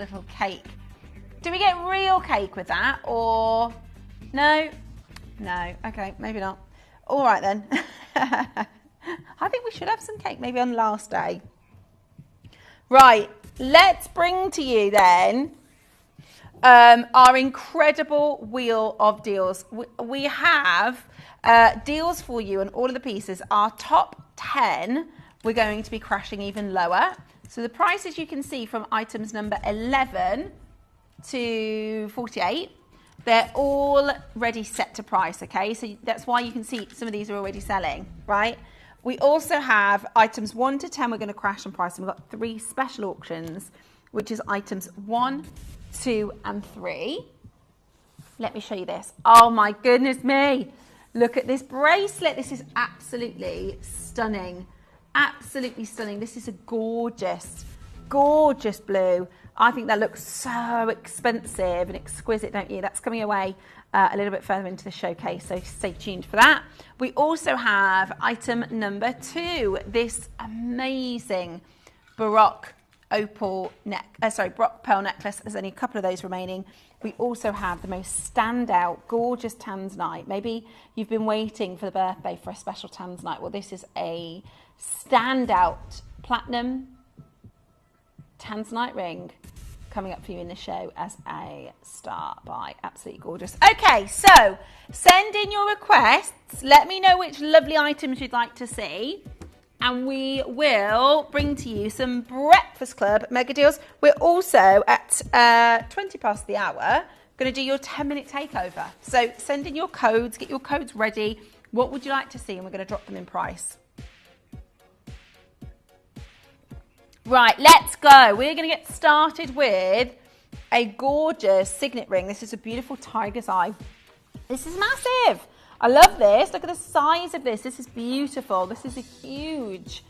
little cake. Do we get real cake with that, or no? No, okay, maybe not. All right then. I think we should have some cake, maybe on last day. Right, let's bring to you then our incredible wheel of deals. We have deals for you on all of the pieces. Our top 10, we're going to be crashing even lower. So the prices you can see from items number 11 to 48, they're already set to price, okay? So that's why you can see some of these are already selling, right? We also have items 1 to 10, we're going to crash on price. And we've got 3 special auctions, which is items 1, 2, and 3. Let me show you this. Oh my goodness me. Look at this bracelet. This is absolutely stunning. Absolutely stunning. This is a gorgeous, gorgeous blue. I think that looks so expensive and exquisite, don't you? That's coming away a little bit further into the showcase, so stay tuned for that. We also have item number 2, this amazing Baroque opal Baroque pearl necklace. There's only a couple of those remaining. We also have the most standout, gorgeous tanzanite. Maybe you've been waiting for the birthday for a special tanzanite. Well, this is a standout platinum tanzanite ring coming up for you in the show as a star buy. Absolutely gorgeous. Okay, so send in your requests. Let me know which lovely items you'd like to see, and we will bring to you some Breakfast Club mega deals. We're also at 20 past the hour going to do your 10-minute takeover. So send in your codes, get your codes ready. What would you like to see? And we're going to drop them in price. Right, let's go. We're going to get started with a gorgeous signet ring. This is a beautiful tiger's eye. This is massive. I love this. Look at the size of this. This is beautiful. This is a huge,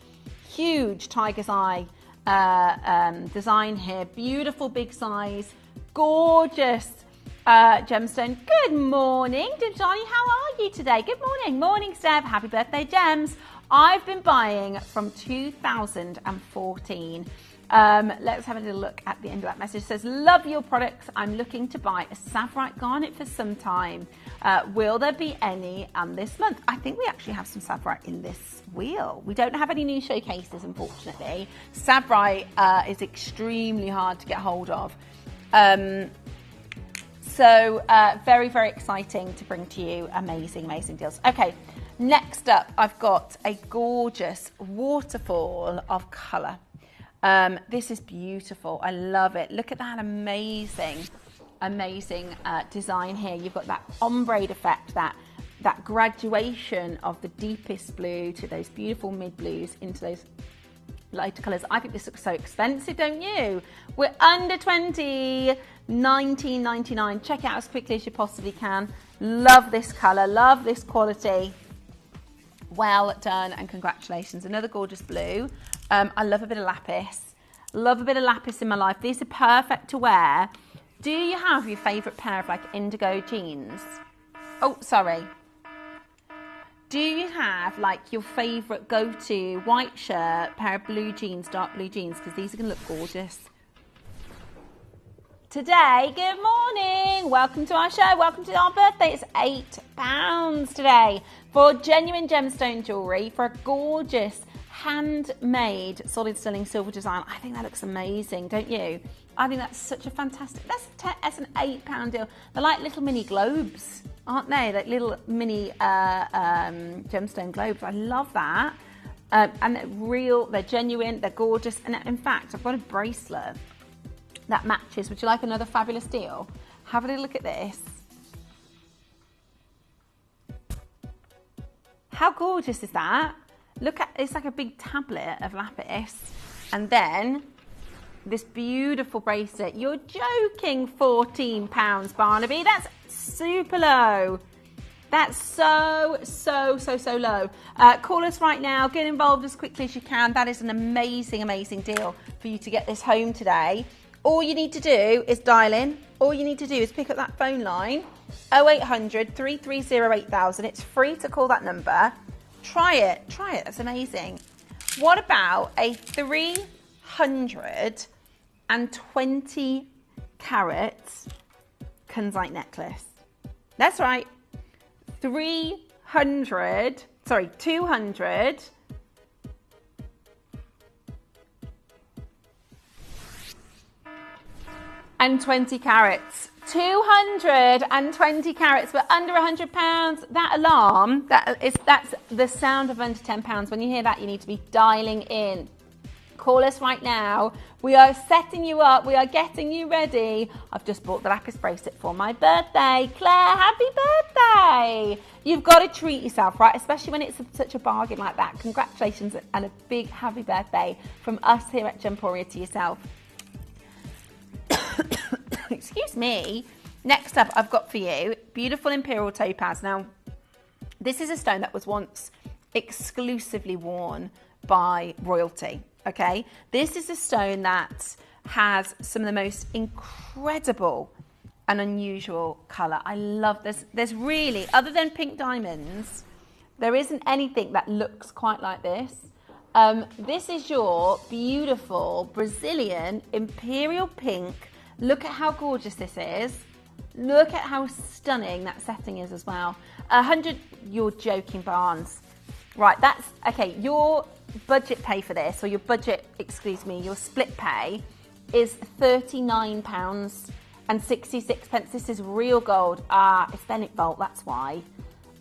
huge tiger's eye design here. Beautiful big size. Gorgeous gemstone. Good morning, Dibjani. How are you today? Good morning. Morning, Steph. Happy birthday, Gems. I've been buying from 2014. Let's have a little look at the end of that message. It says, love your products. I'm looking to buy a Savrite garnet for some time. Will there be any this month? I think we actually have some Savrite in this wheel. We don't have any new showcases, unfortunately. Savrite is extremely hard to get hold of. So very, very exciting to bring to you amazing, amazing deals. Okay. Next up, I've got a gorgeous waterfall of colour. This is beautiful. I love it. Look at that amazing, amazing design here. You've got that ombre effect, that graduation of the deepest blue to those beautiful mid blues into those lighter colours. I think this looks so expensive, don't you? We're under 20, $19.99. Check it out as quickly as you possibly can. Love this colour, love this quality. Well done and congratulations. Another gorgeous blue. I love a bit of lapis. Love a bit of lapis in my life. These are perfect to wear. Do you have your favourite pair of like indigo jeans? Oh, sorry. Do you have like your favourite go-to white shirt, pair of blue jeans, dark blue jeans? Because these are going to look gorgeous. Today, good morning. Welcome to our show. Welcome to our birthday. It's £8 today for genuine gemstone jewellery for a gorgeous handmade solid sterling silver design. I think that looks amazing, don't you? I think that's such a fantastic, that's an £8 deal. They're like little mini globes, aren't they? Like little mini gemstone globes. I love that. And they're genuine, they're gorgeous. And in fact, I've got a bracelet that matches. Would you like another fabulous deal? Have a little look at this. How gorgeous is that? Look at, it's like a big tablet of lapis. And then this beautiful bracelet. You're joking, £14, Barnaby. That's super low. That's so low. Call us right now. Get involved as quickly as you can. That is an amazing, amazing deal for you to get this home today. All you need to do is dial in. All you need to do is pick up that phone line, 0800 330 8000. It's free to call that number. Try it. That's amazing. What about a 300 and 20 carat kunzite necklace. That's right. 200 and 20 carats. 220 carats, but under £100. That alarm, that's the sound of under £10. When you hear that, you need to be dialing in. Call us right now. We are setting you up. We are getting you ready. I've just bought the lapis bracelet for my birthday. Claire, happy birthday. You've got to treat yourself, right? Especially when it's such a bargain like that. Congratulations and a big happy birthday from us here at Gemporia to yourself. Excuse me. Next up, I've got for you beautiful imperial topaz. Now, this is a stone that was once exclusively worn by royalty. Okay, this is a stone that has some of the most incredible and unusual colour. I love this. There's really, other than pink diamonds, there isn't anything that looks quite like this. This is your beautiful Brazilian imperial pink. Look at how gorgeous this is. Look at how stunning that setting is as well. 100, you're joking, Barnes. Right, that's, okay, your budget pay for this, or your budget, your split pay is £39.66. This is real gold. It's Bennett Vault, that's why.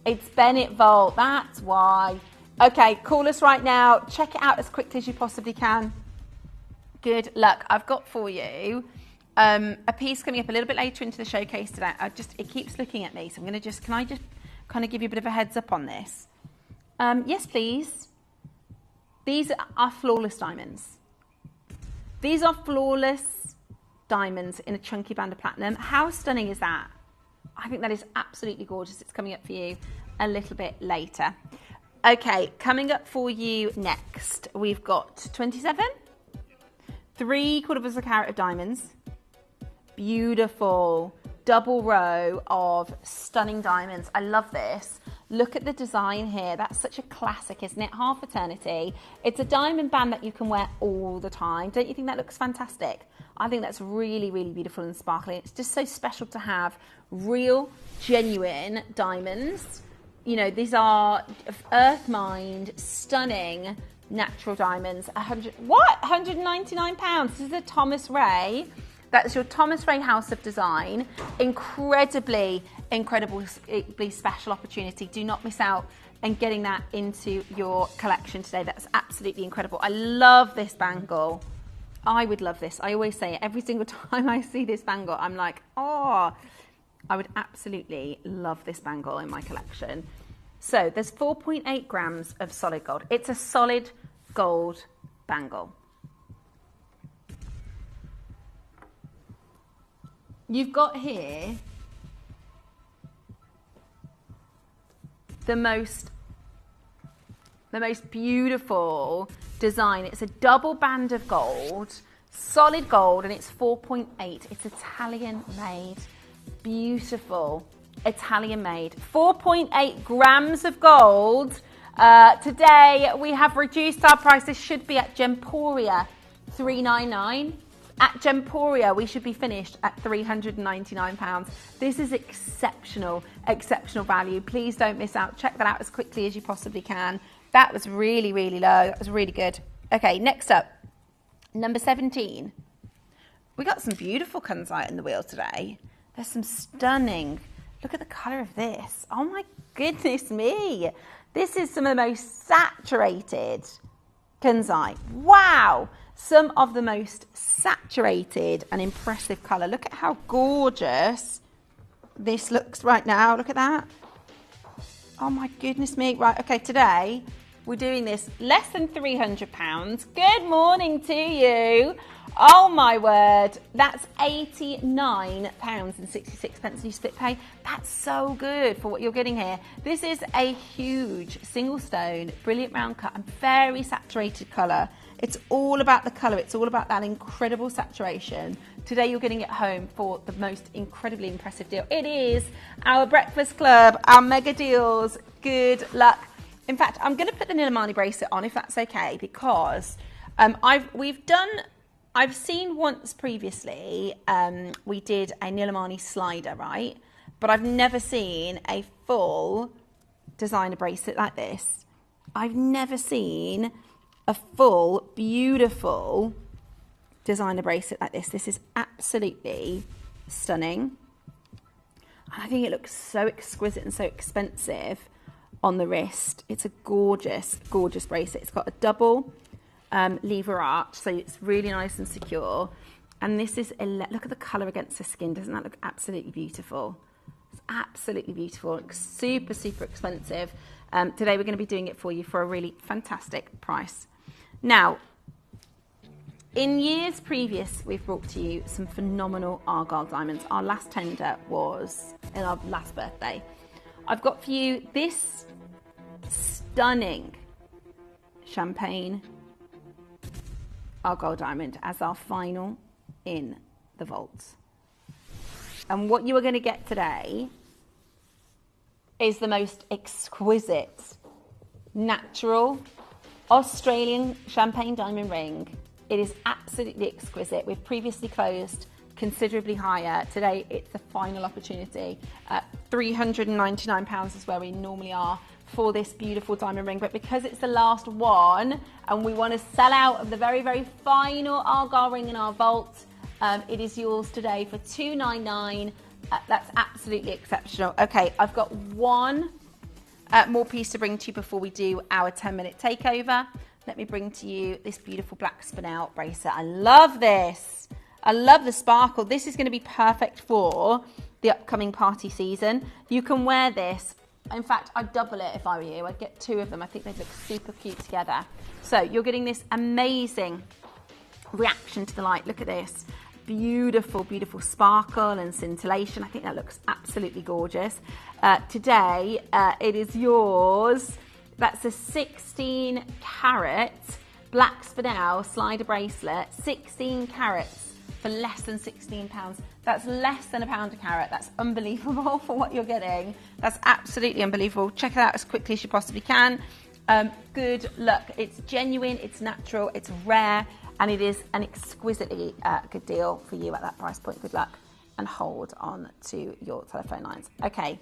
It's Bennett Vault, that's why. Okay, call us right now. Check it out as quickly as you possibly can. Good luck. I've got for you a piece coming up a little bit later into the showcase today. It keeps looking at me, so I'm going to can I just kind of give you a bit of a heads up on this? Yes, please. These are flawless diamonds. These are flawless diamonds in a chunky band of platinum. How stunning is that? I think that is absolutely gorgeous. It's coming up for you a little bit later. Okay, coming up for you next, we've got 27, 3/4 carat of diamonds. Beautiful double row of stunning diamonds. I love this. Look at the design here. That's such a classic, isn't it? Half eternity. It's a diamond band that you can wear all the time. Don't you think that looks fantastic? I think that's really, really beautiful and sparkly. It's just so special to have real, genuine diamonds. You know, these are earth mined, stunning, natural diamonds. £199. This is a Thomas Ray. That's your Thomas Ray House of Design. Incredibly special opportunity. Do not miss out on getting that into your collection today. That's absolutely incredible. I love this bangle. I would love this. I always say it every single time I see this bangle. I'm like, oh, I would absolutely love this bangle in my collection. So there's 4.8 grams of solid gold. It's a solid gold bangle. You've got here the most beautiful design. It's a double band of gold, solid gold, and it's 4.8. It's Italian made. Beautiful Italian made. 4.8 grams of gold. Today we have reduced our price. This should be at Gemporia $399. At Gemporia, we should be finished at £399. This is exceptional value. Please don't miss out. Check that out as quickly as you possibly can. That was really, really low. That was really good. Okay, next up, number 17. We got some beautiful kunzite in the wheel today. There's some stunning. Look at the colour of this. Oh my goodness me. This is some of the most saturated kunzite. Wow. Some of the most saturated and impressive colour. Look at how gorgeous this looks right now. Look at that. Oh my goodness me. Right, okay, today we're doing this less than £300. Good morning to you. Oh my word. That's £89.66 new split pay. That's so good for what you're getting here. This is a huge single stone, brilliant round cut and very saturated colour. It's all about the colour. It's all about that incredible saturation. Today you're getting it home for the most incredibly impressive deal. It is our Breakfast Club, our mega deals. Good luck. In fact, I'm going to put the Nilamani bracelet on if that's okay, because we've done I've seen once previously, we did a Nilamani slider, right? But I've never seen a full designer bracelet like this. I've never seen a full, beautiful designer bracelet like this. This is absolutely stunning. I think it looks so exquisite and so expensive on the wrist. It's a gorgeous, gorgeous bracelet. It's got a double lever arch, so it's really nice and secure. And this is, look at the colour against the skin. Doesn't that look absolutely beautiful? It's absolutely beautiful. It's super, super expensive. Today we're going to be doing it for you for a really fantastic price. Now, in years previous, we've brought to you some phenomenal Argyle diamonds. Our last tender was in our last birthday. I've got for you this stunning champagne Argyle diamond as our final in the vault. And what you are going to get today is the most exquisite, natural Australian champagne diamond ring. It is absolutely exquisite. We've previously closed considerably higher. Today, it's the final opportunity. £399 is where we normally are for this beautiful diamond ring. But because it's the last one and we want to sell out of the very, very final Argyle ring in our vault, it is yours today for $299. That's absolutely exceptional. Okay, I've got one more piece to bring to you before we do our 10-minute takeover. Let me bring to you this beautiful black spinel bracelet. I love this. I love the sparkle. This is going to be perfect for the upcoming party season. You can wear this. In fact, I'd double it if I were you. I'd get two of them. I think they'd look super cute together. So you're getting this amazing reaction to the light. Look at this. Beautiful, beautiful sparkle and scintillation. I think that looks absolutely gorgeous. Today, it is yours. That's a 16 carat black spinel slider bracelet, 16 carats for less than £16. That's less than £1 a carat. That's unbelievable for what you're getting. That's absolutely unbelievable. Check it out as quickly as you possibly can. Good luck. It's genuine, it's natural, it's rare, and it is an exquisitely good deal for you at that price point. Good luck and hold on to your telephone lines. Okay.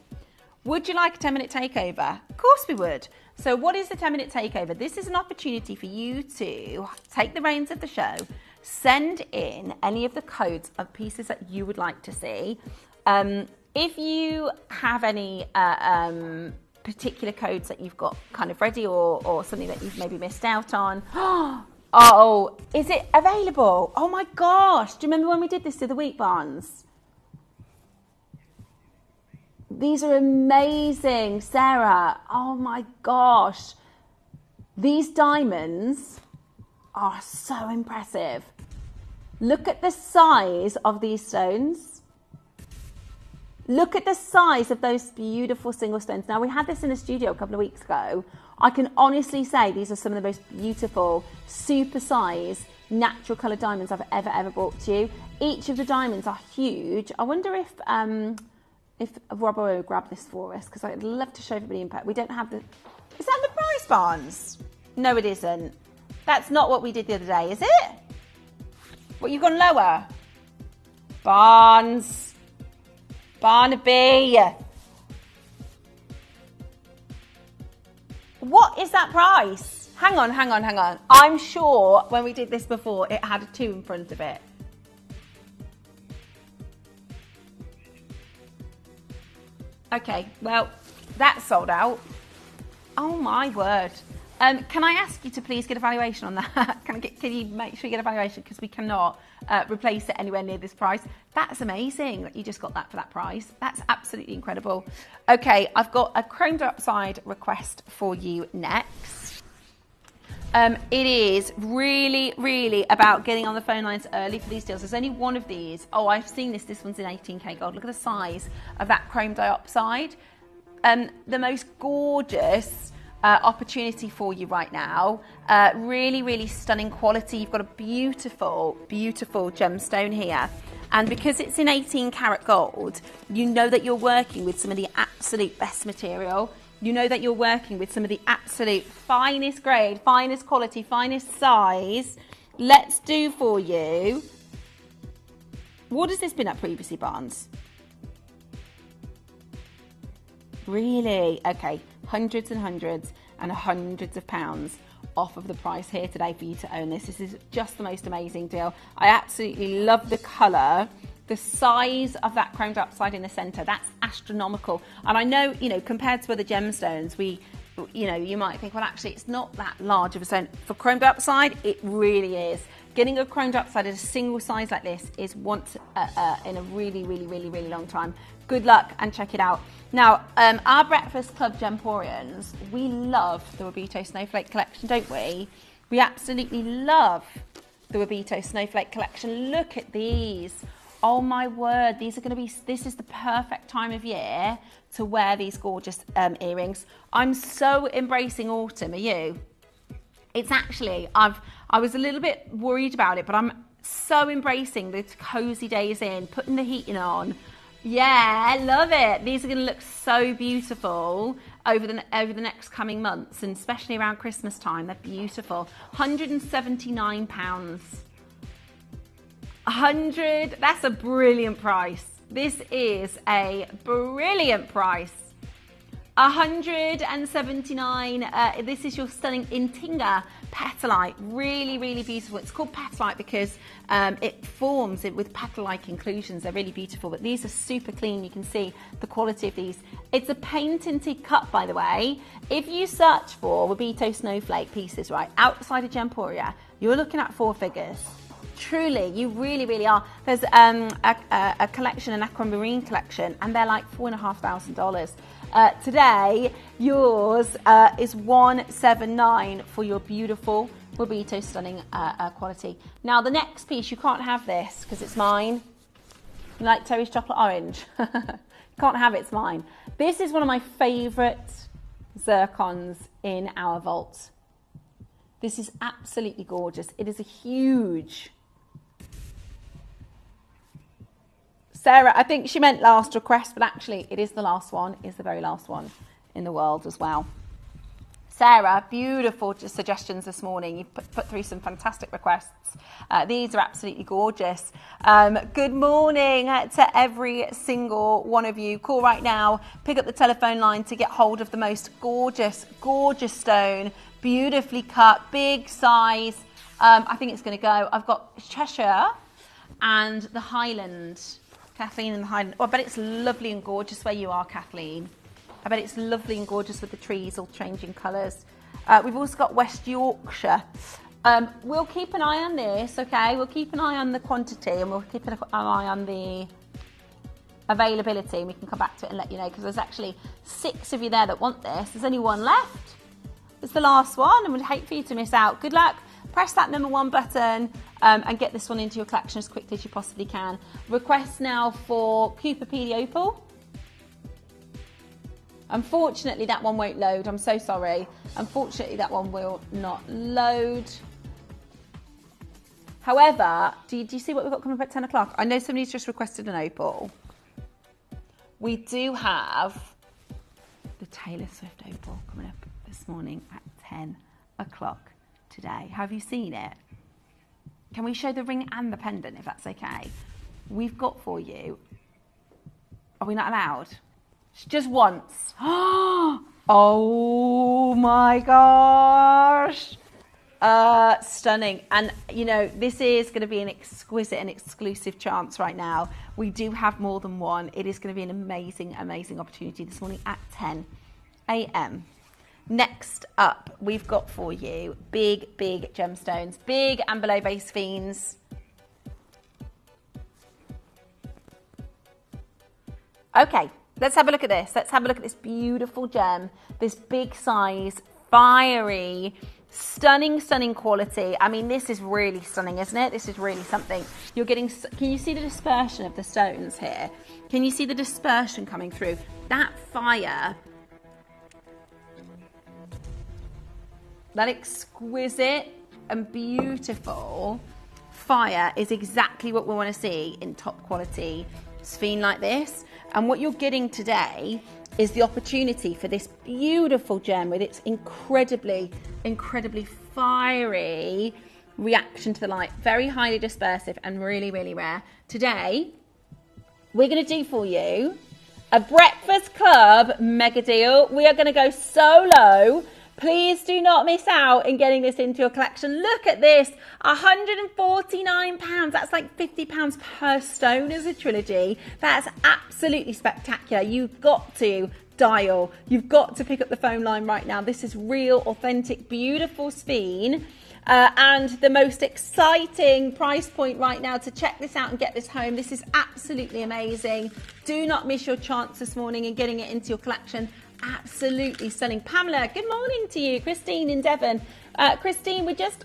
Would you like a 10-minute takeover? Of course we would. So what is the 10-minute takeover? This is an opportunity for you to take the reins of the show, send in any of the codes of pieces that you would like to see. If you have any particular codes that you've got kind of ready or something that you've maybe missed out on, oh, is it available? Oh my gosh, do you remember when we did this to the Wheat Barns? These are amazing, Sarah. Oh my gosh. These diamonds are so impressive. Look at the size of these stones. Look at the size of those beautiful single stones. Now, we had this in the studio a couple of weeks ago. I can honestly say these are some of the most beautiful, super size, natural coloured diamonds I've ever brought to you. Each of the diamonds are huge. I wonder if Robbo will grab this for us, because I'd love to show everybody in part. We don't have the... Is that the prize Barnes? No, it isn't. That's not what we did the other day, is it? What, you've gone lower? Barnes. Barnaby. What is that price? Hang on. I'm sure when we did this before, it had a 2 in front of it. Okay, well, that's sold out. Oh my word. Can I ask you to please get a valuation on that? Can you make sure you get a valuation, because we cannot replace it anywhere near this price. That's amazing that you just got that for that price. That's absolutely incredible. Okay, I've got a chrome dioxide request for you next. It is really about getting on the phone lines early for these deals. There's only one of these. Oh, I've seen this. This one's in 18K gold. Look at the size of that chrome dioxide. The most gorgeous opportunity for you right now. Really stunning quality. You've got a beautiful gemstone here. And because it's in 18 karat gold, you know that you're working with some of the absolute best material. You know that you're working with some of the absolute finest grade, finest quality, finest size let's do for you. What has this been at previously, Barnes? Really? Okay, hundreds and hundreds and hundreds of pounds off of the price here today for you to own this. This is just the most amazing deal. I absolutely love the colour. The size of that chromed upside in the centre, that's astronomical. And I know, you know, compared to other gemstones, you might think, well, actually, it's not that large of a stone. For chromed upside, it really is. Getting a chromed upside at a single size like this is once in a really, really, really, really long time. Good luck and check it out. Now, our Breakfast Club Gemporians, we love the Wabito Snowflake collection, don't we? We absolutely love the Wabito Snowflake collection. Look at these. Oh my word, these are going to be, this is the perfect time of year to wear these gorgeous earrings. I'm so embracing autumn, are you? It's actually, I was a little bit worried about it, but I'm so embracing the cozy days in, putting the heating on. Yeah, I love it. These are going to look so beautiful over the next coming months, and especially around Christmas time. They're beautiful. £179. 100, that's a brilliant price. This is a brilliant price. 179, this is your stunning Intinga petalite. Really, really beautiful. It's called petalite because it forms it with petal-like inclusions. They're really beautiful, but these are super clean. You can see the quality of these. It's a paint-tinted cut, by the way. If you search for Wabito Snowflake pieces, right, outside of Gemporia, you're looking at 4 figures. Truly, you really, really are. There's a collection, an aquamarine collection, and they're like $4,500. Today, yours is $179 for your beautiful Wabito stunning quality. Now, the next piece, you can't have this because it's mine. You like Terry's chocolate orange? Can't have it, it's mine. This is one of my favourite zircons in our vault. This is absolutely gorgeous. It is a huge... Sarah, I think she meant last request, but actually it is the last one. It's the very last one in the world as well. Sarah, beautiful suggestions this morning. You've put through some fantastic requests. These are absolutely gorgeous. Good morning to every single one of you. Call right now. Pick up the telephone line to get hold of the most gorgeous, gorgeous stone. Beautifully cut, big size. I think it's going to go. I've got Cheshire and the Highland. Kathleen and the Highland. Oh, I bet it's lovely and gorgeous where you are, Kathleen. I bet it's lovely and gorgeous with the trees all changing colours. We've also got West Yorkshire. We'll keep an eye on this, okay? We'll keep an eye on the quantity and we'll keep an eye on the availability, and we can come back to it and let you know, because there's actually 6 of you there that want this. There's only 1 left. It's the last one, and we'd hate for you to miss out. Good luck. Press that number 1 button and get this one into your collection as quickly as you possibly can. Request now for Cooper Pedy Opal. Unfortunately, that one won't load. I'm so sorry. Unfortunately, that one will not load. However, do you see what we've got coming up at 10 o'clock? I know somebody's just requested an opal. We do have the Taylor Swift opal coming up this morning at 10 o'clock today. Have you seen it? Can we show the ring and the pendant, if that's okay? We've got for you. Are we not allowed? Just once. Oh my gosh. Stunning. And, you know, this is going to be an exquisite and exclusive chance right now. We do have more than one. It is going to be an amazing, amazing opportunity this morning at 10 a.m. Next up, we've got for you big, big gemstones, big and below base fiends. Okay, let's have a look at this. Let's have a look at this beautiful gem, this big size, fiery, stunning, stunning quality. I mean, this is really stunning, isn't it? This is really something. You're getting, can you see the dispersion of the stones here? Can you see the dispersion coming through? That fire, that exquisite and beautiful fire is exactly what we want to see in top quality sphene like this. And what you're getting today is the opportunity for this beautiful gem with its incredibly, incredibly fiery, reaction to the light. Very highly dispersive and really, really rare. Today, we're going to do for you a Breakfast Club mega deal. We are going to go so low. Please do not miss out in getting this into your collection. Look at this, £149. That's like £50 per stone as a trilogy. That's absolutely spectacular. You've got to dial. You've got to pick up the phone line right now. This is real, authentic, beautiful Sphene. And the most exciting price point right now to check this out and get this home. This is absolutely amazing. Do not miss your chance this morning in getting it into your collection. Absolutely stunning. Pamela, good morning to you. Christine in Devon. Christine, we're just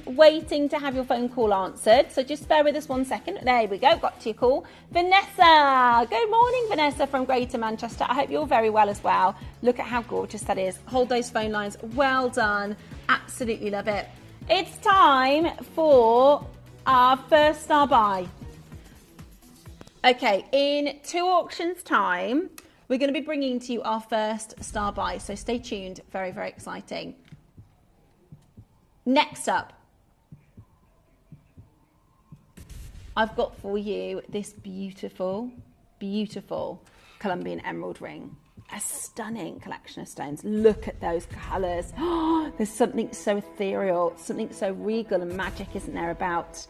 waiting to have your phone call answered. So just bear with us 1 second. There we go. Got to your call. Vanessa. Good morning, Vanessa from Greater Manchester. I hope you're very well as well. Look at how gorgeous that is. Hold those phone lines. Well done. Absolutely love it. It's time for our first star buy. Okay, in 2 auctions time, we're going to be bringing to you our first star buy. So stay tuned. Very, very exciting. Next up, I've got for you this beautiful, beautiful Colombian emerald ring. A stunning collection of stones. Look at those colours. Oh, there's something so ethereal, something so regal and magic, isn't there, about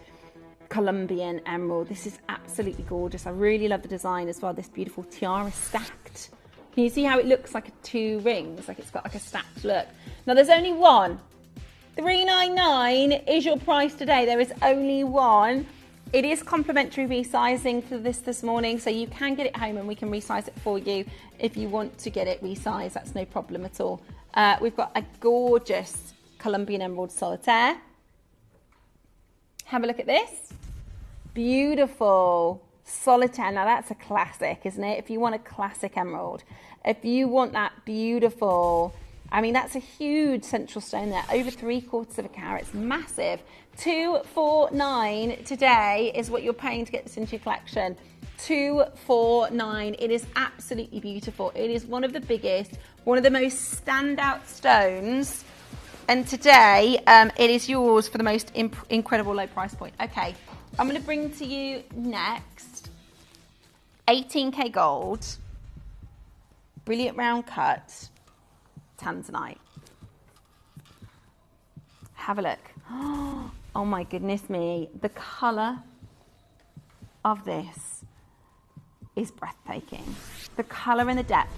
Colombian emerald. This is absolutely gorgeous. I really love the design as well. This beautiful tiara stacked. Can you see how it looks like 2 rings? Like it's got like a stacked look. Now there's only one. $399 is your price today. There is only one. It is complimentary resizing for this morning, so you can get it home and we can resize it for you if you want to get it resized. That's no problem at all. We've got a gorgeous Colombian emerald solitaire. Have a look at this. Beautiful solitaire. Now that's a classic, isn't it? If you want a classic emerald, if you want that beautiful, I mean, that's a huge central stone there, over 3/4 carat. It's massive. $249 today is what you're paying to get this into your collection. $249. It is absolutely beautiful. It is one of the biggest, one of the most standout stones. And today, it is yours for the most incredible low price point. Okay, I'm going to bring to you next 18K gold, brilliant round cut, tanzanite. Have a look. Oh my goodness me. The colour of this is breathtaking. The colour and the depth.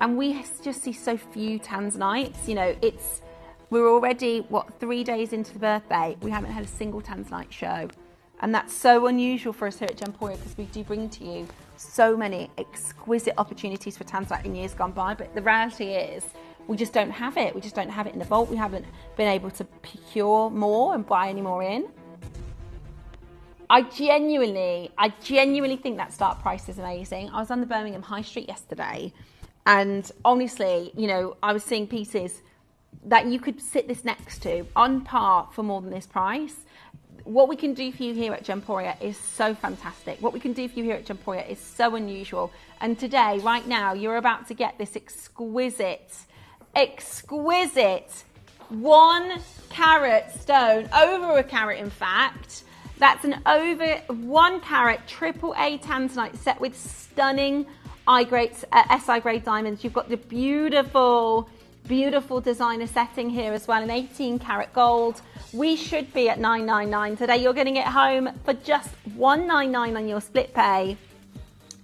And we just see so few tanzanites. You know, we're already, 3 days into the birthday. We haven't had a single tanzanite show. And that's so unusual for us here at Gemporia because we do bring to you so many exquisite opportunities for tanzanite in years gone by. But the reality is, we just don't have it. We just don't have it in the vault. We haven't been able to procure more and buy any more in. I genuinely think that start price is amazing. I was on the Birmingham High Street yesterday, and honestly, you know, I was seeing pieces that you could sit this next to on par for more than this price. What we can do for you here at Gemporia is so fantastic. What we can do for you here at Gemporia is so unusual. And today, right now, you're about to get this exquisite 1 carat stone, over a carat in fact. That's an over 1 carat AAA tanzanite set with stunning SI grade diamonds. You've got the beautiful designer setting here as well, an 18 karat gold. We should be at $999 today. You're getting it home for just $199 on your split pay.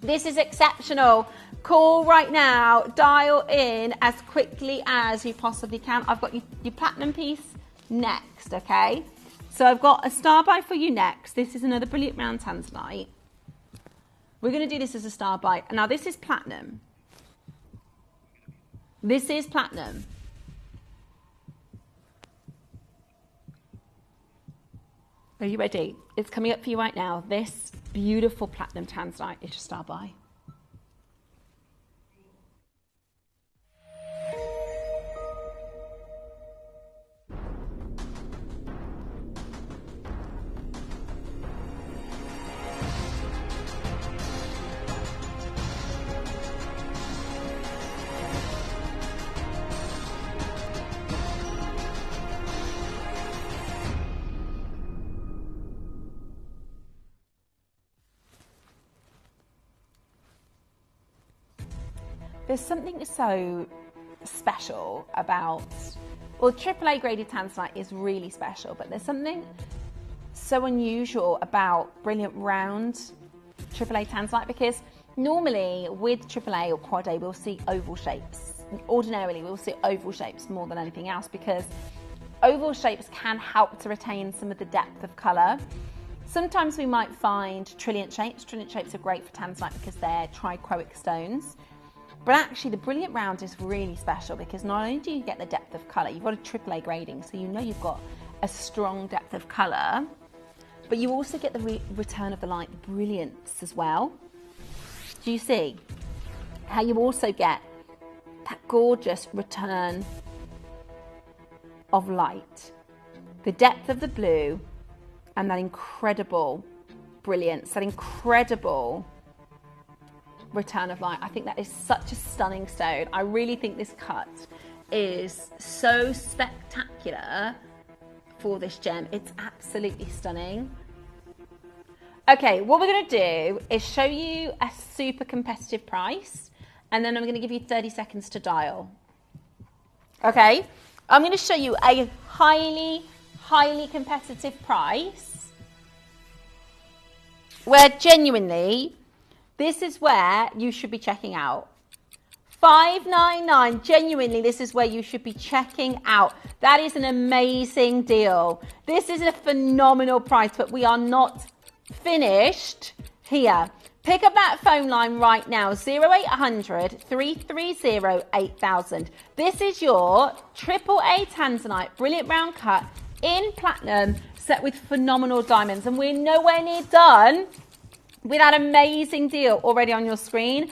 This is exceptional. Call right now, dial in as quickly as you possibly can. I've got your platinum piece next, okay? So I've got a star buy for you next. This is another brilliant round tanzanite. We're going to do this as a star buy. Now this is platinum. This is platinum. Are you ready? It's coming up for you right now. This beautiful platinum tanzanite is your star buy. there's something so special about, well, AAA graded tanzanite is really special, but there's something so unusual about brilliant round AAA tanzanite, because normally with AAA or Quad A we'll see oval shapes. Ordinarily we'll see oval shapes more than anything else, because oval shapes can help to retain some of the depth of colour. Sometimes we might find trilliant shapes. Trilliant shapes are great for tanzanite because they're trichroic stones. But actually the brilliant round is really special, because not only do you get the depth of colour, you've got a AAA grading, so you know you've got a strong depth of colour, but you also get the return of the light, the brilliance as well. Do you see how you also get that gorgeous return of light, the depth of the blue, and that incredible brilliance, that incredible return of light? I think that is such a stunning stone. I really think this cut is so spectacular for this gem. It's absolutely stunning. Okay, what we're going to do is show you a super competitive price, and then I'm going to give you 30 seconds to dial. Okay, I'm going to show you a highly competitive price where genuinely this is where you should be checking out. $599, genuinely this is where you should be checking out. That is an amazing deal. This is a phenomenal price, but we are not finished here. Pick up that phone line right now, 0800 330 8000. This is your AAA tanzanite brilliant round cut in platinum, set with phenomenal diamonds, and we're nowhere near done with that amazing deal already on your screen.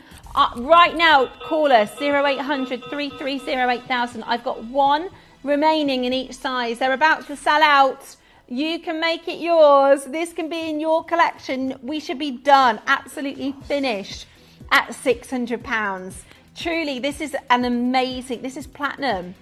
Right now, call us 0800 330 8000. I've got one remaining in each size. They're about to sell out. You can make it yours. This can be in your collection. We should be done, absolutely finished at £600. Truly, this is an amazing, this is platinum.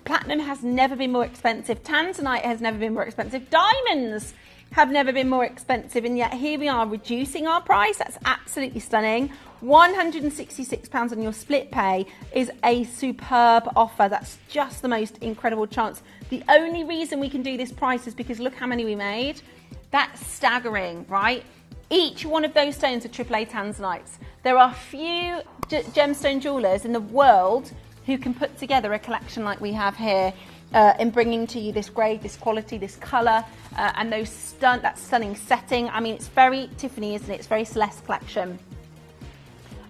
Platinum has never been more expensive. Tanzanite has never been more expensive. Diamonds have never been more expensive, and yet here we are reducing our price. That's absolutely stunning. £166 on your split pay is a superb offer. That's just the most incredible chance. The only reason we can do this price is because look how many we made. That's staggering, right? Each one of those stones are AAA tanzanites. There are few gemstone jewelers in the world who can put together a collection like we have here, in bringing to you this grade, this quality, this colour, and that stunning setting. I mean, it's very Tiffany, isn't it? It's very Celeste collection.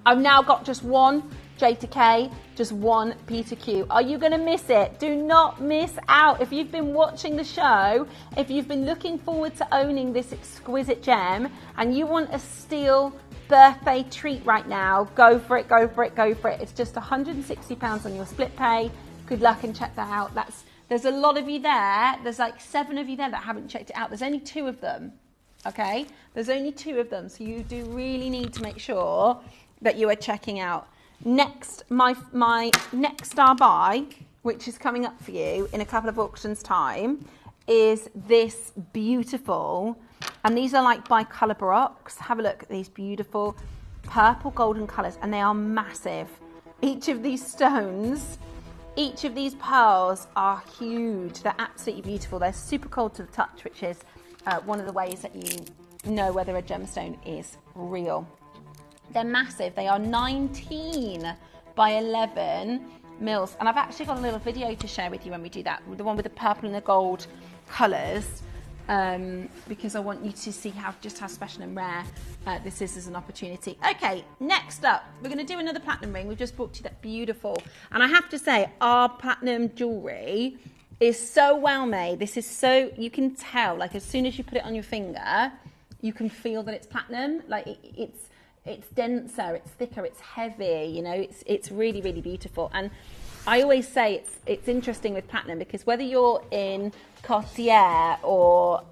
I've now got just one J to K, just one P to Q. Are you going to miss it? Do not miss out. If you've been watching the show, if you've been looking forward to owning this exquisite gem, and you want a steel birthday treat right now, go for it, go for it, go for it. It's just £160 on your split pay. Good luck and check that out. There's a lot of you there. There's like 7 of you there that haven't checked it out. There's only 2 of them, okay? There's only 2 of them, so you do really need to make sure that you are checking out. Next, my next star buy, which is coming up for you in a couple of auctions time, is this beautiful, and these are like bicolour baroques. Have a look at these beautiful purple golden colours, and they are massive. Each of these stones, each of these pearls are huge. They're absolutely beautiful. They're super cold to the touch, which is one of the ways that you know whether a gemstone is real. They're massive. They are 19 by 11 mils. And I've actually got a little video to share with you when we do that, the one with the purple and the gold colours, because I want you to see how special and rare this is as an opportunity. Okay, next up, we're going to do another platinum ring. We've just brought to you that beautiful. And I have to say, our platinum jewellery is so well made. This is so, you can tell, like as soon as you put it on your finger, you can feel that it's platinum. Like it's denser, it's thicker, it's heavy, you know, it's really, really beautiful. And I always say it's interesting with platinum, because whether you're in Cartier or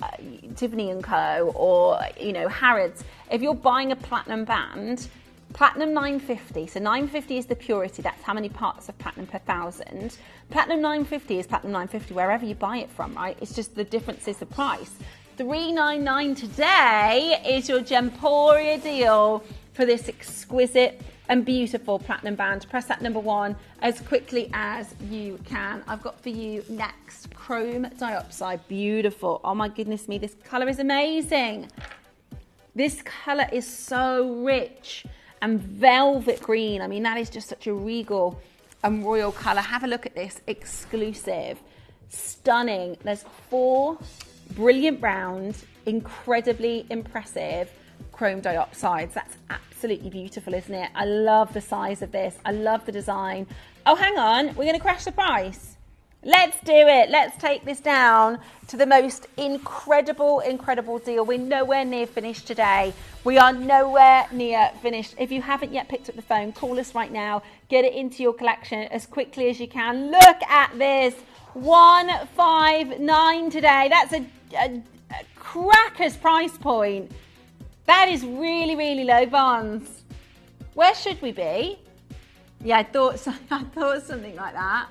Tiffany & Co. or, you know, Harrods, if you're buying a platinum band, platinum 950, so 950 is the purity, that's how many parts of platinum per 1,000. Platinum 950 is platinum 950 wherever you buy it from, right? It's just the difference is the price. $399 today is your Gemporia deal for this exquisite and beautiful platinum band. Press that number 1 as quickly as you can. I've got for you next chrome dioxide. Beautiful. Oh my goodness me, this color is amazing. This color is so rich and velvet green. I mean, that is just such a regal and royal color. Have a look at this, exclusive, stunning. There's 4 brilliant round, incredibly impressive chrome dioxides. That's absolutely beautiful, isn't it? I love the size of this. I love the design. Oh, hang on, we're gonna crash the price. Let's do it. Let's take this down to the most incredible deal. We're nowhere near finished today. We are nowhere near finished. If you haven't yet picked up the phone, call us right now. Get it into your collection as quickly as you can. Look at this. 159 today. That's a cracker's price point. That is really, really low, Barnes. Where should we be? Yeah, I thought something like that.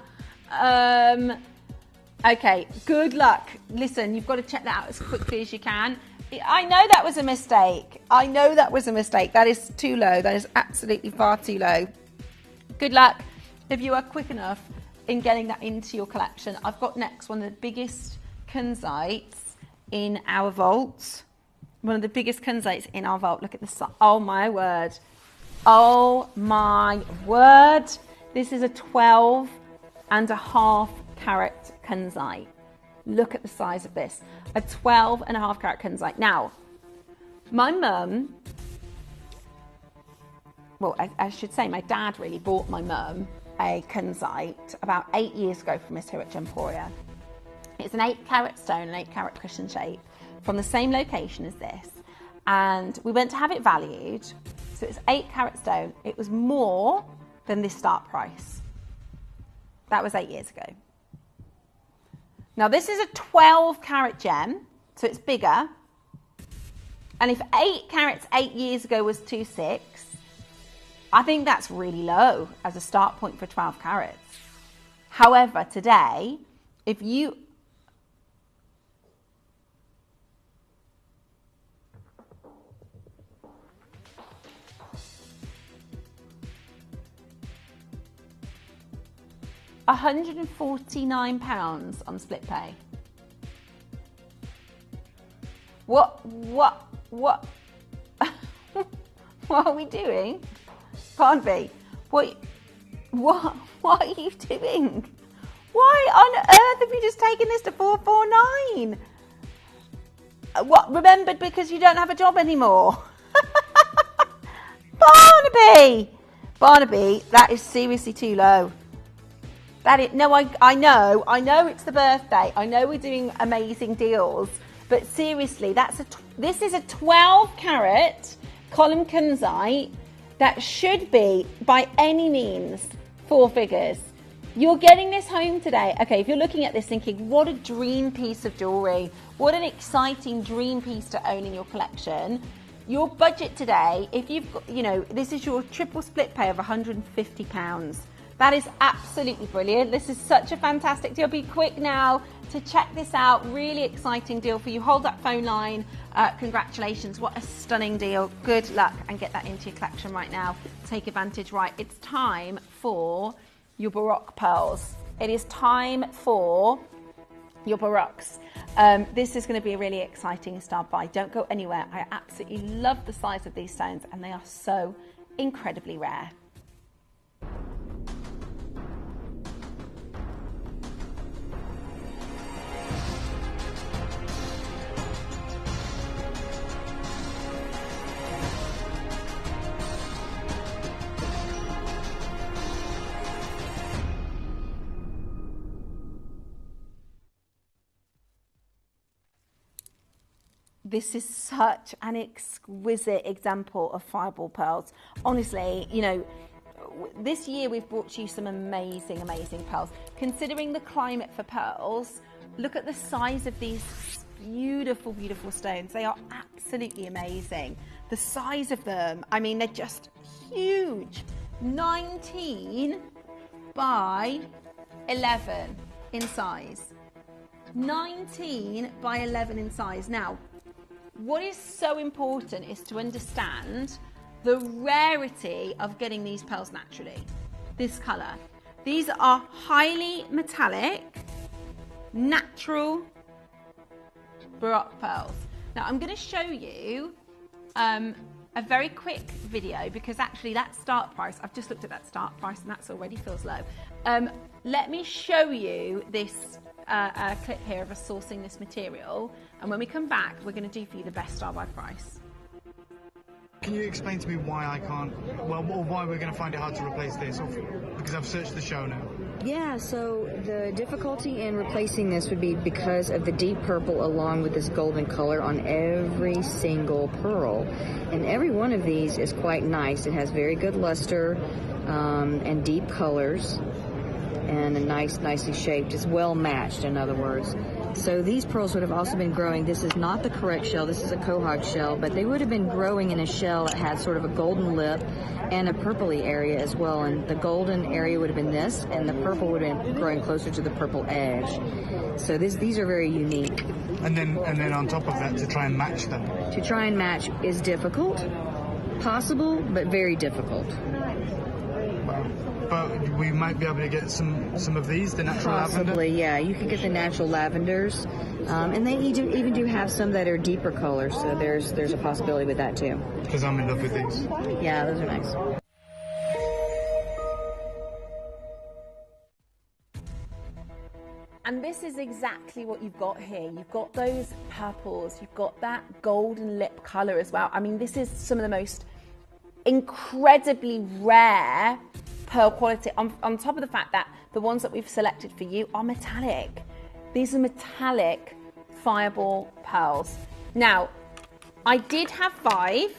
Okay, good luck. Listen, you've got to check that out as quickly as you can. I know that was a mistake. That is too low. That is absolutely far too low. Good luck if you are quick enough in getting that into your collection. I've got next one of the biggest kunzites in our vault. One of the biggest kunzites in our vault. Look at this. Oh my word. Oh my word. This is a 12.5 carat kunzite. Look at the size of this. A 12.5 carat kunzite. Now, my mum, well, I should say my dad really bought my mum a kunzite about 8 years ago from us here at Gemporia. It's an 8 carat stone, an 8 carat cushion shape from the same location as this. And we went to have it valued. So it's 8 carat stone. It was more than this start price. That was 8 years ago. Now this is a 12 carat gem, so it's bigger. And if 8 carats 8 years ago was 2.6, I think that's really low as a start point for 12 carats. However, today, if you £149 on split pay. What what are we doing? Barnaby, what are you doing? Why on earth have you just taken this to 449? What, remembered because you don't have a job anymore? Barnaby, that is seriously too low. No, I know it's the birthday. I know we're doing amazing deals, but seriously, this is a 12 carat column kunzite that should be by any means 4 figures. You're getting this home today. Okay, if you're looking at this thinking, what a dream piece of jewelry, what an exciting dream piece to own in your collection. Your budget today, if you've got, this is your triple split pay of £150. That is absolutely brilliant. This is such a fantastic deal. Be quick now to check this out. Really exciting deal for you. Hold that phone line. Congratulations. What a stunning deal. Good luck and get that into your collection right now. Take advantage. Right, it's time for your Baroque pearls. It is time for your Baroques. This is going to be a really exciting start by. Don't go anywhere. I absolutely love the size of these stones and they are so incredibly rare. This is such an exquisite example of fireball pearls. Honestly, this year we've brought you some amazing pearls. Considering the climate for pearls, look at the size of these beautiful stones. They are absolutely amazing. The size of them, I mean, they're just huge. 19 by 11 in size. 19 by 11 in size. Now, what is so important is to understand the rarity of getting these pearls naturally. This color. These are highly metallic, natural Baroque pearls. Now I'm going to show you a very quick video, because actually that start price, I've just looked at that start price and that's already feels low. Let me show you this clip here of us sourcing this material, and when we come back we're going to do for you the best star by price. Can you explain to me why I can't, well, or why we're going to find it hard to replace this, or because I've searched the show now? Yeah, so the difficulty in replacing this would be because of the deep purple along with this golden color on every single pearl. And every one of these is quite nice. It has very good luster and deep colors, and a nicely shaped. It's well matched, in other words. So these pearls would have also been growing. This is not the correct shell. This is a quahog shell, but they would have been growing in a shell that had sort of a golden lip and a purpley area as well. And the golden area would have been this, and the purple would have been growing closer to the purple edge. So these are very unique. And then on top of that, to try and match them. To try and match is difficult, possible, but very difficult. But we might be able to get some of these, the natural lavender? Possibly, yeah. You can get the natural lavenders. And they even do have some that are deeper colors, so there's a possibility with that too. Because I'm in love with these. Yeah, those are nice. And this is exactly what you've got here. You've got those purples, you've got that golden lip color as well. I mean, this is some of the most incredibly rare pearl quality, on top of the fact that the ones that we've selected for you are metallic. These are metallic fireball pearls. Now, I did have 5,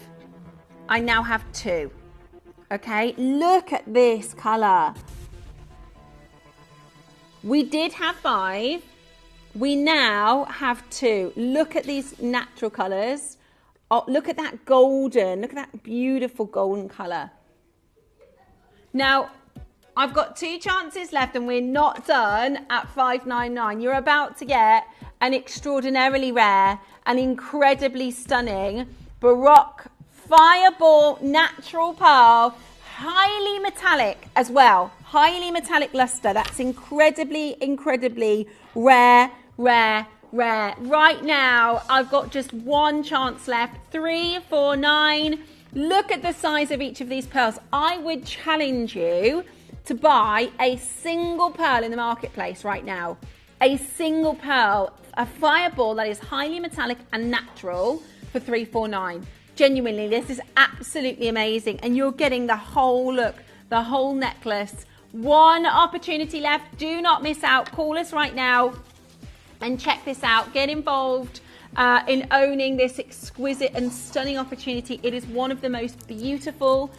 I now have 2. Okay, look at this color. We did have 5, we now have 2. Look at these natural colors. Oh, look at that golden, look at that beautiful golden color. Now, I've got 2 chances left and we're not done at $5.99. You're about to get an extraordinarily rare and incredibly stunning Baroque fireball natural pearl, highly metallic as well, highly metallic luster. That's incredibly rare. Right now, I've got just 1 chance left. 3, 4, 9. Look at the size of each of these pearls. I would challenge you to buy a single pearl in the marketplace right now. A single pearl, a fireball that is highly metallic and natural for $349. Genuinely, this is absolutely amazing. And you're getting the whole look, the whole necklace. 1 opportunity left. Do not miss out. Call us right now and check this out. Get involved in owning this exquisite and stunning opportunity. It is one of the most beautiful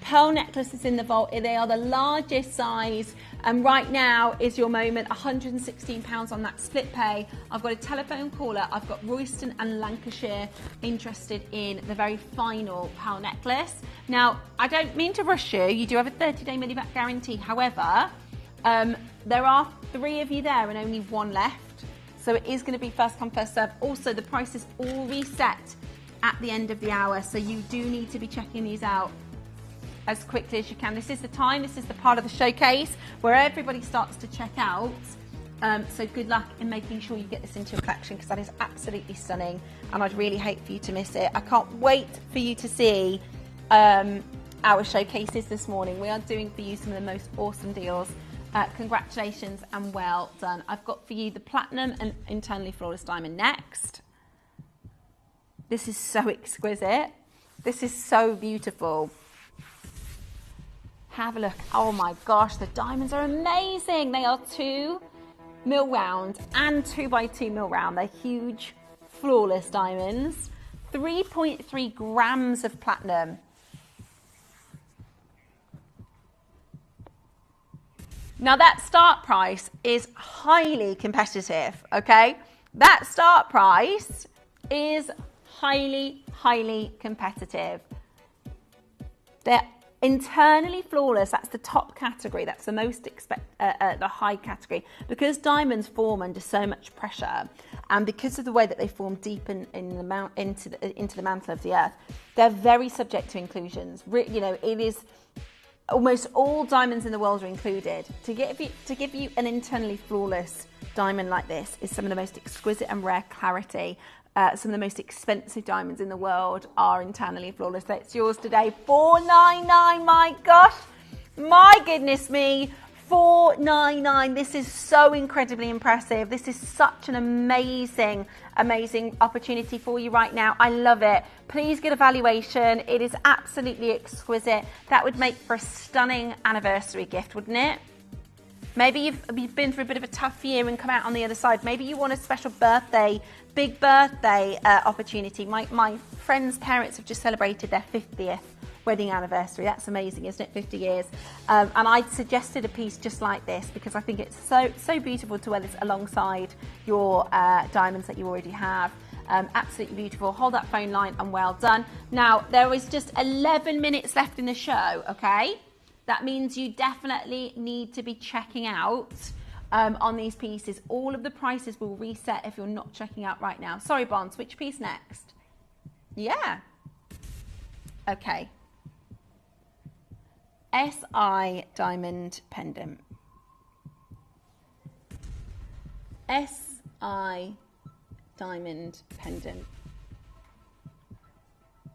pearl necklaces in the vault. They are the largest size, and right now is your moment. £116 on that split pay. I've got a telephone caller. I've got Royston and Lancashire interested in the very final pearl necklace. Now, I don't mean to rush you. You do have a 30-day money-back guarantee. However, there are 3 of you there and only 1 left. So it is going to be first come, first serve. Also, the price is all reset at the end of the hour. So you do need to be checking these out as quickly as you can. This is the time, this is the part of the showcase where everybody starts to check out. So good luck in making sure you get this into your collection, because that is absolutely stunning and I'd really hate for you to miss it. I can't wait for you to see our showcases this morning. We are doing for you some of the most awesome deals. Congratulations and well done. I've got for you the platinum and internally flawless diamond next. This is so exquisite. This is so beautiful. Have a look. Oh my gosh, the diamonds are amazing. They are 2 mil round and 2x2 mil round. They're huge, flawless diamonds. 3.3 grams of platinum. Now that start price is highly competitive, okay? That start price is highly competitive. They're Internally flawless, that's the top category. That's the most the high category. Because diamonds form under so much pressure, and because of the way that they form deep into the mantle of the earth, they're very subject to inclusions. You know, it is almost all diamonds in the world are included. To give you an internally flawless diamond like this is some of the most exquisite and rare clarity. Some of the most expensive diamonds in the world are internally flawless. That's yours today, $499. My gosh, my goodness me, $499. This is so incredibly impressive. This is such an amazing opportunity for you right now. I love it. Please get a valuation. It is absolutely exquisite. That would make for a stunning anniversary gift, wouldn't it? Maybe you've been through a bit of a tough year and come out on the other side. Maybe you want a special big birthday opportunity. My friend's parents have just celebrated their 50th wedding anniversary. That's amazing, isn't it? 50 years. And I suggested a piece just like this because I think it's so beautiful to wear this alongside your diamonds that you already have. Absolutely beautiful. Hold that phone line and well done. Now, there is just 11 minutes left in the show, okay? That means you definitely need to be checking out on these pieces. All of the prices will reset if you're not checking out right now. Sorry, Bonds, which piece next? Yeah. Okay. SI diamond pendant. SI diamond pendant.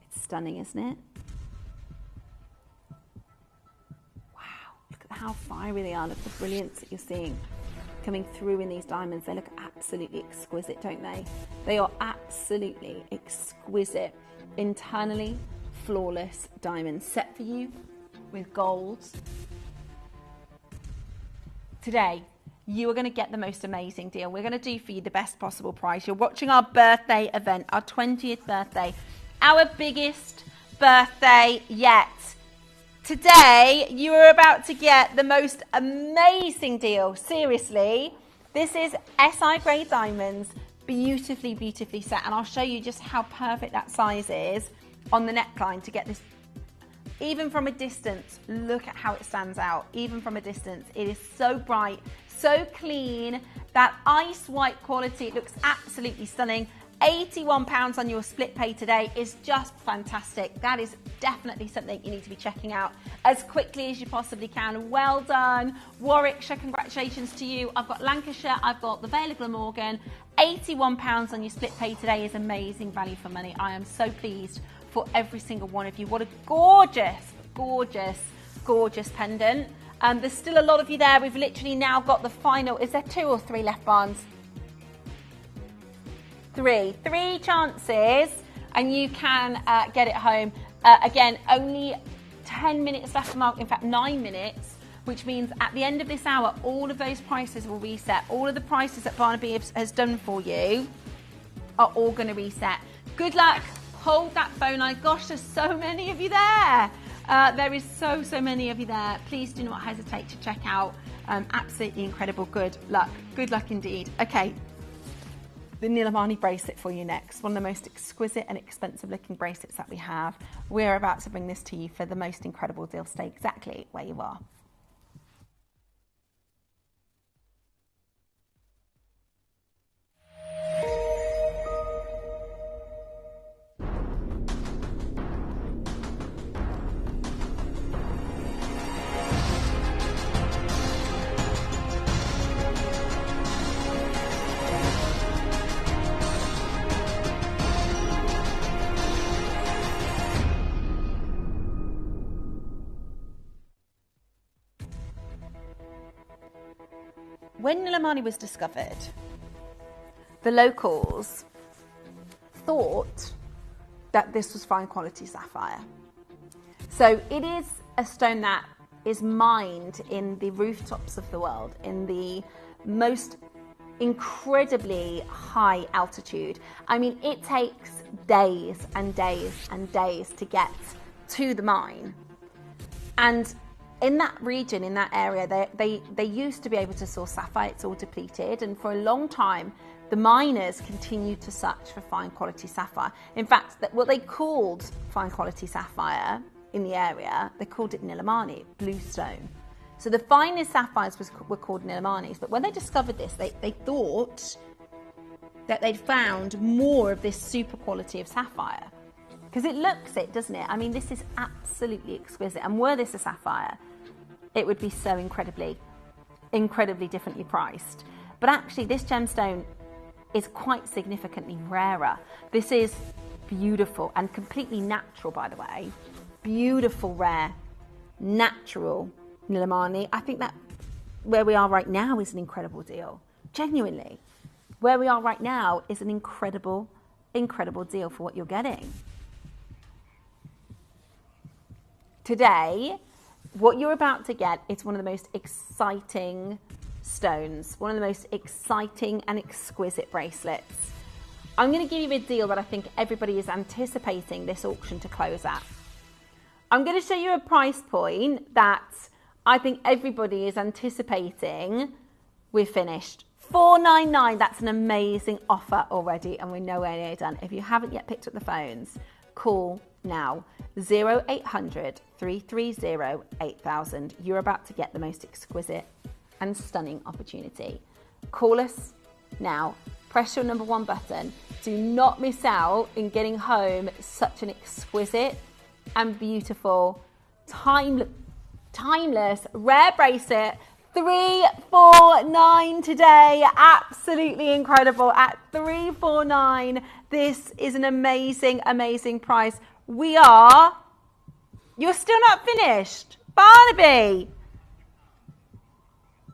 It's stunning, isn't it? How fiery they are. Look at the brilliance that you're seeing coming through in these diamonds. They look absolutely exquisite, don't they? They are absolutely exquisite, internally flawless diamonds set for you with gold. Today, you are going to get the most amazing deal. We're going to do for you the best possible price. You're watching our birthday event, our 20th birthday, our biggest birthday yet. Today, you are about to get the most amazing deal. Seriously, this is SI grade diamonds, beautifully set. And I'll show you just how perfect that size is on the neckline to get this. Even from a distance, look at how it stands out. Even from a distance, it is so bright, so clean. That ice white quality, it looks absolutely stunning. £81 on your split pay today is just fantastic. That is definitely something you need to be checking out as quickly as you possibly can. Well done, Warwickshire, congratulations to you. I've got Lancashire, I've got the Vale of Glamorgan. £81 on your split pay today is amazing value for money. I am so pleased for every single one of you. What a gorgeous pendant. There's still a lot of you there. We've literally now got the final. Is there 2 or 3 left, Barnes? 3 chances and you can get it home. Again, only 10 minutes left to mark, in fact 9 minutes, which means at the end of this hour all of those prices will reset. All of the prices that Barnaby has done for you are all going to reset. Good luck. Hold that phone line. Gosh, there's so many of you there. There is so many of you there. Please do not hesitate to check out. Absolutely incredible. Good luck indeed. Okay, the Nilamani bracelet for you next. One of the most exquisite and expensive looking bracelets that we have. We're about to bring this to you for the most incredible deal. Stay exactly where you are. When Nilamani was discovered, the locals thought that this was fine quality sapphire. So it is a stone that is mined in the rooftops of the world, in the most incredibly high altitude. I mean, it takes days and days and days to get to the mine. And in that region, in that area, they used to be able to source sapphire. It's all depleted, and for a long time the miners continued to search for fine quality sapphire. In fact, what they called fine quality sapphire in the area, they called it Nilamani, blue stone. So the finest sapphires were called Nilamanis, but when they discovered this, they thought that they'd found more of this super quality of sapphire. Because it looks it, doesn't it? I mean, this is absolutely exquisite. And were this a sapphire, it would be so incredibly differently priced. But actually, this gemstone is quite significantly rarer. This is beautiful and completely natural, by the way. Beautiful, rare, natural Nilamani. I think that where we are right now is an incredible deal. Genuinely. Where we are right now is an incredible deal for what you're getting. Today, what you're about to get is one of the most exciting stones, one of the most exciting and exquisite bracelets. I'm going to give you a deal that I think everybody is anticipating this auction to close at. I'm going to show you a price point that I think everybody is anticipating we're finished. $499, that's an amazing offer already, and we're nowhere near done. If you haven't yet picked up the phones, call now. 0800 330 8000. You're about to get the most exquisite and stunning opportunity. Call us now. Press your number 1 button. Do not miss out in getting home such an exquisite and beautiful, timeless, rare bracelet. $349 today. Absolutely incredible. At $349, this is an amazing price. You're still not finished, Barnaby.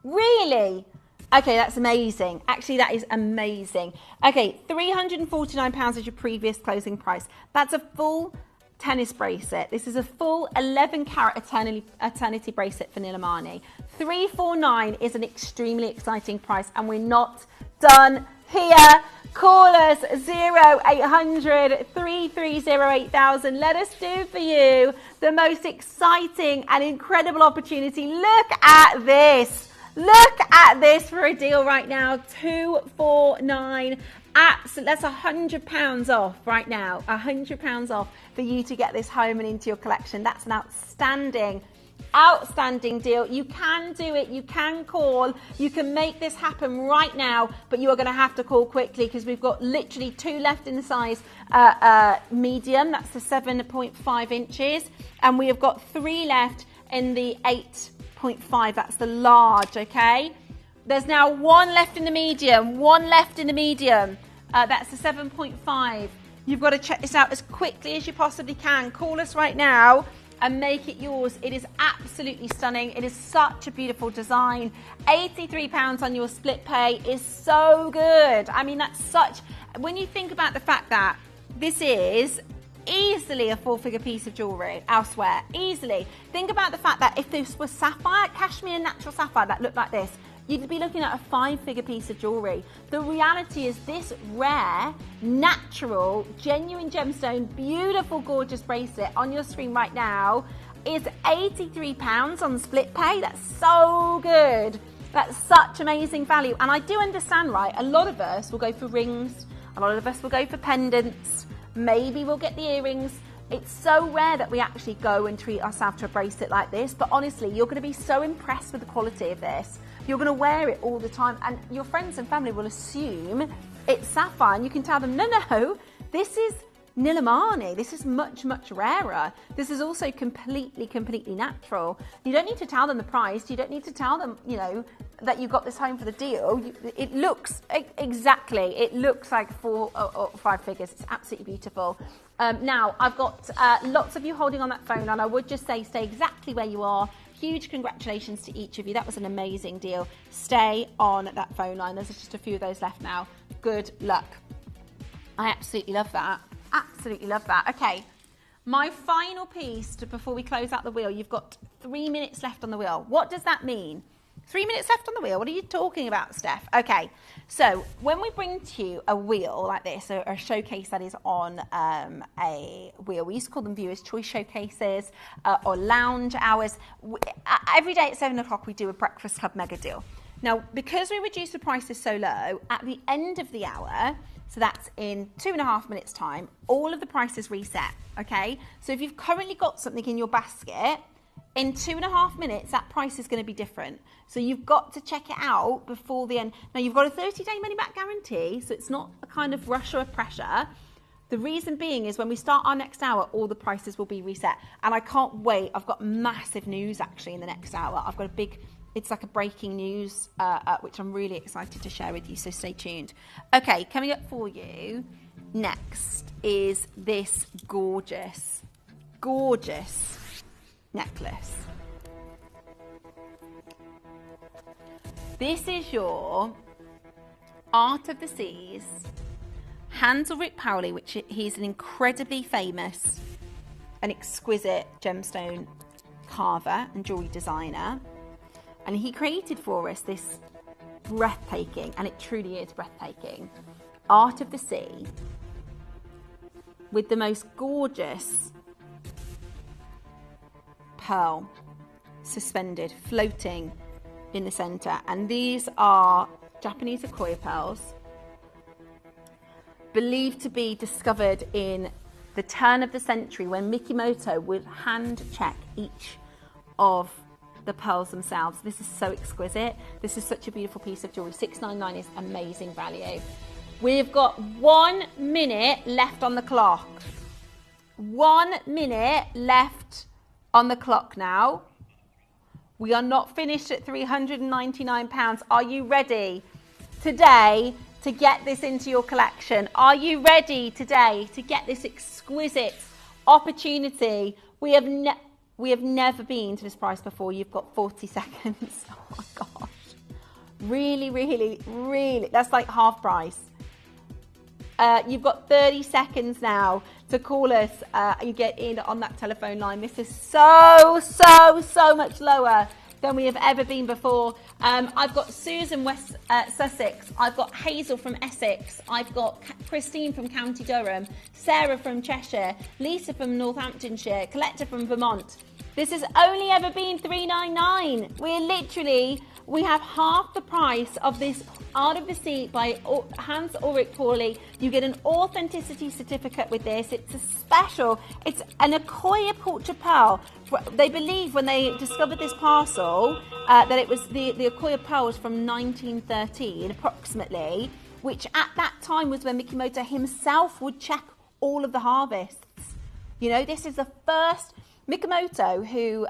Really? Okay, that's amazing. Actually, that is amazing. Okay, £349 is your previous closing price. That's a full tennis bracelet. This is a full 11 carat eternity bracelet for Nilamani. $349 is an extremely exciting price, and we're not done here. Call us 0800 330 8000. Let us do for you the most exciting and incredible opportunity. Look at this. Look at this for a deal right now. $249. That's £100 off right now. £100 off for you to get this home and into your collection. That's an outstanding deal. You can do it. You can call. You can make this happen right now, but you are going to have to call quickly because we've got literally 2 left in the size medium. That's the 7.5 inches. And we have got 3 left in the 8.5. That's the large, okay? There's now 1 left in the medium. 1 left in the medium. That's the 7.5. You've got to check this out as quickly as you possibly can. Call us right now and make it yours. It is absolutely stunning. It is such a beautiful design. £83 on your split pay is so good. I mean, that's such... When you think about the fact that this is easily a 4-figure piece of jewellery elsewhere, easily. Think about the fact that if this was sapphire, cashmere natural sapphire that looked like this, you'd be looking at a 5-figure piece of jewellery. The reality is this rare, natural, genuine gemstone, beautiful, gorgeous bracelet on your screen right now is £83 on split pay. That's so good. That's such amazing value. And I do understand, right, a lot of us will go for rings, a lot of us will go for pendants, maybe we'll get the earrings. It's so rare that we actually go and treat ourselves to a bracelet like this, but honestly, you're going to be so impressed with the quality of this. You're going to wear it all the time, and your friends and family will assume it's sapphire, and you can tell them, no, this is Nilamani. This is much rarer. This is also completely natural. You don't need to tell them the price. You don't need to tell them, that you got this home for the deal. It looks exactly. It looks like 4 or 5 figures. It's absolutely beautiful. Now, I've got lots of you holding on that phone, and I would just say stay exactly where you are. Huge congratulations to each of you. That was an amazing deal. Stay on that phone line. There's just a few of those left now. Good luck. I absolutely love that. Absolutely love that. Okay, my final piece before we close out the wheel. You've got 3 minutes left on the wheel. What does that mean? 3 minutes left on the wheel. What are you talking about, Steph? Okay, so when we bring to you a wheel like this, a showcase that is on a wheel, we used to call them viewers' choice showcases or lounge hours. Every day at 7 o'clock we do a Breakfast Club mega deal. Now, because we reduced the prices so low, at the end of the hour, so that's in 2.5 minutes time, all of the prices reset, okay? So if you've currently got something in your basket, in 2.5 minutes, that price is going to be different. So you've got to check it out before the end. Now, you've got a 30-day money-back guarantee, so it's not a kind of rush or a pressure. The reason being is when we start our next hour, all the prices will be reset. And I can't wait. I've got massive news, actually, in the next hour. I've got a big... It's like a breaking news, which I'm really excited to share with you, so stay tuned. Okay, coming up for you next is this gorgeous, gorgeous necklace. This is your Art of the Seas, Hans Ulrich Pauli, which he's an incredibly famous and exquisite gemstone carver and jewellery designer. And he created for us this breathtaking, and it truly is breathtaking, Art of the Sea with the most gorgeous pearl suspended, floating in the centre. And these are Japanese Akoya pearls, believed to be discovered in the turn of the century when Mikimoto would hand check each of the pearls themselves. This is so exquisite. This is such a beautiful piece of jewellery. $699 is amazing value. We've got 1 minute left on the clock. 1 minute left on the clock now. We are not finished at £399. Are you ready today to get this into your collection? Are you ready today to get this exquisite opportunity? We have never been to this price before. You've got 40 seconds. Oh my gosh. Really, really, really. That's like half price. You've got 30 seconds now to call us and get in on that telephone line. This is so much lower than we have ever been before. I've got Susan West Sussex. I've got Hazel from Essex. I've got Christine from County Durham. Sarah from Cheshire. Lisa from Northamptonshire. Collector from Vermont. This has only ever been $399. We have half the price of this Art of the Sea by Hans Ulrich Pauli. You get an authenticity certificate with this. It's a special, it's an Akoya Portrait Pearl. They believe when they discovered this parcel that it was the Akoya Pearl was from 1913 approximately, which at that time was when Mikimoto himself would check all of the harvests. You know, this is the first... Mikimoto, who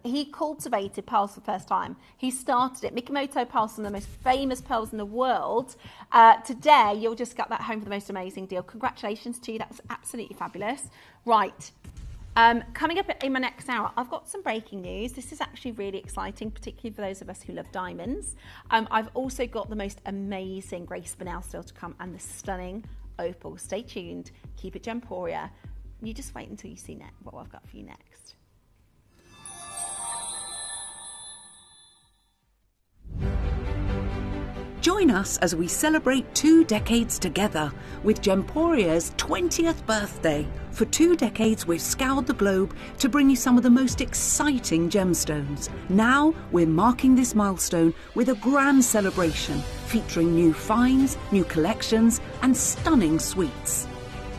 he cultivated pearls for the first time. He started it. Mikimoto pearls are the most famous pearls in the world. Today, you'll just get that home for the most amazing deal. Congratulations to you. That was absolutely fabulous. Right. Coming up in my next hour, I've got some breaking news. This is actually really exciting, particularly for those of us who love diamonds. I've also got the most amazing Grace Spinell still to come and the stunning opal. Stay tuned. Keep it Gemporia. You just wait until you see what I've got for you next. Join us as we celebrate 2 decades together with Gemporia's 20th birthday. For 2 decades, we've scoured the globe to bring you some of the most exciting gemstones. Now, we're marking this milestone with a grand celebration featuring new finds, new collections, and stunning suites.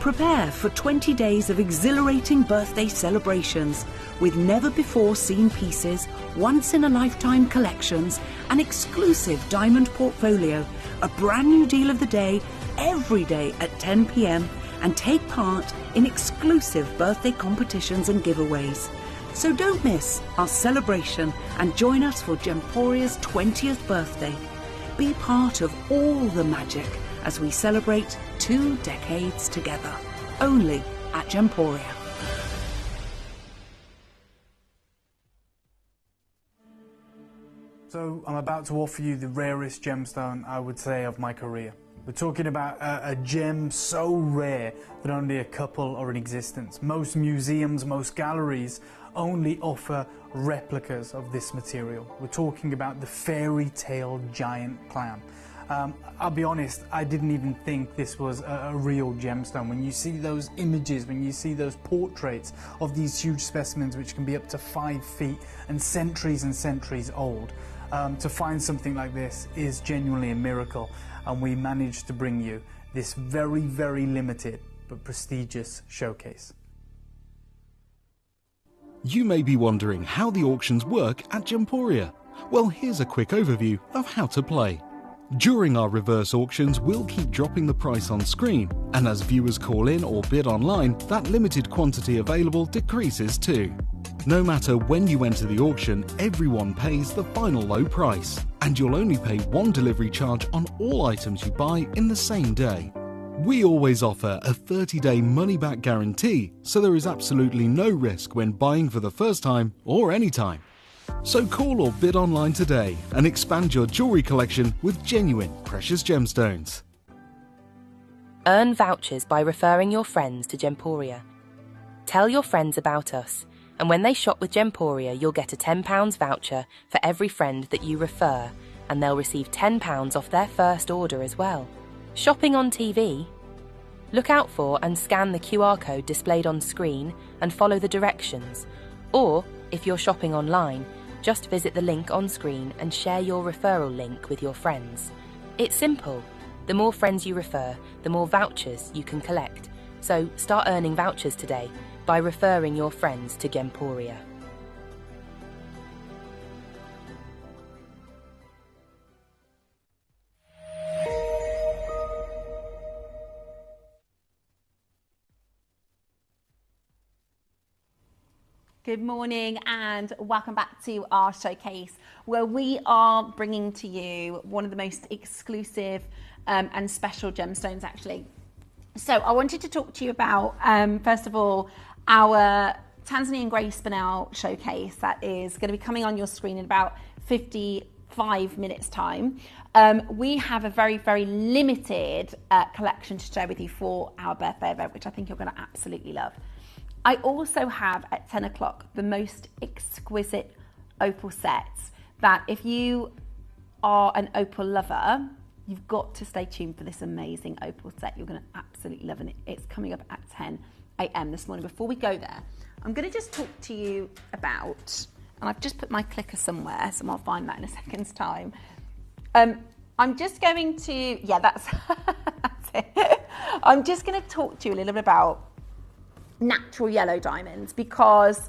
Prepare for 20 days of exhilarating birthday celebrations with never-before-seen pieces, once-in-a-lifetime collections, an exclusive diamond portfolio, a brand new deal of the day, every day at 10 p.m, and take part in exclusive birthday competitions and giveaways. So don't miss our celebration and join us for Gemporia's 20th birthday. Be part of all the magic as we celebrate 2 decades together, only at Gemporia. So I'm about to offer you the rarest gemstone, I would say, of my career. We're talking about a gem so rare that only a couple are in existence. Most museums, most galleries only offer replicas of this material. We're talking about the fairy tale giant clam. I'll be honest, I didn't even think this was a real gemstone. When you see those images, when you see those portraits of these huge specimens which can be up to 5 feet and centuries old, To find something like this is genuinely a miracle, and we managed to bring you this very, very limited but prestigious showcase. You may be wondering how the auctions work at Gemporia. Well, here's a quick overview of how to play. During our reverse auctions, we'll keep dropping the price on screen, and as viewers call in or bid online, that limited quantity available decreases too. No matter when you enter the auction, everyone pays the final low price, and you'll only pay one delivery charge on all items you buy in the same day. We always offer a 30-day money-back guarantee, so there is absolutely no risk when buying for the first time or any time. So call or bid online today and expand your jewellery collection with genuine precious gemstones. Earn vouchers by referring your friends to Gemporia. Tell your friends about us, and when they shop with Gemporia, you'll get a £10 voucher for every friend that you refer, and they'll receive £10 off their first order as well. Shopping on TV? Look out for and scan the QR code displayed on screen and follow the directions. Or, if you're shopping online, just visit the link on screen and share your referral link with your friends. It's simple. The more friends you refer, the more vouchers you can collect. So start earning vouchers today by referring your friends to Gemporia. Good morning and welcome back to our showcase, where we are bringing to you one of the most exclusive and special gemstones actually. So I wanted to talk to you about, first of all, our Tanzanian Grey Spinel showcase that is going to be coming on your screen in about 55 minutes time. We have a very, very limited collection to share with you for our birthday event, which I think you're going to absolutely love. I also have at 10 o'clock the most exquisite opal sets that if you are an opal lover, you've got to stay tuned for this amazing opal set. You're going to absolutely love it. It's coming up at 10 a.m. this morning. Before we go there, I'm going to just talk to you about, and I've just put my clicker somewhere, so I'll find that in a second's time. I'm just going to, yeah, that's it. I'm just going to talk to you a little bit about natural yellow diamonds because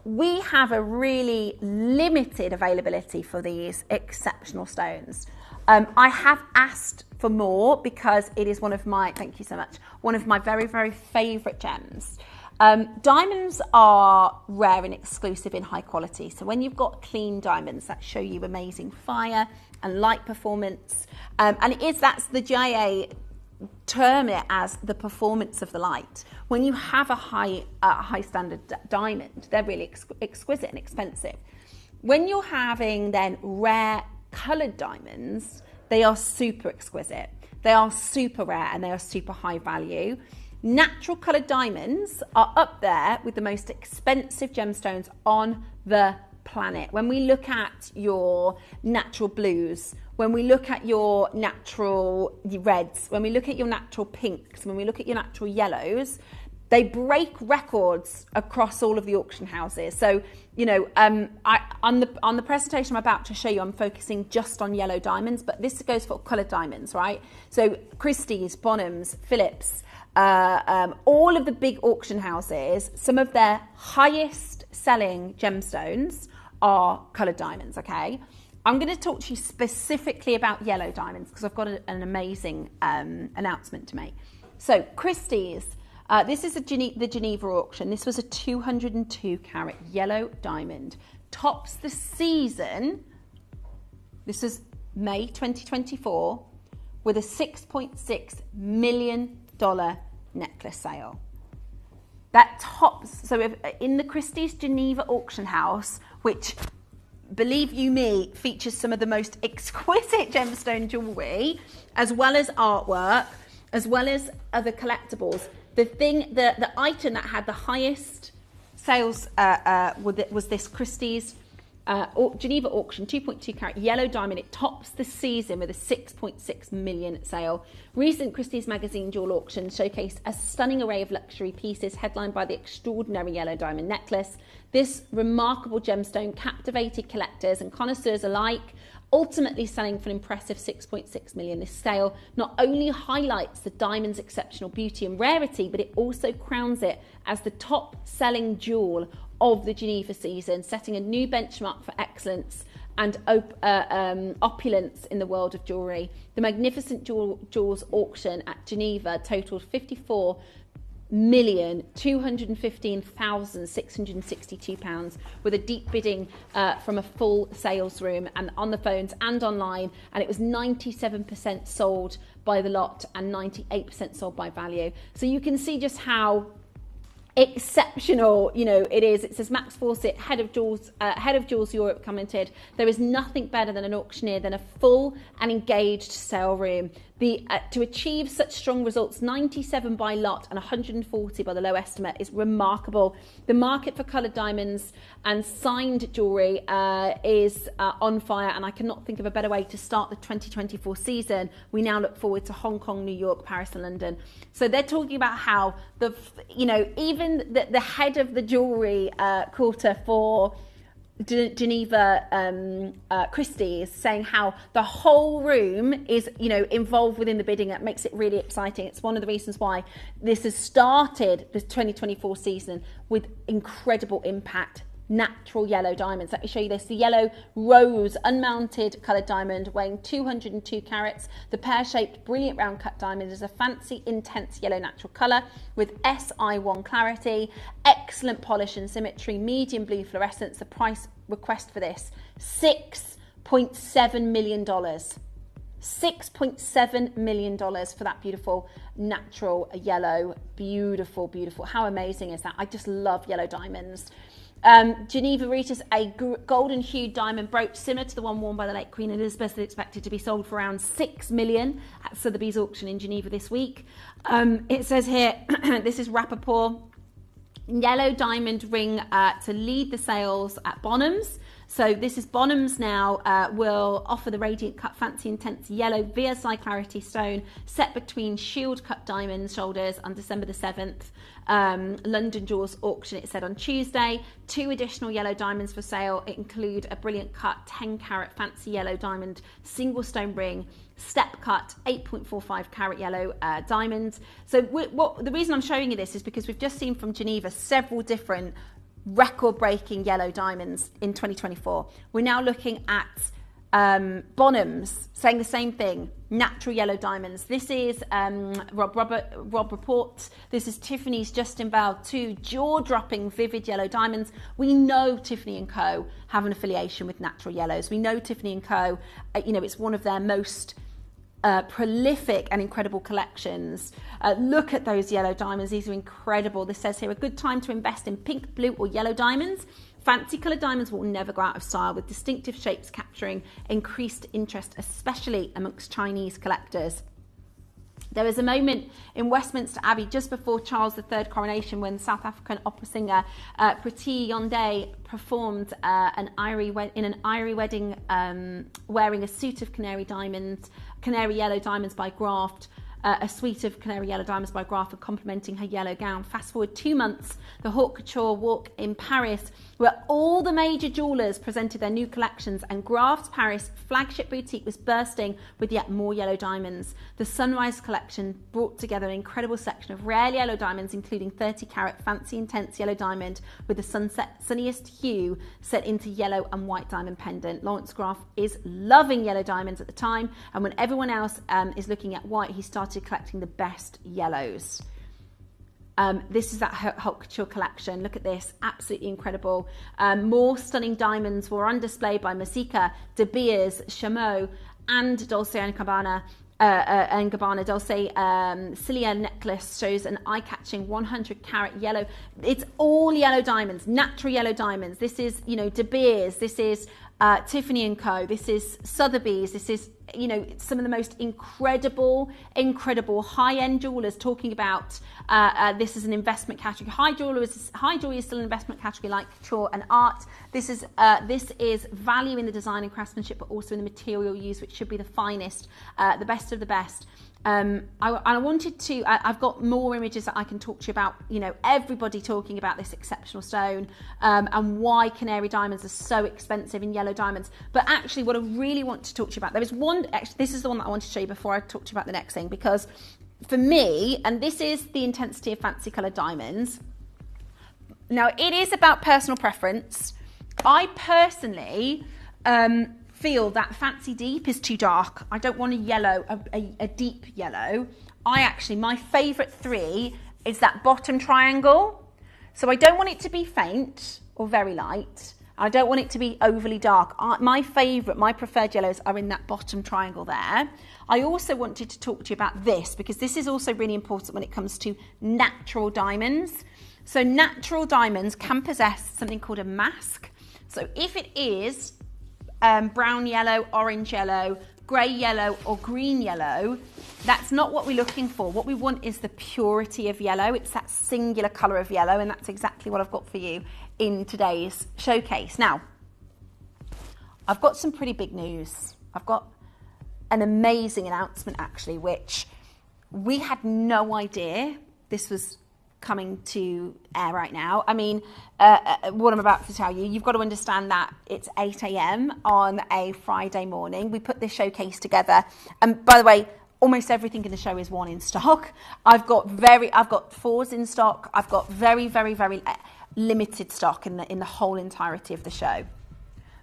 we have a really limited availability for these exceptional stones. I have asked for more because it is one of my, thank you so much, one of my very, very favourite gems. Diamonds are rare and exclusive in high quality. So when you've got clean diamonds that show you amazing fire and light performance, and that's the GIA term it as the performance of the light. When you have a high standard diamond, they're really exquisite and expensive. When you're having then rare coloured diamonds, they are super exquisite. They are super rare and they are super high value. Natural coloured diamonds are up there with the most expensive gemstones on the planet. When we look at your natural blues, when we look at your natural reds, when we look at your natural pinks, when we look at your natural yellows, they break records across all of the auction houses. So, you know, on the presentation I'm about to show you, I'm focusing just on yellow diamonds, but this goes for coloured diamonds, right? So Christie's, Bonhams, Phillips, all of the big auction houses, some of their highest selling gemstones are coloured diamonds, okay? I'm going to talk to you specifically about yellow diamonds because I've got an amazing announcement to make. So Christie's, this is the Geneva auction. This was a 202 carat yellow diamond. Tops the season, this is May 2024, with a $6.6 million necklace sale. That tops, so in the Christie's Geneva auction house, which, believe you me, features some of the most exquisite gemstone jewellery, as well as artwork, as well as other collectibles. The item that had the highest sales was this Christie's Geneva auction, 2.2 carat yellow diamond. It tops the season with a 6.6 million sale. Recent Christie's Magazine jewel auction showcased a stunning array of luxury pieces headlined by the extraordinary yellow diamond necklace. This remarkable gemstone captivated collectors and connoisseurs alike, ultimately selling for an impressive 6.6 million. This sale not only highlights the diamond's exceptional beauty and rarity, but it also crowns it as the top-selling jewel of the Geneva season, setting a new benchmark for excellence and opulence in the world of jewellery. The magnificent jewels auction at Geneva totaled £54,215,662, with a deep bidding from a full sales room and on the phones and online, and it was 97% sold by the lot and 98% sold by value. So you can see just how exceptional, it is. It says Max Fawcett, head of Jewels Europe, commented, "There is nothing better than an auctioneer than a full and engaged sale room. To achieve such strong results, 97 by lot and 140 by the low estimate, is remarkable. The market for coloured diamonds and signed jewellery is on fire, and I cannot think of a better way to start the 2024 season. We now look forward to Hong Kong, New York, Paris and London." So they're talking about how even the head of the jewellery quarter for Geneva Christie is saying how the whole room is involved within the bidding. That makes it really exciting. It's one of the reasons why this has started the 2024 season with incredible impact. Natural yellow diamonds. Let me show you this. The yellow rose unmounted coloured diamond weighing 202 carats. The pear-shaped brilliant round cut diamond is a fancy intense yellow natural colour with SI1 clarity, excellent polish and symmetry, medium blue fluorescence. The price request for this, $6.7 million. $6.7 million for that beautiful natural yellow. Beautiful, beautiful. How amazing is that? I just love yellow diamonds. Geneva retails a golden hued diamond brooch similar to the one worn by the late Queen Elizabeth, expected to be sold for around $6 million at Sotheby's auction in Geneva this week. It says here, this is Rappaport, yellow diamond ring to lead the sales at Bonhams. So this is Bonhams now will offer the radiant cut fancy intense yellow VSI clarity stone set between shield cut diamond shoulders on December the 7th. London Jewels auction, it said on Tuesday. 2 additional yellow diamonds for sale. It include a brilliant cut 10 carat fancy yellow diamond single stone ring, step cut 8.45 carat yellow diamonds. So the reason I'm showing you this is because we've just seen from Geneva several different record-breaking yellow diamonds in 2024. We're now looking at Bonhams saying the same thing, natural yellow diamonds. This is Rob Report. This is Tiffany's Justin Val, 2 jaw-dropping vivid yellow diamonds. We know Tiffany & Co. have an affiliation with natural yellows. We know Tiffany & Co. It's one of their most prolific and incredible collections. Look at those yellow diamonds. These are incredible. This says here, a good time to invest in pink, blue or yellow diamonds. Fancy coloured diamonds will never go out of style, with distinctive shapes capturing increased interest, especially amongst Chinese collectors. There was a moment in Westminster Abbey just before Charles III's coronation when South African opera singer Priti Yonde performed in an Irie wedding wearing a suit of canary yellow diamonds by Graft, a suite of canary yellow diamonds by Graff, and complementing her yellow gown. Fast forward 2 months, the Haute Couture walk in Paris, where all the major jewellers presented their new collections, and Graff's Paris flagship boutique was bursting with yet more yellow diamonds. The Sunrise collection brought together an incredible selection of rare yellow diamonds, including 30 carat fancy intense yellow diamond with the sunniest hue set into yellow and white diamond pendant. Lawrence Graff is loving yellow diamonds at the time, and when everyone else is looking at white, he started collecting the best yellows. This is that Haute Couture collection. Look at this, absolutely incredible. More stunning diamonds were on display by Messika, De Beers, Chameau, and Dolce & Gabbana. Dolce Cilia necklace shows an eye-catching 100 carat yellow. It's all yellow diamonds, natural yellow diamonds. This is, De Beers. This is Tiffany & Co. This is Sotheby's. This is, you know, some of the most incredible high-end jewelers talking about this is an investment category. High jewelry is still an investment category like couture and art. This is value in the design and craftsmanship, but also in the material used, which should be the finest, the best of the best. I wanted to, I've got more images that I can talk to you about, you know, everybody talking about this exceptional stone and why Canary diamonds are so expensive in yellow diamonds. But actually what I really want to talk to you about, there is one, actually this is the one that I wanted to show you before I talk to you about the next thing, because for me, and this is the intensity of fancy coloured diamonds. Now it is about personal preference. I personally, feel that Fancy Deep is too dark. I don't want a yellow, a deep yellow. My favourite 3 is that bottom triangle. So I don't want it to be faint or very light. I don't want it to be overly dark. My preferred yellows are in that bottom triangle there. I also wanted to talk to you about this, because this is also really important when it comes to natural diamonds. So natural diamonds can possess something called a mask. So if it is brown yellow, orange yellow, grey yellow or green yellow, that's not what we're looking for. What we want is the purity of yellow. It's that singular colour of yellow, and that's exactly what I've got for you in today's showcase. Now, I've got some pretty big news. I've got an amazing announcement actually, which we had no idea this was coming to air right now. I mean, what I'm about to tell you, you've got to understand that it's 8 a.m. on a Friday morning. We put this showcase together, and by the way, almost everything in the show is one in stock. I've got 4s in stock. I've got very limited stock in the whole entirety of the show.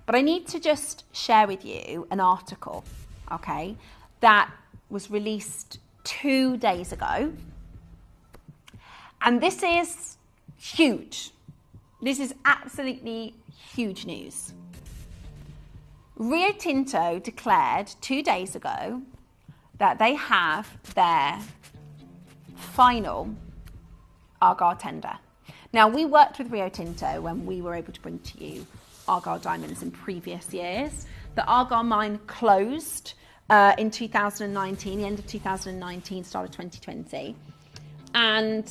But I need to just share with you an article, okay, that was released 2 days ago. And this is huge. This is absolutely huge news. Rio Tinto declared 2 days ago that they have their final Argyle tender. Now, we worked with Rio Tinto when we were able to bring to you Argyle diamonds in previous years. The Argyle mine closed in 2019, the end of 2019, start of 2020. And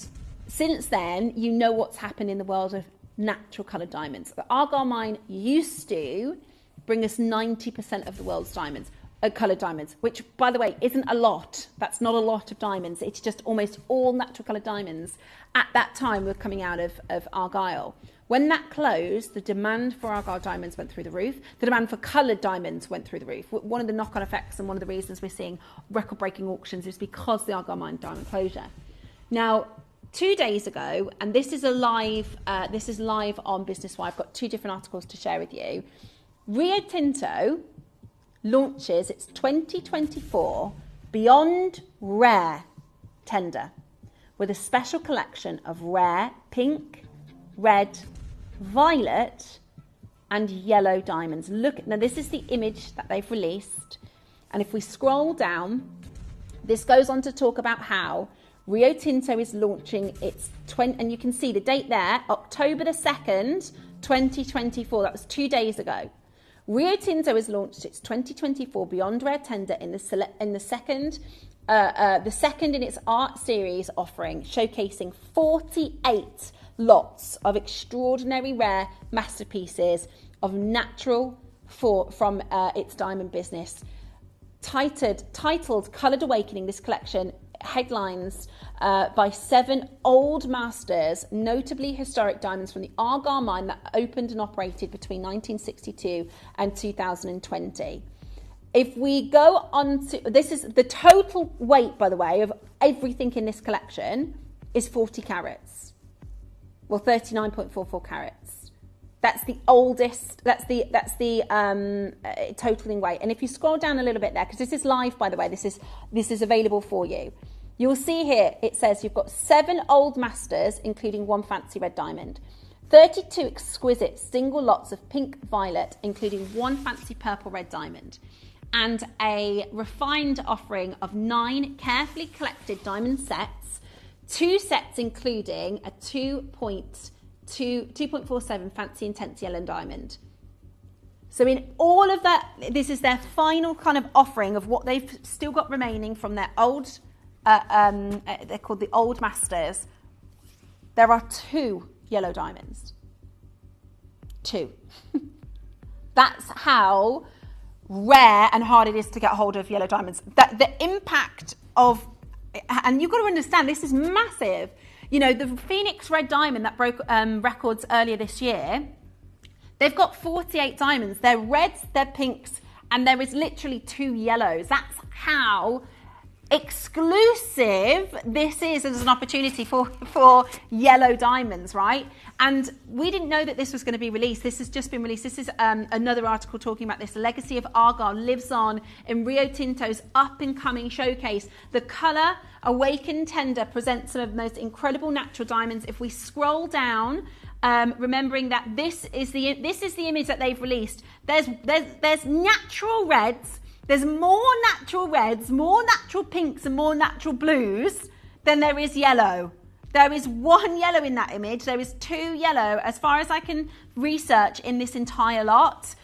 since then, you know what's happened in the world of natural coloured diamonds. The Argyle mine used to bring us 90% of the world's diamonds, coloured diamonds, which, by the way, isn't a lot. That's not a lot of diamonds. It's just almost all natural coloured diamonds at that time were coming out of Argyle. When that closed, the demand for Argyle diamonds went through the roof. The demand for coloured diamonds went through the roof. One of the knock-on effects and one of the reasons we're seeing record-breaking auctions is because the Argyle mine diamond closure. Now, 2 days ago, and this is live on Business Wire. I've got 2 different articles to share with you. Rio Tinto launches its 2024 Beyond Rare tender with a special collection of rare pink, red, violet and yellow diamonds. Look, now this is the image that they've released, and if we scroll down, this goes on to talk about how Rio Tinto is launching its and you can see the date there, October the 2nd, 2024. That was 2 days ago. Rio Tinto has launched its 2024 Beyond Rare tender in the second in its art series offering, showcasing 48 lots of extraordinary rare masterpieces of natural from its diamond business. Titled Coloured Awakening, this collection headlines by 7 old masters, notably historic diamonds from the Argyle mine that opened and operated between 1962 and 2020. If we go on to, this is the total weight, by the way, of everything in this collection is 40 carats. Well, 39.44 carats. That's the oldest, that's the totaling weight. And if you scroll down a little bit there, because this is live, by the way, this is available for you. You'll see here, it says you've got 7 old masters, including 1 fancy red diamond, 32 exquisite single lots of pink violet, including 1 fancy purple red diamond, and a refined offering of 9 carefully collected diamond sets, 2 sets including a 2.47 fancy intense yellow diamond. So in all of that, this is their final kind of offering of what they've still got remaining from their old, they're called the Old Masters. There are 2 yellow diamonds. 2. That's how rare and hard it is to get hold of yellow diamonds. That the impact of, and you've got to understand, this is massive. You know, the Phoenix Red Diamond that broke records earlier this year, they've got 48 diamonds. They're reds, they're pinks, and there is literally 2 yellows. That's how exclusive this is as an opportunity for yellow diamonds, right? And we didn't know that this was going to be released. This has just been released. This is another article talking about this. The legacy of Argyle lives on in Rio Tinto's up-and-coming showcase. The colour Awakened Tender presents some of the most incredible natural diamonds. If we scroll down, remembering that this is the image that they've released. There's natural reds. There's more natural reds, more natural pinks, and more natural blues than there is yellow. There is 1 yellow in that image. There is 2 yellow, as far as I can research, in this entire lot.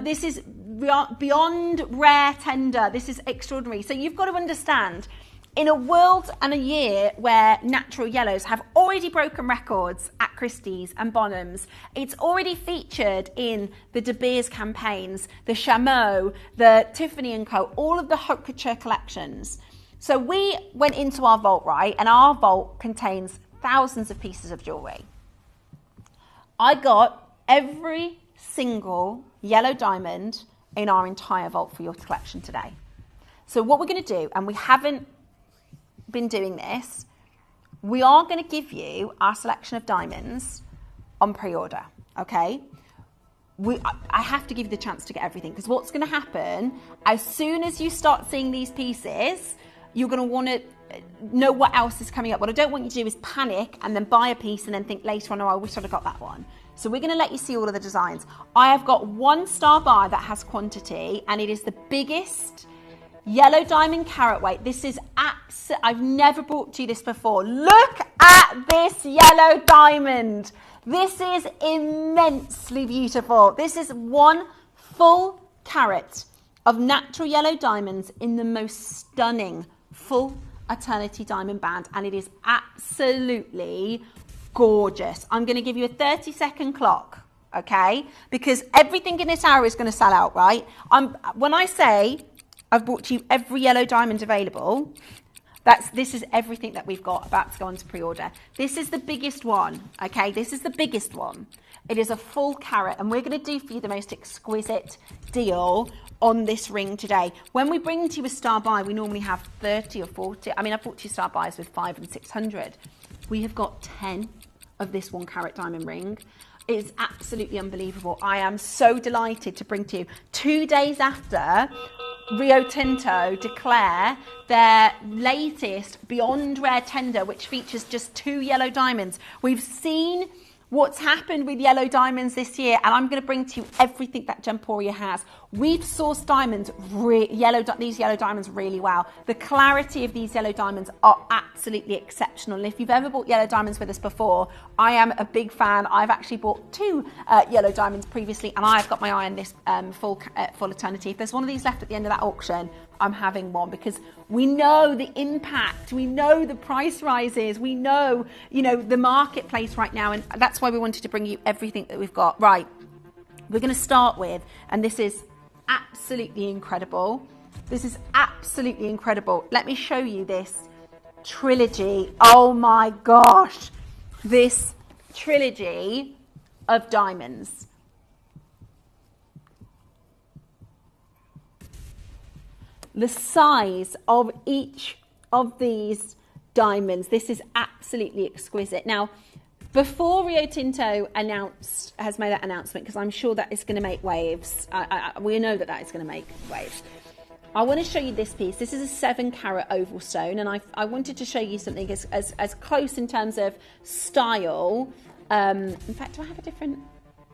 This is beyond rare tender. This is extraordinary. So you've got to understand, in a world and a year where natural yellows have already broken records at Christie's and Bonhams, it's already featured in the De Beers campaigns, the Chameau, the Tiffany & Co., all of the haute couture collections. So we went into our vault, right, and our vault contains thousands of pieces of jewellery. I got every single yellow diamond in our entire vault for your collection today. So what we're going to do, and we haven't been doing this, we are going to give you our selection of diamonds on pre-order, okay? I have to give you the chance to get everything, because what's going to happen, as soon as you start seeing these pieces, you're going to want to know what else is coming up. What I don't want you to do is panic and then buy a piece and then think later on, oh, I wish I'd have got that one. So we're going to let you see all of the designs. I have got 1 star bar that has quantity, and it is the biggest yellow diamond carat weight. This is I've never brought to you this before. Look at this yellow diamond. This is immensely beautiful. This is 1 full carat of natural yellow diamonds in the most stunning full eternity diamond band, and it is absolutely gorgeous. I'm going to give you a 30-second clock, okay? Because everything in this hour is going to sell out, right? When I say I've brought you every yellow diamond available, this is everything that we've got about to go on to pre-order. This is the biggest one, okay? This is the biggest one. It is a full carat, and we're going to do for you the most exquisite deal on this ring today. When we bring to you a star buy, we normally have 30 or 40. I mean, I've brought you star buys with 500 and 600. We have got 10 of this 1 carat diamond ring. It is absolutely unbelievable. I am so delighted to bring to you 2 days after Rio Tinto declare their latest Beyond Rare Tender, which features just 2 yellow diamonds. We've seen what's happened with yellow diamonds this year, and I'm going to bring to you everything that Gemporia has. We've sourced diamonds, these yellow diamonds really well. The clarity of these yellow diamonds are absolutely exceptional. And if you've ever bought yellow diamonds with us before, I am a big fan. I've actually bought 2 yellow diamonds previously, and I've got my eye on this full eternity. If there's one of these left at the end of that auction, I'm having one, because we know the impact, we know the price rises, we know, the marketplace right now, and that's why we wanted to bring you everything that we've got. Right, we're going to start with, and this is absolutely incredible. This is absolutely incredible. Let me show you this trilogy. Oh my gosh, this trilogy of diamonds. The size of each of these diamonds, this is absolutely exquisite. Now, before Rio Tinto has made that announcement, because I'm sure that is going to make waves, we know that is going to make waves, I want to show you this piece. This is a 7 carat oval stone, and I wanted to show you something as close in terms of style. In fact, do I have a different...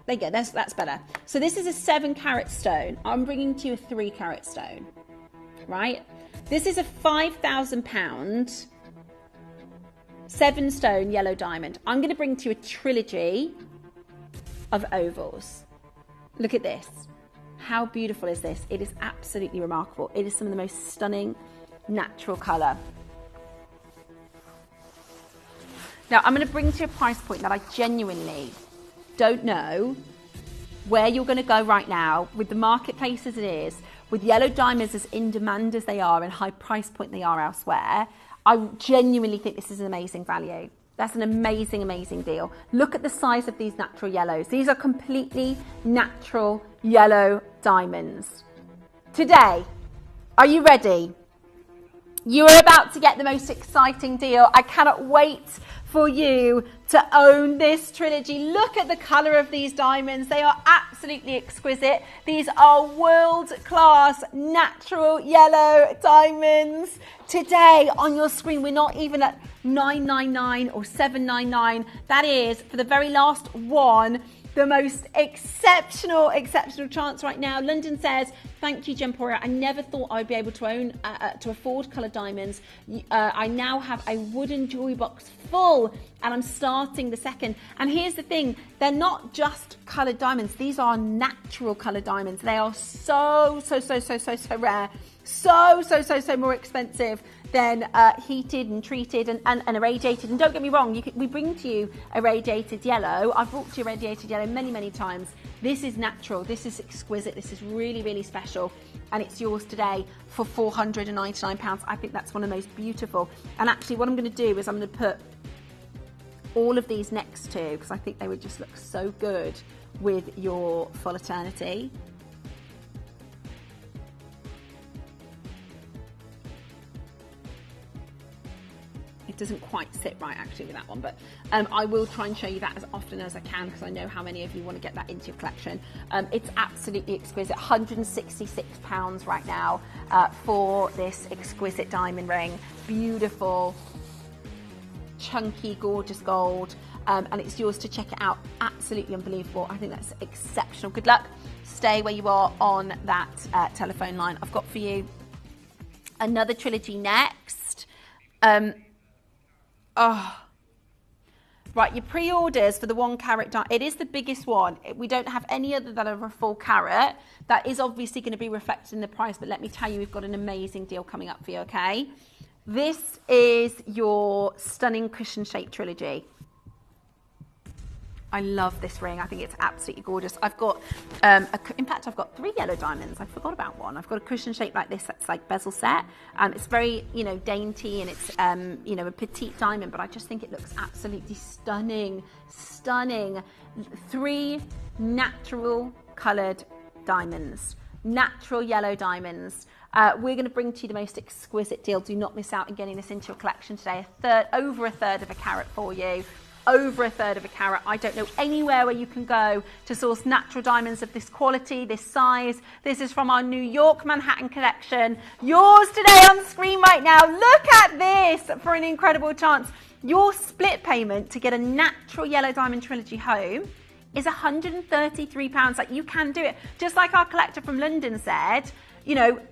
There you go, that's better. So this is a 7 carat stone. I'm bringing to you a 3 carat stone. Right? This is a £5,000 7 stone yellow diamond. I'm going to bring to you a trilogy of ovals. Look at this. How beautiful is this? It is absolutely remarkable. It is some of the most stunning natural colour. Now, I'm going to bring to you a price point that I genuinely don't know where you're going to go right now with the marketplace as it is, with yellow diamonds as in demand as they are and high price point they are elsewhere. I genuinely think this is an amazing value. That's an amazing, amazing deal. Look at the size of these natural yellows. These are completely natural yellow diamonds. Today, are you ready? You are about to get the most exciting deal. I cannot wait for you to own this trilogy. Look at the colour of these diamonds. They are absolutely exquisite. These are world-class natural yellow diamonds. Today on your screen, we're not even at $9.99 or $7.99. That is, for the very last one, the most exceptional chance right now. London says, thank you, Gemporia. I never thought I'd be able to own, to afford coloured diamonds. I now have a wooden jewellery box full and I'm starting the second. And here's the thing, they're not just coloured diamonds. These are natural coloured diamonds. They are so rare. So more expensive than heated and treated and irradiated. And don't get me wrong, we bring to you irradiated yellow. I've brought to you irradiated yellow many times. This is natural, this is exquisite, this is really special, and it's yours today for £499. I think that's one of the most beautiful. And actually what I'm going to do is I'm going to put all of these next to, because I think they would just look so good with your full eternity. Doesn't quite sit right actually with that one, but I will try and show you that as often as I can because I know how many of you want to get that into your collection. It's absolutely exquisite. £166 right now for this exquisite diamond ring. Beautiful, chunky, gorgeous gold, and it's yours to check it out. Absolutely unbelievable. I think that's exceptional. Good luck. Stay where you are on that telephone line. I've got for you another trilogy next. Right, your pre-orders for the 1 carat diamond, it is the biggest one. We don't have any other that are a full carat. That is obviously going to be reflected in the price, but let me tell you, we've got an amazing deal coming up for you, okay? This is your stunning cushion-shaped trilogy. I love this ring. I think it's absolutely gorgeous. I've got, in fact, I've got 3 yellow diamonds. I forgot about one. I've got a cushion shape like this that's like bezel set. It's very, dainty and it's, a petite diamond, but I just think it looks absolutely stunning. 3 natural coloured diamonds, natural yellow diamonds. We're going to bring to you the most exquisite deal. Do not miss out on getting this into your collection today. Over a third of a carat for you. Over a third of a carat. I don't know anywhere where you can go to source natural diamonds of this quality, this size. This is from our New York Manhattan collection. Yours today on screen right now. Look at this for an incredible chance. Your split payment to get a natural yellow diamond trilogy home is £133. Like, you can do it. Just like our collector from London said,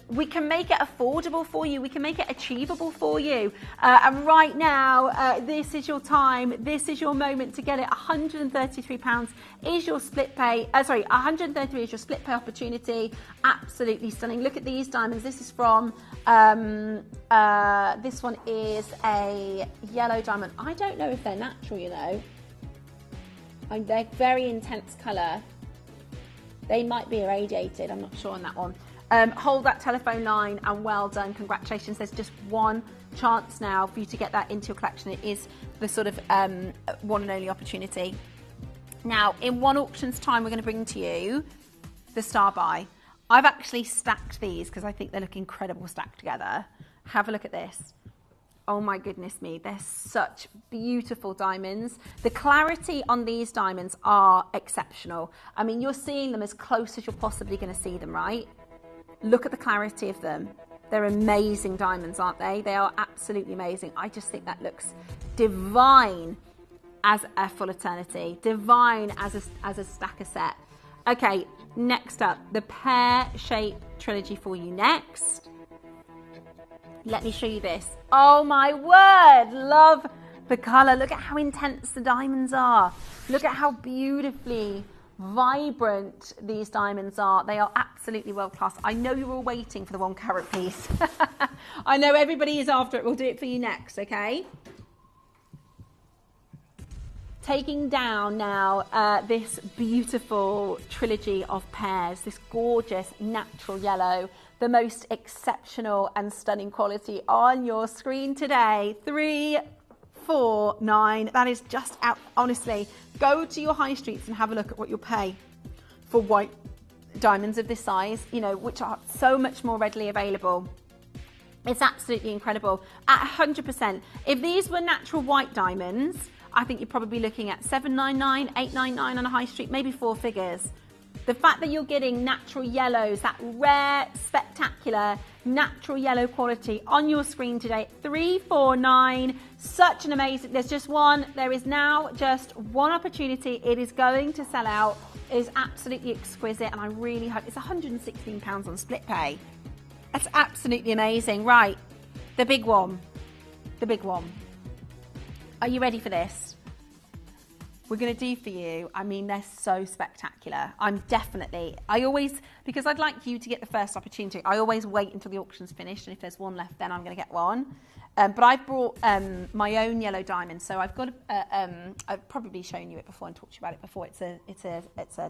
we can make it affordable for you. We can make it achievable for you. And right now, this is your time. This is your moment to get it. £133 is your split pay. 133 is your split pay opportunity. Absolutely stunning. Look at these diamonds. This is from, this one is a yellow diamond. I don't know if they're natural, They're very intense colour. They might be irradiated. I'm not sure on that one. Hold that telephone line and well done. Congratulations. There's just one chance now for you to get that into your collection. It is the sort of one and only opportunity. Now, in one auction's time, we're going to bring to you the Star Buy. I've actually stacked these because I think they look incredible stacked together. Have a look at this. Oh my goodness me, they're such beautiful diamonds. The clarity on these diamonds are exceptional. I mean, you're seeing them as close as you're possibly going to see them, right? Look at the clarity of them. They're amazing diamonds, aren't they? They are absolutely amazing. I just think that looks divine as a full eternity, divine as a stacker set. Okay, next up, the pear-shaped trilogy for you next. Let me show you this. Oh my word, love the colour. Look at how intense the diamonds are. Look at how beautifully vibrant these diamonds are. They are absolutely world class. I know you're all waiting for the 1 carat piece. I know everybody is after it. We'll do it for you next, okay? Taking down now this beautiful trilogy of pears, this gorgeous natural yellow, the most exceptional and stunning quality on your screen today. 349. That is just out. Honestly, go to your high streets and have a look at what you'll pay for white diamonds of this size, you know, which are so much more readily available. It's absolutely incredible. At 100%. If these were natural white diamonds, I think you're probably looking at $799, $899 on a high street, maybe 4 figures. The fact that you're getting natural yellows, that rare, spectacular, natural yellow quality on your screen today, 349, such an amazing, there's just one, there is now just one opportunity. It is going to sell out. It is absolutely exquisite, and I really hope, it's £116 on split pay. That's absolutely amazing. Right, the big one, the big one. Are you ready for this? We're going to do for you, I mean, they're so spectacular. I always, because I'd like you to get the first opportunity, I always wait until the auction's finished, and if there's one left, then I'm going to get one. But I've brought my own yellow diamond, so I've got, I've probably shown you it before and talked to you about it before. It's a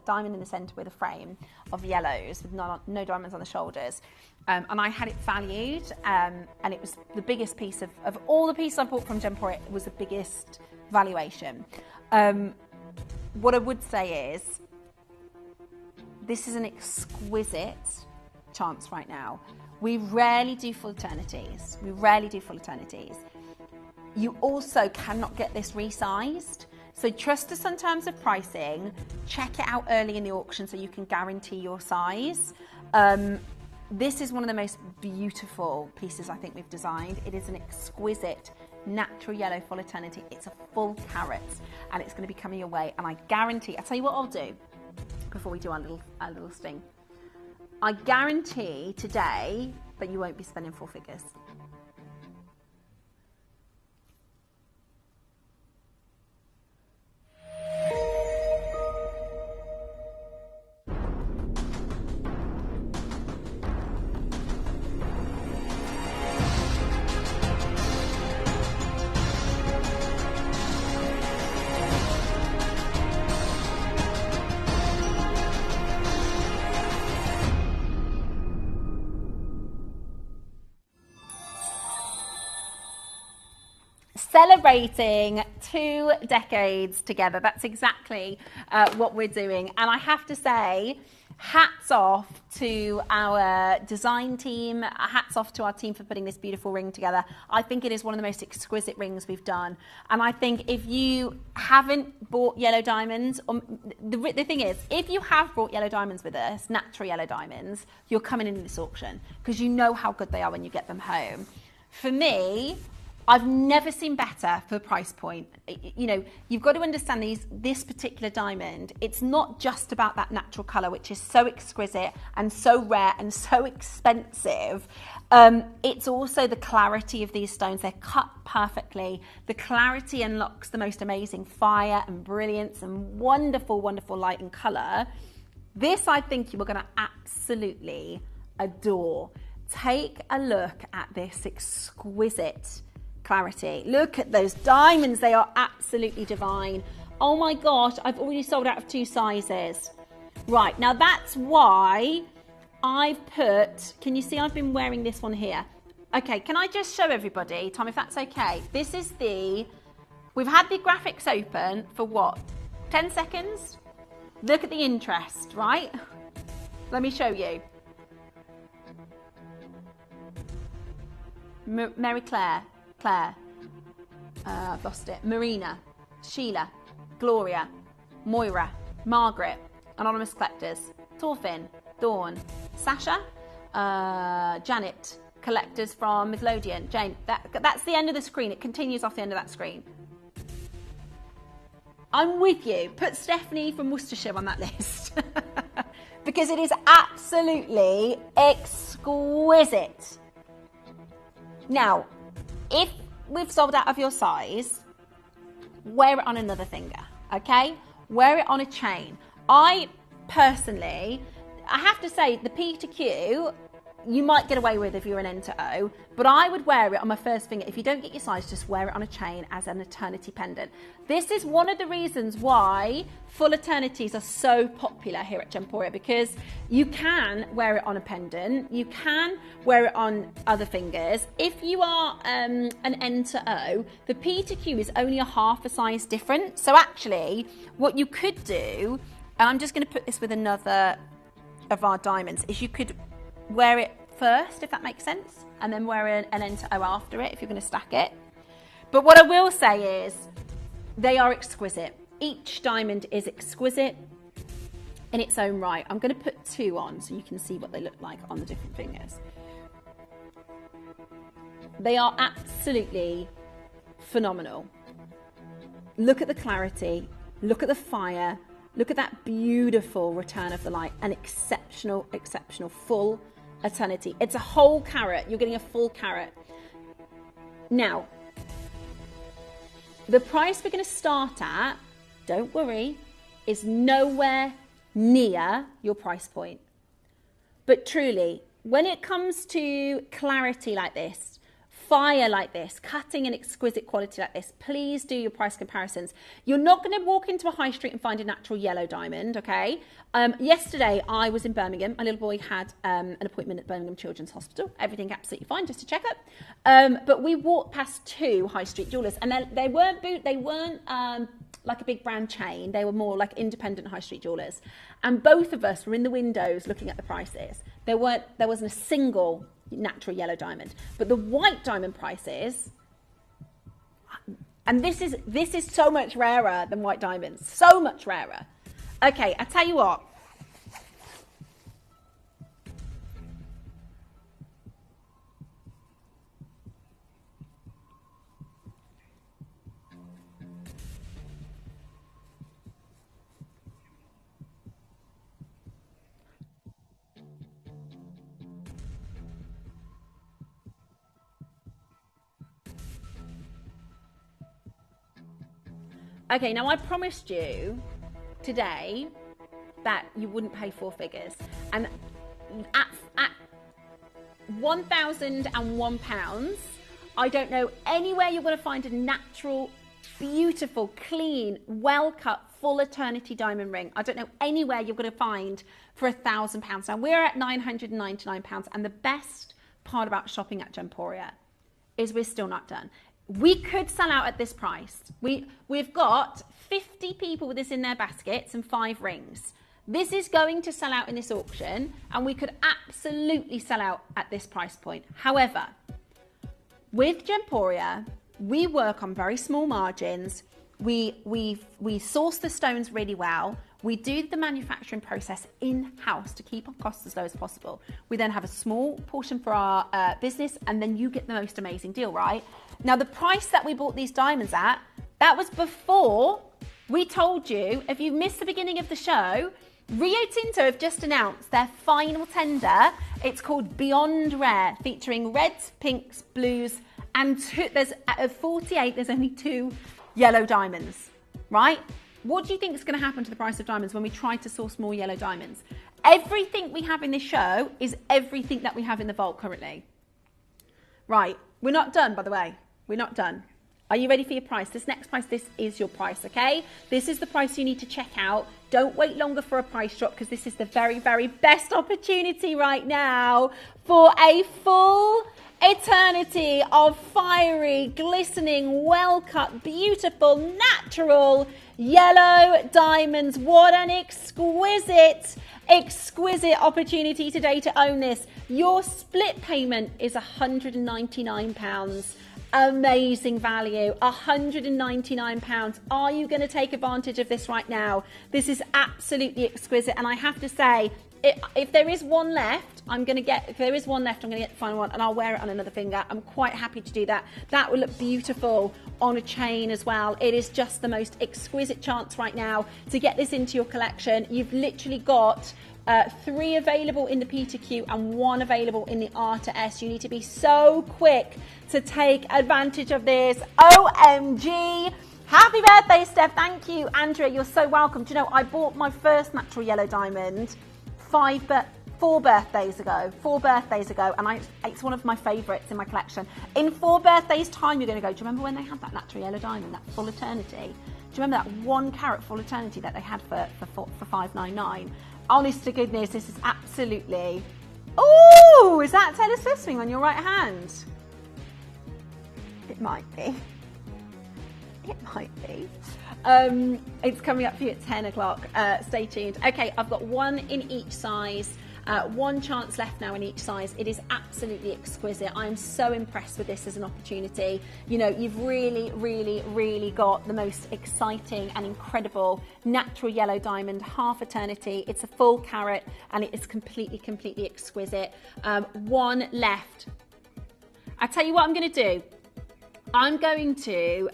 diamond in the centre with a frame of yellows with no diamonds on the shoulders. And I had it valued, and it was the biggest piece of all the pieces I bought from Gemporia. It was the biggest valuation. What I would say is, this is an exquisite chance right now. We rarely do full eternities. You also cannot get this resized. So trust us in terms of pricing. Check it out early in the auction so you can guarantee your size. This is one of the most beautiful pieces I think we've designed. It is an exquisite natural yellow full eternity. It's a full carat, and it's going to be coming your way. And I guarantee, I'll tell you what I'll do before we do our little sting. I guarantee today that you won't be spending 4 figures. Celebrating 2 decades together. That's exactly what we're doing. And I have to say, hats off to our design team, hats off to our team for putting this beautiful ring together. I think it is one of the most exquisite rings we've done. And I think if you haven't bought yellow diamonds, the thing is, if you have bought yellow diamonds with us, natural yellow diamonds, you're coming into this auction because you know how good they are when you get them home. For me, I've never seen better for the price point. You know, you've got to understand this particular diamond. It's not just about that natural colour, which is so exquisite and so rare and so expensive. It's also the clarity of these stones. They're cut perfectly. The clarity unlocks the most amazing fire and brilliance and wonderful, wonderful light and colour. This, I think, you are going to absolutely adore. Take a look at this exquisite clarity. Look at those diamonds. They are absolutely divine. Oh my gosh, I've already sold out of 2 sizes. Right, now that's why I've put, can you see I've been wearing this one here? Okay, can I just show everybody, Tom, if that's okay? This is we've had the graphics open for what, 10 seconds? Look at the interest, right? Let me show you. Mary Claire, I've lost it. Marina, Sheila, Gloria, Moira, Margaret, Anonymous Collectors, Torfin, Dawn, Sasha, Janet, Collectors from Midlothian, Jane. That's the end of the screen. It continues off the end of that screen. I'm with you. Put Stephanie from Worcestershire on that list because it is absolutely exquisite. Now, if we've sold out of your size, wear it on another finger, okay? Wear it on a chain. I personally, I have to say, the P to Q, you might get away with if you're an N to O, but I would wear it on my first finger. If you don't get your size, just wear it on a chain as an eternity pendant. This is one of the reasons why full eternities are so popular here at Gemporia, because you can wear it on a pendant, you can wear it on other fingers. If you are an N to O, the P to Q is only a half a size different. So actually, what you could do, and I'm just going to put this with another of our diamonds, is you could wear it first, if that makes sense, and then wear an N to O after it if you're going to stack it. But what I will say is they are exquisite. Each diamond is exquisite in its own right. I'm going to put 2 on so you can see what they look like on the different fingers. They are absolutely phenomenal. Look at the clarity, look at the fire, look at that beautiful return of the light, an exceptional, exceptional full eternity. It's a whole carat. You're getting a full carat. Now, the price we're going to start at, don't worry, is nowhere near your price point. But truly, when it comes to clarity like this, fire like this, cutting and exquisite quality like this, please do your price comparisons. You're not going to walk into a high street and find a natural yellow diamond, okay? Yesterday, I was in Birmingham. My little boy had an appointment at Birmingham Children's Hospital. Everything absolutely fine, just to check up. But we walked past 2 high street jewellers, and they weren't like a big brand chain. They were more like independent high street jewellers. And both of us were in the windows looking at the prices. There wasn't a single natural yellow diamond, but the white diamond prices, and this is so much rarer than white diamonds, so much rarer. Okay, I tell you what, okay, now I promised you today that you wouldn't pay 4 figures. And at £1,001, I don't know anywhere you're going to find a natural, beautiful, clean, well-cut, full eternity diamond ring. I don't know anywhere you're going to find for £1,000. Now, we're at £999, and the best part about shopping at Gemporia is we're still not done. We could sell out at this price. We've got 50 people with this in their baskets and 5 rings. This is going to sell out in this auction, and we could absolutely sell out at this price point. However, with Gemporia, we work on very small margins. We source the stones really well. We do the manufacturing process in-house to keep our costs as low as possible. We then have a small portion for our business, and then you get the most amazing deal, right? Now, the price that we bought these diamonds at, that was before we told you. If you missed the beginning of the show, Rio Tinto have just announced their final tender. It's called Beyond Rare, featuring reds, pinks, blues, and there's out of 48, there's only 2 yellow diamonds, right? What do you think is going to happen to the price of diamonds when we try to source more yellow diamonds? Everything we have in this show is everything that we have in the vault currently. Right, we're not done, by the way. We're not done. Are you ready for your price? This next price, this is your price, okay? This is the price you need to check out. Don't wait longer for a price drop, because this is the very, very best opportunity right now for a full eternity of fiery, glistening, well-cut, beautiful, natural yellow diamonds. What an exquisite, exquisite opportunity today to own this. Your split payment is £199. Amazing value, £199. Are you going to take advantage of this right now? This is absolutely exquisite, and I have to say, if there is one left, I'm going to get the final one, and I'll wear it on another finger. I'm quite happy to do that. That will look beautiful on a chain as well. It is just the most exquisite chance right now to get this into your collection. You've literally got 3 available in the P to Q and 1 available in the R to S. You need to be so quick to take advantage of this. OMG! Happy birthday, Steph. Thank you, Andrea. You're so welcome. Do you know, I bought my first natural yellow diamond 4 birthdays ago, and it's one of my favourites in my collection. In 4 birthdays' time, you're going to go, do you remember when they had that natural yellow diamond, that full eternity? Do you remember that 1 carat full eternity that they had for $5.99? Honest to goodness, this is absolutely... Oh, is that Taylor Swift swing on your right hand? It might be. It might be. It's coming up for you at 10 o'clock. Stay tuned. Okay, I've got 1 in each size. 1 chance left now in each size. It is absolutely exquisite. I'm so impressed with this as an opportunity. You know, you've really, really, really got the most exciting and incredible natural yellow diamond, half eternity. It's a full carat and it is completely, completely exquisite. 1 left. I tell you what I'm going to do. I'm going to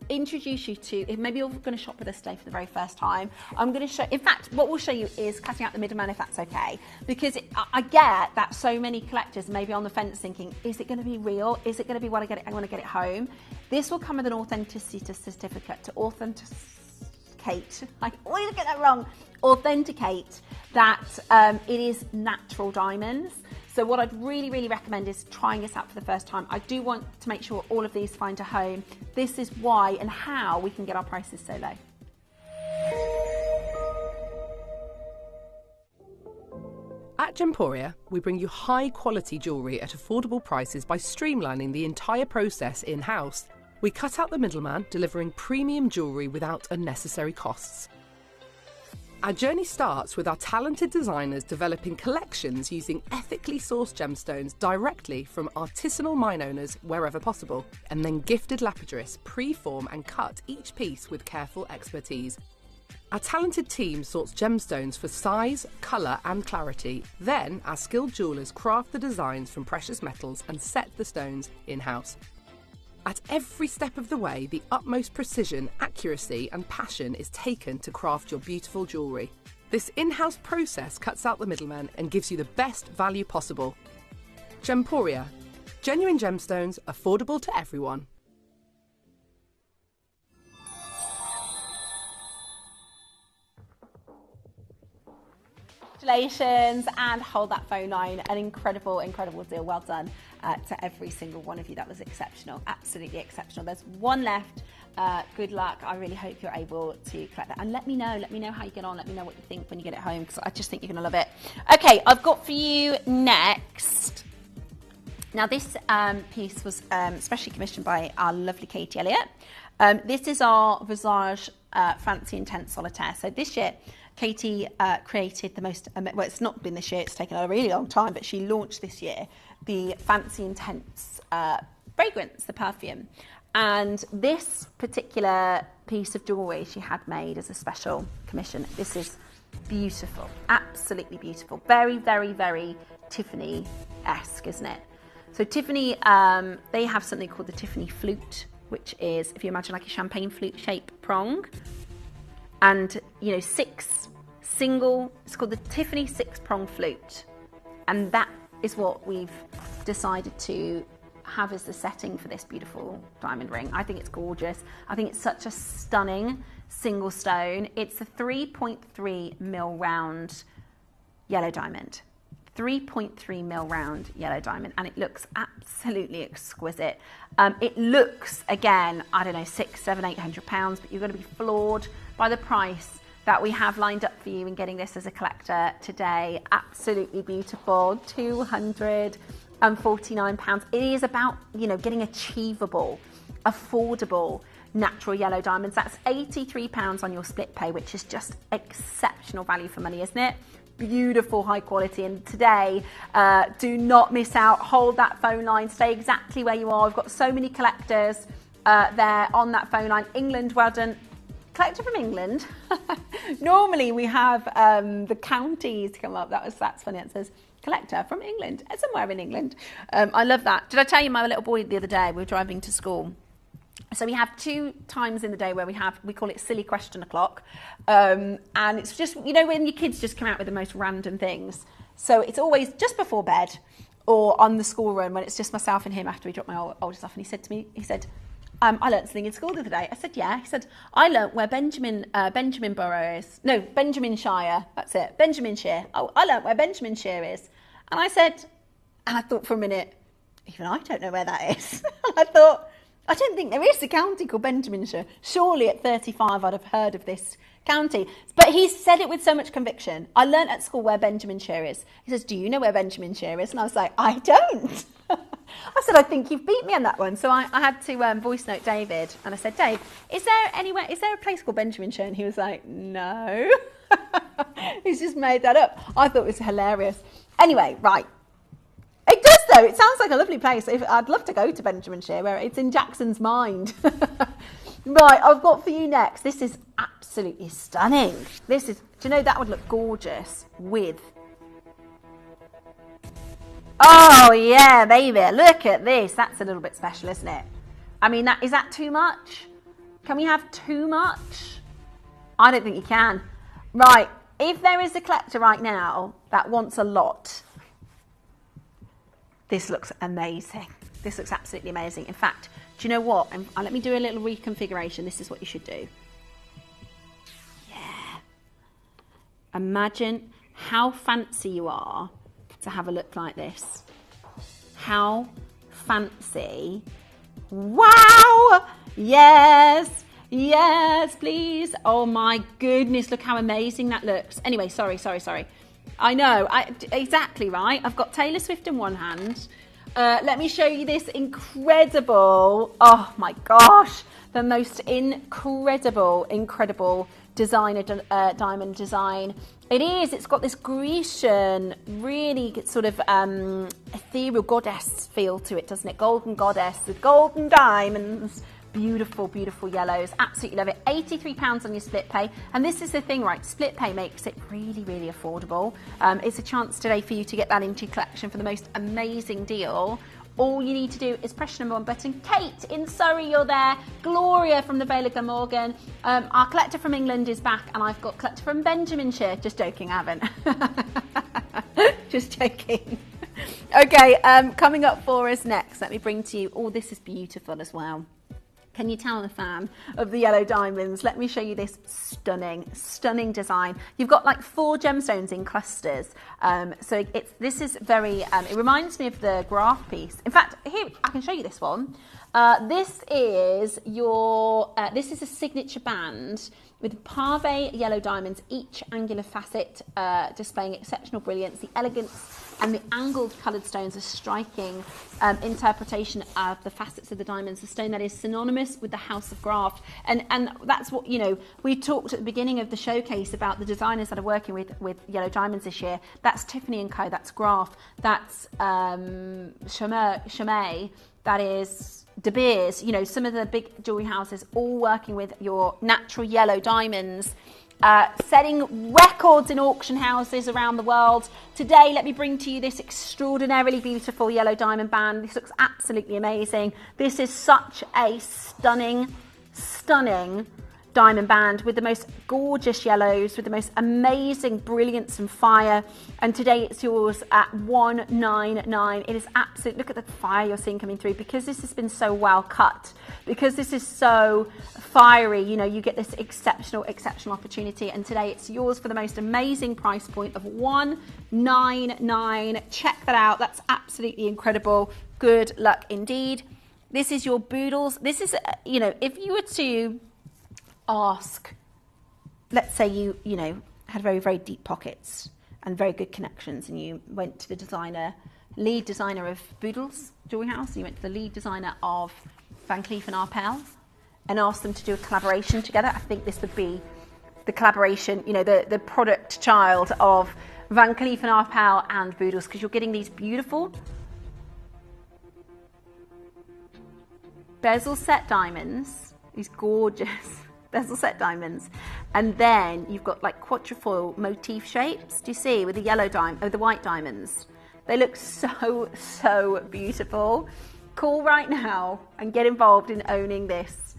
introduce you to, maybe you're going to shop with us today for the very first time. I'm going to show, in fact, what we'll show you is cutting out the middleman, if that's okay. Because I get that so many collectors may be on the fence thinking, is it going to be real? Is it going to be what I want to get it home? This will come with an authenticity certificate to authenticate, I always get that wrong, authenticate that it is natural diamonds. So what I'd really, really recommend is trying this out for the first time. I do want to make sure all of these find a home. This is why and how we can get our prices so low. At Gemporia, we bring you high-quality jewellery at affordable prices by streamlining the entire process in-house. We cut out the middleman, delivering premium jewellery without unnecessary costs. Our journey starts with our talented designers developing collections using ethically sourced gemstones directly from artisanal mine owners wherever possible, and then gifted lapidarists pre-form and cut each piece with careful expertise. Our talented team sorts gemstones for size, colour and clarity. Then our skilled jewellers craft the designs from precious metals and set the stones in-house. At every step of the way, the utmost precision, accuracy and passion is taken to craft your beautiful jewellery. This in-house process cuts out the middleman and gives you the best value possible. Gemporia. Genuine gemstones, affordable to everyone. Congratulations, and hold that phone line. An incredible, incredible deal. Well done to every single one of you. That was exceptional, absolutely exceptional. There's 1 left. Good luck. I really hope you're able to collect that. And let me know how you get on. Let me know what you think when you get it home, because I just think you're going to love it. Okay, I've got for you next. Now, this piece was specially commissioned by our lovely Katie Elliott. This is our Visage Fancy Intense Solitaire. So this year, Katie created the most, well, it's not been this year, it's taken a really long time, but she launched this year the Fancy Intense fragrance, the perfume. And this particular piece of jewellery she had made as a special commission. This is beautiful, absolutely beautiful. Very, very, very Tiffany-esque, isn't it? So Tiffany, they have something called the Tiffany flute, which is, if you imagine like a champagne flute shape prong, and, you know, 6 single, it's called the Tiffany 6-prong flute. And that is what we've decided to have as the setting for this beautiful diamond ring. I think it's gorgeous. I think it's such a stunning single stone. It's a 3.3 mil round yellow diamond. 3.3 mil round yellow diamond, and it looks absolutely exquisite. It looks, again, I don't know, £600-800, but you're going to be floored by the price that we have lined up for you in getting this as a collector today. Absolutely beautiful, £249. It is about, you know, getting achievable, affordable natural yellow diamonds. That's £83 on your split pay, which is just exceptional value for money, isn't it? Beautiful, high quality. And today, do not miss out. Hold that phone line. Stay exactly where you are. We've got so many collectors there on that phone line. England, well done. Collector from England. Normally we have the counties come up. That's funny. It says collector from England, somewhere in England. I love that. Did I tell you my little boy the other day, we were driving to school. So we have 2 times in the day where we call it silly question o'clock. And it's just, you know, when your kids just come out with the most random things. So it's always just before bed or on the school run when it's just myself and him after we drop my oldest off. And he said to me, I learnt something in school the other day. I said, yeah. He said, I learnt where Benjamin Borough is. No, Benjaminshire. That's it. Benjaminshire. Oh, I learnt where Benjaminshire is. And I said, and I thought for a minute, even I don't know where that is. And I thought, I don't think there is a county called Benjaminshire. Surely at 35 I'd have heard of this county. But he said it with so much conviction. I learnt at school where Benjaminshire is. He says, do you know where Benjaminshire is? And I was like, I don't. I said, I think you've beat me on that one. So I had to voice note David. And I said, Dave, is there a place called Benjaminshire? And he was like, no. He's just made that up. I thought it was hilarious. Anyway, right. It does though. It sounds like a lovely place. I'd love to go to Benjaminshire, where it's in Jackson's mind. Right, I've got for you next. This is absolutely stunning. Do you know that would look gorgeous with... Oh yeah, baby, look at this. That's a little bit special, isn't it? I mean, is that too much? Can we have too much? I don't think you can. Right, if there is a collector right now that wants a lot, this looks amazing. This looks absolutely amazing. In fact, do you know what? Let me do a little reconfiguration. This is what you should do. Yeah. Imagine how fancy you are to have a look like this. How fancy. Wow! Yes! Yes, please. Oh my goodness, look how amazing that looks. Anyway, sorry. I know, exactly right. I've got Taylor Swift in one hand. Let me show you this incredible, oh my gosh, the most incredible designer diamond design. It's got this Grecian, really sort of ethereal goddess feel to it, doesn't it? Golden goddess with golden diamonds. Beautiful, beautiful yellows. Absolutely love it. £83 on your split pay. And this is the thing, right? Split pay makes it really, really affordable. It's a chance today for you to get that into your collection for the most amazing deal. All you need to do is press the number 1 button. Kate in Surrey, you're there. Gloria from the Vale of Glamorgan. Our collector from England is back, and I've got collector from Benjaminshire. Just joking, I haven't. Just joking. Okay, coming up for us next, let me bring to you, oh, this is beautiful as well. Can you tell I'm a fan of the yellow diamonds? Let me show you this stunning design. You've got like 4 gemstones in clusters. So this is very, it reminds me of the graph piece. In fact, here, I can show you this one. This is a signature band with pave yellow diamonds, each angular facet displaying exceptional brilliance. The elegance and the angled coloured stones are striking interpretation of the facets of the diamonds. The stone that is synonymous with the House of Graft. And that's what, you know, we talked at the beginning of the showcase about the designers that are working with yellow diamonds this year. That's Tiffany & Co, that's Graft, that's Chaumet, that is De Beers, you know, some of the big jewellery houses all working with your natural yellow diamonds, setting records in auction houses around the world. Today, let me bring to you this extraordinarily beautiful yellow diamond band. This looks absolutely amazing. This is such a stunning diamond band with the most gorgeous yellows, with the most amazing brilliance and fire. And today it's yours at $199. It is absolute. Look at the fire you're seeing coming through. Because this has been so well cut, because this is so fiery, you know, you get this exceptional opportunity. And today it's yours for the most amazing price point of $199. Check that out. That's absolutely incredible. Good luck indeed. This is your Boodles. This is, you know, if you were to ask, let's say you know, had very, very deep pockets and very good connections, and you went to the lead designer of Boodles Jewelry House, and you went to the lead designer of Van Cleef & Arpels and asked them to do a collaboration together. I think this would be the collaboration, you know, the product child of Van Cleef & Arpels and Boodles, because you're getting these beautiful bezel set diamonds, these gorgeous bezel set diamonds, and then you've got like quatrefoil motif shapes. Do you see, with the yellow the white diamonds? They look so beautiful. Call right now and get involved in owning this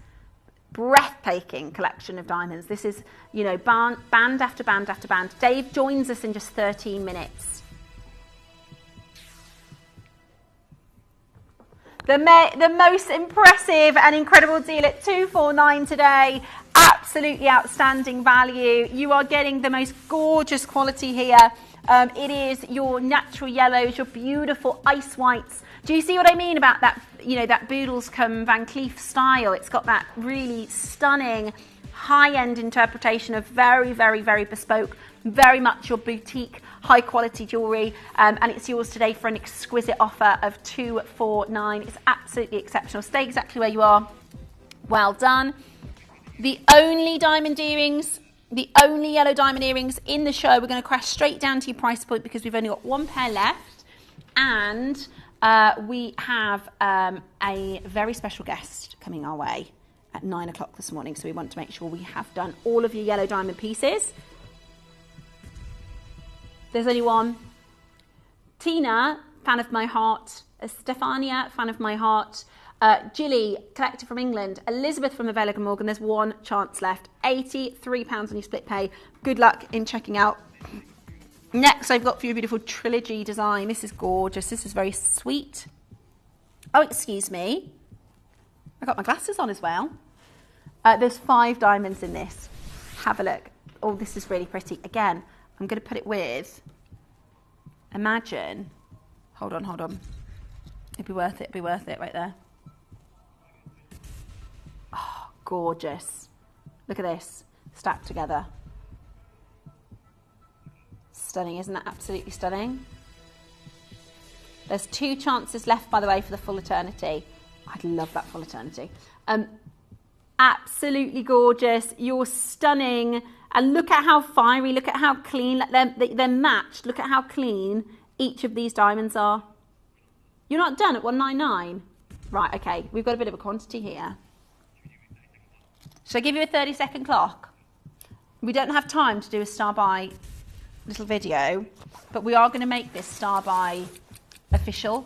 breathtaking collection of diamonds. This is, you know, band after band after band. Dave joins us in just 13 minutes. The most impressive and incredible deal at $249 today. Absolutely outstanding value. You are getting the most gorgeous quality here. It is your natural yellows, your beautiful ice whites. Do you see what I mean about that? You know, that Boodlescombe Van Cleef style. It's got that really stunning high-end interpretation of very, very, very bespoke, very much your boutique, high-quality jewellery, and it's yours today for an exquisite offer of $249. It's absolutely exceptional. Stay exactly where you are. Well done. The only diamond earrings, the only yellow diamond earrings in the show. We're going to crash straight down to your price point because we've only got one pair left, and we have a very special guest coming our way at 9 o'clock this morning, so we want to make sure we have done all of your yellow diamond pieces. There's only one. Tina, fan of my heart. Stefania, fan of my heart. Gilly, collector from England. Elizabeth from the Vela Glamorgan. There's one chance left. £83 on your split pay. Good luck in checking out. Next, I've got for you a beautiful trilogy design. This is gorgeous. This is very sweet. Oh, excuse me. I got my glasses on as well. There's 5 diamonds in this. Have a look. Oh, this is really pretty. Again, I'm going to put it with, imagine, hold on. It'd be worth it right there. Oh, gorgeous. Look at this, stacked together. Stunning, isn't that absolutely stunning? There's 2 chances left, by the way, for the full eternity. I'd love that full eternity. Absolutely gorgeous. You're stunning. And look at how fiery, look at how clean. They're matched. Look at how clean each of these diamonds are. You're not done at 199? Right, okay. We've got a bit of a quantity here. Should I give you a 30-second clock? We don't have time to do a star buy little video, but we are going to make this star buy official.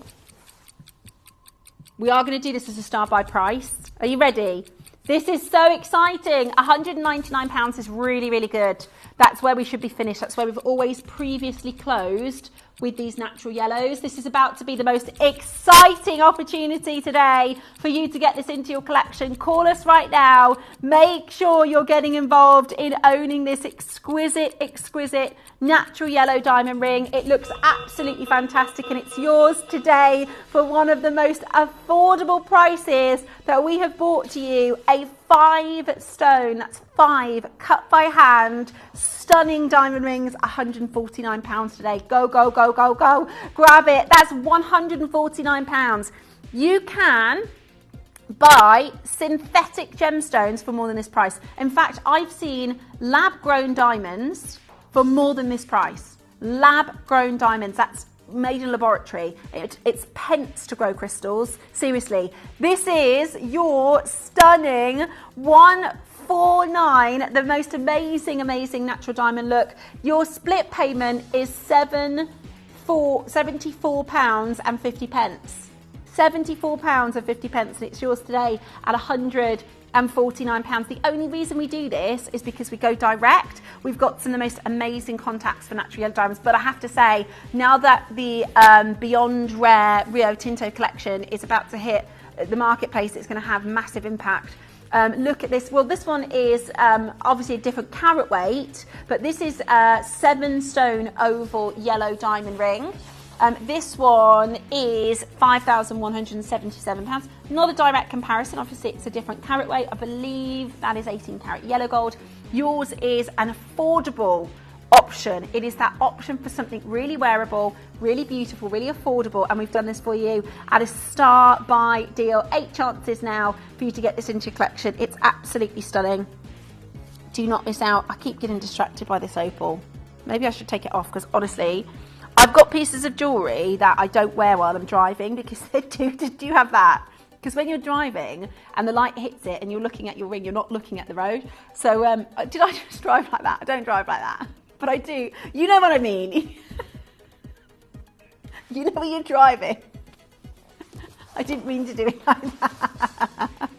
We are going to do this as a star buy price. Are you ready? This is so exciting. £199 is really, really good. That's where we should be finished. That's where we've always previously closed with these natural yellows. This is about to be the most exciting opportunity today for you to get this into your collection. Call us right now. Make sure you're getting involved in owning this exquisite, exquisite natural yellow diamond ring. It looks absolutely fantastic, and it's yours today for one of the most affordable prices that we have brought to you. A 5 stone, that's 5, cut by hand, stunning diamond rings, £149 today. Go, go, go, go, go. Grab it. That's £149. You can buy synthetic gemstones for more than this price. In fact, I've seen lab-grown diamonds for more than this price. Lab-grown diamonds, that's made in a laboratory. It's pence to grow crystals. Seriously, this is your stunning 149, the most amazing natural diamond look. Your split payment is £74.50. £74.50, and it's yours today at £149. The only reason we do this is because we go direct. We've got some of the most amazing contacts for natural yellow diamonds, but I have to say, now that the Beyond Rare Rio Tinto collection is about to hit the marketplace, it's going to have massive impact. Look at this. Well, this one is obviously a different carat weight, but this is a 7-stone oval yellow diamond ring. This one is £5,177. Not a direct comparison, obviously it's a different carat weight. I believe that is 18 carat yellow gold. Yours is an affordable option. It is that option for something really wearable, really beautiful, really affordable, and we've done this for you at a star buy deal. 8 chances now for you to get this into your collection. It's absolutely stunning. Do not miss out. I keep getting distracted by this opal. Maybe I should take it off, because honestly, I've got pieces of jewellery that I don't wear while I'm driving, because they do you have that? Because when you're driving and the light hits it and you're looking at your ring, you're not looking at the road. So did I just drive like that? I don't drive like that, but I do. You know what I mean? You know when you're driving. I didn't mean to do it like that.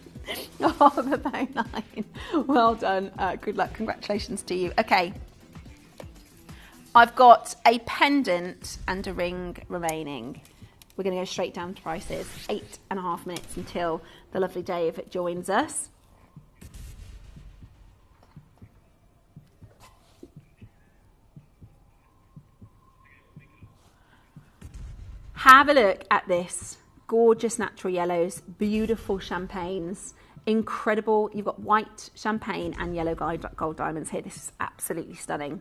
Oh, the bone line. Well done. Good luck. Congratulations to you. Okay. I've got a pendant and a ring remaining. we're going to go straight down to prices. 8.5 minutes until the lovely Dave joins us. Have a look at this. Gorgeous natural yellows, beautiful champagnes, incredible. You've got white champagne and yellow gold diamonds here. This is absolutely stunning.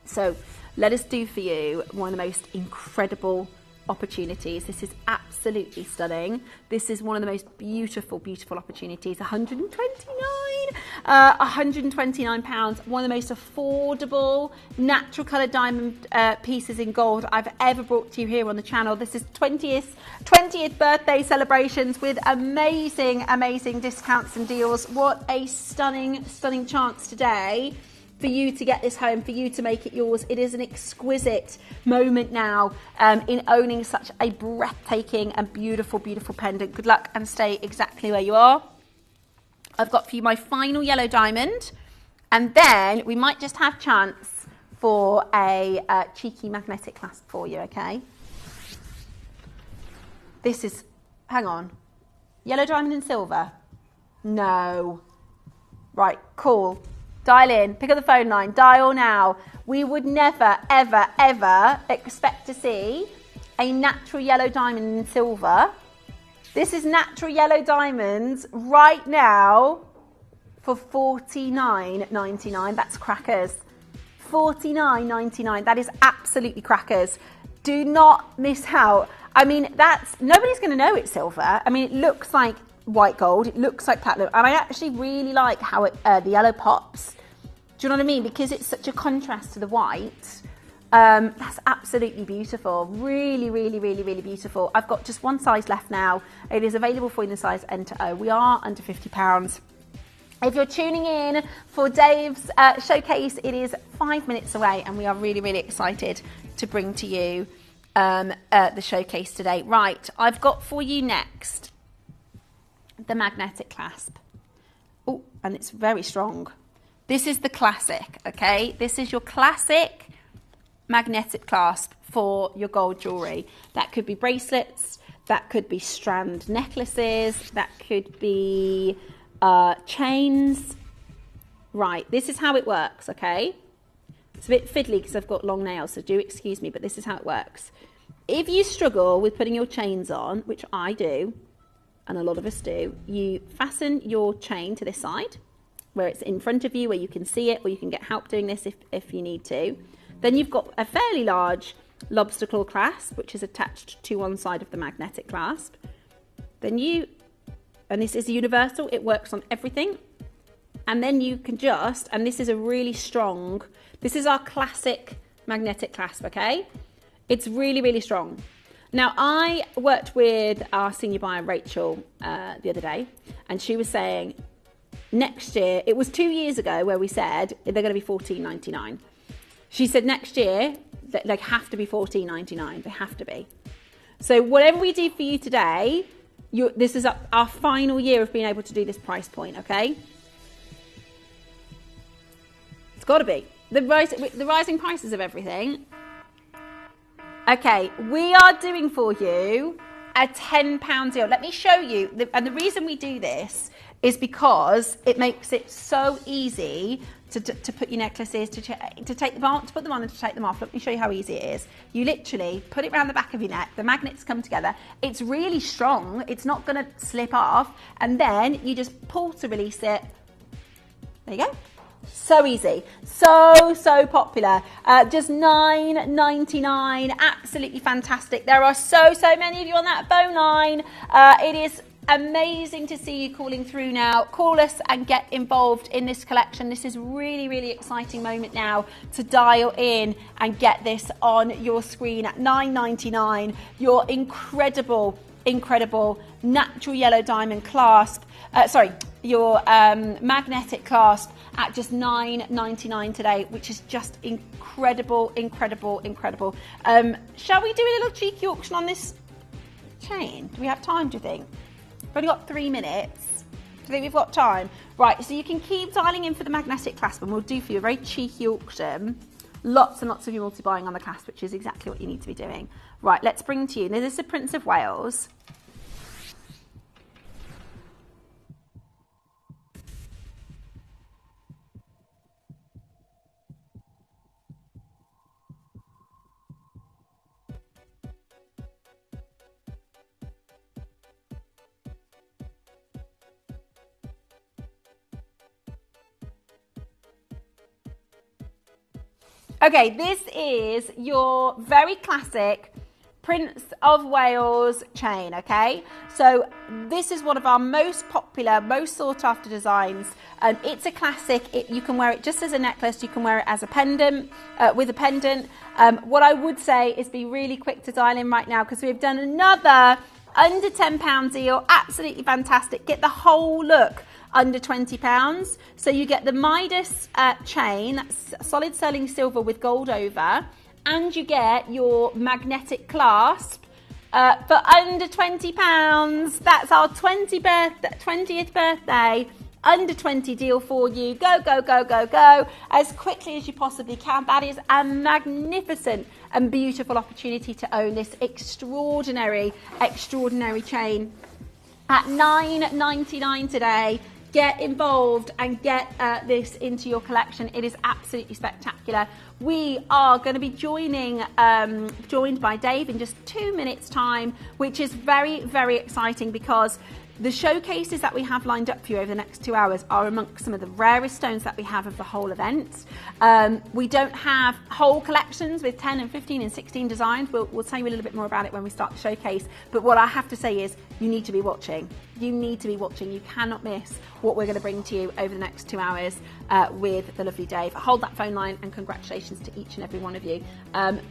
So let us do for you one of the most incredible opportunities. This is absolutely stunning. This is one of the most beautiful, beautiful opportunities. £129, one of the most affordable natural coloured diamond pieces in gold I've ever brought to you here on the channel. This is 20th birthday celebrations with amazing, amazing discounts and deals. What a stunning, stunning chance today for you to get this home, for you to make it yours. It is an exquisite moment now in owning such a breathtaking and beautiful, beautiful pendant. Good luck and stay exactly where you are. I've got for you my final yellow diamond, and then we might just have chance for a cheeky magnetic clasp for you, okay? This is, hang on, yellow diamond and silver? No. Right, cool. Dial in, pick up the phone line, dial now. We would never, ever, ever expect to see a natural yellow diamond in silver. This is natural yellow diamonds right now for $49.99. That's crackers. $49.99. That is absolutely crackers. Do not miss out. I mean, nobody's going to know it's silver. I mean, it looks like white gold. It looks like platinum. And I actually really like how the yellow pops. Do you know what I mean? Because it's such a contrast to the white. That's absolutely beautiful. Really, really, really, really beautiful. I've got just one size left now. It is available for you in the size N to O. We are under £50. If you're tuning in for Dave's showcase, it is 5 minutes away, and we are really, really excited to bring to you the showcase today. Right, I've got for you next the magnetic clasp. Oh, and it's very strong. This is the classic, okay? This is your classic magnetic clasp for your gold jewellery. That could be bracelets, that could be strand necklaces, that could be chains. Right, this is how it works, okay? It's a bit fiddly because I've got long nails, so do excuse me, but this is how it works. If you struggle with putting your chains on, which I do, and a lot of us do, you fasten your chain to this side, where it's in front of you, where you can see it, or you can get help doing this if you need to. Then you've got a fairly large lobster claw clasp, which is attached to one side of the magnetic clasp. Then and this is universal, it works on everything. And then you can and this is a really strong, this is our classic magnetic clasp, okay? It's really, really strong. Now, I worked with our senior buyer, Rachel, the other day, and she was saying, next year, it was 2 years ago where we said they're going to be $14.99. She said next year they have to be $14.99. They have to be. So whatever we do for you today, this is our final year of being able to do this price point, okay? It's got to be. The rising prices of everything. Okay, we are doing for you a £10 deal. Let me show you. And the reason we do this is because it makes it so easy to put your necklaces, to take them on, to put them on and to take them off. Let me show you how easy it is. You literally put it around the back of your neck. The magnets come together. It's really strong. It's not going to slip off. And then you just pull to release it. There you go. So easy. So popular. Just $9.99. Absolutely fantastic. There are so many of you on that phone line. It is amazing to see you calling through now. Call us and get involved in this collection. This is really, really exciting moment now to dial in and get this on your screen at $9.99. Your incredible natural yellow diamond clasp. Your magnetic clasp at just $9.99 today, which is just incredible. Shall we do a little cheeky auction on this chain? Do we have time, do you think? We've only got 3 minutes. Do you think we've got time? Right, so you can keep dialing in for the magnetic clasp, and we'll do for you a very cheeky auction. lots and lots of you multi-buying on the clasp, which is exactly what you need to be doing. Right, let's bring to you. Now, this is the Prince of Wales. Okay, this is your very classic Prince of Wales chain, okay? So this is one of our most popular, most sought after designs. It's a classic. You can wear it just as a necklace. You can wear it as a pendant, with a pendant. What I would say is be really quick to dial in right now, because we've done another under £10 deal. Absolutely fantastic. Get the whole look under £20. So you get the Midas chain, that's solid sterling silver with gold over, and you get your magnetic clasp for under £20. That's our 20th birthday under 20 deal for you. Go, go, go, go, go as quickly as you possibly can. That is a magnificent and beautiful opportunity to own this extraordinary chain at £9.99 today. Get involved and get this into your collection. It is absolutely spectacular. We are going to be joined by Dave in just 2 minutes' time, which is very, very exciting, because the showcases that we have lined up for you over the next 2 hours are amongst some of the rarest stones that we have of the whole event. We don't have whole collections with 10 and 15 and 16 designs. We'll tell you a little bit more about it when we start the showcase. But what I have to say is you need to be watching. You need to be watching. You cannot miss what we're going to bring to you over the next 2 hours with the lovely Dave. Hold that phone line, and congratulations to each and every one of you.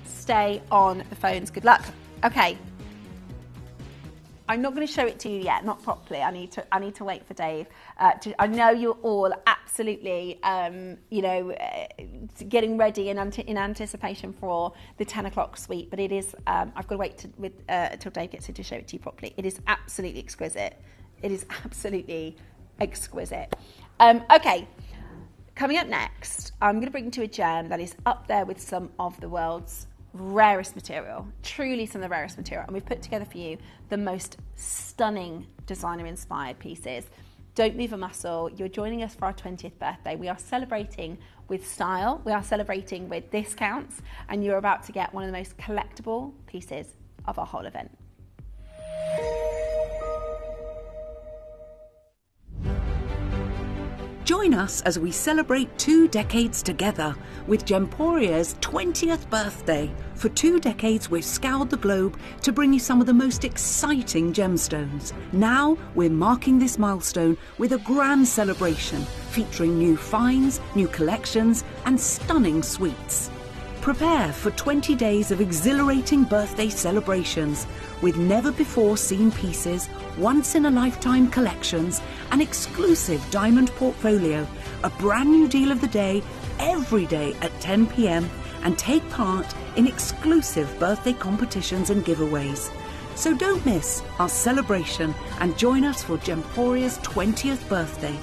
Stay on the phones. Good luck. Okay. I'm not going to show it to you yet, not properly. I need to wait for Dave. I know you're all absolutely, getting ready in anticipation for the 10 o'clock suite. But it is. I've got to wait till Dave gets in to show it to you properly. It is absolutely exquisite. It is absolutely exquisite. Okay, coming up next, I'm going to bring to a gem that is up there with some of the world's rarest material, truly some of the rarest material, and we've put together for you the most stunning designer inspired pieces. Don't move a muscle. You're joining us for our 20th birthday. We are celebrating with style, we are celebrating with discounts, and you're about to get one of the most collectible pieces of our whole event. Join us as we celebrate 2 decades together with Gemporia's 20th birthday. For 2 decades, we've scoured the globe to bring you some of the most exciting gemstones. Now, we're marking this milestone with a grand celebration featuring new finds, new collections, and stunning suites. Prepare for 20 days of exhilarating birthday celebrations with never-before-seen pieces, once-in-a-lifetime collections, an exclusive diamond portfolio, a brand new deal of the day, every day at 10 p.m, and take part in exclusive birthday competitions and giveaways. So don't miss our celebration and join us for Gemporia's 20th birthday.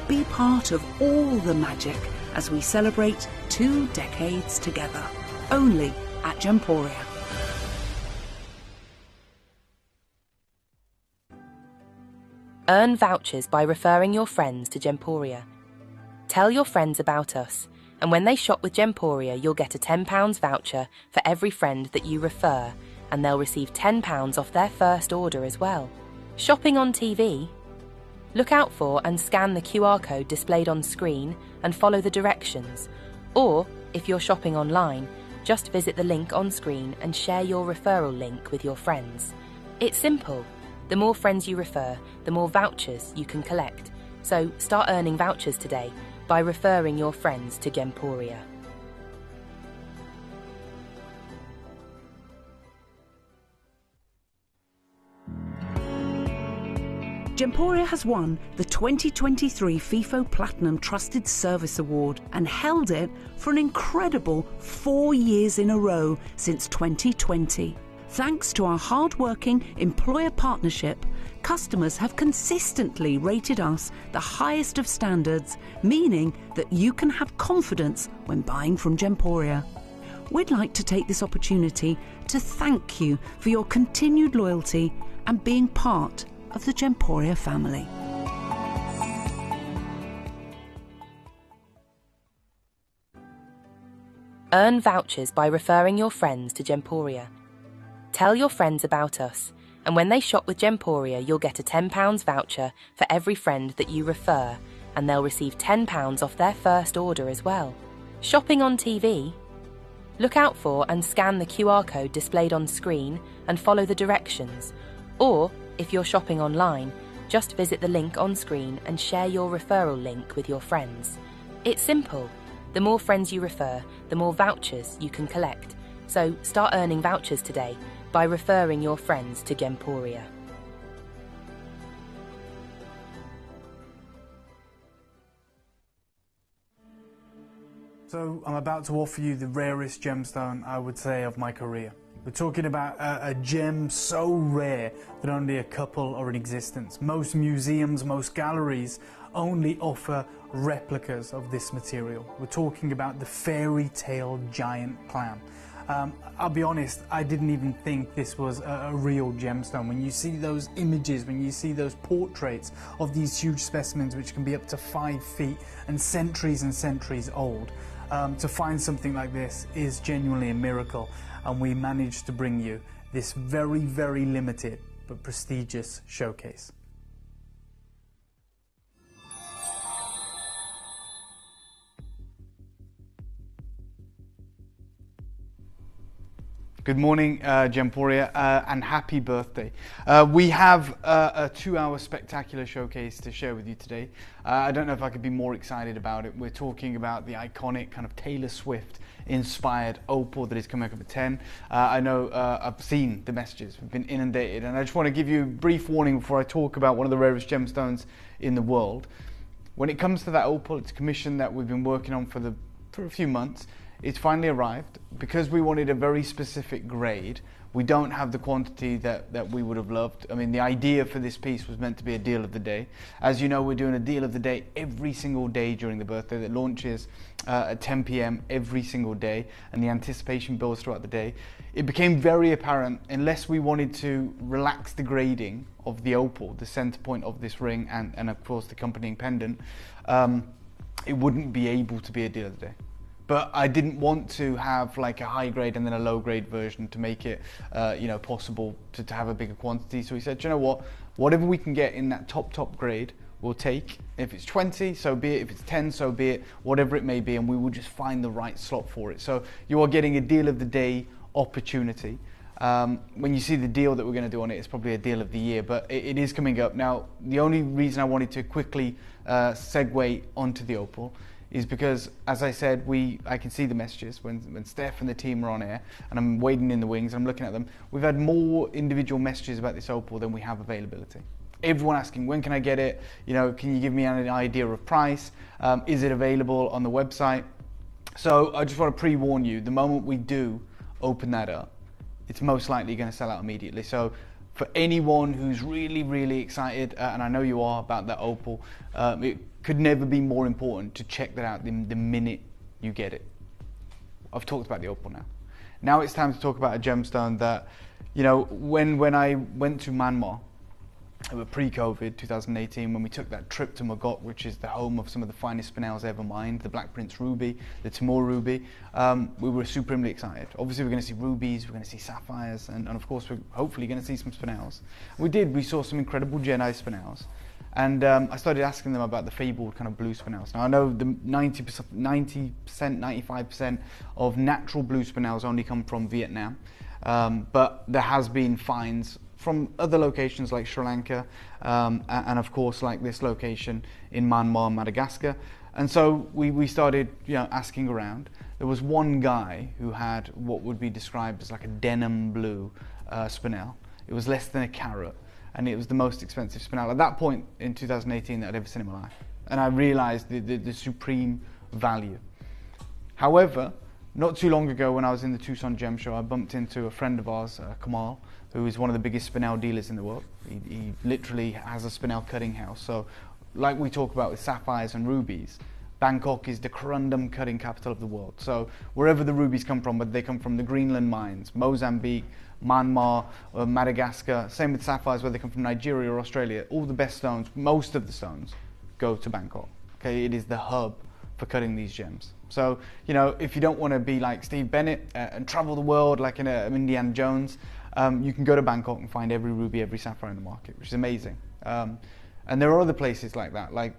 Be part of all the magic as we celebrate 2 decades together. Only at Gemporia. Earn vouchers by referring your friends to Gemporia. Tell your friends about us, and when they shop with Gemporia, you'll get a £10 voucher for every friend that you refer, and they'll receive £10 off their first order as well. Shopping on TV? Look out for and scan the QR code displayed on screen and follow the directions. Or, if you're shopping online, just visit the link on screen and share your referral link with your friends. It's simple. The more friends you refer, the more vouchers you can collect. So start earning vouchers today by referring your friends to Gemporia. Gemporia has won the 2023 FIFO Platinum Trusted Service Award and held it for an incredible 4 years in a row since 2020. Thanks to our hard-working employer partnership, customers have consistently rated us the highest of standards, meaning that you can have confidence when buying from Gemporia. We'd like to take this opportunity to thank you for your continued loyalty and being part of the Gemporia family. Earn vouchers by referring your friends to Gemporia. Tell your friends about us, and when they shop with Gemporia, you'll get a £10 voucher for every friend that you refer, and they'll receive £10 off their first order as well. Shopping on TV? Look out for and scan the QR code displayed on screen and follow the directions. Or, if you're shopping online, just visit the link on screen and share your referral link with your friends. It's simple. The more friends you refer, the more vouchers you can collect. So start earning vouchers today by referring your friends to Gemporia. So I'm about to offer you the rarest gemstone, I would say, of my career. We're talking about a gem so rare that only a couple are in existence. Most museums, most galleries only offer replicas of this material. We're talking about the fairy tale giant clam. I'll be honest, I didn't even think this was a real gemstone. When you see those images, when you see those portraits of these huge specimens which can be up to 5 feet and centuries old, to find something like this is genuinely a miracle, and we managed to bring you this very limited but prestigious showcase. Good morning, Gemporia, and happy birthday. We have a 2-hour spectacular showcase to share with you today. I don't know if I could be more excited about it. We're talking about the iconic kind of Taylor Swift inspired opal that is coming up at 10. I know I've seen the messages, we've been inundated, and I just want to give you a brief warning before I talk about one of the rarest gemstones in the world. When it comes to that opal, it's a commission that we've been working on for a few months. It's finally arrived. Because we wanted a very specific grade, we don't have the quantity that we would have loved. I mean, the idea for this piece was meant to be a deal of the day. As you know, we're doing a deal of the day every single day during the birthday that launches at 10 p.m. every single day, and the anticipation builds throughout the day. It became very apparent, unless we wanted to relax the grading of the opal, the center point of this ring, and of course the accompanying pendant, it wouldn't be able to be a deal of the day. But I didn't want to have like a high grade and then a low grade version to make it possible to have a bigger quantity. So we said, you know what, whatever we can get in that top grade, we'll take. If it's 20, so be it. If it's 10, so be it. Whatever it may be, and we will just find the right slot for it. So you are getting a deal of the day opportunity. When you see the deal that we're going to do on it, it's probably a deal of the year, but it is coming up. Now, the only reason I wanted to quickly segue onto the opal is because, as I said, I can see the messages when Steph and the team are on air, and I'm waiting in the wings, I'm looking at them. We've had more individual messages about this opal than we have availability. Everyone asking, when can I get it? You know, can you give me an idea of price? Is it available on the website? So I just want to pre-warn you, the moment we do open that up, it's most likely going to sell out immediately. So for anyone who's really excited, and I know you are, about that opal, it could never be more important to check that out the minute you get it. I've talked about the opal now. Now it's time to talk about a gemstone that, you know, when I went to Myanmar, pre-COVID, 2018, when we took that trip to Magot, which is the home of some of the finest spinels ever mined, the Black Prince Ruby, the Timor Ruby, we were supremely excited. Obviously we're going to see rubies, we're going to see sapphires, and of course we're hopefully going to see some spinels. We saw some incredible Jedi spinels. And I started asking them about the fabled kind of blue spinels. Now I know the 90%, 95% of natural blue spinels only come from Vietnam, but there has been finds from other locations like Sri Lanka, and of course like this location in Myanmar, Madagascar. And so we started, you know, asking around. There was one guy who had what would be described as like a denim blue spinel. It was less than a carat, and it was the most expensive spinel at that point in 2018 that I'd ever seen in my life. And I realized the supreme value. However, Not too long ago when I was in the Tucson Gem Show, I bumped into a friend of ours, Kamal, who is one of the biggest spinel dealers in the world. He literally has a spinel cutting house. So like we talk about with sapphires and rubies, Bangkok is the corundum cutting capital of the world. So wherever the rubies come from, whether they come from the Greenland mines, Mozambique, Myanmar, Madagascar, same with sapphires, whether they come from Nigeria or Australia, all the best stones, most of the stones, go to Bangkok. Okay, it is the hub for cutting these gems. So, you know, if you don't want to be like Steve Bennett and travel the world like in Indiana Jones, you can go to Bangkok and find every ruby, every sapphire in the market, which is amazing. And there are other places like that. Like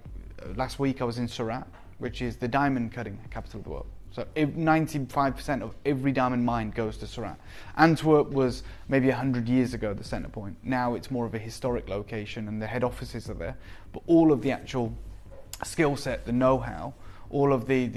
last week I was in Surat, which is the diamond cutting capital of the world. So 95% of every diamond mine goes to Surat. Antwerp was maybe 100 years ago the center point. Now it's more of a historic location and the head offices are there. But all of the actual skill set, the know-how, all of the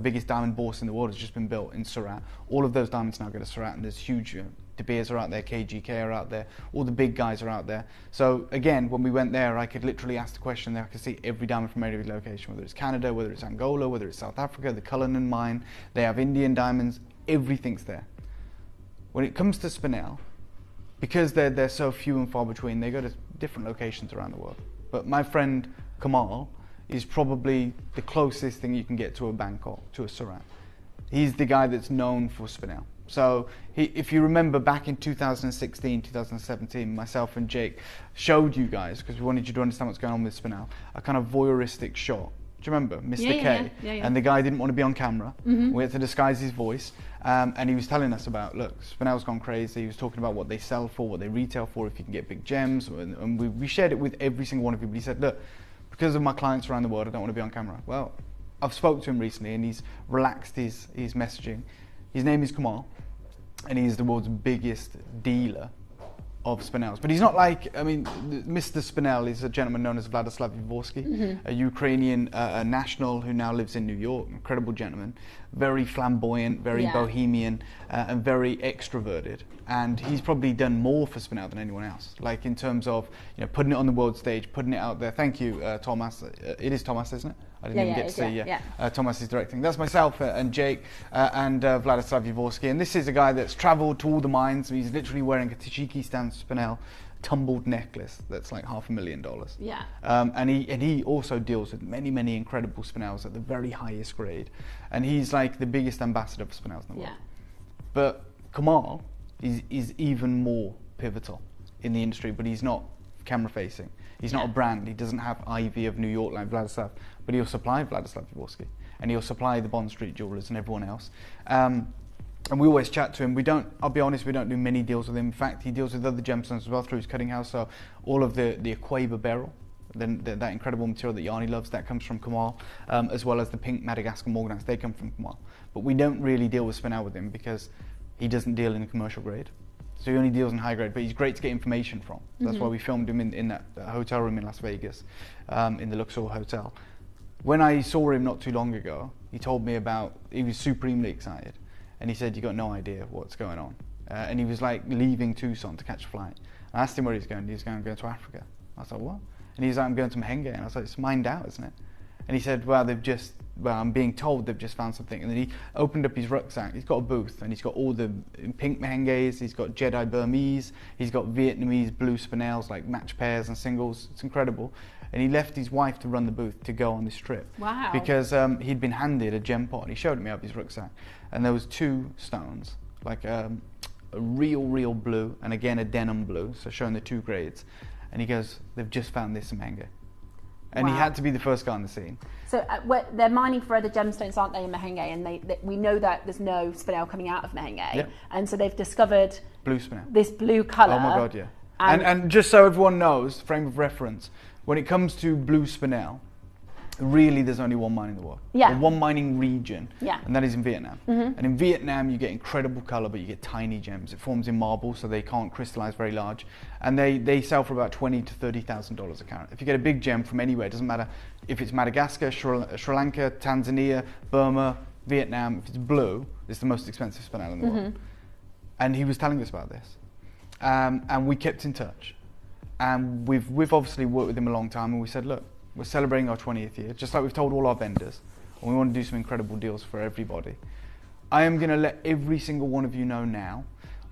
biggest diamond bourse in the world has just been built in Surat. All of those diamonds now go to Surat, and there's huge, De Beers are out there, KGK are out there, all the big guys are out there. So again, when we went there, I could literally ask the question there, I could see every diamond from every location, whether it's Canada, whether it's Angola, whether it's South Africa, the Cullinan mine, they have Indian diamonds, everything's there. When it comes to spinel, because they're so few and far between, they go to different locations around the world. But my friend Kamal is probably the closest thing you can get to a Bangkok, to a Surat. He's the guy that's known for spinel. So if you remember back in 2016, 2017, myself and Jake showed you guys, because we wanted you to understand what's going on with spinel, a kind of voyeuristic shot. Do you remember? Mr. K. Yeah. And the guy didn't want to be on camera. We had to disguise his voice. And he was telling us about, look, spinel's gone crazy. He was talking about what they sell for, what they retail for, if you can get big gems. And we shared it with every single one of you. But he said, look, because of my clients around the world, I don't want to be on camera. Well, I've spoke to him recently and he's relaxed his messaging. His name is Kamal, and he's the world's biggest dealer of spinels. But he's not like, I mean, Mr. Spinel is a gentleman known as Vladislav Yavorsky, a Ukrainian national who now lives in New York, incredible gentleman, very flamboyant, very bohemian, and very extroverted. And he's probably done more for spinel than anyone else, like in terms of, you know, putting it on the world stage, putting it out there. Thank you, Thomas. It is Thomas, isn't it? I didn't even get to see Thomas is directing. That's myself and Jake and Vladislav Yavorsky. And this is a guy that's traveled to all the mines. He's literally wearing a Tajikistan spinel tumbled necklace that's like $500,000. Yeah. And he also deals with many incredible spinels at the very highest grade. And he's like the biggest ambassador for spinels in the world. But Kamal is even more pivotal in the industry, but he's not camera facing. He's not a brand. He doesn't have Ivy of New York like Vladislav, but he'll supply Vladislav Yavorsky, and he'll supply the Bond Street jewelers and everyone else. And we always chat to him. I'll be honest, we don't do many deals with him. In fact, he deals with other gemstones as well through his cutting house. So all of the Aquaba beryl, that incredible material that Yanni loves, that comes from Kamal, as well as the pink Madagascar morganite, they come from Kamal. But we don't really deal with spinel with him because he doesn't deal in a commercial grade. So he only deals in high grade, but he's great to get information from. That's why we filmed him in that hotel room in Las Vegas, in the Luxor Hotel. When I saw him not too long ago, he told me he was supremely excited. And he said, you got no idea what's going on. And he was like leaving Tucson to catch a flight. I asked him where he's going. He was going to Africa. I was like, what? And he's like, I'm going to Mahenge. And I was like, it's mined out, isn't it? And he said, well, I'm being told they've just found something. And then he opened up his rucksack. He's got a booth, and he's got all the pink Mahenges. He's got Jedi Burmese. He's got Vietnamese blue spinels, like match pairs and singles. It's incredible. And he left his wife to run the booth to go on this trip. Wow. Because he'd been handed a gem pot, and he showed me out of his rucksack. And there was two stones, like a real blue, and again a denim blue, so showing the two grades. And he goes, they've just found this in Mahenge. And he had to be the first guy on the scene. So they're mining for other gemstones, aren't they, in Mahenge? And we know that there's no spinel coming out of Mahenge. Yep. And so they've discovered blue spinel. This blue colour. Oh my God, yeah. And just so everyone knows, frame of reference, when it comes to blue spinel, really there's only one mine in the world. Yeah. Or one mining region. Yeah. And that is in Vietnam. And in Vietnam you get incredible colour, but you get tiny gems. It forms in marble, so they can't crystallise very large. And they sell for about $20,000 to $30,000 a carat. If you get a big gem from anywhere, it doesn't matter if it's Madagascar, Sri Lanka, Tanzania, Burma, Vietnam, if it's blue, it's the most expensive spinel in the world. And he was telling us about this. And we kept in touch. And we've obviously worked with him a long time, and we said, look, we're celebrating our 20th year, just like we've told all our vendors, and we want to do some incredible deals for everybody. I am going to let every single one of you know now,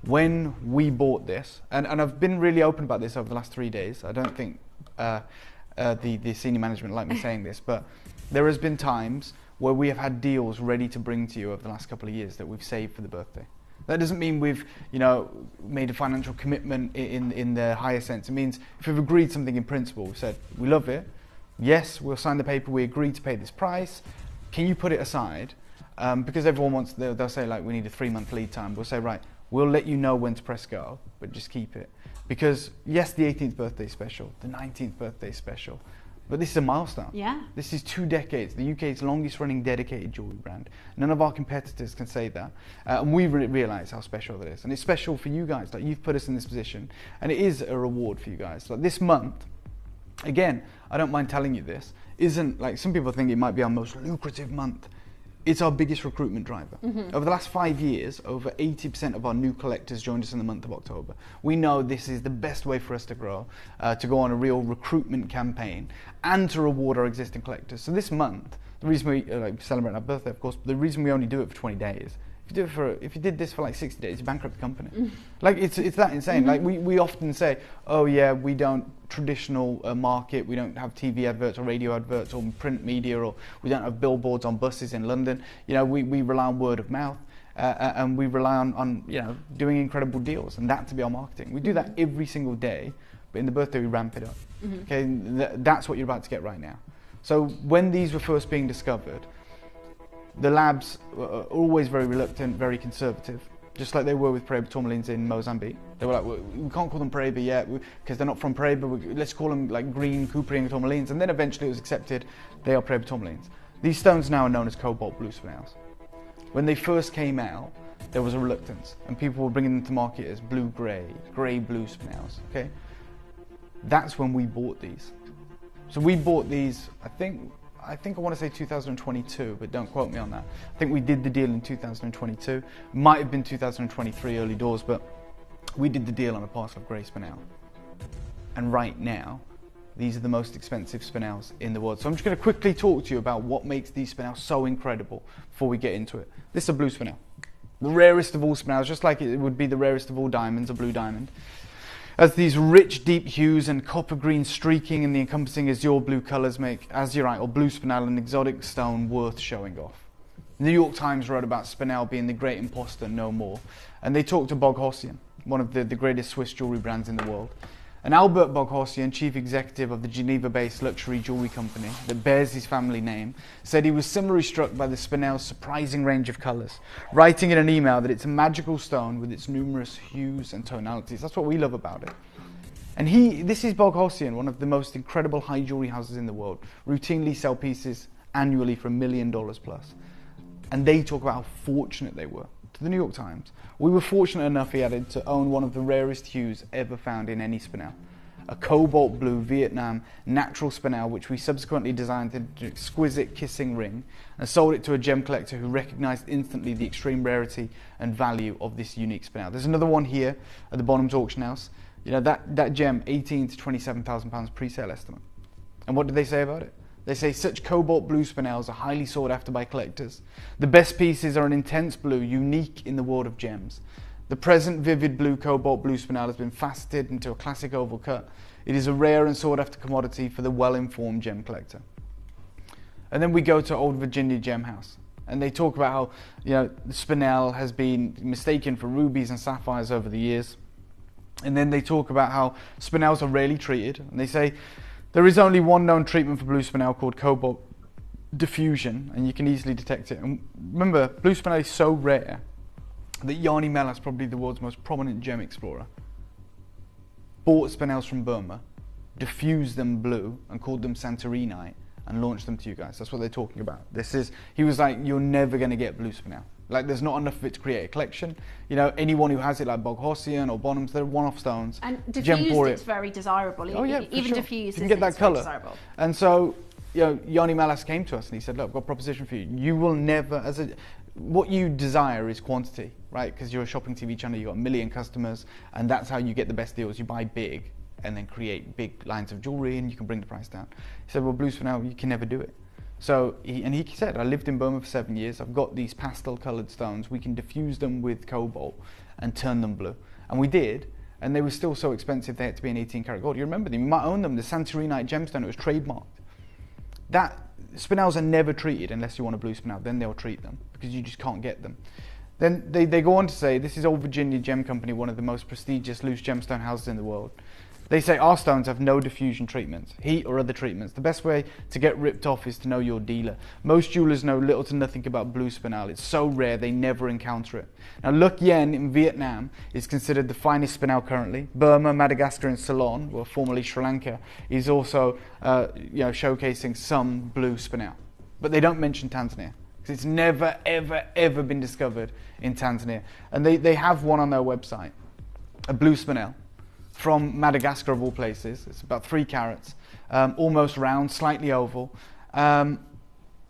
when we bought this, and I've been really open about this over the last 3 days. I don't think the senior management like me saying this, but there has been times where we have had deals ready to bring to you over the last couple of years that we've saved for the birthday. That doesn't mean we've, made a financial commitment in the higher sense. It means if we've agreed something in principle, we've said, we love it, yes, we'll sign the paper, we agree to pay this price, can you put it aside? Because everyone wants, they'll say like, we need a 3-month lead time. We'll say, right, we'll let you know when to press go, but just keep it. Because yes, the 18th birthday special, the 19th birthday special, but this is a milestone. Yeah. This is 2 decades, the UK's longest running dedicated jewellery brand. None of our competitors can say that. And we realise how special that is. And it's special for you guys, like you've put us in this position. And it is a reward for you guys. Like this month, again, I don't mind telling you this, isn't like some people think it might be our most lucrative month. It's our biggest recruitment driver. Over the last 5 years, over 80% of our new collectors joined us in the month of October. We know this is the best way for us to grow, to go on a real recruitment campaign and to reward our existing collectors. So this month, the reason we celebrate our birthday, of course, but the reason we only do it for 20 days, if you did this for like 60 days, you bankrupt the company. Like it's that insane. Like we often say, oh yeah, we don't traditional market, we don't have TV adverts or radio adverts or print media, or we don't have billboards on buses in London. We rely on word of mouth and we rely on doing incredible deals, and that to be our marketing. We do that every single day, but in the birthday we ramp it up. Okay, that's what you're about to get right now. So when these were first being discovered, the labs were always very reluctant, very conservative, just like they were with Paraiba tourmalines in Mozambique. They were like, we can't call them Paraiba yet because they're not from Paraiba. Let's call them like green Couperin tourmalines. And then eventually it was accepted they are Paraiba tourmalines. These stones now are known as cobalt blue spinels. When they first came out, there was a reluctance, and people were bringing them to market as blue-grey, grey-blue spinels. Okay, that's when we bought these. So we bought these, I think I want to say 2022, but don't quote me on that. I think we did the deal in 2022. Might have been 2023 early doors, but we did the deal on a parcel of grey spinel. And right now, these are the most expensive spinels in the world. So I'm just going to quickly talk to you about what makes these spinels so incredible before we get into it. This is a blue spinel. The rarest of all spinels, just like it would be the rarest of all diamonds, a blue diamond. As these rich, deep hues and copper green streaking in the encompassing azure blue colours make azurite or blue spinel an exotic stone worth showing off. The New York Times wrote about spinel being the great imposter no more, and they talked to Boghossian, one of the greatest Swiss jewellery brands in the world. And Albert Boghossian, chief executive of the Geneva-based luxury jewellery company that bears his family name, said he was similarly struck by the spinel's surprising range of colours, writing in an email that it's a magical stone with its numerous hues and tonalities. That's what we love about it. And this is Boghossian, one of the most incredible high jewellery houses in the world, routinely sell pieces annually for $1 million plus. And they talk about how fortunate they were. To the New York Times, we were fortunate enough, he added, to own one of the rarest hues ever found in any spinel. A cobalt blue Vietnam natural spinel, which we subsequently designed into an exquisite kissing ring and sold it to a gem collector who recognised instantly the extreme rarity and value of this unique spinel. There's another one here at the Bonhams Auction House. That gem, £18,000 to £27,000 pre-sale estimate. And what did they say about it? They say such cobalt blue spinels are highly sought after by collectors. The best pieces are an intense blue, unique in the world of gems. The present vivid blue cobalt blue spinel has been faceted into a classic oval cut. It is a rare and sought after commodity for the well-informed gem collector. And then we go to Old Virginia Gem House, and they talk about how the spinel has been mistaken for rubies and sapphires over the years. And then they talk about how spinels are rarely treated, and they say there is only one known treatment for blue spinel called cobalt diffusion, and you can easily detect it. And remember, blue spinel is so rare that Yanni Melas, probably the world's most prominent gem explorer, bought spinels from Burma, diffused them blue, and called them Santorinite, and launched them to you guys. That's what they're talking about. He was like, you're never going to get blue spinel. Like, there's not enough of it to create a collection. Anyone who has it, like Boghossian or Bonhams, they're one-off stones. And diffused, it's very desirable. Oh yeah, even sure. diffused, you can get that colour. Desirable. And so, Yanni Melas came to us and he said, look, I've got a proposition for you. You will never, what you desire is quantity, right? Because you're a shopping TV channel, you've got 1 million customers, and that's how you get the best deals. You buy big and then create big lines of jewellery and you can bring the price down. He said, well, blue spinel, you can never do it. So he said, I lived in Burma for 7 years. I've got these pastel-coloured stones. We can diffuse them with cobalt and turn them blue. And we did, and they were still so expensive they had to be an 18-karat gold. You remember them? You might own them. The Santorinite gemstone, it was trademarked. That spinels are never treated unless you want a blue spinel. Then they'll treat them because you just can't get them. Then they go on to say, this is Old Virginia Gem Company, one of the most prestigious loose gemstone houses in the world. They say our stones have no diffusion treatments, heat or other treatments. The best way to get ripped off is to know your dealer. Most jewelers know little to nothing about blue spinel. It's so rare they never encounter it. Now Luk Yen in Vietnam is considered the finest spinel currently. Burma, Madagascar and Ceylon, well formerly Sri Lanka, is also showcasing some blue spinel. But they don't mention Tanzania. It's never, ever, ever been discovered in Tanzania. And they have one on their website, a blue spinel from Madagascar of all places. It's about 3 carats, almost round, slightly oval. And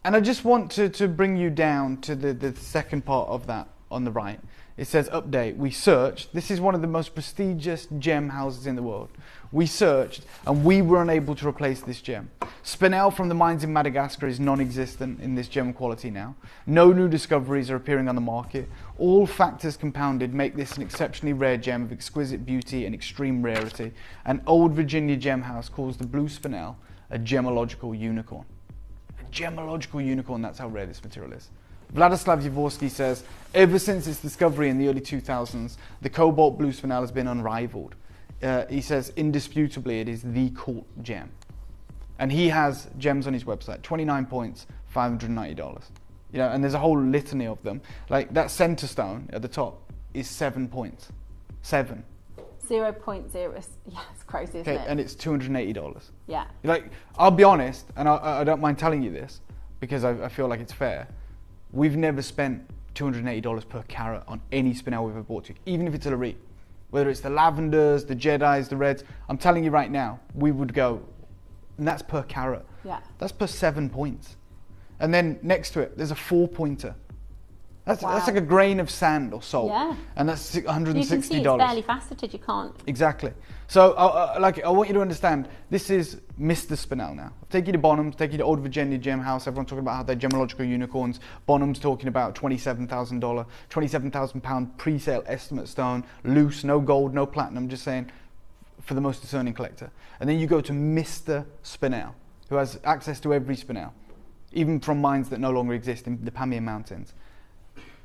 I just want to bring you down to the second part of that on the right. It says, update, we searched. This is one of the most prestigious gem houses in the world. We searched and we were unable to replace this gem. Spinel from the mines in Madagascar is non-existent in this gem quality now. No new discoveries are appearing on the market. All factors compounded make this an exceptionally rare gem of exquisite beauty and extreme rarity. An Old Virginia gem house calls the blue spinel a gemological unicorn. A gemological unicorn, that's how rare this material is. Vladislav Yavorsky says, ever since its discovery in the early 2000s, the cobalt blue spinel has been unrivaled. He says, indisputably, it is the cult gem. And he has gems on his website, 29 points, $590. And there's a whole litany of them. Like that center stone at the top is 7 points. 7. 0.0. Yeah, it's crazy, isn't it? And it's $280. Yeah. Like, I'll be honest, and I don't mind telling you this, because I feel like it's fair. We've never spent $280 per carat on any spinel we've ever bought to, even if it's a Lorite. Whether it's the lavenders, the Jedis, the reds, I'm telling you right now, we would go, and that's per carat. Yeah. That's per 7 points. And then next to it, there's a 4-pointer. That's like a grain of sand or salt. Yeah. And that's $160. You can see it's barely faceted, you can't. Exactly. So I want you to understand, this is Mr. Spinel now. I'll take you to Bonhams, take you to Old Virginia Gem House. Everyone's talking about how they're gemological unicorns. Bonhams talking about $27,000, £27,000 pre-sale estimate stone, loose, no gold, no platinum, just saying for the most discerning collector. And then you go to Mr. Spinel, who has access to every spinel, even from mines that no longer exist in the Pamir Mountains.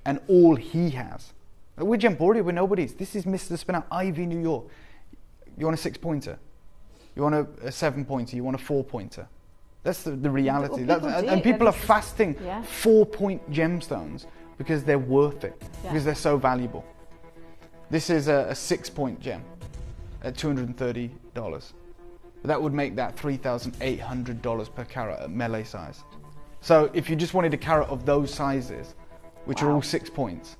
And all he has, we're Gemporia, we're nobodies. This is Mr. Spinel, Ivy, New York. You want a 6-pointer? You want a 7-pointer? You want a 4-pointer? That's the reality. People are fasting 4-point gemstones because they're worth it, because they're so valuable. This is a 6-point gem at $230. But that would make that $3,800 per carat at melee size. So if you just wanted a carat of those sizes, which are all 6 points,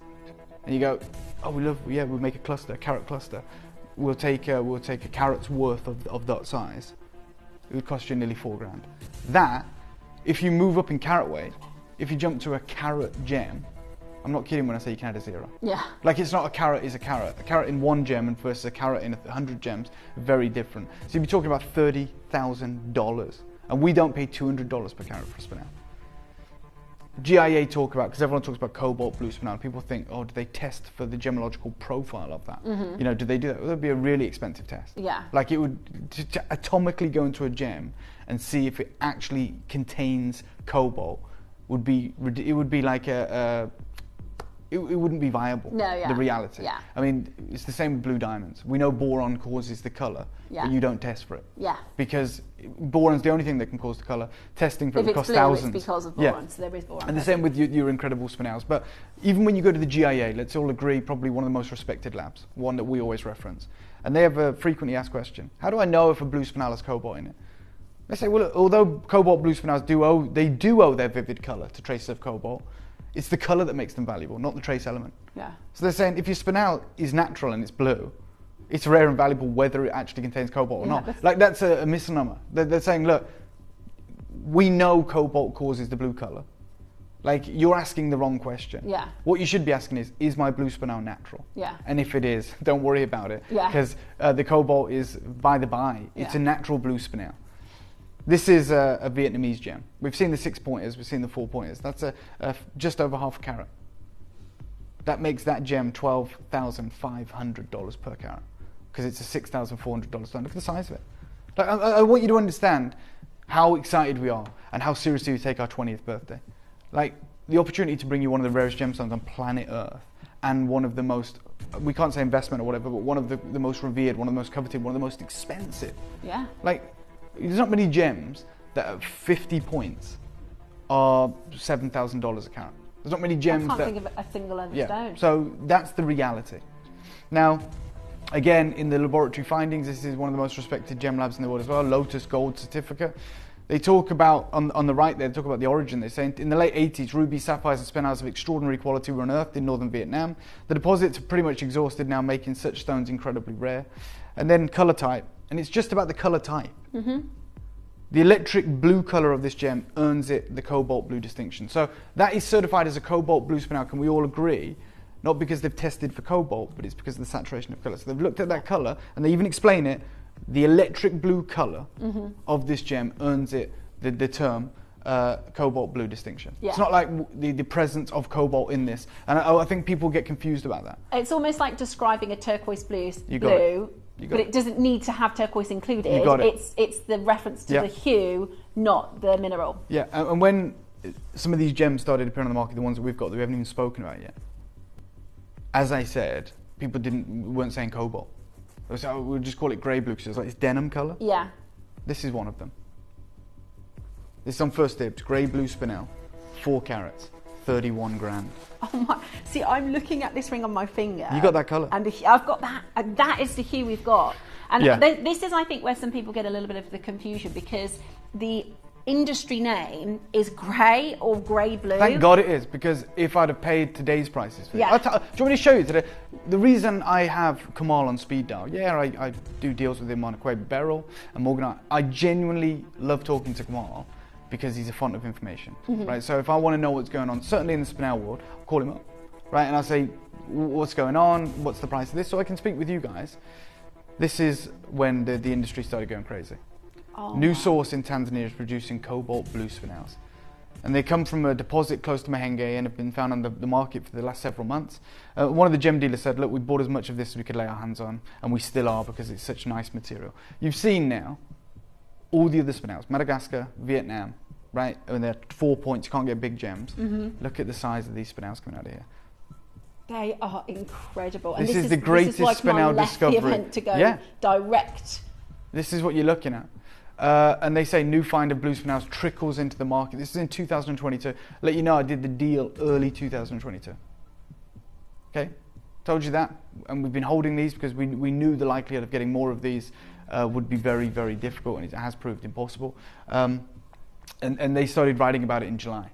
and you go, oh, we'll make a cluster, a carat cluster. We'll take a carat's worth of that size. It would cost you nearly $4,000. That, if you move up in carat weight, if you jump to a carat gem, I'm not kidding when I say you can add a 0. Yeah. Like it's not a carat is a carat. A carat in 1 gem and versus a carat in 100 gems, very different. So you'd be talking about $30,000, and we don't pay $200 per carat for a spinel. GIA talk about, because everyone talks about cobalt blue spinel, people think, oh, do they test for the gemological profile of that? Mm-hmm. Do they do that? Well, that would be a really expensive test. Yeah. Like it would, to atomically go into a gem and see if it actually contains cobalt would be like it wouldn't be viable. No, yeah. The reality. Yeah. I mean, it's the same with blue diamonds. We know boron causes the colour, but you don't test for it. Yeah. Because boron's the only thing that can cause the colour. Testing for it costs thousands. It's because of boron, so there is boron. And the same with your incredible spinels. But even when you go to the GIA, let's all agree, probably one of the most respected labs, one that we always reference. And they have a frequently asked question. How do I know if a blue spinel has cobalt in it? They say, well, although cobalt blue spinels do owe their vivid colour to traces of cobalt, it's the colour that makes them valuable, not the trace element. Yeah. So they're saying if your spinel is natural and it's blue, it's rare and valuable whether it actually contains cobalt or not. Like that's a misnomer. They're saying, look, we know cobalt causes the blue colour. Like you're asking the wrong question. Yeah. What you should be asking is my blue spinel natural? Yeah. And if it is, don't worry about it. Yeah. Because the cobalt is by the by. It's a natural blue spinel. This is a Vietnamese gem. We've seen the 6 pointers, we've seen the 4 pointers. That's just over half a carat. That makes that gem $12,500 per carat, because it's a $6,400 stone. Look at the size of it. Like, I want you to understand how excited we are and how seriously we take our 20th birthday. Like, the opportunity to bring you one of the rarest gemstones on planet Earth, and one of the most, we can't say investment or whatever, but one of the most revered, one of the most coveted, one of the most expensive. Yeah. Like, there's not many gems that at 50 points are $7,000 a carat. There's not many gems I can't think of a single other stone. So that's the reality. Now, again, in the laboratory findings, this is one of the most respected gem labs in the world as well, Lotus Gold Certificate. They talk about, on the right there, they talk about the origin. They say, in the late 80s, rubies, sapphires and spinels of extraordinary quality were unearthed in northern Vietnam. The deposits are pretty much exhausted now, making such stones incredibly rare. And then color type, and it's just about the color type. The electric blue color of this gem earns it the cobalt blue distinction. So that is certified as a cobalt blue spinel. Can we all agree? Not because they've tested for cobalt, but it's because of the saturation of color. So they've looked at that color, and they even explain it. The electric blue color of this gem earns it the term cobalt blue distinction. Yeah. It's not like the presence of cobalt in this. And I think people get confused about that. It's almost like describing a turquoise blue, but it doesn't need to have turquoise included. You got it. It's the reference to the hue, not the mineral. Yeah, and when some of these gems started appearing on the market, the ones that we've got that we haven't even spoken about yet, as I said, people weren't saying cobalt. So we'll just call it grey blue because it's like this denim colour. Yeah. This is one of them. This is on First Dibs, grey blue spinel, 4 carats, 31 grand. Oh my! See, I'm looking at this ring on my finger. You got that colour? And I've got that. And that is the hue we've got. And this is, I think, where some people get a little bit of the confusion, because the industry name is grey or grey blue. Thank God it is, because if I'd have paid today's prices for it. Do you want me to show you today? The reason I have Kamal on speed dial, I do deals with him on Quaid Beryl and Morgan. I genuinely love talking to Kamal because he's a font of information, right? So if I want to know what's going on, certainly in the spinel world, I'll call him up, right? And I'll say, what's going on? What's the price of this? So I can speak with you guys. This is when the industry started going crazy. New source in Tanzania is producing cobalt blue spinels. And they come from a deposit close to Mahenge and have been found on the market for the last several months. One of the gem dealers said, look, we bought as much of this as we could lay our hands on, and we still are because it's such nice material. You've seen now all the other spinels, Madagascar, Vietnam, right? And they're 4 points, you can't get big gems. Look at the size of these spinels coming out of here. They are incredible. This is the greatest spinel discovery. The event to go direct. This is what you're looking at. And they say new find of blue spinels trickles into the market. This is in 2022. Let you know I did the deal early 2022. Okay, told you that. And we've been holding these because we knew the likelihood of getting more of these would be very, very difficult, and it has proved impossible. And they started writing about it in July.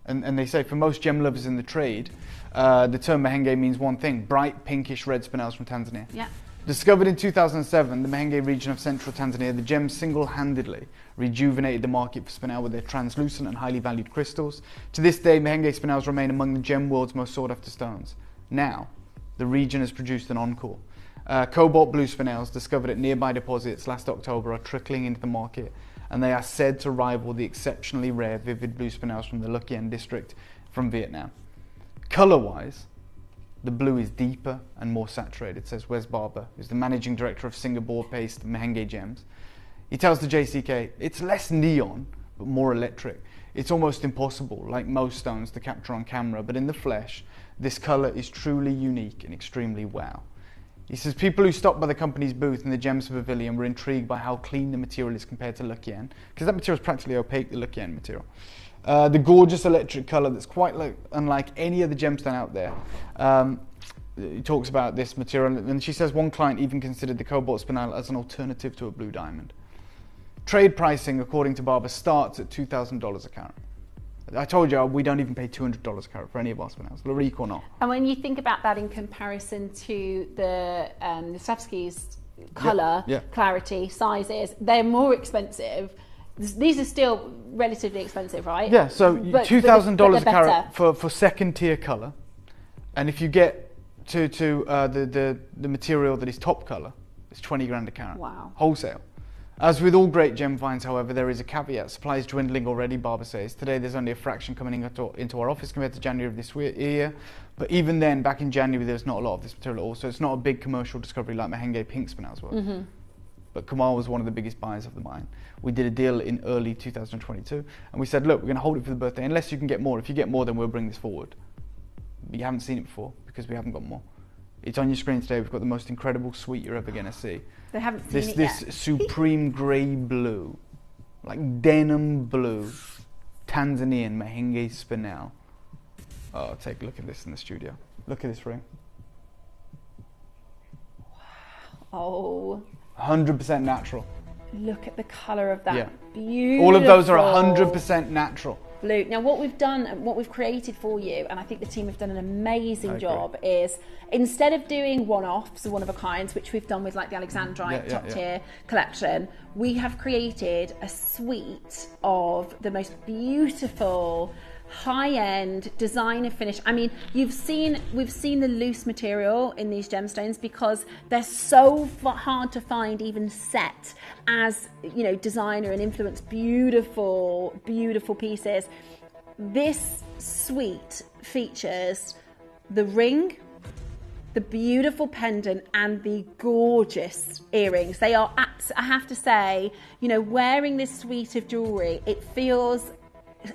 And they say for most gem lovers in the trade, the term Mahenge means one thing: bright pinkish red spinels from Tanzania. Yeah. Discovered in 2007, the Mahenge region of central Tanzania, the gems single-handedly rejuvenated the market for spinel with their translucent and highly valued crystals. To this day, Mahenge spinels remain among the gem world's most sought-after stones. Now, the region has produced an encore. Cobalt blue spinels discovered at nearby deposits last October are trickling into the market, and they are said to rival the exceptionally rare vivid blue spinels from the Luckien district from Vietnam. Colour-wise, the blue is deeper and more saturated, says Wes Barber, who's the managing director of Singapore-based Mahenge Gems. He tells the JCK, it's less neon, but more electric. It's almost impossible, like most stones, to capture on camera, but in the flesh, this colour is truly unique and extremely wow. He says people who stopped by the company's booth in the Gems Pavilion were intrigued by how clean the material is compared to Luckien, because that material is practically opaque, the Luckien material. The gorgeous electric colour that's quite unlike any other gemstone out there. He talks about this material, and she says one client even considered the cobalt spinel as an alternative to a blue diamond. Trade pricing, according to Barber, starts at $2,000 a carat. I told you we don't even pay $200 a carat for any of our spinels, Larique or not. And when you think about that in comparison to the Stavsky's colour, clarity, sizes, they're more expensive. These are still relatively expensive, right? Yeah, so $2,000 a carat for second tier colour, and if you get to the material that is top colour, it's 20 grand a carat. Wow. Wholesale. As with all great gem finds, however, there is a caveat. Supply is dwindling already, Barber says. Today there's only a fraction coming into our office compared to January of this year. But even then, back in January, there's not a lot of this material at all. So it's not a big commercial discovery like Mahenge Pink Spinels were. But Kamal was one of the biggest buyers of the mine. We did a deal in early 2022. And we said, look, we're going to hold it for the birthday unless you can get more. If you get more, then we'll bring this forward. But you haven't seen it before because we haven't got more. It's on your screen today. We've got the most incredible suite you're ever going to see. They haven't seen it yet. This supreme grey blue, like denim blue, Tanzanian Mahenge Spinel. Oh, take a look at this in the studio. Look at this ring. Oh. 100% natural. Look at the colour of that. Yeah. Beautiful. All of those are 100% natural. Blue. Now what we've done and what we've created for you, and I think the team have done an amazing job, is instead of doing one-offs or one-of-a-kinds, which we've done with like the Alexandrite top tier collection, we have created a suite of the most beautiful high-end designer finish. I mean, we've seen the loose material in these gemstones because they're so hard to find even set as, you know, designer and influence beautiful pieces. This suite features the ring, the beautiful pendant and the gorgeous earrings. They are I have to say, you know, wearing this suite of jewelry, it feels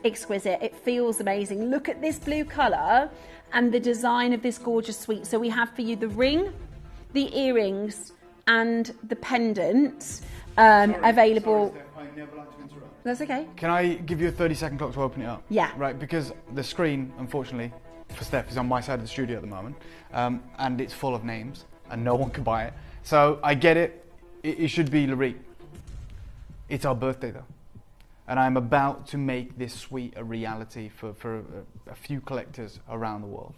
exquisite, it feels amazing. Look at this blue colour and the design of this gorgeous suite. So we have for you the ring, the earrings and the pendant available. Sorry, Steph, I never like to interrupt. That's okay. Can I give you a 30-second clock to open it up? Yeah. Right, because the screen, unfortunately, for Steph is on my side of the studio at the moment, and it's full of names and no one can buy it. So I get it. It should be Larique. It's our birthday though. And I'm about to make this suite a reality for a few collectors around the world.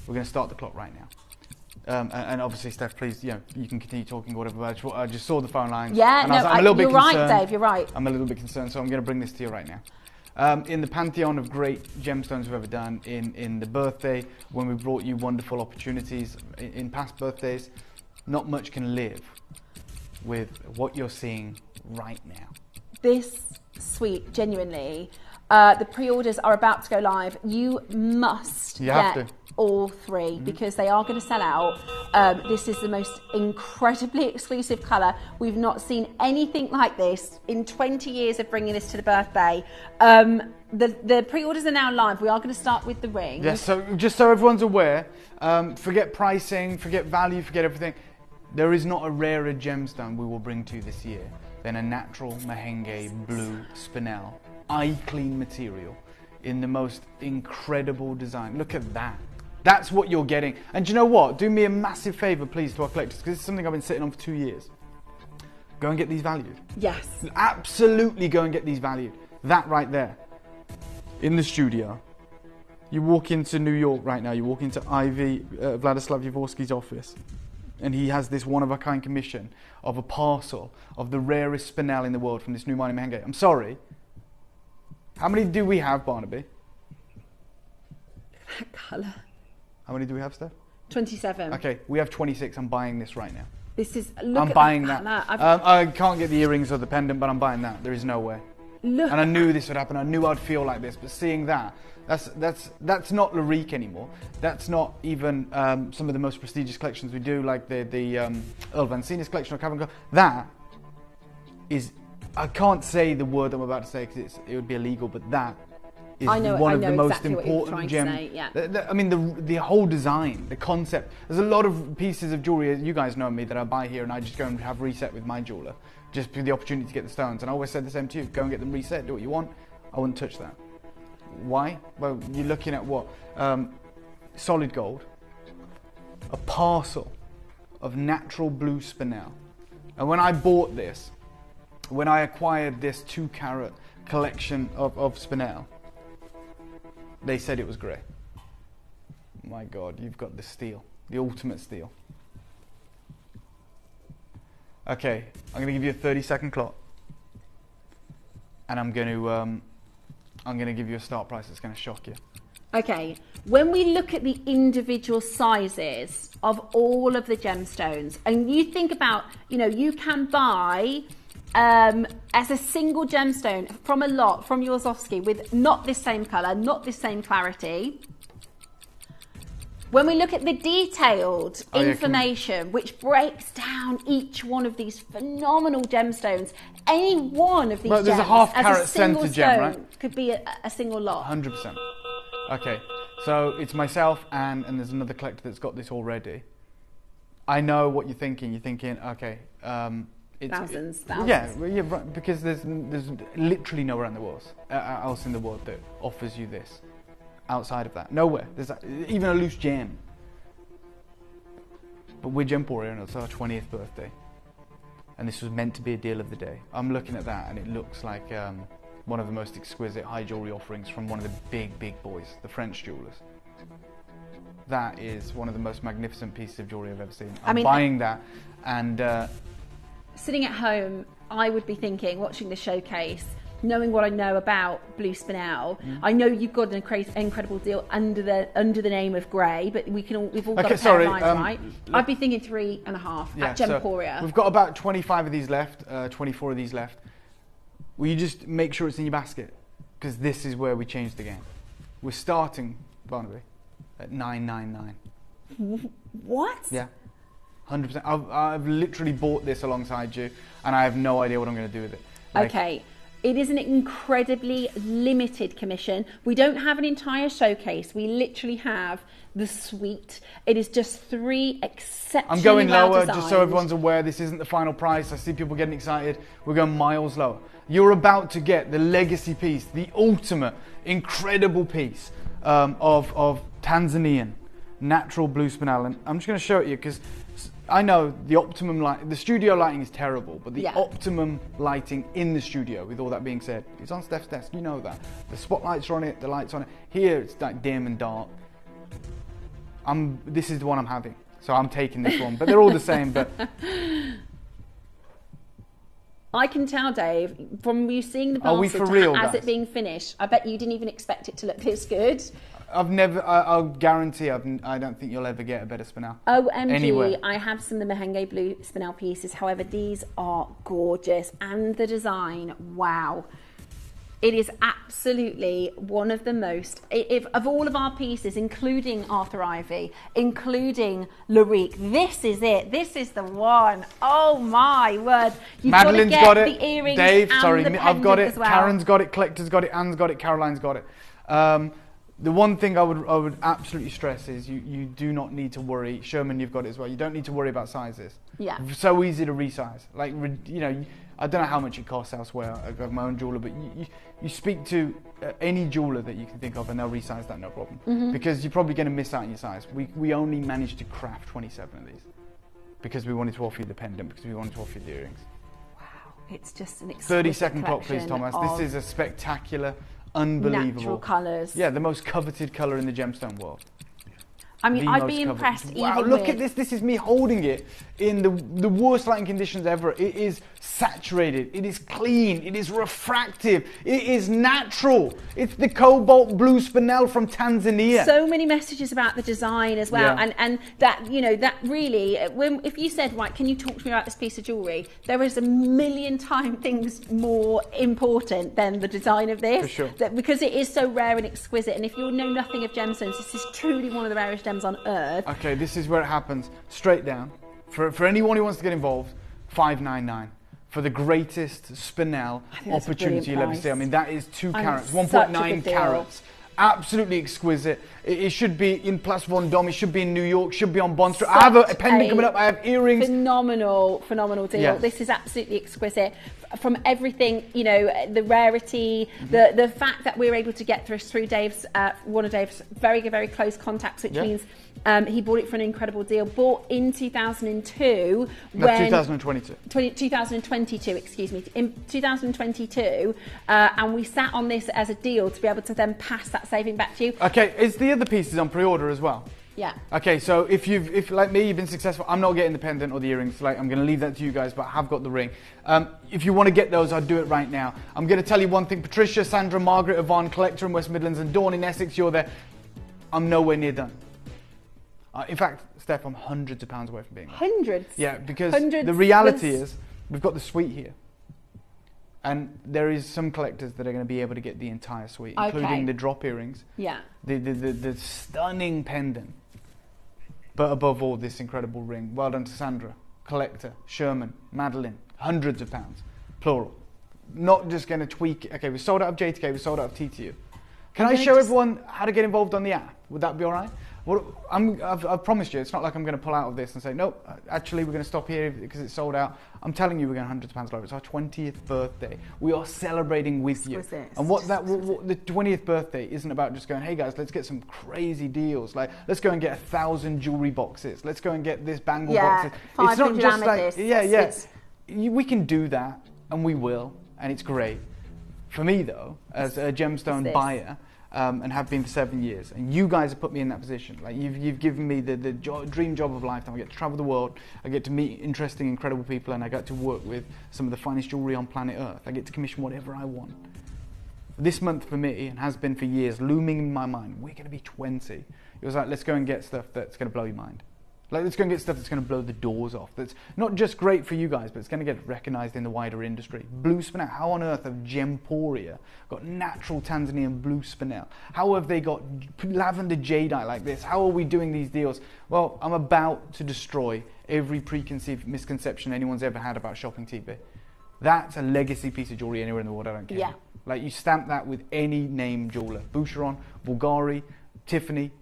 We're going to start the clock right now. And obviously, Steph, please, you know, you can continue talking or whatever. But I just saw the phone lines. Yeah, and I'm a little bit you're concerned. right, Dave. You're right. I'm a little bit concerned, so I'm going to bring this to you right now. In the pantheon of great gemstones we've ever done, in the birthday, when we brought you wonderful opportunities in past birthdays, not much can live with what you're seeing right now. This suite, genuinely, the pre-orders are about to go live. You must get all three because they are going to sell out. This is the most incredibly exclusive colour. We've not seen anything like this in 20 years of bringing this to the birthday. The pre-orders are now live. We are going to start with the ring. Yes, so just so everyone's aware, forget pricing, forget value, forget everything. There is not a rarer gemstone we will bring to you this year than a natural Mahenge blue Spinel, eye-clean material in the most incredible design. Look at that. That's what you're getting. And do you know what? Do me a massive favour, please, to our collectors, because this is something I've been sitting on for 2 years. Go and get these valued. Yes. Absolutely go and get these valued. That right there. In the studio. You walk into New York right now, you walk into Vladislav Yavorsky's office, and he has this one-of-a-kind commission of a parcel of the rarest Spinel in the world from this new mine in Mahenge. I'm sorry. How many do we have, Barnaby? That colour. How many do we have, Steph? 27. Okay, we have 26. I'm buying this right now. This is. I'm buying that. I can't get the earrings or the pendant, but I'm buying that. There is no way. Look. And I knew this would happen. I knew I'd feel like this. But seeing that, that's not Larique anymore. That's not even some of the most prestigious collections we do, like the Earl Van Seenis collection or Cavern Co. That is. I can't say the word I'm about to say because it would be illegal. But that is one of the most important gems. Yeah. I mean, the whole design, the concept. There's a lot of pieces of jewelry, you guys know me, that I buy here and I just go and have reset with my jeweler. Just for the opportunity to get the stones. And I always said the same to you, go and get them reset, do what you want. I wouldn't touch that. Why? Well, you're looking at what? Solid gold. A parcel of natural blue Spinel. And when I bought this, when I acquired this 2-carat collection of Spinel, they said it was grey. My God, you've got the steel, the ultimate steel. Okay, I'm going to give you a 30-second clock, and I'm going to give you a start price that's going to shock you. Okay, when we look at the individual sizes of all of the gemstones, and you think about, you know, you can buy as a single gemstone from a lot from your Swarovski with not this same colour, not this same clarity. When we look at the detailed information which breaks down each one of these phenomenal gemstones, any one of these gems there's a half as carat a single centre gem, stone right? could be a single lot. 100%. Okay, so it's myself and there's another collector that's got this already. I know what you're thinking. You're thinking, okay, it's Thousands. Yeah, right, because there's literally nowhere else in the world that offers you this. Outside of that, nowhere. There's even a loose gem. But we're Gemporia and it's our 20th birthday, and this was meant to be a deal of the day. I'm looking at that and it looks like one of the most exquisite high jewelry offerings from one of the big boys, the French jewelers. That is one of the most magnificent pieces of jewelry I've ever seen. I'm buying that, and sitting at home, I would be thinking, watching the showcase, knowing what I know about Blue Spinel, I know you've got an incredible deal under the name of Grey, but we've all got a pair of lines, right? I'd be thinking 3.5 at Gemporia. So we've got about 25 of these left, 24 of these left. Will you just make sure it's in your basket? Because this is where we change the game. We're starting, Barnaby, at $999. What? Yeah, 100%. I've literally bought this alongside you, and I have no idea what I'm going to do with it. Okay. It is an incredibly limited commission. We don't have an entire showcase. We literally have the suite. It is just 3 exceptionally I'm going lower, well-designed. just so everyone's aware. This isn't the final price. I see people getting excited. We're going miles lower. You're about to get the legacy piece, the ultimate, incredible piece of Tanzanian natural blue spinel. And I'm just going to show it you because I know the optimum light, the studio lighting is terrible, but the optimum lighting in the studio, with all that being said, it's on Steph's desk, you know that. The spotlights are on it, the lights on it. Here it's like dim and dark. This is the one I'm having, so I'm taking this one, but they're all the same. But I can tell, Dave, from you seeing the Are we basket for real, as guys? it being finished, I bet you didn't even expect it to look this good. I'll guarantee I don't think you'll ever get a better spinel. OMG, anywhere. I have some of the Mahenge blue spinel pieces. However, these are gorgeous. And the design, wow. It is absolutely one of the most, of all of our pieces, including Arthur Ivy, including Larique, this is it. This is the one. Oh my word. You've Madeline's got got the it. earrings Dave, and sorry, the I've got it. as well. Karen's got it. Collector's got it. Anne's got it. Caroline's got it. The one thing I would absolutely stress is you do not need to worry. Sherman, you've got it as well. You don't need to worry about sizes. Yeah. So easy to resize. Like, you know, I don't know how much it costs elsewhere. I've got my own jeweler, but you speak to any jeweler that you can think of and they'll resize that no problem. Mm-hmm. Because you're probably going to miss out on your size. We only managed to craft 27 of these because we wanted to offer you the pendant, because we wanted to offer you the earrings. Wow, it's just an 30-second clock, please, Thomas. This is a spectacular, unbelievable. Natural colours. Yeah, the most coveted colour in the gemstone world. I mean, The I'd most be coveted. impressed Wow, even look with... at this. This is me holding it in the worst lighting conditions ever. It is saturated. It is clean. It is refractive. It is natural. It's the cobalt blue spinel from Tanzania. So many messages about the design as well, Yeah. and that, you know, that really, if you said, right, can you talk to me about this piece of jewellery, there is a million times things more important than the design of this. For sure. Because it is so rare and exquisite, and if you know nothing of gemstones, this is truly one of the rarest gems on earth. Okay, this is where it happens. Straight down. For anyone who wants to get involved, $599 for the greatest spinel that's a opportunity you'll ever brilliant see. I mean, that is 2 And carats, such a 1.9 good deal. carats. Absolutely exquisite. It should be in Place Vendôme. It should be in New York. Should be on Bond Street. I have a pendant coming up. I have earrings. Phenomenal deal. Yes. This is absolutely exquisite. From everything, you know, the rarity, Mm-hmm. the fact that we're able to get through Dave's, one of Dave's very, very close contacts, which means he bought it for an incredible deal. Bought in 2002. No, when 2022. 2022, excuse me, in 2022, and we sat on this as a deal to be able to then pass that saving back to you. Okay, is the other pieces on pre-order as well? Yeah. Okay, so if like me, you've been successful, I'm not getting the pendant or the earrings. Like, I'm going to leave that to you guys, but I have got the ring. If you want to get those, I'll do it right now. I'm going to tell you one thing. Patricia, Sandra, Margaret, Yvonne, Collector in West Midlands, and Dawn in Essex, you're there. I'm nowhere near done. In fact, Steph, I'm hundreds of pounds away from being there. Hundreds. Yeah, because Hundreds the reality was- is, we've got the suite here. And there is some collectors that are going to be able to get the entire suite, including the drop earrings, the stunning pendant, but above all, this incredible ring. Well done to Sandra, collector, Sherman, Madeline, hundreds of pounds, plural. Not just going to tweak. Okay, we sold out of JTK, we sold out of TTU. Can I show everyone how to get involved on the app? Would that be all right? Well, I've promised you, it's not like I'm going to pull out of this and say, nope, actually we're going to stop here because it's sold out. I'm telling you we're going hundreds of pounds lower. It's our 20th birthday. We are celebrating with you. And what the 20th birthday isn't about just going, hey guys, let's get some crazy deals. Like, let's go and get 1,000 jewelry boxes. Let's go and get this bangle boxes. It's not just like, we can do that, and we will, and it's great. For me though, as a gemstone buyer, and have been for 7 years, and you guys have put me in that position. Like you've given me the dream job of a lifetime. I get to travel the world, I get to meet interesting, incredible people, and I get to work with some of the finest jewelry on planet Earth. I get to commission whatever I want. This month for me, and has been for years, looming in my mind, we're going to be 20. It was like, let's go and get stuff that's going to blow your mind. Like, let's go and get stuff that's going to blow the doors off. That's not just great for you guys, but it's going to get recognised in the wider industry. Blue spinel. How on earth have Gemporia got natural Tanzanian blue spinel? How have they got lavender jadeite like this? How are we doing these deals? Well, I'm about to destroy every preconceived misconception anyone's ever had about shopping TB. That's a legacy piece of jewellery anywhere in the world, I don't care. Yeah. Like, you stamp that with any name jeweller. Boucheron, Bulgari, Tiffany.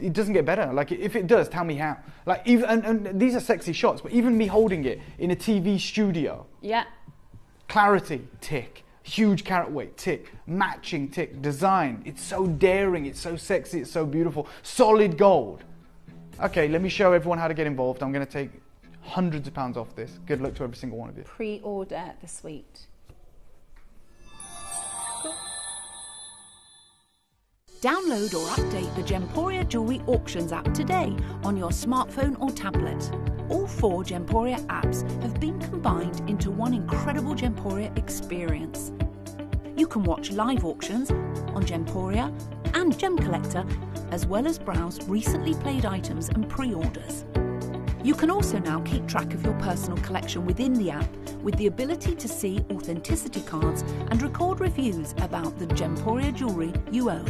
It doesn't get better. Like, if it does, tell me how. Like, even and these are sexy shots, but even me holding it in a TV studio. Yeah. Clarity, tick. Huge carat weight, tick. Matching, tick. Design, it's so daring, it's so sexy, it's so beautiful. Solid gold. Okay, let me show everyone how to get involved. I'm going to take hundreds of pounds off this. Good luck to every single one of you. Pre-order the suite. Download or update the Gemporia Jewellery Auctions app today on your smartphone or tablet. All 4 Gemporia apps have been combined into one incredible Gemporia experience. You can watch live auctions on Gemporia and Gem Collector, as well as browse recently played items and pre-orders. You can also now keep track of your personal collection within the app with the ability to see authenticity cards and record reviews about the Gemporia jewellery you own.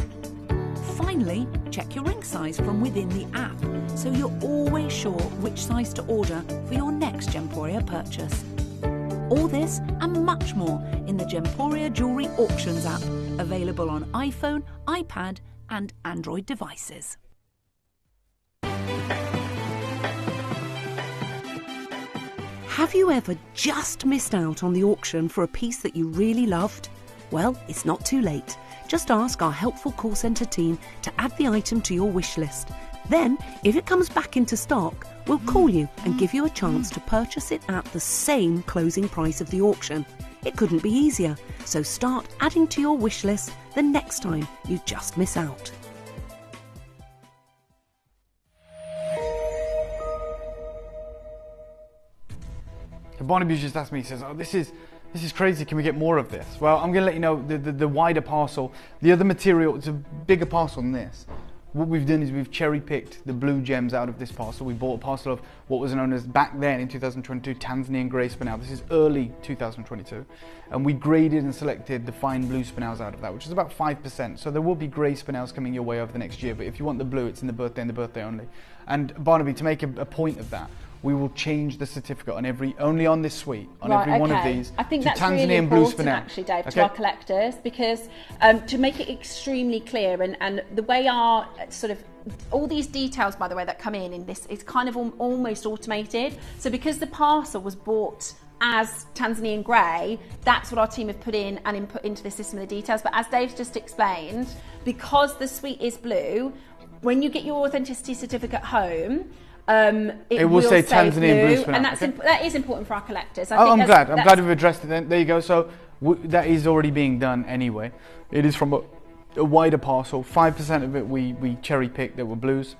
Finally, check your ring size from within the app so you're always sure which size to order for your next Gemporia purchase. All this and much more in the Gemporia Jewellery Auctions app, available on iPhone, iPad and Android devices. Have you ever just missed out on the auction for a piece that you really loved? Well, it's not too late. Just ask our helpful call centre team to add the item to your wish list. Then, if it comes back into stock, we'll call you and give you a chance to purchase it at the same closing price of the auction. It couldn't be easier, so start adding to your wish list the next time you just miss out. Barnaby just asked me, he says, oh, this is crazy, can we get more of this? Well, I'm going to let you know the wider parcel. The other material, it's a bigger parcel than this. What we've done is we've cherry-picked the blue gems out of this parcel. We bought a parcel of what was known as, back then in 2022, Tanzanian grey spinel. This is early 2022. And we graded and selected the fine blue spinels out of that, which is about 5%. So there will be grey spinels coming your way over the next year, but if you want the blue, it's in the birthday and the birthday only. And Barnaby, to make a point of that, we will change the certificate on only on this suite, on every one of these. I think to that's Tanzanian really important, blue spinel. actually, Dave, to our collectors, because to make it extremely clear, and the way our sort of all these details, by the way, that come in this is kind of almost automated. So because the parcel was bought as Tanzanian grey, that's what our team have put in and input into the system of the details. But as Dave's just explained, because the suite is blue, when you get your authenticity certificate home, it will say Tanzanian blue spinel, and that is important for our collectors. I'm glad we've addressed it. Then there you go. So that is already being done anyway. It is from a wider parcel. 5% of it we cherry picked that were blues.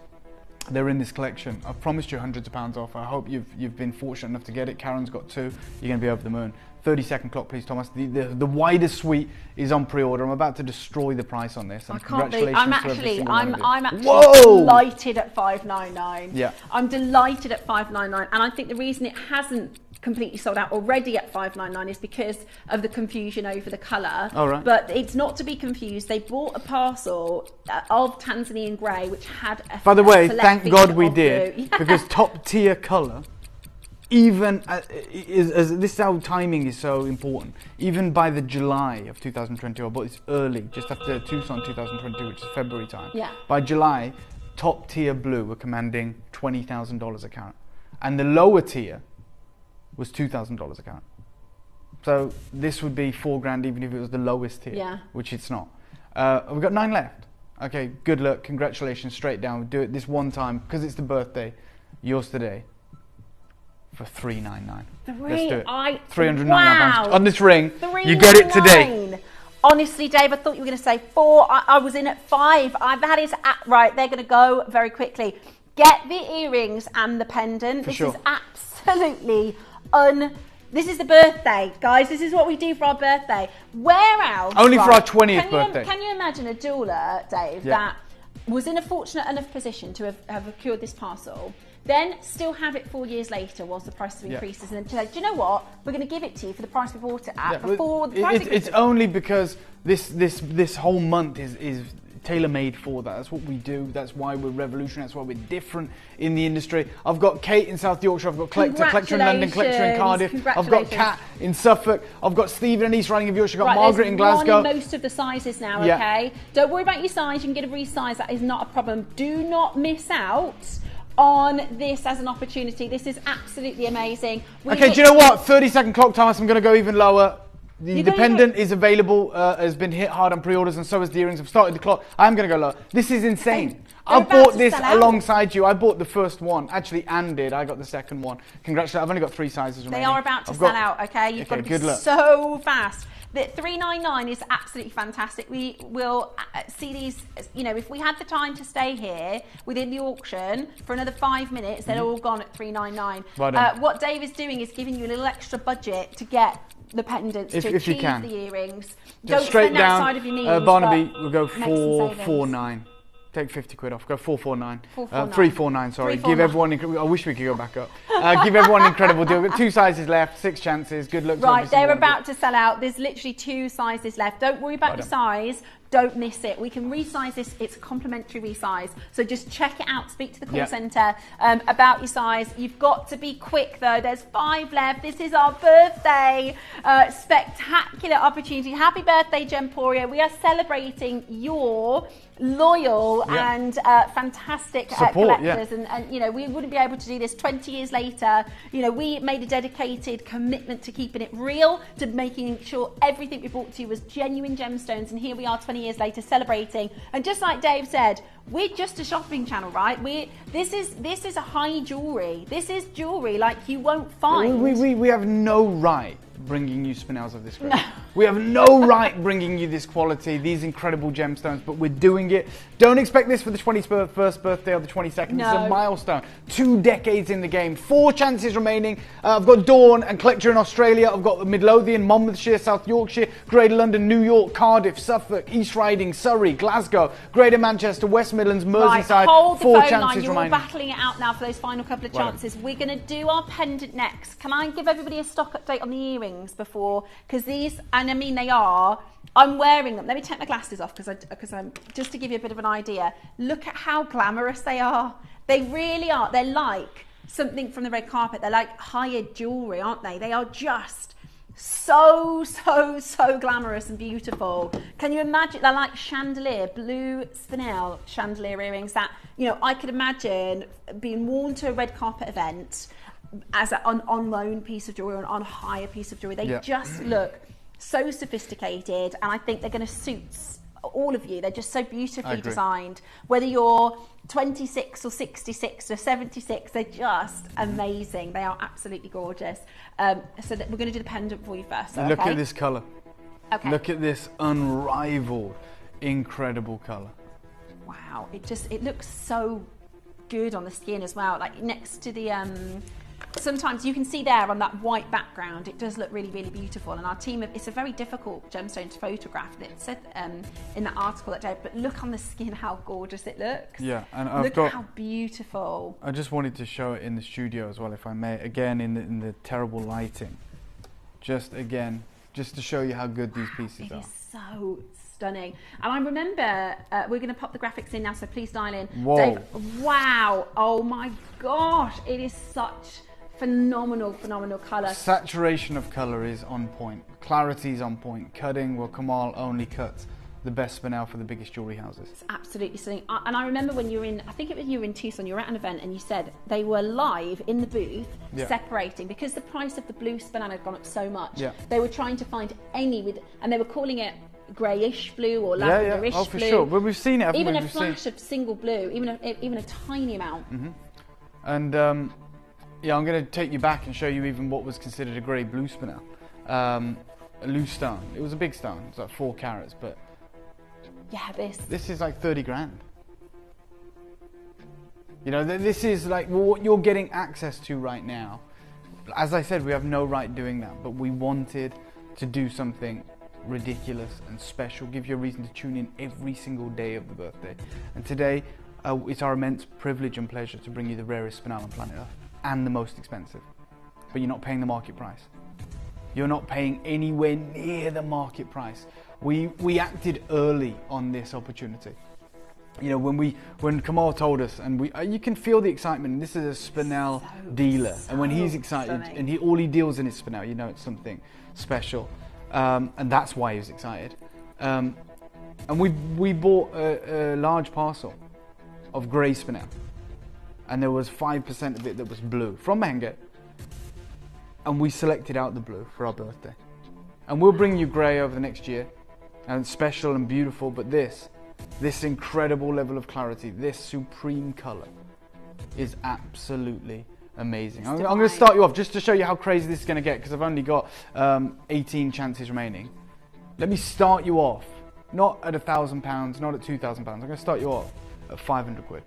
They're in this collection. I've promised you hundreds of pounds off. I hope you've been fortunate enough to get it. Karen's got 2. You're going to be over the moon. 30-second clock, please, Thomas. The wider suite is on pre-order. I'm about to destroy the price on this. And congratulations I'm to every single one of you. I'm actually delighted at $599. Yeah. I'm delighted at $599, and I think the reason it hasn't completely sold out already at $599 is because of the confusion over the colour. All right. But it's not to be confused. They bought a parcel of Tanzanian grey, which had a By the way, select thank feature God we of did, blue. because top tier colour, even this is how timing is so important. Even by the July of 2022, I bought this early, just after Tucson 2022, which is February time. Yeah. By July, top tier blue were commanding $20,000 a carat, and the lower tier was $2,000 a carat. So this would be $4,000 even if it was the lowest tier, Yeah. which it's not. We've got 9 left. Okay, good luck, congratulations, straight down. We'll do it this one time because it's the birthday. Yours today for $399. Let's do it. £399 Wow. on this ring. You get it today. $399. Honestly, Dave, I thought you were going to say 4. I was in at 5. That is right. They're going to go very quickly. Get the earrings and the pendant. This is absolutely This is the birthday, guys. This is what we do for our birthday. Where else? Only for our 20th birthday. Can you imagine a jeweler, Dave, that was in a fortunate enough position to have procured this parcel, then still have it 4 years later whilst the price increases, and then to say, do you know what? We're going to give it to you for the price we bought it at before the price increases. It's only because this whole month is tailor-made for that. That's what we do. That's why we're revolutionary. That's why we're different in the industry. I've got Kate in South Yorkshire. I've got Collector in London, Collector in Cardiff. I've got Kat in Suffolk. I've got Stephen and East Riding of Yorkshire. I've got Margaret in Glasgow. There's most of the sizes now, okay? Don't worry about your size. You can get a resize. That is not a problem. Do not miss out on this as an opportunity. This is absolutely amazing. Okay, do you know what? 30-second clock time. I'm going to go even lower. The pendant is available, has been hit hard on pre-orders, and so is the earrings. I've started the clock. I'm going to go low. This is insane. I bought this alongside you. I bought the first one. Actually, Anne did. I got the second one. Congratulations. I've only got 3 sizes remaining. They are about to sell out, okay? You've got to be so fast. The $399 is absolutely fantastic. We will see these, you know, if we had the time to stay here within the auction for another 5 minutes, they're all gone at $399. Right what Dave is doing is giving you a little extra budget to get the pendants, to achieve the earrings. Just straight down, outside of your means, Barnaby, we'll go 449. Take 50 quid off. Go 449. 349, sorry. 349. Give everyone, I wish we could go back up. Give everyone an incredible deal. We've got 2 sizes left, 6 chances. Good luck. Right, they're about to sell out. There's literally 2 sizes left. Don't worry about your size. Don't miss it. We can resize this. It's a complimentary resize. So just check it out. Speak to the call centre about your size. You've got to be quick though. There's 5 left. This is our birthday. Spectacular opportunity. Happy birthday, Gemporia. We are celebrating your loyal and fantastic collectors. And, you know, we wouldn't be able to do this 20 years later. You know, we made a dedicated commitment to keeping it real, to making sure everything we brought to you was genuine gemstones. And here we are 20 years later celebrating. And just like Dave said, we're just a shopping channel, right? This is a high jewellery. This is jewellery like you won't find. We have no right bringing you spinels of this grade. No. We have no right bringing you this quality, these incredible gemstones, but we're doing it. Don't expect this for the 21st birthday or the 22nd. No. This is a milestone. 2 decades in the game. 4 chances remaining. I've got Dawn and Collector in Australia. I've got Midlothian, Monmouthshire, South Yorkshire, Greater London, New York, Cardiff, Suffolk, East Riding, Surrey, Glasgow, Greater Manchester, West Midlands, Merseyside. Right, hold the 4 phone chances line. You're remaining. all battling it out now for those final couple of chances. We're going to do our pendant next. Can I give everybody a stock update on the earrings before? Because these, and I mean they are, I'm wearing them. Let me take my glasses off because I'm just to give you a bit of an idea. Look at how glamorous they are. They really are. They're like something from the red carpet. They're like hired jewellery, aren't they? They are just so glamorous and beautiful. Can you imagine? They're like chandelier, blue spinel chandelier earrings that, you know, I could imagine being worn to a red carpet event as an on loan piece of jewellery or an on hire piece of jewellery. They just look so sophisticated, and I think they're going to suit all of you. They're just so beautifully designed. Whether you're 26 or 66 or 76, they're just amazing. They are absolutely gorgeous. So we're going to do the pendant for you first. Look at this colour. Look at this unrivaled, incredible colour. Wow, it looks so good on the skin as well. Like next to the sometimes you can see there on that white background, it does look really, really beautiful. And our team, it's a very difficult gemstone to photograph. And it said in that article that day, but look on the skin how gorgeous it looks. Yeah, and look at how beautiful. I just wanted to show it in the studio as well, if I may. Again, in the terrible lighting. Just to show you how good these pieces are. It is so stunning. And I remember, we're going to pop the graphics in now, so please dial in. Whoa. Dave, wow. Oh my gosh. It is such phenomenal colour. Saturation of colour is on point. Clarity is on point. Cutting, well, Kamal only cuts the best spinel for the biggest jewellery houses. It's absolutely stunning. And I remember when you were in, I think it was you were in Tucson, you were at an event and you said they were live in the booth, separating, because the price of the blue spinel had gone up so much. Yeah. They were trying to find any and they were calling it greyish blue or lavenderish oh, for blue. sure. But we've seen it. Even a flash of single blue, even a tiny amount. And I'm going to take you back and show you even what was considered a grey blue spinel. A loose stone. It was a big stone. It's like 4 carats, but yeah, this is like 30 grand. You know, this is like what you're getting access to right now. As I said, we have no right doing that, but we wanted to do something ridiculous and special, give you a reason to tune in every single day of the birthday. And today, it's our immense privilege and pleasure to bring you the rarest spinel on planet Earth and the most expensive. But you're not paying the market price. You're not paying anywhere near the market price. We acted early on this opportunity. You know, when Kamal told us, and you can feel the excitement. This is a spinel dealer, and when he's excited, stunning. and all he deals in is spinel, you know it's something special, and that's why he was excited. And we bought a large parcel of grey spinel, and there was 5% of it that was blue from Mahenge, and we selected out the blue for our birthday. And we'll bring you grey over the next year, and it's special and beautiful, but this incredible level of clarity, this supreme colour is absolutely amazing. I'm going to start you off just to show you how crazy this is going to get, because I've only got 18 chances remaining. Let me start you off, not at £1,000, not at £2,000. I'm going to start you off at 500 quid.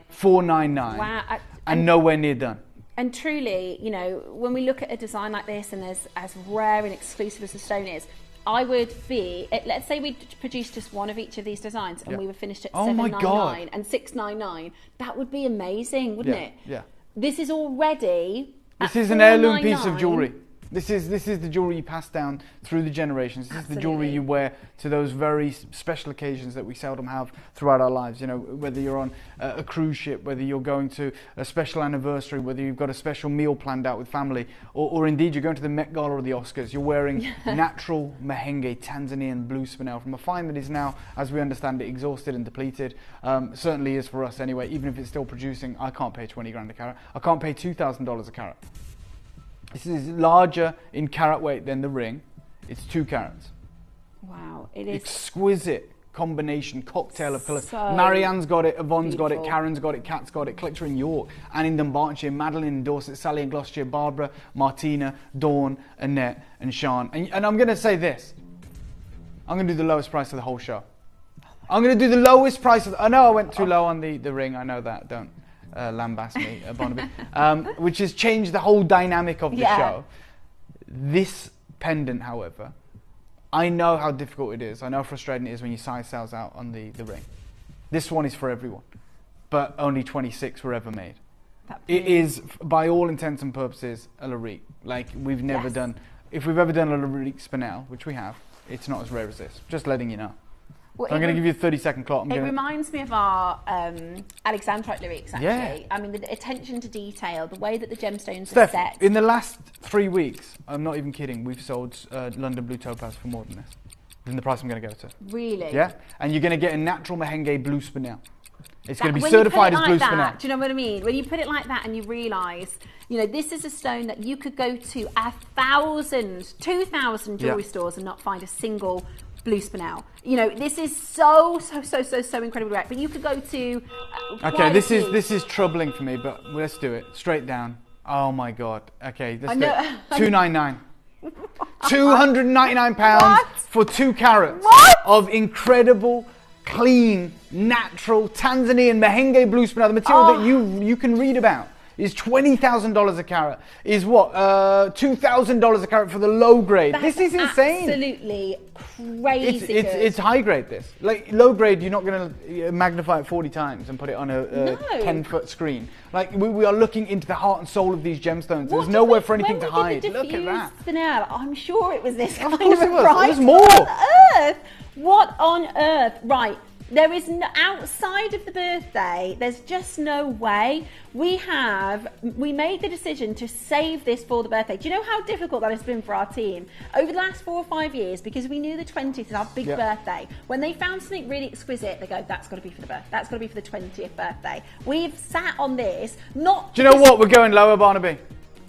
499. Wow. And nowhere near done. And truly, you know, when we look at a design like this and as rare and exclusive as the stone is, I would be, let's say we produced just one of each of these designs and we were finished at $799 and $699. That would be amazing, wouldn't it? Yeah. This is already. This is an heirloom piece of jewellery. This is the jewellery you pass down through the generations. This is the jewellery you wear to those very special occasions that we seldom have throughout our lives. You know, whether you're on a cruise ship, whether you're going to a special anniversary, whether you've got a special meal planned out with family, or indeed you're going to the Met Gala or the Oscars, you're wearing natural Mahenge Tanzanian blue spinel from a find that is now, as we understand it, exhausted and depleted. Certainly is for us anyway. Even if it's still producing, I can't pay 20 grand a carat. I can't pay $2,000 a carat. This is larger in carat weight than the ring. It's 2 carats. Wow, it is. Exquisite combination, cocktail of colours. So Marianne's got it, Yvonne's got it, beautiful. Karen's got it, Kat's got it, Collector in York, Anne in Dunbartonshire, Madeline in Dorset, Sally in Gloucestershire, Barbara, Martina, Dawn, Annette and Sean. And I'm going to say this. I'm going to do the lowest price of the whole show. I'm going to do the lowest price of I know I went too low on the ring, I know that, don't lambast me, Barnaby, which has changed the whole dynamic of the show. This pendant, however, I know how difficult it is. I know how frustrating it is when your size sells out on the ring. This one is for everyone, but only 26 were ever made. It is, by all intents and purposes, a Larique. Like, we've never done, if we've ever done a Larique spinel, which we have, it's not as rare as this. Just letting you know. Well, So I'm going to give you a 30-second clock. It reminds me of our Alexandrite Lariques, actually. Yeah. I mean, the attention to detail, the way that the gemstones are Steph, set. in the last 3 weeks, I'm not even kidding, we've sold London Blue Topaz for more than this. Than the price I'm going to go to. Really? Yeah? And you're going to get a natural Mahenge blue spinel. It's going to be when you certified put as it blue like spinel. that, do you know what I mean? When you put it like that and you realise, you know, this is a stone that you could go to 1,000, 2,000 jewellery stores and not find a single blue spinel. You know, this is so incredibly rare. But you could go to. Okay, this is troubling for me, but let's do it straight down. Oh my God. Okay, let's do it. 299. £299 for 2 carats of incredible, clean, natural Tanzanian Mahenge blue spinel, the material that you can read about. is $20,000 a carat. Is what $2,000 a carat for the low grade. This is insane. Absolutely crazy. It's high grade. This like low grade. You're not going to magnify it 40 times and put it on a 10-foot screen. Like we are looking into the heart and soul of these gemstones. There's nowhere for anything to hide. Look at that. Spinel, I'm sure it was this kind of course it was. price. It was more. What on earth? What on earth? Right. There is no, outside of the birthday, there's just no way. We made the decision to save this for the birthday. Do you know how difficult that has been for our team over the last 4 or 5 years? Because we knew the 20th is our big birthday. When they found something really exquisite, they go, that's got to be for the birthday. That's got to be for the 20th birthday. We've sat on this, not. Do you know what? We're going lower, Barnaby.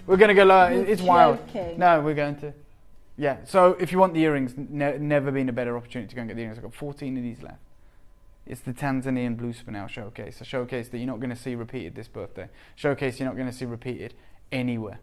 We're going to go lower. It's wild. Joking. No, we're going to. Yeah. So if you want the earrings, never been a better opportunity to go and get the earrings. I've got 14 of these left. It's the Tanzanian Blue Spinel showcase, a showcase that you're not going to see repeated this birthday, showcase you're not going to see repeated anywhere.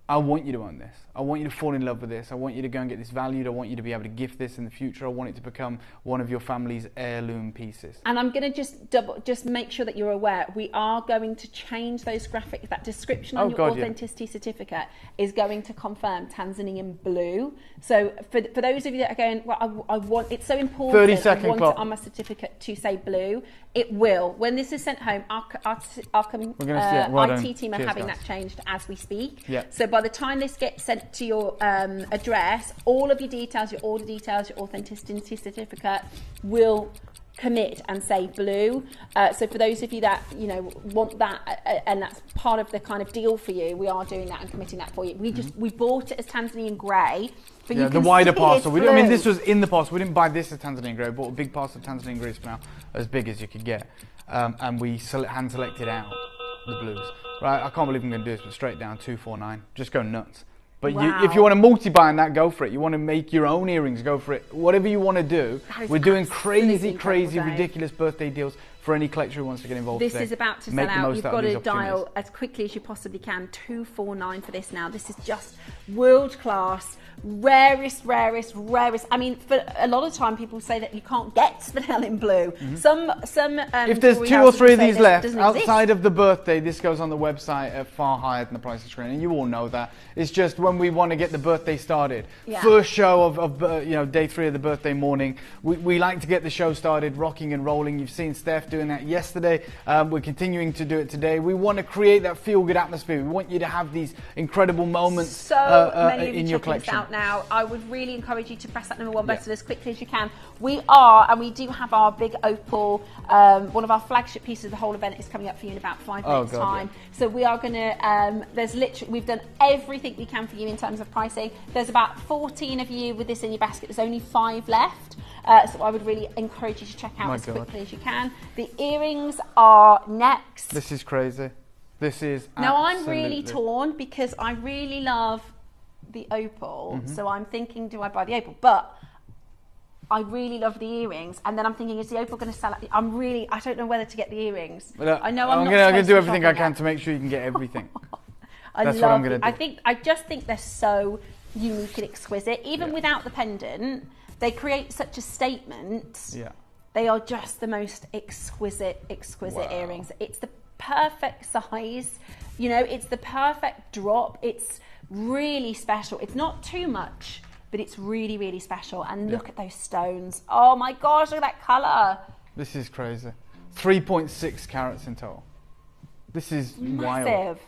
I want you to own this. I want you to fall in love with this. I want you to go and get this valued. I want you to be able to gift this in the future. I want it to become one of your family's heirloom pieces. And I'm going to just make sure that you're aware, we are going to change those graphics. That description on your authenticity certificate is going to confirm Tanzanian blue. So for those of you that are going, well, I want, it's so important. 30-second I want clock. it on my certificate to say blue. It will. When this is sent home, our IT team are having that changed as we speak. Yeah. So by the time this gets sent to your address, all of your details, your order details, your authenticity certificate will commit and say blue. So for those of you that want that, and that's part of the kind of deal for you, we are doing that and committing that for you. We bought it as Tanzanian grey. But you the wider parcel. I mean, this was in the parcel. We didn't buy this as Tanzanian grey. We bought a big parcel of Tanzanian grey spinel, as big as you could get, and we hand selected out the blues. Right, I can't believe I'm going to do this, but straight down 249. Just go nuts. But if you want to multi-buy on that, go for it. You want to make your own earrings, go for it. Whatever you want to do. We're doing crazy, ridiculous birthday deals for any collector who wants to get involved. This today. is about to sell out. You've got to dial as quickly as you possibly can. 249 for this now. This is just world class. Rarest. I mean, for a lot of time, people say that you can't get Spinel in blue. Some. If there's 2 or 3 of these left outside of the birthday, this goes on the website at far higher than the price of screen, and you all know that. It's just when we want to get the birthday started. Yeah. First show of day 3 of the birthday morning. We like to get the show started, rocking and rolling. You've seen Steph doing that yesterday. We're continuing to do it today. We want to create that feel-good atmosphere. We want you to have these incredible moments in your collection. Now, I would really encourage you to press that number 1 button as quickly as you can. We do have our big opal, one of our flagship pieces of the whole event is coming up for you in about 5 minutes time. Yeah. So we are going to, we've done everything we can for you in terms of pricing. There's about 14 of you with this in your basket. There's only 5 left. So I would really encourage you to check out quickly as you can. The earrings are next. This is crazy. This is Now I'm really torn because I really love the opal, so I'm thinking, do I buy the opal? But I really love the earrings, and then I'm thinking, is the opal going to sell? I don't know whether to get the earrings. I know I'm going to do everything I can to make sure you can get everything. That's what I'm going to do. I just think they're so unique and exquisite. Even without the pendant, they create such a statement. Yeah, they are just the most exquisite earrings. It's the perfect size. It's the perfect drop. It's really special. It's not too much, but it's really, really special. And look at those stones. Oh my gosh, look at that colour. This is crazy. 3.6 carats in total. This is massive. Wild.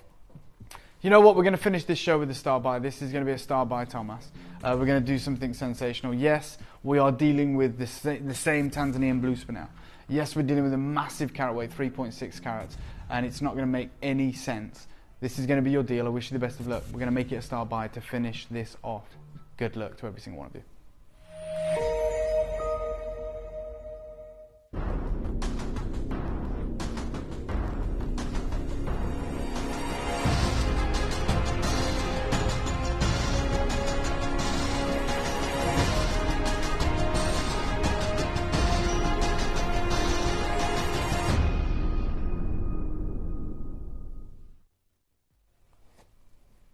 You know what? We're going to finish this show with a star buy. This is going to be a star buy, Thomas. We're going to do something sensational. Yes, we are dealing with the same Tanzanian Blue Spinel. Yes, we're dealing with a massive carat weight, 3.6 carats, and it's not going to make any sense. This is going to be your deal. I wish you the best of luck. We're going to make it a star buy to finish this off. Good luck to every single one of you.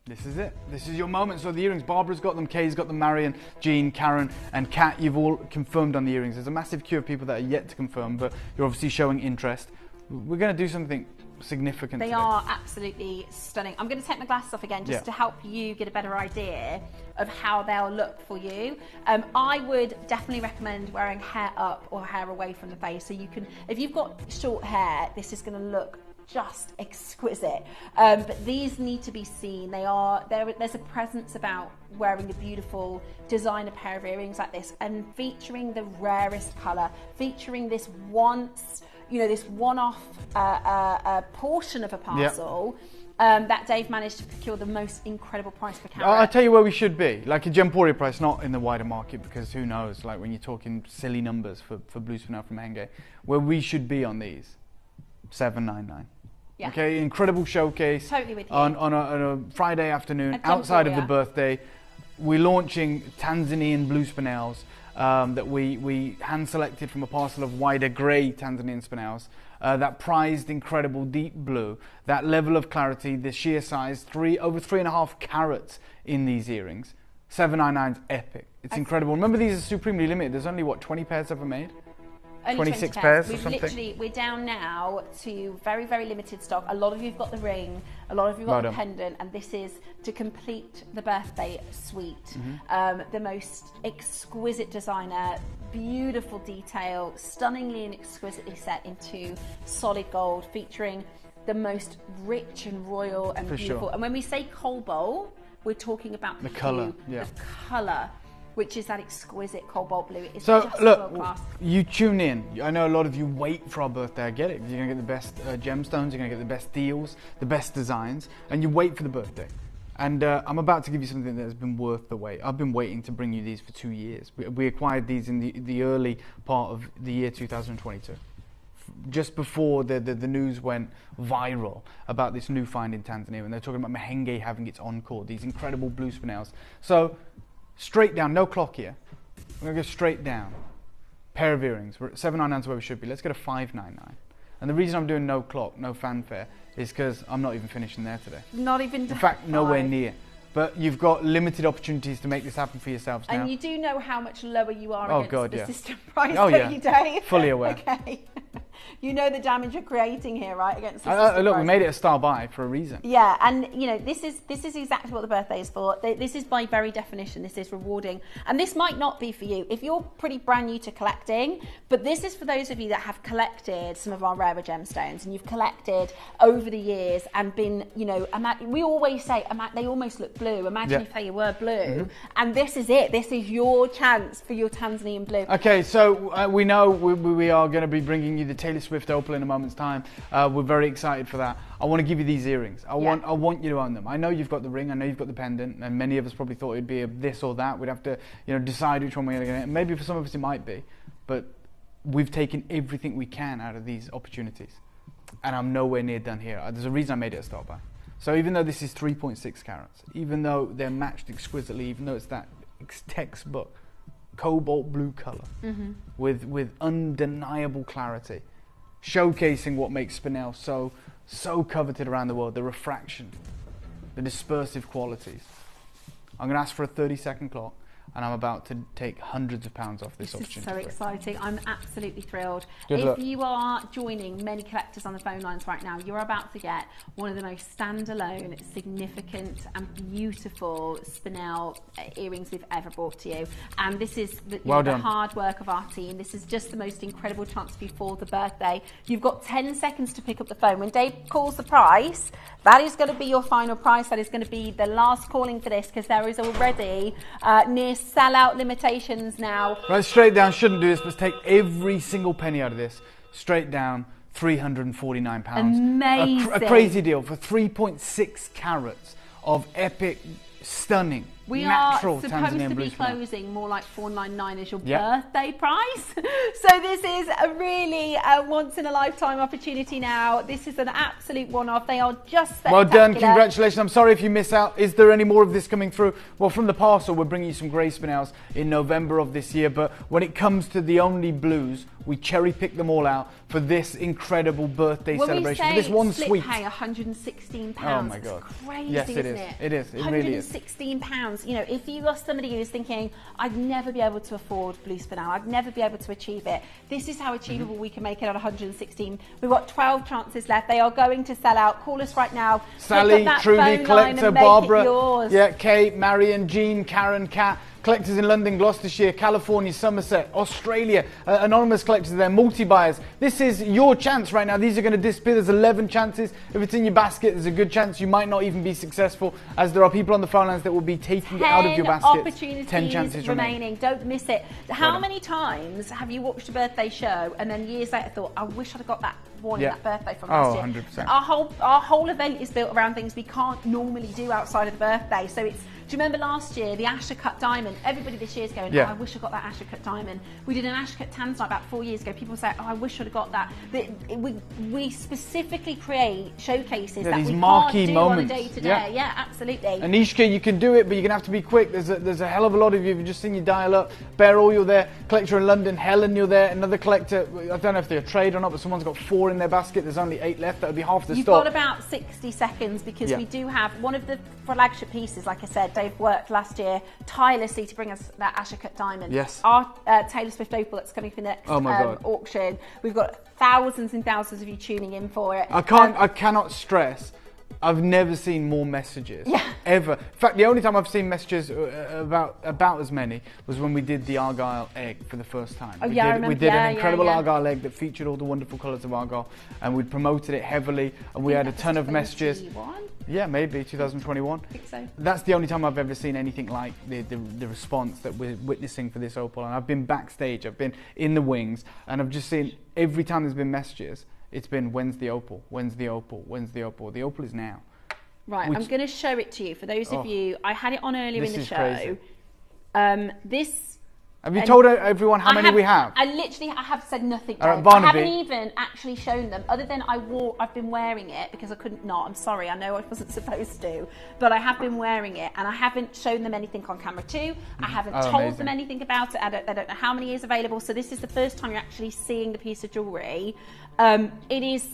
This is it. This is your moment. So the earrings, Barbara's got them, Kay's got them, Marion, Jean, Karen and Kat, you've all confirmed on the earrings. There's a massive queue of people that are yet to confirm, but you're obviously showing interest. We're going to do something significant. They today. are absolutely stunning. I'm going to take my glasses off again just Yeah. to help you get a better idea of how they'll look for you. I would definitely recommend wearing hair up or hair away from the face, so you can, if you've got short hair, this is going to look just exquisite. But these need to be seen. There's a presence about wearing a beautiful designer pair of earrings like this and featuring the rarest color, featuring this this one-off portion of a parcel. That Dave managed to procure the most incredible price per carat. I'll tell you where we should be, like a Gemporia price, not in the wider market, because who knows, like when you're talking silly numbers for Blue Spinel from Mahenge, where we should be on these, $799. Yeah. Okay, incredible showcase. Totally with you. On a Friday afternoon, At outside of the Gemporia. birthday. We're launching Tanzanian Blue Spinels that we hand-selected from a parcel of wider grey Tanzanian Spinels. That prized, incredible deep blue, that level of clarity, the sheer size, over 3.5 carats in these earrings. 799's epic. It's incredible. Remember, these are supremely limited. There's only, 20 pairs ever made? Only 26 pairs or We've something? we're down now to very, very limited stock. A lot of you've got the ring, a lot of you've got the pendant, and this is to complete the birthday suite. The most exquisite designer, beautiful detail, stunningly and exquisitely set into solid gold, featuring the most rich and royal and beautiful. sure. And when we say cobalt, we're talking about The colour, hue, yeah. the colour, which is that exquisite cobalt blue. It's So just look, world class. you tune in. I know a lot of you wait for our birthday. I get it. You're gonna get the best gemstones. You're gonna get the best deals, the best designs, and you wait for the birthday. And I'm about to give you something that has been worth the wait. I've been waiting to bring you these for 2 years. We acquired these in the early part of the year 2022, just before the news went viral about this new find in Tanzania, and they're talking about Mahenge having its encore. These incredible Blue Spinels. So. Straight down, no clock here. We're going to go straight down. Pair of earrings. We're at $799 where we should be. Let's go to $599. And the reason I'm doing no clock, no fanfare, is because I'm not even finishing there today. Not even. In fact, nowhere near. But you've got limited opportunities to make this happen for yourselves now. And you do know how much lower you are Oh, against God, the yeah. system price, Oh, don't yeah. you, Dave? Fully aware. Okay. You know the damage you're creating here, right, against the system Look, price. we made it a star buy for a reason. Yeah, and this is exactly what the birthday is for. This is by very definition, this is rewarding. And this might not be for you if you're pretty brand new to collecting, but this is for those of you that have collected some of our rarer gemstones and you've collected over the years and been, we always say they almost look blue. Imagine if they were blue. And this is it. This is your chance for your Tanzanian blue. Okay, so we know we are going to be bringing you the Taylor Swift Opal in a moment's time. We're very excited for that. I want to give you these earrings. I want you to own them. I know you've got the ring. I know you've got the pendant, and many of us probably thought it'd be a this or that. We'd have to, decide which one we're going to get. Maybe for some of us it might be, but we've taken everything we can out of these opportunities, and I'm nowhere near done here. There's a reason I made it a start buy. So even though this is 3.6 carats, even though they're matched exquisitely, even though it's that textbook cobalt blue color with undeniable clarity, showcasing what makes Spinel so coveted around the world, the refraction, the dispersive qualities. I'm going to ask for a 30-second clock, and I'm about to take hundreds of pounds off this opportunity. This is so exciting. I'm absolutely thrilled. Good luck. If you are joining many collectors on the phone lines right now, you're about to get one of the most standalone, significant and beautiful Spinel earrings we've ever brought to you. And this is the hard work of our team. This is just the most incredible chance for you for the birthday. You've got 10 seconds to pick up the phone. When Dave calls the price, that is going to be your final price. That is going to be the last calling for this, because there is already near sellout limitations now. Right, straight down, shouldn't do this, but take every single penny out of this. Straight down, £349. Amazing. A crazy deal for 3.6 carats of epic, stunning, We natural are supposed Tanzanian to blue be Spinel. closing more like $499 as your Yep. birthday price. So this is a really once in a lifetime opportunity now. This is an absolute one-off. They are just spectacular. Well done, congratulations. I'm sorry if you miss out. Is there any more of this coming through? Well, from the parcel, we're bringing you some grey Spinels in November of this year, but when it comes to the only blues, we cherry pick them all out for this incredible birthday celebration. For this one split suite. pay £116. Oh my God. It's crazy, Yes, it isn't is. it? It is. It really is. £116. You know, if you are somebody who's thinking, I'd never be able to afford Blue Spinel, I'd never be able to achieve it, this is how achievable we can make it at 116. We've got 12 chances left. They are going to sell out. Call us right now. Sally, Trudy, Collector, Barbara, Barbara, yeah, Kate, Marion, Jean, Karen, Kat. Collectors in London, Gloucestershire, California, Somerset, Australia, anonymous collectors there, multi-buyers. This is your chance right now. These are going to disappear. There's 11 chances. If it's in your basket, there's a good chance you might not even be successful, as there are people on the phone lines that will be taking it out of your basket. Opportunities 10 chances remaining. Don't miss it. How many times have you watched a birthday show and then years later thought, I wish I'd have got that one in that birthday from last year? 100%. Our whole event is built around things we can't normally do outside of the birthday. So it's, do you remember last year, the Asher Cut Diamond? Everybody this year is going, oh, I wish I got that Asher Cut Diamond. We did an Asher Cut Tanzanite about 4 years ago. People say, oh, I wish I'd have got that. We specifically create showcases that these we marquee can't do moments. on a day-to-day. Yeah, absolutely. Anishka, you can do it, but you're going to have to be quick. There's a hell of a lot of you. You've just seen your dial up. Beryl, you're there. Collector in London. Helen, you're there. Another collector. I don't know if they're a trade or not, but someone's got 4 in their basket. There's only 8 left. That would be half the You've stock. got about 60 seconds because we do have one of the flagship pieces, like I said, Dave worked last year tirelessly to bring us that Asher Cut Diamond. Yes. Our Taylor Swift Opal that's coming for the next auction. We've got thousands and thousands of you tuning in for it. I cannot stress, I've never seen more messages, ever. In fact, the only time I've seen messages about as many was when we did the Argyle egg for the first time. Oh, I remember. We did an incredible Argyle egg that featured all the wonderful colours of Argyle, and we promoted it heavily, and we had a ton of messages. Yeah, maybe 2021. I think so. That's the only time I've ever seen anything like the response that we're witnessing for this Opal. And I've been backstage, I've been in the wings, and I've just seen every time there's been messages, it's been, when's the Opal? When's the Opal? When's the Opal? The Opal is now. Right, I'm going to show it to you. For those of you, I had it on earlier in the show. Crazy. Have you told everyone how many we have? I have said nothing. All right, I haven't even actually shown them, other than I've been wearing it because I couldn't not. I'm sorry, I know I wasn't supposed to, but I have been wearing it, and I haven't shown them anything on camera too. I haven't told them anything about it. They don't know how many is available. So this is the first time you're actually seeing the piece of jewellery. It is.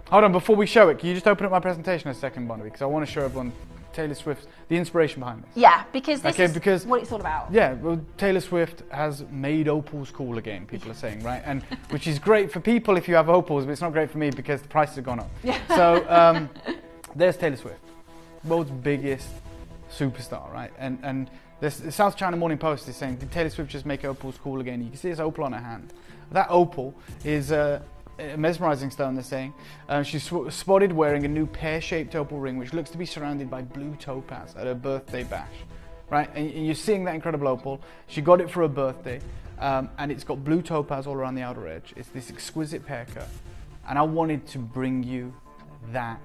Hold on, before we show it, can you just open up my presentation a second, Barnaby? Because I want to show everyone Taylor Swift, the inspiration behind this. Yeah, because this is what it's all about. Yeah, well, Taylor Swift has made opals cool again, people are saying, right? And which is great for people if you have opals, but it's not great for me because the prices have gone up. Yeah. So there's Taylor Swift, world's biggest superstar, right? And the South China Morning Post is saying, did Taylor Swift just make opals cool again? You can see this opal on her hand. That opal is a mesmerizing stone, they're saying. She's spotted wearing a new pear-shaped opal ring, which looks to be surrounded by blue topaz at her birthday bash, right? And you're seeing that incredible opal. She got it for her birthday, and it's got blue topaz all around the outer edge. It's this exquisite pear cut, and I wanted to bring you that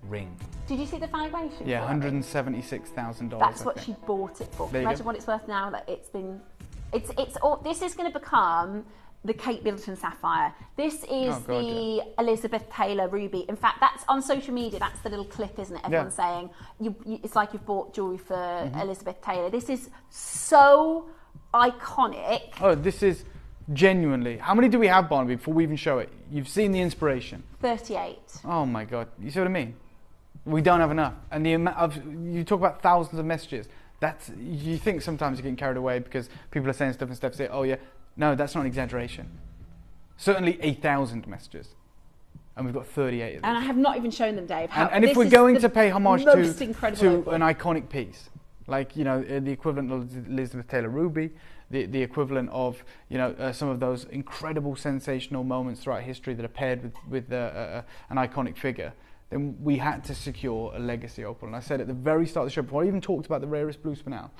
ring. Did you see the valuation? Yeah, $176,000. That's what she bought it for. Imagine what it's worth now. That this is going to become the Kate Middleton Sapphire. This is the Elizabeth Taylor Ruby. In fact, that's on social media. That's the little clip, isn't it? Everyone's saying it's like you've bought jewelry for Elizabeth Taylor. This is so iconic. Oh, this is genuinely. How many do we have, Barnaby? Before we even show it, you've seen the inspiration. 38. Oh my God! You see what I mean? We don't have enough, and the amount of you talk about thousands of messages. That's you think sometimes you're getting carried away because people are saying stuff and say, oh yeah. No, that's not an exaggeration. Certainly 8,000 messages. And we've got 38 of them. And I have not even shown them, Dave. And if we're going to pay homage to an iconic piece, like, you know, the equivalent of Elizabeth Taylor Ruby, the equivalent of, you know, some of those incredible, sensational moments throughout history that are paired with an iconic figure, then we had to secure a legacy opal. And I said at the very start of the show, before I even talked about the rarest Blue Spinel,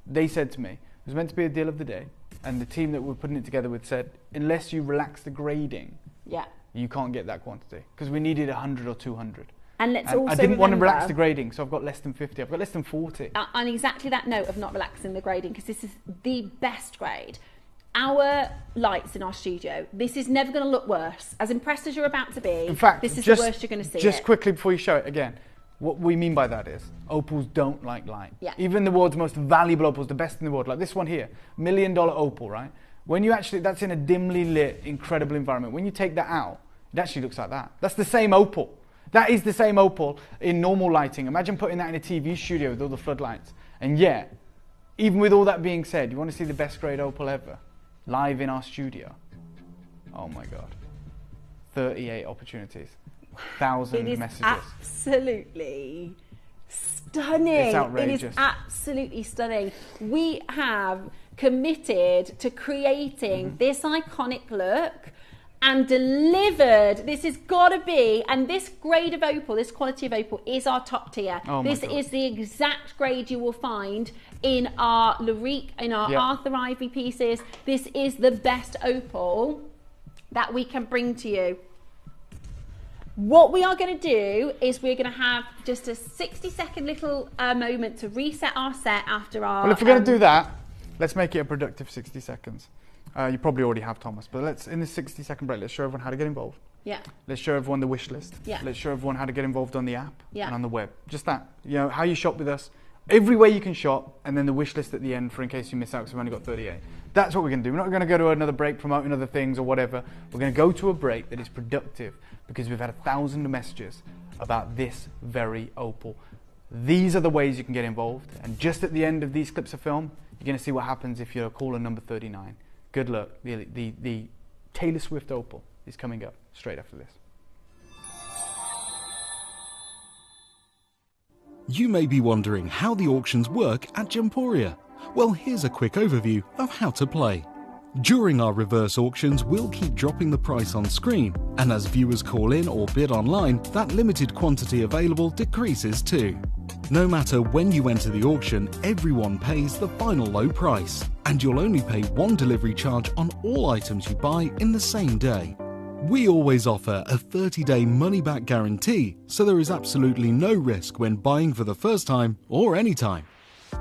they said to me, it was meant to be a deal of the day. And the team that we're putting it together with said, unless you relax the grading, you can't get that quantity. Because we needed 100 or 200. And let's also I didn't want to relax the grading, so I've got less than 50. I've got less than 40. On exactly that note of not relaxing the grading, because this is the best grade. Our lights in our studio, this is never going to look worse. As impressed as you're about to be, in fact, this is the worst you're going to see. Just quickly before you show it again, what we mean by that is opals don't like light. Yeah. Even the world's most valuable opals, the best in the world, like this one here, $1 million opal, right? When you actually, that's in a dimly lit, incredible environment. When you take that out, it actually looks like that. That's the same opal. That is the same opal in normal lighting. Imagine putting that in a TV studio with all the floodlights. And yet, even with all that being said, you want to see the best grade opal ever? Live in our studio. Oh my God. 38 opportunities. 1,000 messages. Absolutely stunning. It's outrageous. It is absolutely stunning. We have committed to creating this iconic look and delivered. This has got to be, and this grade of opal, this quality of opal is our top tier. Oh my this God. is the exact grade you will find in our Larique, in our Arthur Ivory pieces. This is the best opal that we can bring to you. What we are going to do is we're going to have just a 60-second little moment to reset our set after our... Well, if we're going to do that, let's make it a productive 60 seconds. You probably already have, Thomas, but let's, in this 60-second break, let's show everyone how to get involved. Yeah. Let's show everyone the wish list. Yeah. Let's show everyone how to get involved on the app Yeah. and on the web. Just that. You know, how you shop with us. Every way you can shop, and then the wish list at the end for in case you miss out, because we've only got 38. That's what we're going to do. We're not going to go to another break promoting other things or whatever. We're going to go to a break that is productive because we've had 1,000 messages about this very opal. These are the ways you can get involved. And just at the end of these clips of film, you're going to see what happens if you're caller number 39. Good luck. The Taylor Swift opal is coming up straight after this. You may be wondering how the auctions work at Gemporia. Well, here's a quick overview of how to play. During our reverse auctions, we'll keep dropping the price on screen, and as viewers call in or bid online, that limited quantity available decreases too. No matter when you enter the auction, everyone pays the final low price, and you'll only pay one delivery charge on all items you buy in the same day. We always offer a 30-day money-back guarantee, so there is absolutely no risk when buying for the first time or any time.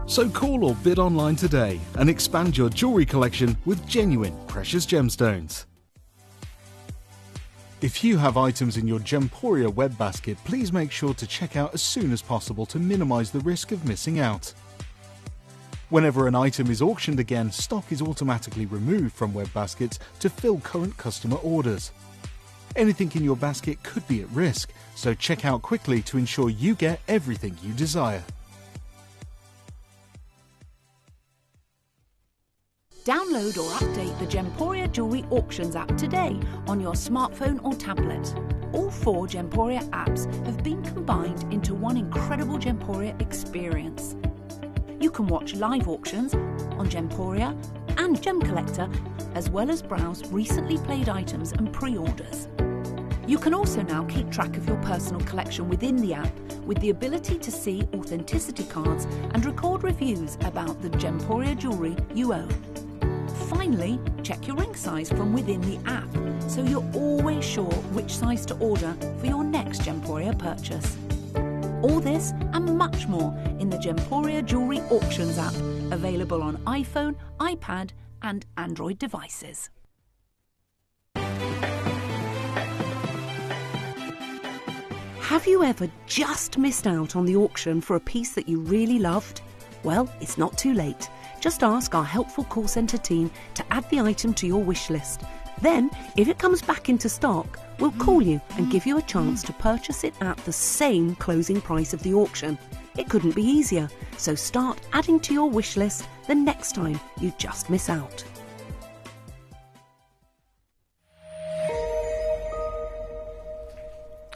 So call or bid online today and expand your jewellery collection with genuine precious gemstones. If you have items in your Gemporia web basket, please make sure to check out as soon as possible to minimise the risk of missing out. Whenever an item is auctioned again, stock is automatically removed from web baskets to fill current customer orders. Anything in your basket could be at risk, so check out quickly to ensure you get everything you desire. Download or update the Gemporia Jewellery Auctions app today on your smartphone or tablet. All 4 Gemporia apps have been combined into one incredible Gemporia experience. You can watch live auctions on Gemporia and Gem Collector, as well as browse recently played items and pre-orders. You can also now keep track of your personal collection within the app with the ability to see authenticity cards and record reviews about the Gemporia jewellery you own. Finally, check your ring size from within the app so you're always sure which size to order for your next Gemporia purchase. All this and much more in the Gemporia Jewellery Auctions app, available on iPhone, iPad and Android devices. Have you ever just missed out on the auction for a piece that you really loved? Well, it's not too late. Just ask our helpful call centre team to add the item to your wish list. Then, if it comes back into stock, we'll call you and give you a chance to purchase it at the same closing price of the auction. It couldn't be easier, so start adding to your wish list the next time you just miss out.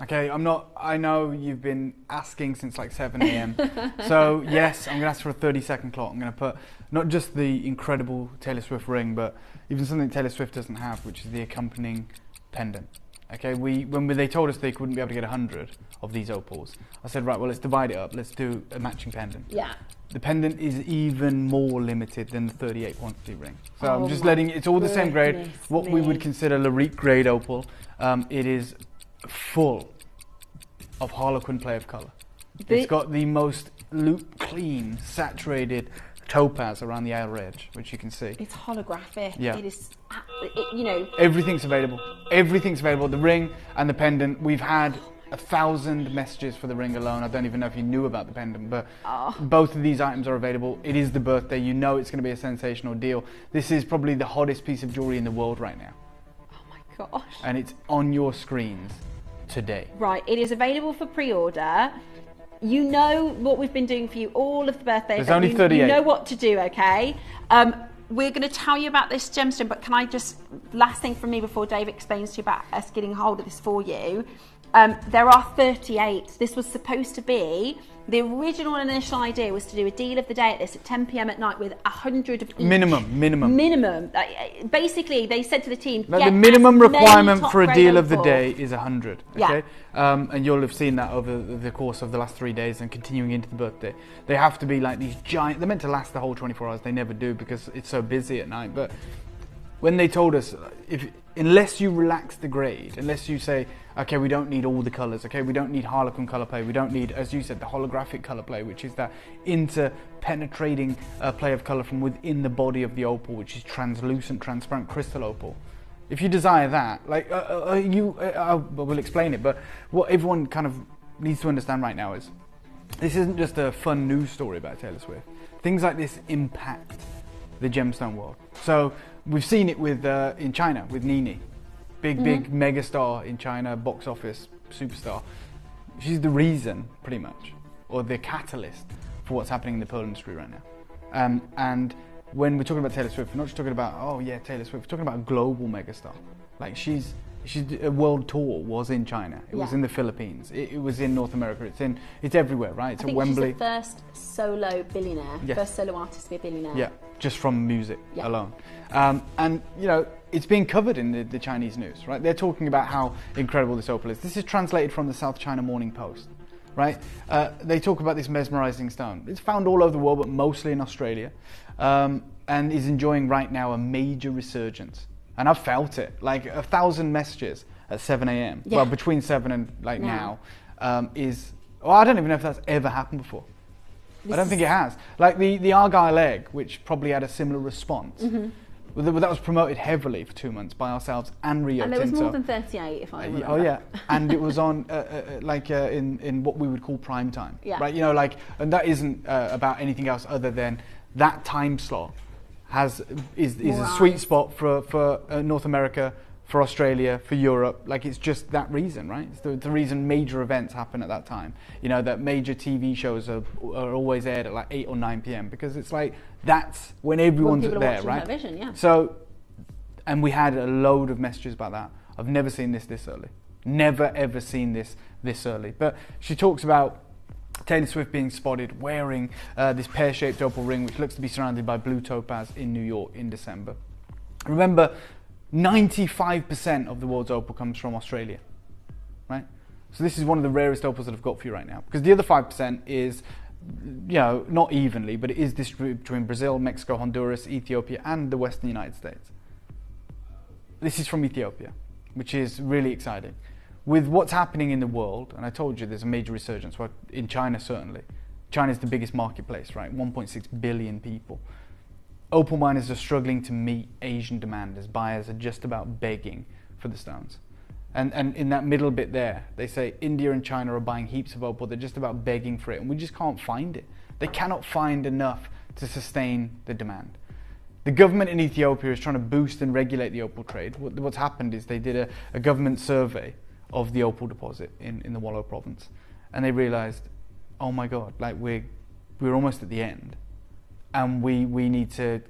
Okay, I know you've been asking since like 7 a.m. So yes, I'm going to ask for a 30-second clock. I'm going to put not just the incredible Taylor Swift ring, but even something Taylor Swift doesn't have, which is the accompanying pendant. Okay, when they told us they wouldn't be able to get 100 of these opals, I said, right, well, let's divide it up. Let's do a matching pendant. Yeah. The pendant is even more limited than the 38 quantity ring. So I'm just letting it's all the same grade. What we would consider Larique grade opal. It is full of Harlequin play of colour. It's got the most loop clean, saturated topaz around the outer edge, which you can see. It's holographic. Yeah. It is, you know. Everything's available. Everything's available. The ring and the pendant. We've had 1,000 messages for the ring alone. I don't even know if you knew about the pendant, but both of these items are available. It is the birthday. You know it's going to be a sensational deal. This is probably the hottest piece of jewellery in the world right now. Oh my gosh. And it's on your screens today. Right, it is available for pre-order. You know what we've been doing for you all of the birthdays. There's only 38. You know what to do, okay? We're going to tell you about this gemstone, but can I just, last thing from me before Dave explains to you about us getting hold of this for you. There are 38. This was supposed to be, the original initial idea was to do a deal of the day at this at 10 p.m. at night with 100 of each. Minimum. Basically, they said to the team, Like the minimum requirement for a deal of the day is 100. Okay, and you'll have seen that over the course of the last 3 days and continuing into the birthday. They have to be like these giant. They're meant to last the whole 24 hours. They never do because it's so busy at night. But when they told us, unless you relax the grade, unless you say, okay, we don't need all the colours, okay, we don't need Harlequin colour play, we don't need, as you said, the holographic colour play, which is that interpenetrating play of colour from within the body of the opal, which is translucent, transparent crystal opal. If you desire that, like, we'll explain it, but what everyone kind of needs to understand right now is, this isn't just a fun news story about Taylor Swift. Things like this impact the gemstone world. So we've seen it with in China with Nini, big megastar in China, box office superstar. She's the reason, pretty much, or the catalyst for what's happening in the pearl industry right now. And when we're talking about Taylor Swift, we're not just talking about Taylor Swift. We're talking about a global megastar. Like she's a world tour was in China. It was in the Philippines. It was in North America. It's everywhere, right? It's I think at Wembley. She's the first solo billionaire, first solo artist to be a billionaire. Yeah, just from music alone. And it's being covered in the Chinese news, right? They're talking about how incredible this opal is. This is translated from the South China Morning Post, right? They talk about this mesmerizing stone. It's found all over the world, but mostly in Australia, and is enjoying right now a major resurgence. And I've felt it, like 1,000 messages at 7 a.m. Well, between 7 and now, I don't even know if that's ever happened before. I don't think it has. Like the Argyle egg, which probably had a similar response. That was promoted heavily for 2 months by ourselves and Rio Tinto. And there was more than 38, if I remember. Oh yeah, and it was on in what we would call prime time, right? And that isn't about anything else other than that time slot is a sweet spot for North America, for Australia, for Europe. Like it's just that reason, right? It's the reason major events happen at that time. That major TV shows are always aired at like 8 or 9 p.m. because it's like that's when everyone's there, right? Television, yeah. So, and we had a load of messages about that. I've never seen this early. Never ever seen this early. But she talks about Taylor Swift being spotted wearing this pear-shaped opal ring, which looks to be surrounded by blue topaz in New York in December. Remember, 95% of the world's opal comes from Australia, right? So this is one of the rarest opals that I've got for you right now, because the other 5% is, not evenly, but it is distributed between Brazil, Mexico, Honduras, Ethiopia, and the Western United States. This is from Ethiopia, which is really exciting. With what's happening in the world, and I told you there's a major resurgence, well, in China certainly. China's the biggest marketplace, right? 1.6 billion people. Opal miners are struggling to meet Asian demand as buyers are just about begging for the stones. And in that middle bit there, they say India and China are buying heaps of opal, they're just about begging for it, and we just can't find it. They cannot find enough to sustain the demand. The government in Ethiopia is trying to boost and regulate the opal trade. What's happened is they did a government survey of the opal deposit in the Wollo province, and they realized, oh my god, like we're almost at the end, and we need to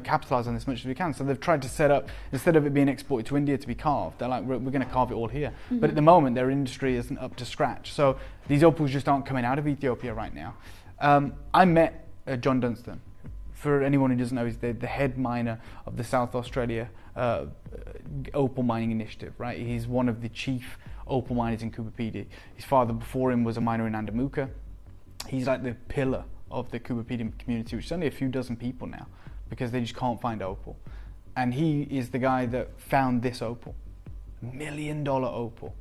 capitalize on this as much as we can. So they've tried to set up, instead of it being exported to India to be carved, they're like, we're going to carve it all here. But at the moment their industry isn't up to scratch, so these opals just aren't coming out of Ethiopia right now. I met John Dunstan. For anyone who doesn't know, he's the head miner of the South Australia opal mining initiative, right? He's one of the chief opal miners in Coober Pedy. His father before him was a miner in Andamuka. He's like the pillar of the Coober Pedy community, which is only a few dozen people now, because they just can't find opal. And he is the guy that found this opal, $1 million opal.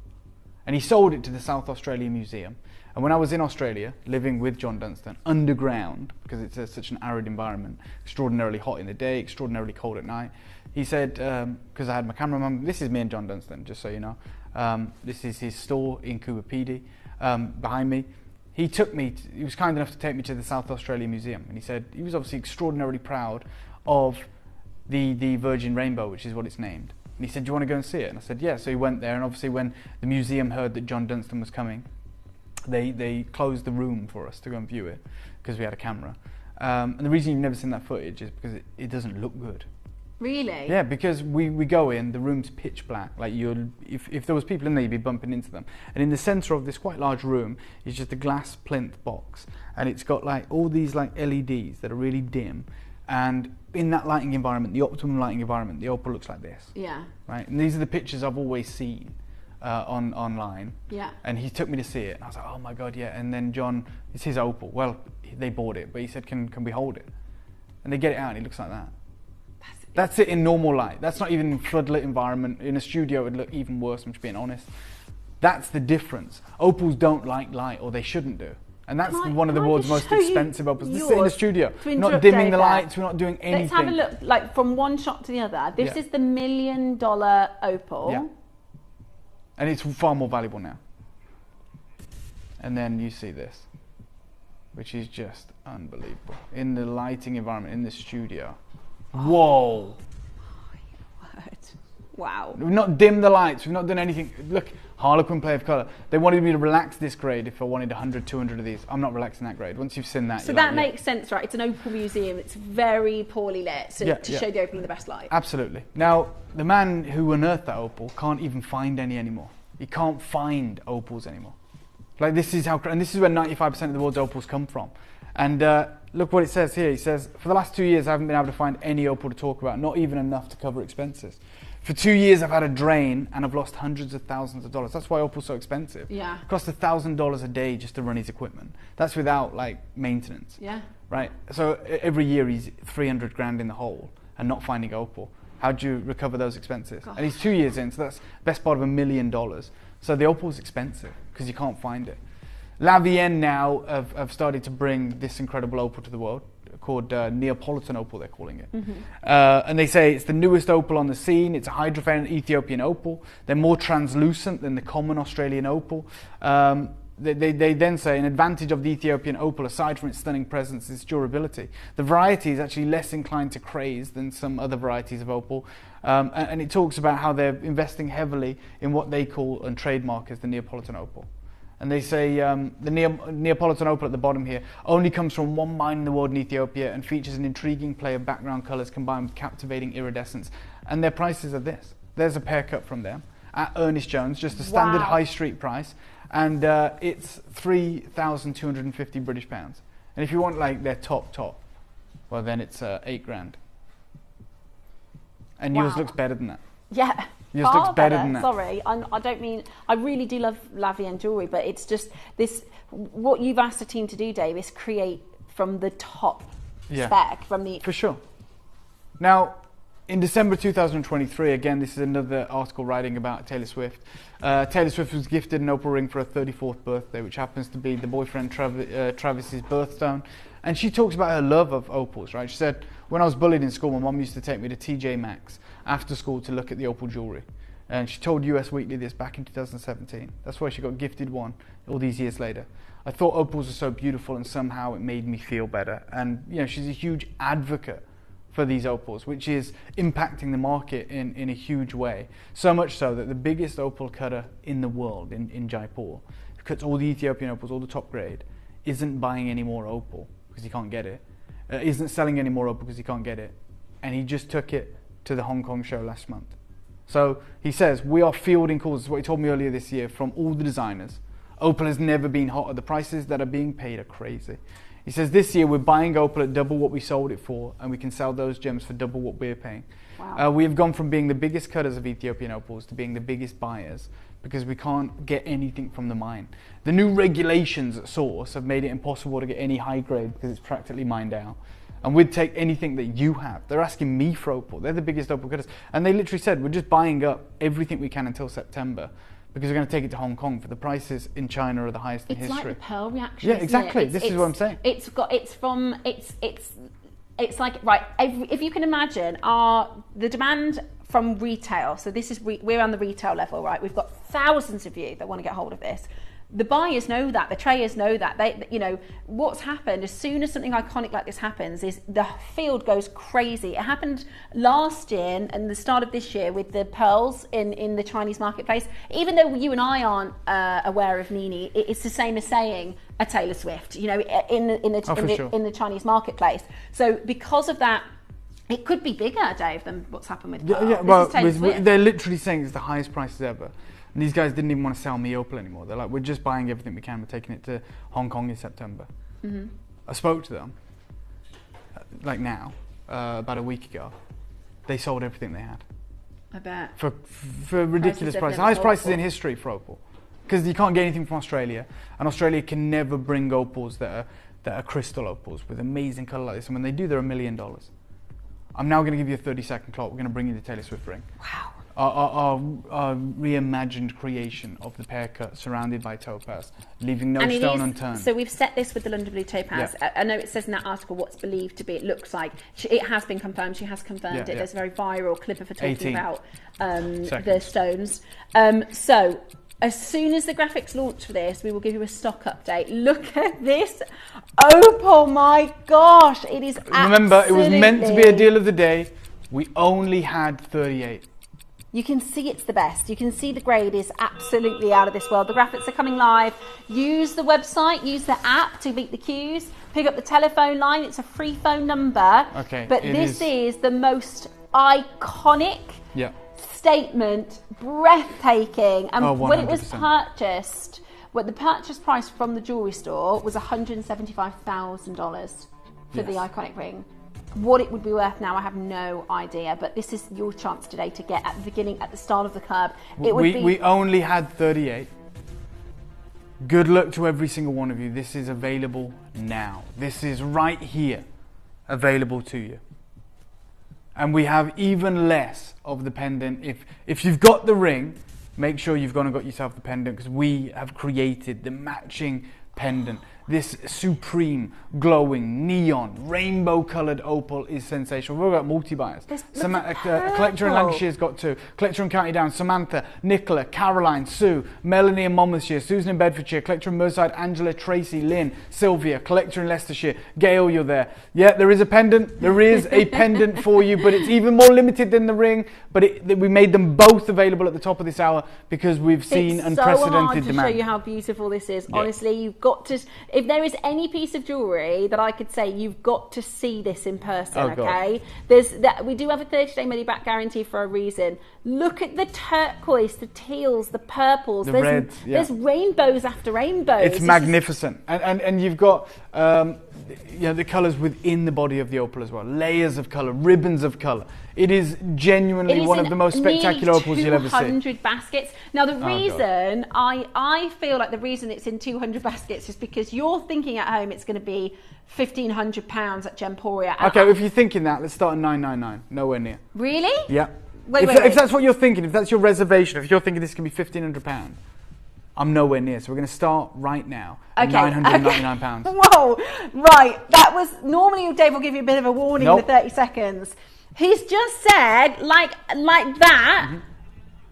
And he sold it to the South Australia Museum. And when I was in Australia, living with John Dunstan, underground, because it's such an arid environment, extraordinarily hot in the day, extraordinarily cold at night, he said, because I had my cameraman, this is me and John Dunstan, just so you know. This is his store in Coober Pedy, behind me. He was kind enough to take me to the South Australia Museum, and he said he was obviously extraordinarily proud of the Virgin Rainbow, which is what it's named, And he said, do you want to go and see it? And I said, yeah. So he went there, and obviously when the museum heard that John Dunstan was coming, they closed the room for us to go and view it because we had a camera. And the reason you've never seen that footage is because it doesn't look good. Really? Yeah, because we go in, the room's pitch black. Like if there was people in there, you'd be bumping into them. And in the centre of this quite large room is just a glass plinth box, and it's got like all these like LEDs that are really dim. And in that lighting environment, the optimum lighting environment, the opal looks like this. Yeah. Right, and these are the pictures I've always seen online. Yeah. And he took me to see it, and I was like, oh my god, yeah. And then John, it's his opal. Well, they bought it, but he said, can we hold it? And they get it out, and it looks like that. That's it in normal light. That's not even in floodlit environment. In a studio, it would look even worse, I'm just being honest. That's the difference. Opals don't like light, or they shouldn't do. And that's one of the world's most expensive opals. This is in a studio. We're not dimming the lights, we're not doing anything. Let's have a look, like from one shot to the other. This is the $1 million opal. Yeah. And it's far more valuable now. And then you see this, which is just unbelievable. In the lighting environment, in the studio. Whoa. My word. Wow. We've not dimmed the lights, we've not done anything. Look, Harlequin Play of Colour. They wanted me to relax this grade if I wanted 100, 200 of these. I'm not relaxing that grade. Once you've seen that, so that makes sense, right? It's an opal museum. It's very poorly lit to show the opal in the best light. Absolutely. Now, the man who unearthed that opal can't even find any anymore. He can't find opals anymore. Like, this is how, and this is where 95% of the world's opals come from. And look what it says here. He says, for the last 2 years, I haven't been able to find any opal to talk about, not even enough to cover expenses. For 2 years, I've had a drain, and I've lost hundreds of thousands of dollars. That's why opal's so expensive. Yeah. It costs $1,000 a day just to run his equipment. That's without, like, maintenance. Yeah. Right? So every year, he's 300 grand in the hole and not finding opal. How do you recover those expenses? Gosh. And he's 2 years in, so that's the best part of $1 million. So the opal's expensive because you can't find it. La Vienne now have started to bring this incredible opal to the world, called Neapolitan opal, they're calling it. Mm-hmm. And they say it's the newest opal on the scene. It's a hydrophane Ethiopian opal. They're more translucent than the common Australian opal. They then say an advantage of the Ethiopian opal, aside from its stunning presence, is durability. The variety is actually less inclined to craze than some other varieties of opal. And it talks about how they're investing heavily in what they call and trademark as the Neapolitan opal. And they say the Neapolitan opal at the bottom here only comes from one mine in the world in Ethiopia and features an intriguing play of background colours combined with captivating iridescence. And their prices are this. There's a pair cut from them at Ernest Jones, just a standard high street price. And it's 3,250 British pounds. And if you want like their top, well then it's 8 grand. And yours looks better than that. Yeah. Yours looks better than that. Sorry, I don't mean, I really do love La Vienne jewellery, but it's just this, what you've asked the team to do, Dave, is create from the top spec, from the... For sure. Now, in December 2023, again, this is another article writing about Taylor Swift. Taylor Swift was gifted an opal ring for her 34th birthday, which happens to be the boyfriend Travis's birthstone. And she talks about her love of opals, right? She said, when I was bullied in school, my mum used to take me to TJ Maxx after school to look at the opal jewellery. And she told US Weekly this back in 2017. That's why she got gifted one all these years later. I thought opals were so beautiful and somehow it made me feel better. And, you know, she's a huge advocate for these opals, which is impacting the market in a huge way. So much so that the biggest opal cutter in the world, in Jaipur, who cuts all the Ethiopian opals, all the top grade, isn't buying any more opal because he can't get it, isn't selling any more opal because he can't get it. And he just took it to the Hong Kong show last month. So he says, we are fielding calls, this is what he told me earlier this year, from all the designers. Opal has never been hotter. The prices that are being paid are crazy. He says this year we're buying opal at double what we sold it for, and we can sell those gems for double what we're paying. Wow. We have gone from being the biggest cutters of Ethiopian opals to being the biggest buyers because we can't get anything from the mine. The new regulations at Source have made it impossible to get any high grade because it's practically mined out. And we'd take anything that you have. They're asking me for opal. They're the biggest opal cutters. And they literally said, we're just buying up everything we can until September because we're going to take it to Hong Kong for the prices in China are the highest in history. It's like the pearl reaction. Yeah, exactly. This is what I'm saying. It's like, right, if you can imagine the demand from retail, so this is, we're on the retail level, right? We've got thousands of you that want to get hold of this. the buyers know that, the traders know that. They, you know, what's happened as soon as something iconic like this happens is the field goes crazy. It happened last year and the start of this year with the pearls in the Chinese marketplace. Even though you and I aren't aware of Nini, it's the same as saying a Taylor Swift, you know, in the Chinese marketplace. So because of that, it could be bigger, Dave, than what's happened with Pearl. Yeah, well, they're literally saying it's the highest prices ever. And these guys didn't even want to sell me Opal anymore. They're like, we're just buying everything we can. We're taking it to Hong Kong in September. Mm-hmm. I spoke to them, like now, about a week ago. They sold everything they had. I bet. For ridiculous prices. Highest prices in history for Opal. Because you can't get anything from Australia. And Australia can never bring opals that are crystal opals with amazing colour like this. And when they do, they're $1 million. I'm now going to give you a 30-second clock. We're going to bring you the Taylor Swift ring. Wow. Our reimagined creation of the pear cut surrounded by topaz, leaving no stone unturned. So we've set this with the London Blue topaz. Yeah. I know it says in that article what's believed to be, it looks like. It has been confirmed, she has confirmed it. There's a very viral clip of her talking about the stones. So as soon as the graphics launch for this, we will give you a stock update. Look at this opal, my gosh, it is Remember, it was meant to be a deal of the day. We only had 38. You can see it's the best. You can see the grade is absolutely out of this world. The graphics are coming live. Use the website, use the app to beat the queues. Pick up the telephone line. It's a free phone number. Okay. But this is the most iconic statement, breathtaking. And when it was purchased, the purchase price from the jewellery store was $175,000 for the iconic ring. What it would be worth now, I have no idea, but this is your chance today to get at the beginning, at the start of the curb. We only had 38. Good luck to every single one of you. This is available now. This is right here, available to you. And we have even less of the pendant. If you've got the ring, make sure you've gone and got yourself the pendant, because we have created the matching pendant. This supreme, glowing, neon, rainbow-coloured opal is sensational. We've got multi-buyers. Collector in Lancashire's got two. Collector in County Down, Samantha, Nicola, Caroline, Sue, Melanie in Monmouthshire, Susan in Bedfordshire, Collector in Merseyside, Angela, Tracy, Lynn, Sylvia, Collector in Leicestershire, Gail, you're there. Yeah, there is a pendant. There is a pendant for you, but it's even more limited than the ring. But we made them both available at the top of this hour because we've seen unprecedented demand. It's so hard to show you how beautiful this is. Yeah. Honestly, you've got to... If there is any piece of jewellery that I could say, you've got to see this in person, okay? We do have a 30-day money-back guarantee for a reason. Look at the turquoise, the teals, the purples. The reds, there's rainbows after rainbows. It's magnificent. And you've got the colours within the body of the opal as well. Layers of colour, ribbons of colour. It is genuinely one of the most spectacular opals you'll ever see. 200 baskets. Now, the reason, I feel like the reason it's in 200 baskets is because you're thinking at home it's going to be £1,500 at Gemporia. Okay, if you're thinking that, let's start at $999. Nowhere near. Really? Yeah. Wait. If that's what you're thinking, if that's your reservation, if you're thinking this can be £1,500, I'm nowhere near. So we're going to start right now at £999. Whoa, right. That was, normally Dave will give you a bit of a warning in the 30 seconds. He's just said, like that,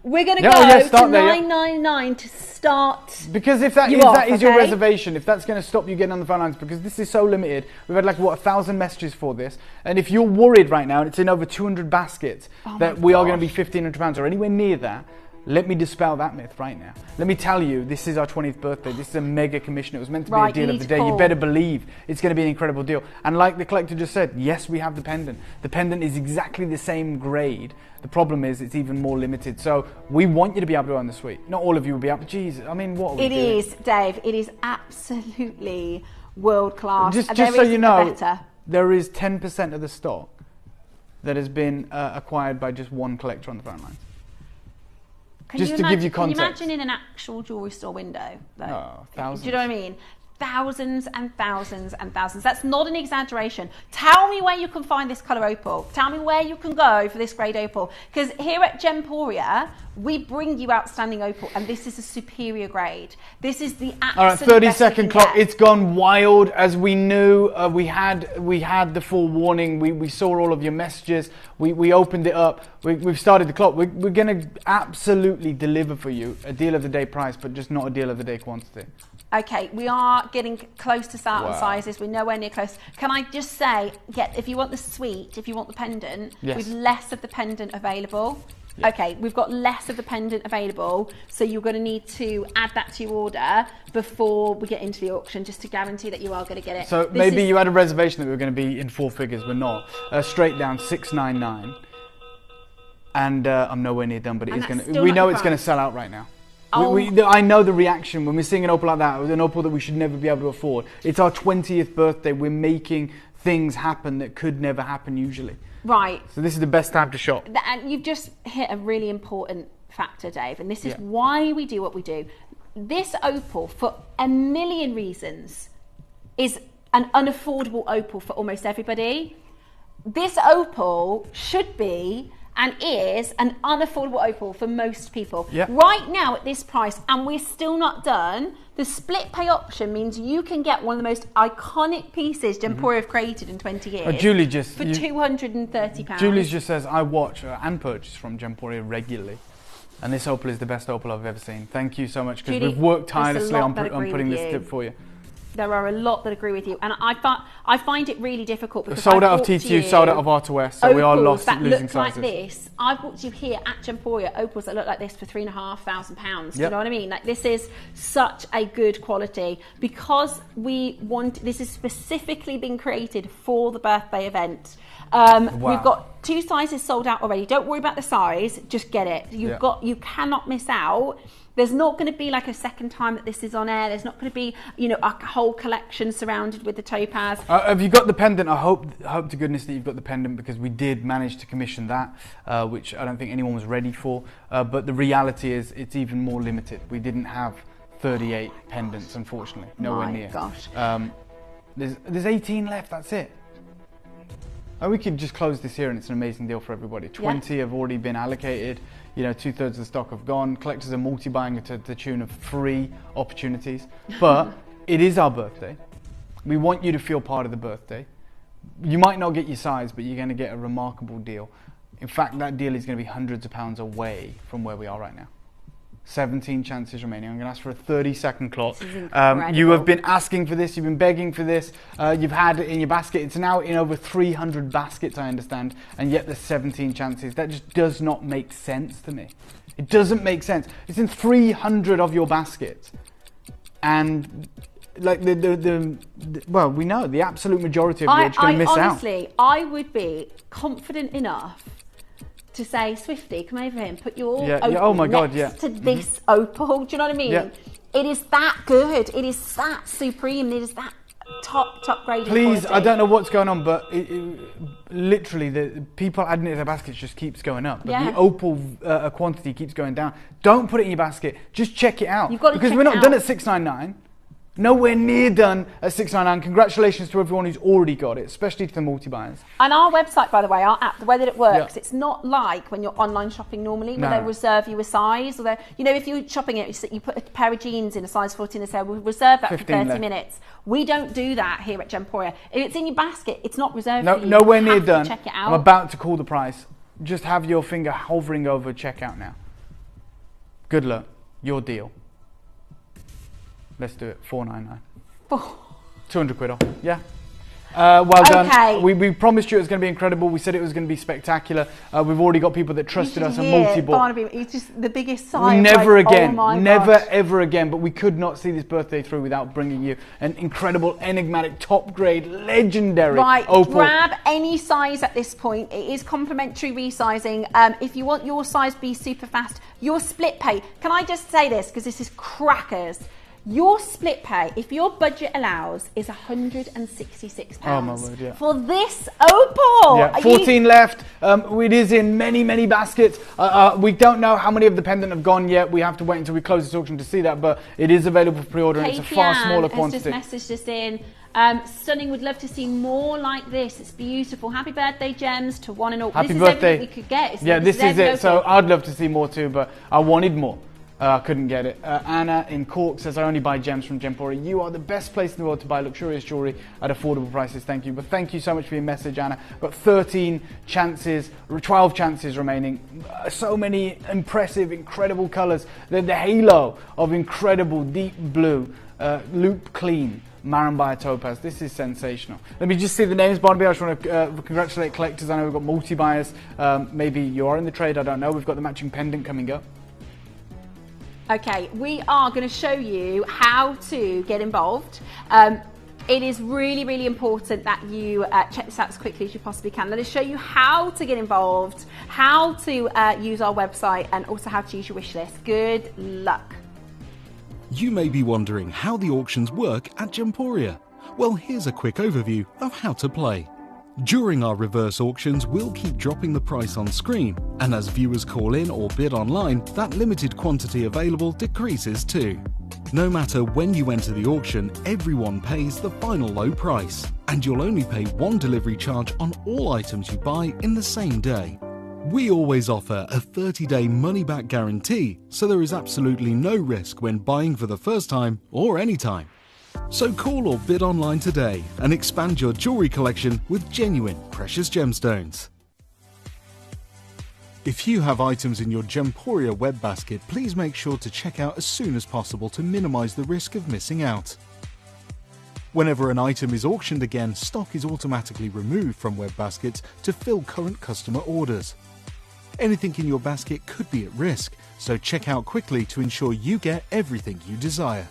we're going to go to $999 to start. Because if that is your reservation, if that's going to stop you getting on the phone lines, because this is so limited, we've had 1,000 messages for this, and if you're worried right now, and it's in over 200 baskets, that we are going to be £1,500 or anywhere near that, let me dispel that myth right now. Let me tell you, this is our 20th birthday. This is a mega commission. It was meant to be a deal of the day. You better believe it's going to be an incredible deal. And like the collector just said, yes, we have the pendant. The pendant is exactly the same grade. The problem is it's even more limited. So we want you to be able to own the suite. Not all of you will be able to. Jesus, I mean, what are we doing? It is, Dave. It is absolutely world class. Just so you know, there is 10% of the stock that has been acquired by just one collector on the phone lines. Give you context. Can you imagine in an actual jewellery store window? Thousands. Do you know what I mean? thousands and thousands and thousands. That's not an exaggeration. Tell me where you can find this colour opal. Tell me where you can go for this grade opal. Because here at Gemporia, we bring you outstanding opal, and this is a superior grade. This is the absolute All right, 30 best second you can clock. get. It's gone wild. As we knew, we had the full warning. We saw all of your messages. We opened it up. We've started the clock. We're going to absolutely deliver for you a deal of the day price, but just not a deal of the day quantity. Okay, we are getting close to start on Wow. sizes. We're nowhere near close. Can I just say, if you want the suite, if you want the pendant, Yes. we've less of the pendant available. Yeah. Okay, we've got less of the pendant available, so you're going to need to add that to your order before we get into the auction, just to guarantee that you are going to get it. So This maybe is- you had a reservation that we were going to be in 4 figures. We're not. Straight down 699, and I'm nowhere near done. But it And is that's going to. still We not know the it's going to price. sell out right now. Oh. I know the reaction when we're seeing an opal like that. An opal that we should never be able to afford. It's our 20th birthday. We're making things happen that could never happen usually. Right. So this is the best time to shop. And you've just hit a really important factor, Dave, and this is Yeah. why we do what we do. This opal, for a million reasons, is an unaffordable opal for almost everybody. This opal should be and is an unaffordable opal for most people. Yeah. Right now at this price, and we're still not done, the split pay option means you can get one of the most iconic pieces Gemporia have created in 20 years Julie just- for you- £230. Julie just says, I watch and purchase from Gemporia regularly. And this opal is the best opal I've ever seen. Thank you so much, because Julie, we've worked there's a tirelessly lot on that agree putting with this you. tip for you. There are a lot that agree with you, and I find it really difficult because Sold I've out of brought to TTU, you sold out of R2S, so we are opals that losing look sizes. like this. I've brought you here at Gemporia opals that look like this for £3,500. Do you Yep. know what I mean? Like, this is such a good quality because this is specifically been created for the birthday event. Wow. We've got 2 sizes sold out already. Don't worry about the size, just get it. Yeah. You cannot miss out. There's not going to be like a second time that this is on air. There's not going to be, a whole collection surrounded with the topaz. Have you got the pendant? I hope to goodness that you've got the pendant, because we did manage to commission that, which I don't think anyone was ready for. But the reality is it's even more limited. We didn't have 38 pendants, unfortunately. Nowhere My near. gosh. There's 18 left, that's it. Oh, we could just close this here and it's an amazing deal for everybody. 20 have already been allocated. 2/3 of the stock have gone. Collectors are multi-buying to the tune of 3 opportunities. But it is our birthday. We want you to feel part of the birthday. You might not get your size, but you're going to get a remarkable deal. In fact, that deal is going to be hundreds of pounds away from where we are right now. 17 chances remaining. I'm going to ask for a 30-second clock. This is incredible. You have been asking for this. You've been begging for this. You've had it in your basket. It's now in over 300 baskets, I understand, and yet there's 17 chances. That just does not make sense to me. It doesn't make sense. It's in 300 of your baskets, and like well, we know the absolute majority of you are just going to miss honestly, I would be confident enough to say, Swifty, come over here and put your opal oh my God, next yeah. to this opal. Do you know what I mean? Yeah. It is that good. It is that supreme. It is that top grade. Please, quality. I don't know what's going on, but literally the people adding it to their baskets just keeps going up. But Yeah. the opal quantity keeps going down. Don't put it in your basket. Just check it out. You've got to because check we're it not done out. at $6.99. Nowhere near done at $6.99. Congratulations to everyone who's already got it, especially to the multi-buyers. And our website, by the way, our app, the way that it works, Yeah. it's not like when you're online shopping normally, where No. they reserve you a size. Or if you're shopping it, you put a pair of jeans in a size 14 and say, we'll reserve that for 15 30 left. minutes. We don't do that here at Gemporia. If it's in your basket, it's not reserved No, for you. nowhere You near have to done. check it out. I'm about to call the price. Just have your finger hovering over checkout now. Good luck. Your deal. Let's do it. $4.99. 200 quid off. Yeah. Well done. Okay. We promised you it was going to be incredible. We said it was going to be spectacular. We've already got people that trusted us and multi-bought. Barnaby, he's just the biggest sigh. Never of like, again. Oh my Never gosh. ever again. But we could not see this birthday through without bringing you an incredible, enigmatic, top grade, legendary Right, opal. grab any size at this point. It is complimentary resizing. If you want your size to be super fast, your split pay. Can I just say this, because this is crackers. Your split pay, if your budget allows, is £166 Oh my word, yeah. for this opal. Yeah, 14 left. It is in many baskets. We don't know how many of the pendant have gone yet. We have to wait until we close this auction to see that, but it is available for pre-order and it's a far smaller quantity. Has just messaged us in. Stunning, would love to see more like this. It's beautiful. Happy birthday, Gems, to one and all. Happy this birthday. Is everything we could get. This is it. So I'd love to see more too, but I wanted more. I couldn't get it. Anna in Cork says, I only buy gems from Gemporia. You are the best place in the world to buy luxurious jewellery at affordable prices. Thank you. But thank you so much for your message, Anna. Got 13 chances, 12 chances remaining. So many impressive, incredible colours. The halo of incredible deep blue, loop clean Marimbaya topaz. This is sensational. Let me just see the names, Barnaby. I just want to congratulate collectors. I know we've got multi-buyers. Maybe you are in the trade, I don't know. We've got the matching pendant coming up. Okay, we are going to show you how to get involved. It is really important that you check this out as quickly as you possibly can. Let us show you how to get involved, how to use our website, and also how to use your wish list. Good luck. You may be wondering how the auctions work at Gemporia. Well, here's a quick overview of how to play. During our reverse auctions, we'll keep dropping the price on screen, and as viewers call in or bid online, that limited quantity available decreases too. No matter when you enter the auction, everyone pays the final low price, and you'll only pay one delivery charge on all items you buy in the same day. We always offer a 30-day money-back guarantee, so there is absolutely no risk when buying for the first time or any time. So call or bid online today and expand your jewellery collection with genuine precious gemstones. If you have items in your Gemporia web basket, please make sure to check out as soon as possible to minimise the risk of missing out. Whenever an item is auctioned again, stock is automatically removed from web baskets to fill current customer orders. Anything in your basket could be at risk, so check out quickly to ensure you get everything you desire.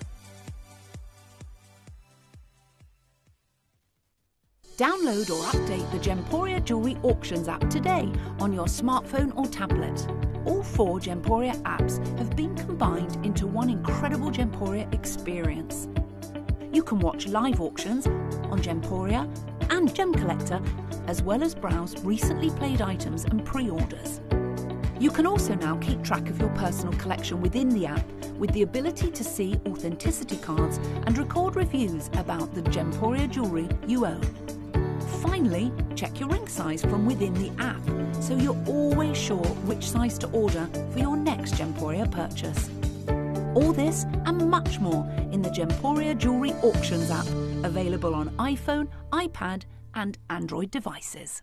Download or update the Gemporia Jewellery Auctions app today on your smartphone or tablet. All 4 Gemporia apps have been combined into one incredible Gemporia experience. You can watch live auctions on Gemporia and Gem Collector, as well as browse recently played items and pre-orders. You can also now keep track of your personal collection within the app with the ability to see authenticity cards and record reviews about the Gemporia jewellery you own. Finally, check your ring size from within the app, so you're always sure which size to order for your next Gemporia purchase. All this and much more in the Gemporia Jewellery Auctions app, available on iPhone, iPad and Android devices.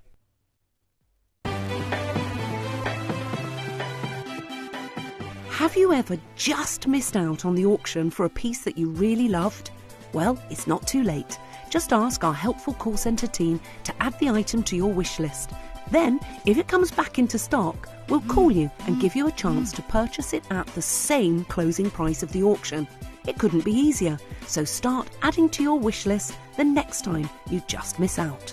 Have you ever just missed out on the auction for a piece that you really loved? Well, it's not too late. Just ask our helpful call centre team to add the item to your wish list. Then, if it comes back into stock, we'll call you and give you a chance to purchase it at the same closing price of the auction. It couldn't be easier, so start adding to your wish list the next time you just miss out.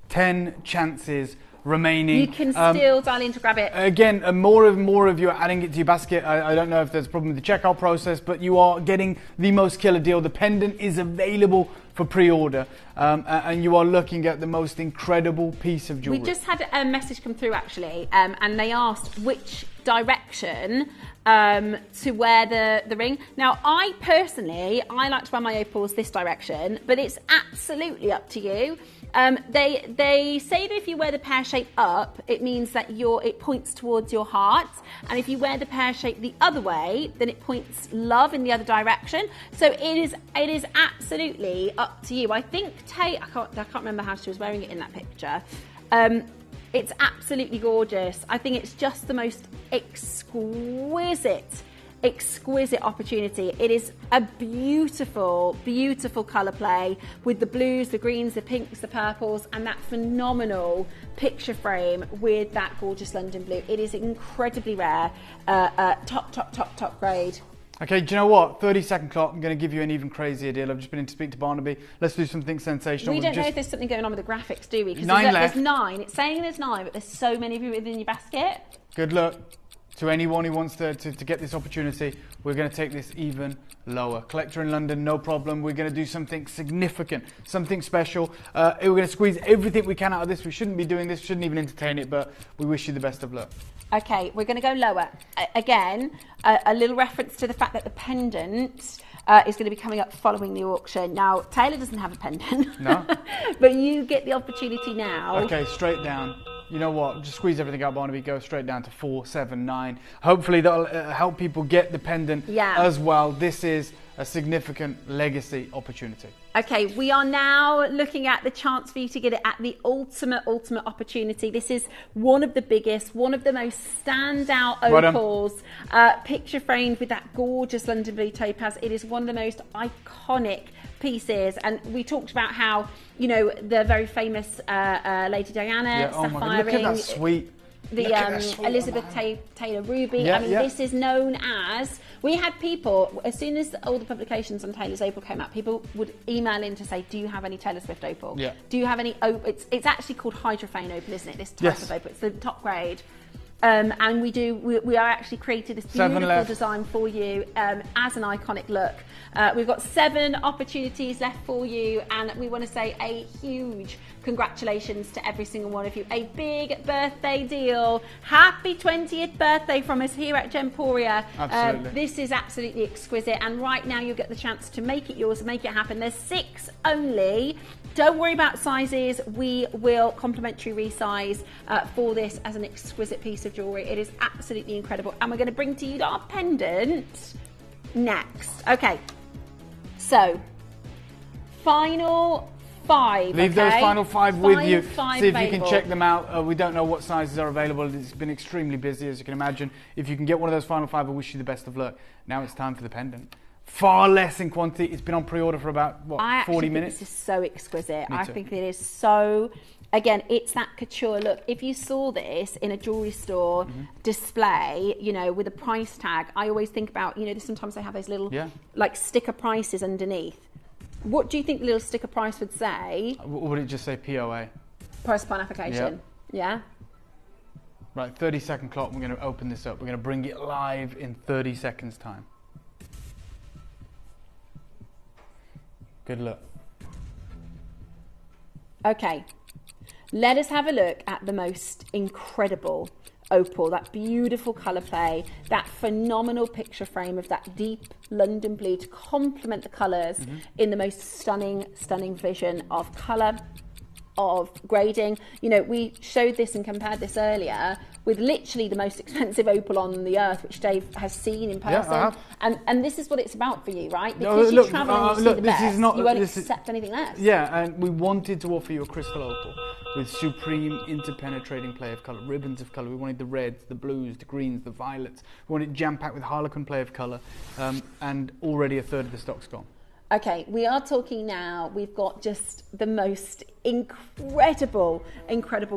Ten chances remaining. You can still dial in to grab it. Again, more of you are adding it to your basket. I don't know if there's a problem with the checkout process, but you are getting the most killer deal. The pendant is available for pre-order, and you are looking at the most incredible piece of jewellery. We just had a message come through actually, and they asked which direction to wear the ring. Now, I personally like to wear my opals this direction, but it's absolutely up to you. They say that if you wear the pear shape up, it means that it points towards your heart, and if you wear the pear shape the other way, then it points love in the other direction. So it is absolutely up to you. I think Tate, I can't remember how she was wearing it in that picture. It's absolutely gorgeous. I think it's just the most exquisite opportunity. It is a beautiful colour play with the blues, the greens, the pinks, the purples, and that phenomenal picture frame with that gorgeous London blue. It is incredibly rare, top grade. Okay, do you know what? 30-second clock. I'm going to give you an even crazier deal. I've just been in to speak to Barnaby. Let's do something sensational. We don't know if there's something going on with the graphics, do we? Because 9 there's left. 9. It's saying there's 9, but there's so many of you within your basket. Good luck to anyone who wants to get this opportunity. We're going to take this even lower. Collector in London, no problem. We're going to do something significant, something special. We're going to squeeze everything we can out of this. We shouldn't be doing this, shouldn't even entertain it, but we wish you the best of luck. Okay, we're going to go lower. Again, a little reference to the fact that the pendant is going to be coming up following the auction. Now, Taylor doesn't have a pendant. No. But you get the opportunity now. Okay, straight down. You know what? Just squeeze everything out, Barnaby. Go straight down to 479. Hopefully that'll help people get the pendant as well. This is a significant legacy opportunity. Okay, we are now looking at the chance for you to get it at the ultimate opportunity. This is one of the biggest, one of the most standout opals, picture framed with that gorgeous London Blue topaz. It is one of the most iconic pieces, and we talked about how, you know, the very famous Lady Diana sapphire ring. Look at that sweet. The Elizabeth Taylor Ruby. I mean, this is known as... We had people, as soon as all the publications on Taylor's opal came out, people would email in to say, do you have any Taylor Swift opal? Yeah. Do you have any opal? It's actually called hydrophane opal, isn't it? This type of opal. It's the top grade. And we are actually created this beautiful design for you as an iconic look. We've got 7 opportunities left for you, and we want to say a huge congratulations to every single one of you. A big birthday deal. Happy 20th birthday from us here at Gemporia. Absolutely. This is absolutely exquisite, and right now you'll get the chance to make it yours, make it happen. There's 6 only. Don't worry about sizes. We will complimentary resize for this as an exquisite piece of jewellery. It is absolutely incredible. And we're going to bring to you our pendant next. Okay, so final 5. Leave those final 5 with you. 5 See if available. you can check them out. We don't know what sizes are available. It's been extremely busy, as you can imagine. If you can get one of those final 5, I wish you the best of luck. Now it's time for the pendant. Far less in quantity. It's been on pre-order for about, what, 40 minutes? This is so exquisite. Me I too. think it is so... Again, it's that couture look. If you saw this in a jewellery store display, you know, with a price tag, I always think about, you know, sometimes they have those little, like, sticker prices underneath. What do you think the little sticker price would say? Would it just say POA? Price upon application. Yeah? Right, 30-second clock. We're going to open this up. We're going to bring it live in 30 seconds' time. Good luck. Okay. Let us have a look at the most incredible opal, that beautiful colour play, that phenomenal picture frame of that deep London blue to complement the colours in the most stunning vision of colour, of grading. You know, we showed this and compared this earlier with literally the most expensive opal on the earth, which Dave has seen in person. Yeah, I have. And this is what it's about for you, right? Because you travel and you see the best, you won't accept anything less. Yeah, and we wanted to offer you a crystal opal with supreme interpenetrating play of colour, ribbons of colour. We wanted the reds, the blues, the greens, the violets. We wanted jam-packed with harlequin play of colour, and already a third of the stock's gone. Okay, we are talking now, we've got just the most incredible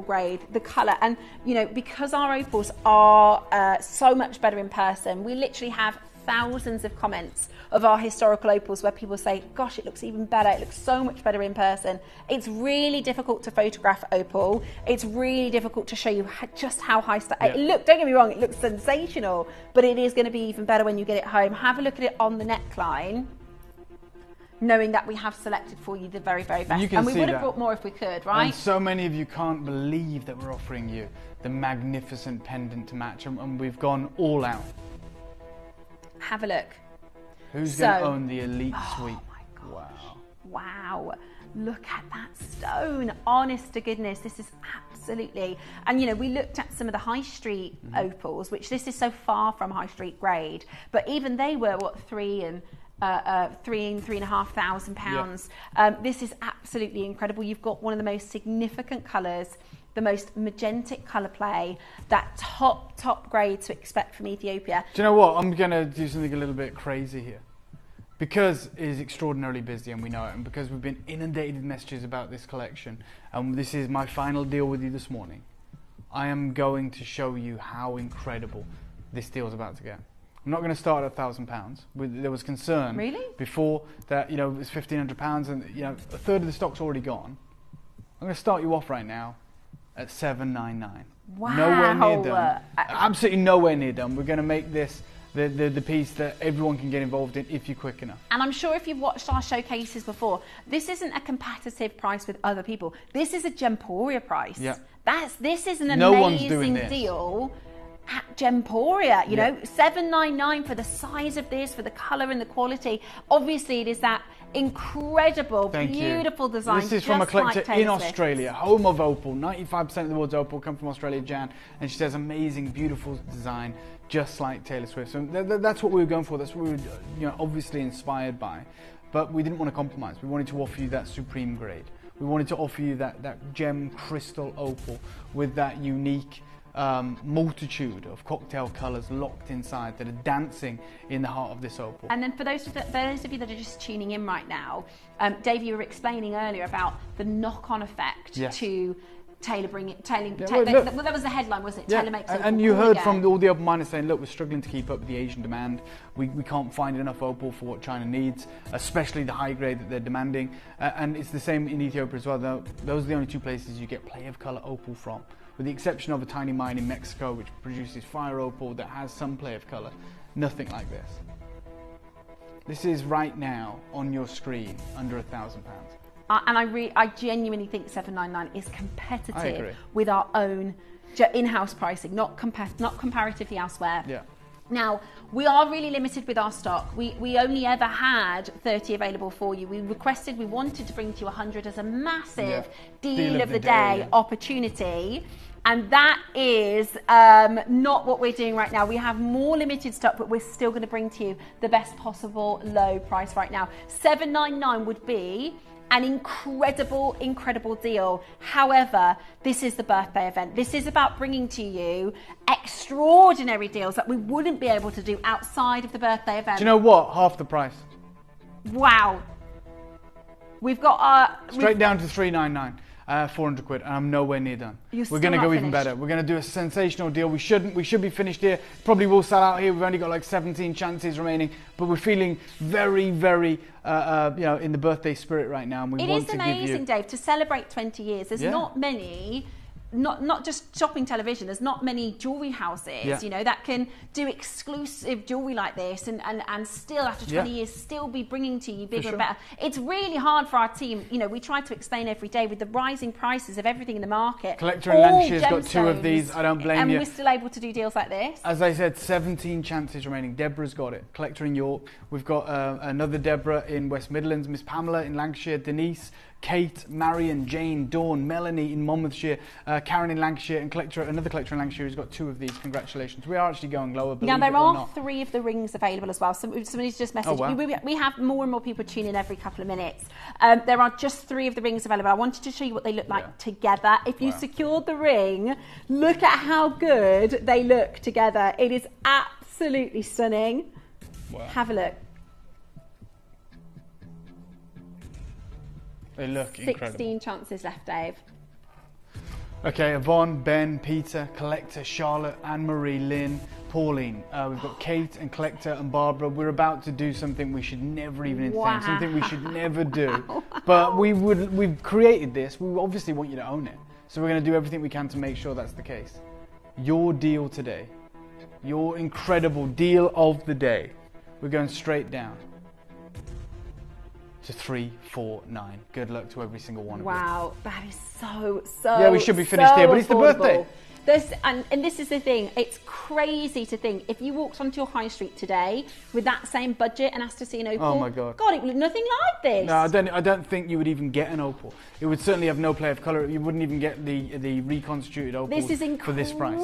grade, the colour. And, you know, because our opals are so much better in person, we literally have thousands of comments of our historical opals where people say, gosh, it looks even better, it looks so much better in person. It's really difficult to photograph opal. It's really difficult to show you just how high don't get me wrong, it looks sensational, but it is going to be even better when you get it home. Have a look at it on the neckline, knowing that we have selected for you the very, very best. And we would have brought more if we could, right? And so many of you can't believe that we're offering you the magnificent pendant to match, and we've gone all out. Have a look. Who's going to own the elite suite? Oh my gosh. Wow. Look at that stone. Honest to goodness, this is absolutely... And, you know, we looked at some of the high street opals, which this is so far from high street grade, but even they were, what, £3,500. This is absolutely incredible. You've got one of the most significant colours, the most magentic colour play, that top grade to expect from Ethiopia. Do you know what? I'm going to do something a little bit crazy here. Because it is extraordinarily busy and we know it, and because we've been inundated with messages about this collection, and this is my final deal with you this morning, I am going to show you how incredible this deal is about to get. I'm not going to start at £1,000. There was concern before that, it was £1,500 and, a third of the stock's already gone. I'm going to start you off right now at $799. Wow. Nowhere near done. Absolutely nowhere near done. We're going to make this the piece that everyone can get involved in if you're quick enough. And I'm sure if you've watched our showcases before, this isn't a competitive price with other people. This is a Gemporia price. Yeah. This is an No one's doing amazing this. deal at Gemporia. You know, $799 for the size of this, for the colour and the quality. Obviously, it is that incredible, beautiful design. This is from a collector like in Australia, home of opal. 95% of the world's opal come from Australia, Jan, and she says amazing, beautiful design, just like Taylor Swift. So that's what we were going for. That's what we were, obviously inspired by. But we didn't want to compromise. We wanted to offer you that supreme grade. We wanted to offer you that gem crystal opal with that unique multitude of cocktail colours locked inside that are dancing in the heart of this opal. And then for those of you that are just tuning in right now, Dave, you were explaining earlier about the knock-on effect to Taylor bringing well, that was the headline, wasn't it? Yeah. Taylor makes and you heard from all the opal miners saying, look, we're struggling to keep up with the Asian demand. We can't find enough opal for what China needs, especially the high grade that they're demanding. And it's the same in Ethiopia as well. Those are the only two places you get play of colour opal from, with the exception of a tiny mine in Mexico which produces fire opal that has some play of colour. Nothing like this. This is right now on your screen under £1,000. And I genuinely think $799 is competitive with our own in-house pricing, not comparatively elsewhere. Yeah. Now, we are really limited with our stock. We only ever had 30 available for you. We wanted to bring to you 100 as a massive deal of the day opportunity. And that is not what we're doing right now. We have more limited stock, but we're still going to bring to you the best possible low price right now. $799 would be an incredible deal. However, this is the birthday event. This is about bringing to you extraordinary deals that we wouldn't be able to do outside of the birthday event. Do you know what? Half the price. Wow. We've got straight down to $399. 400 quid, and I'm nowhere near done. We're going to go even better. We're going to do a sensational deal. We should be finished here. Probably will sell out here. We've only got like 17 chances remaining, but we're feeling very, very, in the birthday spirit right now. And we want to give you... It is amazing, Dave, to celebrate 20 years. There's not many... Not just shopping television, there's not many jewellery houses, that can do exclusive jewellery like this and still after 20 years still be bringing to you bigger and better. It's really hard for our team. We try to explain every day with the rising prices of everything in the market. Collector in Lancashire's got 2 of these. I don't blame you. And we're still able to do deals like this. As I said, 17 chances remaining. Deborah's got it. Collector in York. We've got another Deborah in West Midlands, Miss Pamela in Lancashire, Denise, Kate, Marion, Jane, Dawn, Melanie in Monmouthshire, Karen in Lancashire, and another collector in Lancashire who's got 2 of these. Congratulations. We are actually going lower, believe now, there it or are not. 3 of the rings available as well. Somebody's just messaged me. We have more and more people tune in every couple of minutes. There are just 3 of the rings available. I wanted to show you what they look like together. If you secured the ring, look at how good they look together. It is absolutely stunning. Wow. Have a look. They look incredible. 16 chances left, Dave. Okay, Yvonne, Ben, Peter, Collector, Charlotte, Anne-Marie, Lynn, Pauline. We've got Kate and Collector and Barbara. We're about to do something we should never even entertain, something we should never do. But we've created this. We obviously want you to own it. So we're going to do everything we can to make sure that's the case. Your deal today, your incredible deal of the day, we're going straight down to 349. Good luck to every single one of you. Wow, that is so yeah, we should be finished here, but it's the birthday. And this is the thing, it's crazy to think, if you walked onto your high street today with that same budget and asked to see an opal, oh my God, it would look nothing like this. No, I don't think you would even get an opal. It would certainly have no play of colour. You wouldn't even get the reconstituted opal for this price.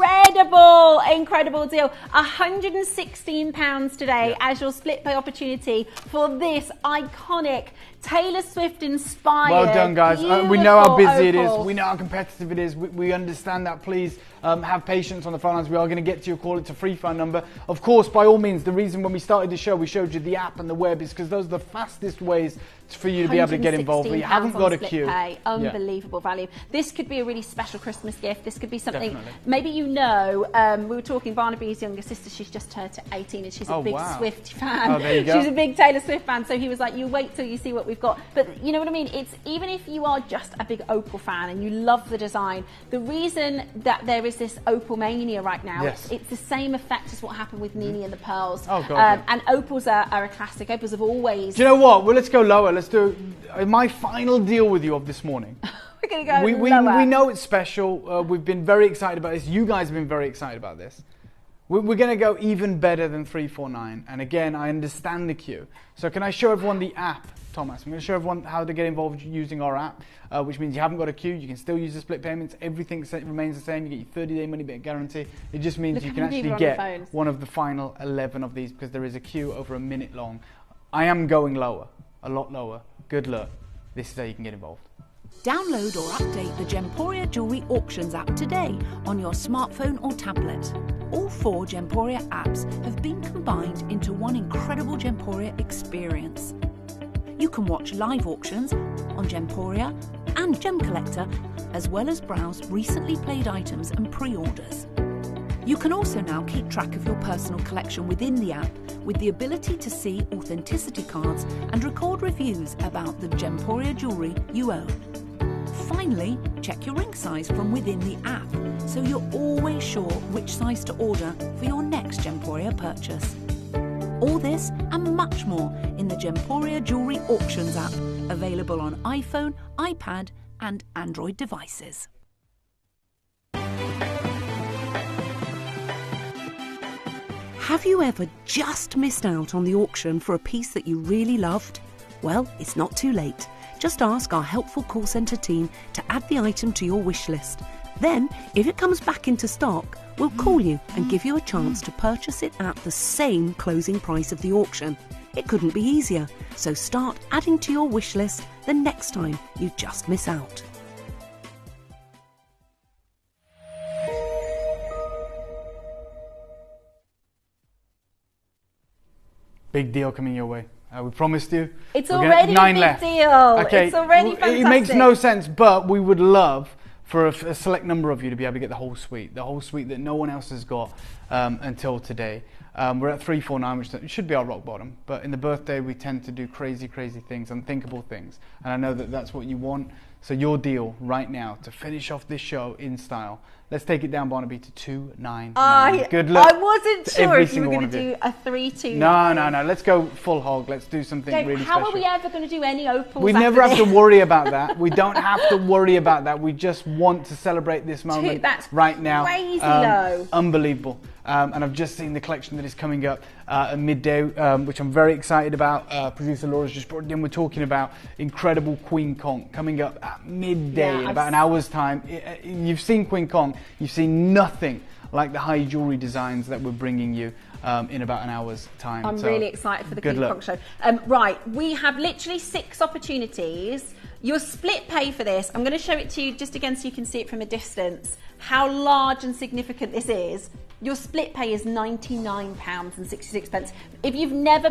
Incredible deal. £116 today as your split pay opportunity for this iconic Taylor Swift inspired. Well done, guys. We know how busy it is. We know how competitive it is. We understand that. Please have patience on the phone lines. We are going to get to your call. It's a free phone number. Of course, by all means, the reason when we started the show, we showed you the app and the web is because those are the fastest ways for you to be able to get involved. But you haven't got a queue. Unbelievable value. This could be a really special Christmas gift. This could be something, Definitely. maybe we were talking, Barnaby's younger sister, she's just turned to 18 and she's a big Swift fan. Oh, there you go. She's a big Taylor Swift fan, so he was like, you wait till you see what we've got. But you know what I mean? It's even if you are just a big Opal fan and you love the design, the reason that there is this Opal mania right now, it's the same effect as what happened with Nini and the Pearls. Oh, God, and Opals are a classic. Opals have always... Do you know what? Well, let's go lower. Let's do my final deal with you of this morning. We're going to go lower. We know it's special. We've been very excited about this. You guys have been very excited about this. We're going to go even better than 349. And again, I understand the queue. So can I show everyone the app, Thomas? I'm going to show everyone how to get involved using our app, which means you haven't got a queue. You can still use the split payments. Everything remains the same. You get your 30-day money-back guarantee. It just means you can actually get one of the final 11 of these because there is a queue over a minute long. I am going lower, a lot lower. Good luck. This is how you can get involved. Download or update the Gemporia Jewellery Auctions app today on your smartphone or tablet. All 4 Gemporia apps have been combined into one incredible Gemporia experience. You can watch live auctions on Gemporia and Gem Collector, as well as browse recently played items and pre-orders. You can also now keep track of your personal collection within the app with the ability to see authenticity cards and record reviews about the Gemporia jewellery you own. Finally, check your ring size from within the app so you're always sure which size to order for your next Gemporia purchase. All this and much more in the Gemporia Jewellery Auctions app, available on iPhone, iPad and Android devices. Have you ever just missed out on the auction for a piece that you really loved? Well, it's not too late. Just ask our helpful call centre team to add the item to your wish list. Then, if it comes back into stock, we'll call you and give you a chance to purchase it at the same closing price of the auction. It couldn't be easier, so start adding to your wish list the next time you just miss out. Big deal coming your way. We promised you. It's already 9 a big left. Deal. Okay. It's already fantastic. It makes no sense, but we would love for a select number of you to be able to get the whole suite that no one else has got until today. We're at 349, which should be our rock bottom. But in the birthday, we tend to do crazy things, unthinkable things. And I know that that's what you want. So your deal right now to finish off this show in style. Let's take it down, Barnaby, to 299. Good luck. I wasn't sure if you were going to do a 329. No. Let's go full hog. Let's do something really special. How are we ever going to do any opals? We never have to worry about that. We don't have to worry about that. We just want to celebrate this moment right now. Crazy low. Unbelievable. And I've just seen the collection that is coming up at midday, which I'm very excited about. Producer Laura's just brought it in. We're talking about incredible Queen Conch coming up at midday in about an hour's time. You've seen Queen Conch. You've seen nothing like the high jewellery designs that we're bringing you in about an hour's time. I'm really excited for the Queen Conch show. Right, we have literally 6 opportunities. Your split pay for this, I'm going to show it to you just again so you can see it from a distance, how large and significant this is. Your split pay is £99.66. If you've never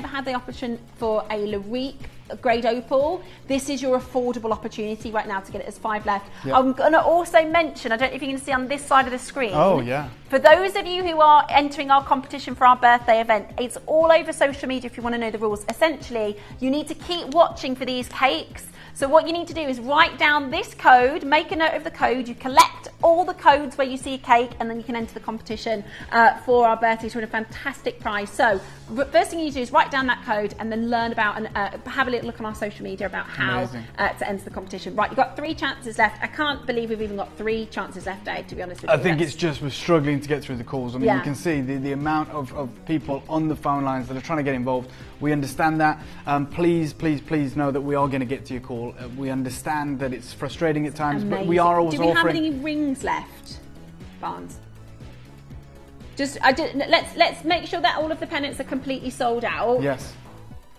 had the option for a Larique grade opal, this is your affordable opportunity right now to get it. There's 5 left. Yep. I'm going to also mention, I don't know if you can see on this side of the screen. Oh, yeah. For those of you who are entering our competition for our birthday event, it's all over social media if you want to know the rules. Essentially, you need to keep watching for these cakes. So what you need to do is write down this code, make a note of the code, you collect all the codes where you see a cake, and then you can enter the competition for our birthday to win a fantastic prize. So first thing you need to do is write down that code and then learn about and have a little look on our social media about how to enter the competition. Right, you've got 3 chances left. I can't believe we've even got 3 chances left, Dave, to be honest with you. I think it's just we're struggling to get through the calls. I mean, you can see the amount of people on the phone lines that are trying to get involved. We understand that. Please know that we are going to get to your call. We understand that it's frustrating at times, but we are also offering... Do we have any rings left, Barnes? Let's make sure that all of the pennants are completely sold out. Yes.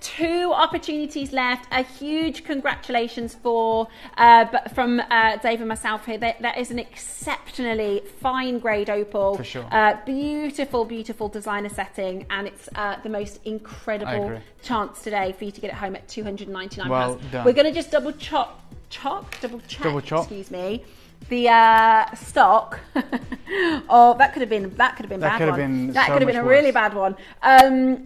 2 opportunities left. A huge congratulations from Dave and myself here. That is an exceptionally fine grade opal. For sure. Beautiful, beautiful designer setting, and it's the most incredible chance today for you to get it home at £299. Well done. We're going to just double check, excuse me, the stock. Oh, that could have been a really bad one.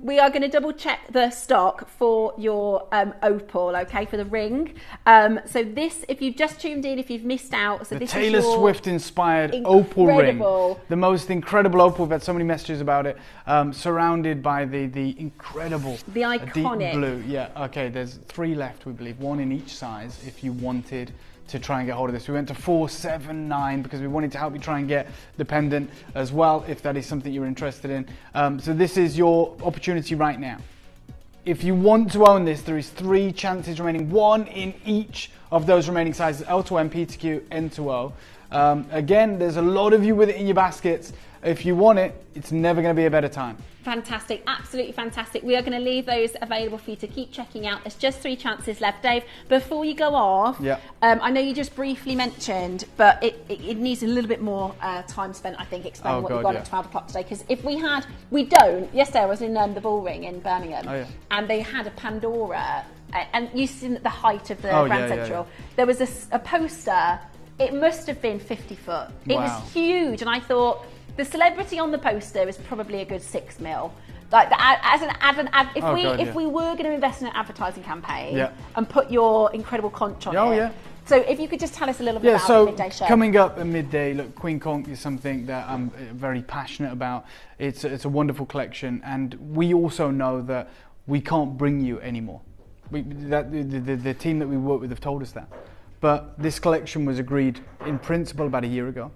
We are going to double check the stock for your opal, okay, for the ring. So this, if you've just tuned in, if you've missed out, so this Taylor is your Swift inspired opal ring, the most incredible opal. We've had so many messages about it. Surrounded by the incredible, the iconic deep blue. Yeah, okay. There's 3 left, we believe, 1 in each size. If you wanted to try and get hold of this, we went to 479 because we wanted to help you try and get the pendant as well, if that is something you're interested in. So this is your opportunity right now. If you want to own this, there is 3 chances remaining, 1 in each of those remaining sizes: L to M, P to Q, N to O. Again, there's a lot of you with it in your baskets. If you want it, it's never going to be a better time. Fantastic, absolutely fantastic. We are going to leave those available for you to keep checking out. There's just 3 chances left. Dave, before you go off, I know you just briefly mentioned, but it needs a little bit more time spent, I think, explaining what you've got at 12 o'clock today. Because if yesterday I was in the Bullring in Birmingham, and they had a Pandora, and you've seen the height of the Grand Central. There was a poster, it must have been 50 foot. It was huge, and I thought, the celebrity on the poster is probably a good 6 mil. Like if we were going to invest in an advertising campaign and put your incredible conch on it. So if you could just tell us a little bit about the midday show. Coming up at midday, look, Queen Conch is something that I'm very passionate about. It's a wonderful collection, and we also know that we can't bring you anymore. The team that we work with have told us that. But this collection was agreed in principle about a year ago.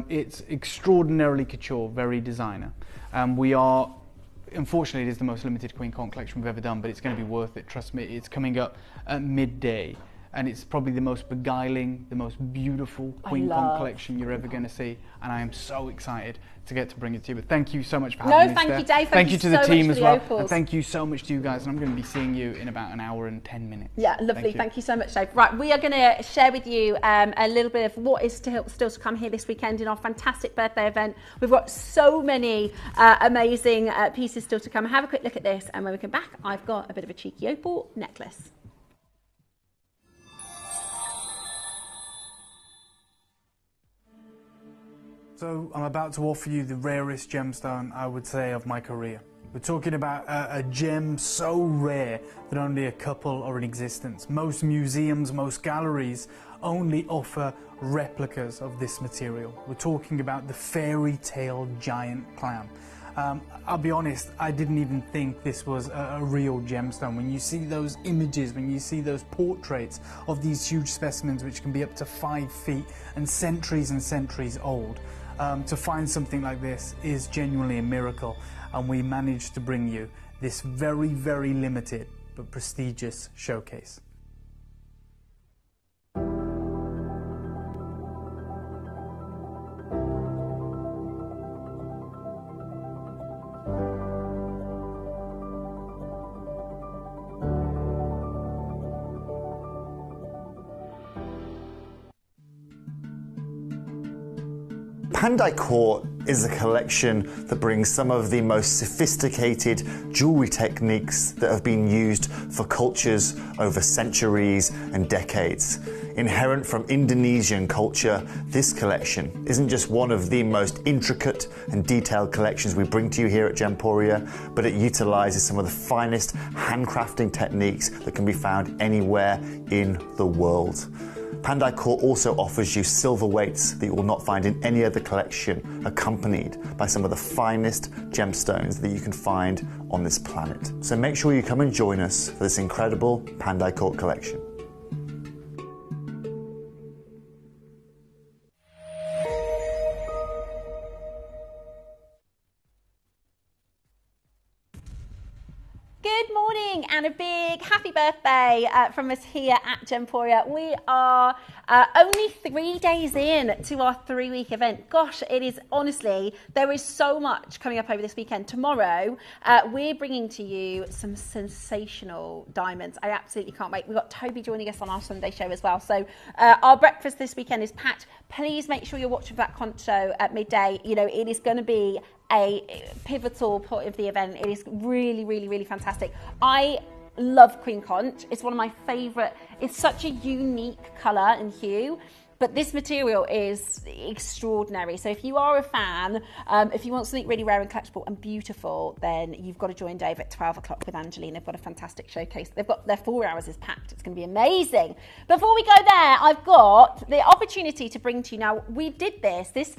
It's extraordinarily couture, very designer. Unfortunately, it is the most limited Queen Conch collection we've ever done, but it's going to be worth it, trust me. It's coming up at midday, and it's probably the most beguiling, the most beautiful Queen Conch collection you're ever going to see, and I am so excited to get to bring it to you. But thank you so much for having me. Thank you, Dave. Thank you to the team as well, and thank you so much to you guys, and I'm going to be seeing you in about an hour and 10 minutes. Yeah, lovely. Thank you so much, Dave. Right, we are going to share with you a little bit of what is still to come here this weekend in our fantastic birthday event. We've got so many amazing pieces still to come. Have a quick look at this, and when we come back, I've got a bit of a cheeky opal necklace. So I'm about to offer you the rarest gemstone, I would say, of my career. We're talking about a gem so rare that only a couple are in existence. Most museums, most galleries only offer replicas of this material. We're talking about the fairy tale giant clown. I'll be honest, I didn't even think this was a real gemstone. When you see those images, when you see those portraits of these huge specimens which can be up to 5 feet and centuries old, to find something like this is genuinely a miracle, and we managed to bring you this very, very limited but prestigious showcase. Pandai Court is a collection that brings some of the most sophisticated jewelry techniques that have been used for cultures over centuries and decades. Inherent from Indonesian culture, this collection isn't just one of the most intricate and detailed collections we bring to you here at Gemporia, but it utilizes some of the finest handcrafting techniques that can be found anywhere in the world. Pandai Court also offers you silver weights that you will not find in any other collection, accompanied by some of the finest gemstones that you can find on this planet. So make sure you come and join us for this incredible Pandai Court collection. Good morning and a big happy birthday from us here at Gemporia. We are only 3 days in to our 3-week event. Gosh, it is honestly, there is so much coming up over this weekend. Tomorrow, we're bringing to you some sensational diamonds. I absolutely can't wait. We've got Toby joining us on our Sunday show as well. So our breakfast this weekend is packed. Please make sure you're watching for that conch show at midday. You know, it is going to be a pivotal part of the event. It is really, really, really fantastic. I love Queen Conch. It's one of my favourite. It's such a unique colour and hue, but this material is extraordinary. So if you are a fan, if you want something really rare and collectible and beautiful, then you've got to join Dave at 12 o'clock with Angeline. They've got a fantastic showcase. They've got their 4 hours is packed. It's going to be amazing. Before we go there, I've got the opportunity to bring to you now. We did this.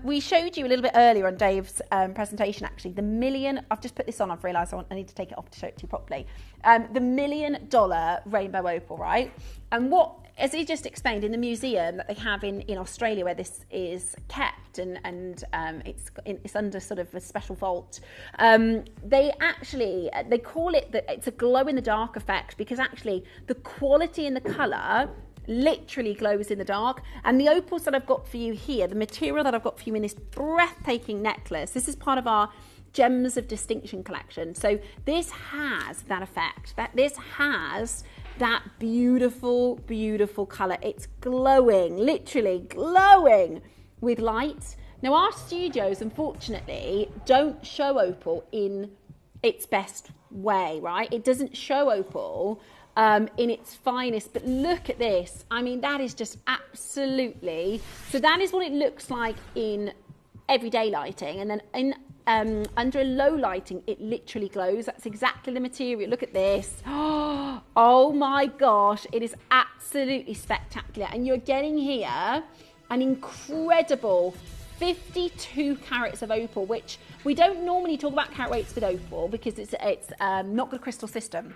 We showed you a little bit earlier on Dave's presentation, actually, the million, I've just put this on, I've realised I need to take it off to show it to you properly, the $1 million rainbow opal, right? And what, as he just explained, in the museum that they have in Australia where this is kept and it's under sort of a special vault, they call it, it's a glow-in-the-dark effect because actually the quality and the colour literally glows in the dark. And the opals that I've got for you here, the material that I've got for you in this breathtaking necklace, this is part of our Gems of Distinction collection. So this has that effect, this has that beautiful, beautiful colour. It's glowing, literally glowing with light. Now our studios, unfortunately, don't show opal in its best way, right? It doesn't show opal in its finest, but look at this. I mean, that is just absolutely, so that is what it looks like in everyday lighting, and then in under a low lighting it literally glows. That's exactly the material. Look at this. Oh my gosh, it is absolutely spectacular. And you're getting here an incredible 52 carats of opal, which we don't normally talk about carat weights with opal because it's not got a crystal system.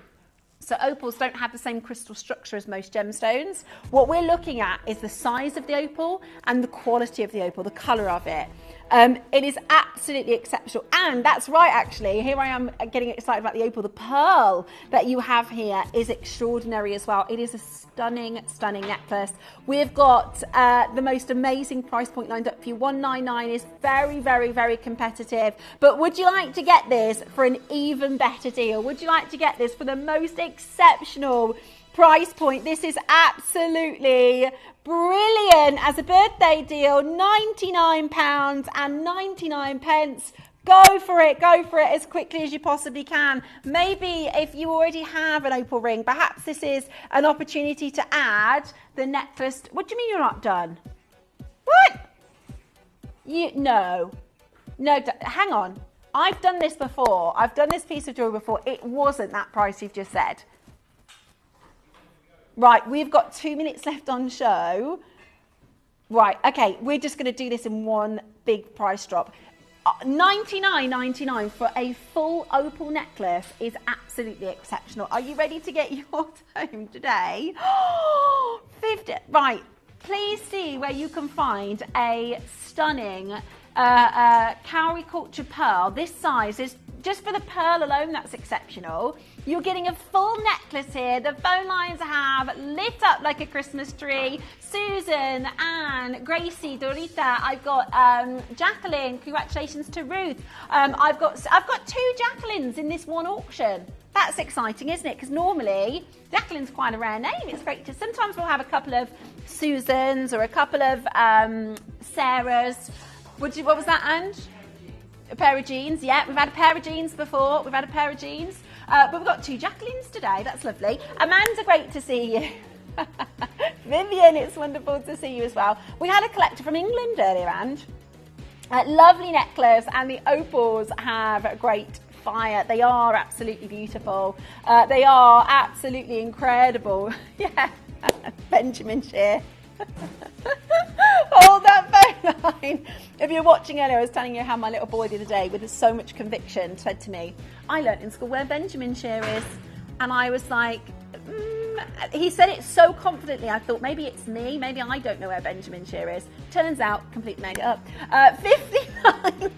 So opals don't have the same crystal structure as most gemstones. What we're looking at is the size of the opal and the quality of the opal, the colour of it. It is absolutely exceptional. And that's right, actually. Here I am getting excited about the opal. The pearl that you have here is extraordinary as well. It is a stunning, stunning necklace. We've got the most amazing price point lined up for you. $199 is very, very, very competitive. But would you like to get this for an even better deal? Would you like to get this for the most exceptional price point? This is absolutely brilliant as a birthday deal. £99.99. Go for it as quickly as you possibly can. Maybe if you already have an opal ring, perhaps this is an opportunity to add the necklace. What do you mean you're not done? What? No, hang on. I've done this before. I've done this piece of jewelry before. It wasn't that price you've just said. Right, we've got 2 minutes left on show. Right, okay, we're just going to do this in one big price drop. $99.99 for a full opal necklace is absolutely exceptional. Are you ready to get yours home today? 50. Right, please see where you can find a stunning cowrie culture pearl. This size is just for the pearl alone, that's exceptional. You're getting a full necklace here. The phone lines have lit up like a Christmas tree. Susan, Anne, Gracie, Dorita. I've got Jacqueline. Congratulations to Ruth. I've got 2 Jacquelines in this one auction. That's exciting, isn't it? Because normally Jacqueline's quite a rare name. It's great to. Sometimes we'll have a couple of Susans or a couple of Sarahs. What was that, Ange? A pair of jeans, yeah. We've had a pair of jeans before. But we've got 2 Jacquelines today. That's lovely. Amanda, great to see you. Vivian, it's wonderful to see you as well. We had a collector from England earlier, Ange. Lovely necklace, and the opals have great fire. They are absolutely beautiful. They are absolutely incredible. Yeah, Benjamin Shear. Hold that phone line. If you're watching earlier, I was telling you how my little boy the other day, with so much conviction, said to me, I learnt in school where Benjamin Shear is. And I was like, he said it so confidently, I thought maybe it's me, maybe I don't know where Benjamin Shear is. Turns out, completely made it up. £59.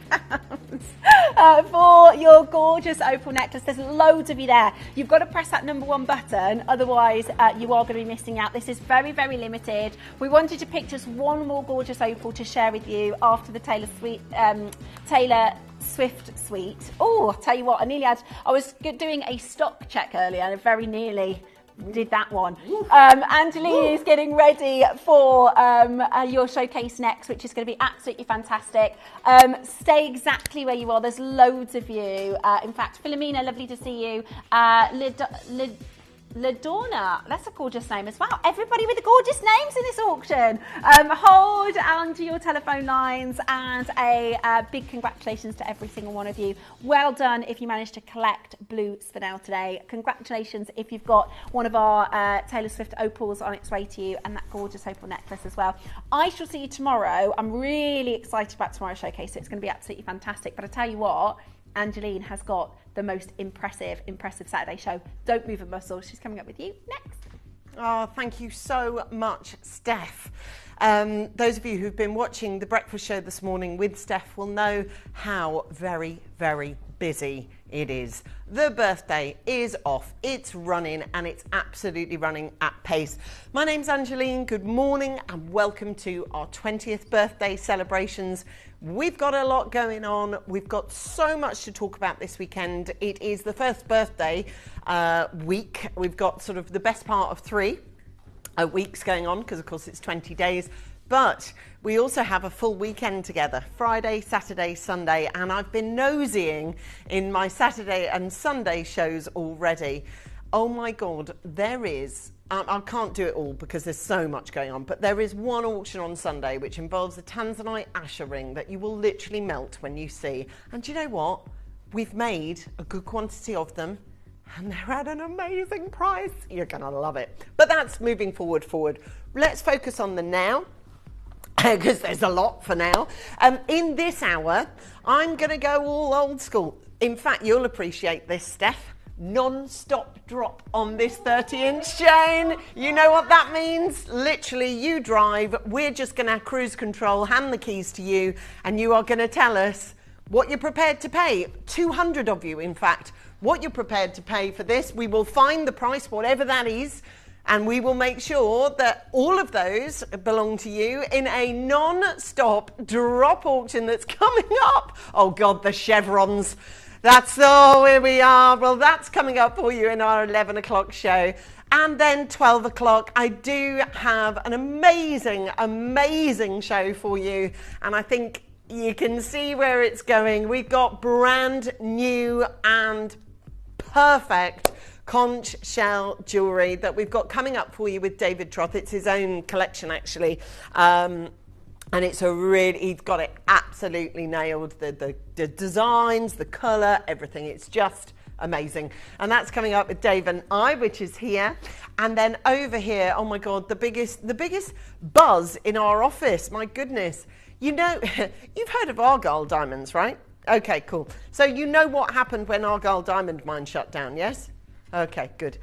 for your gorgeous opal necklace. There's loads of you there. You've got to press that number 1 button, otherwise you are going to be missing out. This is very, very limited. We wanted to pick just one more gorgeous opal to share with you after the Taylor Swift suite. Oh, I'll tell you what, I was doing a stock check earlier and I very nearly did that one. Angeline is getting ready for your showcase next, which is going to be absolutely fantastic. Stay exactly where you are. There's loads of you. In fact, Philomena, lovely to see you. Ladonna, that's a gorgeous name as well. Everybody with the gorgeous names in this auction. Hold onto your telephone lines, and a big congratulations to every single one of you. Well done if you managed to collect Blue Spinel today. Congratulations if you've got one of our Taylor Swift opals on its way to you, and that gorgeous opal necklace as well. I shall see you tomorrow. I'm really excited about tomorrow's showcase. It's going to be absolutely fantastic. But I tell you what, Angeline has got the most impressive Saturday show. Don't move a muscle. She's coming up with you next. Oh, thank you so much, Steph. Those of you who've been watching the breakfast show this morning with Steph will know how very, very busy it is. The birthday is off, it's running, and it's absolutely running at pace. My name's Angeline, good morning and welcome to our 20th birthday celebrations. We've got a lot going on. We've got so much to talk about this weekend. It is the first birthday week. We've got sort of the best part of 3 weeks going on, because of course it's 20 days. But we also have a full weekend together, Friday, Saturday, Sunday, and I've been nosying in my Saturday and Sunday shows already. Oh my God, there is, I can't do it all because there's so much going on, but there is one auction on Sunday which involves a Tanzanite Asher ring that you will literally melt when you see. And do you know what? We've made a good quantity of them, and they're at an amazing price. You're gonna love it. But that's moving forward. Let's focus on the now, because there's a lot for now. In this hour, I'm gonna go all old school. In fact, you'll appreciate this, Steph. Non-stop drop on this 30-inch chain. You know what that means? Literally, you drive, we're just gonna cruise control, hand the keys to you, and you are gonna tell us what you're prepared to pay. 200 of you, in fact, what you're prepared to pay for this. We will find the price, whatever that is, and we will make sure that all of those belong to you in a non-stop drop auction that's coming up. Oh God, the chevrons. That's, oh, here we are. Well, that's coming up for you in our 11 o'clock show. And then 12 o'clock, I do have an amazing show for you. And I think you can see where it's going. We've got brand new and perfect conch shell jewellery that we've got coming up for you with David Troth. It's his own collection, actually. And it's he's got it absolutely nailed. The designs, the colour, everything. It's just amazing. And that's coming up with Dave and I, which is here. And then over here, oh my God, the biggest buzz in our office. My goodness. You know, you've heard of Argyle Diamonds, right? Okay, cool. So you know what happened when Argyle Diamond Mine shut down, yes? Okay, good.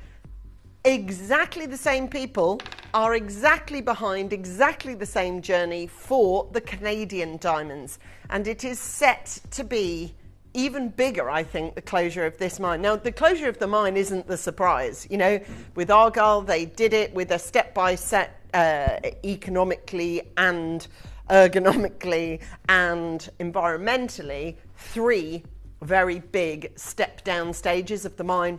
Exactly the same people are exactly behind exactly the same journey for the Canadian diamonds. And it is set to be even bigger, I think, the closure of this mine. Now, the closure of the mine isn't the surprise. You know, with Argyle, they did it with a step-by-step, economically and ergonomically and environmentally, 3 very big step-down stages of the mine.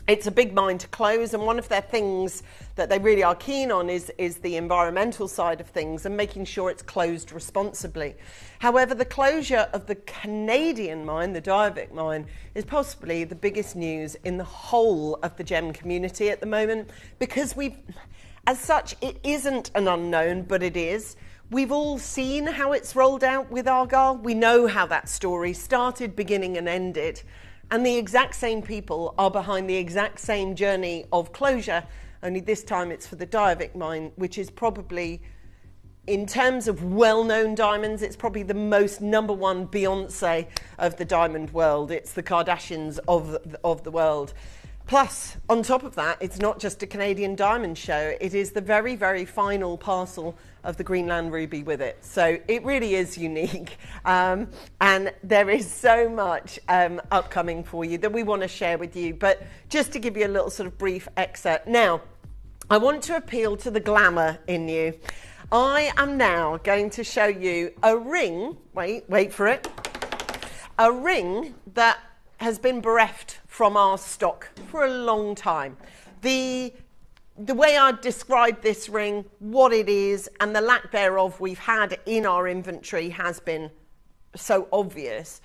It's a big mine to close, and one of their things that they really are keen on is the environmental side of things and making sure it's closed responsibly. However, the closure of the Canadian mine, the Diavik mine, is possibly the biggest news in the whole of the gem community at the moment, because as such, it isn't an unknown, but it is. We've all seen how it's rolled out with Argyle. We know how that story started, beginning and ended. And the exact same people are behind the exact same journey of closure, only this time it's for the Diavik mine, which is probably, in terms of well-known diamonds, it's probably the most #1 Beyonce of the diamond world. It's the Kardashians of the world. Plus, on top of that, it's not just a Canadian diamond show, it is the very, very final parcel of the Greenland ruby with it. So it really is unique. And there is so much upcoming for you that we want to share with you. But just to give you a little sort of brief excerpt. Now, I want to appeal to the glamour in you. I am now going to show you a ring, wait for it, a ring that has been bereft from our stock for a long time. The way I describe this ring, what it is, and the lack thereof we've had in our inventory has been so obvious.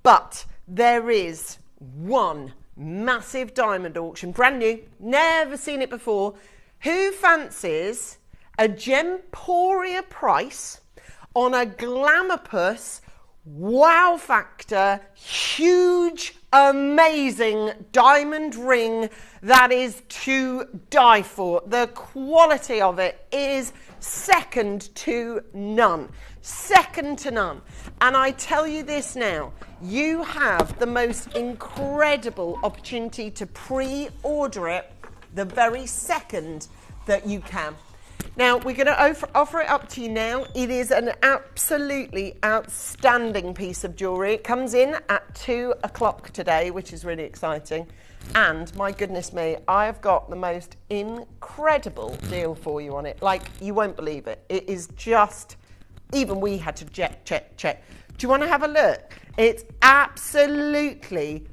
But there is one massive diamond auction, brand new, never seen it before. Who fancies a Gemporia price on a Glamourpuss wow factor, huge, amazing diamond ring that is to die for? The quality of it is second to none. Second to none. And I tell you this now, you have the most incredible opportunity to pre-order it the very second that you can. Now, we're going to offer it up to you now. It is an absolutely outstanding piece of jewellery. It comes in at 2 o'clock today, which is really exciting. And, my goodness me, I have got the most incredible deal for you on it. Like, you won't believe it. It is just, even we had to check. Do you want to have a look? It's absolutely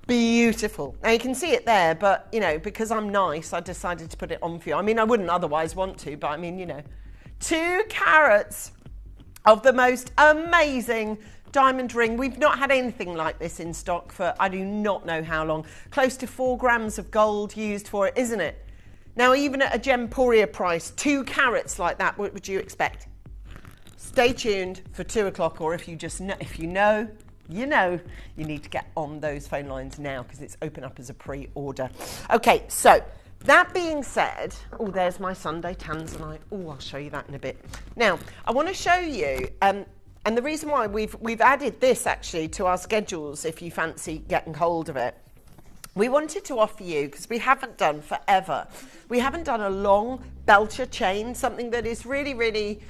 beautiful. Now you can see it there, but you know, because I'm nice, I decided to put it on for you. I mean, I wouldn't otherwise want to, but I mean, you know, 2 carats of the most amazing diamond ring. We've not had anything like this in stock for I do not know how long. Close to 4 grams of gold used for it, isn't it? Now, even at a Gemporia price, 2 carats like that, what would you expect? Stay tuned for 2 o'clock, or if you just know, you need to get on those phone lines now because it's open up as a pre-order. Okay, so that being said, oh, there's my Sunday Tanzanite. Oh, I'll show you that in a bit. Now, I want to show you, and the reason why we've added this actually to our schedules, if you fancy getting hold of it. We wanted to offer you, because we haven't done forever, we haven't done a long belcher chain, something that is really, really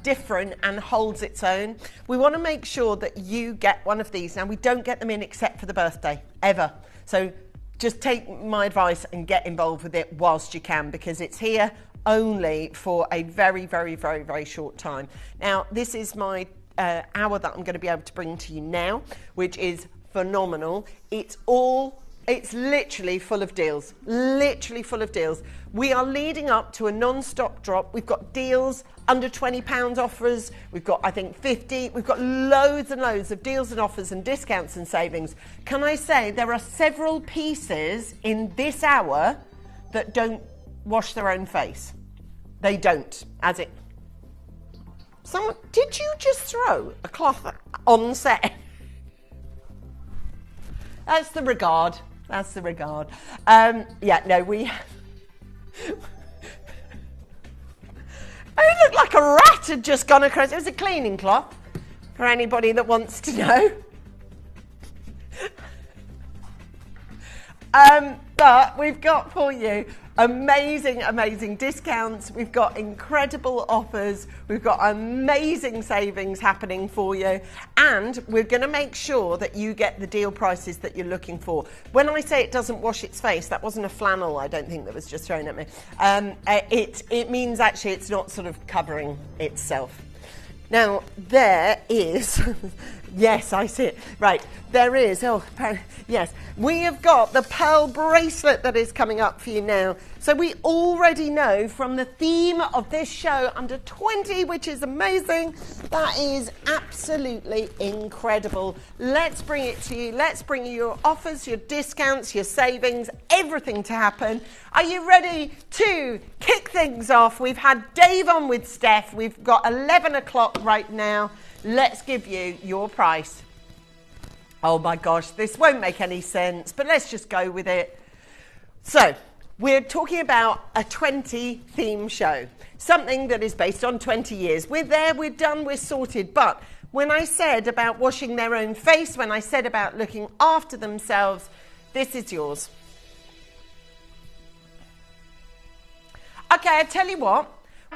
different and holds its own. We want to make sure that you get one of these. Now, we don't get them in except for the birthday, ever. So just take my advice and get involved with it whilst you can, because it's here only for a very, very, very, very short time. Now, this is my hour that I'm going to be able to bring to you now, which is phenomenal. It's literally full of deals, We are leading up to a non-stop drop. We've got deals, under £20 offers. We've got, I think, 50. We've got loads and loads of deals and offers and discounts and savings. Can I say there are several pieces in this hour that don't wash their own face? They don't, as it. Someone, did you just throw a cloth on set? That's the regard. That's the regard. Yeah, no, we. It looked like a rat had just gone across. It was a cleaning cloth, for anybody that wants to know. But we've got for you amazing, amazing discounts. We've got incredible offers. We've got amazing savings happening for you. And we're going to make sure that you get the deal prices that you're looking for. When I say it doesn't wash its face, that wasn't a flannel, I don't think, that was just thrown at me. It means actually it's not sort of covering itself. Now, there is, yes, I see it. Right, there is, yes. We have got the pearl bracelet that is coming up for you now. So we already know from the theme of this show, under 20, which is amazing, that is absolutely incredible. Let's bring it to you. Let's bring you your offers, your discounts, your savings, everything to happen. Are you ready to kick things off? We've had Dave on with Steph. We've got 11 o'clock right now. Let's give you your price. Oh my gosh, this won't make any sense, but let's just go with it. So, we're talking about a 20 theme show, something that is based on 20 years. We're there, we're done, we're sorted. But when I said about washing their own face, when I said about looking after themselves, This is yours. Okay, I tell you what,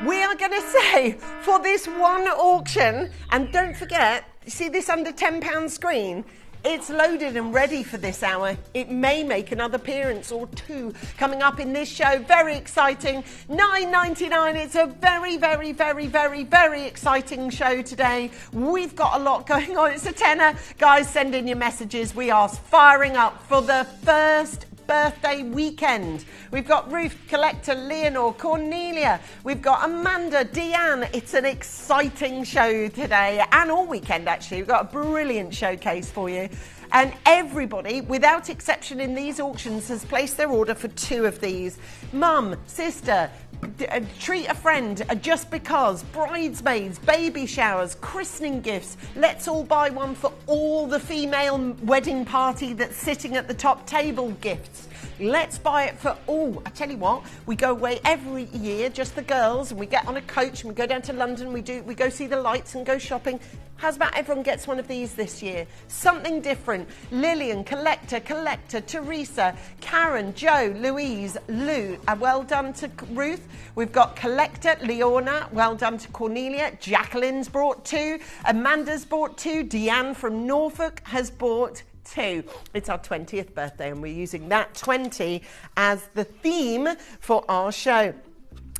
we are going to say for this one auction, and don't forget, you see this under £10 screen? It's loaded and ready for this hour. It may make another appearance or two coming up in this show. Very exciting. $9.99. It's a very, very, very, very, very exciting show today. We've got a lot going on. It's a tenner. Guys, send in your messages. We are firing up for the first birthday weekend. We've got Ruth, Collector, Leonore, Cornelia. We've got Amanda, Deanne. It's an exciting show today and all weekend, actually. We've got a brilliant showcase for you. And everybody, without exception in these auctions, has placed their order for 2 of these. Mum, sister, treat a friend, just because, bridesmaids, baby showers, christening gifts. Let's all buy one for all the female wedding party that's sitting at the top table gifts. Let's buy it for all. I tell you what, we go away every year, just the girls, and we get on a coach and we go down to London, we go see the lights and go shopping. How's about everyone gets one of these this year? Something different. Lillian, Collector, Teresa, Karen, Joe, Louise, Lou. Well done to Ruth. We've got Collector, Leona. Well done to Cornelia. Jacqueline's brought 2. Amanda's bought 2. Deanne from Norfolk has bought 2. It's our 20th birthday and we're using that 20 as the theme for our show.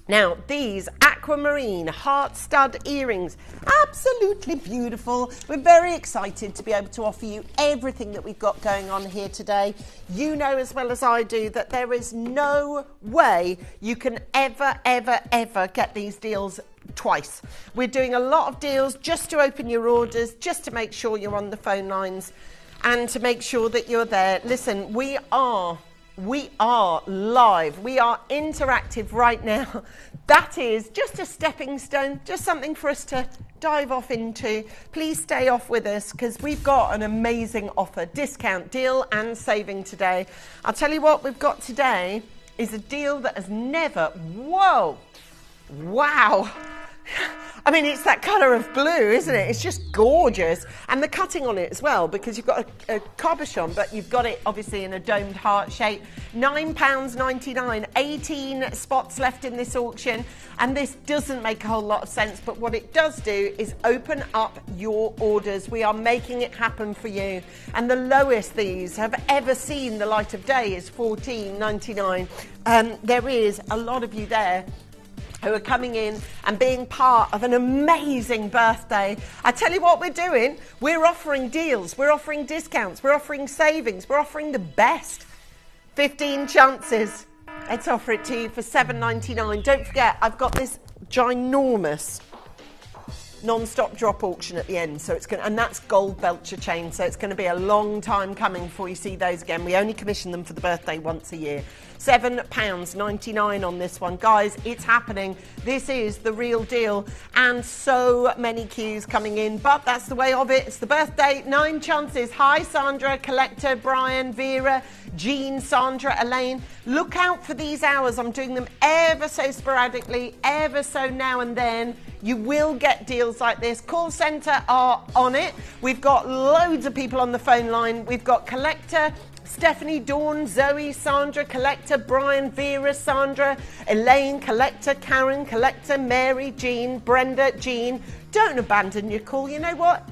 Now, these aquamarine heart stud earrings, absolutely beautiful. We're very excited to be able to offer you everything that we've got going on here today. You know as well as I do that there is no way you can ever get these deals twice. We're doing a lot of deals just to open your orders, just to make sure you're on the phone lines and to make sure that you're there. Listen, we are live. We are interactive right now. That is just a stepping stone, just something for us to dive off into. Please stay off with us because we've got an amazing offer, discount, deal and saving today. I'll tell you what we've got today is a deal that has never, wow. I mean, it's that colour of blue, isn't it? It's just gorgeous. And the cutting on it as well, because you've got a cabochon, but you've got it obviously in a domed heart shape. £9.99, 18 spots left in this auction. And this doesn't make a whole lot of sense, but what it does do is open up your orders. We are making it happen for you. And the lowest these have ever seen the light of day is $14.99. There is a lot of you there who are coming in and being part of an amazing birthday. I tell you what we're doing. We're offering deals. We're offering discounts. We're offering savings. We're offering the best. 15 chances. Let's offer it to you for $7.99. Don't forget, I've got this ginormous non-stop drop auction at the end, so it's going, and that's gold Belcher chain, so it's going to be a long time coming before you see those again. We only commission them for the birthday once a year. £7.99 on this one. Guys, it's happening. This is the real deal, and so many queues coming in, but that's the way of it. It's the birthday. 9 chances. Hi, Sandra, Collector, Brian, Vera, Jean, Sandra, Elaine. Look out for these hours. I'm doing them ever so sporadically, ever so now and then. You will get deals like this. Call centre are on it. We've got loads of people on the phone line. We've got Collector, Stephanie, Dawn, Zoe, Sandra, Collector, Brian, Vera, Sandra, Elaine, Collector, Karen, Collector, Mary, Jean, Brenda, Jean. Don't abandon your call. You know what?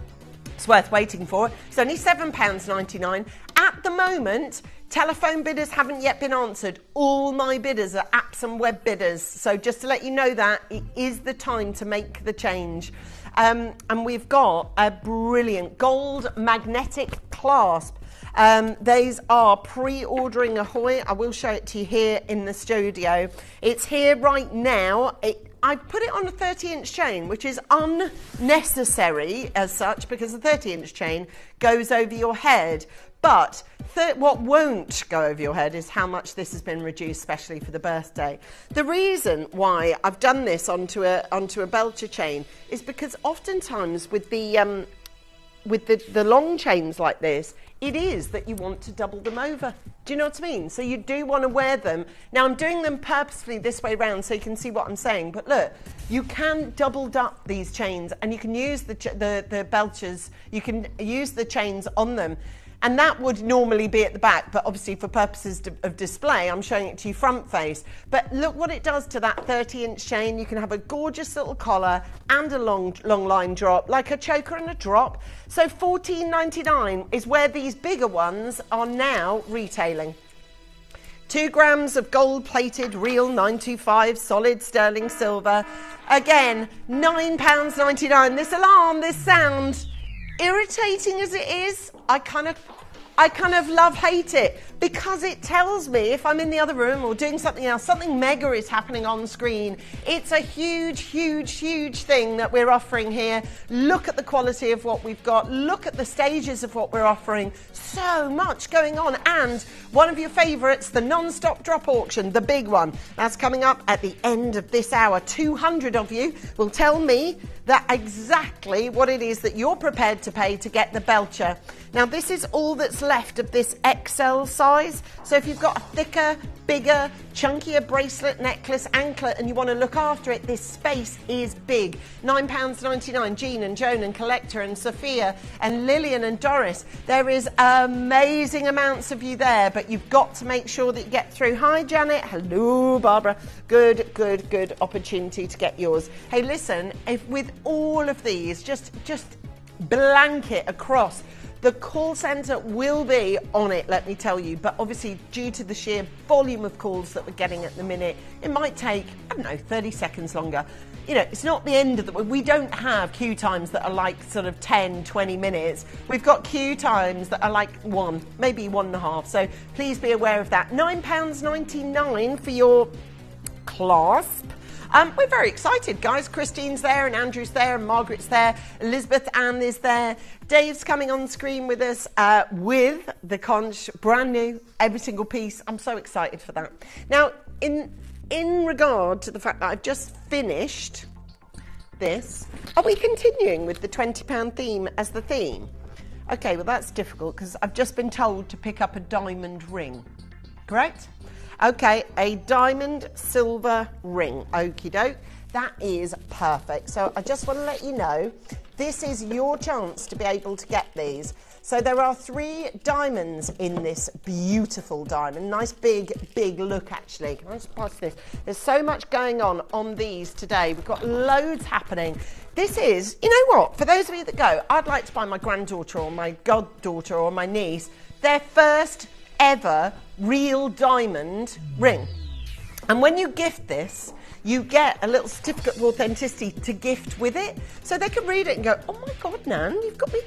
It's worth waiting for. It's only £7.99. At the moment, telephone bidders haven't yet been answered. All my bidders are apps and web bidders. So just to let you know that, it is the time to make the change. And we've got a brilliant gold magnetic clasp. These are pre-ordering ahoy. I will show it to you here in the studio. It's here right now. I put it on a 30-inch chain, which is unnecessary as such because the 30-inch chain goes over your head. But what won't go over your head is how much this has been reduced, especially for the birthday. The reason why I've done this onto a Belcher chain is because oftentimes with the long chains like this, it is that you want to double them over. Do you know what I mean? So you do want to wear them. Now I'm doing them purposefully this way round so you can see what I'm saying. But look, you can double up these chains and you can use the Belchers. You can use the chains on them. And that would normally be at the back, but obviously for purposes of display, I'm showing it to you front face. But look what it does to that 30-inch chain. You can have a gorgeous little collar and a long line drop, like a choker and a drop. So $14.99 is where these bigger ones are now retailing. 2 grams of gold-plated real 925 solid sterling silver. Again, £9.99. This alarm, this sound, irritating as it is, I kind of love-hate it, because it tells me if I'm in the other room or doing something else, something mega is happening on screen. It's a huge, huge, huge thing that we're offering here. Look at the quality of what we've got. Look at the stages of what we're offering. So much going on. And one of your favourites, the non-stop drop auction, the big one. That's coming up at the end of this hour. 200 of you will tell me that exactly what it is that you're prepared to pay to get the Belcher. Now, this is all that's left of this XL size. So if you've got a thicker, bigger, chunkier bracelet, necklace, anklet, and you want to look after it, this space is big. £9.99. Jean and Joan and Collector and Sophia and Lillian and Doris. There is amazing amounts of you there, but you've got to make sure that you get through. Hi, Janet. Hello, Barbara. Good opportunity to get yours. Hey, listen, if with all of these, just blanket across, the call centre will be on it, let me tell you, but obviously due to the sheer volume of calls that we're getting at the minute, it might take, 30 seconds longer. You know, it's not the end of we don't have queue times that are like sort of 10, 20 minutes. We've got queue times that are like 1, maybe 1.5. So please be aware of that. £9.99 for your clasp. We're very excited, guys. Christine's there and Andrew's there and Margaret's there. Elizabeth Ann is there. Dave's coming on screen with us with the conch, brand new, every single piece. I'm so excited for that. Now, in regard to the fact that I've just finished this, are we continuing with the £20 theme as the theme? Okay, well, that's difficult because I've just been told to pick up a diamond ring. Correct? Okay, a diamond silver ring. Okie doke. That is perfect. So I just want to let you know, this is your chance to be able to get these. So there are 3 diamonds in this beautiful diamond. Nice big look, actually. Can I just pass this? There's so much going on these today. We've got loads happening. This is, you know what, for those of you that go, I'd like to buy my granddaughter or my goddaughter or my niece their first ever real diamond ring. And when you gift this, you get a little certificate of authenticity to gift with it, so they can read it and go, oh my God, Nan, you've got me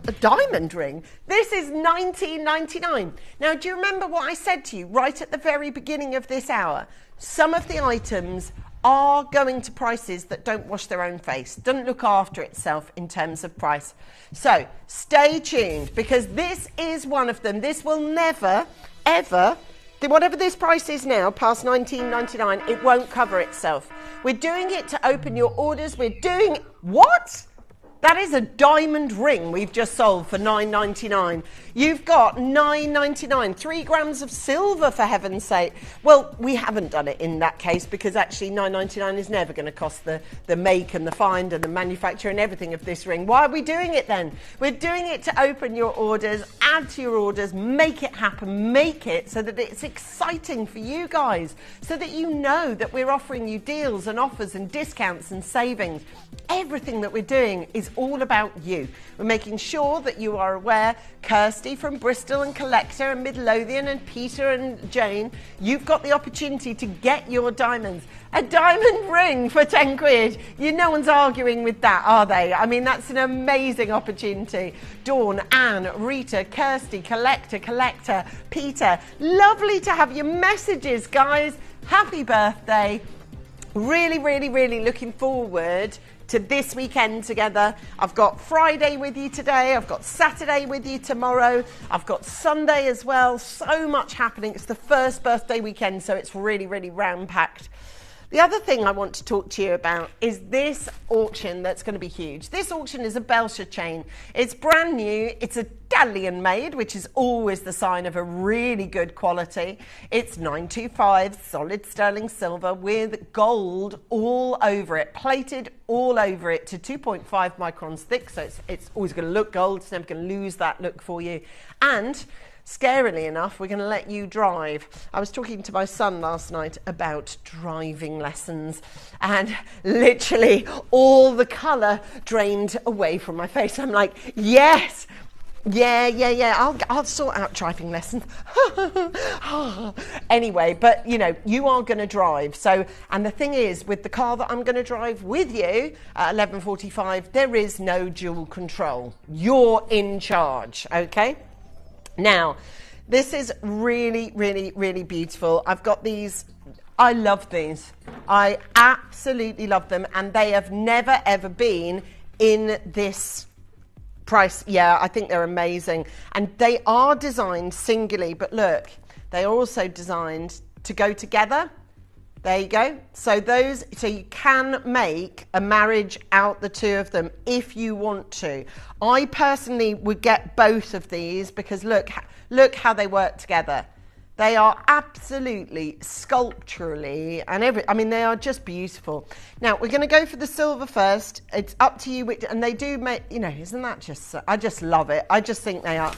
a diamond ring. This is $19.99. Now, do you remember what I said to you right at the very beginning of this hour? Some of the items are going to prices that don't wash their own face, doesn't look after itself in terms of price. So stay tuned, because this is one of them. This will never, ever, whatever this price is now, past $19.99, it won't cover itself. We're doing it to open your orders. We're doing, what? That is a diamond ring we've just sold for $9.99. You've got $9.99, 3 grams of silver, for heaven's sake. Well, we haven't done it in that case, because actually $9.99 is never going to cost the make and the find and the manufacture and everything of this ring. Why are we doing it then? We're doing it to open your orders, add to your orders, make it happen, make it so that it's exciting for you guys, so that you know that we're offering you deals and offers and discounts and savings. Everything that we're doing is all about you. We're making sure that you are aware. Kirsty from Bristol and Collector and Midlothian and Peter and Jane, you've got the opportunity to get your diamonds. A diamond ring for 10 quid. No one's arguing with that, are they? I mean, that's an amazing opportunity. Dawn, Anne, Rita, Kirsty, Collector, Peter. Lovely to have your messages, guys. Happy birthday. Really, really, really looking forward to this weekend together. I've got Friday with you today. I've got Saturday with you tomorrow. I've got Sunday as well. So much happening. It's the first birthday weekend, so it's really, really round-packed. The other thing I want to talk to you about is this auction that's going to be huge. This auction is a Belcher chain. It's brand new. It's Italian made, which is always the sign of a really good quality. It's 925 solid sterling silver with gold all over it, plated all over it to 2.5 microns thick. So it's always going to look gold. It's never going to lose that look for you. And scarily enough, we're going to let you drive. I was talking to my son last night about driving lessons, and literally all the colour drained away from my face. I'm like, yes, yeah, I'll sort out driving lessons. Anyway, but you know, you are going to drive. So, and the thing is, with the car that I'm going to drive with you at 11:45, there is no dual control. You're in charge, okay? Now, this is really, really, really beautiful. I've got these. I love these. I absolutely love them, and they have never, ever been in this price. Yeah, I think they're amazing. And they are designed singularly, but look, they are also designed to go together. There you go. So you can make a marriage out the two of them if you want to. I personally would get both of these because look how they work together. They are absolutely sculpturally and they are just beautiful. Now we're going to go for the silver first. It's up to you and they do make, isn't that just, I just love it. I just think they are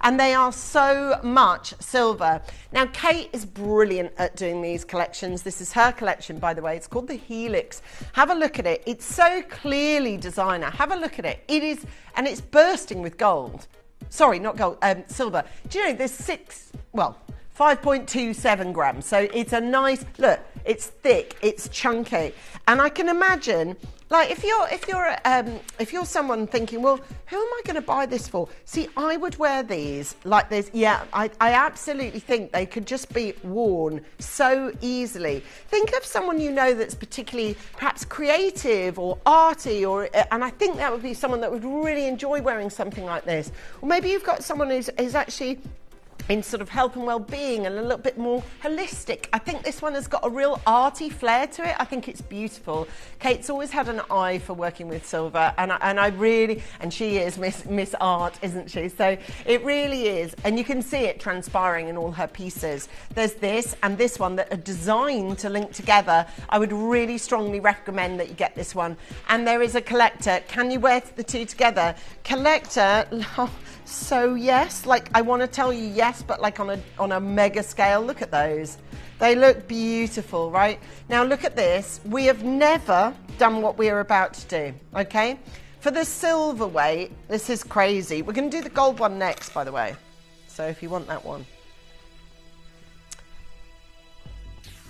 and they are so much silver. Now, Kate is brilliant at doing these collections. This is her collection, by the way. It's called the Helix. Have a look at it. It's so clearly designer. Have a look at it. It is, and it's bursting with gold. Sorry, not gold, silver. Do you know there's 5.27 grams. So it's a nice, look, it's thick, it's chunky. And I can imagine, like if you're someone thinking, well, who am I going to buy this for? See, I would wear these like this. Yeah, I absolutely think they could just be worn so easily. Think of someone you know that's particularly perhaps creative or arty, and I think that would be someone that would really enjoy wearing something like this. Or maybe you've got someone who's actually in sort of health and well-being and a little bit more holistic. I think this one has got a real arty flair to it. I think it's beautiful. Kate's always had an eye for working with silver, and she is Miss Art, isn't she? So it really is, and you can see it transpiring in all her pieces. There's this and this one that are designed to link together. I would really strongly recommend that you get this one. And there is a collector. Can you wear the two together? Collector. So yes, like I want to tell you yes, but like on a mega scale. Look at those. They look beautiful, right? Now look at this. We have never done what we are about to do, okay? For the silver weight, this is crazy. We're going to do the gold one next, by the way. So if you want that one.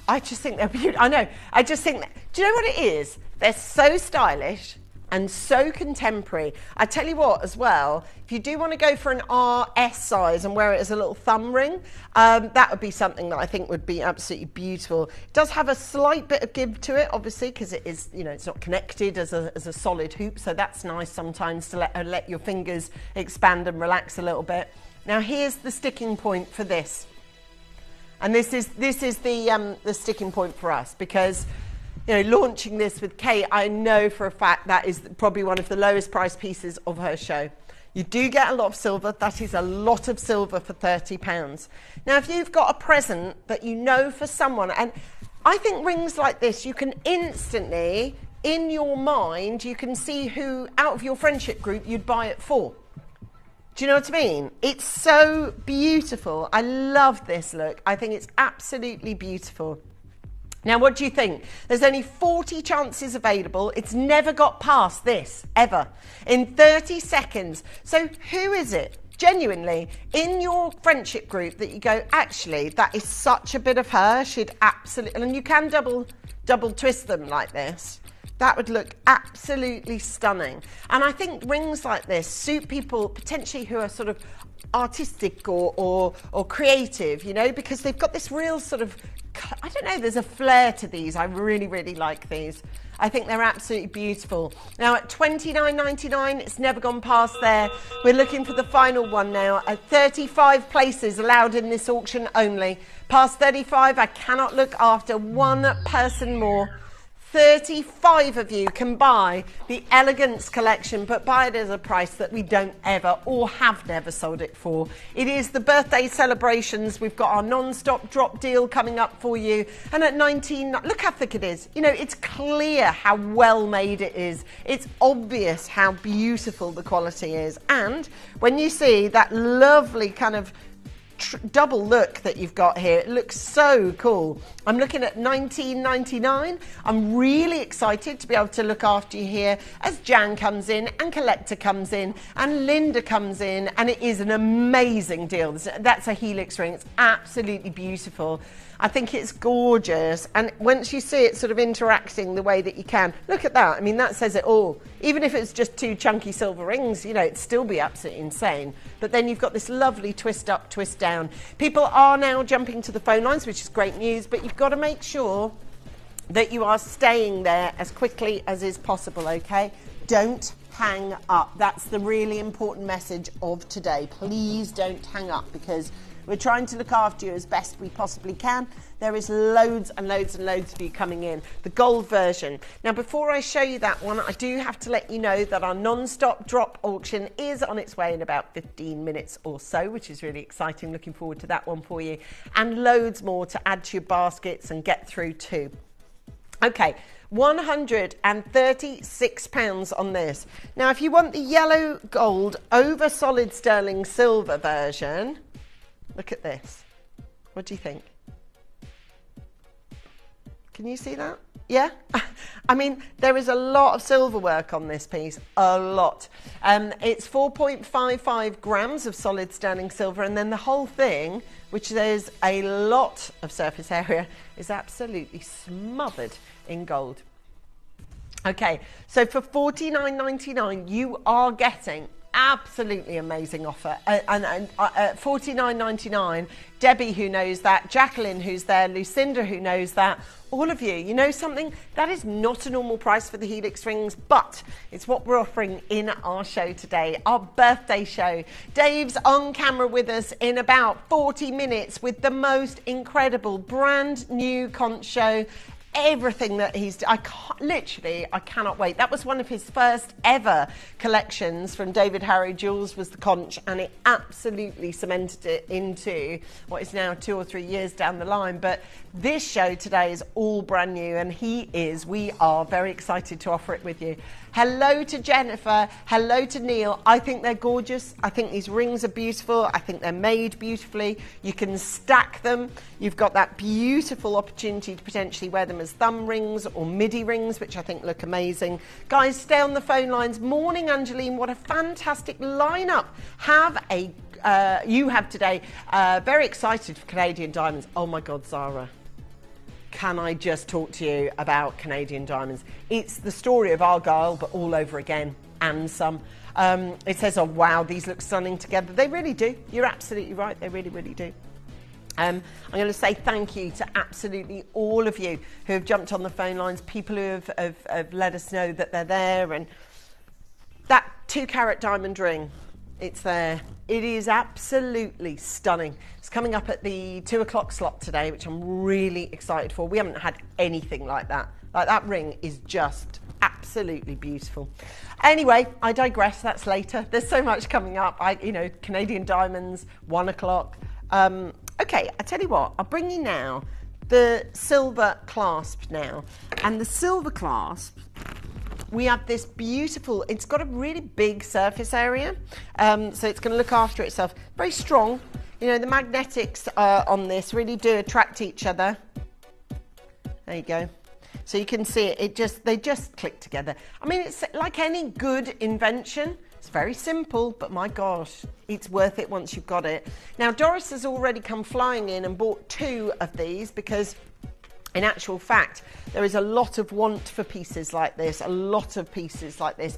I just think they're beautiful. I know. I just think, do you know what it is? They're so stylish and so contemporary. I tell you what as well, if you do want to go for an RS size and wear it as a little thumb ring, that would be something that I think would be absolutely beautiful. It does have a slight bit of give to it, obviously, because it is, it's not connected as a solid hoop, so that's nice sometimes to let your fingers expand and relax a little bit. Now here's the sticking point for this. And this is the sticking point for us, because launching this with Kate, I know for a fact that is probably one of the lowest priced pieces of her show. You do get a lot of silver. That is a lot of silver for £30. Now, if you've got a present that for someone, and I think rings like this, you can instantly, in your mind, you can see who out of your friendship group you'd buy it for. Do you know what I mean? It's so beautiful. I love this look. I think it's absolutely beautiful. Now, what do you think? There's only 40 chances available. It's never got past this, ever, in 30 seconds. So who is it, genuinely, in your friendship group that you go, actually, that is such a bit of her, she'd absolutely, and you can double twist them like this. That would look absolutely stunning. And I think rings like this suit people potentially who are sort of artistic or creative, because they've got this real sort of, I don't know, there's a flair to these. I really, really like these. I think they're absolutely beautiful. Now at $29.99, it's never gone past there. We're looking for the final one now. At 35 places allowed in this auction only. Past 35, I cannot look after one person more. 35 of you can buy the Elegance collection, but buy it at a price that we don't ever or have never sold it for. It is the birthday celebrations. We've got our non-stop drop deal coming up for you. And at 19, look how thick it is. You know, it's clear how well made it is. It's obvious how beautiful the quality is. And when you see that lovely kind of double look that you've got here, it looks so cool. I'm looking at $19.99. I'm really excited to be able to look after you here as Jan comes in and Collector comes in and Linda comes in, and it is an amazing deal. That's a Helix ring. It's absolutely beautiful. I think it's gorgeous, and once you see it sort of interacting the way that you can, look at that. I mean, that says it all. Even if it's just two chunky silver rings, you know, it'd still be absolutely insane. But then you've got this lovely twist up, twist down. People are now jumping to the phone lines, which is great news, but you've got to make sure that you are staying there as quickly as is possible, okay? Don't hang up. That's the really important message of today. Please don't hang up, because we're trying to look after you as best we possibly can. There is loads and loads and loads of you coming in. The gold version. Now, before I show you that one, I do have to let you know that our non-stop drop auction is on its way in about 15 minutes or so, which is really exciting. Looking forward to that one for you. And loads more to add to your baskets and get through too. Okay. £136 on this. Now, if you want the yellow gold over solid sterling silver version, look at this. What do you think? Can you see that? Yeah? I mean, there is a lot of silver work on this piece. A lot. It's 4.55 grams of solid sterling silver, and then the whole thing, which there's a lot of surface area, is absolutely smothered in gold. Okay, so for $49.99, you are getting absolutely amazing offer. And $49.99, Debbie, who knows that, Jacqueline, who's there, Lucinda, who knows that, all of you, you know something? That is not a normal price for the Helix rings, but it's what we're offering in our show today, our birthday show. Dave's on camera with us in about 40 minutes with the most incredible brand new conch show. Everything that I cannot wait. That was one of his first ever collections from David Harry Jewels, was the conch, and it absolutely cemented it into what is now 2 or 3 years down the line. But this show today is all brand new, and we are very excited to offer it with you. Hello to Jennifer. Hello to Neil. I think they're gorgeous. I think these rings are beautiful. I think they're made beautifully. You can stack them. You've got that beautiful opportunity to potentially wear them as thumb rings or midi rings, which I think look amazing. Guys, stay on the phone lines. Morning, Angeline. What a fantastic lineup. You have today. Very excited for Canadian Diamonds. Oh my God, Zara. Can I just talk to you about Canadian Diamonds? It's the story of Argyle, but all over again, and some. It says, oh, wow, these look stunning together. They really do. You're absolutely right. They really, really do. I'm going to say thank you to absolutely all of you who have jumped on the phone lines, people who have let us know that they're there. And that 2-carat diamond ring, it's there. It is absolutely stunning. It's coming up at the 2 o'clock slot today, which I'm really excited for. We haven't had anything like that. Like, that ring is just absolutely beautiful. Anyway, I digress. That's later. There's so much coming up. Canadian Diamonds, 1 o'clock. Okay, I tell you what. I'll bring you now the silver clasp now. And the silver clasp, we have this beautiful, it's got a really big surface area, so it's going to look after itself. Very strong. You know, the magnetics on this really do attract each other. There you go. So you can see it, they just click together. I mean, it's like any good invention. It's very simple, but my gosh, it's worth it once you've got it. Now, Doris has already come flying in and bought 2 of these because, in actual fact, there is a lot of want for pieces like this,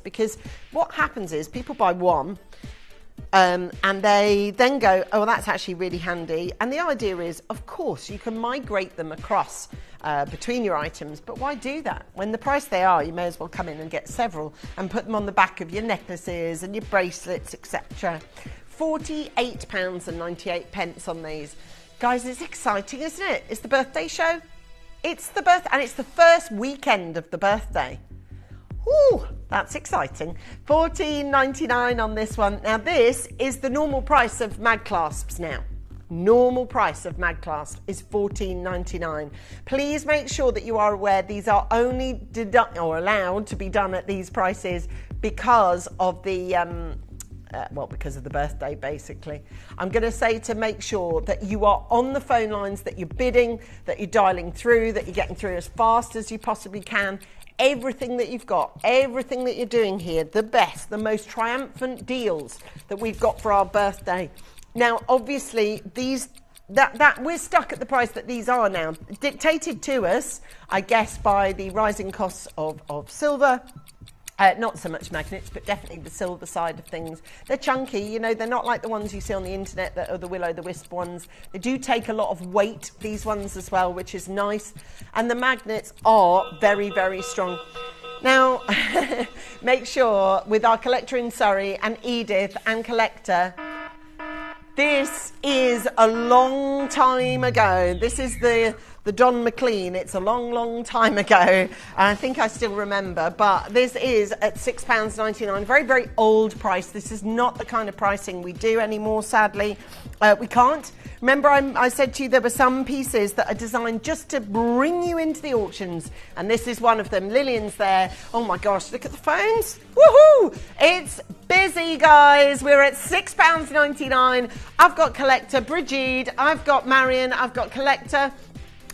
because what happens is people buy one, And they then go, oh, that's actually really handy. And the idea is, of course, you can migrate them across between your items, but why do that? When the price they are, you may as well come in and get several and put them on the back of your necklaces and your bracelets, etc. £48.98 on these. Guys, it's exciting, isn't it? It's the birthday show. And it's the first weekend of the birthday. Ooh, that's exciting. $14.99 on this one. Now, this is the normal price of mag clasps now. Normal price of mag clasp is $14.99. Please make sure that you are aware these are only allowed to be done at these prices because of the because of the birthday, basically. I'm going to say to make sure that you are on the phone lines, that you're bidding, that you're dialing through, that you're getting through as fast as you possibly can. Everything that you've got, everything that you're doing here, the best, the most triumphant deals that we've got for our birthday. Now, obviously, that we're stuck at the price that these are now, dictated to us, I guess, by the rising costs of silver. Not so much magnets, but definitely the silver side of things. They're chunky, you know, they're not like the ones you see on the internet that are the will-o'-the-wisp ones. They do take a lot of weight, these ones as well, which is nice. And the magnets are very, very strong. Now, make sure with our collector in Surrey and Edith and collector, this is a long time ago. This is the Don McLean. It's a long, long time ago. And I think I still remember. But this is at £6.99. Very, very old price. This is not the kind of pricing we do anymore, sadly. We can't. Remember, I said to you there were some pieces that are designed just to bring you into the auctions. And this is one of them. Lillian's there. Oh, my gosh. Look at the phones. Woohoo! It's busy, guys. We're at £6.99. I've got collector Brigid. I've got Marion. I've got collector.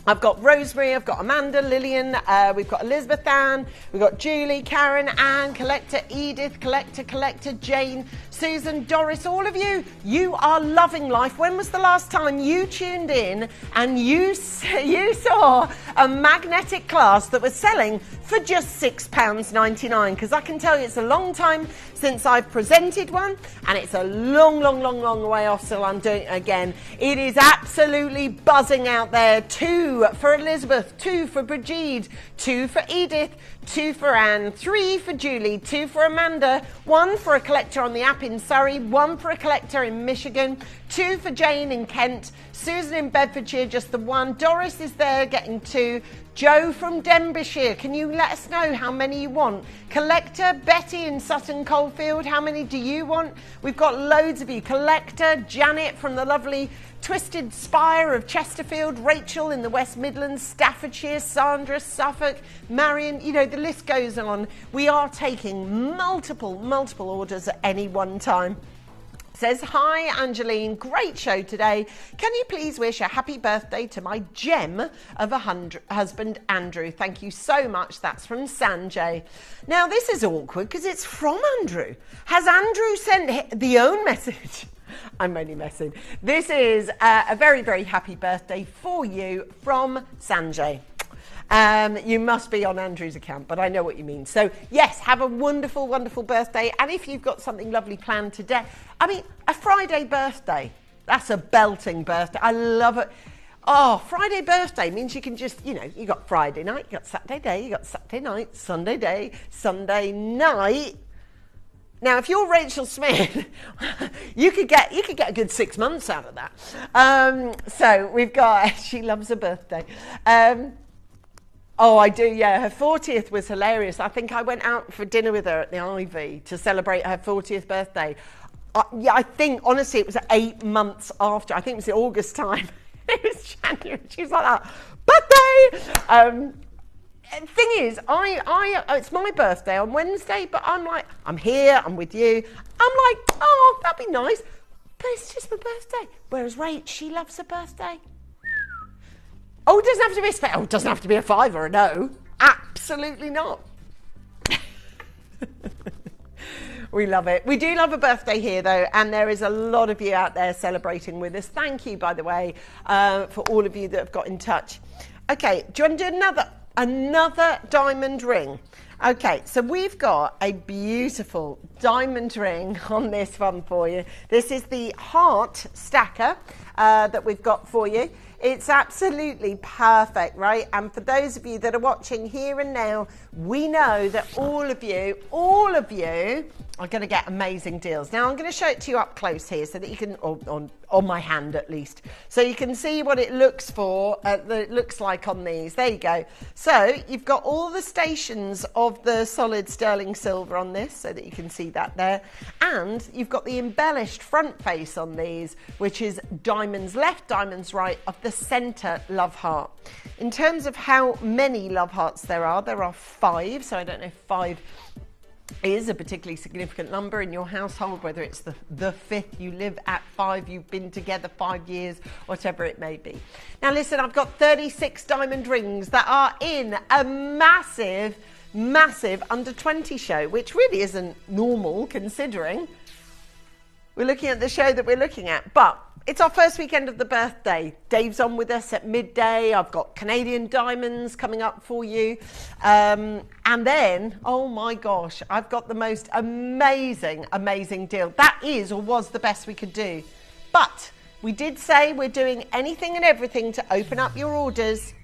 I've got Rosemary, I've got Amanda, Lillian, we've got Elizabeth Ann, we've got Julie, Karen, Anne, collector Edith, collector Jane, Susan, Doris, all of you, you are loving life. When was the last time you tuned in and you saw a magnetic clasp that was selling for just £6.99? Because I can tell you it's a long time since I've presented one, and it's a long, long, long, long way off till I'm doing it again. It is absolutely buzzing out there. 2 for Elizabeth, 2 for Brigid, 2 for Edith, 2 for Anne, 3 for Julie, 2 for Amanda, 1 for a collector on the app in Surrey, 1 for a collector in Michigan, 2 for Jane in Kent, Susan in Bedfordshire, just the 1. Doris is there getting 2. Joe from Denbighshire, can you let us know how many you want? Collector, Betty in Sutton Coldfield, how many do you want? We've got loads of you. Collector, Janet from the lovely Twisted Spire of Chesterfield, Rachel in the West Midlands, Staffordshire, Sandra, Suffolk, Marion, you know, the list goes on. We are taking multiple orders at any one time. Says, hi Angeline, great show today. Can you please wish a happy birthday to my gem of a husband, Andrew? Thank you so much. That's from Sanjay. Now, this is awkward because it's from Andrew. Has Andrew sent the own message? I'm only messing. This is a very, very happy birthday for you from Sanjay. You must be on Andrew's account, but I know what you mean. So, yes, have a wonderful, wonderful birthday. And if you've got something lovely planned today, I mean, a Friday birthday, that's a belting birthday. I love it. Oh, Friday birthday means you can just, you know, you got Friday night, you got Saturday day, you got Saturday night, Sunday day, Sunday night. Now, if you're Rachel Smith, you could get a good 6 months out of that. So we've got, she loves her birthday. Oh, I do, yeah. Her 40th was hilarious. I think I went out for dinner with her at the Ivy to celebrate her 40th birthday. Yeah, I think, honestly, it was 8 months after. I think it was the August time. It was January. She was like that, birthday! Thing is, it's my birthday on Wednesday, but I'm like, I'm here, I'm with you. I'm like, oh, that'd be nice. But it's just my birthday. Whereas Rach, she loves her birthday. Oh, it doesn't have to be it doesn't have to be a 5 or a no. Absolutely not. We love it. We do love a birthday here, though, and there is a lot of you out there celebrating with us. Thank you, by the way, for all of you that have got in touch. Okay, do you want to do another? another diamond ring. Okay, so we've got a beautiful diamond ring on this one for you. This is the heart stacker that we've got for you. It's absolutely perfect, right? And for those of you that are watching here and now, we know that all of you are going to get amazing deals. Now, I'm going to show it to you up close here so that you can, on my hand at least, so you can see what it looks like on these. There you go. So you've got all the stations of the solid sterling silver on this so that you can see that there. And you've got the embellished front face on these, which is diamonds left, diamonds right of the center love heart. In terms of how many love hearts there are 5. So I don't know if 5 is a particularly significant number in your household, whether it's the 5th, you live at 5, you've been together 5 years, whatever it may be. Now listen, I've got 36 diamond rings that are in a massive under 20 show, which really isn't normal considering we're looking at the show that we're looking at. But it's our first weekend of the birthday. Dave's on with us at midday. I've got Canadian diamonds coming up for you. And then, oh my gosh, I've got the most amazing deal. That is or was the best we could do. But we did say we're doing anything and everything to open up your orders.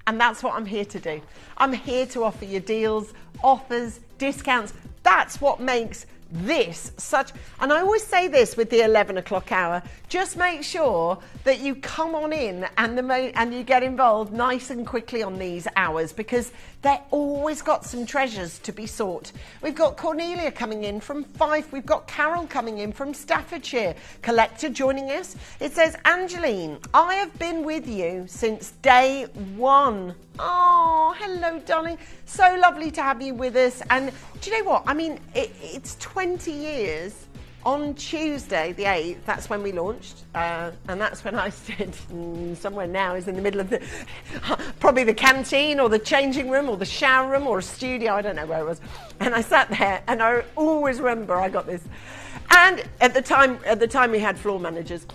And that's what I'm here to do. I'm here to offer you deals, offers, discounts. That's what makes this such, and I always say this with the 11 o'clock hour, just make sure that you come on in and you get involved nice and quickly on these hours, because they're always got some treasures to be sought. We've got Cornelia coming in from Fife. We've got Carol coming in from Staffordshire. Collector joining us. It says, Angeline, I have been with you since day one. Oh, hello, darling. So lovely to have you with us. And do you know what? I mean, it's 20 years on Tuesday, the 8th. That's when we launched. And that's when I stood somewhere now is in the middle of probably the canteen or the changing room or the shower room or a studio. I don't know where it was. And I sat there and I always remember I got this. And at the time we had floor managers.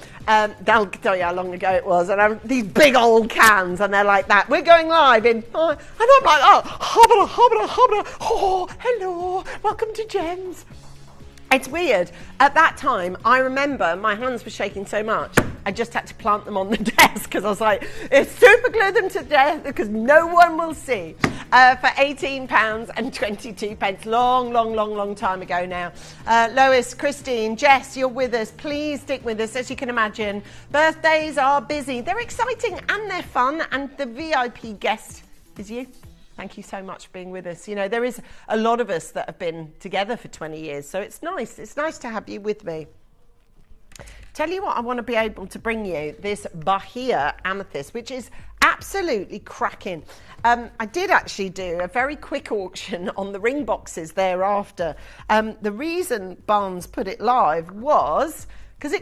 They'll tell you how long ago it was. And these big old cans, and they're like that. We're going live in, and I'm like, oh, hobbada, oh, hello, welcome to Gems. It's weird. At that time, I remember my hands were shaking so much, I just had to plant them on the desk because I was like, super glue them to death because no one will see. For £18.22. Long time ago now. Lois, Christine, Jess, you're with us. Please stick with us. As you can imagine, birthdays are busy. They're exciting and they're fun, and the VIP guest is you. Thank you so much for being with us. You know, there is a lot of us that have been together for 20 years, so it's nice. It's nice to have you with me. Tell you what, I want to be able to bring you this Bahia amethyst, which is absolutely cracking. I did actually do a very quick auction on the ring boxes thereafter. The reason Barnes put it live was because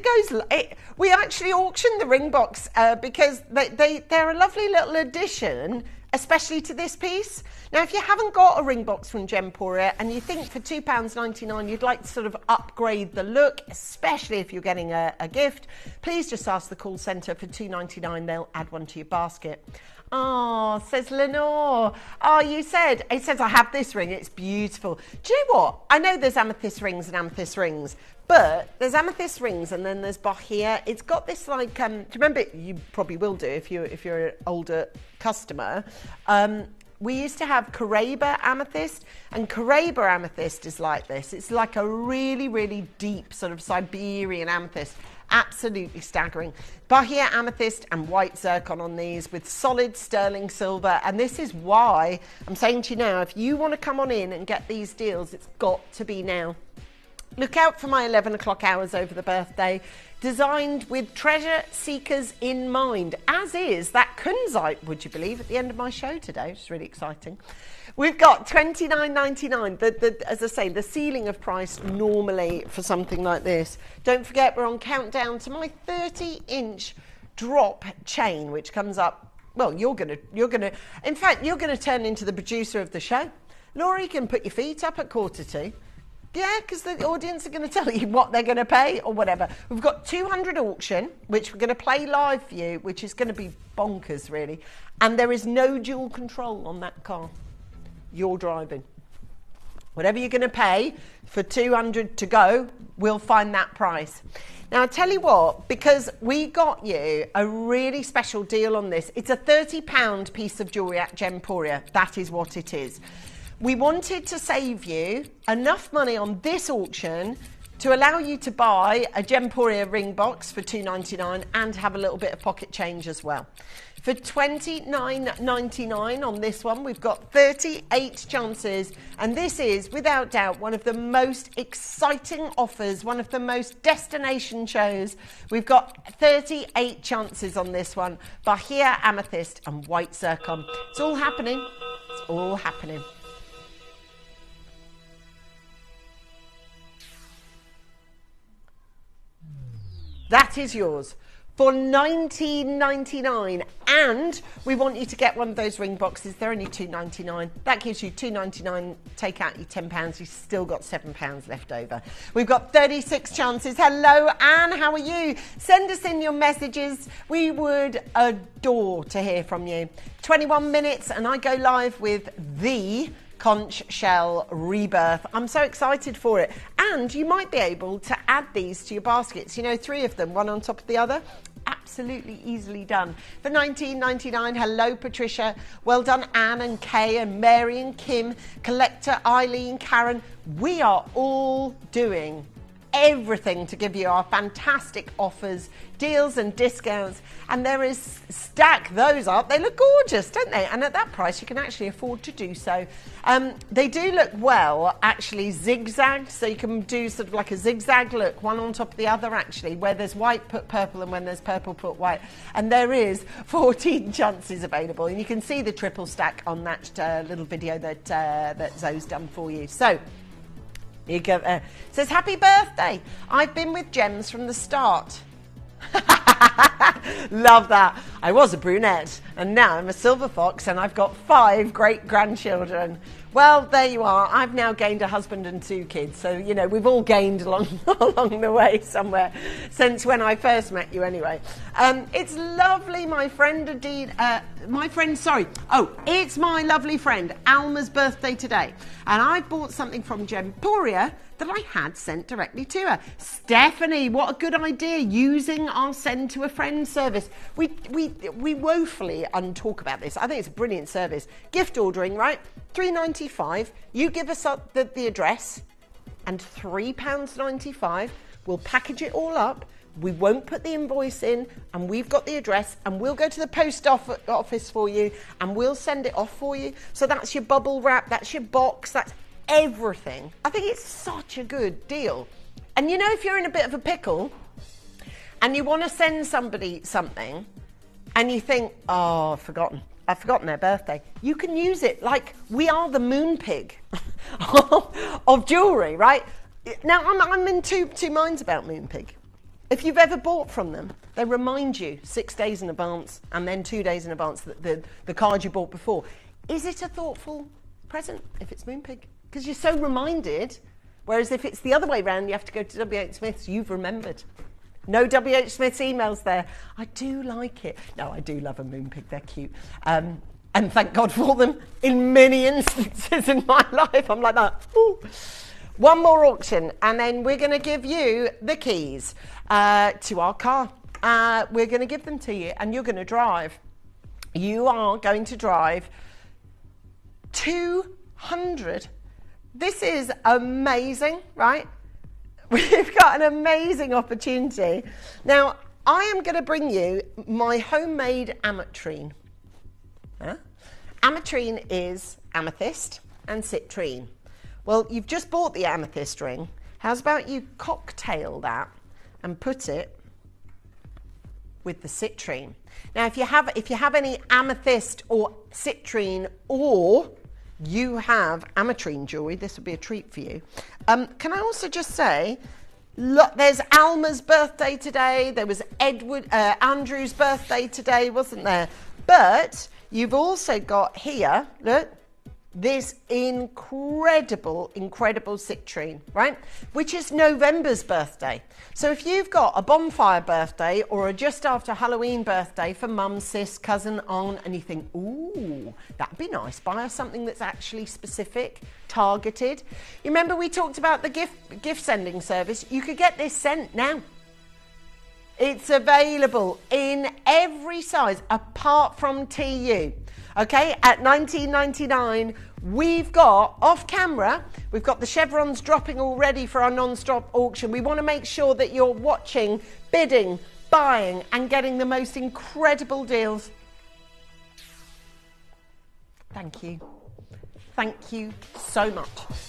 we actually auctioned the ring box because they're a lovely little addition, especially to this piece. Now, if you haven't got a ring box from Gemporia and you think for £2.99 you'd like to sort of upgrade the look, especially if you're getting a gift, please just ask the call centre for £2.99. They'll add one to your basket. Oh, says Lenore. Oh, it says I have this ring. It's beautiful. Do you know what? I know there's amethyst rings and amethyst rings, but there's amethyst rings and then there's Bahia. It's got this like, do you remember, you probably will do if you're an older customer, we used to have Caraiba amethyst, and Caraiba amethyst is like this. It's like a really, really deep sort of Siberian amethyst. Absolutely staggering. Bahia amethyst and white zircon on these with solid sterling silver. And this is why I'm saying to you now, if you want to come on in and get these deals, it's got to be now. Look out for my 11 o'clock hours over the birthday, designed with treasure seekers in mind, as is that kunzite, would you believe, at the end of my show today, which is really exciting. We've got $29.99, as I say, the ceiling of price normally for something like this. Don't forget, we're on countdown to my 30-inch drop chain, which comes up, well, you're gonna, in fact, you're gonna turn into the producer of the show. Laura, you can put your feet up at 1:45. Yeah, because the audience are going to tell you what they're going to pay or whatever. We've got 200 auction, which we're going to play live for you, which is going to be bonkers, really. And there is no dual control on that car. You're driving. Whatever you're going to pay for 200 to go, we'll find that price. Now, I tell you what, because we got you a really special deal on this. It's a £30 piece of jewellery at Gemporia. That is what it is. We wanted to save you enough money on this auction to allow you to buy a Gemporia ring box for $2.99 and have a little bit of pocket change as well. For $29.99 on this one, we've got 38 chances, and this is, without doubt, one of the most exciting offers, one of the most destination shows. We've got 38 chances on this one. Bahia Amethyst and White Zircon. It's all happening. It's all happening. That is yours for $19.99, and we want you to get one of those ring boxes. They're only $2.99. That gives you $2.99. Take out your £10. You've still got £7 left over. We've got 36 chances. Hello, Anne. How are you? Send us in your messages. We would adore to hear from you. 21 minutes, and I go live with the conch shell rebirth. I'm so excited for it. And you might be able to add these to your baskets. You know, 3 of them, one on top of the other. Absolutely easily done. For $19.99, hello Patricia. Well done Anne and Kay and Mary and Kim, Collector, Eileen, Karen. We are all doing everything to give you our fantastic offers, deals and discounts, and there is, stack those up. They look gorgeous, don't they? And at that price you can actually afford to do so. They do look well actually zigzag, so you can do sort of like a zigzag look, one on top of the other actually, where there's white put purple and when there's purple put white, and there is 14 chances available, and you can see the triple stack on that little video that that Zoe's done for you. So you go there. It says, happy birthday. I've been with Gems from the start. Love that. I was a brunette and now I'm a silver fox and I've got 5 great grandchildren. Well, there you are. I've now gained a husband and 2 kids. So, you know, we've all gained along the way somewhere since when I first met you anyway. It's lovely, my friend, it's my lovely friend Alma's birthday today. And I bought something from Gemporia that I had sent directly to her. Stephanie, what a good idea, using our send to a friend service. We woefully untalk about this. I think it's a brilliant service. Gift ordering, right? $3.95. You give us the address and £3.95. We'll package it all up. We won't put the invoice in, and we've got the address, and we'll go to the post office for you, and we'll send it off for you. So that's your bubble wrap, that's your box, that's everything. I think it's such a good deal. And you know, if you're in a bit of a pickle and you want to send somebody something and you think, oh, I've forgotten their birthday, you can use it. Like, we are the moon pig of jewellery, right? Now, I'm in two minds about Moonpig. If you've ever bought from them, they remind you 6 days in advance and then 2 days in advance the card you bought before. Is it a thoughtful present if it's Moonpig? Because you're so reminded, whereas if it's the other way around, you have to go to WH Smith's, you've remembered. No WH Smith's emails there. I do like it. No, I do love a Moonpig, they're cute. And thank God for them in many instances in my life. I'm like that. Ooh. One more auction, and then we're going to give you the keys to our car. We're going to give them to you, and you're going to drive. You are going to drive 200. This is amazing, right? We've got an amazing opportunity. Now, I am going to bring you my homemade ametrine. Ametrine is amethyst and citrine. Well, you've just bought the amethyst ring. How's about you cocktail that and put it with the citrine? Now, if you have any amethyst or citrine, or you have ametrine jewellery, this would be a treat for you. Can I also just say, look, there's Alma's birthday today. There was Andrew's birthday today, wasn't there? But you've also got here, look, this incredible citrine, right? Which is November's birthday. So if you've got a bonfire birthday or a just after Halloween birthday for mum, sis, cousin, aunt, and you think, ooh, that'd be nice, buy her something that's actually specific, targeted. You remember we talked about the gift sending service? You could get this sent now. It's available in every size apart from TU. Okay, at $19.99, we've got, off camera, we've got the chevrons dropping already for our non-stop auction. We want to make sure that you're watching, bidding, buying, and getting the most incredible deals. Thank you. Thank you so much.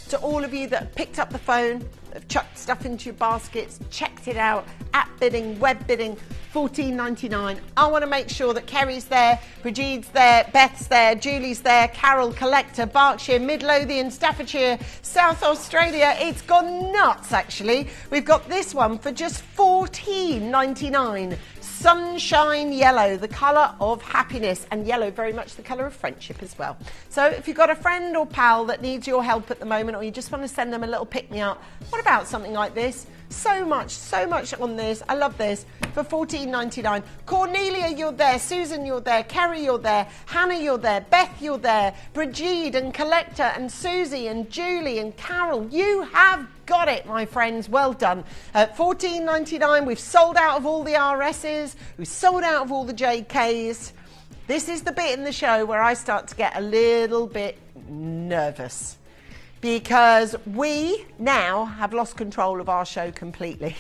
To all of you that have picked up the phone, have chucked stuff into your baskets, checked it out, app bidding, web bidding, $14.99. I want to make sure that Kerry's there, Brigide's there, Beth's there, Julie's there, Carol, Collector, Berkshire, Midlothian, Staffordshire, South Australia. It's gone nuts, actually. We've got this one for just $14.99. Sunshine yellow, the colour of happiness, and yellow very much the colour of friendship as well. So if you've got a friend or pal that needs your help at the moment, or you just want to send them a little pick-me-up, what about something like this? So much on this. I love this. For $14.99. Cornelia, you're there. Susan, you're there. Kerry, you're there. Hannah, you're there. Beth, you're there. Brigide and Collector and Susie and Julie and Carol. You have got it, my friends. Well done. At $14.99, we've sold out of all the RSs. We've sold out of all the JKs. This is the bit in the show where I start to get a little bit nervous, because we now have lost control of our show completely.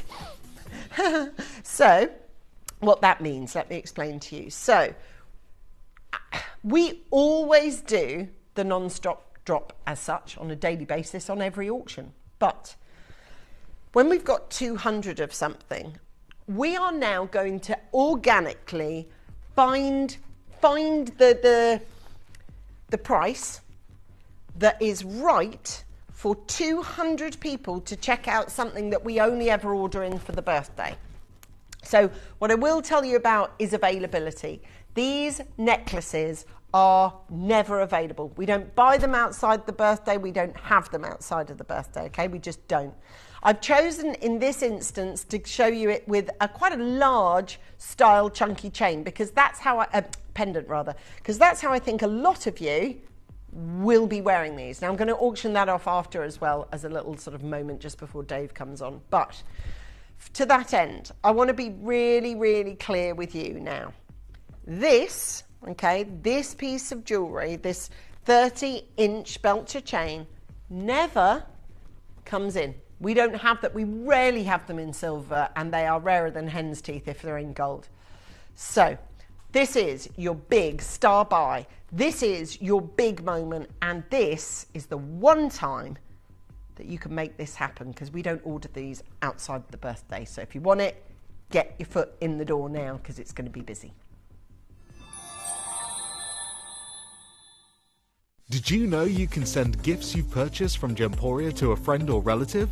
So, what that means, let me explain to you. So, we always do the non-stop drop as such on a daily basis on every auction. But when we've got 200 of something, we are now going to organically find the price that is right for 200 people to check out something that we only ever order in for the birthday. So what I will tell you about is availability. These necklaces are never available. We don't buy them outside the birthday. We don't have them outside of the birthday, okay? We just don't. I've chosen in this instance to show you it with quite a large style chunky chain, because that's how pendant rather, because that's how I think a lot of you will be wearing these. Now I'm going to auction that off after as well, as a little sort of moment just before Dave comes on. But to that end, I want to be really, really clear with you now. This, okay, this piece of jewellery, this 30-inch Belcher chain, never comes in. We don't have that. We rarely have them in silver, and they are rarer than hen's teeth if they're in gold. So this is your big star buy. This is your big moment, and this is the one time that you can make this happen, because we don't order these outside the birthday. So if you want it, get your foot in the door now, because it's going to be busy. Did you know you can send gifts you've purchased from Gemporia to a friend or relative?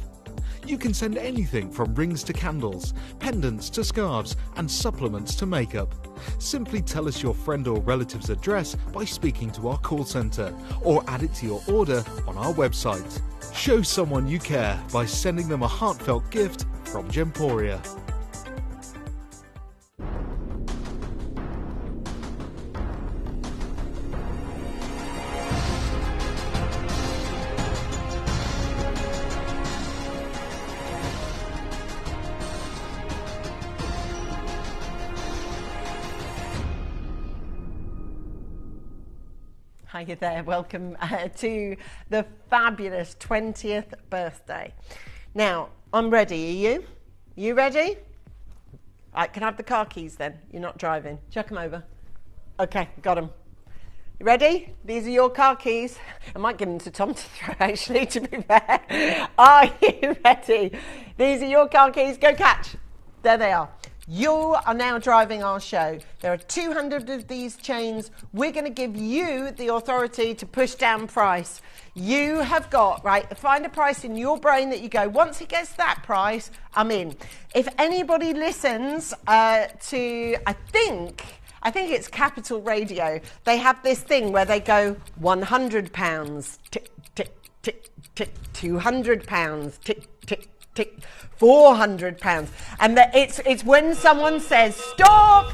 You can send anything from rings to candles, pendants to scarves, and supplements to makeup. Simply tell us your friend or relative's address by speaking to our call centre, or add it to your order on our website. Show someone you care by sending them a heartfelt gift from Gemporia. Hi there, welcome to the fabulous 20th birthday. Now, I'm ready, are you? You ready? Right, can I have the car keys then? You're not driving. Chuck them over. Okay, got them. You ready? These are your car keys. I might give them to Tom to throw, actually, to be fair. Are you ready? These are your car keys. Go catch. There they are. You are now driving our show. There are 200 of these chains. We're going to give you the authority to push down price. You have got, right, find a price in your brain that you go, once it gets that price, I'm in. If anybody listens to, I think, I think it's Capital Radio. They have this thing where they go £100, tick, tick, tick, tick, £200, tick, tick, tick, £400. And it's when someone says, stop,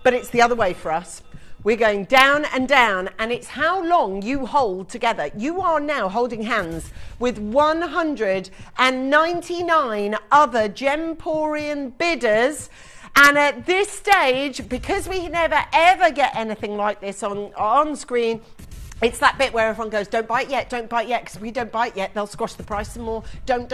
but it's the other way for us. We're going down and down, and it's how long you hold together. You are now holding hands with 199 other Gemporian bidders. And at this stage, because we never ever get anything like this on screen, it's that bit where everyone goes, don't buy it yet, because if we don't buy it yet, they'll squash the price some more. Don't.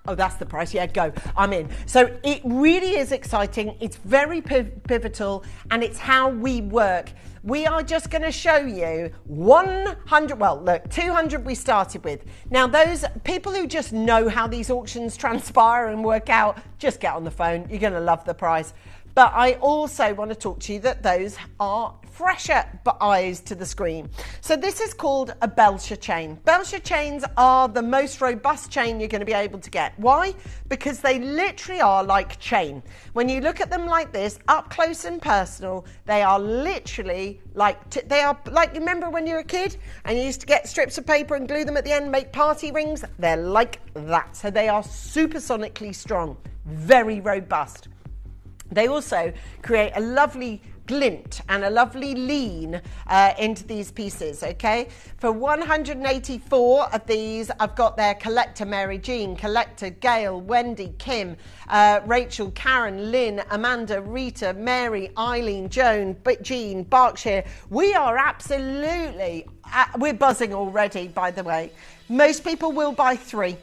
Oh, that's the price. Yeah, go. I'm in. So it really is exciting. It's very pivotal, and it's how we work. We are just going to show you 100, well, look, 200 we started with. Now, those people who just know how these auctions transpire and work out, just get on the phone. You're going to love the price. But I also want to talk to you that those are fresher eyes to the screen. So this is called a Belcher chain. Belcher chains are the most robust chain you're going to be able to get. Why? Because they literally are like chain. When you look at them like this, up close and personal, they are literally like, you remember when you were a kid and you used to get strips of paper and glue them at the end, make party rings? They're like that. So they are supersonically strong, very robust. They also create a lovely glint and a lovely lean into these pieces, okay? For 184 of these, I've got there Collector Mary Jean, Collector Gail, Wendy, Kim, Rachel, Karen, Lynn, Amanda, Rita, Mary, Eileen, Joan, Jean, Berkshire. We are absolutely, we're buzzing already, by the way. Most people will buy 3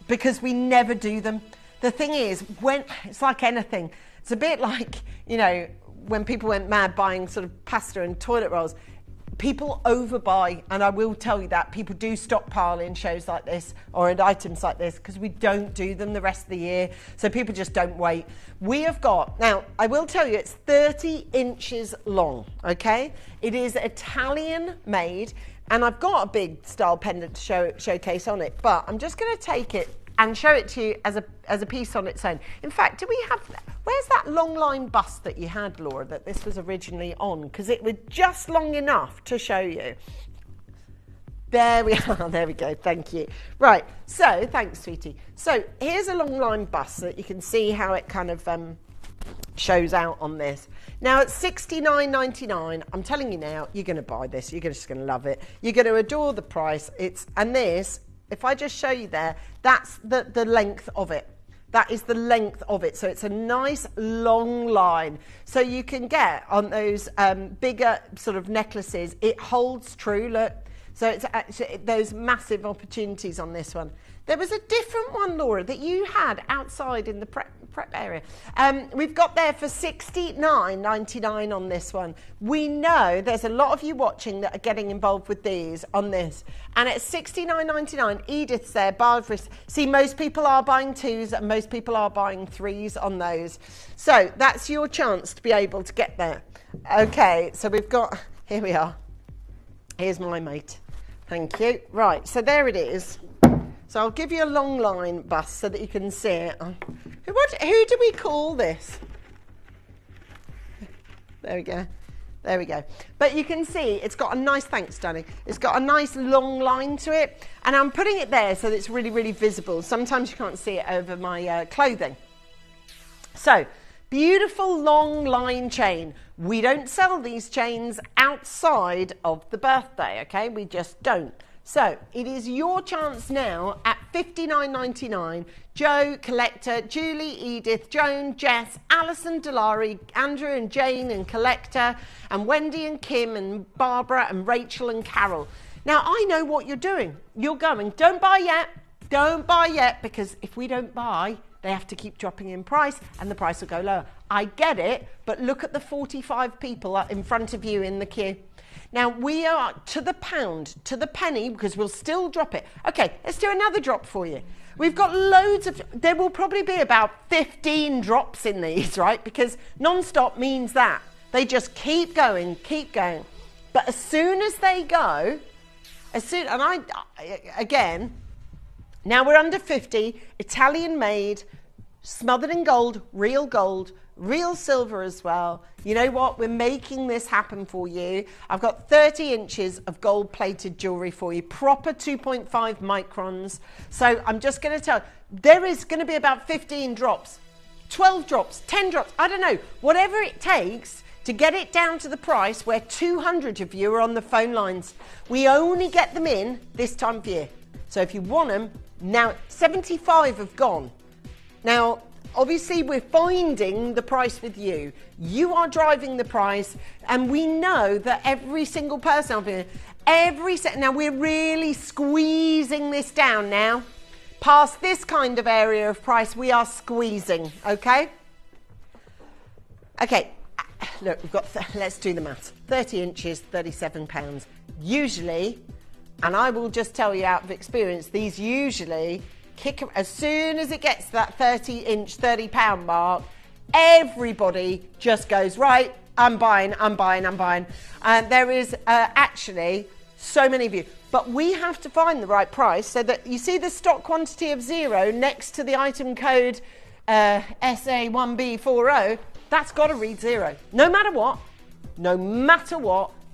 because we never do them. The thing is, when it's like anything, it's a bit like, you know, when people went mad buying sort of pasta and toilet rolls. People overbuy, and I will tell you that. People do stockpile in shows like this or in items like this because we don't do them the rest of the year. So people just don't wait. We have got, now I will tell you, it's 30 inches long, okay? It is Italian made, and I've got a big style pendant to showcase on it, but I'm just going to take it and show it to you as a piece on its own. In fact, do we have, where's that long line bust that you had, Laura, that this was originally on? Because it was just long enough to show you. There we are, there we go, thank you. Right, so, thanks, sweetie. So, here's a long line bust so that you can see how it kind of shows out on this. Now, at $69.99, I'm telling you now, you're going to buy this. You're just going to love it. You're going to adore the price. And this, if I just show you there, that's the length of it. That is the length of it. So it's a nice long line. So you can get on those bigger sort of necklaces, it holds true, look. So it's actually those massive opportunities on this one. There was a different one, Laura, that you had outside in the prep area. We've got there for $69.99 on this one. We know there's a lot of you watching that are getting involved with these on this. And at $69.99, Edith's there, Barbara's. See, most people are buying 2s and most people are buying 3s on those. So that's your chance to be able to get there. Okay, so we've got, here we are. Here's my mate. Thank you. Right, so there it is. So I'll give you a long line bust so that you can see it. Who do we call this? There we go. There we go. But you can see it's got a nice, thanks, Danny. It's got a nice long line to it. And I'm putting it there so that it's really, really visible. Sometimes you can't see it over my clothing. So, beautiful long line chain. We don't sell these chains outside of the birthday, okay? We just don't. So, it is your chance now at $59.99. Joe, Collector, Julie, Edith, Joan, Jess, Alison, Delari, Andrew and Jane and Collector, and Wendy and Kim and Barbara and Rachel and Carol. Now, I know what you're doing. You're going, don't buy yet, because if we don't buy, they have to keep dropping in price and the price will go lower. I get it, but look at the 45 people in front of you in the queue. Now, we are to the pound, to the penny, because we'll still drop it. Okay, let's do another drop for you. We've got loads of, there will probably be about 15 drops in these, right? Because non-stop means that. They just keep going, keep going. But as soon as they go, again, now we're under 50, Italian made, smothered in gold, real silver as well. You know what? We're making this happen for you. I've got 30 inches of gold plated jewelry for you, proper 2.5 microns. So I'm just going to tell you, there is going to be about 15 drops, 12 drops, 10 drops, I don't know, whatever it takes to get it down to the price where 200 of you are on the phone lines. We only get them in this time of year. So if you want them, now 75 have gone. Now, obviously, we're finding the price with you. You are driving the price, and we know that every single person out there, now we're really squeezing this down now. Past this kind of area of price, we are squeezing, okay? Okay, look, we've got, let's do the maths. 30 inches, £37. Usually, and I will just tell you out of experience, these usually kick, as soon as it gets to that 30-inch, £30 mark, everybody just goes, right, I'm buying. And there is actually so many of you. But we have to find the right price so that you see the stock quantity of 0 next to the item code SA1B40, that's got to read 0. No matter what,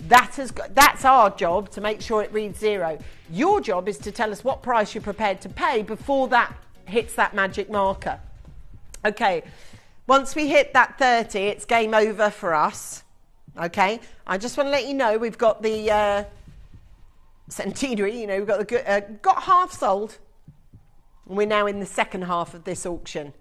that's our job to make sure it reads 0. Your job is to tell us what price you're prepared to pay before that hits that magic marker. Okay, once we hit that 30, it's game over for us. Okay, I just want to let you know we've got the centenary, you know, we've got got half sold. We're now in the second half of this auction,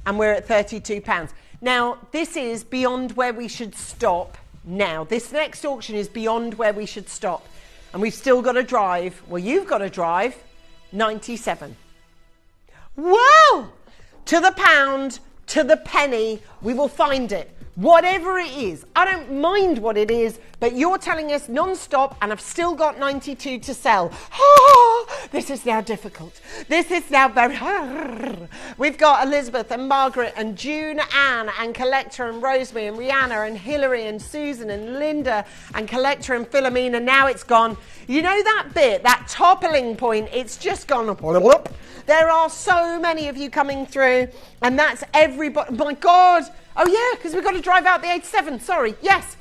and we're at £32. Now, this is beyond where we should stop. Now, this next auction is beyond where we should stop. And we've still got to drive, well, you've got to drive 97. Whoa! To the pound, to the penny, we will find it. Whatever it is, I don't mind what it is, but you're telling us non-stop, and I've still got 92 to sell. Oh, this is now difficult. This is now very... We've got Elizabeth and Margaret and June, Anne and Collector and Rosemary and Rihanna and Hilary and Susan and Linda and Collector and Philomena. Now it's gone. You know that bit, that toppling point, it's just gone. There are so many of you coming through, and that's everybody. My God. Oh, yeah, because we've got to drive out the 87. Sorry. Yes.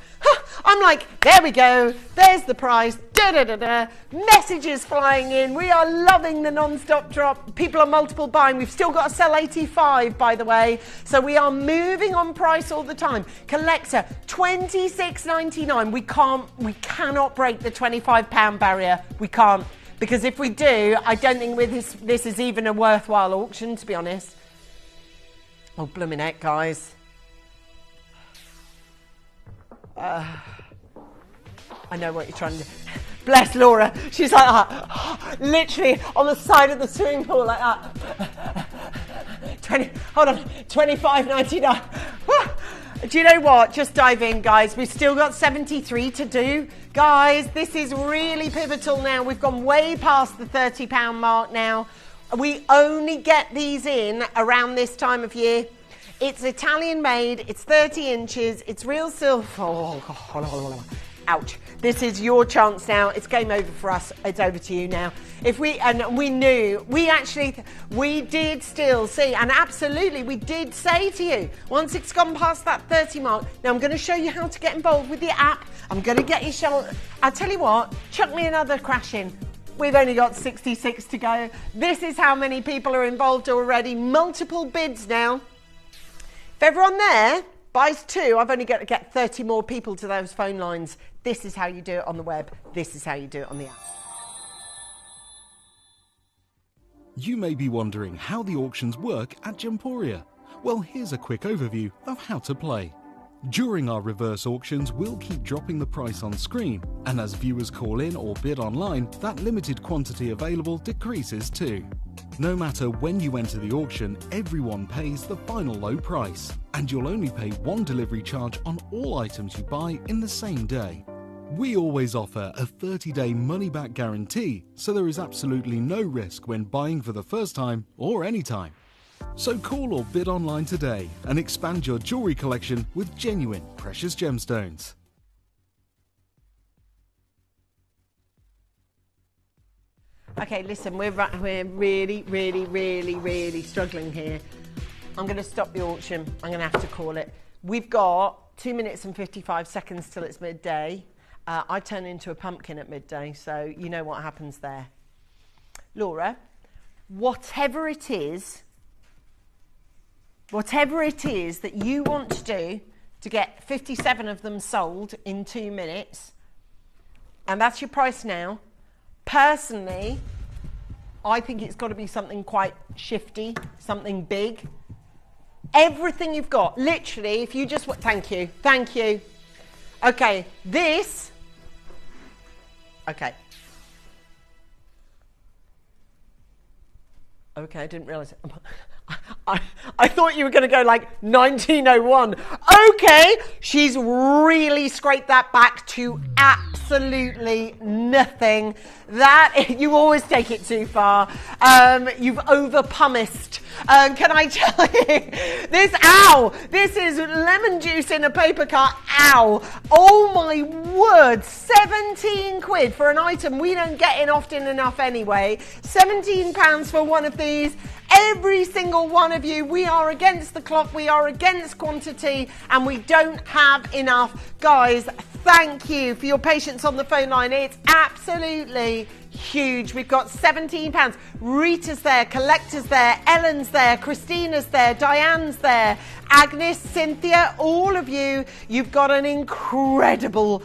I'm like, there we go. There's the price. Messages flying in. We are loving the non-stop drop. People are multiple buying. We've still got to sell 85, by the way. So we are moving on price all the time. Collector, $26.99. We cannot break the £25 barrier. We can't. Because if we do, I don't think this is even a worthwhile auction, to be honest. Oh, blooming heck, guys. I know what you're trying to do. Bless Laura. She's like that. Literally on the side of the swimming pool like that. $25.99. Do you know what? Just dive in, guys. We've still got 73 to do. Guys, this is really pivotal now. We've gone way past the £30 mark now. We only get these in around this time of year. It's Italian made, it's 30 inches, it's real silver. Oh, ouch. This is your chance now. It's game over for us. It's over to you now. We did still see, and absolutely we did say to you, once it's gone past that 30 mark, now I'm going to show you how to get involved with the app. I'm going to get you shown. I'll tell you what, chuck me another crash in. We've only got 66 to go. This is how many people are involved already. Multiple bids now. If everyone there buys 2, I've only got to get 30 more people to those phone lines. This is how you do it on the web. This is how you do it on the app. You may be wondering how the auctions work at Gemporia. Well, here's a quick overview of how to play. During our reverse auctions, we'll keep dropping the price on screen, and as viewers call in or bid online, that limited quantity available decreases too. No matter when you enter the auction, everyone pays the final low price, and you'll only pay one delivery charge on all items you buy in the same day. We always offer a 30-day money-back guarantee, so there is absolutely no risk when buying for the first time or anytime. So call or bid online today and expand your jewellery collection with genuine precious gemstones. Okay, listen, we're really struggling here. I'm going to stop the auction. I'm going to have to call it. We've got 2 minutes and 55 seconds till it's midday. I turn into a pumpkin at midday, so you know what happens there. Laura, whatever it is that you want to do to get 57 of them sold in 2 minutes, and that's your price now. Personally, I think it's got to be something quite shifty, something big. Everything you've got, literally, if you just... Thank you. Okay, this... Okay, I didn't realise it. I thought you were going to go like 1901. Okay, she's really scraped that back to absolutely nothing. That, you always take it too far. You've over-pummiced. Can I tell you, this is lemon juice in a paper cut. Ow. Oh my word, 17 quid for an item we don't get in often enough anyway. £17 for one of these. Every single one of you, we are against the clock, we are against quantity, and we don't have enough. Guys, thank you for your patience on the phone line. It's absolutely huge. We've got £17. Rita's there, Collector's there, Ellen's there, Christina's there, Diane's there, Agnes, Cynthia, all of you. You've got an incredible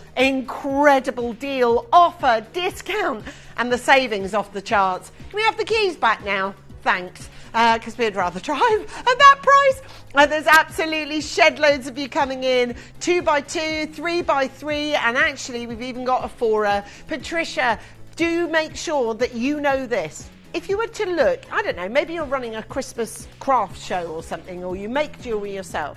deal, offer, discount, and the savings off the charts. Can we have the keys back now? Thanks. Because we'd rather drive at that price. There's absolutely shed loads of you coming in. 2x2, 3x3, and actually we've even got a 4er. Patricia, do make sure that you know this. If you were to look, I don't know, maybe you're running a Christmas craft show or something, or you make jewellery yourself.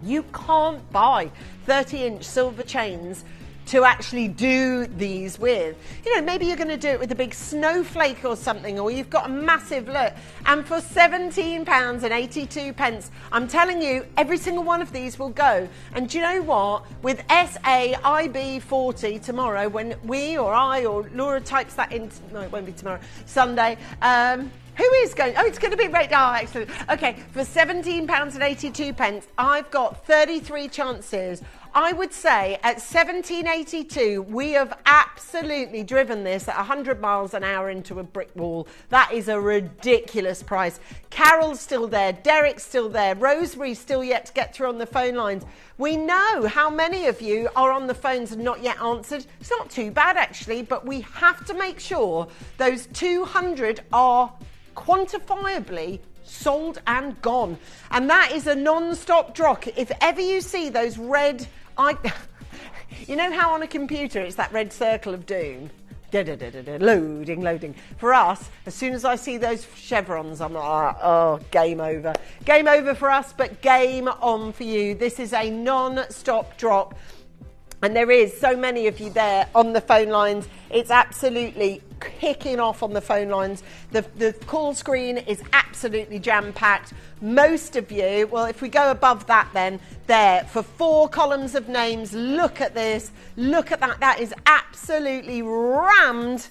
You can't buy 30-inch silver chains to actually do these with. You know, maybe you're going to do it with a big snowflake or something, or you've got a massive look. And for £17.82, I'm telling you, every single one of these will go. And do you know what? With SAIB40 tomorrow, when we or I or Laura types that in, no, it won't be tomorrow, Sunday, who is going? Oh, it's going to be right. Oh, excellent. Okay, for £17.82, I've got 33 chances. I would say at £17.82, we have absolutely driven this at 100 miles an hour into a brick wall. That is a ridiculous price. Carol's still there. Derek's still there. Rosemary's still yet to get through on the phone lines. We know how many of you are on the phones and not yet answered. It's not too bad, actually, but we have to make sure those 200 are quantifiably sold and gone. And that is a non-stop drop. If ever you see those red... you know how on a computer it's that red circle of doom? Loading. For us, as soon as I see those chevrons, I'm like, oh, game over. Game over for us, but game on for you. This is a non-stop drop. And there is so many of you there on the phone lines. It's absolutely kicking off on the phone lines. The call screen is absolutely jam-packed. Most of you, well, if we go above that then, there, for 4 columns of names, look at this, look at that. That is absolutely rammed.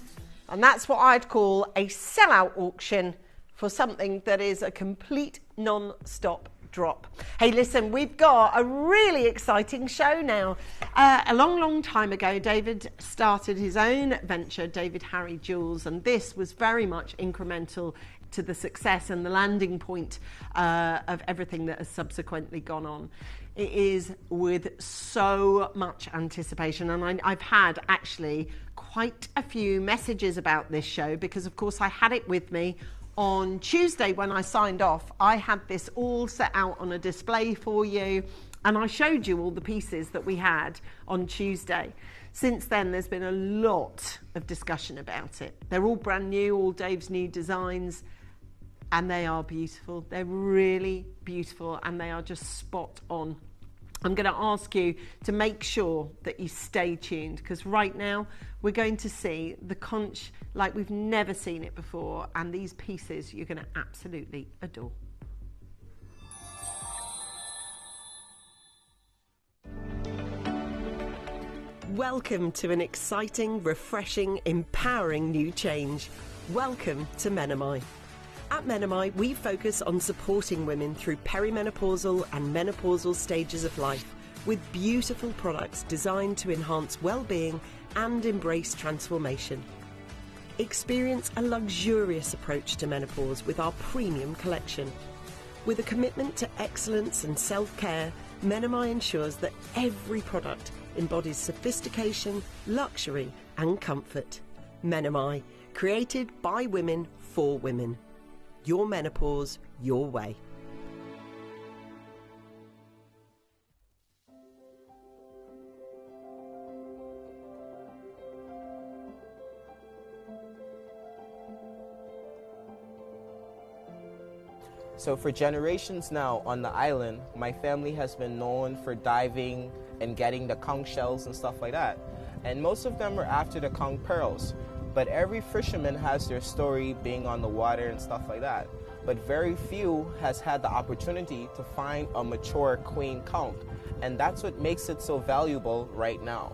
And that's what I'd call a sellout auction for something that is a complete non-stop drop. Hey, listen, we've got a really exciting show now. A long time ago, David started his own venture, David Harry Jewels, and this was very much incremental to the success and the landing point of everything that has subsequently gone on. It is with so much anticipation, and I've had actually quite a few messages about this show because, of course, I had it with me on Tuesday when I signed off. I had this all set out on a display for you, and I showed you all the pieces that we had on Tuesday. Since then, there's been a lot of discussion about it. They're all brand new, all Dave's new designs, and they are beautiful. They're really beautiful, and they are just spot on. I'm going to ask you to make sure that you stay tuned, because right now we're going to see the conch like we've never seen it before, and these pieces you're going to absolutely adore. Welcome to an exciting, refreshing, empowering new change. Welcome to Menomai. At Menamai, we focus on supporting women through perimenopausal and menopausal stages of life with beautiful products designed to enhance well-being and embrace transformation. Experience a luxurious approach to menopause with our premium collection. With a commitment to excellence and self-care, Menamai ensures that every product embodies sophistication, luxury and comfort. Menamai, created by women for women. Your menopause, your way. So for generations now on the island, my family has been known for diving and getting the conch shells and stuff like that. And most of them are after the conch pearls. But every fisherman has their story being on the water and stuff like that. But very few has had the opportunity to find a mature queen conch. And that's what makes it so valuable right now.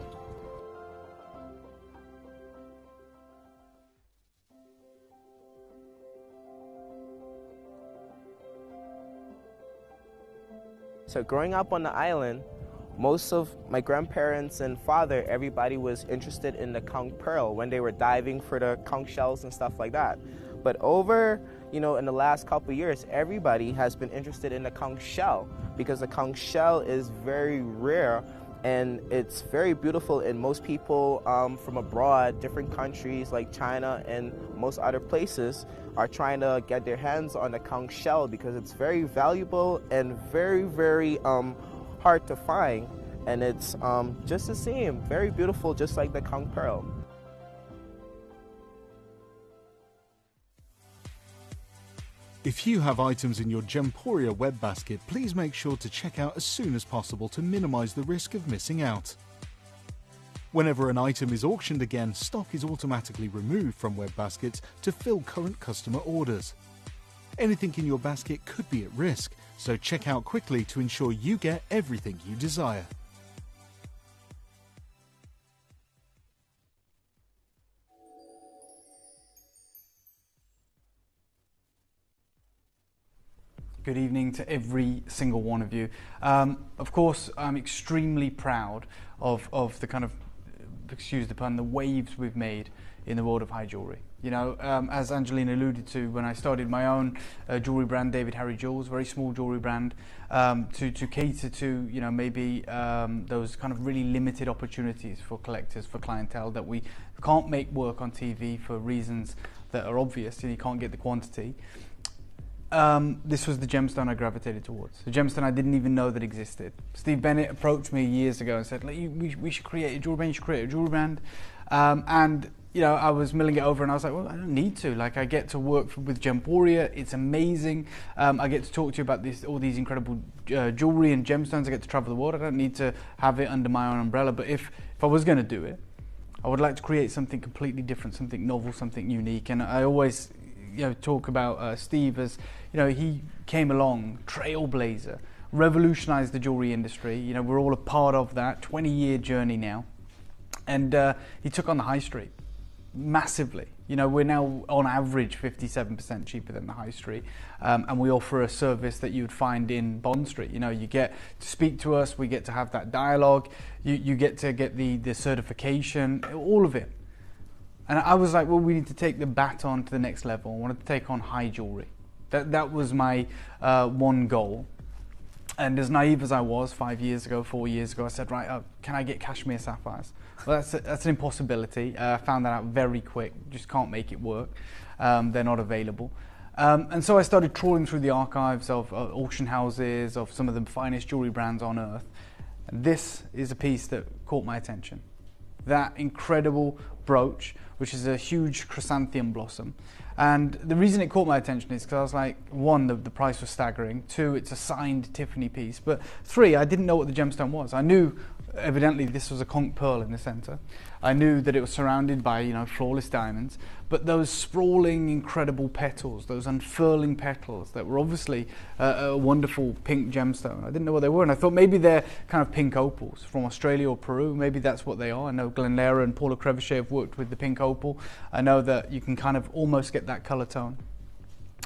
So growing up on the island, most of my grandparents and father, everybody was interested in the conch pearl when they were diving for the conch shells and stuff like that. But over, in the last couple of years, everybody has been interested in the conch shell because the conch shell is very rare and it's very beautiful, and most people from abroad, different countries like China and most other places are trying to get their hands on the conch shell because it's very valuable and very, very hard to find, and it's just the same, very beautiful, just like the conch pearl. If you have items in your Gemporia web basket, please make sure to check out as soon as possible to minimise the risk of missing out. Whenever an item is auctioned again, stock is automatically removed from web baskets to fill current customer orders. Anything in your basket could be at risk, so check out quickly to ensure you get everything you desire. Good evening to every single one of you. Of course, I'm extremely proud of the kind of, excuse the pun, the waves we've made in the world of high jewellery. As Angelina alluded to, when I started my own jewellery brand, David Harry Jewels, very small jewellery brand, to cater to, maybe those kind of really limited opportunities for collectors, for clientele that we can't make work on TV for reasons that are obvious, you can't get the quantity. This was the gemstone I gravitated towards. The gemstone I didn't even know that existed. Steve Bennett approached me years ago and said, we should create a jewelry brand, you should create a jewelry brand. I was milling it over and I was like, well, I don't need to. I get to work with Gemporia, it's amazing. I get to talk to you about all these incredible jewelry and gemstones. I get to travel the world. I don't need to have it under my own umbrella. But if I was going to do it, I would like to create something completely different, something novel, something unique. And I always talk about Steve as, he came along, trailblazer, revolutionized the jewelry industry. We're all a part of that 20-year journey now. And he took on the high street massively. We're now on average 57% cheaper than the high street. And we offer a service that you'd find in Bond Street. You get to speak to us, we get to have that dialogue, you get to get the certification, all of it. And I was like, well, we need to take the baton to the next level. I wanted to take on high jewelry. That was my one goal. And as naive as I was 4 years ago, I said, right, can I get cashmere sapphires? Well, that's an impossibility. I found that out very quick. Just can't make it work. They're not available. And so I started trawling through the archives of auction houses, of some of the finest jewelry brands on earth. And this is a piece that caught my attention. That incredible brooch, which is a huge chrysanthemum blossom. And the reason it caught my attention is because I was like, one, the price was staggering. Two, it's a signed Tiffany piece. But three, I didn't know what the gemstone was. I knew, evidently, this was a conch pearl in the center. I knew that it was surrounded by, flawless diamonds. But those sprawling, incredible petals, those unfurling petals that were obviously a wonderful pink gemstone. I didn't know what they were, and I thought maybe they're kind of pink opals from Australia or Peru. Maybe that's what they are. I know Glenn Lehrer and Paula Crevichet have worked with the pink opal. I know that you can kind of almost get that color tone.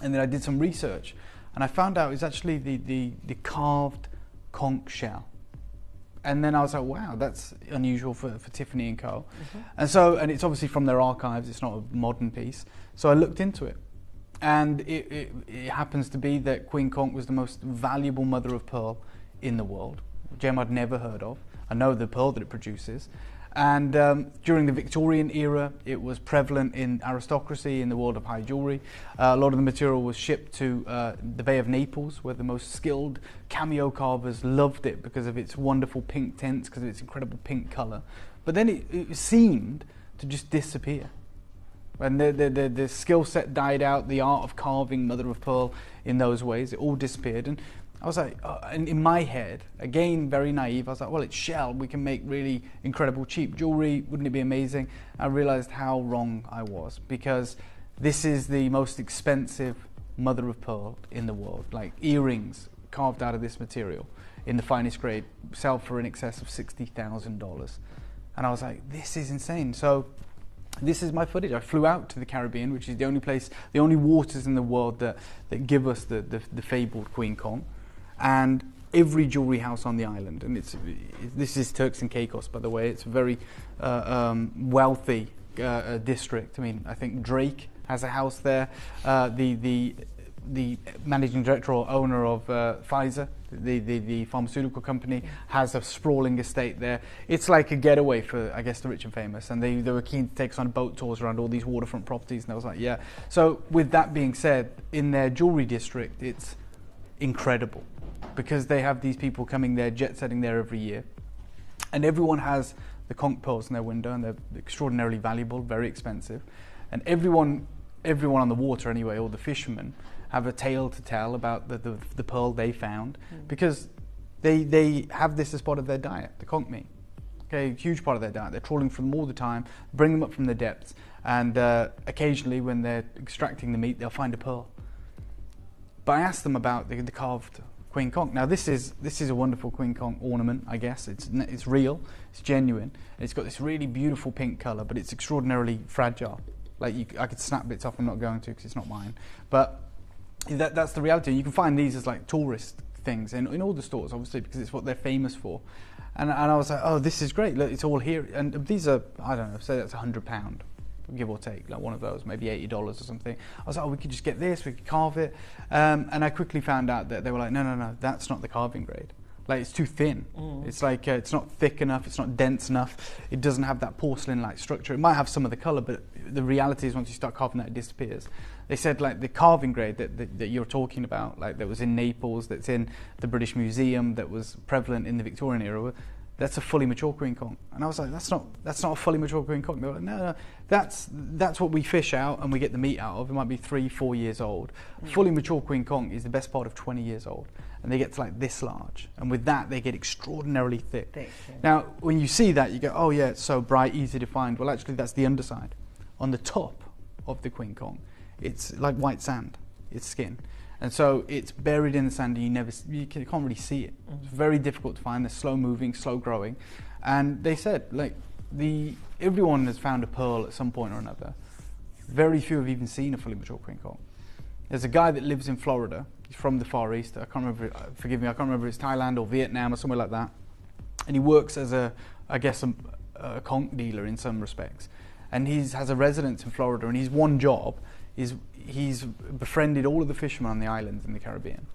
And then I did some research, and I found out it's actually the carved conch shell. And then I was like, wow, that's unusual for Tiffany & Co. And it's obviously from their archives, it's not a modern piece. So I looked into it. And it happens to be that Queen Conch was the most valuable mother of pearl in the world. A gem I'd never heard of. I know the pearl that it produces. And during the Victorian era, it was prevalent in aristocracy, in the world of high jewellery. A lot of the material was shipped to the Bay of Naples, where the most skilled cameo carvers loved it because of its wonderful pink tints, because of its incredible pink colour. But then it seemed to just disappear. And the skill set died out, the art of carving mother of pearl in those ways, it all disappeared. And I was like, and in my head, again, very naive, I was like, well, it's shell. We can make really incredible cheap jewelry. Wouldn't it be amazing? I realized how wrong I was, because this is the most expensive mother of pearl in the world. Like earrings carved out of this material in the finest grade sell for in excess of $60,000. And I was like, this is insane. So this is my footage. I flew out to the Caribbean, which is the only place, the only waters in the world that give us the fabled Queen Conch. And every jewelry house on the island, and this is Turks and Caicos, by the way. It's a very wealthy district. I mean, I think Drake has a house there. The managing director or owner of Pfizer, the pharmaceutical company, has a sprawling estate there. It's like a getaway for, I guess, the rich and famous. And they were keen to take us on boat tours around all these waterfront properties. And I was like, yeah. So with that being said, in their jewelry district, it's incredible, because they have these people coming there, jet setting there every year. And everyone has the conch pearls in their window, and they're extraordinarily valuable, very expensive. And everyone on the water anyway, all the fishermen, have a tale to tell about the pearl they found, because they have this as part of their diet, the conch meat. Okay, huge part of their diet. They're trawling for them all the time, bring them up from the depths, and occasionally when they're extracting the meat, they'll find a pearl. But I asked them about the carved Queen Conch. Now this is a wonderful Queen Conch ornament, I guess. It's real, it's genuine, and it's got this really beautiful pink colour, but it's extraordinarily fragile. Like I could snap bits off, I'm not going to because it's not mine. But that's the reality. You can find these as like tourist things in all the stores, obviously, because it's what they're famous for. And I was like, oh, this is great. Look, it's all here. And these are, I don't know, say that's £100, give or take, like one of those, maybe $80 or something. I was like, oh, we could just get this, we could carve it. And I quickly found out that they were like, no, that's not the carving grade. Like, it's too thin. It's like, it's not thick enough, it's not dense enough. It doesn't have that porcelain-like structure. It might have some of the colour, but the reality is once you start carving that, it disappears. They said, like, the carving grade that you're talking about, like, that was in Naples, that's in the British Museum, that was prevalent in the Victorian era, that's a fully mature Queen Conch. And I was like, that's not a fully mature Queen Conch. They were like, no, that's what we fish out and we get the meat out of. It might be 3-4 years old. Fully mature Queen Conch is the best part of 20 years old. And they get to like this large. And with that, they get extraordinarily thick. Now, when you see that, you go, oh yeah, it's so bright, easy to find. Well, actually, that's the underside. On the top of the Queen Conch, it's like white sand, it's skin. And so it's buried in the sand and you can't really see it. It's very difficult to find. They're slow moving, slow growing. And they said, like, everyone has found a pearl at some point or another. Very few have even seen a fully mature Queen Conch. There's a guy that lives in Florida. He's from the Far East. I can't remember, forgive me, I can't remember if it's Thailand or Vietnam or somewhere like that. And he works as a conch dealer in some respects. And he has a residence in Florida, and his one job is he's befriended all of the fishermen on the islands in the Caribbean.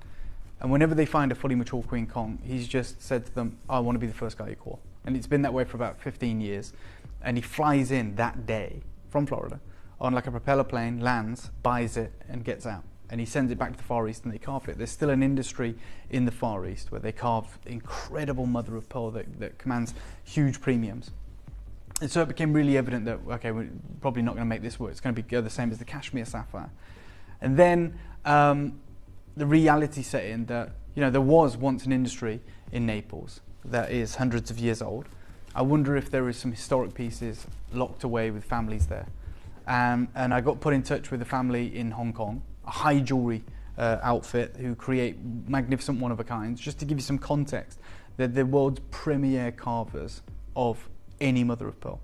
And whenever they find a fully mature Queen Conch, he's just said to them, I want to be the first guy you call. And it's been that way for about 15 years. And he flies in that day from Florida on like a propeller plane, lands, buys it, and gets out. And he sends it back to the Far East and they carve it. There's still an industry in the Far East where they carve incredible mother of pearl that commands huge premiums. And so it became really evident that, okay, we're probably not going to make this work. It's going to be the same as the cashmere sapphire. And then the reality set in that, there was once an industry in Naples that is hundreds of years old. I wonder if there is some historic pieces locked away with families there. And I got put in touch with a family in Hong Kong, a high jewelry outfit who create magnificent one-of-a-kinds. Just to give you some context, they're the world's premier carvers of any mother of pearl.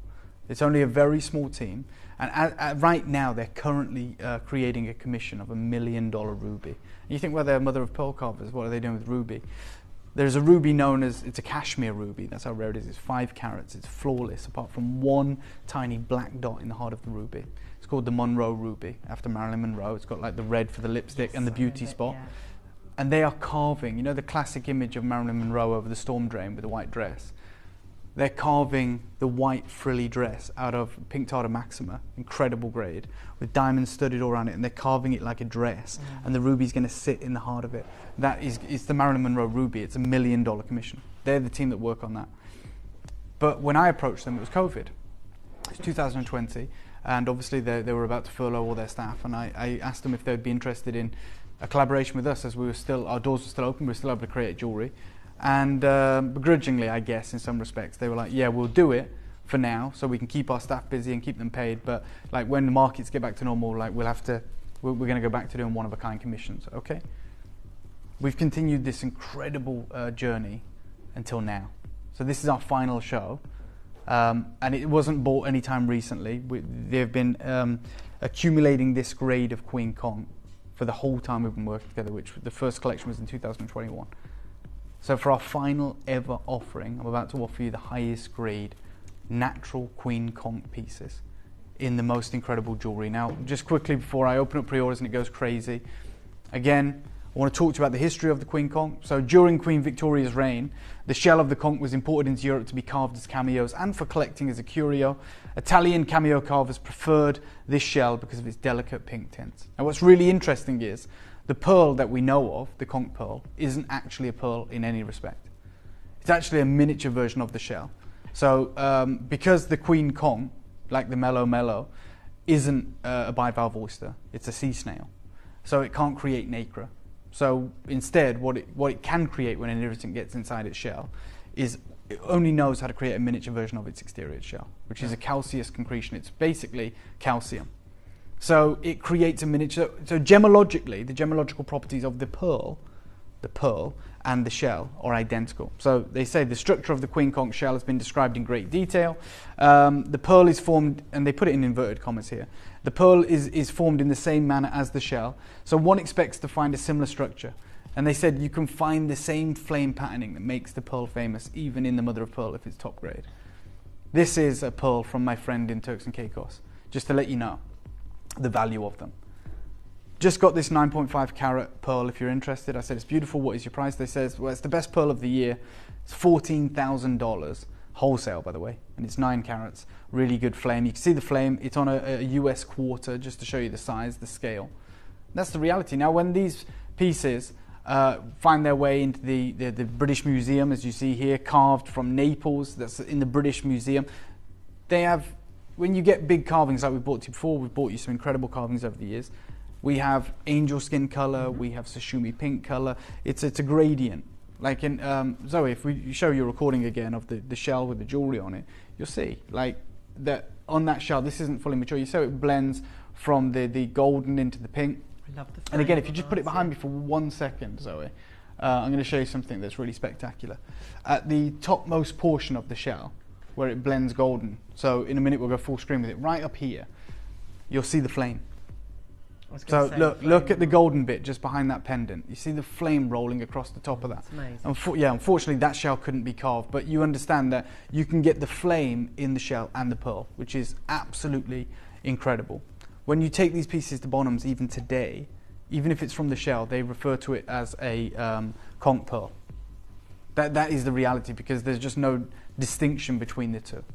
It's only a very small team, and right now they're currently creating a commission of $1 million ruby. And you think, well, they're mother of pearl carvers, what are they doing with ruby? There's a ruby known as, it's a cashmere ruby, that's how rare it is. It's 5 carats, it's flawless, apart from one tiny black dot in the heart of the ruby. It's called the Monroe ruby, after Marilyn Monroe. It's got like the red for the lipstick and the beauty spot. Yeah. And they are carving, you know the classic image of Marilyn Monroe over the storm drain with the white dress? They're carving the white frilly dress out of pink tartar maxima, incredible grade, with diamonds studded all around it, and they're carving it like a dress, and the ruby's going to sit in the heart of it. That is, it's the Marilyn Monroe ruby. It's $1 million commission. They're the team that work on that. But when I approached them, it was COVID. It's 2020, and obviously they were about to furlough all their staff, and I asked them if they'd be interested in a collaboration with us, as we were still, our doors were still open, we were still able to create jewellery. And begrudgingly, I guess, in some respects, they were like, yeah, we'll do it for now so we can keep our staff busy and keep them paid, but like when the markets get back to normal, like we're going to go back to doing one-of-a-kind commissions, okay? We've continued this incredible journey until now. So this is our final show, and it wasn't bought anytime recently. They've been accumulating this grade of Queen Conch for the whole time we've been working together, which the first collection was in 2021. So for our final ever offering, I'm about to offer you the highest grade natural Queen Conch pieces in the most incredible jewellery. Now, just quickly before I open up pre-orders and it goes crazy, again, I want to talk to you about the history of the Queen Conch. So during Queen Victoria's reign, the shell of the conch was imported into Europe to be carved as cameos and for collecting as a curio. Italian cameo carvers preferred this shell because of its delicate pink tints. Now what's really interesting is the pearl that we know of, the conch pearl, isn't actually a pearl in any respect. It's actually a miniature version of the shell. So because the Queen Conch, like the Mellow, isn't a bivalve oyster, it's a sea snail. So it can't create nacre. So instead, what it can create when an irritant gets inside its shell is it only knows how to create a miniature version of its exterior shell, which is a calcareous concretion. It's basically calcium. So it creates a miniature. So gemologically, the gemological properties of the pearl and the shell are identical. So they say the structure of the Queen Conch shell has been described in great detail. The pearl is formed, and they put it in inverted commas here. The pearl is formed in the same manner as the shell. So one expects to find a similar structure. And they said you can find the same flame patterning that makes the pearl famous, even in the mother of pearl if it's top grade. This is a pearl from my friend in Turks and Caicos, just to let you know the value of them. Just got this 9.5 carat pearl if you're interested. I said, it's beautiful, what is your price? They says, well, it's the best pearl of the year. It's $14,000, wholesale by the way, and it's 9 carats, really good flame. You can see the flame, it's on a US quarter, just to show you the size, the scale. That's the reality. Now when these pieces find their way into the British Museum, as you see here, carved from Naples, that's in the British Museum, they have, when you get big carvings like we brought to you before, we've brought you some incredible carvings over the years. We have angel skin color, we have sashimi pink color. It's a gradient. Like in, Zoe, if we show you a recording again of the shell with the jewelry on it, you'll see like that on that shell, this isn't fully mature. You see it blends from the golden into the pink. I love the and again, if you just put it behind me for 1 second, Zoe, I'm going to show you something that's really spectacular. At the topmost portion of the shell, where it blends golden, so in a minute we'll go full screen with it, right up here, you'll see the flame. So look at the golden bit just behind that pendant. You see the flame rolling across the top of that. It's amazing. Unfortunately that shell couldn't be carved, but you understand that you can get the flame in the shell and the pearl, which is absolutely incredible. When you take these pieces to Bonhams even today, even if it's from the shell, they refer to it as a conch pearl. That is the reality, because there's just no distinction between the two.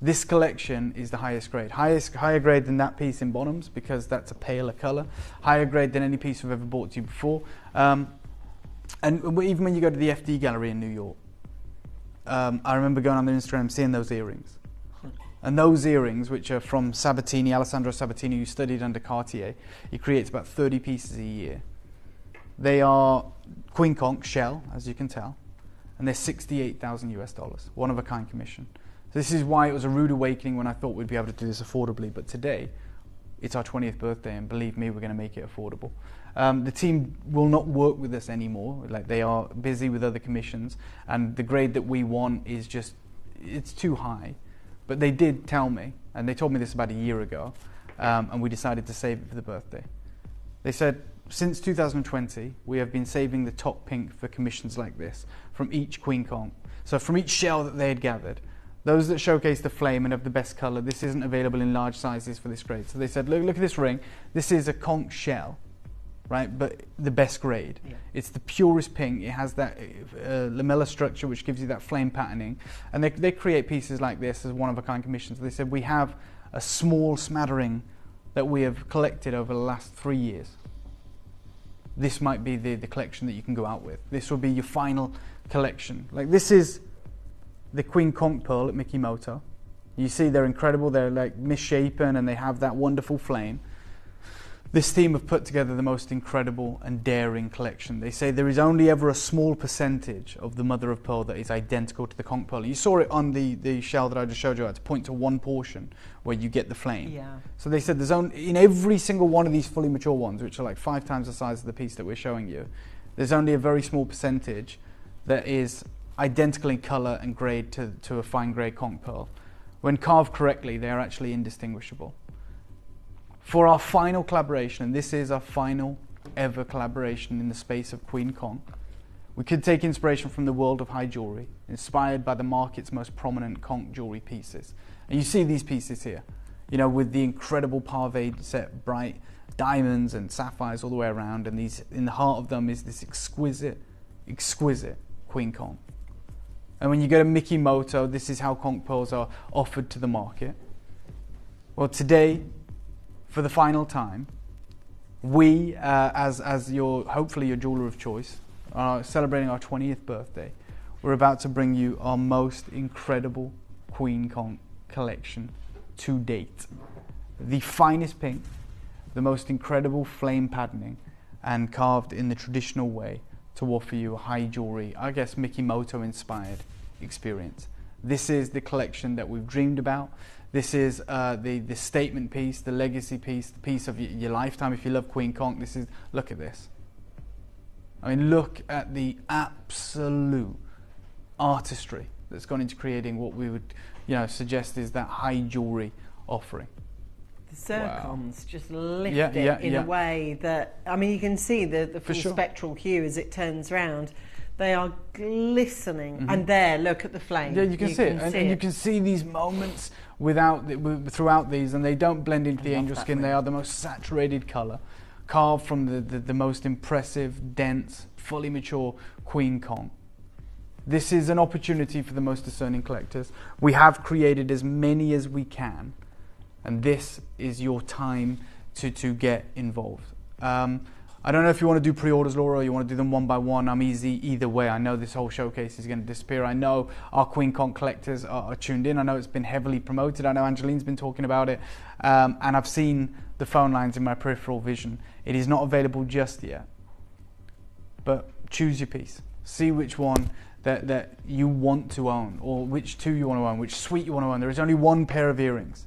This collection is the highest grade. Higher grade than that piece in Bonhams, because that's a paler colour. Higher grade than any piece we've ever bought to you before. And even when you go to the FD Gallery in New York, I remember going on their Instagram, seeing those earrings. And those earrings, which are from Sabatini, Alessandro Sabatini, who studied under Cartier, he creates about 30 pieces a year. They are Queen Conch shell, as you can tell, and they're $68,000 US, one-of-a-kind commission. This is why it was a rude awakening when I thought we'd be able to do this affordably, but today it's our 20th birthday, and believe me, we're going to make it affordable. The team will not work with us anymore. Like, they are busy with other commissions, and the grade that we want is just, it's too high But they did tell me, and they told me this about a year ago, and we decided to save it for the birthday. They said, since 2020, we have been saving the top pink for commissions like this from each Queen Conch. So from each shell that they had gathered, those that showcase the flame and have the best colour, this isn't available in large sizes for this grade. So they said, look at this ring. This is a conch shell, right? But the best grade. Yeah. It's the purest pink. It has that lamella structure which gives you that flame patterning. And they create pieces like this as one-of-a-kind commissions. They said, we have a small smattering that we have collected over the last 3 years. This might be the collection that you can go out with. This will be your final collection. Like, this is the Queen Conch pearl at Mikimoto. You see they're incredible. They're like misshapen and they have that wonderful flame. This team have put together the most incredible and daring collection. They say there is only ever a small percentage of the mother of pearl that is identical to the conch pearl. You saw it on the shell that I just showed you. I had to point to one portion where you get the flame. Yeah. So they said there's only, in every single one of these fully mature ones, which are like 5 times the size of the piece that we're showing you, there's only a very small percentage that is identical in colour and grade to a fine grade conch pearl. When carved correctly, they are actually indistinguishable. For our final collaboration, and this is our final ever collaboration in the space of Queen Conch, we could take inspiration from the world of high jewellery, inspired by the market's most prominent conch jewellery pieces. And you see these pieces here, you know, with the incredible pave set bright diamonds and sapphires all the way around, and these, in the heart of them is this exquisite Queen Conch. And when you go to Mikimoto, this is how conch pearls are offered to the market. Well, today, for the final time, we, as your, hopefully your jeweler of choice, are celebrating our 20th birthday. We're about to bring you our most incredible Queen Conch collection to date. The finest pink, the most incredible flame patterning, and carved in the traditional way to offer you a high jewelry, I guess Mikimoto inspired experience. This is the collection that we've dreamed about. This is the statement piece, the legacy piece, the piece of your lifetime. If you love Queen Conch, this is, look at this. I mean, look at the absolute artistry that's gone into creating what we would, you know, suggest is that high jewelry offering. The zircons just lift it in a way that, I mean, you can see the full spectral hue as it turns round. They are glistening, and there, look at the flame. Yeah, you can see it, and you can see these moments throughout these, and they don't blend into the angel skin. They are the most saturated colour, carved from the most impressive, dense, fully mature Queen Conch. This is an opportunity for the most discerning collectors. We have created as many as we can, and this is your time to get involved. I don't know if you want to do pre-orders, Laura, or you want to do them one by one. I'm easy either way. I know this whole showcase is going to disappear. I know our Queen Conch collectors are tuned in. I know it's been heavily promoted. I know Angeline's been talking about it. And I've seen the phone lines in my peripheral vision. It is not available just yet. But choose your piece. See which one that you want to own, or which two you want to own, which suite you want to own. There is only one pair of earrings.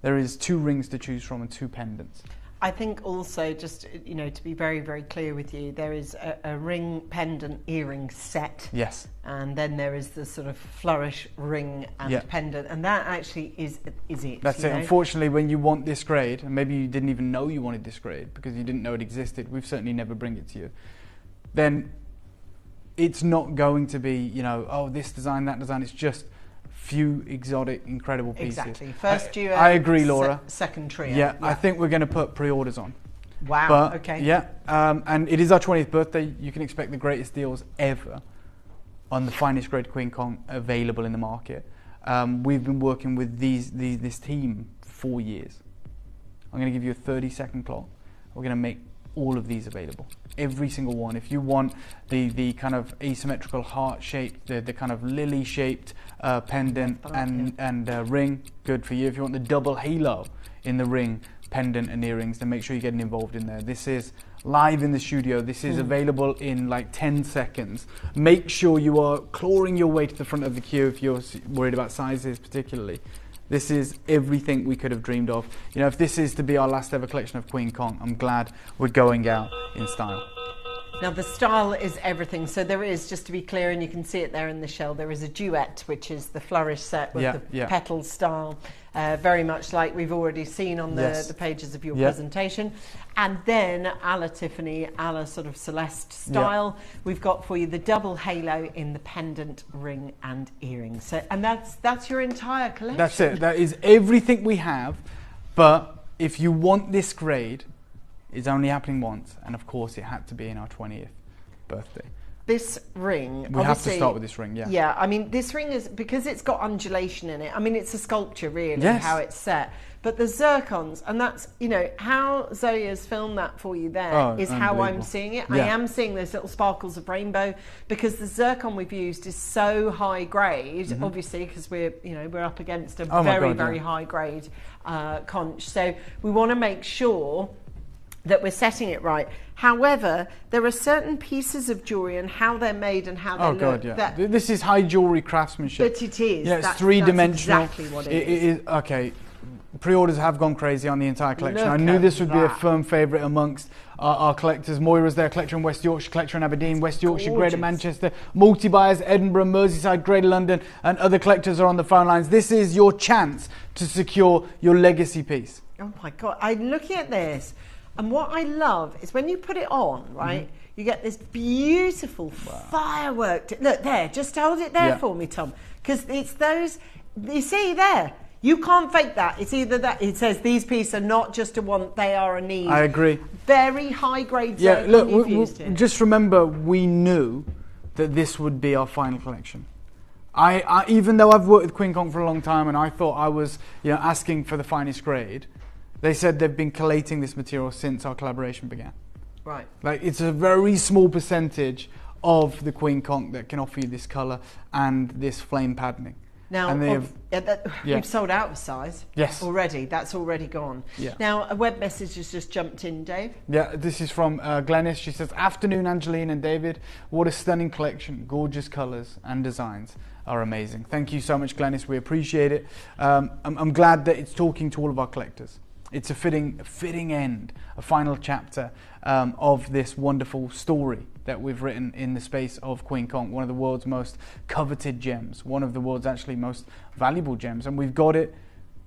There is 2 rings to choose from and 2 pendants. I think also, just, you know, to be very, very clear with you, there is a ring pendant earring set. Yes. And then there is the sort of flourish ring and pendant, and that actually is it. That's it. Unfortunately, when you want this grade, and maybe you didn't even know you wanted this grade because you didn't know it existed, we've certainly never bring it to you, then it's not going to be, you know, oh, this design, that design. It's just few exotic, incredible pieces. Exactly. First duo. I agree, Laura. Second trio. Yeah, I think we're going to put pre-orders on. Wow. But, okay. Yeah, and it is our 20th birthday. You can expect the greatest deals ever on the finest grade Queen Conch available in the market. We've been working with this team for 4 years. I'm going to give you a 30-second clock. We're going to make all of these available, every single one. If you want the kind of asymmetrical heart-shaped, the kind of lily-shaped pendant and ring, good for you. If you want the double halo in the ring, pendant and earrings, then make sure you're getting involved in there. This is live in the studio. This is available in like 10 seconds. Make sure you are clawing your way to the front of the queue if you're worried about sizes particularly. This is everything we could have dreamed of. You know, if this is to be our last ever collection of Queen Conch, I'm glad we're going out in style. Now the style is everything. So there is, just to be clear, and you can see it there in the shell, there is a duet, which is the flourish set with the petal style, very much like we've already seen on the pages of your presentation. And then a la Tiffany, a la sort of Celeste style, we've got for you the double halo in the pendant, ring and earrings. So, and that's your entire collection. That's it. That is everything we have. But if you want this grade, it's only happening once, and of course it had to be in our 20th birthday. This ring, we have to start with this ring, Yeah, I mean, this ring is, because it's got undulation in it, I mean, it's a sculpture really, how it's set. But the zircons, and that's, you know, how Zoe has filmed that for you there is how I'm seeing it. I am seeing those little sparkles of rainbow, because the zircon we've used is so high grade, obviously, because we're up against a very high grade conch. So we want to make sure that we're setting it right. However, there are certain pieces of jewellery and how they're made and how they look. This is high jewellery craftsmanship. But it is. Yeah, it's three-dimensional. That's exactly what it is. Okay, pre-orders have gone crazy on the entire collection. I knew this would be a firm favourite amongst our collectors. Moira's there, collector in West Yorkshire, collector in Aberdeen, West Yorkshire, Greater Manchester, multi-buyers, Edinburgh, Merseyside, Greater London, and other collectors are on the phone lines. This is your chance to secure your legacy piece. Oh my God, I'm looking at this. And what I love is when you put it on, right, you get this beautiful firework. Look there, just hold it there for me, Tom. Because it's those, you see there, you can't fake that. It's either that, it says these pieces are not just a want, they are a need. I agree. Very high grade. Yeah, look, just remember, we knew that this would be our final collection. I even though I've worked with Queen Conch for a long time and I thought I was asking for the finest grade, they said they've been collating this material since our collaboration began. Right. Like, it's a very small percentage of the Queen Conch that can offer you this colour and this flame patterning. Now, we've sold out of size already. That's already gone. Yeah. Now, a web message has just jumped in, Dave. Yeah, this is from Glennis. She says, "Afternoon, Angeline and David. What a stunning collection. Gorgeous colours and designs are amazing." Thank you so much, Glennis. We appreciate it. I'm glad that it's talking to all of our collectors. It's a fitting end, a final chapter of this wonderful story that we've written in the space of Queen Conch, one of the world's most coveted gems, one of the world's actually most valuable gems. And we've got it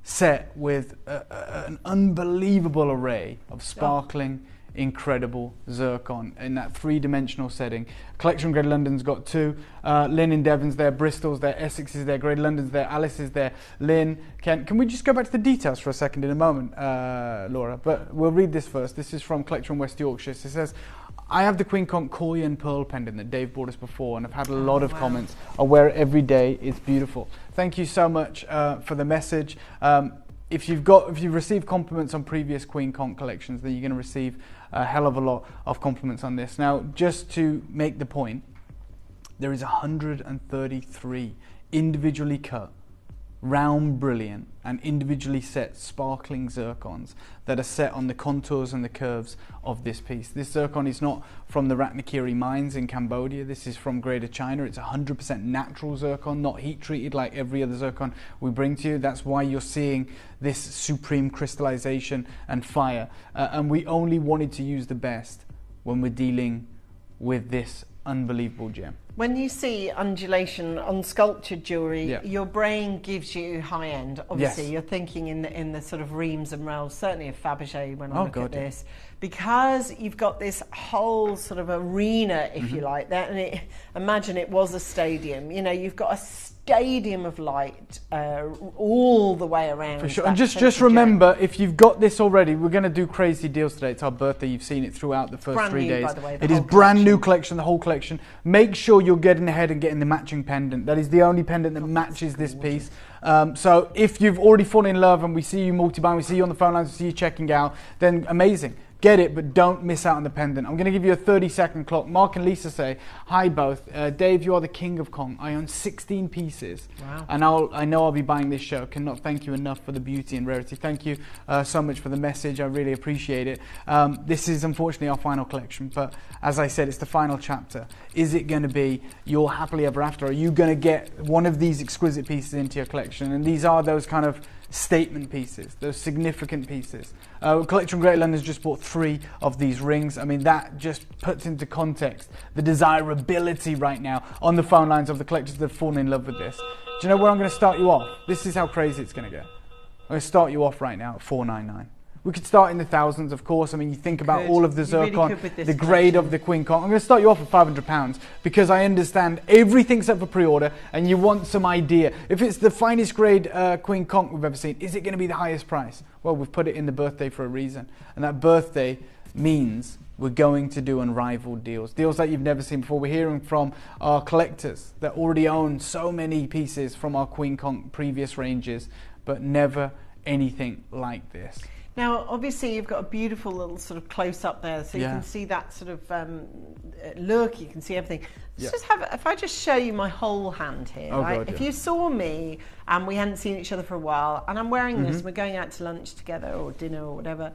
set with an unbelievable array of sparkling, incredible zircon in that three-dimensional setting. Collection Greater London's got two. Lynn in Devon's there, Bristol's there, Essex is there, Greater London's there, Alice is there, Lynn, Ken. Can we just go back to the details for a second in a moment, Laura? But we'll read this first. This is from Collector in West Yorkshire. It says, "I have the Queen Conch Korean pearl pendant that Dave bought us before, and I've had a lot of comments. I wear it every day. It's beautiful." Thank you so much for the message. If you've received compliments on previous Queen Conch collections, then you're going to receive a hell of a lot of compliments on this. Now, just to make the point, there is 133 individually cut, round brilliant, and individually set sparkling zircons that are set on the contours and the curves of this piece. This zircon is not from the Ratnakiri mines in Cambodia. This is from Greater China. It's 100% natural zircon, not heat treated like every other zircon we bring to you. That's why you're seeing this supreme crystallization and fire. And we only wanted to use the best when we're dealing with this unbelievable gem. When you see undulation on sculptured jewellery, your brain gives you high end. Obviously, you're thinking in the sort of reams and rails, certainly of Fabergé when I look at this, because you've got this whole sort of arena, if you like, that. And imagine it was a stadium. You know, you've got a stadium of light all the way around. For sure. And just remember, if you've got this already, we're going to do crazy deals today. It's our birthday. You've seen it throughout the first 3 days. By the way, it is brand new collection, the whole collection. Make sure you're getting ahead and getting the matching pendant. That is the only pendant that matches this piece. So if you've already fallen in love and we see you multi-buying, we see you on the phone lines, we see you checking out, then amazing. Get it, but don't miss out on the pendant. I'm going to give you a 30-second clock. Mark and Lisa say, "Hi both. Dave, you are the king of Conch. I own 16 pieces. Wow. And I know I'll be buying this show. Cannot thank you enough for the beauty and rarity." Thank you so much for the message. I really appreciate it. This is unfortunately our final collection, but as I said, it's the final chapter. Is it going to be your happily ever after? Are you going to get one of these exquisite pieces into your collection? And these are those kind of statement pieces, those significant pieces. Collection Greater London has just bought 3 of these rings. I mean, that just puts into context the desirability right now on the phone lines of the collectors that have fallen in love with this. Do you know where I'm going to start you off? This is how crazy it's going to get. I'm going to start you off right now at $499. We could start in the thousands, of course. I mean, you think about all of the zircon, the grade of the Queen Conch. I'm going to start you off at £500 because I understand everything's up for pre-order and you want some idea. If it's the finest grade Queen Conch we've ever seen, is it going to be the highest price? Well, we've put it in the birthday for a reason. And that birthday means we're going to do unrivaled deals. Deals that you've never seen before. We're hearing from our collectors that already own so many pieces from our Queen Conch previous ranges, but never anything like this. Now, obviously, you've got a beautiful little sort of close-up there, so you can see that sort of look, you can see everything. Let's just have, if I just show you my whole hand here, right? God, if you saw me and we hadn't seen each other for a while, and I'm wearing this, and we're going out to lunch together or dinner or whatever,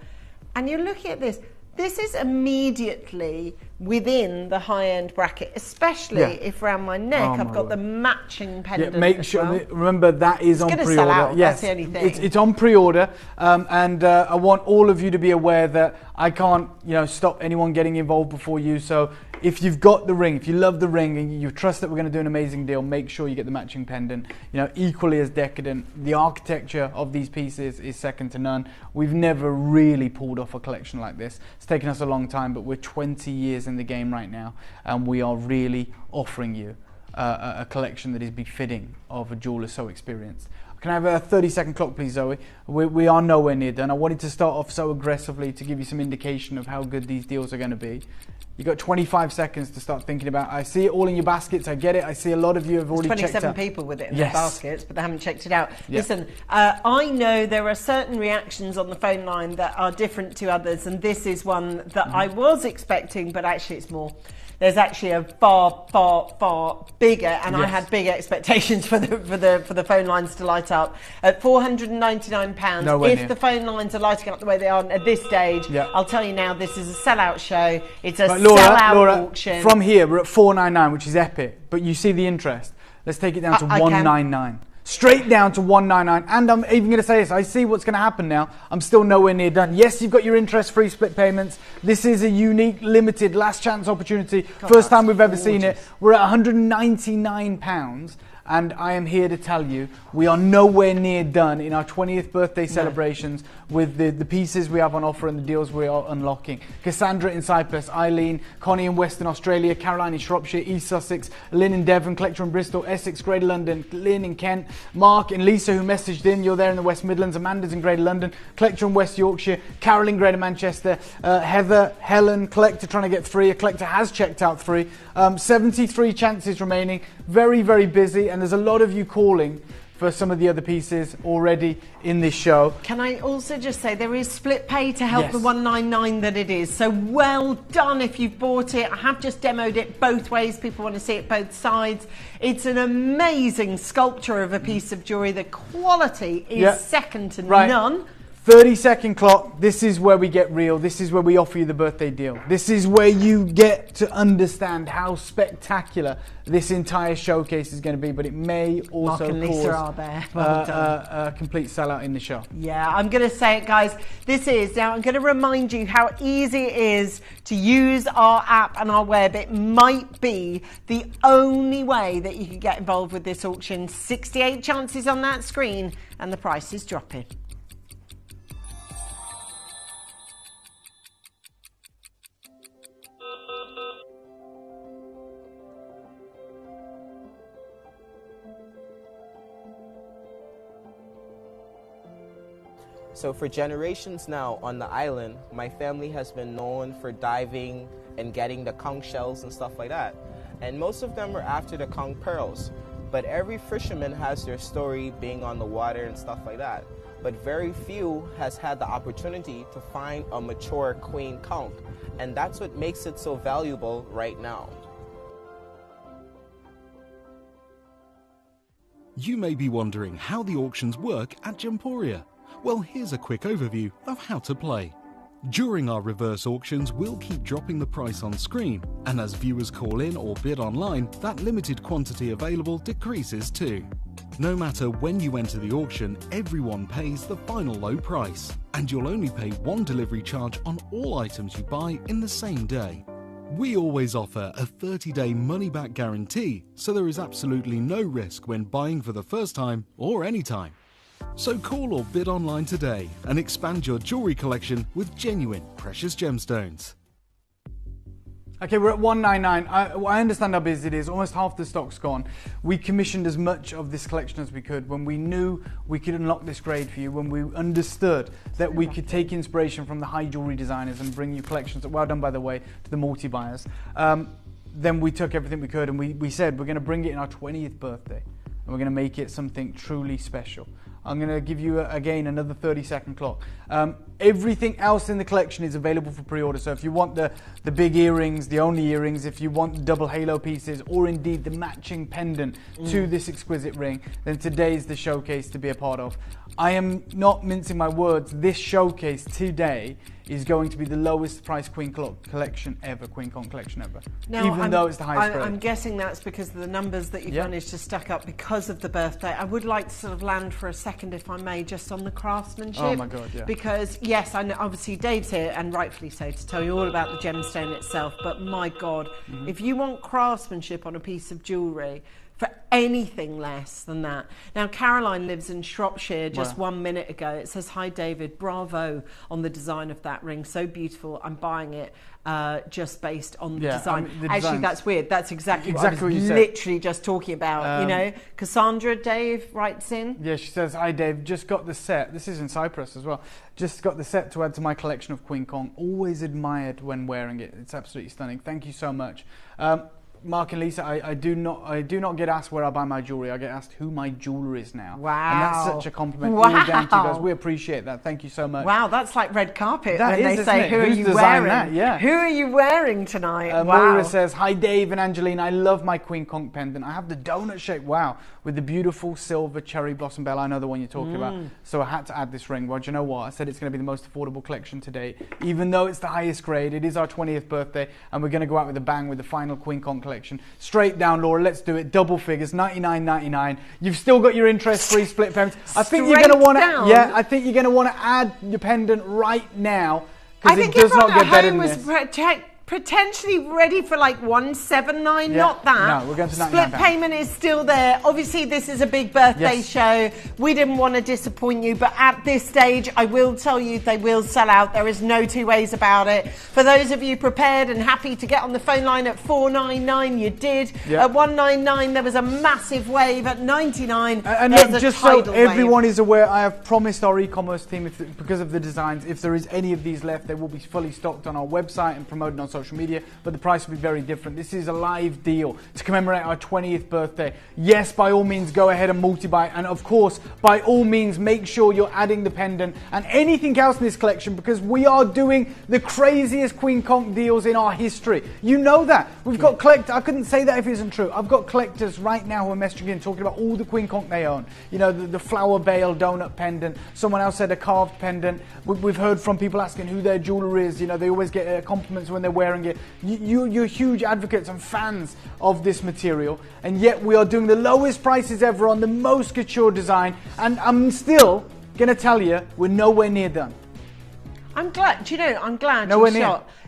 and you're looking at this, this is immediately within the high-end bracket, especially if around my neck I've got the matching pendant. Yeah, make sure. Remember that is on pre-order. Sell out. Yes, that's the only thing. It's on pre-order, and I want all of you to be aware that I can't, stop anyone getting involved before you. So if you've got the ring, if you love the ring, and you trust that we're going to do an amazing deal, make sure you get the matching pendant. Equally as decadent. The architecture of these pieces is second to none. We've never really pulled off a collection like this. It's taken us a long time, but we're 20 years in the game right now, and we are really offering you a collection that is befitting of a jeweler so experienced. Can I have a 30-second clock, please, Zoe? We are nowhere near done. I wanted to start off so aggressively to give you some indication of how good these deals are going to be. You've got 25 seconds to start thinking about. I see it all in your baskets. I get it. I see a lot of you have already checked out. 27 people with it in their baskets, but they haven't checked it out. Listen, I know there are certain reactions on the phone line that are different to others, and this is one that I was expecting, but actually it's more. There's actually a far, far, far bigger, and I had bigger expectations for the phone lines to light up at £499. If the phone lines are lighting up the way they are at this stage, I'll tell you now, this is a sellout show. It's a sellout auction. From here, we're at £499, which is epic, but you see the interest. Let's take it down to £199. Straight down to £199, and I'm even going to say this, I see what's going to happen now. I'm still nowhere near done. Yes, you've got your interest-free split payments. This is a unique, limited, last chance opportunity. First time we've ever seen it. We're at £199, and I am here to tell you we are nowhere near done in our 20th birthday celebrations with the pieces we have on offer and the deals we are unlocking. Cassandra in Cyprus, Eileen, Connie in Western Australia, Caroline in Shropshire, East Sussex, Lynn in Devon, Collector in Bristol, Essex, Greater London, Lynn in Kent, Mark and Lisa who messaged in, you're there in the West Midlands, Amanda's in Greater London, Collector in West Yorkshire, Carol in Greater Manchester, Heather, Helen, Collector trying to get 3, a Collector has checked out 3, 73 chances remaining, very, very busy, and there's a lot of you calling for some of the other pieces already in this show. Can I also just say there is split pay to help the 199 that it is. So well done if you've bought it. I have just demoed it both ways. People want to see it both sides. It's an amazing sculpture of a piece of jewellery. The quality is second to none. 30-second clock. This is where we get real. This is where we offer you the birthday deal. This is where you get to understand how spectacular this entire showcase is going to be, but it may also Mark and Lisa are there. a complete sellout in the show. Yeah, I'm going to say it, guys. Now, I'm going to remind you how easy it is to use our app and our web. It might be the only way that you can get involved with this auction. 68 chances on that screen, and the price is dropping. So for generations now on the island, my family has been known for diving and getting the conch shells and stuff like that. And most of them are after the conch pearls. But every fisherman has their story being on the water and stuff like that. But very few has had the opportunity to find a mature queen conch. And that's what makes it so valuable right now. You may be wondering how the auctions work at Gemporia. Well, here's a quick overview of how to play. During our reverse auctions, we'll keep dropping the price on screen, and as viewers call in or bid online, that limited quantity available decreases too. No matter when you enter the auction, everyone pays the final low price, and you'll only pay one delivery charge on all items you buy in the same day. We always offer a 30-day money-back guarantee, so there is absolutely no risk when buying for the first time or anytime. So call or bid online today and expand your jewellery collection with genuine precious gemstones. Okay, we're at 199. I understand how busy it is. Almost half the stock's gone. We commissioned as much of this collection as we could when we knew we could unlock this grade for you, when we understood that we could take inspiration from the high jewellery designers and bring you collections that, well done by the way, to the multi-buyers. Then we took everything we could and we said we're going to bring it in our 20th birthday and we're going to make it something truly special. I'm going to give you, again, another 30-second clock. Everything else in the collection is available for pre-order. So if you want the big earrings, the only earrings, if you want the double halo pieces, or indeed the matching pendant to this exquisite ring, then today is the showcase to be a part of. I am not mincing my words. This showcase today is going to be the lowest price Queen Conk collection ever, Now, even though it's the highest grade. I'm guessing that's because of the numbers that you've managed to stack up because of the birthday. I would like to sort of land for a second, if I may, just on the craftsmanship. Oh my God, yeah. Because, yes, I know, obviously Dave's here, and rightfully so, to tell you all about the gemstone itself, but my God, if you want craftsmanship on a piece of jewellery, for anything less than that. Now, Caroline lives in Shropshire just 1 minute ago. It says, "Hi, David, bravo on the design of that ring. So beautiful. I'm buying it just based on the design." Actually, that's weird. That's exactly what I was literally just talking about, you know. Cassandra, Dave writes in. Yeah, she says, "Hi, Dave. Just got the set." This is in Cyprus as well. "Just got the set to add to my collection of Queen Conk. Always admired when wearing it. It's absolutely stunning. Thank you so much." Mark and Lisa, I do not get asked where I buy my jewellery. I get asked who my jeweller is now. Wow. And that's such a compliment. All down to you guys. We appreciate that. Thank you so much. Wow, that's like red carpet that when is, they say, "Who are you wearing?" That? Yeah. Who are you wearing tonight? Wow. Moira says, "Hi, Dave and Angelina. I love my Queen Conk pendant. I have the donut shape, wow, with the beautiful silver cherry blossom bell." I know the one you're talking about. So I had to add this ring. Well, do you know what? I said it's going to be the most affordable collection to date. Even though it's the highest grade, it is our 20th birthday, and we're going to go out with a bang with the final Queen Conk collection. Straight down, Laura, let's do it. Double figures, $99.99. You've still got your interest-free split payments. I think you're going to want to. Yeah, I think you're going to want to add your pendant right now because it does not get better than this. Potentially ready for like 179, not that. No, we're going to Split payment is still there. Obviously, this is a big birthday show. We didn't want to disappoint you, but at this stage, I will tell you they will sell out. There is no two ways about it. For those of you prepared and happy to get on the phone line at 499, you did. At 199, there was a massive wave. At 99, and there's look, a just so tidal everyone wave. is aware, I have promised our e-commerce team, because of the designs, if there is any of these left, they will be fully stocked on our website and promoted on social media, but the price will be very different. This is a live deal to commemorate our 20th birthday. Yes, by all means, go ahead and multi-buy, and of course, by all means, make sure you're adding the pendant and anything else in this collection, because we are doing the craziest Queen Conk deals in our history. You know that. We've got collectors. I couldn't say that if it isn't true. I've got collectors right now who are messaging in talking about all the Queen Conk they own. You know, the flower bale donut pendant. Someone else said a carved pendant. We've heard from people asking who their jeweller is. You know, they always get compliments when they're wearing it. You're huge advocates and fans of this material, and yet we are doing the lowest prices ever on the most couture design, and I'm still going to tell you we're nowhere near done. I'm glad, do you know, I'm glad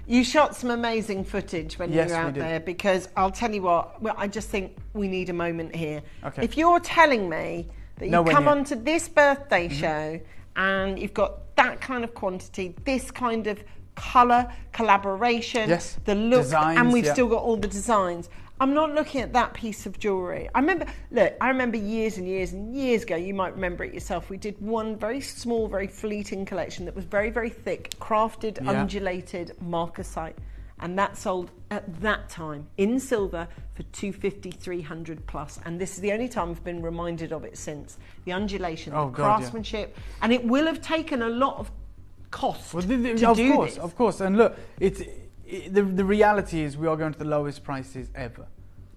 you shot some amazing footage when you were out there, because I'll tell you what, I just think we need a moment here. Okay. If you're telling me that you come onto this birthday show and you've got that kind of quantity, this kind of colour, collaboration, the look, designs, and we've still got all the designs. I'm not looking at that piece of jewellery. I remember years and years and years ago, you might remember it yourself, we did one very small, very fleeting collection that was very, very thick, crafted, undulated marcasite. And that sold at that time in silver for $250, $300 plus. And this is the only time I've been reminded of it since. The undulation, the craftsmanship. And it will have taken a lot of cost to do this. Of course, and look, the reality is we are going to the lowest prices ever,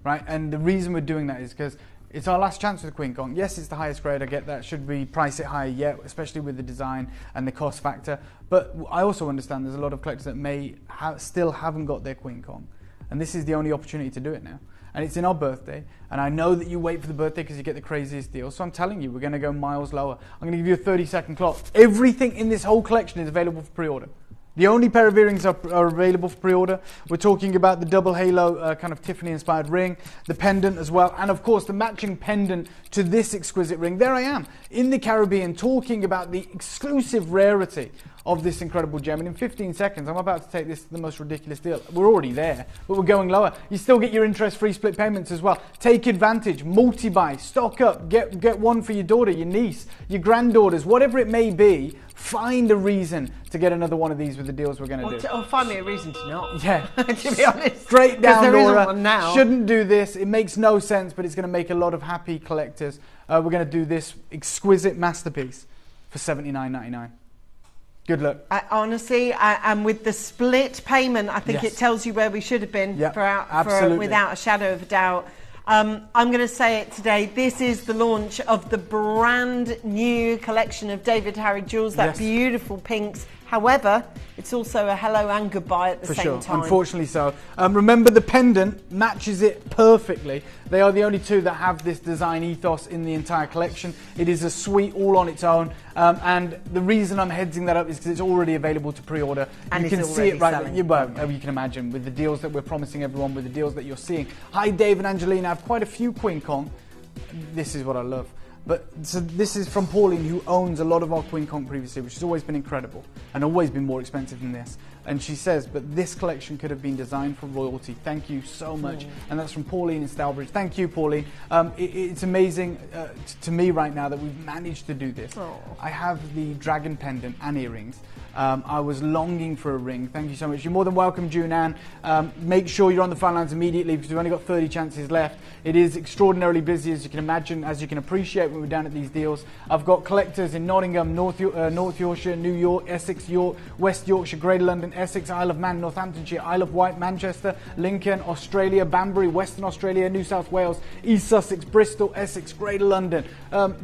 right? And the reason we're doing that is because it's our last chance with Queen Conk. Yes, it's the highest grade, I get that. Should we price it higher? Yeah, especially with the design and the cost factor. But I also understand there's a lot of collectors that still haven't got their Queen Conk. And this is the only opportunity to do it now. and it's in our birthday. And I know that you wait for the birthday because you get the craziest deal. So I'm telling you, we're going to go miles lower. I'm going to give you a 30-second clock. Everything in this whole collection is available for pre-order. The only pair of earrings are available for pre-order. We're talking about the double halo kind of Tiffany-inspired ring, the pendant as well, and of course the matching pendant to this exquisite ring. There I am in the Caribbean talking about the exclusive rarity of this incredible gem, and in 15 seconds I'm about to take this to the most ridiculous deal. We're already there, but we're going lower. You still get your interest-free split payments as well. Take advantage, multi-buy, stock up, get one for your daughter, your niece, your granddaughters, whatever it may be. Find a reason to get another one of these with the deals we're going to do. Or find me a reason to not. Yeah. To be honest. Straight down, there Laura. isn't one now. Shouldn't do this. It makes no sense, but it's going to make a lot of happy collectors. We're going to do this exquisite masterpiece for $79.99. Good luck. Honestly, and with the split payment, I think Yes. it tells you where we should have been absolutely. without a shadow of a doubt. I'm going to say it today. This is the launch of the brand new collection of David Harry jewels, that Yes. beautiful pinks. However, it's also a hello and goodbye at the For same sure, time. unfortunately so. Remember, the pendant matches it perfectly. They are the only two that have this design ethos in the entire collection. It is a suite all on its own, and the reason I'm heading that up is because it's already available to pre-order. And you it's can see already it right selling. you can imagine with the deals that we're promising everyone, with the deals that you're seeing. Hi, Dave and Angelina. I have quite a few Queen Kong. This is what I love. But so this is from Pauline, who owns a lot of our Queen Kong previously, which has always been incredible and always been more expensive than this. And she says, but this collection could have been designed for royalty. Thank you so much. And that's from Pauline in Stourbridge. Thank you, Pauline. It's amazing to me right now that we've managed to do this. I have the dragon pendant and earrings. I was longing for a ring. Thank you so much. You're more than welcome, Junan. Make sure you're on the phone lines immediately because we've only got 30 chances left. It is extraordinarily busy, as you can imagine, as you can appreciate when we're down at these deals. I've got collectors in Nottingham, North Yorkshire, New York, Essex, York, West Yorkshire, Greater London, Essex, Isle of Man, Northamptonshire, Isle of Wight, Manchester, Lincoln, Australia, Banbury, Western Australia, New South Wales, East Sussex, Bristol, Essex, Greater London,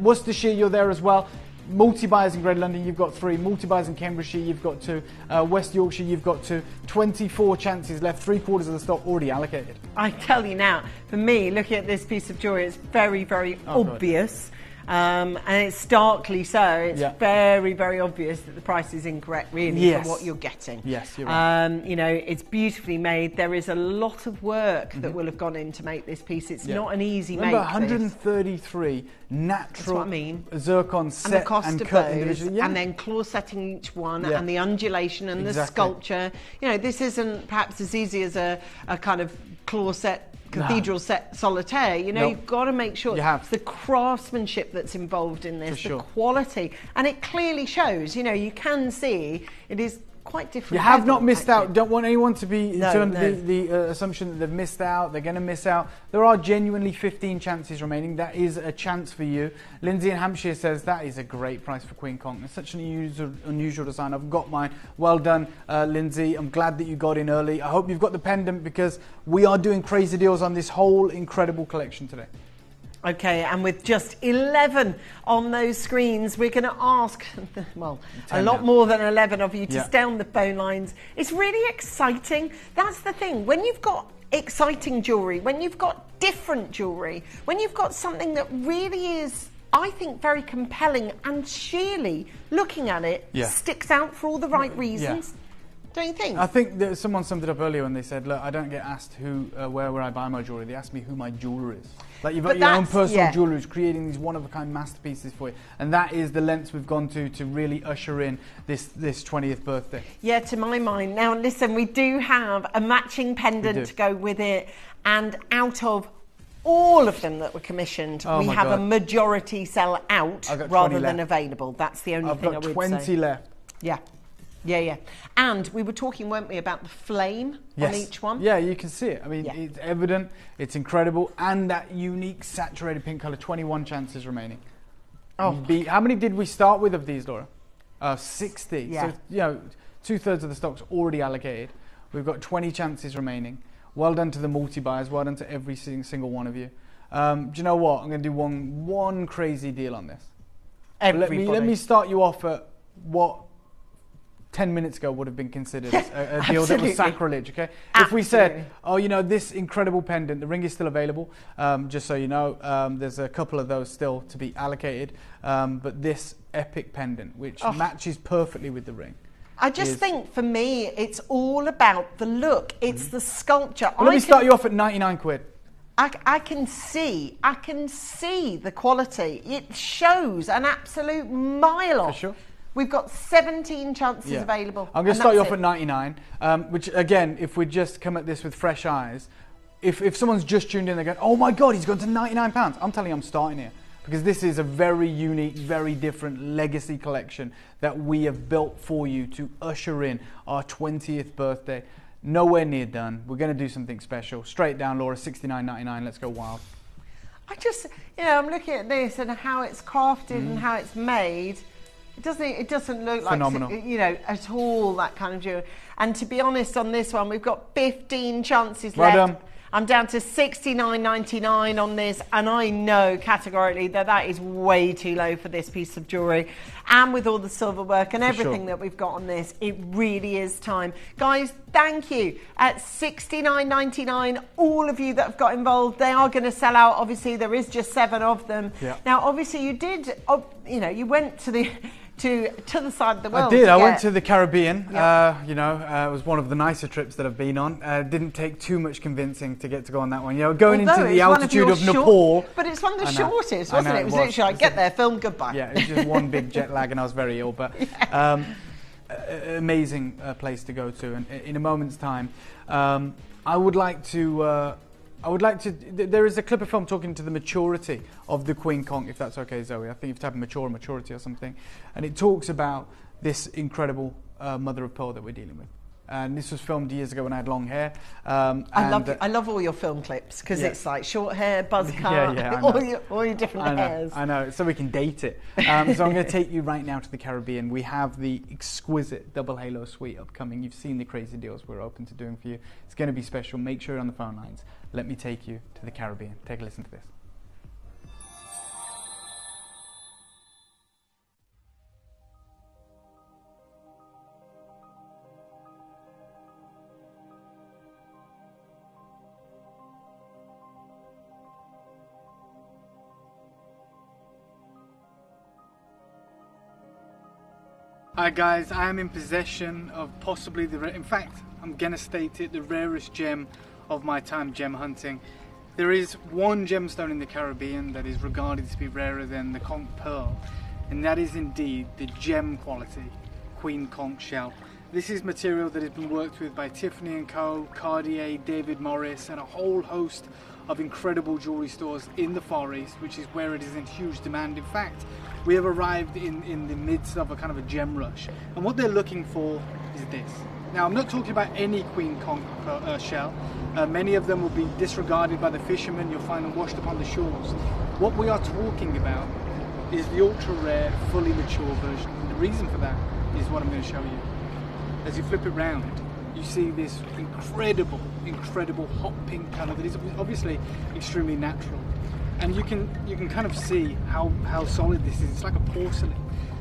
Worcestershire, you're there as well. Multi-buyers in Greater London, you've got 3. Multi-buyers in Cambridgeshire, you've got 2. West Yorkshire, you've got 2. 24 chances left, 3/4 of the stock already allocated. I tell you now, for me, looking at this piece of jewellery, it's very, very obvious. And it's starkly so. It's very, very obvious that the price is incorrect, really, for what you're getting. Yes, you're right. You know, it's beautifully made. There is a lot of work that will have gone in to make this piece. It's not an easy make. Remember, 133 natural zircon set and the cost and of cut those, individually. and then claw setting each one, and the undulation and the sculpture. You know, this isn't perhaps as easy as a kind of claw set cathedral set solitaire. You know, you've got to make sure it's the craftsmanship that's involved in this, the quality, and it clearly shows. You know, you can see it is quite different. You have not missed out. Don't want anyone to be under the assumption that they've missed out. They're going to miss out. There are genuinely 15 chances remaining. That is a chance for you. Lindsay in Hampshire says that is a great price for Queen Kong. It's such an unusual design. I've got mine. Well done, Lindsay. I'm glad that you got in early. I hope you've got the pendant because we are doing crazy deals on this whole incredible collection today. Okay, and with just 11 on those screens, we're going to ask, well, a lot more than 11 of you to stay on the phone lines. It's really exciting. That's the thing. When you've got exciting jewellery, when you've got different jewellery, when you've got something that really is, I think, very compelling and sheerly, looking at it, sticks out for all the right reasons. Don't you think? I think that someone summed it up earlier when they said, look, I don't get asked where I buy my jewellery. They ask me who my jeweller is. Like, you've got your own personal jeweller who's creating these one-of-a-kind masterpieces for you. And that is the lengths we've gone to really usher in this 20th birthday. Yeah, to my mind. Now, listen, we do have a matching pendant to go with it. And out of all of them that were commissioned, we have a majority sell out rather than available. That's the only thing I would say. I've got 20 left. Yeah. Yeah. And we were talking, weren't we, about the flame on each one? Yeah, you can see it. I mean, it's evident, it's incredible, and that unique saturated pink colour, 21 chances remaining. Oh. How many did we start with of these, Laura? 60. Yeah. So, you know, 2/3 of the stock's already allocated. We've got 20 chances remaining. Well done to the multi-buyers. Well done to every single one of you. Do you know what? I'm going to do one crazy deal on this. Let me start you off at what 10 minutes ago would have been considered a deal that was sacrilege, okay? If we said, oh, you know, this incredible pendant, the ring is still available, just so you know, there's a couple of those still to be allocated, but this epic pendant, which matches perfectly with the ring. I just think for me, it's all about the look. It's the sculpture. Well, let me start you off at 99 quid. I can see the quality. It shows an absolute mile off. For sure. We've got 17 chances available. I'm going to start you off at 99, which again, if we just come at this with fresh eyes, if someone's just tuned in, they're going, oh my God, he's gone to £99. I'm telling you, I'm starting here. Because this is a very unique, very different legacy collection that we have built for you to usher in our 20th birthday. Nowhere near done. We're going to do something special. Straight down, Laura, $69.99. Let's go wild. I just, you know, I'm looking at this and how it's crafted and how it's made. It doesn't look phenomenal. Like, you know, at all that kind of jewelry. And to be honest, on this one, we've got 15 chances left. I'm down to $69.99 on this, and I know categorically that is way too low for this piece of jewellery. And with all the silver work and everything that we've got on this, it really is time. Guys, thank you. At $69.99, all of you that have got involved, they are going to sell out. Obviously, there is just 7 of them. Yeah. Now, obviously, you did, you know, you went to the... to the side of the world. I did. I went to the Caribbean. Yeah. You know, it was one of the nicer trips that I've been on. Didn't take too much convincing to get to go on that one. You know, going into the altitude of Nepal. But it's one of the shortest, wasn't it? It was literally like, get there, film, goodbye. Yeah, it was just one big jet lag and I was very ill. But amazing place to go to. And in a moment's time, I would like to... there is a clip of film talking to the maturity of the Queen Conch, if that's okay, Zoe. I think you have to have maturity or something. And it talks about this incredible mother of pearl that we're dealing with. And this was filmed years ago when I had long hair. I love all your film clips because it's like short hair, buzz cut, all your different hairs. I know, so we can date it. So I'm going to take you right now to the Caribbean. We have the exquisite double halo suite upcoming. You've seen the crazy deals we're open to doing for you. It's going to be special. Make sure you're on the phone lines. Let me take you to the Caribbean. Take a listen to this. Hi guys, I am in possession of possibly in fact, I'm going to state it, the rarest gem of my time gem hunting. There is one gemstone in the Caribbean that is regarded to be rarer than the conch pearl, and that is indeed the gem quality Queen Conch shell. This is material that has been worked with by Tiffany & Co, Cartier, David Morris, and a whole host of incredible jewelry stores in the Far East, which is where it is in huge demand. In fact, we have arrived in the midst of a kind of a gem rush, and what they're looking for is this. Now, I'm not talking about any Queen Conch shell. Many of them will be disregarded by the fishermen. You'll find them washed up on the shores. What we are talking about is the ultra rare, fully mature version. And the reason for that is what I'm going to show you. As you flip it round, you see this incredible hot pink colour that is obviously extremely natural. And you can kind of see how solid this is. It's like a porcelain.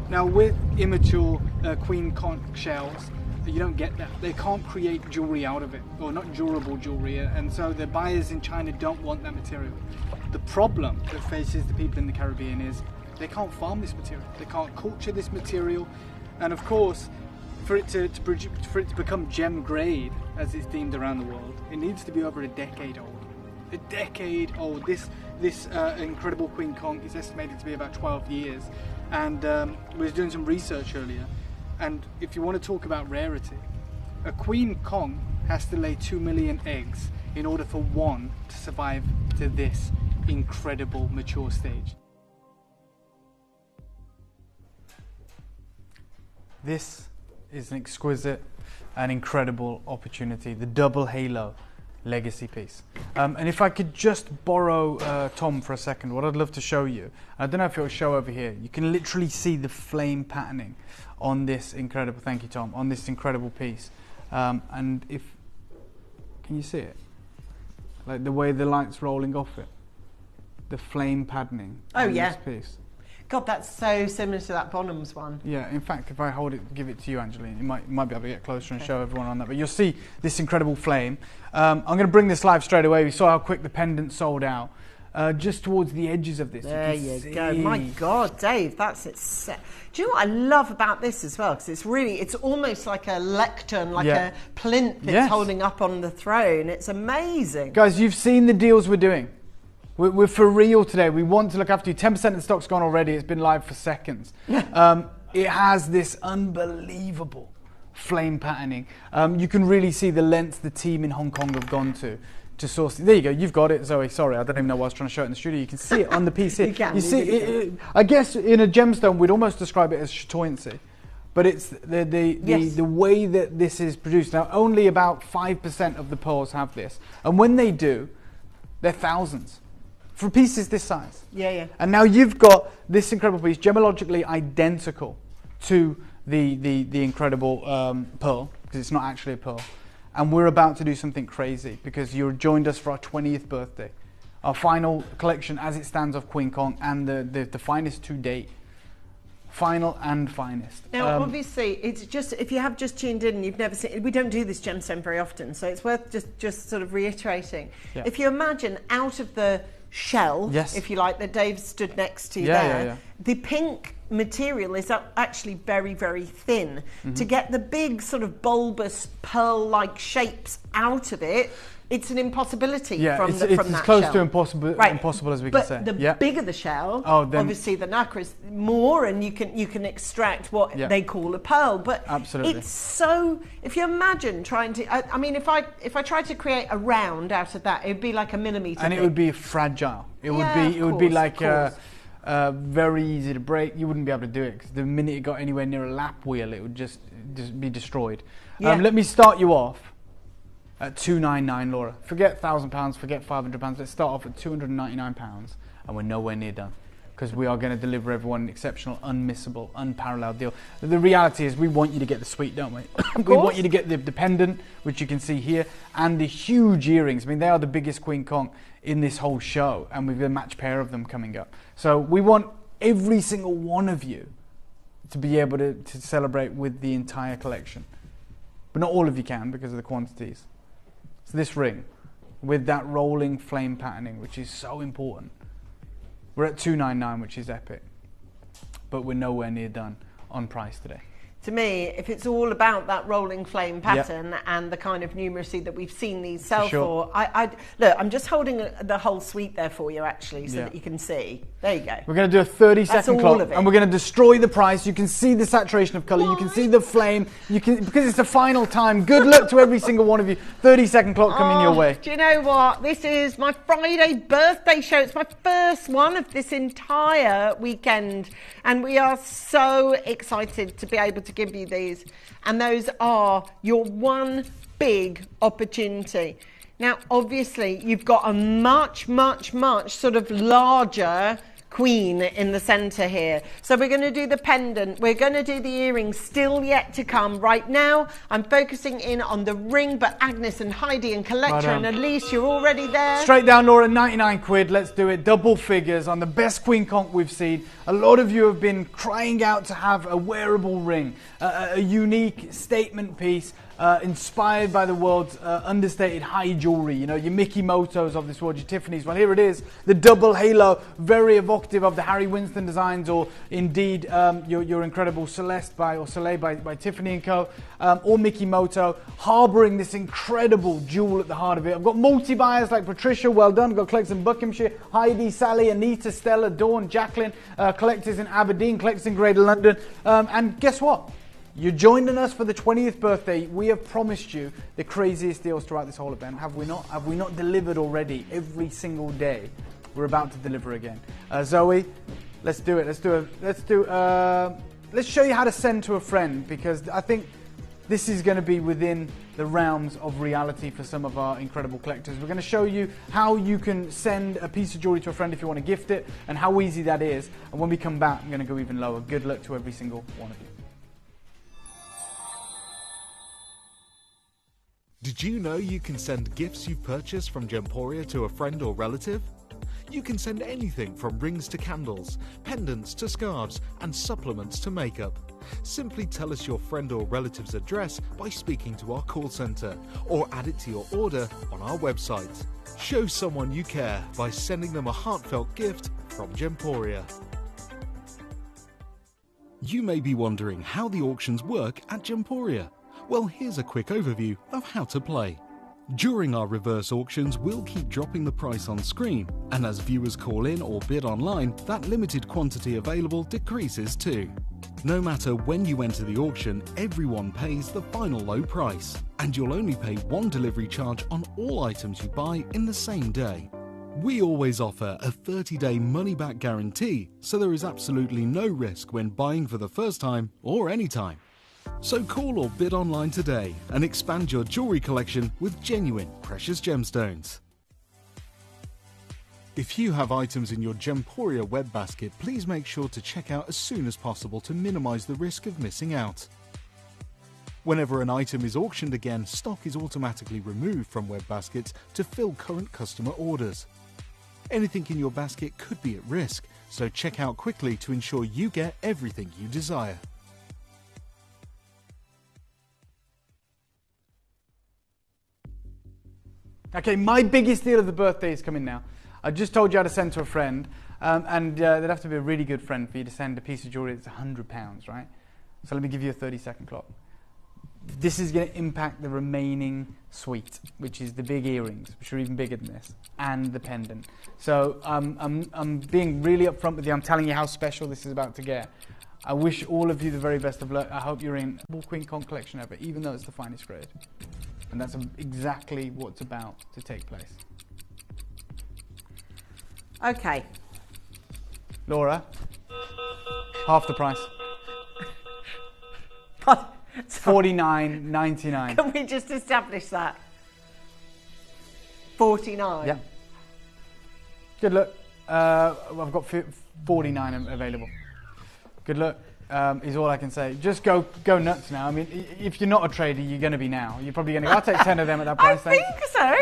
Now, with immature Queen Conch shells, you don't get that. They can't create jewelry out of it, or not durable jewelry, and so the buyers in China don't want that material. The problem that faces the people in the Caribbean is they can't farm this material, they can't culture this material, and of course, for it to become gem grade, as it's deemed around the world, it needs to be over a decade old. A decade old. This incredible Queen Conch is estimated to be about 12 years, and we was doing some research earlier. And if you want to talk about rarity, a Queen Conch has to lay 2 million eggs in order for one to survive to this incredible mature stage. This is an exquisite and incredible opportunity, the double halo legacy piece. And if I could just borrow Tom for a second, what I'd love to show you, I don't know if it'll show over here, you can literally see the flame patterning on this incredible, thank you Tom, on this incredible piece. And can you see it? Like the way the light's rolling off it? The flame patterning on this piece. God, that's so similar to that Bonhams one. Yeah, in fact, if I hold it, give it to you, Angeline, you might be able to get closer and show everyone on that. But you'll see this incredible flame. I'm going to bring this live straight away. We saw how quick the pendant sold out. Just towards the edges of this. There you go. My God, Dave, that's it. Do you know what I love about this as well? Because it's almost like a lectern, like a plinth that's holding up on the throne. It's amazing. Guys, you've seen the deals we're doing. We're for real today. We want to look after you. 10% of the stock's gone already. It's been live for seconds. It has this unbelievable flame patterning. You can really see the lengths the team in Hong Kong have gone to source. There you go. You've got it, Zoe. Sorry, I don't even know why I was trying to show it in the studio. You can see it on the piece here. You see it, I guess in a gemstone, we'd almost describe it as chatoyancy. But it's the way that this is produced. Now, only about 5% of the pearls have this. And when they do, they're thousands. For pieces this size. Yeah. And now you've got this incredible piece, gemologically identical to the incredible pearl, because it's not actually a pearl. And we're about to do something crazy because you joined us for our 20th birthday. Our final collection as it stands of Queen Kong and the finest to date. Final and finest. Now, obviously, it's just, if you have just tuned in and you've never seen, we don't do this gemstone very often, so it's worth just sort of reiterating. Yeah. If you imagine out of the shell, if you like, that Dave stood next to there, the pink material is actually very, very thin. To get the big sort of bulbous pearl-like shapes out of it, it's an impossibility from that shell. It's as close to impossible as we can say. But the bigger the shell, obviously the nacre is more, and you can extract what they call a pearl. But it's so. If you imagine trying to, I mean, if I tried to create a round out of that, it'd be like a millimetre. And it would be fragile. It would be like very easy to break. You wouldn't be able to do it because the minute it got anywhere near a lap wheel, it would just be destroyed. Let me start you off at $299, Laura. Forget £1,000, forget £500. Let's start off at £299, and we're nowhere near done because we are going to deliver everyone an exceptional, unmissable, unparalleled deal. The reality is we want you to get the suite, don't we? We want you to get the pendant, which you can see here, and the huge earrings. I mean, they are the biggest Queen Kong in this whole show, and we've got a match pair of them coming up. So we want every single one of you to be able to celebrate with the entire collection. But not all of you can because of the quantities. So this ring with that rolling flame patterning, which is so important. We're at $299, which is epic. But we're nowhere near done on price today. To me, if it's all about that rolling flame pattern and the kind of numeracy that we've seen these sell for, look, I'm just holding the whole suite there for you actually so that you can see. There you go. We're going to do a 30-second clock and we're going to destroy the price. You can see the saturation of colour. You can see the flame. You can, because it's the final time. Good luck to every single one of you. 30-second clock coming your way. Do you know what? This is my Friday birthday show. It's my first one of this entire weekend. And we are so excited to be able to give you these. And those are your one big opportunity. Now, obviously, you've got a much, much, much sort of larger queen in the centre here. So we're going to do the pendant. We're going to do the earrings, still yet to come. Right now, I'm focusing in on the ring, but Agnes and Heidi and Collector and Elise, you're already there. Straight down, Laura, 99 quid. Let's do it. Double figures on the best Queen Conch we've seen. A lot of you have been crying out to have a wearable ring, a unique statement piece. Inspired by the world's understated high jewellery, you know, your Mickey Motos of this world, your Tiffany's. Well, here it is, the double halo, very evocative of the Harry Winston designs, or indeed your incredible Celeste or Soleil by Tiffany & Co. Or Mickey Moto, harbouring this incredible jewel at the heart of it. I've got multi-buyers like Patricia, well done. I've got collectors in Buckinghamshire, Heidi, Sally, Anita, Stella, Dawn, Jacqueline, collectors in Aberdeen, collectors in Greater London. And guess what? You're joining us for the 20th birthday. We have promised you the craziest deals throughout this whole event. Have we not? Have we not delivered already every single day? We're about to deliver again. Zoe, let's do it. Let's show you how to send to a friend, because I think this is going to be within the realms of reality for some of our incredible collectors. We're going to show you how you can send a piece of jewellery to a friend if you want to gift it, and how easy that is. And when we come back, I'm going to go even lower. Good luck to every single one of you. Did you know you can send gifts you've purchased from Gemporia to a friend or relative? You can send anything from rings to candles, pendants to scarves, and supplements to makeup. Simply tell us your friend or relative's address by speaking to our call centre, or add it to your order on our website. Show someone you care by sending them a heartfelt gift from Gemporia. You may be wondering how the auctions work at Gemporia. Well, here's a quick overview of how to play. During our reverse auctions, we'll keep dropping the price on screen, and as viewers call in or bid online, that limited quantity available decreases too. No matter when you enter the auction, everyone pays the final low price, and you'll only pay one delivery charge on all items you buy in the same day. We always offer a 30-day money-back guarantee, so there is absolutely no risk when buying for the first time or any time. So call or bid online today and expand your jewellery collection with genuine precious gemstones. If you have items in your Gemporia web basket, please make sure to check out as soon as possible to minimise the risk of missing out. Whenever an item is auctioned again, stock is automatically removed from web baskets to fill current customer orders. Anything in your basket could be at risk, so check out quickly to ensure you get everything you desire. Okay, my biggest deal of the birthday is coming now. I just told you how to send to a friend, and there'd have to be a really good friend for you to send a piece of jewellery that's £100, right? So let me give you a 30-second clock. This is going to impact the remaining suite, which is the big earrings, which are even bigger than this, and the pendant. So I'm being really upfront with you. I'm telling you how special this is about to get. I wish all of you the very best of luck. I hope you're in the Queen Con collection ever, even though it's the finest grade. And that's exactly what's about to take place. Okay. Laura, half the price. $49.99. Can we just establish that? 49. Yeah. Good luck. I've got 49 available. Good luck. Is all I can say. Just go nuts now. I mean, if you're not a trader, you're going to be now. You're probably going to. I'll take 10 of them at that price. I think so.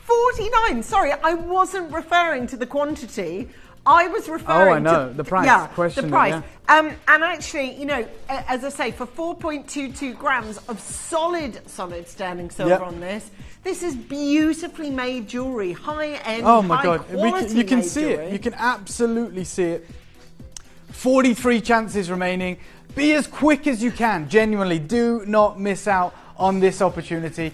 49. Sorry, I wasn't referring to the quantity. I was referring to... Oh, I know. The price. The price. Yeah. And actually, you know, as I say, for 4.22 grams of solid sterling silver on this is beautifully made jewellery. High-end, oh my God. quality you can made see jewellery. it. You can absolutely see it. 43 chances remaining. Be as quick as you can. Genuinely, do not miss out on this opportunity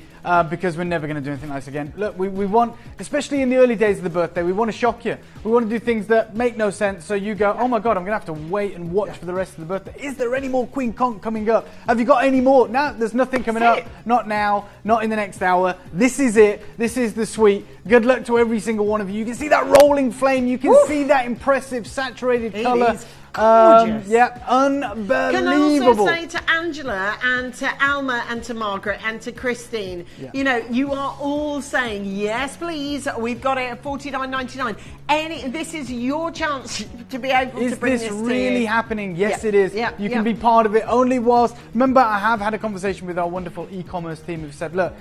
because we're never going to do anything like this again. Look, we want, especially in the early days of the birthday, we want to shock you. We want to do things that make no sense, so you go, oh my God, I'm going to have to wait and watch for the rest of the birthday. Is there any more Queen Conch coming up? Have you got any more? No, there's nothing coming up. Not now, not in the next hour. This is it. This is the suite. Good luck to every single one of you. You can see that rolling flame. You can see that impressive saturated colour. Gorgeous. Yeah, unbelievable. Can I also say to Angela and to Alma and to Margaret and to Christine, you know, you are all saying, yes, please, we've got it at $49.99. This is your chance to be able to bring this to you. Is this really happening? Yes, it is. You can be part of it only whilst... Remember, I have had a conversation with our wonderful e-commerce team who've said, look,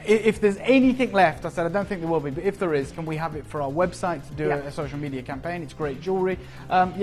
if there's anything left, I said, I don't think there will be, but if there is, can we have it for our website to do a social media campaign? It's great jewellery. And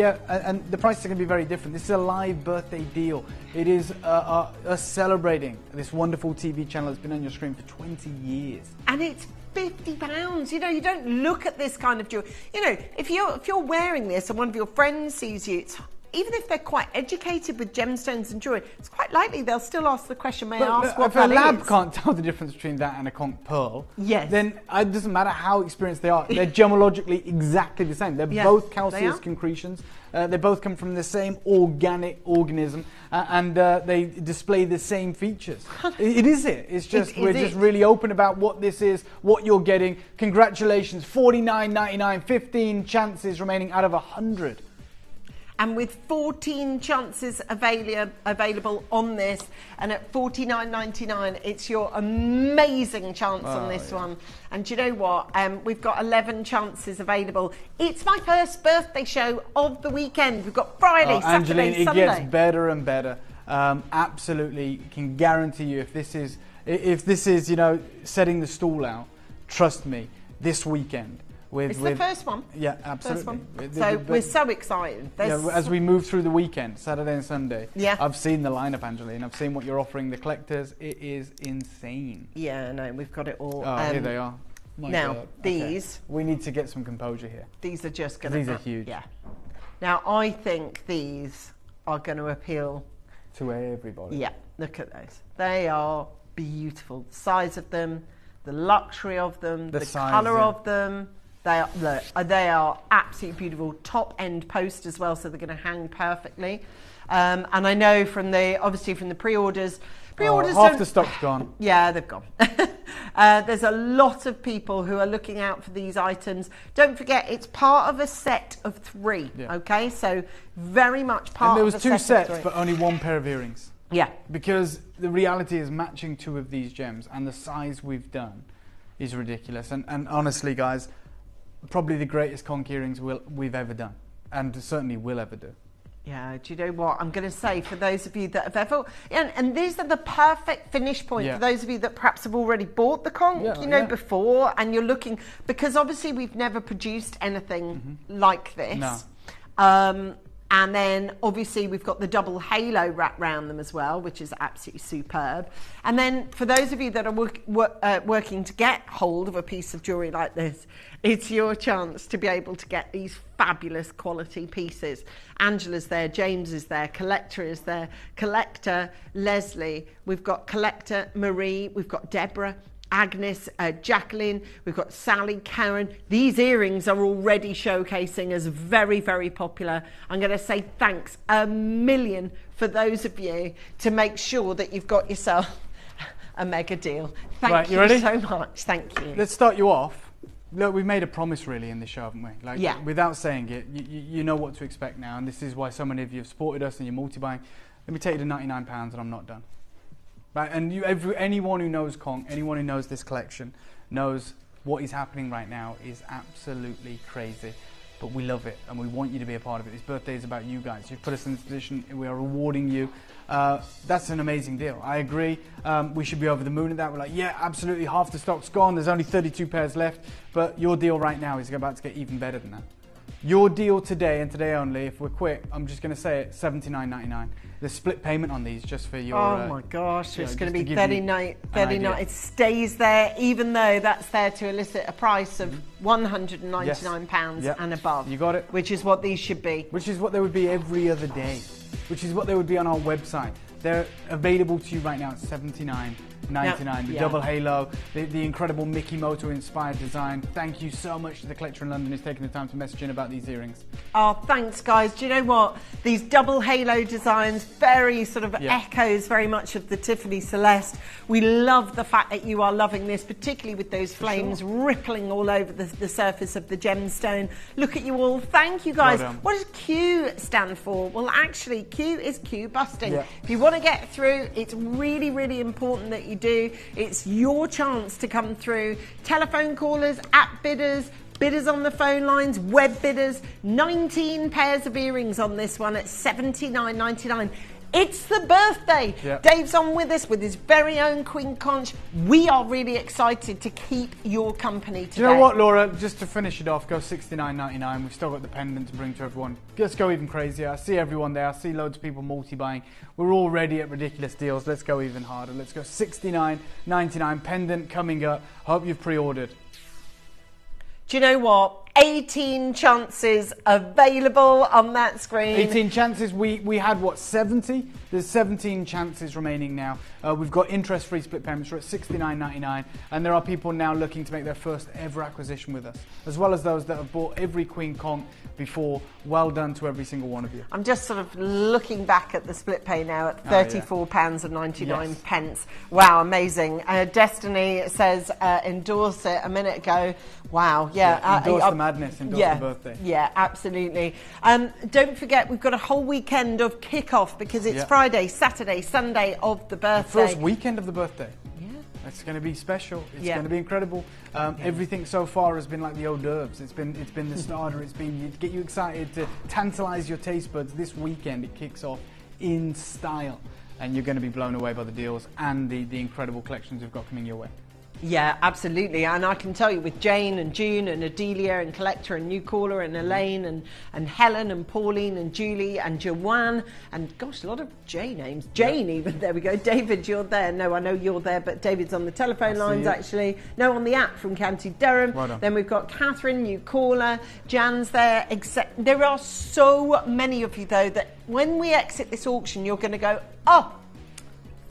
the prices are going to be very different. This is a live birthday deal. It is us celebrating this wonderful TV channel that's been on your screen for 20 years. And it's £50. You know, you don't look at this kind of jewellery. You know, if you're wearing this and one of your friends sees you, even if they're quite educated with gemstones and jewellery, it's quite likely they'll still ask the question, may I ask what that is? If a lab can't tell the difference between that and a conch pearl, then it doesn't matter how experienced they are. They're gemologically exactly the same. They're both calcareous concretions. They both come from the same organic organism, and they display the same features. It's just we're just really open about what this is, what you're getting. Congratulations, $49.99, 15 chances remaining out of 100. And with 14 chances available on this, and at $49.99, it's your amazing chance on this one. And do you know what? We've got 11 chances available. It's my first birthday show of the weekend. We've got Friday, Saturday, Angeline, Sunday. It gets better and better. Absolutely, can guarantee you if this is, you know, setting the stall out, trust me, this weekend It's the first one. Yeah, absolutely. First one. So we're so excited. Yeah, as we move through the weekend, Saturday and Sunday, Yeah. I've seen the lineup, Angeline. I've seen what you're offering the collectors. It is insane. Yeah, no, we've got it all. Oh, here they are. My now, God. these... Okay. We need to get some composure here. These are just going to... These are huge. Yeah. Now, I think these are going to appeal... To everybody. Yeah, look at those. They are beautiful. The size of them, the luxury of them, the size, colour yeah. of them. They are absolutely beautiful. Top end post as well, so they're going to hang perfectly. And I know from the pre-orders. Half the stock's gone. Yeah, they've gone. There's a lot of people who are looking out for these items. Don't forget, it's part of a set of 3. Yeah. Okay, so very much part And of there was a 2 set sets, of 3. but only 1 pair of earrings. Yeah. Because the reality is matching 2 of these gems and the size we've done is ridiculous. And honestly, guys, probably the greatest conch earrings we've ever done, and certainly will ever do. Yeah, do you know what I'm going to say for those of you that have ever... And these are the perfect finish point for those of you that perhaps have already bought the conch, before, and you're looking... Because obviously we've never produced anything like this. No. And then obviously we've got the double halo wrapped around them as well, which is absolutely superb. And then for those of you that are working to get hold of a piece of jewellery like this, it's your chance to be able to get these fabulous quality pieces. Angela's there, James is there, Collector is there, Collector, Leslie, we've got Collector, Marie, we've got Deborah, Agnes, Jacqueline, we've got Sally, Karen. These earrings are already showcasing as very, very popular. I'm going to say thanks a million for those of you to make sure that you've got yourself a mega deal. Thank you ready? so much. Thank you. Let's start you off. Look, we've made a promise really in this show, haven't we? Like, yeah. Without saying it, you know what to expect now, and this is why so many of you have supported us and you're multi-buying. Let me take you to £99 and I'm not done. Right, and anyone who knows conch, anyone who knows this collection, knows what is happening right now is absolutely crazy. But we love it, and we want you to be a part of it. This birthday is about you guys. You've put us in this position, we are rewarding you. That's an amazing deal. I agree. We should be over the moon at that. We're like, yeah, absolutely, half the stock's gone. There's only 32 pairs left. But your deal right now is about to get even better than that. Your deal today, and today only, if we're quick, I'm just going to say it, $79.99. The split payment on these just for your... Oh my gosh, it's going to be $39. It stays there, even though that's there to elicit a price of £199 and above. You got it. Which is what these should be. Which is what they would be every other day. Which is what they would be on our website. They're available to you right now at $79.99. The double halo, the incredible Mickey Moto inspired design. Thank you so much to the Collector in London who's taking the time to message in about these earrings. Oh, thanks guys. Do you know what? These double halo designs, very sort of echoes very much of the Tiffany Celeste. We love the fact that you are loving this, particularly with those flames rippling all over the surface of the gemstone. Look at you all. Thank you guys. Well done. What does Q stand for? Well, actually, Q is Q busting. Yeah. If you want to get through, it's really, really important that you do. It's your chance to come through. Telephone callers, app bidders, bidders on the phone lines, web bidders, 19 pairs of earrings on this one at $79.99. It's the birthday. Yep. Dave's on with us with his very own Queen Conch. We are really excited to keep your company today. Do you know what, Laura? Just to finish it off, go $69.99. We've still got the pendant to bring to everyone. Let's go even crazier. I see everyone there. I see loads of people multi-buying. We're already at ridiculous deals. Let's go even harder. Let's go $69.99. Pendant coming up. Hope you've pre-ordered. Do you know what? 18 chances available on that screen. 18 chances. We had, what, 70? There's 17 chances remaining now. We've got interest-free split payments. We're at $69.99. And there are people now looking to make their first ever acquisition with us, as well as those that have bought every Queen Conch before. Well done to every single one of you. I'm just sort of looking back at the split pay now at £34.99. Yes. Wow, amazing. Destiny says endorse it a minute ago. Wow, yeah. Endorse the madness, endorse the birthday. Yeah, absolutely. Don't forget, we've got a whole weekend of kick-off because it's Friday, Saturday, Sunday of the birthday. The first weekend of the birthday. Yeah. It's going to be special. It's going to be incredible. Everything so far has been like the hors d'oeuvres. It's been the starter. It's been to get you excited, to tantalise your taste buds. This weekend it kicks off in style, and you're going to be blown away by the deals and the incredible collections we've got coming your way. Yeah, absolutely. And I can tell you with Jane and June and Adelia and Collector and New Caller and Elaine and Helen and Pauline and Julie and Joanne and gosh, a lot of J names. Jane even, there we go. David, you're there. No, I know you're there, but David's on the telephone lines actually. No, on the app from County Durham. Well then we've got Catherine, New Caller, Jan's there. There are so many of you though that when we exit this auction, you're going to go, oh,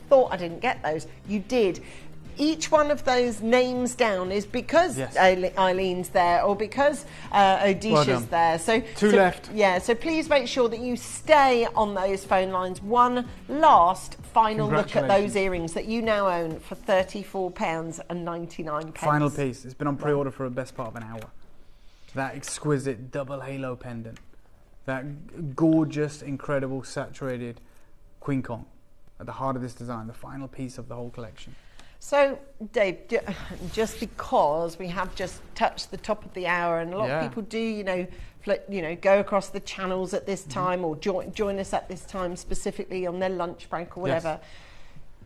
thought I didn't get those. You did. Each one of those names down is because Eileen's there or because Odisha's there. So two left. Yeah, so please make sure that you stay on those phone lines. One last final look at those earrings that you now own for £34.99. Final piece. It's been on pre-order for the best part of an hour. That exquisite double halo pendant. That gorgeous, incredible, saturated Queen Kong at the heart of this design. The final piece of the whole collection. So, Dave, just because we have just touched the top of the hour, and a lot of people do, go across the channels at this time or join us at this time specifically on their lunch break or whatever. Yes.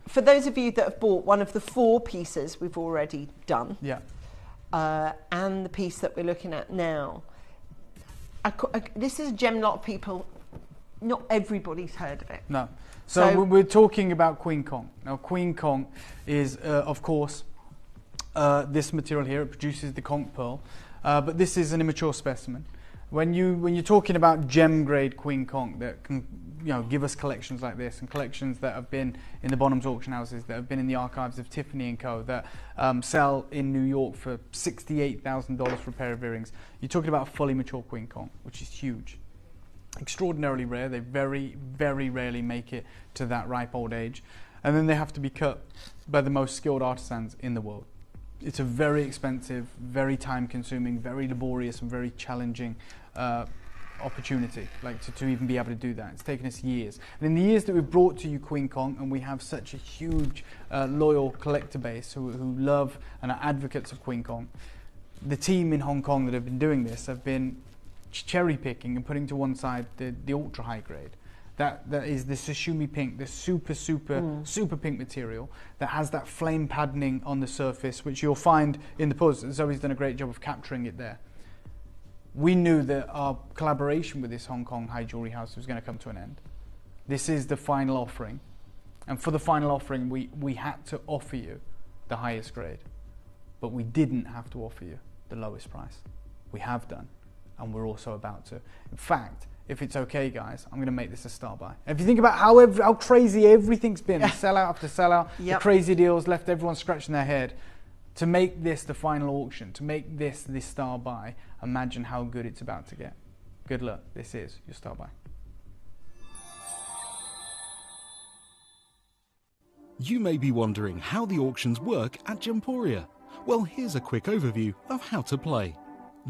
For those of you that have bought one of the 4 pieces we've already done, and the piece that we're looking at now, this is a gem. A lot of people, not everybody's heard of it. No. So we're talking about Queen Kong. Now, Queen Kong is, of course, this material here. It produces the conch pearl, but this is an immature specimen. When you're talking about gem grade Queen Kong that can, give us collections like this and collections that have been in the Bonhams auction houses, that have been in the archives of Tiffany & Co, that sell in New York for $68,000 for a pair of earrings. You're talking about a fully mature Queen Kong, which is huge. Extraordinarily rare. They very, very rarely make it to that ripe old age, and then they have to be cut by the most skilled artisans in the world. It's a very expensive, very time-consuming, very laborious, and very challenging opportunity, to even be able to do that. It's taken us years, and in the years that we've brought to you Queen Kong, and we have such a huge, loyal collector base who love and are advocates of Queen Kong. The team in Hong Kong that have been doing this have been cherry picking and putting to one side the ultra high grade. That is the sashimi pink, the super pink material that has that flame patterning on the surface, which you'll find in the pose. Zoe's done a great job of capturing it there. We knew that our collaboration with this Hong Kong high jewelry house was going to come to an end. This is the final offering, and for the final offering we had to offer you the highest grade, but we didn't have to offer you the lowest price. We have done. And we're also about to. In fact, if it's okay, guys, I'm going to make this a star buy. If you think about how crazy everything's been, sellout after sellout, the crazy deals left everyone scratching their head. To make this the final auction, to make this the star buy, imagine how good it's about to get. Good luck. This is your star buy. You may be wondering how the auctions work at Gemporia. Well, here's a quick overview of how to play.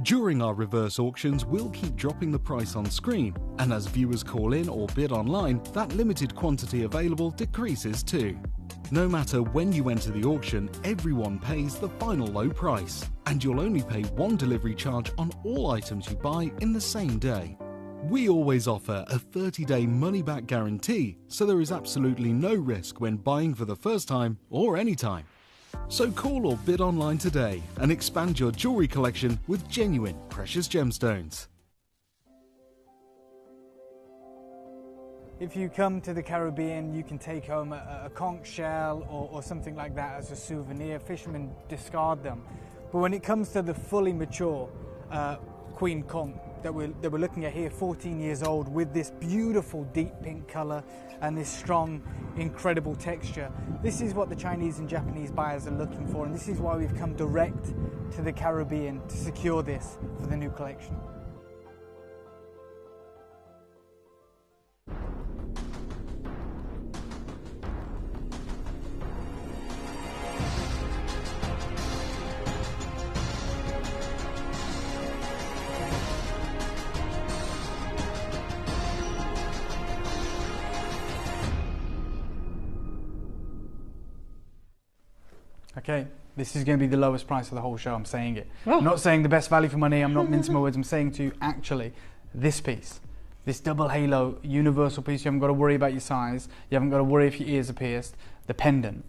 During our reverse auctions, we'll keep dropping the price on screen, and as viewers call in or bid online, that limited quantity available decreases too. No matter when you enter the auction, everyone pays the final low price, and you'll only pay one delivery charge on all items you buy in the same day. We always offer a 30-day money-back guarantee, so there is absolutely no risk when buying for the first time or any time. So call or bid online today and expand your jewellery collection with genuine precious gemstones. If you come to the Caribbean, you can take home a conch shell or something like that as a souvenir. Fishermen discard them. But when it comes to the fully mature Queen Kong that we're looking at here, 14 years old, with this beautiful deep pink colour and this strong, incredible texture. This is what the Chinese and Japanese buyers are looking for, and this is why we've come direct to the Caribbean to secure this for the new collection. Okay, this is going to be the lowest price of the whole show, I'm saying it. I'm not saying the best value for money, I'm not mincing my words, I'm saying to you, actually, this piece, this double halo universal piece, you haven't got to worry about your size, you haven't got to worry if your ears are pierced. The pendant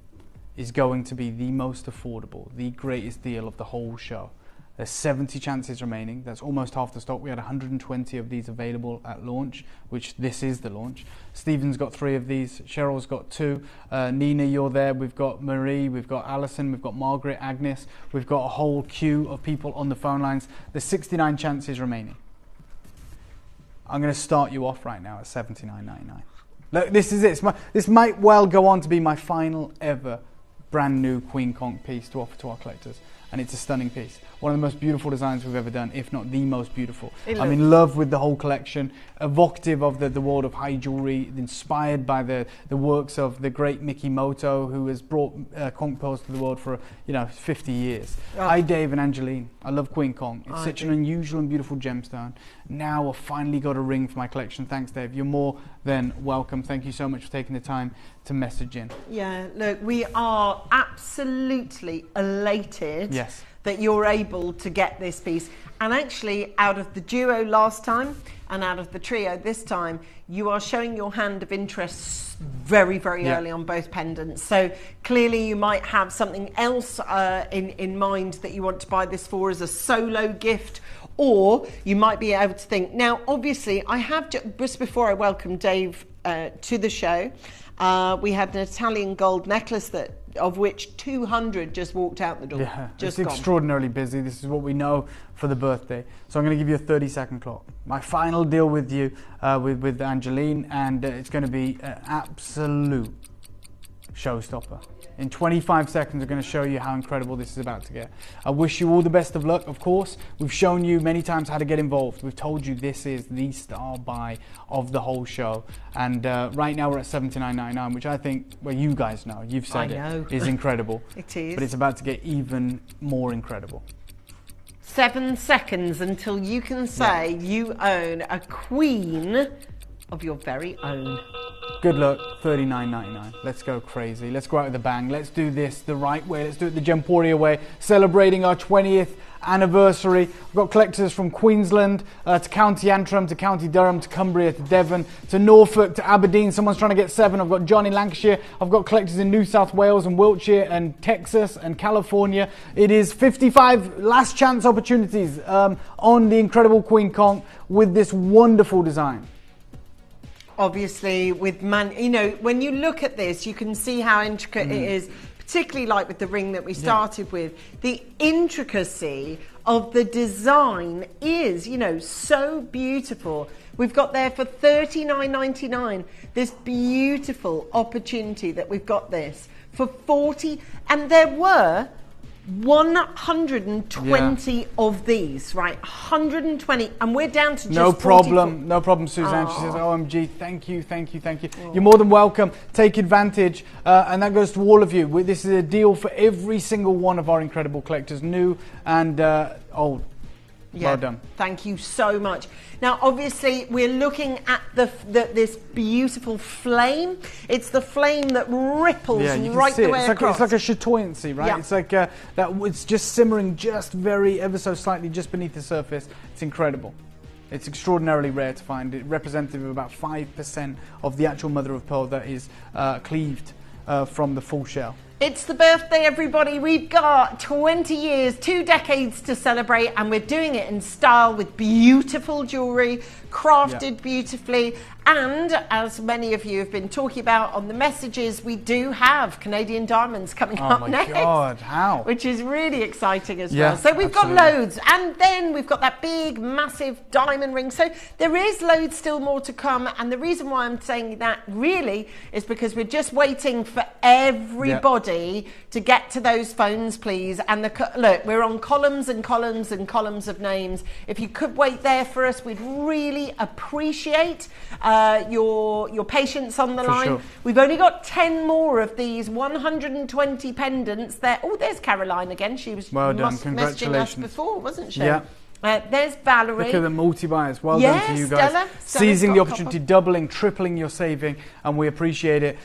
is going to be the most affordable, the greatest deal of the whole show. There's 70 chances remaining. That's almost half the stock. We had 120 of these available at launch, which this is the launch. Stephen's got 3 of these. Cheryl's got 2. Nina, you're there. We've got Marie. We've got Alison. We've got Margaret, Agnes. We've got a whole queue of people on the phone lines. There's 69 chances remaining. I'm going to start you off right now at $79.99. Look, this is it. This might well go on to be my final ever brand new Queen Conch piece to offer to our collectors. And it's a stunning piece. One of the most beautiful designs we've ever done, if not the most beautiful. I'm in love with the whole collection, evocative of the world of high jewelry, inspired by the works of the great Mikimoto, who has brought conch pearls to the world for 50 years. Oh. Hi Dave and Angeline, I love Queen Conch. It's such an unusual and beautiful gemstone. Now I've finally got a ring for my collection. Thanks Dave, you're more than welcome. Thank you so much for taking the time to message in. Yeah, look, we are absolutely elated that you're able to get this piece. And actually, out of the duo last time and out of the trio this time, you are showing your hand of interest very, very early on both pendants. So clearly you might have something else in mind that you want to buy this for as a solo gift, or you might be able to think. Now, obviously, I have, just before I welcome Dave to the show, we had an Italian gold necklace of which 200 just walked out the door. Yeah, just it's gone. extraordinarily busy. This is what we know for the birthday. So I'm going to give you a 30-second clock. My final deal with you, with Angeline, and it's going to be an absolute showstopper. In 25 seconds, we're going to show you how incredible this is about to get. I wish you all the best of luck, of course. We've shown you many times how to get involved. We've told you this is the star buy of the whole show. And right now we're at $79.99, which I think, well, you guys know, you've said it, is incredible. It is. But it's about to get even more incredible. 7 seconds until you can say you own a queen of your very own. Good luck, $39.99. Let's go crazy. Let's go out with a bang. Let's do this the right way. Let's do it the Gemporia way, celebrating our 20th anniversary. We've got collectors from Queensland to County Antrim, to County Durham, to Cumbria, to Devon, to Norfolk, to Aberdeen. Someone's trying to get 7. I've got John in Lancashire. I've got collectors in New South Wales and Wiltshire and Texas and California. It is 55 last chance opportunities on the incredible Queen Conch with this wonderful design. Obviously, with when you look at this, you can see how intricate it is, particularly like with the ring that we started with. The intricacy of the design is, so beautiful. We've got there for $39.99 this beautiful opportunity that we've got this for 40, and there were 120 of these, right? 120, and we're down to just no 44. No problem, Suzanne. She says, OMG, thank you. You're more than welcome. Take advantage, and that goes to all of you. This is a deal for every single one of our incredible collectors, new and old. Well done. Thank you so much. Now, obviously, we're looking at this beautiful flame. It's the flame that ripples right the way across. It's like a chatoyancy, right? Yeah. It's like that. It's just simmering just ever so slightly just beneath the surface. It's incredible. It's extraordinarily rare to find. It representative of about 5% of the actual mother of pearl that is cleaved from the full shell. It's the birthday, everybody. We've got 20 years, 2 decades to celebrate, and we're doing it in style with beautiful jewellery, crafted beautifully. And as many of you have been talking about on the messages, we do have Canadian Diamonds coming up next. Oh my God, how? Which is really exciting as well. So we've got loads. And then we've got that big, massive diamond ring. So there is loads still more to come. And the reason why I'm saying that really is because we're just waiting for everybody to get to those phones, please. And look, we're on columns and columns and columns of names. If you could wait there for us, we'd really appreciate your patience on the line. Sure. We've only got 10 more of these 120 pendants there. Oh, there's Caroline again. She was messaging us before, wasn't she? Yeah. There's Valerie. Look at the multi-buyers. Well done to you guys. Stella's seizing the opportunity, doubling, tripling your saving, and we appreciate it.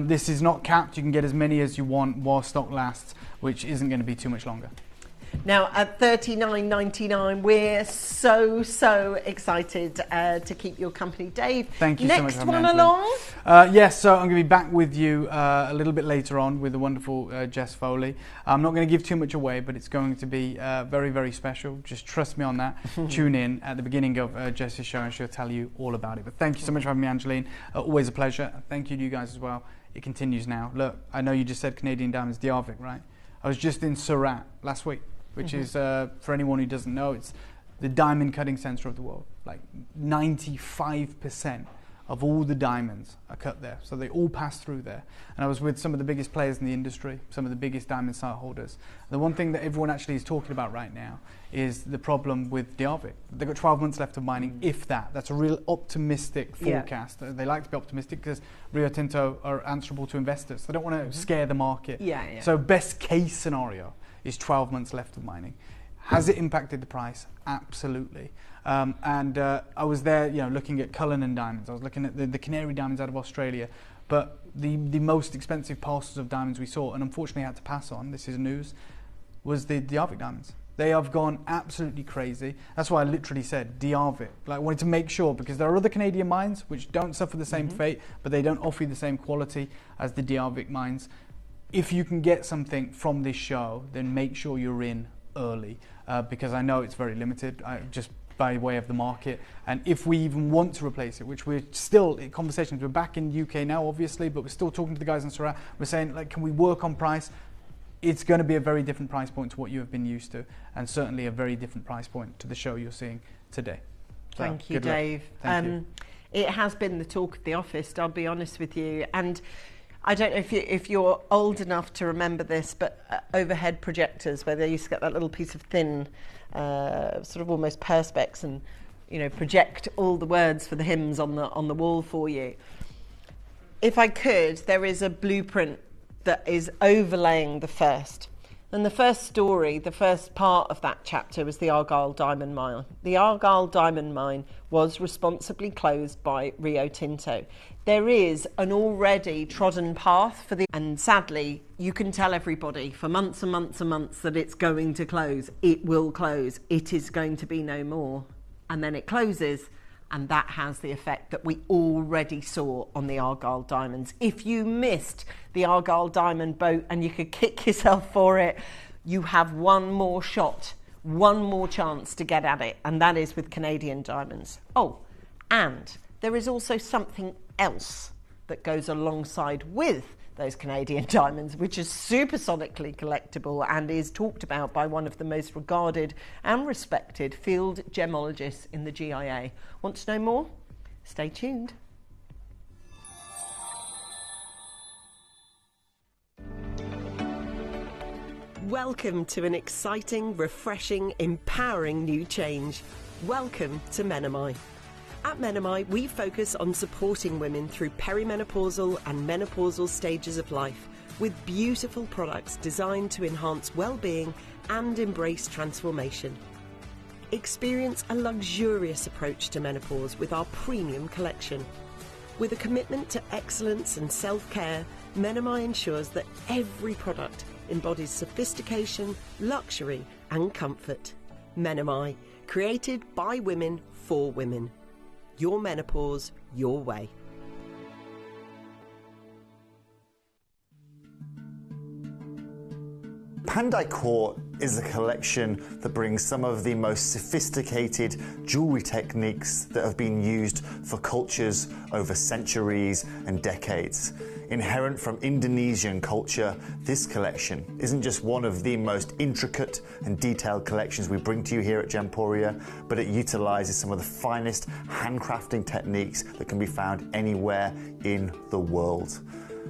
This is not capped. You can get as many as you want while stock lasts, which isn't going to be too much longer. Now at $39.99, we're so excited to keep your company, Dave. Thank you so much. Next one along. Yes, so I'm going to be back with you a little bit later on with the wonderful Jess Foley. I'm not going to give too much away, but it's going to be very special. Just trust me on that. Tune in at the beginning of Jess's show and she'll tell you all about it. But thank you so much for having me, Angeline. Always a pleasure. Thank you to you guys as well. It continues now. Look, I know you just said Canadian Diamonds, Diavik, right? I was just in Surat last week, which is, for anyone who doesn't know, it's the diamond cutting center of the world. Like 95% of all the diamonds are cut there. So they all pass through there. And I was with some of the biggest players in the industry, some of the biggest diamond site holders. The one thing that everyone actually is talking about right now is the problem with Diavik. They've got 12 months left of mining, if that. That's a real optimistic forecast. Yeah. They like to be optimistic because Rio Tinto are answerable to investors. They don't want to scare the market. So best case scenario is 12 months left of mining. Has it impacted the price? Absolutely. And I was there, looking at Cullinan diamonds. I was looking at the Canary diamonds out of Australia. But the most expensive parcels of diamonds we saw, and unfortunately had to pass on, this is news, was the Diavik diamonds. They have gone absolutely crazy. That's why I literally said Diavik. Like, I wanted to make sure, because there are other Canadian mines which don't suffer the same fate, but they don't offer you the same quality as the Diavik mines. If you can get something from this show, then make sure you're in early, because I know it's very limited, just by way of the market. And if we even want to replace it, which we're still in conversations, we're back in the UK now, obviously, but we're still talking to the guys in Surat. We're saying, like, can we work on price? It's going to be a very different price point to what you have been used to, and certainly a very different price point to the show you're seeing today. So, thank you, Dave. Thank you. It has been the talk of the office, I'll be honest with you. And I don't know if you're old enough to remember this, but overhead projectors, where they used to get that little piece of thin, sort of almost perspex, and project all the words for the hymns on the wall for you. If I could, there is a blueprint that is overlaying the first. And the first story, the first part of that chapter, was the Argyle Diamond Mine. The Argyle Diamond Mine was responsibly closed by Rio Tinto. There is an already trodden path for and sadly, you can tell everybody for months and months and months that it's going to close. It will close. It is going to be no more. And then it closes, and that has the effect that we already saw on the Argyle Diamonds. If you missed the Argyle Diamond boat and you could kick yourself for it, you have one more shot, one more chance to get at it, and that is with Canadian Diamonds. Oh, and there is also something else that goes alongside with those Canadian diamonds, which is supersonically collectible and is talked about by one of the most regarded and respected field gemologists in the GIA. Want to know more? Stay tuned. Welcome to an exciting, refreshing, empowering new change. Welcome to Menomai. At Menomai, we focus on supporting women through perimenopausal and menopausal stages of life with beautiful products designed to enhance well-being and embrace transformation. Experience a luxurious approach to menopause with our premium collection. With a commitment to excellence and self-care, Menomai ensures that every product embodies sophistication, luxury and comfort. Menomai, created by women for women. Your menopause, your way. Pandai Court is a collection that brings some of the most sophisticated jewelry techniques that have been used for cultures over centuries and decades. Inherent from Indonesian culture, this collection isn't just one of the most intricate and detailed collections we bring to you here at Gemporia, but it utilizes some of the finest handcrafting techniques that can be found anywhere in the world.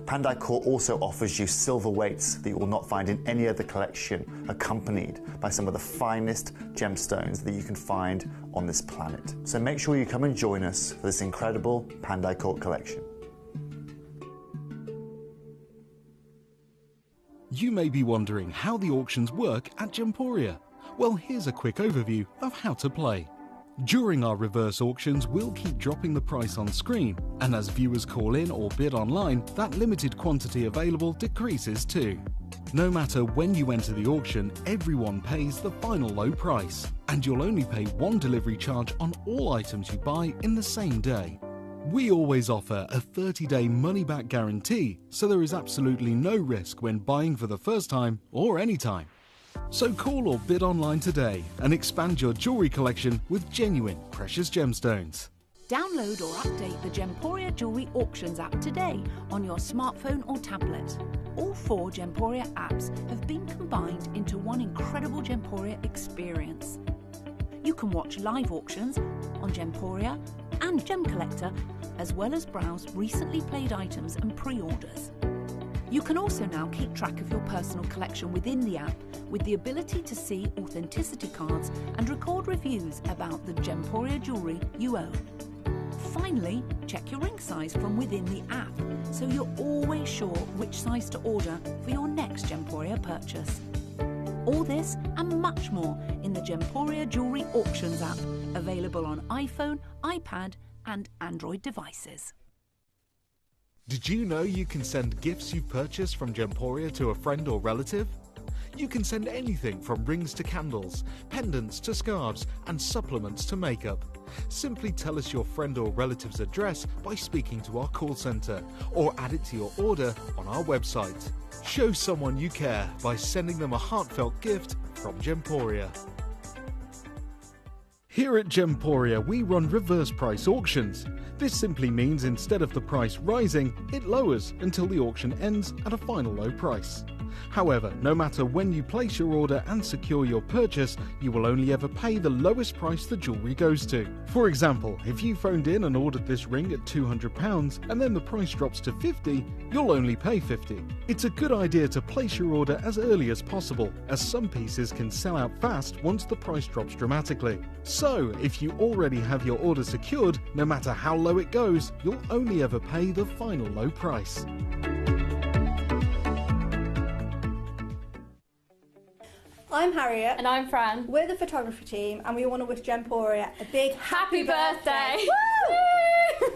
Pandai Court also offers you silver weights that you will not find in any other collection, accompanied by some of the finest gemstones that you can find on this planet. So make sure you come and join us for this incredible Pandai Court collection. You may be wondering how the auctions work at Gemporia. Well, here's a quick overview of how to play. During our reverse auctions, we'll keep dropping the price on screen, and as viewers call in or bid online, that limited quantity available decreases too. No matter when you enter the auction, everyone pays the final low price, and you'll only pay one delivery charge on all items you buy in the same day. We always offer a 30-day money-back guarantee, so there is absolutely no risk when buying for the first time or anytime. So call or bid online today and expand your jewellery collection with genuine precious gemstones. Download or update the Gemporia Jewellery Auctions app today on your smartphone or tablet. All 4 Gemporia apps have been combined into one incredible Gemporia experience. You can watch live auctions on Gemporia and Gem Collector, as well as browse recently played items and pre-orders. You can also now keep track of your personal collection within the app with the ability to see authenticity cards and record reviews about the Gemporia jewellery you own. Finally, check your ring size from within the app, so you're always sure which size to order for your next Gemporia purchase. All this and much more in the Gemporia Jewellery Auctions app, available on iPhone, iPad and Android devices. Did you know you can send gifts you've purchased from Gemporia to a friend or relative? You can send anything from rings to candles, pendants to scarves, and supplements to makeup. Simply tell us your friend or relative's address by speaking to our call centre, or add it to your order on our website. Show someone you care by sending them a heartfelt gift from Gemporia. Here at Gemporia, we run reverse price auctions. This simply means instead of the price rising, it lowers until the auction ends at a final low price. However, no matter when you place your order and secure your purchase, you will only ever pay the lowest price the jewellery goes to. For example, if you phoned in and ordered this ring at £200 and then the price drops to £50, you'll only pay £50. It's a good idea to place your order as early as possible, as some pieces can sell out fast once the price drops dramatically. So, if you already have your order secured, no matter how low it goes, you'll only ever pay the final low price. I'm Harriet. And I'm Fran. We're the photography team and we want to wish Gemporia a big happy birthday! Woo!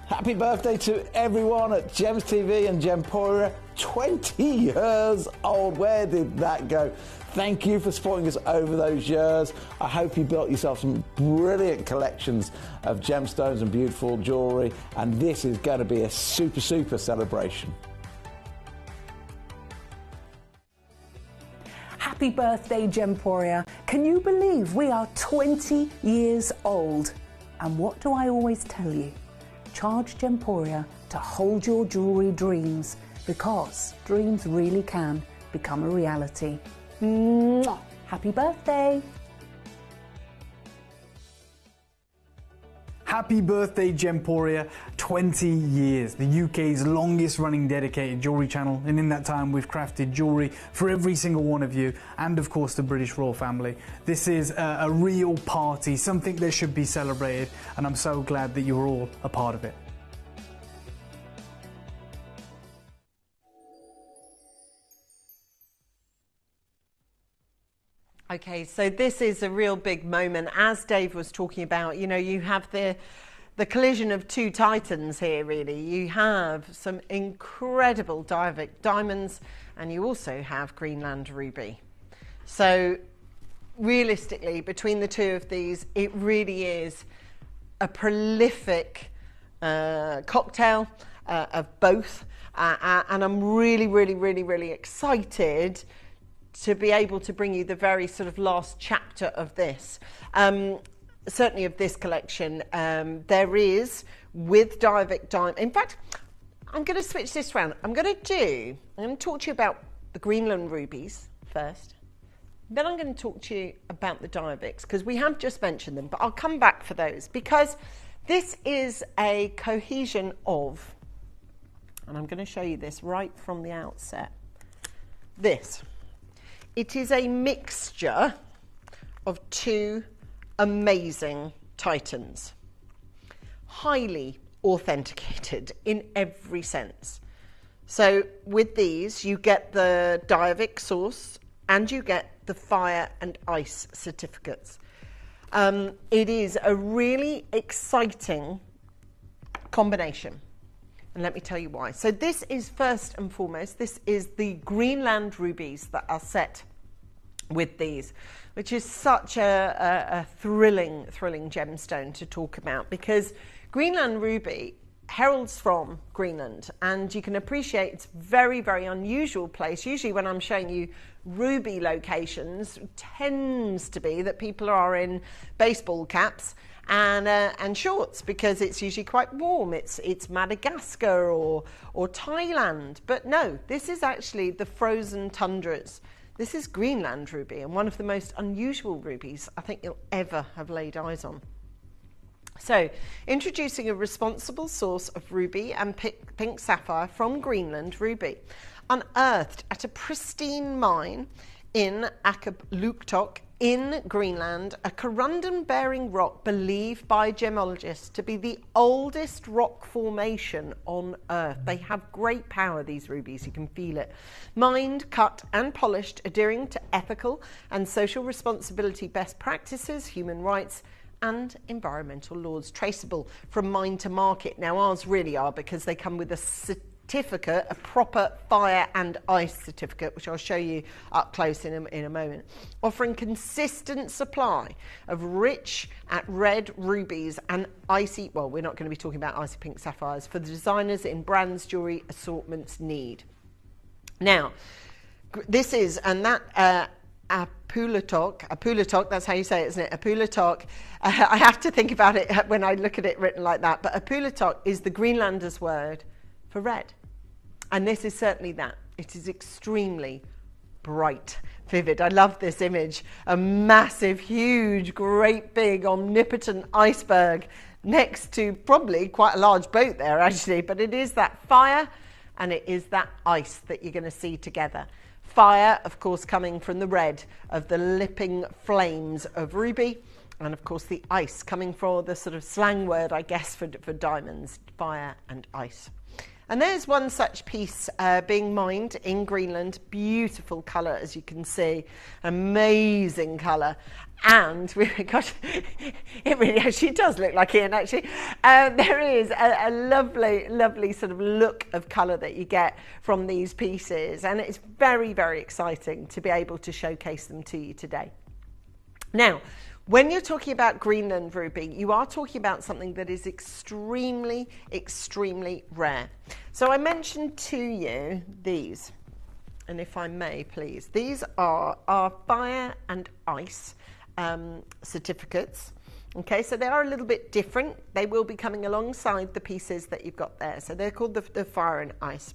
Happy birthday to everyone at Gems TV and Gemporia. 20 years old. Where did that go? Thank you for supporting us over those years. I hope you built yourself some brilliant collections of gemstones and beautiful jewellery, and this is going to be a super celebration. Happy birthday, Gemporia. Can you believe we are 20 years old? And what do I always tell you? Charge Gemporia to hold your jewellery dreams, because dreams really can become a reality. Mwah. Happy birthday. Happy birthday, Gemporia. 20 years, the UK's longest running dedicated jewellery channel, and in that time we've crafted jewellery for every single one of you, and of course the British royal family. This is a real party, something that should be celebrated, and I'm so glad that you're all a part of it. Okay, so this is a real big moment. As Dave was talking about, you know, you have the collision of two titans here, really. You have some incredible Diavik diamonds, and you also have Greenland ruby. So realistically, between the two of these, it really is a prolific cocktail of both. And I'm really excited to be able to bring you the very sort of last chapter of this. Certainly of this collection, there is, with Diavik diamond, in fact, I'm going to switch this around. I'm going to talk to you about the Greenland rubies first. Then I'm going to talk to you about the Diaviks, because we have just mentioned them, but I'll come back for those, because this is a cohesion of, and I'm going to show you this right from the outset, this. It is a mixture of two amazing titans, highly authenticated in every sense. So with these, you get the Diavik source and you get the fire and ice certificates. It is a really exciting combination. And let me tell you why. So this is first and foremost, this is the Greenland rubies that are set with these, which is such a thrilling gemstone to talk about, because Greenland ruby heralds from Greenland, and you can appreciate it's very, very unusual place. Usually when I'm showing you ruby locations, it tends to be that people are in baseball caps and shorts, because it's usually quite warm. It's Madagascar or Thailand. But no, this is actually the frozen tundras. This is Greenland ruby, and one of the most unusual rubies I think you'll ever have laid eyes on. So, introducing a responsible source of ruby and pink sapphire from Greenland ruby, unearthed at a pristine mine in Akabluktokk in Greenland, a corundum-bearing rock believed by gemologists to be the oldest rock formation on Earth. They have great power, these rubies, you can feel it. Mined, cut and polished, adhering to ethical and social responsibility best practices, human rights and environmental laws, traceable from mine to market. Now ours really are, because they come with a certificate, a proper fire and ice certificate, which I'll show you up close in a moment, offering consistent supply of rich red rubies and icy, well, we're not going to be talking about icy pink sapphires, for the designers in brands jewelry assortments need. Now, this is, and that Apulatok, that's how you say it, isn't it? Apulatok. I have to think about it when I look at it written like that, but Apulatok is the Greenlanders' word for red. And this is certainly that. It is extremely bright, vivid. I love this image. A massive, huge, great big, omnipotent iceberg next to probably quite a large boat there, actually, but it is that fire and it is that ice that you're going to see together. Fire, of course, coming from the red of the lipping flames of ruby, and of course the ice coming from the sort of slang word, I guess, for diamonds, fire and ice. And there's one such piece being mined in Greenland. Beautiful colour, as you can see, amazing colour. And gosh, it really actually does look like Ian, actually. There is a lovely, lovely sort of look of colour that you get from these pieces. And it's very, very exciting to be able to showcase them to you today. Now, when you're talking about Greenland ruby, you are talking about something that is extremely, extremely rare. So I mentioned to you these, and if I may, please, these are our fire and ice certificates. Okay, so they are a little bit different. They will be coming alongside the pieces that you've got there. So they're called the fire and ice.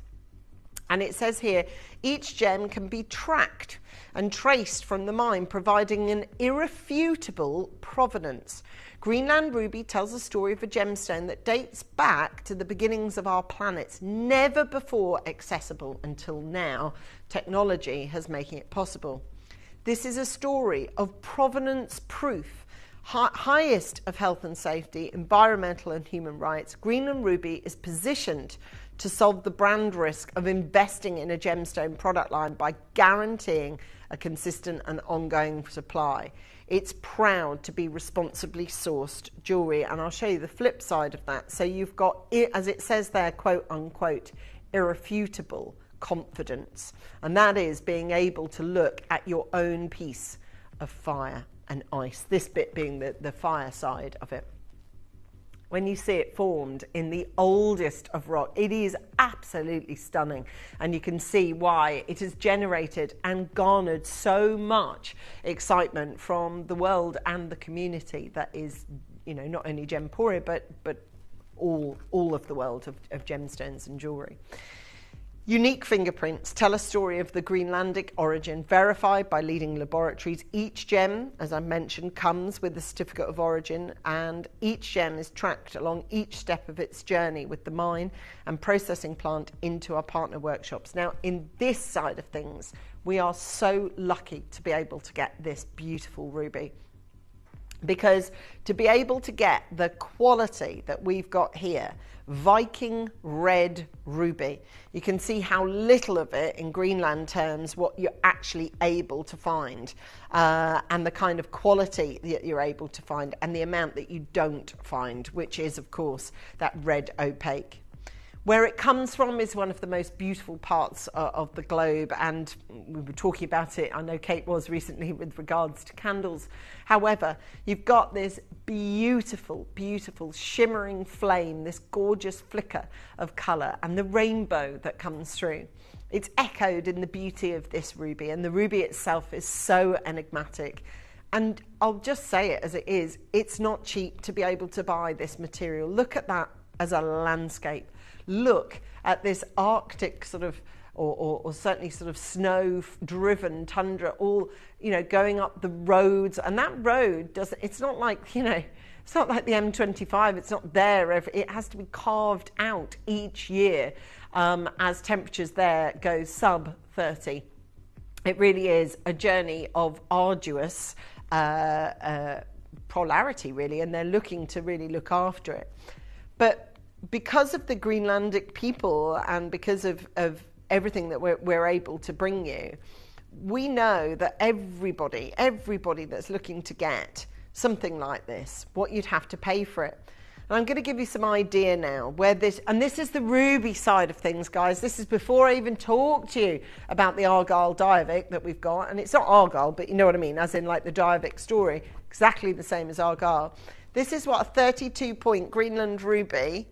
And it says here, each gem can be tracked and traced from the mine, providing an irrefutable provenance. Greenland ruby tells a story of a gemstone that dates back to the beginnings of our planets, never before accessible until now. Technology has making it possible. This is a story of provenance proof, highest of health and safety, environmental and human rights. Greenland ruby is positioned to solve the brand risk of investing in a gemstone product line by guaranteeing a consistent and ongoing supply. It's proud to be responsibly sourced jewellery, and I'll show you the flip side of that. So you've got, as it says there, quote unquote, irrefutable confidence, and that is being able to look at your own piece of fire and ice, this bit being the fire side of it. When you see it formed in the oldest of rock, it is absolutely stunning, and you can see why it has generated and garnered so much excitement from the world and the community that is, you know, not only Gemporia but all of the world of gemstones and jewellery. Unique fingerprints tell a story of the Greenlandic origin, verified by leading laboratories. Each gem, as I mentioned, comes with a certificate of origin, and each gem is tracked along each step of its journey with the mine and processing plant into our partner workshops. Now, in this side of things, we are so lucky to be able to get this beautiful ruby, because to be able to get the quality that we've got here, Viking red ruby, you can see how little of it in Greenland terms what you're actually able to find, and the kind of quality that you're able to find and the amount that you don't find, which is of course that red opaque. Where it comes from is one of the most beautiful parts of the globe, and we were talking about it, I know Kate was recently, with regards to candles. However, you've got this beautiful, beautiful shimmering flame, this gorgeous flicker of colour, and the rainbow that comes through. It's echoed in the beauty of this ruby, and the ruby itself is so enigmatic. And I'll just say it as it is, it's not cheap to be able to buy this material. Look at that as a landscape. Look at this Arctic sort of, or certainly sort of snow-driven tundra, all, you know, going up the roads. And that road it's not like, you know, it's not like the M25, it's not there. It has to be carved out each year as temperatures there go sub 30. It really is a journey of arduous polarity, really, and they're looking to really look after it. But because of the Greenlandic people and because of everything that we're able to bring you, we know that everybody that's looking to get something like this, what you'd have to pay for it. And I'm going to give you some idea now where this is the ruby side of things, guys. This is before I even talk to you about the Argyle Diavik that we've got. And it's not Argyle, but you know what I mean, as in like the Diavik story, exactly the same as Argyle. This is what a 32-point Greenland ruby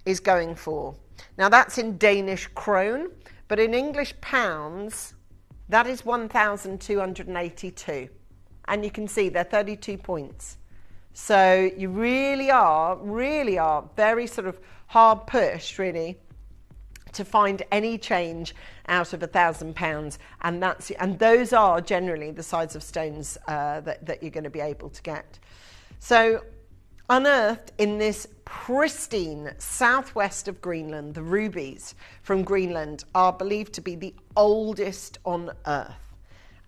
is going for. Now that's in Danish krone, but in English pounds, that is 1,282. And you can see they're 32 points. So you really are very sort of hard pushed, really, to find any change out of £1,000, and those are generally the size of stones that you're going to be able to get. So unearthed in this pristine southwest of Greenland, the rubies from Greenland are believed to be the oldest on Earth.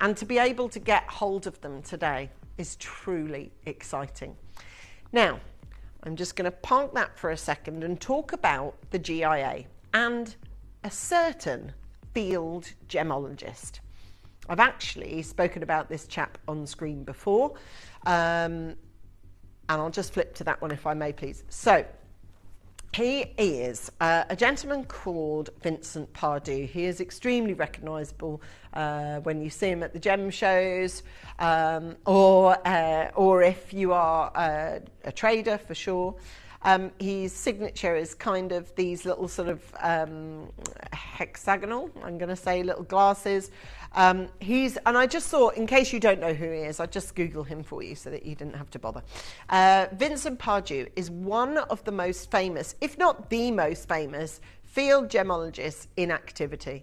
And to be able to get hold of them today is truly exciting. Now, I'm just going to park that for a second and talk about the GIA and a certain field gemologist. I've actually spoken about this chap on screen before, and I'll just flip to that one if I may, please. So he is a gentleman called Vincent Pardue. He is extremely recognisable when you see him at the gem shows, or if you are a trader, for sure. His signature is kind of these little sort of hexagonal, I'm going to say, little glasses. And I just thought, in case you don't know who he is, I'd just Google him for you so that you didn't have to bother. Vincent Pardue is one of the most famous, if not the most famous, field gemologists in activity.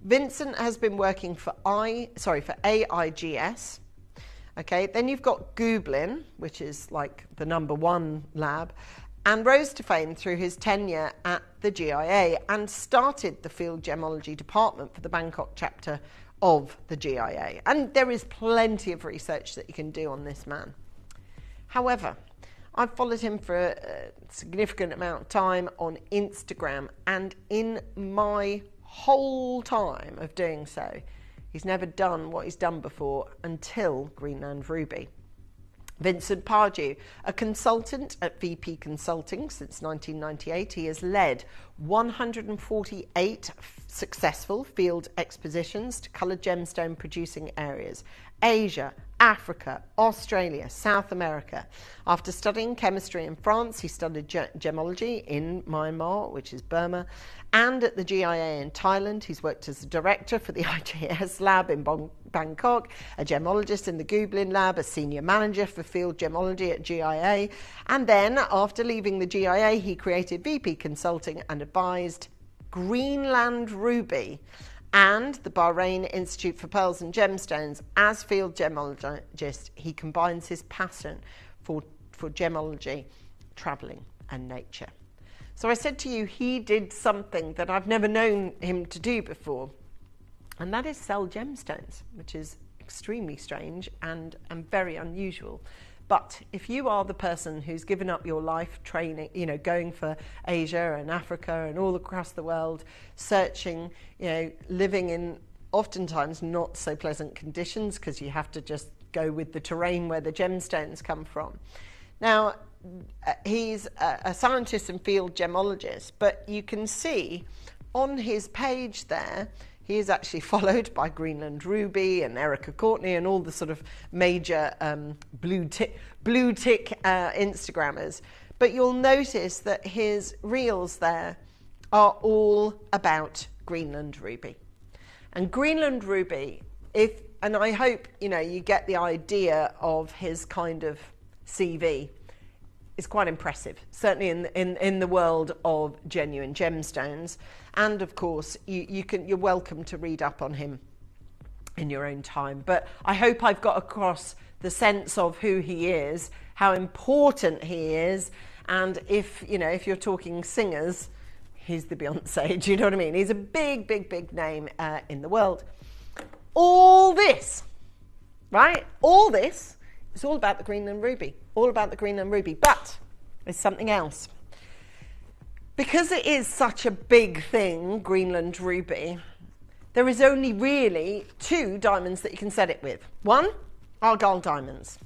Vincent has been working for AIGS. Okay, then you've got Gooblin, which is like the #1 lab, and rose to fame through his tenure at the GIA and started the field gemology department for the Bangkok chapter of the GIA. And there is plenty of research that you can do on this man. However, I've followed him for a significant amount of time on Instagram, and in my whole time of doing so, he's never done what he's done before until Greenland Ruby. Vincent Pardue, a consultant at VP Consulting since 1998, he has led 148 successful field expeditions to coloured gemstone producing areas, Asia, Africa, Australia, South America. After studying chemistry in France, he studied gemology in Myanmar, which is Burma, and at the GIA in Thailand. He's worked as a director for the IJS lab in Bangkok, a gemologist in the Gooblin lab, a senior manager for field gemology at GIA, and then after leaving the GIA, he created VP Consulting and advised Greenland Ruby and the Bahrain Institute for Pearls and Gemstones. As field gemologist, he combines his passion for gemology, travelling and nature. So I said to you, he did something that I've never known him to do before, and that is sell gemstones, which is extremely strange and very unusual. But if you are the person who's given up your life training, you know, going for Asia and Africa and all across the world, searching, you know, living in oftentimes not so pleasant conditions because you have to just go with the terrain where the gemstones come from. Now, he's a scientist and field gemologist, but you can see on his page there, he is actually followed by Greenland Ruby and Erica Courtney and all the sort of major blue tick Instagrammers. But you'll notice that his reels there are all about Greenland Ruby. And Greenland Ruby, and I hope you get the idea of his kind of CV, is quite impressive, certainly in the world of genuine gemstones. And of course, you're welcome to read up on him in your own time. But I hope I've got across the sense of who he is, how important he is, and if you're talking singers, he's the Beyonce. Do you know what I mean? He's a big, big, big name in the world. All this, right? All this is all about the Greenland Ruby. All about the Greenland Ruby. But there's something else. Because it is such a big thing, Greenland Ruby, there is only really 2 diamonds that you can set it with. One, Argyle diamonds.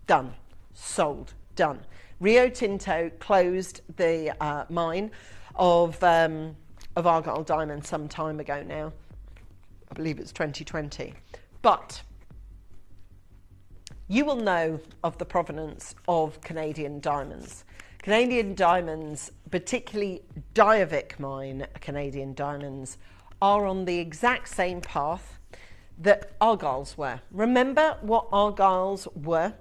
Done. Sold. Done. Rio Tinto closed the mine of Argyle diamonds some time ago now. I believe it's 2020. But you will know of the provenance of Canadian diamonds. Canadian diamonds, particularly Diavik mine Canadian diamonds, are on the exact same path that Argyle's were. Remember what Argyle's were?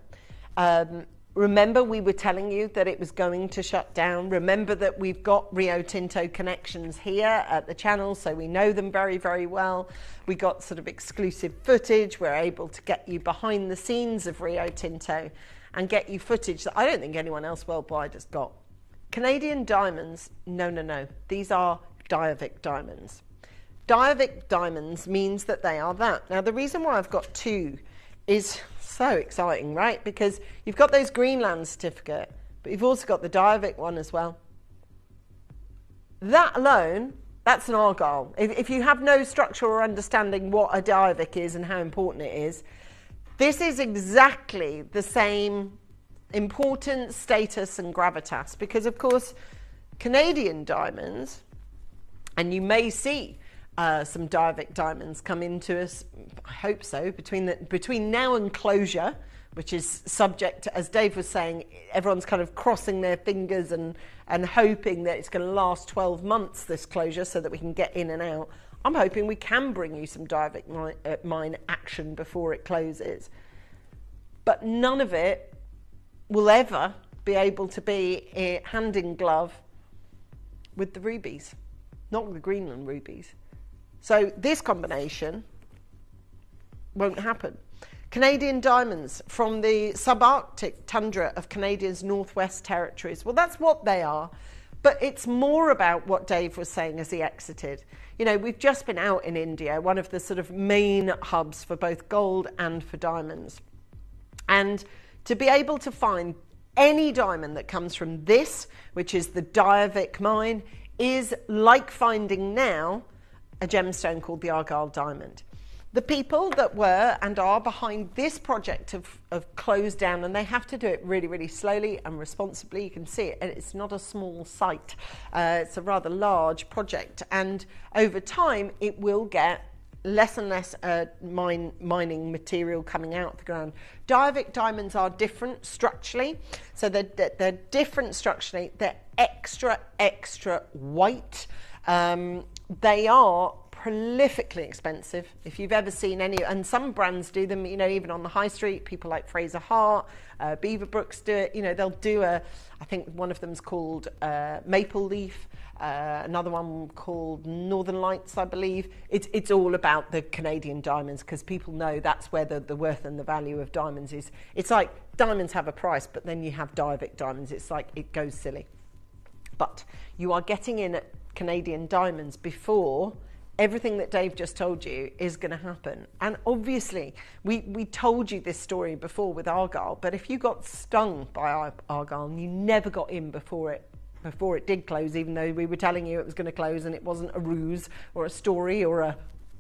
Remember we were telling you that it was going to shut down. Remember that we've got Rio Tinto connections here at the channel, so we know them very, very well. We got sort of exclusive footage. We're able to get you behind the scenes of Rio Tinto and get you footage that I don't think anyone else worldwide has got. Canadian diamonds, no. These are Diavik diamonds. Diavik diamonds means that they are that. Now, the reason why I've got 2 is so exciting, right? Because you've got those Greenland certificate, but you've also got the Diavik one as well. That alone, that's an Argyle. If you have no structure or understanding what a Diavik is and how important it is, this is exactly the same importance, status and gravitas. Because, of course, Canadian diamonds, and you may see some Diavik diamonds come into us, I hope so, between now and closure, which is subject to, as Dave was saying, everyone's kind of crossing their fingers and hoping that it's going to last 12 months, this closure, so that we can get in and out. I'm hoping we can bring you some Diavik mine action before it closes. But none of it will ever be able to be hand in glove with the rubies, not with the Greenland rubies. So this combination won't happen. Canadian diamonds from the subarctic tundra of Canada's Northwest Territories. Well, that's what they are. But it's more about what Dave was saying as he exited. We've just been out in India, one of the sort of main hubs for both gold and for diamonds. And to be able to find any diamond that comes from this, which is the Diavik mine, is like finding now a gemstone called the Argyle diamond. The people that were and are behind this project have closed down, and they have to do it really, really slowly and responsibly. You can see it, and it's not a small site. It's a rather large project, and over time it will get less and less mining material coming out of the ground. Diavik diamonds are different structurally, so they're different structurally. They're extra white. They are prolifically expensive. If you've ever seen any, and some brands do them, even on the high street, people like Fraser Hart, Beaverbrooks do it. They'll do I think one of them's called Maple Leaf, another one called Northern Lights, I believe. It's all about the Canadian diamonds, because people know that's where the worth and the value of diamonds is. It's like diamonds have a price, but then you have Diavik diamonds. It's like it goes silly. But you are getting in at Canadian diamonds before everything that Dave just told you is going to happen. And obviously, we told you this story before with Argyle, but if you got stung by Argyle and you never got in before it did close, even though we were telling you it was going to close and it wasn't a ruse or a story or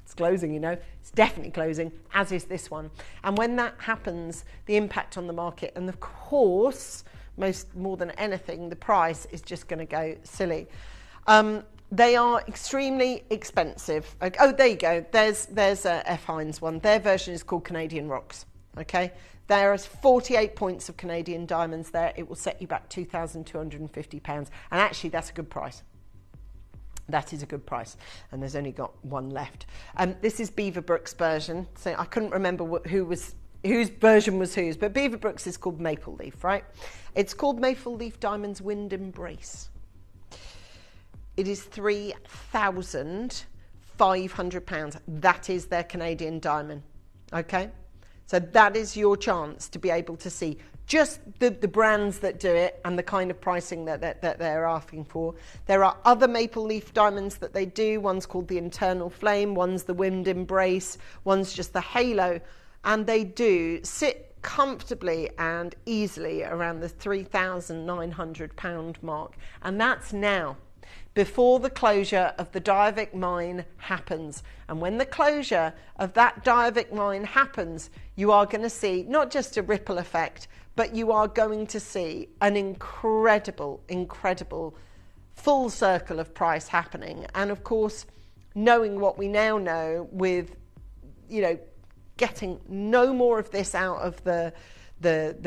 it's closing, it's definitely closing, as is this one. And when that happens, the impact on the market, and of course, more than anything, the price is just going to go silly. They are extremely expensive. Oh, there you go. There's a F. Hines one. Their version is called Canadian Rocks. Okay, there is 48 points of Canadian diamonds there. It will set you back £2,250, and actually that's a good price. That is a good price, and there's only got one left. This is Beaverbrook's version. So I couldn't remember whose version was whose, but Beaverbrook's is called Maple Leaf, right? It's called Maple Leaf Diamonds Wind Embrace. It is £3,500. That is their Canadian diamond, okay? So that is your chance to be able to see just the brands that do it and the kind of pricing that they're asking for. There are other Maple Leaf diamonds that they do. One's called the Internal Flame, one's the Wind Embrace, one's just the Halo. And they do sit comfortably and easily around the £3,900 mark. And that's now, before the closure of the Diavik mine happens. And when the closure of that Diavik mine happens, you are going to see not just a ripple effect, but you are going to see an incredible, incredible full circle of price happening. And of course, knowing what we now know with, getting no more of this out of the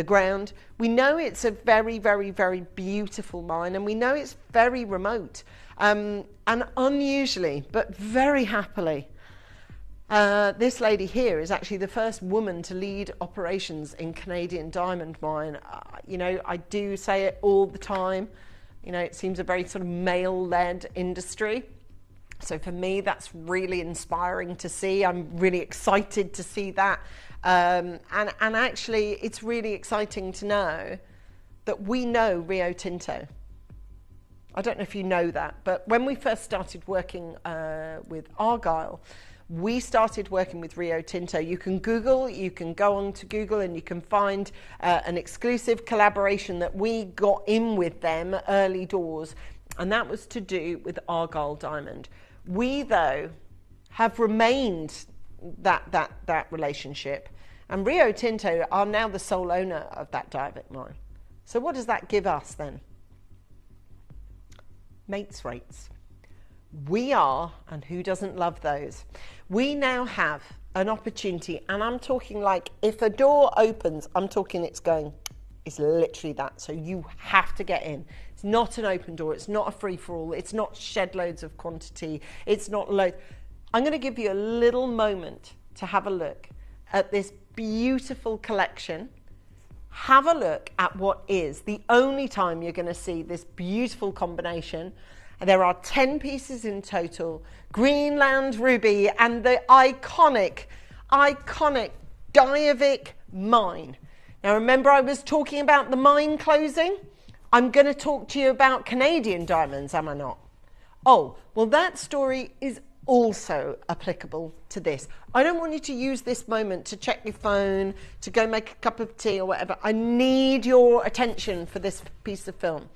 ground, we know it's a very, very, very beautiful mine, and we know it's very remote. And unusually, but very happily, this lady here is actually the first woman to lead operations in Canadian diamond mine. I do say it all the time. It seems a very sort of male-led industry. So for me, that's really inspiring to see. I'm really excited to see that. And actually, it's really exciting to know that we know Rio Tinto. I don't know if you know that, but when we first started working with Argyle, we started working with Rio Tinto. You can go on to Google and you can find an exclusive collaboration that we got in with them early doors, and that was to do with Argyle Diamond. We, though, have remained that relationship, and Rio Tinto are now the sole owner of that Diavik mine. So what does that give us then? Mates rates. We are, and who doesn't love those? We now have an opportunity, and I'm talking like if a door opens, I'm talking it's literally that. So you have to get in. It's not an open door. It's not a free-for-all. It's not shed loads of quantity. It's not loads. I'm going to give you a little moment to have a look at this beautiful collection. Have a look at what is the only time you're going to see this beautiful combination. There are 10 pieces in total. Greenland Ruby and the iconic Diavik mine. Now remember, I was talking about the mine closing. I'm going to talk to you about Canadian diamonds, am I not? Oh, well, that story is also applicable to this. I don't want you to use this moment to check your phone, to go make a cup of tea or whatever. I need your attention for this piece of film.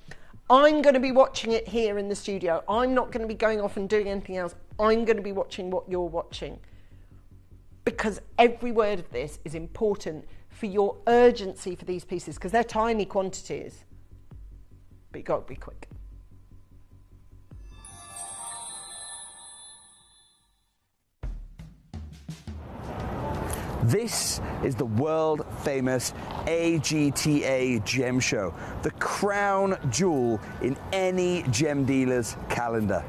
I'm going to be watching it here in the studio. I'm not going to be going off and doing anything else. I'm going to be watching what you're watching, because every word of this is important for your urgency for these pieces, because they're tiny quantities. But you've got to be quick. This is the world-famous AGTA Gem Show, the crown jewel in any gem dealer's calendar.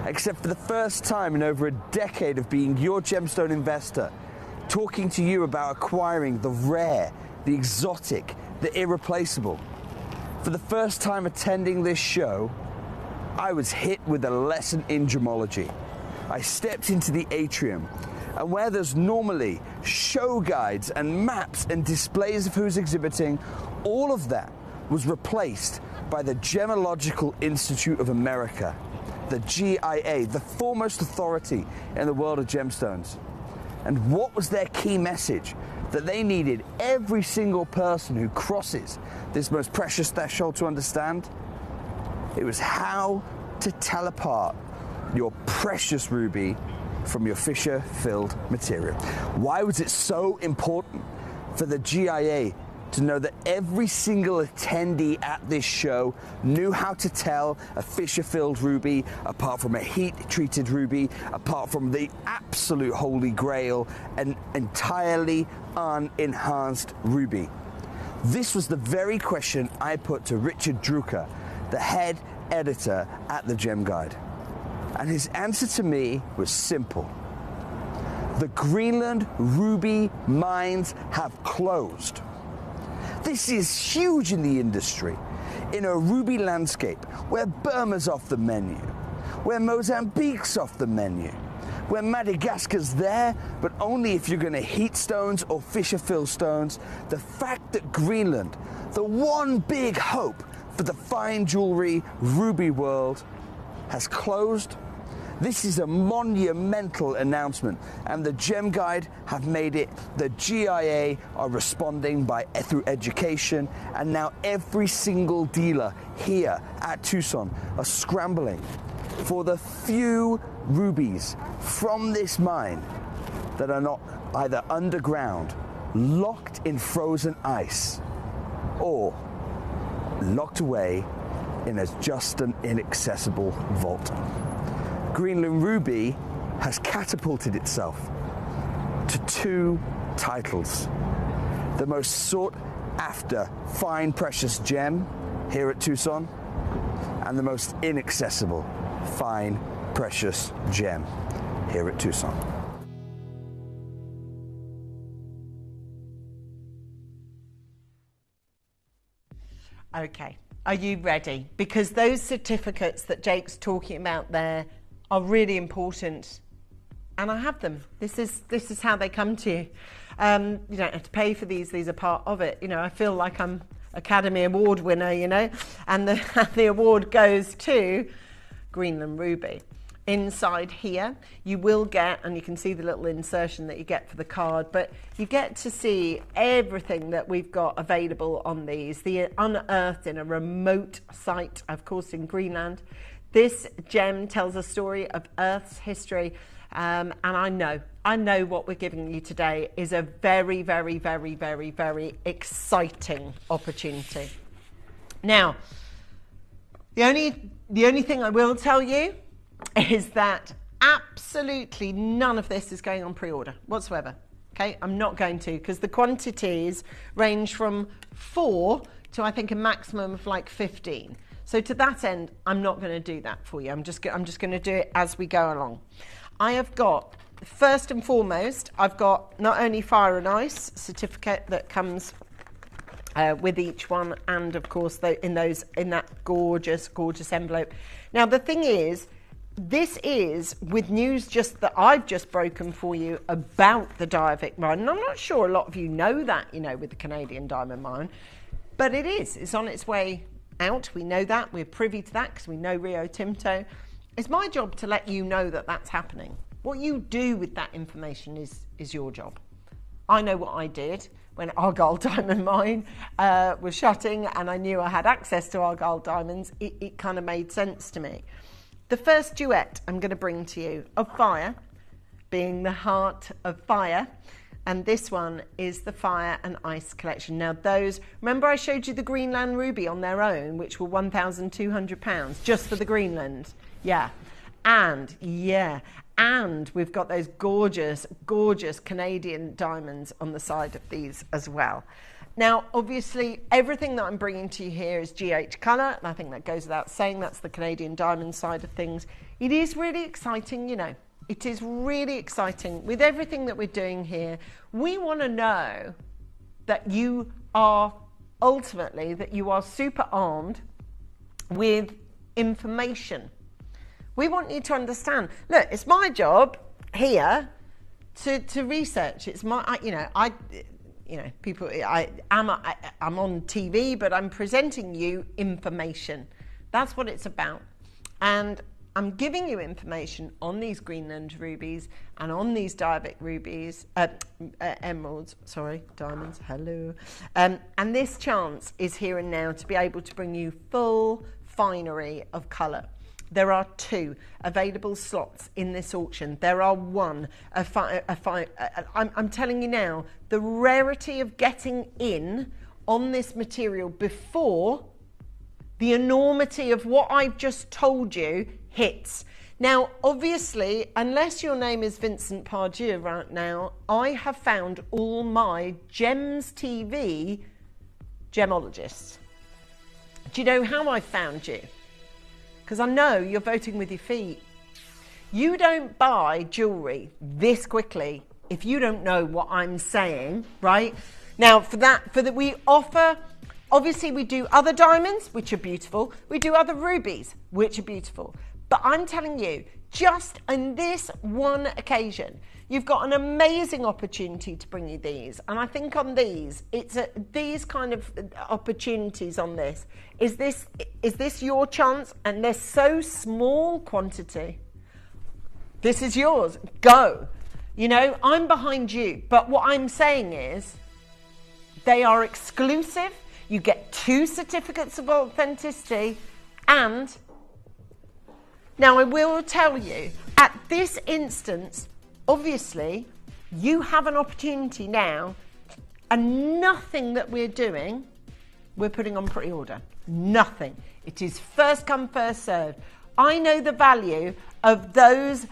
Except for the first time in over a decade of being your gemstone investor, talking to you about acquiring the rare, the exotic, the irreplaceable. For the first time attending this show, I was hit with a lesson in gemology. I stepped into the atrium, and where there's normally show guides and maps and displays of who's exhibiting, all of that was replaced by the Gemological Institute of America, the GIA, the foremost authority in the world of gemstones. And what was their key message? That they needed every single person who crosses this most precious threshold to understand? It was how to tell apart your precious ruby from your fissure-filled material. Why was it so important for the GIA to know that every single attendee at this show knew how to tell a fissure-filled ruby apart from a heat-treated ruby, apart from the absolute holy grail, an entirely unenhanced ruby. This was the very question I put to Richard Drucker, the head editor at the Gem Guide. And his answer to me was simple. The Greenland ruby mines have closed. This is huge in the industry. In a ruby landscape where Burma's off the menu, where Mozambique's off the menu, where Madagascar's there, but only if you're going to heat stones or fissure-fill stones, the fact that Greenland, the one big hope for the fine jewellery ruby world, has closed, this is a monumental announcement, and the Gem Guide have made it. The GIA are responding through education, and now every single dealer here at Tucson are scrambling for the few rubies from this mine that are not either underground, locked in frozen ice, or locked away in just an inaccessible vault. Greenland Ruby has catapulted itself to 2 titles. The most sought after fine precious gem here at Tucson, and the most inaccessible fine precious gem here at Tucson. Okay, are you ready? Because those certificates that Jake's talking about there are really important, and I have them. This is how they come to you. You don't have to pay for these are part of it. You know, I feel like I'm Academy Award winner, you know, and the award goes to Greenland Ruby. Inside here you will get, and you can see the little insertion that you get for the card, but you get to see everything that we've got available on these. The unearthed in a remote site, of course, in Greenland. This gem tells a story of Earth's history, and I know what we're giving you today is a very, very, very, very, very exciting opportunity. Now, the only thing I will tell you is that absolutely none of this is going on pre-order whatsoever. Okay, I'm not going to, because the quantities range from 4 to I think a maximum of like 15. So to that end, I'm not going to do that for you. I'm just going to do it as we go along. I have got, first and foremost, I've got not only Fire and Ice certificate that comes with each one, and of course in that gorgeous, gorgeous envelope. Now the thing is, this is with news just that I've just broken for you about the Diavik mine, and I'm not sure a lot of you know that, you know, with the Canadian diamond mine, but it's on its way out. We know that, we're privy to that because we know Rio Tinto. It's my job to let you know that that's happening. What you do with that information is your job. I know what I did when Argyle Diamond Mine was shutting, and I knew I had access to Argyle Diamonds. It kind of made sense to me. The first duet I'm going to bring to you of Fire, being the heart of fire, and this one is the Fire and Ice collection. Now those, remember I showed you the Greenland Ruby on their own, which were £1,200 just for the Greenland? Yeah. And we've got those gorgeous, gorgeous Canadian diamonds on the side of these as well. Now, obviously, everything that I'm bringing to you here is GH colour, and I think that goes without saying. That's the Canadian diamond side of things. It is really exciting, you know. It is really exciting. With everything that we're doing here, we want to know that you are ultimately, that you are super armed with information. We want you to understand, look, it's my job here to research. It's my, I'm on TV, but I'm presenting you information. That's what it's about. And I'm giving you information on these Greenland rubies and on these Diavik rubies, emeralds, sorry, diamonds, hello. And this chance is here and now to be able to bring you full finery of colour. There are 2 available slots in this auction. There are 1. I'm telling you now, the rarity of getting in on this material before the enormity of what I've just told you hits. Now, obviously, unless your name is Vincent Pardieu right now, I have found all my Gems TV gemologists. Do you know how I found you? Because I know you're voting with your feet. You don't buy jewellery this quickly if you don't know what I'm saying, right? Now, we offer, obviously we do other diamonds, which are beautiful. We do other rubies, which are beautiful. But I'm telling you, just on this one occasion, you've got an amazing opportunity to bring you these. And I think on these, these kind of opportunities on this, is this your chance? And they're so small quantity. This is yours. Go. You know, I'm behind you. But what I'm saying is, they are exclusive. You get 2 certificates of authenticity. And now I will tell you, at this instance, obviously, you have an opportunity now, and nothing that we're doing, we're putting on pre-order. Nothing. It is first come, first served. I know the value of those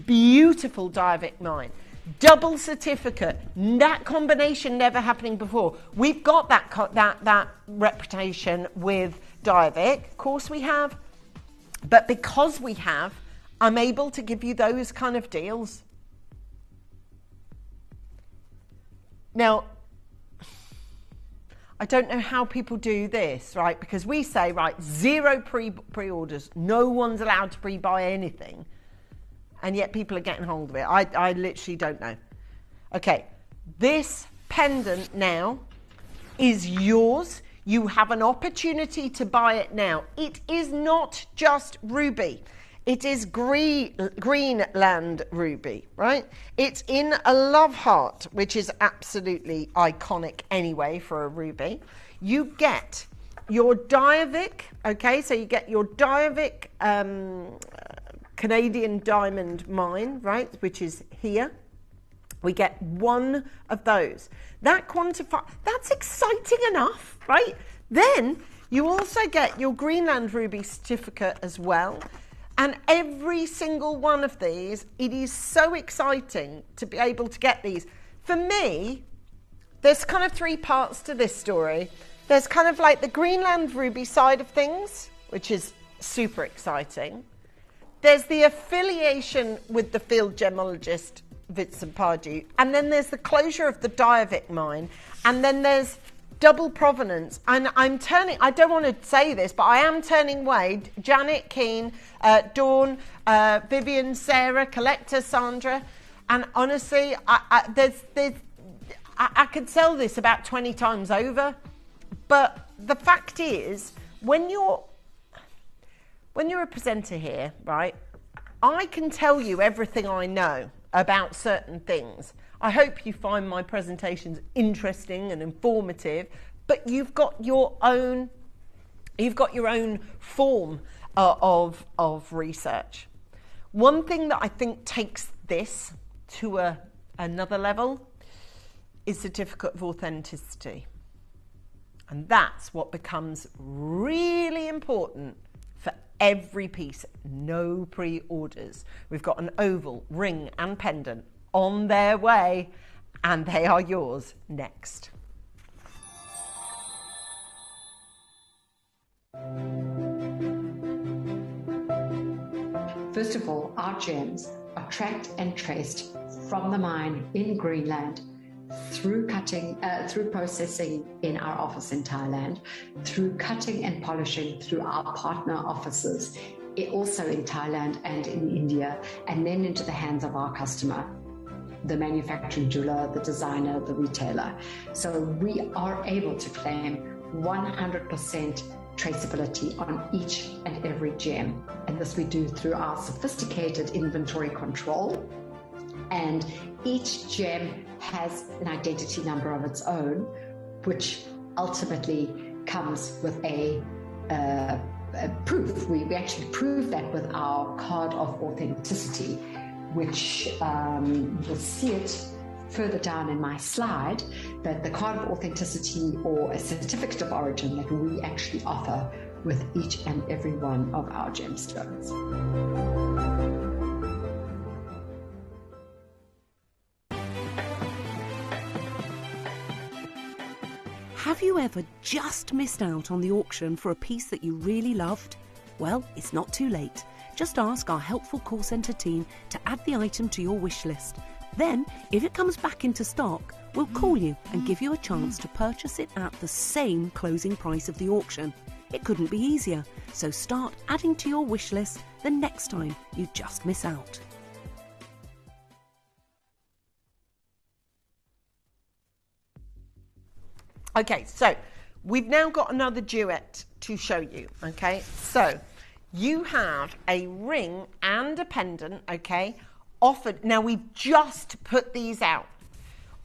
beautiful Diavik mine. Double certificate, that combination never happening before. We've got that reputation with Diavik, of course we have, but because we have, I'm able to give you those kind of deals. Now, I don't know how people do this, right? Because we say, right, 0 pre-orders, no one's allowed to pre-buy anything, and yet people are getting hold of it. I literally don't know. Okay, this pendant now is yours. You have an opportunity to buy it now. It is not just ruby. It is Greenland ruby, right? It's in a love heart, which is absolutely iconic anyway for a ruby. You get your Diavik, okay? So you get your Diavik Canadian diamond mine, right? Which is here. We get 1 of those. That's exciting enough, right? Then you also get your Greenland ruby certificate as well. And every single one of these, it is so exciting to be able to get these. For me, there's kind of 3 parts to this story. There's kind of like the Greenland ruby side of things, which is super exciting. There's the affiliation with the field gemologist, Vincent Pardieu. And then there's the closure of the Diavik mine. And then there's double provenance. And I don't want to say this, but I am turning Wade, Janet, Keane, Dawn, Vivian, Sarah, Collector, Sandra. And honestly, I could sell this about 20 times over. But the fact is, when you're a presenter here, right, I can tell you everything I know about certain things. I hope you find my presentations interesting and informative, but you've got your own form of research. One thing that I think takes this to another level is certificate of authenticity. And that's what becomes really important for every piece. No pre-orders. We've got an oval, ring and pendant on their way, and they are yours next. First of all, our gems are tracked and traced from the mine in Greenland, through processing in our office in Thailand, through cutting and polishing through our partner offices, also in Thailand and in India, and then into the hands of our customer, the manufacturing jeweler, the designer, the retailer. So we are able to claim 100% traceability on each and every gem. And this we do through our sophisticated inventory control. And each gem has an identity number of its own, which ultimately comes with a proof. We actually prove that with our card of authenticity, which you'll see it further down in my slide that the card of authenticity or a certificate of origin that we actually offer with each and every one of our gemstones. Have you ever just missed out on the auction for a piece that you really loved? Well, it's not too late. Just ask our helpful call centre team to add the item to your wish list. Then, if it comes back into stock, we'll call you and give you a chance to purchase it at the same closing price of the auction. It couldn't be easier, so start adding to your wish list the next time you just miss out. Okay, so we've now got another duet to show you, okay? So you have a ring and a pendant, okay, offered. Now we've just put these out.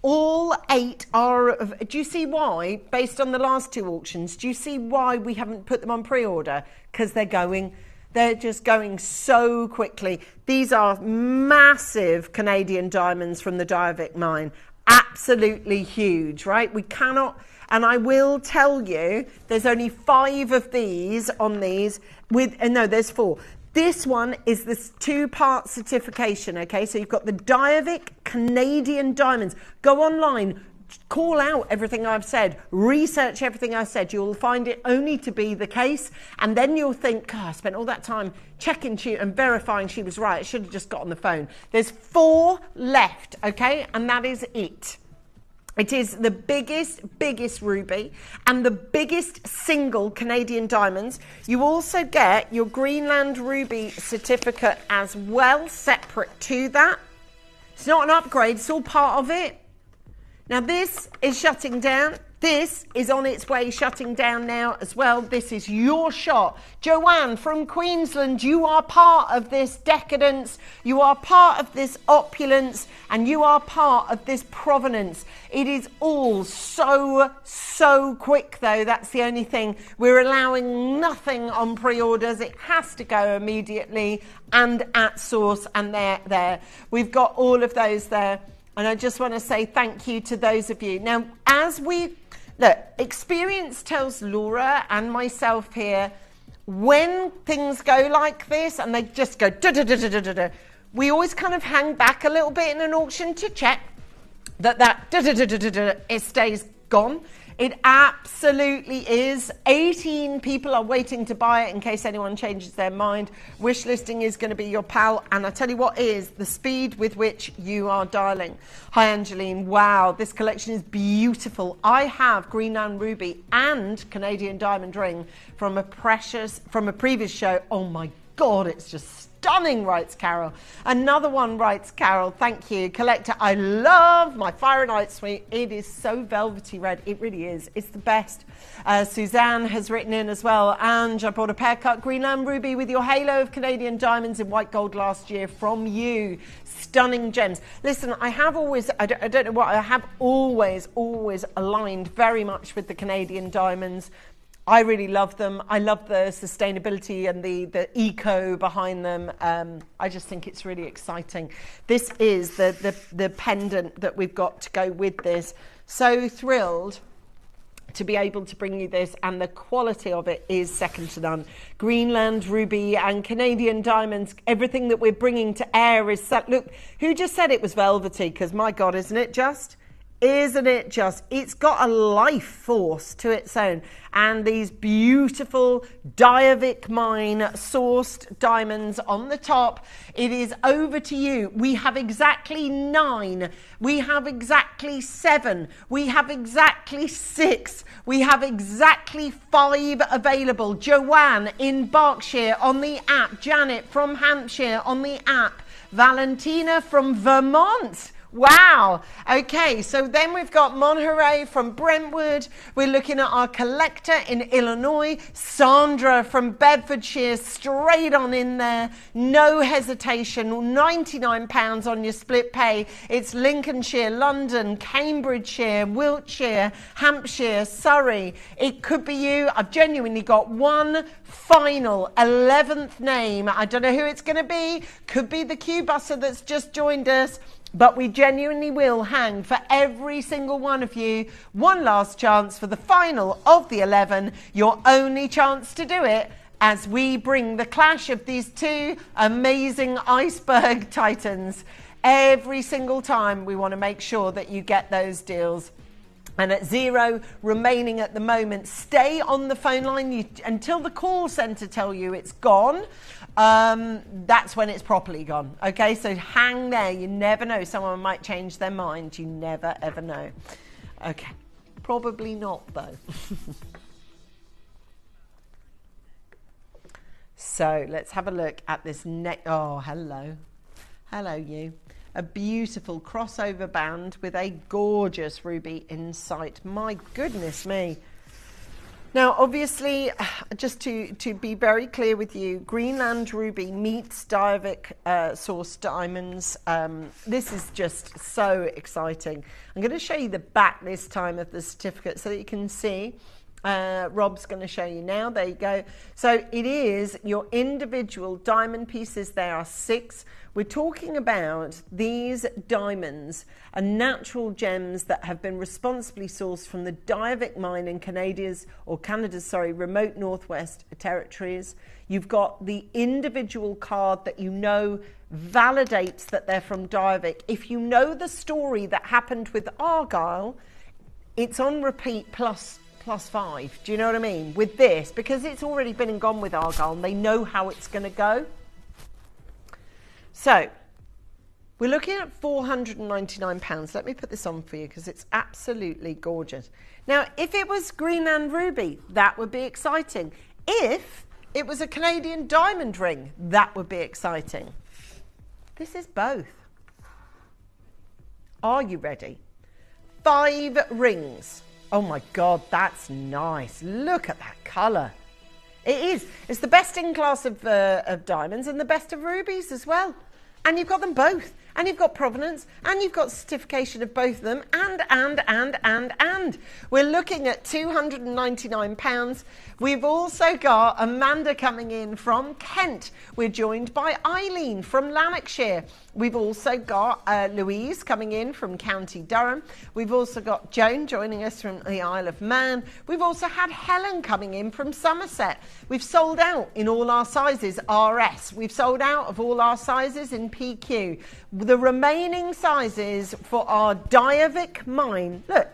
All 8 are, do you see why, based on the last 2 auctions, do you see why we haven't put them on pre-order? Because they're just going so quickly. These are massive Canadian diamonds from the Diavik mine. Absolutely huge, right? We cannot, and I will tell you, there's only 5 of these on these no, there's 4. This one is this 2-part certification, okay? So you've got the Diavik Canadian diamonds. Go online, call out everything I've said, research everything I've said. You'll find it only to be the case. And then you'll think, God, I spent all that time checking she and verifying she was right. I should have just got on the phone. There's 4 left, okay? And that is it. It is the biggest ruby and the biggest single Canadian diamonds. You also get your Greenland ruby certificate as well, separate to that. It's not an upgrade, it's all part of it. Now this is shutting down. This is on its way shutting down now as well. This is your shot. Joanne from Queensland, you are part of this decadence. You are part of this opulence and you are part of this provenance. It is all so quick though. That's the only thing. We're allowing nothing on pre-orders. It has to go immediately and at source, and they're there. We've got all of those there. And I just want to say thank you to those of you. Now, look, experience tells Laura and myself here, when things go like this and they just go da-da-da-da-da-da, we always kind of hang back a little bit in an auction to check that da-da-da-da-da-da, it stays gone. It absolutely is. 18 people are waiting to buy it in case anyone changes their mind. Wish listing is going to be your pal. And I tell you what is the speed with which you are dialing. Hi, Angeline. Wow, this collection is beautiful. I have Greenland ruby and Canadian diamond ring from a previous show. Oh my God, it's just stunning, writes Carol. Another one writes Carol, thank you. Collector, I love my Fire and Ice suite. It is so velvety red. It really is. It's the best. Suzanne has written in as well. Ange, I bought a pear cut Greenland ruby with your halo of Canadian diamonds in white gold last year from you. Stunning gems. Listen, I have always, I don't know what, I have always aligned very much with the Canadian diamonds. I really love them. I love the sustainability and the eco behind them. I just think it's really exciting. This is the pendant that we've got to go with this. So thrilled to be able to bring you this, and the quality of it is second to none. Greenland ruby and Canadian diamonds, everything that we're bringing to air is set. Look, who just said it was velvety? Because my God, isn't it just? Isn't it just? It's got a life force to its own. And these beautiful Diavik mine sourced diamonds on the top. It is over to you. We have exactly 9. We have exactly 7. We have exactly 6. We have exactly 5 available. Joanne in Berkshire on the app. Janet from Hampshire on the app. Valentina from Vermont. Wow. Okay, so then we've got Monterey from Brentwood. We're looking at our collector in Illinois. Sandra from Bedfordshire, straight on in there. No hesitation. £99 on your split pay. It's Lincolnshire, London, Cambridgeshire, Wiltshire, Hampshire, Surrey. It could be you. I've genuinely got one final 11th name. I don't know who it's going to be. Could be the Q-busser that's just joined us. but we genuinely will hang for every single one of you one last chance for the final of the 11, your only chance to do it, as we bring the clash of these two amazing iceberg titans. Every single time we want to make sure that you get those deals. And at 0 remaining at the moment, stay on the phone line until the call centre tell you it's gone. That's when it's properly gone. Okay, so hang there. You never know. Someone might change their mind. You never, ever know. Okay, probably not though. So let's have a look at this next. Oh, hello. Hello, you. A beautiful crossover band with a gorgeous ruby insight. My goodness me. Now, obviously, just to be very clear with you, Greenland Ruby meets Diavik source diamonds. This is just so exciting. I'm going to show you the back this time of the certificate so that you can see. Rob's going to show you now. There you go. So it is your individual diamond pieces. There are 6. We're talking about these diamonds are natural gems that have been responsibly sourced from the Diavik mine in Canada's remote Northwest Territories. You've got the individual card that you know validates that they're from Diavik. If you know the story that happened with Argyle, it's on repeat plus 5. Do you know what I mean? With this, because it's already been and gone with Argyle, and they know how it's going to go. So, we're looking at £499. Let me put this on for you because it's absolutely gorgeous. Now, if it was Greenland Ruby, that would be exciting. If it was a Canadian diamond ring, that would be exciting. This is both. Are you ready? 5 rings. Oh my God, that's nice. Look at that colour. It is. It's the best in class of diamonds and the best of rubies as well. And you've got them both. And you've got provenance. And you've got certification of both of them. And. We're looking at £299. We've also got Amanda coming in from Kent. We're joined by Eileen from Lanarkshire. We've also got Louise coming in from County Durham. We've also got Joan joining us from the Isle of Man. We've also had Helen coming in from Somerset. We've sold out in all our sizes RS. We've sold out of all our sizes in PQ. The remaining sizes for our Diavik mine. Look,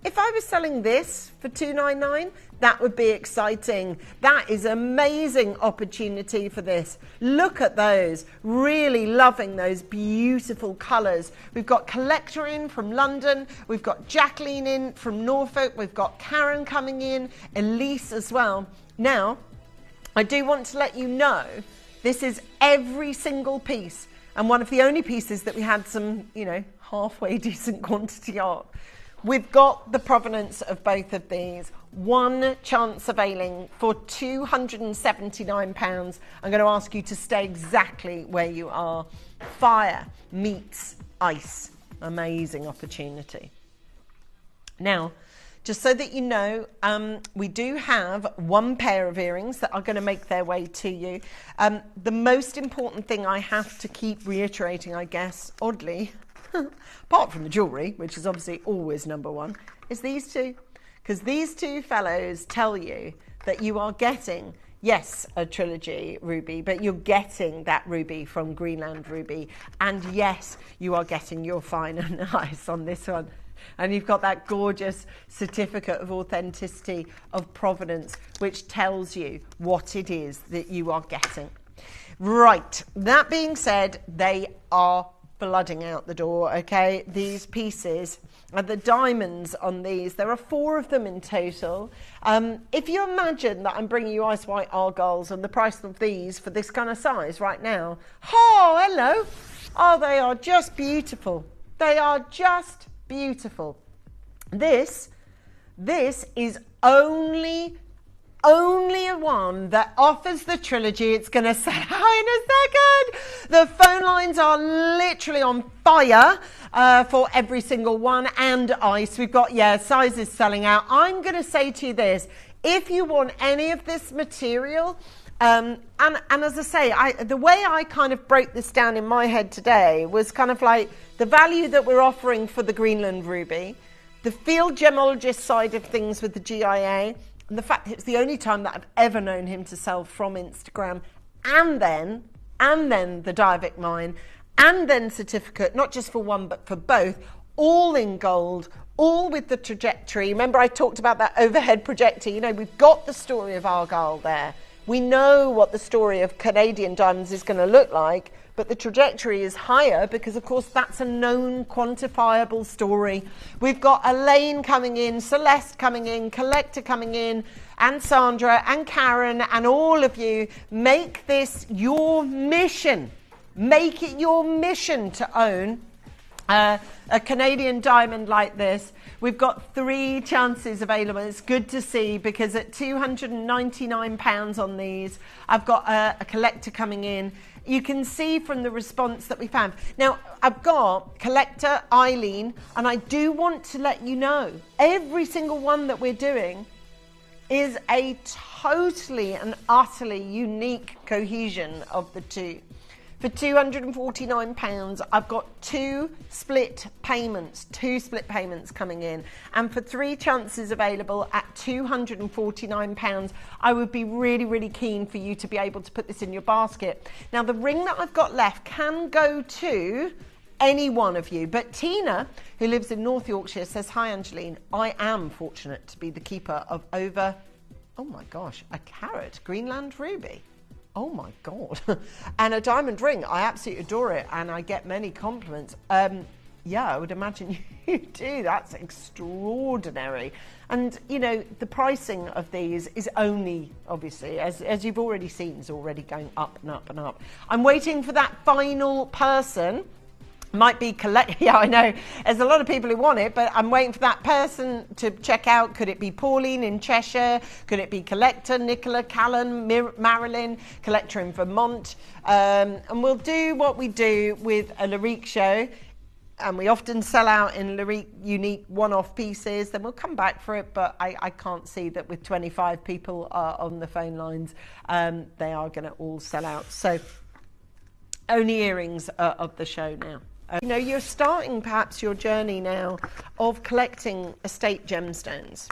if I was selling this for $299, that would be exciting. That is amazing opportunity for this. Look at those. Really loving those beautiful colours. We've got Collector in from London. We've got Jacqueline in from Norfolk. We've got Karen coming in. Elise as well. Now, I do want to let you know, this is every single piece. And one of the only pieces that we had some, halfway decent quantity of. We've got the provenance of both of these. One chance availing for £279. I'm going to ask you to stay exactly where you are. Fire meets ice. Amazing opportunity. Now, just so that you know, we do have 1 pair of earrings that are going to make their way to you. The most important thing I have to keep reiterating, I guess, oddly, apart from the jewellery, which is obviously always number 1, is these two. Because these two fellows tell you that you are getting, yes, a trilogy ruby, but you're getting that ruby from Greenland Ruby. And yes, you are getting your fine and nice on this one. And you've got that gorgeous certificate of authenticity of provenance, which tells you what it is that you are getting. Right, that being said, they are flooding out the door, okay? These pieces, the diamonds on these, there are 4 of them in total. If you imagine that I'm bringing you ice white Argyles and the price of these for this kind of size right now, oh, hello. Oh, they are just beautiful. They are just beautiful. This is only a one that offers the trilogy. It's going to sell out in a second. The phone lines are literally on fire for every single one, and ice. We've got, sizes selling out. I'm going to say to you this. If you want any of this material, And as I say, the way I kind of broke this down in my head today was kind of like the value that we're offering for the Greenland Ruby, the field gemologist side of things with the GIA, and the fact that it's the only time that I've ever known him to sell from Instagram, and then the Diavik mine, and then certificate, not just for one but for both, all in gold, all with the trajectory. Remember I talked about that overhead projector. You know, we've got the story of Argyle there. We know what the story of Canadian diamonds is going to look like, but the trajectory is higher because, of course, that's a known, quantifiable story. We've got Elaine coming in, Celeste coming in, Collector coming in, and Sandra and Karen and all of you. Make this your mission. Make it your mission to own a Canadian diamond like this. We've got 3 chances available. It's good to see because at £299 on these, I've got a collector coming in. You can see from the response that we found. Now, I've got collector Eileen, and I do want to let you know, every single one that we're doing is a totally and utterly unique cohesion of the two. For £249, I've got 2 split payments coming in. And for 3 chances available at £249, I would be really, really keen for you to be able to put this in your basket. Now, the ring that I've got left can go to any one of you. But Tina, who lives in North Yorkshire, says, "Hi, Angeline. I am fortunate to be the keeper of over, oh my gosh, a carat Greenland ruby. Oh my God." And a diamond ring. I absolutely adore it and I get many compliments. Yeah, I would imagine you do. That's extraordinary. And, you know, the pricing of these is only, obviously, as you've already seen, is already going up and up and up. I'm waiting for that final person. Might be yeah, I know there's a lot of people who want it, but I'm waiting for that person to check out. Could it be Pauline in Cheshire? Could it be Collector Nicola, Callan, Marilyn, Collector in Vermont? And we'll do what we do with a Larique show, and we often sell out in Larique unique one-off pieces. Then we'll come back for it, but I can't see that with 25 people on the phone lines, they are going to all sell out. So only earrings of the show now. You know, you're starting perhaps your journey now of collecting estate gemstones.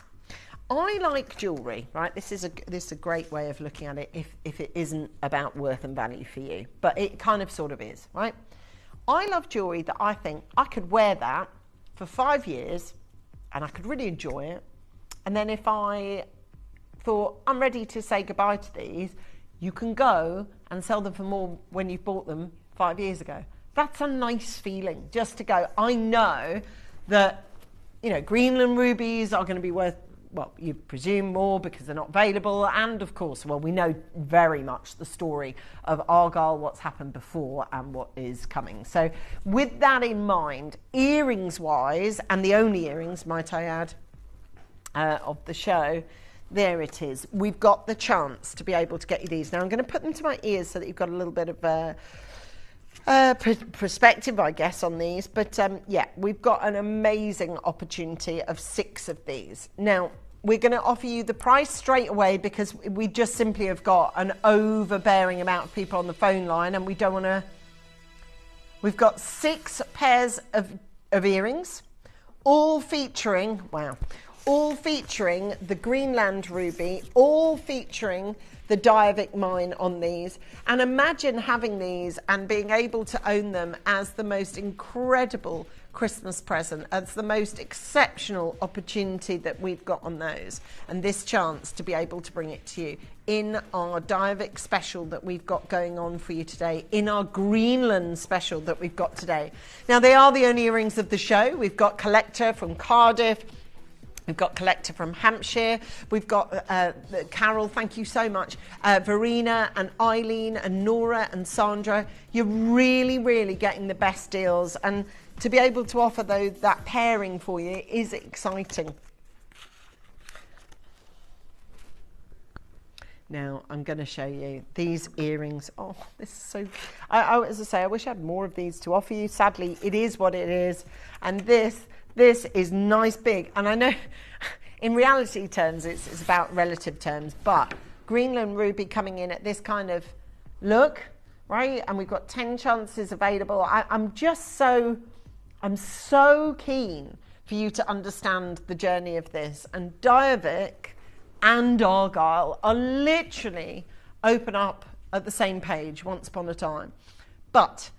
I like jewellery, right? This is a great way of looking at it if it isn't about worth and value for you, but it kind of sort of is, right? I love jewellery that I think I could wear that for 5 years and I could really enjoy it. And then if I thought I'm ready to say goodbye to these, you can go and sell them for more when you bought them 5 years ago. That's a nice feeling, just to go, I know that, you know, Greenland rubies are going to be worth, well, you presume more because they're not available. And of course, well, we know very much the story of Argyle, what's happened before and what is coming. So with that in mind, earrings wise, and the only earrings, might I add, of the show, there it is. We've got the chance to be able to get you these. Now I'm going to put them to my ears so that you've got a little bit of perspective, I guess, on these. But yeah, we've got an amazing opportunity of 6 of these. Now, we're going to offer you the price straight away because we just simply have got an overbearing amount of people on the phone line and we don't want to... We've got 6 pairs of earrings, all featuring, wow, all featuring the Greenland ruby, all featuring the Diavik mine on these. And imagine having these and being able to own them as the most incredible Christmas present, as the most exceptional opportunity that we've got on those. And this chance to be able to bring it to you in our Diavik special that we've got going on for you today, in our Greenland special that we've got today. Now, they are the only earrings of the show. We've got Collector from Cardiff. We've got Collector from Hampshire. We've got Carol, thank you so much. Verena and Eileen and Nora and Sandra. You're really, really getting the best deals. And to be able to offer that pairing for you is exciting. Now, I'm going to show you these earrings. Oh, this is so... as I say, I wish I had more of these to offer you. Sadly, it is what it is. And this is nice big, and I know in reality terms it's about relative terms, but Greenland ruby coming in at this kind of look, right? And we've got 10 chances available. I'm so keen for you to understand the journey of this. And Diavic and Argyle are literally open up at the same page once upon a time. But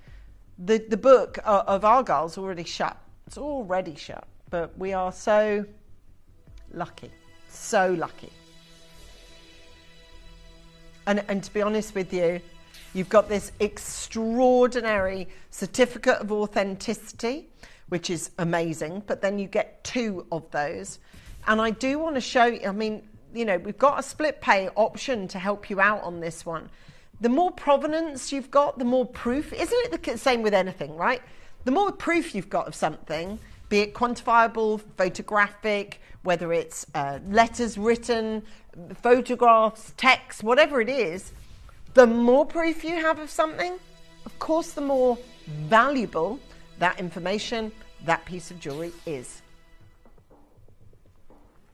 the book of Argyle's already shut. It's already shut. But we are so lucky. So lucky. And to be honest with you, you've got this extraordinary certificate of authenticity, which is amazing, but then you get 2 of those. And I do want to show you, I mean, you know, we've got a split pay option to help you out on this one. The more provenance you've got, the more proof. Isn't it the same with anything, right? The more proof you've got of something, be it quantifiable, photographic, whether it's letters written, photographs, text, whatever it is, the more proof you have of something, of course, the more valuable that information, that piece of jewellery is.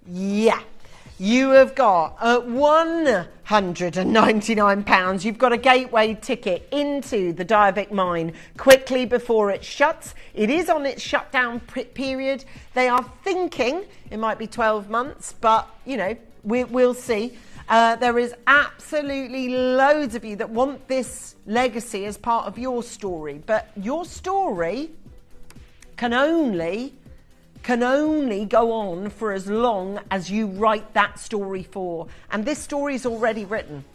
Yeah. You have got at £199, you've got a gateway ticket into the Diavic mine quickly before it shuts. It is on its shutdown period. They are thinking it might be 12 months, but, you know, we'll see. There is absolutely loads of you that want this legacy as part of your story, but your story can only go on for as long as you write that story for. And this story is already written.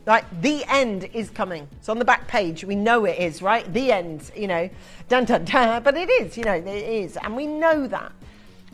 Like, the end is coming. It's on the back page. We know it is, right? The end, you know, dun dun dun. But it is, you know, it is. And we know that.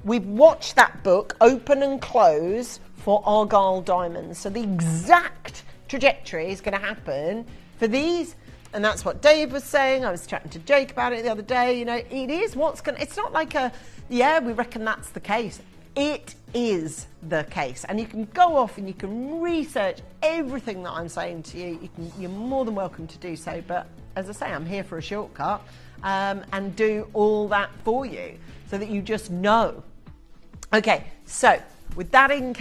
We've watched that book open and close for Argyle Diamonds. So the exact trajectory is going to happen for these. And that's what Dave was saying. I was chatting to Jake about it the other day. You know, it is what's going to, it's not like a, yeah, we reckon that's the case. It is the case. And you can go off and you can research everything that I'm saying to you. You're more than welcome to do so. But as I say, I'm here for a shortcut and do all that for you so that you just know. Okay, so with that in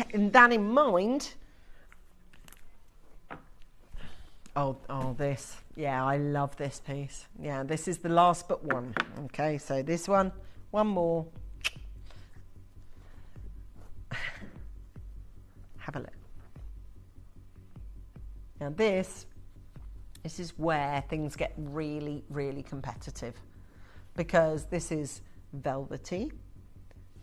mind, oh, this. Yeah, I love this piece. Yeah, this is the last but one. Okay, so this one more. Have a look. Now this is where things get really, really competitive, because this is velvety.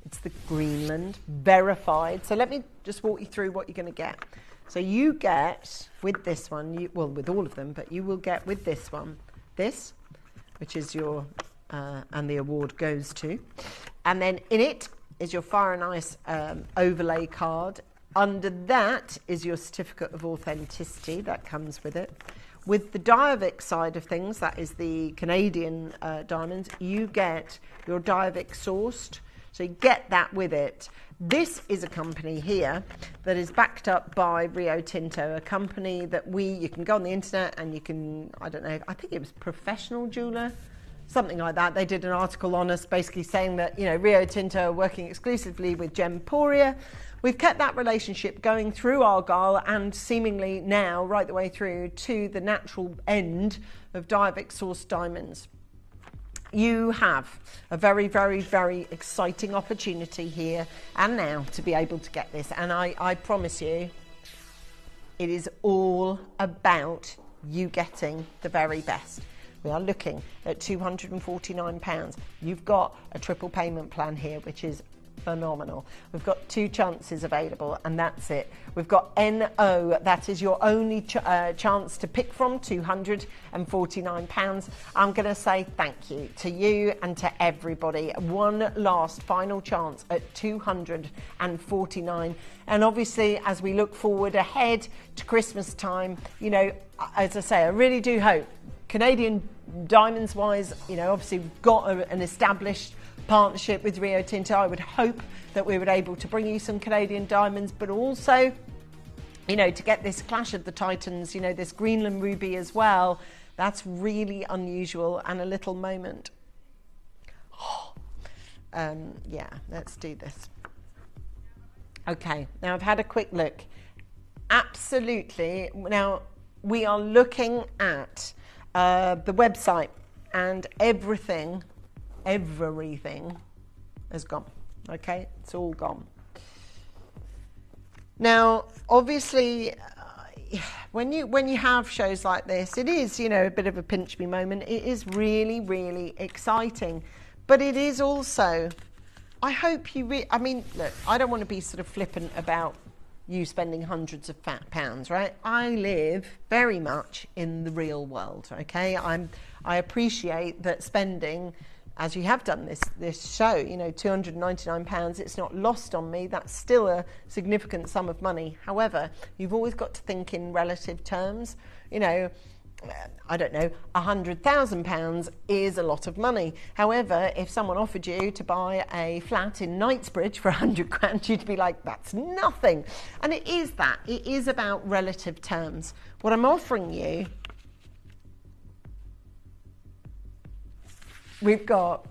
It's the Greenland verified. So let me just walk you through what you're going to get. So you get, with this one, well, with all of them, but you will get with this one, this, which is your, and the award goes to. And then in it is your Fire and Ice overlay card. Under that is your certificate of authenticity that comes with it. With the Diavic side of things, that is the Canadian diamonds, you get your Diavic sourced. So you get that with it. This is a company here that is backed up by Rio Tinto, a company that you can go on the internet and you can, I don't know, I think it was Professional Jeweler, something like that. They did an article on us basically saying that, you know, Rio Tinto are working exclusively with Gemporia. We've kept that relationship going through Argyle and seemingly now right the way through to the natural end of Diavic sourced diamonds. You have a very, very, very exciting opportunity here and now to be able to get this. And I promise you, it is all about you getting the very best. We are looking at £249. You've got a triple payment plan here, which is phenomenal. We've got 2 chances available, and that's it. We've got NO, that is your only chance to pick from, £249. I'm going to say thank you to you and to everybody. One last final chance at £249. And obviously, as we look forward ahead to Christmas time, you know, as I say, I really do hope, Canadian diamonds wise, you know, obviously we've got an established partnership with Rio Tinto. I would hope that we were able to bring you some Canadian diamonds, but also, you know, to get this Clash of the Titans, you know, this Greenland ruby as well. That's really unusual and a little moment. Yeah, let's do this. Okay, now I've had a quick look. absolutely. Now, we are looking at the website, and everything has gone. Okay, it's all gone. Now, obviously, when you have shows like this, it is, a bit of a pinch me moment. It is really, really exciting, but it is also, I hope you look, I don't want to be sort of flippant about you spending hundreds of pounds, right? I live very much in the real world, okay? I appreciate that spending, as you have done this show, £299, it's not lost on me. That's still a significant sum of money. However, you've always got to think in relative terms. I don't know, £100,000 is a lot of money. However, if someone offered you to buy a flat in Knightsbridge for 100 grand, you'd be like, that's nothing. And it is that. It is about relative terms. What I'm offering you, we've got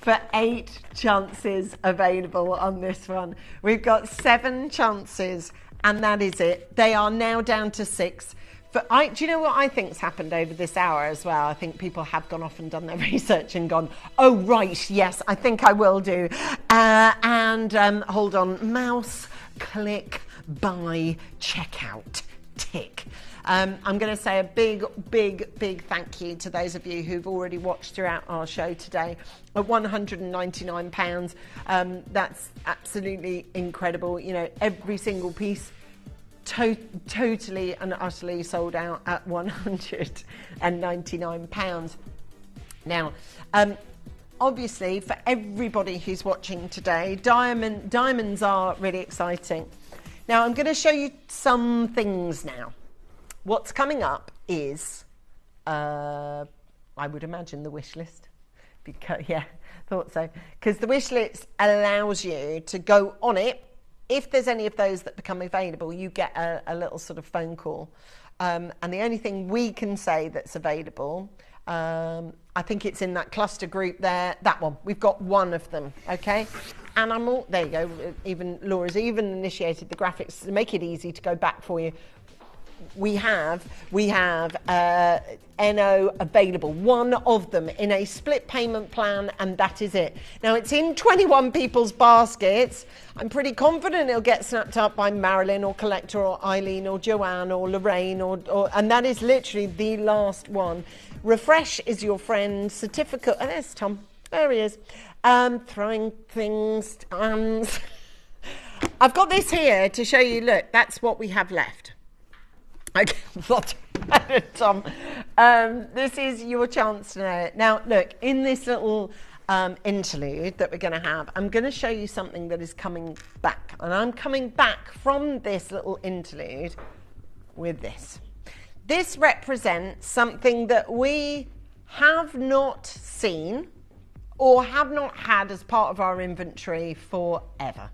for 8 chances available on this one. We've got 7 chances, and that is it. They are now down to 6. Do you know what I think's happened over this hour as well? I think people have gone off and done their research and gone, oh, right, yes, I think I will do. Hold on, mouse, click, buy, checkout, tick. I'm going to say a big thank you to those of you who've already watched throughout our show today. At £199, that's absolutely incredible. Every single piece totally and utterly sold out at £199. Now, obviously, for everybody who's watching today, diamonds are really exciting. Now, I'm going to show you some things now. What's coming up is, I would imagine, the wish list. Thought so. Because the wish list allows you to go on it. If there's any of those that become available, you get a little sort of phone call. And the only thing we can say that's available, I think it's in that cluster group there, that one. We've got one of them, okay? And there you go, Laura's even initiated the graphics to make it easy to go back for you. We have NO available, one of them in a split payment plan, and that is it. Now, it's in 21 people's baskets. I'm pretty confident it'll get snapped up by Marilyn or Collector or Eileen or Joanne or Lorraine, and that is literally the last one. Refresh is your friend. Certificate, and there's Tom. There he is. Throwing things. I've got this here to show you, look, that's what we have left. Okay, Tom. This is your chance to know it. Now, look, in this little interlude that we're going to have, I'm going to show you something that is coming back. And I'm coming back from this little interlude with this. This represents something that we have not seen or have not had as part of our inventory forever.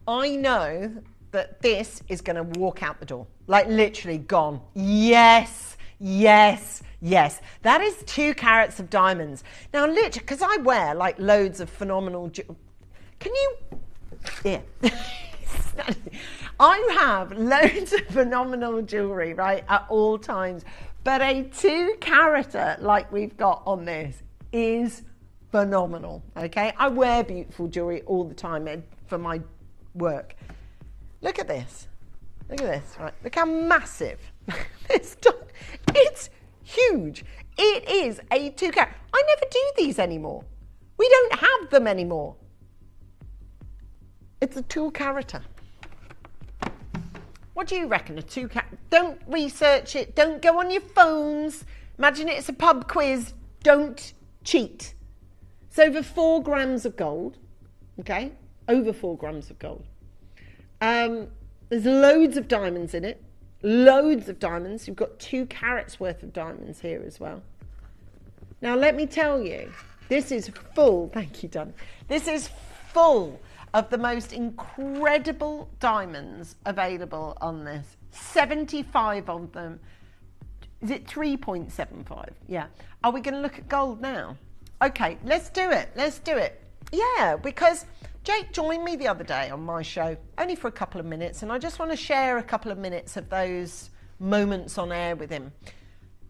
I know that this is going to walk out the door, like literally gone. Yes. That is 2 carats of diamonds. Now, literally, because I wear like loads of phenomenal. Can you? Yeah. I have loads of phenomenal jewelry, right, at all times. But a 2 carater like we've got on this is phenomenal. Okay, I wear beautiful jewelry all the time for my work. Look at this. Look at this, right? Look how massive. It's huge. It is a 2 carat. I never do these anymore. We don't have them anymore. It's a 2 carater. What do you reckon, a 2 carat? Don't research it. Don't go on your phones. Imagine it's a pub quiz. Don't cheat. It's over 4 grams of gold. Okay? Over 4 grams of gold. There's loads of diamonds in it. Loads of diamonds. You've got 2 carats worth of diamonds here as well. Now, let me tell you, this is full. Thank you, Don. This is full of the most incredible diamonds available on this. 75 of them. Is it 3.75? Yeah. Are we going to look at gold now? Okay, let's do it. Yeah, because Jake joined me the other day on my show, only for a couple of minutes, and I just want to share a couple of minutes of those moments on air with him.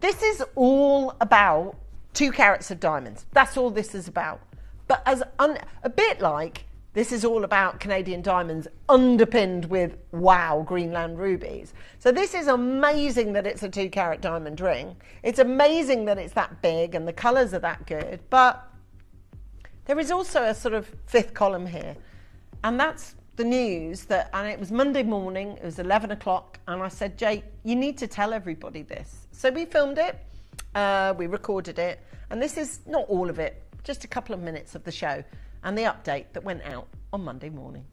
This is all about 2 carats of diamonds. That's all this is about. But a bit like this is all about Canadian diamonds underpinned with, wow, Greenland rubies. So this is amazing that it's a 2 carat diamond ring. It's amazing that it's that big and the colours are that good. But there is also a sort of 5th column here. And that's the news that, and it was Monday morning, it was 11 o'clock, and I said, Jake, you need to tell everybody this. So we filmed it, we recorded it, and this is not all of it, just a couple of minutes of the show and the update that went out on Monday morning.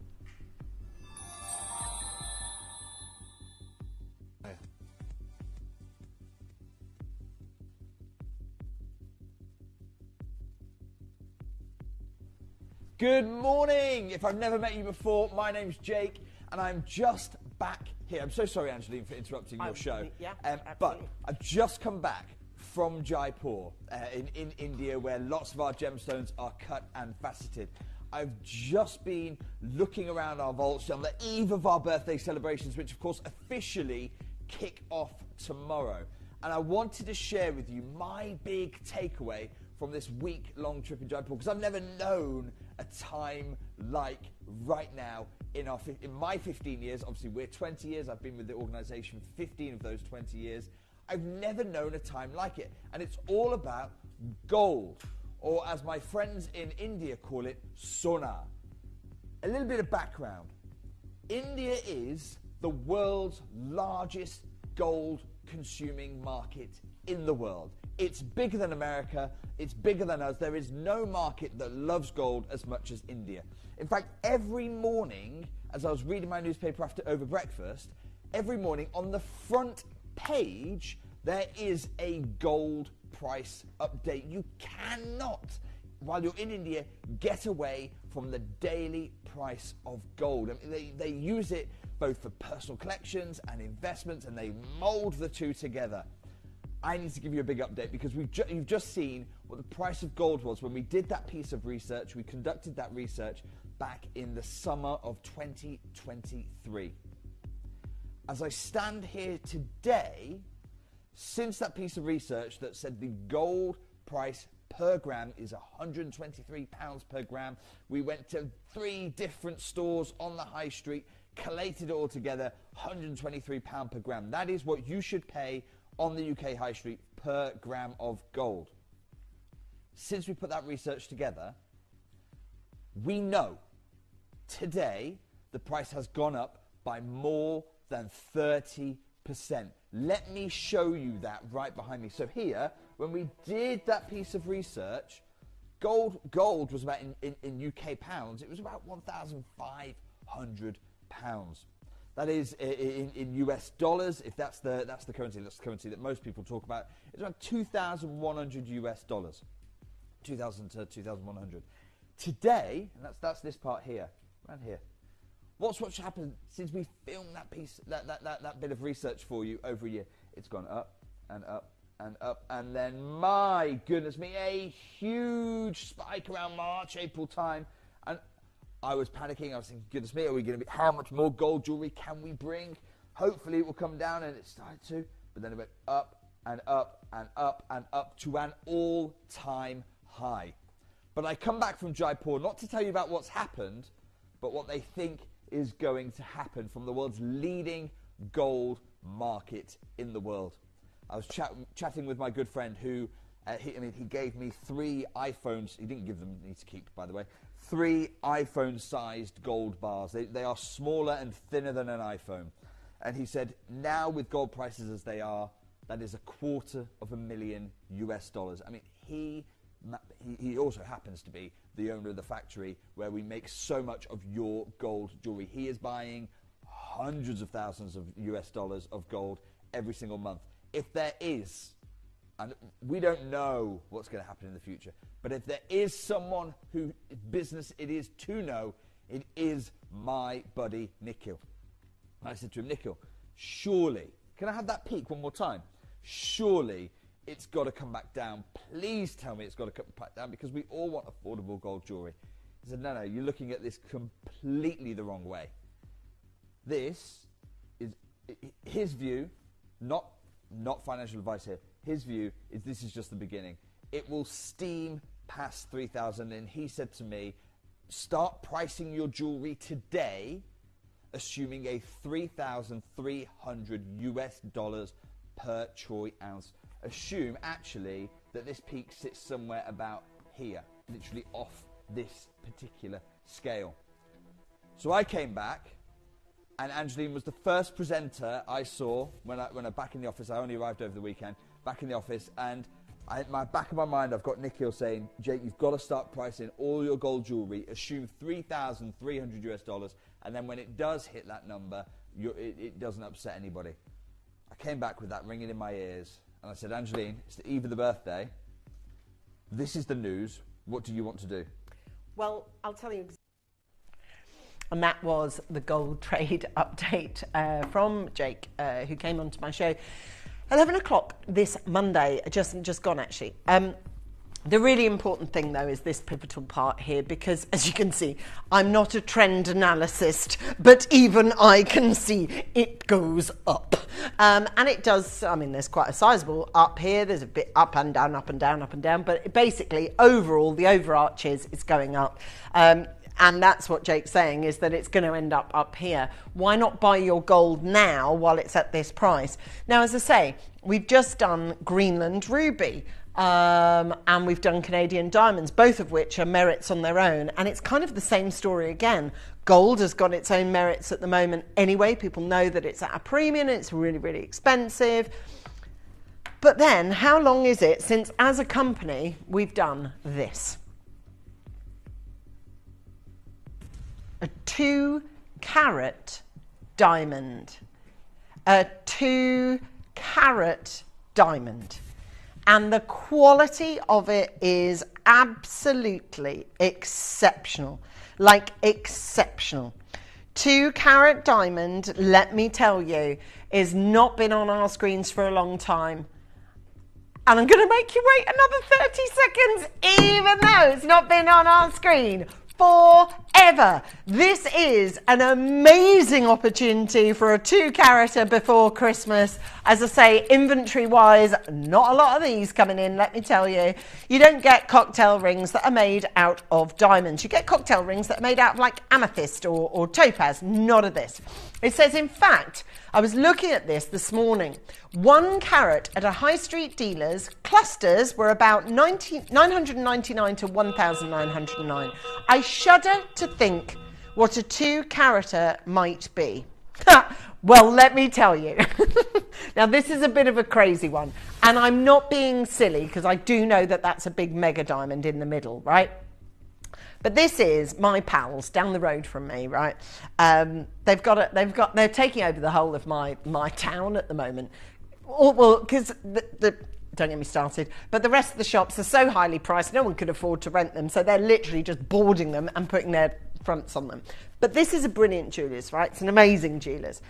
Good morning! If I've never met you before, my name's Jake, and I'm just back here. I'm so sorry, Angeline, for interrupting your show. Yeah, but I've just come back from Jaipur in India, where lots of our gemstones are cut and faceted. I've just been looking around our vaults on the eve of our birthday celebrations, which of course officially kick off tomorrow. And I wanted to share with you my big takeaway from this week-long trip in Jaipur, because I've never known a time like right now in my 15 years. Obviously, we're 20 years. I've been with the organisation for 15 of those 20 years. I've never known a time like it. And it's all about gold, or as my friends in India call it, sona. A little bit of background. India is the world's largest gold-consuming market in the world. It's bigger than America, it's bigger than us. There is no market that loves gold as much as India. In fact, every morning, as I was reading my newspaper over breakfast, every morning on the front page, there is a gold price update. You cannot, while you're in India, get away from the daily price of gold. I mean, they use it both for personal collections and investments, and they mold the two together. I need to give you a big update, because you've just seen what the price of gold was when we did that piece of research. We conducted that research back in the summer of 2023. As I stand here today, since that piece of research that said the gold price per gram is £123 per gram, we went to 3 different stores on the high street, collated it all together, £123 per gram. That is what you should pay on the UK high street per gram of gold. Since we put that research together, we know today the price has gone up by more than 30%. Let me show you that right behind me. So here, when we did that piece of research, gold was about, in UK pounds, it was about £1,500. That is in US dollars. If that's the currency that most people talk about, it's around $2,100 US dollars, 2,000 to 2,100. Today, and that's this part here, around here. What's happened since we filmed that piece, that bit of research for you over a year? It's gone up and up and up, and then, my goodness me, a huge spike around March, April time, and I was panicking. I was thinking, goodness me, are we going to be, how much more gold jewellery can we bring? Hopefully it will come down, and it started to, but then it went up and up and up and up to an all-time high. But I come back from Jaipur not to tell you about what's happened, but what they think is going to happen from the world's leading gold market in the world. I was chatting with my good friend who, he gave me 3 iPhones. He didn't give them, he needs to keep, by the way. 3 iPhone-sized gold bars. They are smaller and thinner than an iPhone. And he said, now with gold prices as they are, that is $250,000 US dollars. I mean, he also happens to be the owner of the factory where we make so much of your gold jewelry. He is buying hundreds of thousands of US dollars of gold every single month. If there is, and we don't know what's going to happen in the future, but if there is someone whose business it is to know, it is my buddy Nikhil. I said to him, Nikhil, surely, can I have that peak one more time? Surely it's got to come back down. Please tell me it's got to come back down, because we all want affordable gold jewelry. I said, no, you're looking at this completely the wrong way. This is his view, not financial advice here. His view is this is just the beginning. It will steam past 3,000, and he said to me, start pricing your jewelry today, assuming a $3,300 US per troy ounce. Assume actually that this peak sits somewhere about here, literally off this particular scale. So I came back, and Angeline was the first presenter I saw when I back in the office. I only arrived over the weekend, back in the office, and back of my mind, I've got Nikhil saying, Jake, you've got to start pricing all your gold jewelry, assume $3,300 US, and then when it does hit that number, it doesn't upset anybody. I came back with that ringing in my ears, and I said, Angeline, it's the eve of the birthday. This is the news. What do you want to do? Well, I'll tell you. And that was the gold trade update from Jake, who came onto my show 11 o'clock this Monday, just gone actually. The really important thing, though, is this pivotal part here, because, as you can see, I'm not a trend analyst, but even I can see it goes up. And it does, I mean, there's quite a sizable up here. There's a bit up and down, up and down, up and down. But basically, overall, the overarch is going up. And that's what Jake's saying, is that it's going to end up here. Why not buy your gold now while it's at this price? Now, as I say, we've just done Greenland ruby. And we've done Canadian diamonds, both of which are merits on their own. And it's kind of the same story again. Gold has got its own merits at the moment anyway. People know that it's at a premium and it's really, really expensive. But then, how long is it since, as a company, we've done this? A 2-carat diamond. A 2-carat diamond. And the quality of it is absolutely exceptional. Like exceptional. 2-carat diamond, let me tell you, has not been on our screens for a long time. And I'm going to make you wait another 30 seconds, even though it's not been on our screen forever. This is an amazing opportunity for a 2-carat before Christmas. As I say, inventory wise, not a lot of these coming in, let me tell you. You don't get cocktail rings that are made out of diamonds. You get cocktail rings that are made out of like amethyst or topaz, not of this. It says, in fact, I was looking at this morning. 1 carat at a high street dealer's, clusters were about 999 to 1,909. I shudder to think what a 2-carat might be. Well, let me tell you. Now, this is a bit of a crazy one. And I'm not being silly, because I do know that that's a big mega diamond in the middle, right? But this is my pals down the road from me, right? They're taking over the whole of my town at the moment. Well, because don't get me started, but the rest of the shops are so highly priced, no one could afford to rent them, so they're literally just boarding them and putting their fronts on them. But this is a brilliant jeweller's, right? It's an amazing jeweller's.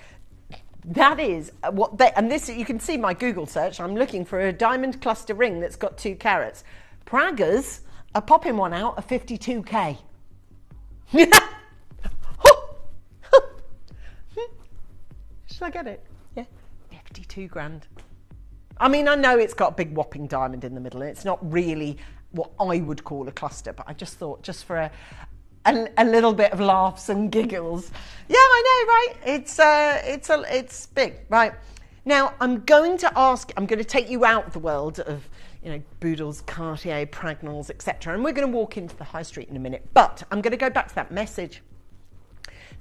That is what they, and this, you can see my Google search, I'm looking for a diamond cluster ring that's got 2 carats. Pragas are popping one out at 52k. Should I get it? Yeah, 52 grand. I mean, I know it's got a big whopping diamond in the middle, and it's not really what I would call a cluster, but I just thought, just for a little bit of laughs and giggles. Yeah, I know, right? It's big, right? Now, I'm going to take you out of the world of, you know, Boodles, Cartier, Pragnells, etc. And we're going to walk into the high street in a minute. But I'm going to go back to that message.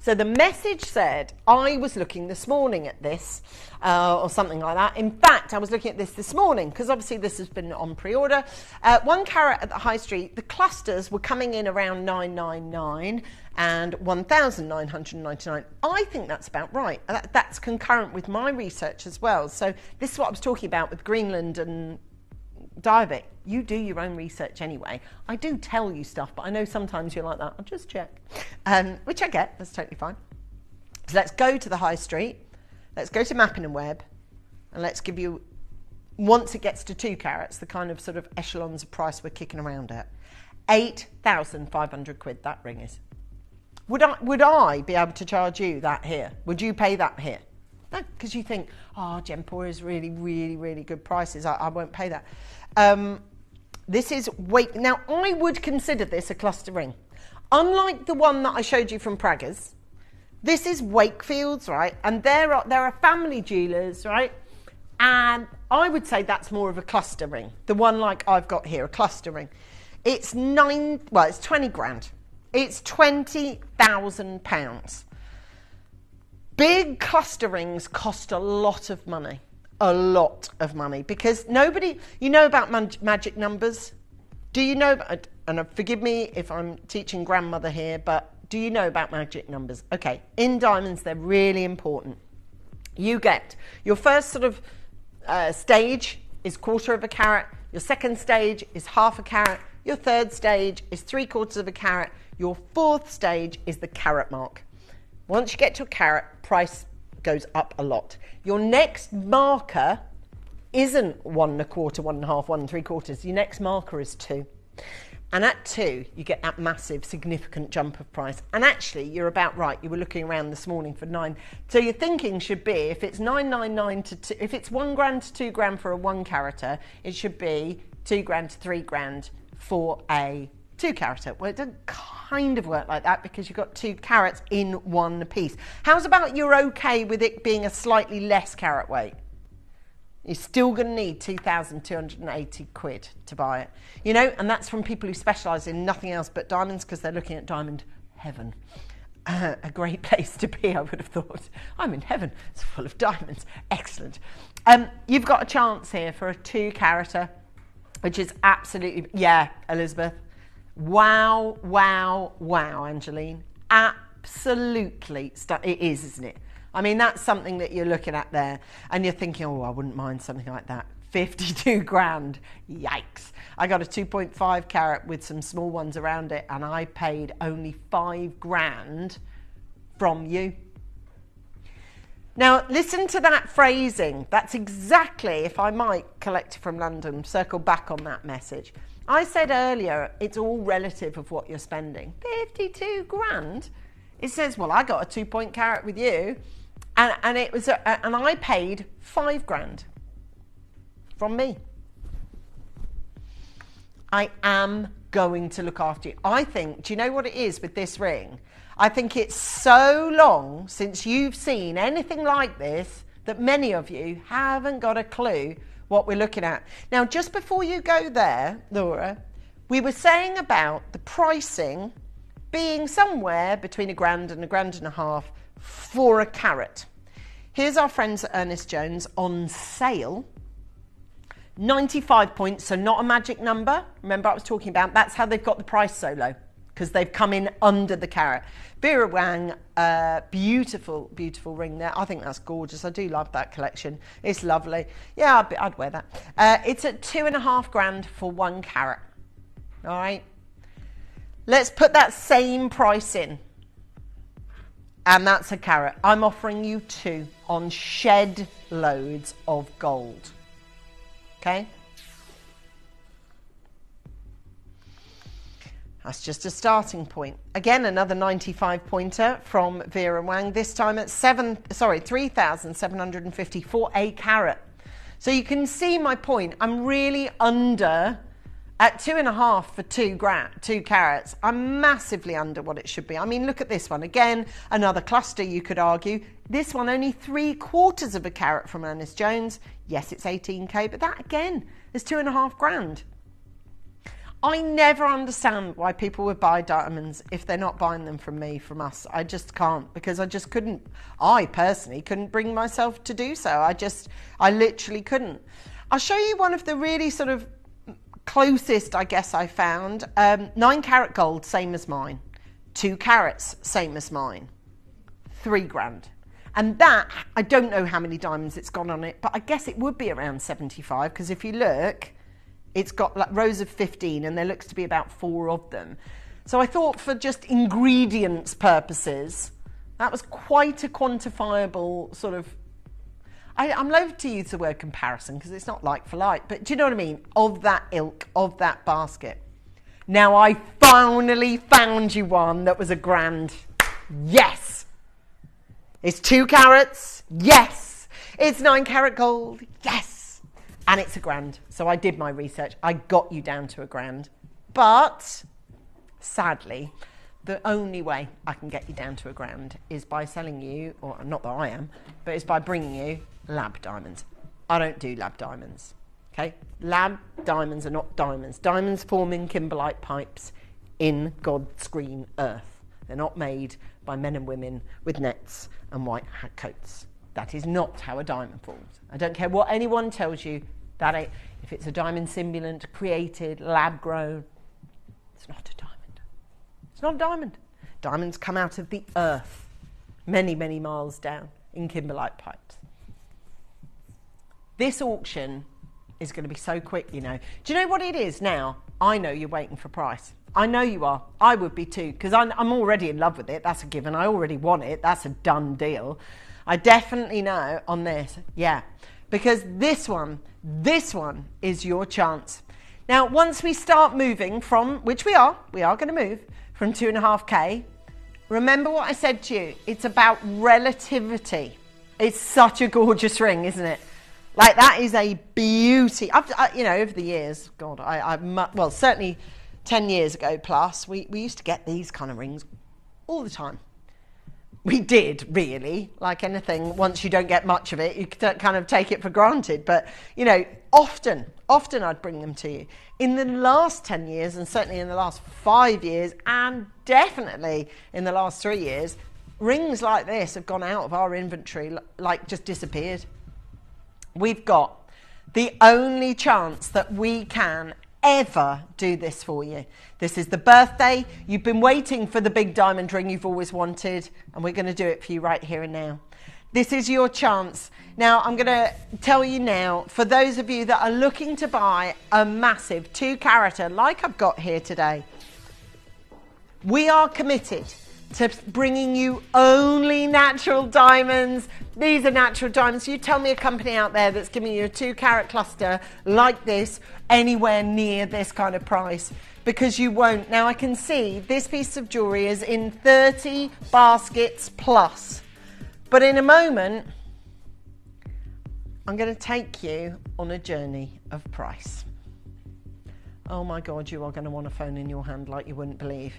So the message said, I was looking this morning at this, or something like that. In fact, I was looking at this morning, because obviously this has been on pre-order. 1 carat at the high street, the clusters were coming in around 999 and 1,999. I think that's about right. That's concurrent with my research as well. So this is what I was talking about with Greenland and Diabetic. You do your own research anyway. I do tell you stuff, but I know sometimes you're like that. I'll just check. Which I get. That's totally fine. So let's go to the high street. Let's go to Mappin and Webb. And let's give you, once it gets to 2 carats, the kind of sort of echelons of price we're kicking around at. 8,500 quid that ring is. Would I be able to charge you that here? Would you pay that here? No, because you think, oh, Gemporia is really, really, really good prices. I won't pay that. This is Wake. Now, I would consider this a cluster ring. Unlike the one that I showed you from Praggers, this is Wakefield's, right? And there are family jewellers, right? And I would say that's more of a cluster ring. The one like I've got here, a cluster ring. It's 20 grand. It's £20,000. Big cluster rings cost a lot of money. A lot of money. Because nobody... You know about magic numbers? Do you know... And forgive me if I'm teaching grandmother here, but do you know about magic numbers? Okay, in diamonds, they're really important. You get... Your first sort of stage is 1/4 carat. Your second stage is 1/2 carat. Your third stage is 3/4 carat. Your fourth stage is the carat mark. Once you get to a carat, price goes up a lot. Your next marker isn't 1 1/4, 1 1/2, 1 3/4. Your next marker is 2. And at 2, you get that massive, significant jump of price. And actually, you're about right. You were looking around this morning for 9. So your thinking should be, if it's 999 to 2, if it's 1 grand to 2 grand for a 1 carater, it should be 2 grand to 3 grand for a 2 carater. Well, it doesn't kind of work like that because you've got 2 carats in one piece. How's about you're okay with it being a slightly less carat weight? You're still going to need 2,280 quid to buy it. You know, and that's from people who specialise in nothing else but diamonds because they're looking at diamond heaven. A great place to be, I would have thought. I'm in heaven. It's full of diamonds. Excellent. You've got a chance here for a 2 carater, which is absolutely... Yeah, Elizabeth. Wow, wow, wow, Angeline. Absolutely. It is, isn't it? I mean, that's something that you're looking at there and you're thinking, oh, I wouldn't mind something like that. 52 grand. Yikes. I got a 2.5 carat with some small ones around it and I paid only 5 grand from you. Now, listen to that phrasing. That's exactly, if I might collect it from London, circle back on that message. I said earlier, it's all relative of what you're spending. 52 grand? It says, well, I got a 2 carat with you, and it was, and I paid 5 grand from me. I am going to look after you. I think, do you know what it is with this ring? I think it's so long since you've seen anything like this that many of you haven't got a clue what we're looking at. Now, just before you go there, Laura, we were saying about the pricing being somewhere between £1 grand and £1.5 grand for a carat. Here's our friends at Ernest Jones on sale. 95 points, so not a magic number. Remember I was talking about, that's how they've got the price so low, because they've come in under the carat. Vera Wang, beautiful, beautiful ring there. I think that's gorgeous. I do love that collection. It's lovely. Yeah, I'd wear that. It's at 2.5 grand for 1 carat. All right. Let's put that same price in. And that's a carat. I'm offering you 2 on shed loads of gold. Okay? That's just a starting point. Again, another 95 pointer from Vera Wang, this time at 3,750 for a carat. So you can see my point. I'm really under at 2.5 for 2 carats. I'm massively under what it should be. I mean, look at this one. Again, another cluster, you could argue. This one, only 3/4 carat from Ernest Jones. Yes, it's 18k, but that again is 2.5 grand. I never understand why people would buy diamonds if they're not buying them from me, from us. I just can't, because I just couldn't. I personally couldn't bring myself to do so. I literally couldn't. I'll show you one of the really sort of closest, I guess, I found. 9 carat gold, same as mine. 2 carats, same as mine. 3 grand. And that, I don't know how many diamonds it's got on it, but I guess it would be around 75, because if you look, it's got like rows of 15 and there looks to be about 4 of them. So I thought for just ingredients purposes, that was quite a quantifiable sort of, I'm loath to use the word comparison because it's not like for like, but do you know what I mean? Of that ilk, of that basket. Now I finally found you one that was a grand. Yes. It's 2 carats. Yes. It's 9 carat gold. Yes. And it's a grand. So I did my research. I got you down to a grand. But sadly, the only way I can get you down to a grand is by selling you, or not that I am, but it's by bringing you lab diamonds. I don't do lab diamonds. Okay? Lab diamonds are not diamonds. Diamonds form in kimberlite pipes in God's green earth. They're not made by men and women with nets and white hat coats. That is not how a diamond forms. I don't care what anyone tells you. If it's a diamond simulant, created, lab grown, it's not a diamond. It's not a diamond. Diamonds come out of the earth many, many miles down in kimberlite pipes. This auction is going to be so quick, you know. Do you know what it is now? I know you're waiting for price. I know you are. I would be too, because I'm already in love with it. That's a given. I already want it. That's a done deal. I definitely know on this, yeah, because this one is your chance. Now, once we start moving from, which we are going to move from 2.5K, remember what I said to you. It's about relativity. It's such a gorgeous ring, isn't it? Like, that is a beauty. You know, over the years, God, well, certainly 10 years ago plus, we used to get these kind of rings all the time. We did, really. Like anything, once you don't get much of it, you kind of take it for granted. But, you know, often I'd bring them to you. In the last 10 years, and certainly in the last 5 years, and definitely in the last 3 years, rings like this have gone out of our inventory, like just disappeared. We've got the only chance that we can ever do this for you. This is the birthday. You've been waiting for the big diamond ring you've always wanted, and we're going to do it for you right here and now. This is your chance. Now, I'm going to tell you now, for those of you that are looking to buy a massive 2-carat like I've got here today, we are committed to bringing you only natural diamonds. These are natural diamonds. You tell me a company out there that's giving you a 2-carat cluster like this anywhere near this kind of price, because you won't. Now, I can see this piece of jewellery is in 30 baskets plus. But in a moment, I'm going to take you on a journey of price. Oh my God, you are going to want a phone in your hand like you wouldn't believe.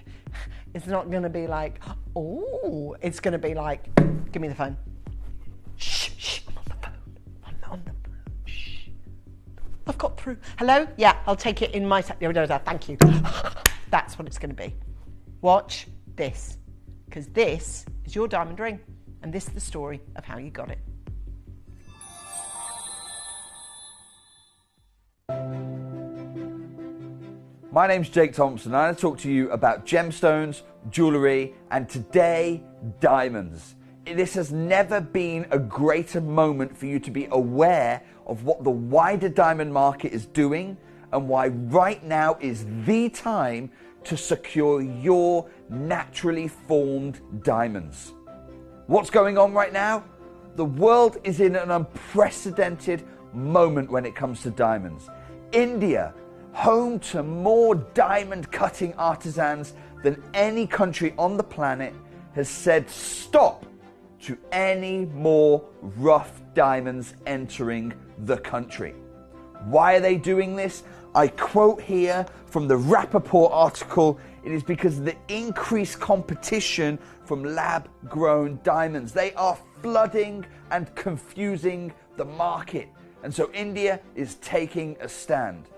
It's not going to be like, oh, it's going to be like, give me the phone. Shh, I'm on the phone. I'm on the phone. Shh. I've got through. Hello? Yeah, I'll take it in my... Thank you. That's what it's going to be. Watch this, because this is your diamond ring, and this is the story of how you got it. My name's Jake Thompson, and I'm going to talk to you about gemstones, jewellery, and today, diamonds. This has never been a greater moment for you to be aware of what the wider diamond market is doing, and why right now is the time to secure your naturally formed diamonds. What's going on right now? The world is in an unprecedented moment when it comes to diamonds. India, home to more diamond cutting artisans than any country on the planet, has said stop to any more rough diamonds entering the country. Why are they doing this? I quote here from the Rappaport article, it is because of the increased competition from lab-grown diamonds. They are flooding and confusing the market, and so India is taking a stand.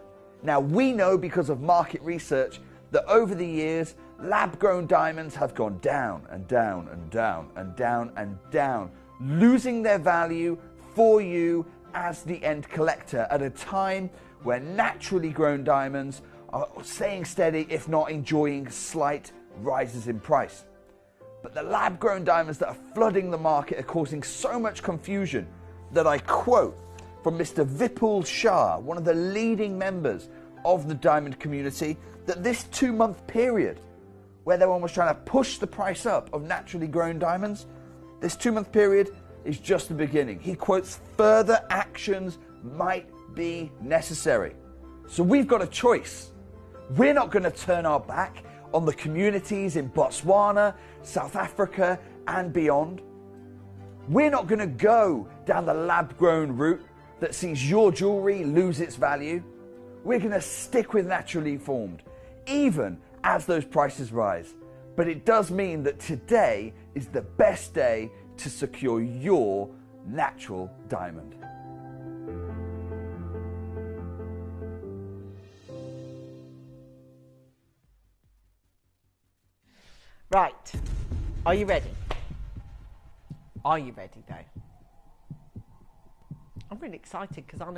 Now, we know because of market research that over the years, lab-grown diamonds have gone down and down and down and down and down, losing their value for you as the end collector at a time where naturally grown diamonds are staying steady, if not enjoying slight rises in price. But the lab-grown diamonds that are flooding the market are causing so much confusion that I quote from Mr. Vipul Shah, one of the leading members of the diamond community, that this 2-month period where everyone was trying to push the price up of naturally grown diamonds, this 2-month period is just the beginning. He quotes, further actions might be necessary. So we've got a choice. We're not going to turn our back on the communities in Botswana, South Africa, and beyond. We're not going to go down the lab-grown route that sees your jewellery lose its value. We're going to stick with naturally formed, even as those prices rise. But it does mean that today is the best day to secure your natural diamond. Right, are you ready? Are you ready though? I'm really excited because I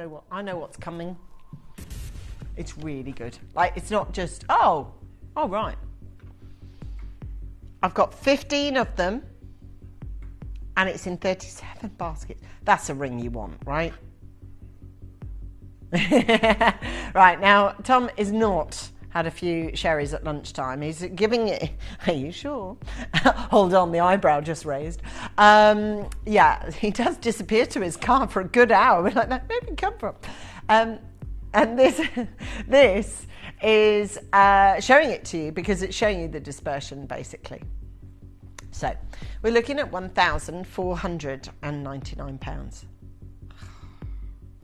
know what's coming. It's really good. Like, it's not just, oh right. I've got 15 of them and it's in 37 baskets. That's a ring you want, right? Right, now Tom is not had a few sherries at lunchtime. He's giving it, are you sure? Hold on, the eyebrow just raised. Yeah, he does disappear to his car for a good hour. We're like, where did he come from? And this is showing it to you because it's showing you the dispersion, basically. So we're looking at £1,499.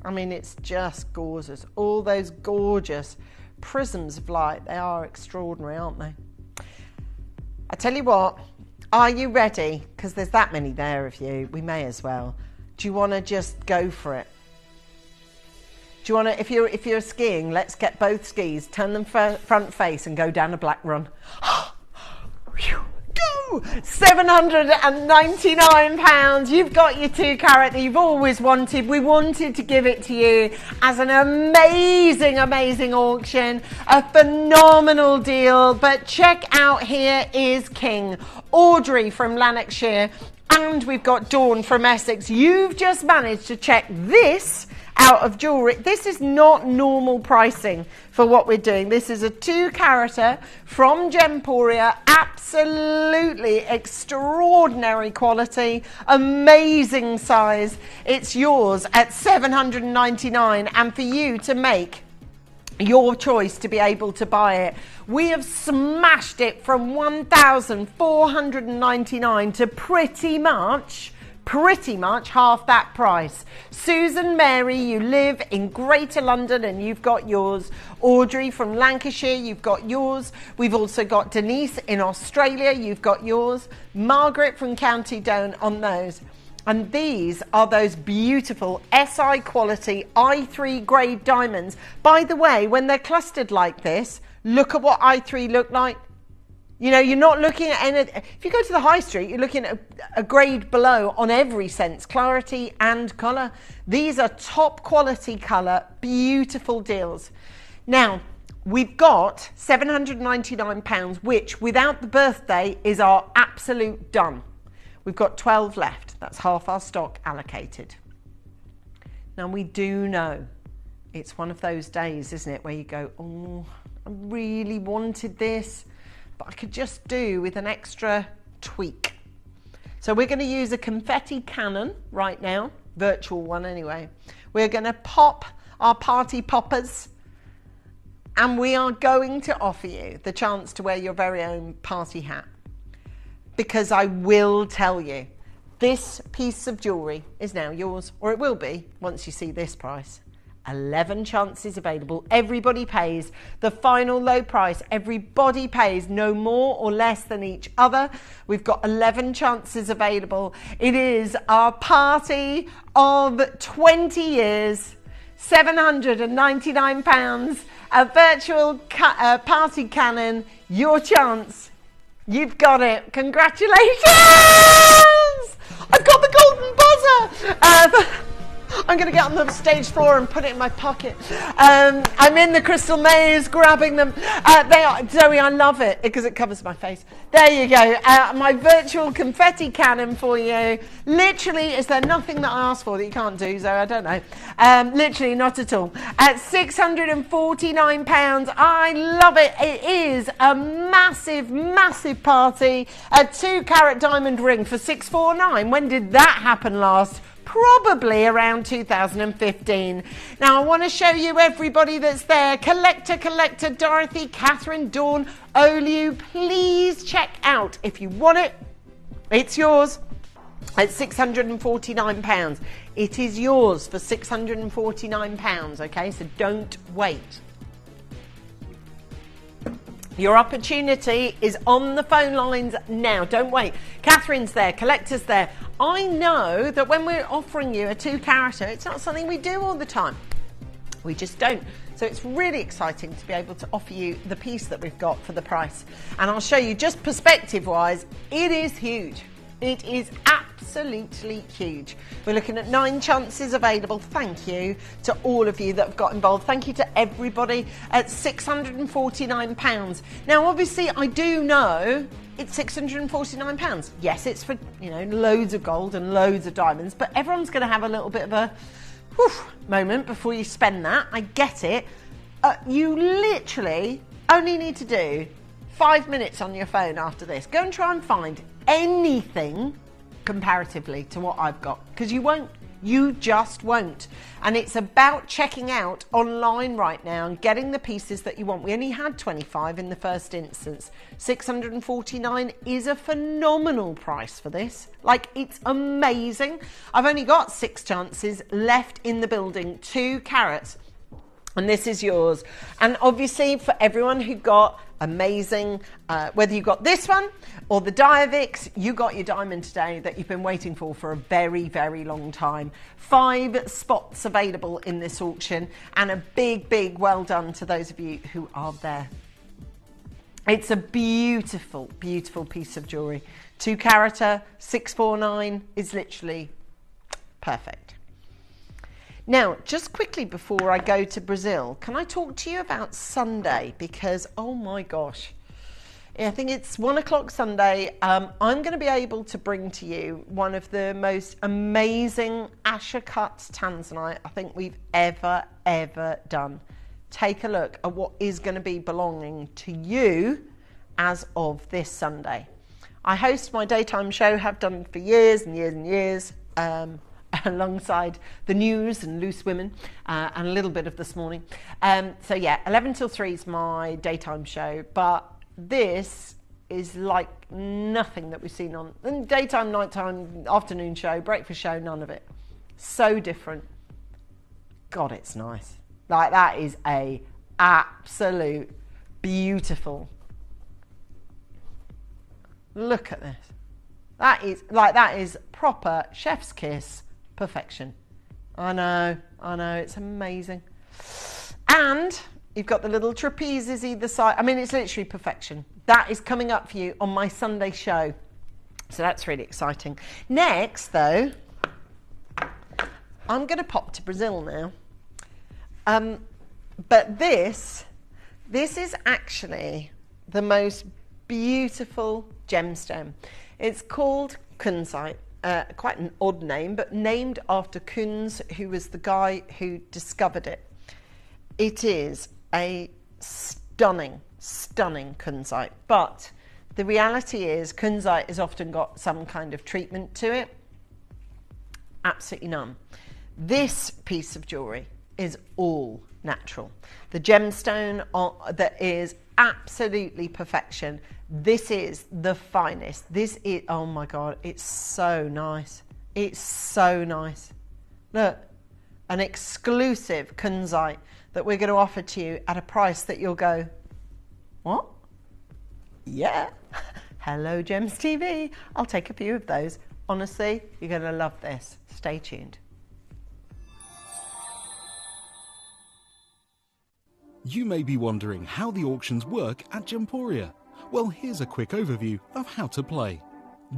I mean, it's just gorgeous. All those gorgeous prisms of light. They are extraordinary, aren't they? I tell you what, are you ready? Because there's that many there of you. We may as well. Do you want to just go for it? Do you want to, if you're skiing, let's get both skis, turn them front face and go down a black run. Go! £799. You've got your 2 carat that you've always wanted. We wanted to give it to you as an amazing, amazing auction. A phenomenal deal. But check out, here is King. Audrey from Lanarkshire. And we've got Dawn from Essex. You've just managed to check this out of jewellery. This is not normal pricing for what we're doing. This is a 2 carater from Gemporia. Absolutely extraordinary quality, amazing size. It's yours at £799, and for you to make your choice to be able to buy it, we have smashed it from £1,499 to pretty much half that price. Susan Mary, you live in Greater London and you've got yours. Audrey from Lancashire, you've got yours. We've also got Denise in Australia, you've got yours. Margaret from County Down on those. And these are those beautiful SI quality i3 grade diamonds. By the way, when they're clustered like this, look at what i3 look like. You know, you're not looking at any, if you go to the high street, you're looking at a grade below on every sense, clarity and colour. These are top quality colour, beautiful deals. Now, we've got £799, which without the birthday is our absolute done. We've got 12 left. That's half our stock allocated. Now, we do know it's one of those days, isn't it, where you go, oh, I really wanted this, but I could just do with an extra tweak. So we're going to use a confetti cannon right now, virtual one anyway. We're going to pop our party poppers, and we are going to offer you the chance to wear your very own party hat. Because I will tell you, this piece of jewellery is now yours, or it will be once you see this price. 11 chances available. Everybody pays the final low price. Everybody pays no more or less than each other. We've got 11 chances available. It is our party of 20 years, £799, a virtual party cannon. Your chance. You've got it. Congratulations! I've got the golden buzzer. I'm going to get on the stage floor and put it in my pocket. I'm in the crystal maze grabbing them. They are, Zoe, I love it because it covers my face. There you go. My virtual confetti cannon for you. Literally, is there nothing that I asked for that you can't do, Zoe? I don't know. Literally, not at all. At £649. I love it. It is a massive, massive party. A 2 carat diamond ring for £649. When did that happen last? probably around 2015. Now I want to show you everybody that's there. Collector, Dorothy, Catherine, Dawn, Olu, please check out. If you want it, it's yours at £649. It is yours for £649, okay? So don't wait. Your opportunity is on the phone lines now. Don't wait. Catherine's there, Collector's there. I know that when we're offering you a 2-carat, it's not something we do all the time. We just don't. So it's really exciting to be able to offer you the piece that we've got for the price. And I'll show you just perspective-wise, it is huge. It is absolutely huge. We're looking at 9 chances available. Thank you to all of you that have got involved. Thank you to everybody at £649. Now, obviously, I do know it's £649. Yes, it's for, you know, loads of gold and loads of diamonds, but everyone's going to have a little bit of a moment before you spend that. I get it. You literally only need to do 5 minutes on your phone after this. Go and try and find anything comparatively to what I've got, because you won't. You just won't. And it's about checking out online right now and getting the pieces that you want. We only had 25 in the first instance. $649 is a phenomenal price for this. Like, it's amazing. I've only got 6 chances left in the building, 2 carats. And this is yours. And obviously for everyone who got amazing, whether you got this one or the Diavix, you got your diamond today that you've been waiting for a very, very long time. 5 spots available in this auction, and a big, big well done to those of you who are there. It's a beautiful, beautiful piece of jewellery. 2-carat, 649 is literally perfect. Now, just quickly before I go to Brazil, can I talk to you about Sunday? Because, oh my gosh, I think it's 1 o'clock Sunday. I'm going to be able to bring to you one of the most amazing Asher Cuts tanzanite I think we've ever done. Take a look at what is going to be belonging to you as of this Sunday. I host my daytime show, have done for years and years and years, alongside the news and Loose Women, and a little bit of This Morning. So yeah, 11 till 3 is my daytime show, but this is like nothing that we've seen on the daytime, nighttime, afternoon show, breakfast show, none of it. So different. God, it's nice. Like, that is a absolute beautiful. Look at this. That is proper chef's kiss perfection. I know, it's amazing. And you've got the little trapezes either side. I mean, it's literally perfection. That is coming up for you on my Sunday show. So that's really exciting. Next, though, I'm going to pop to Brazil now. But this is actually the most beautiful gemstone. It's called kunzite. Quite an odd name, but named after Kunz, who was the guy who discovered it. It is a stunning kunzite, but the reality is kunzite has often got some kind of treatment to it. Absolutely none. This piece of jewellery is all natural. The gemstone that is absolutely perfection. This is the finest. This is, oh my God, it's so nice. It's so nice. Look, an exclusive kunzite that we're going to offer to you at a price that you'll go, what? Yeah. Hello, Gems TV. I'll take a few of those. Honestly, you're going to love this. Stay tuned. You may be wondering how the auctions work at Gemporia. Well, here's a quick overview of how to play.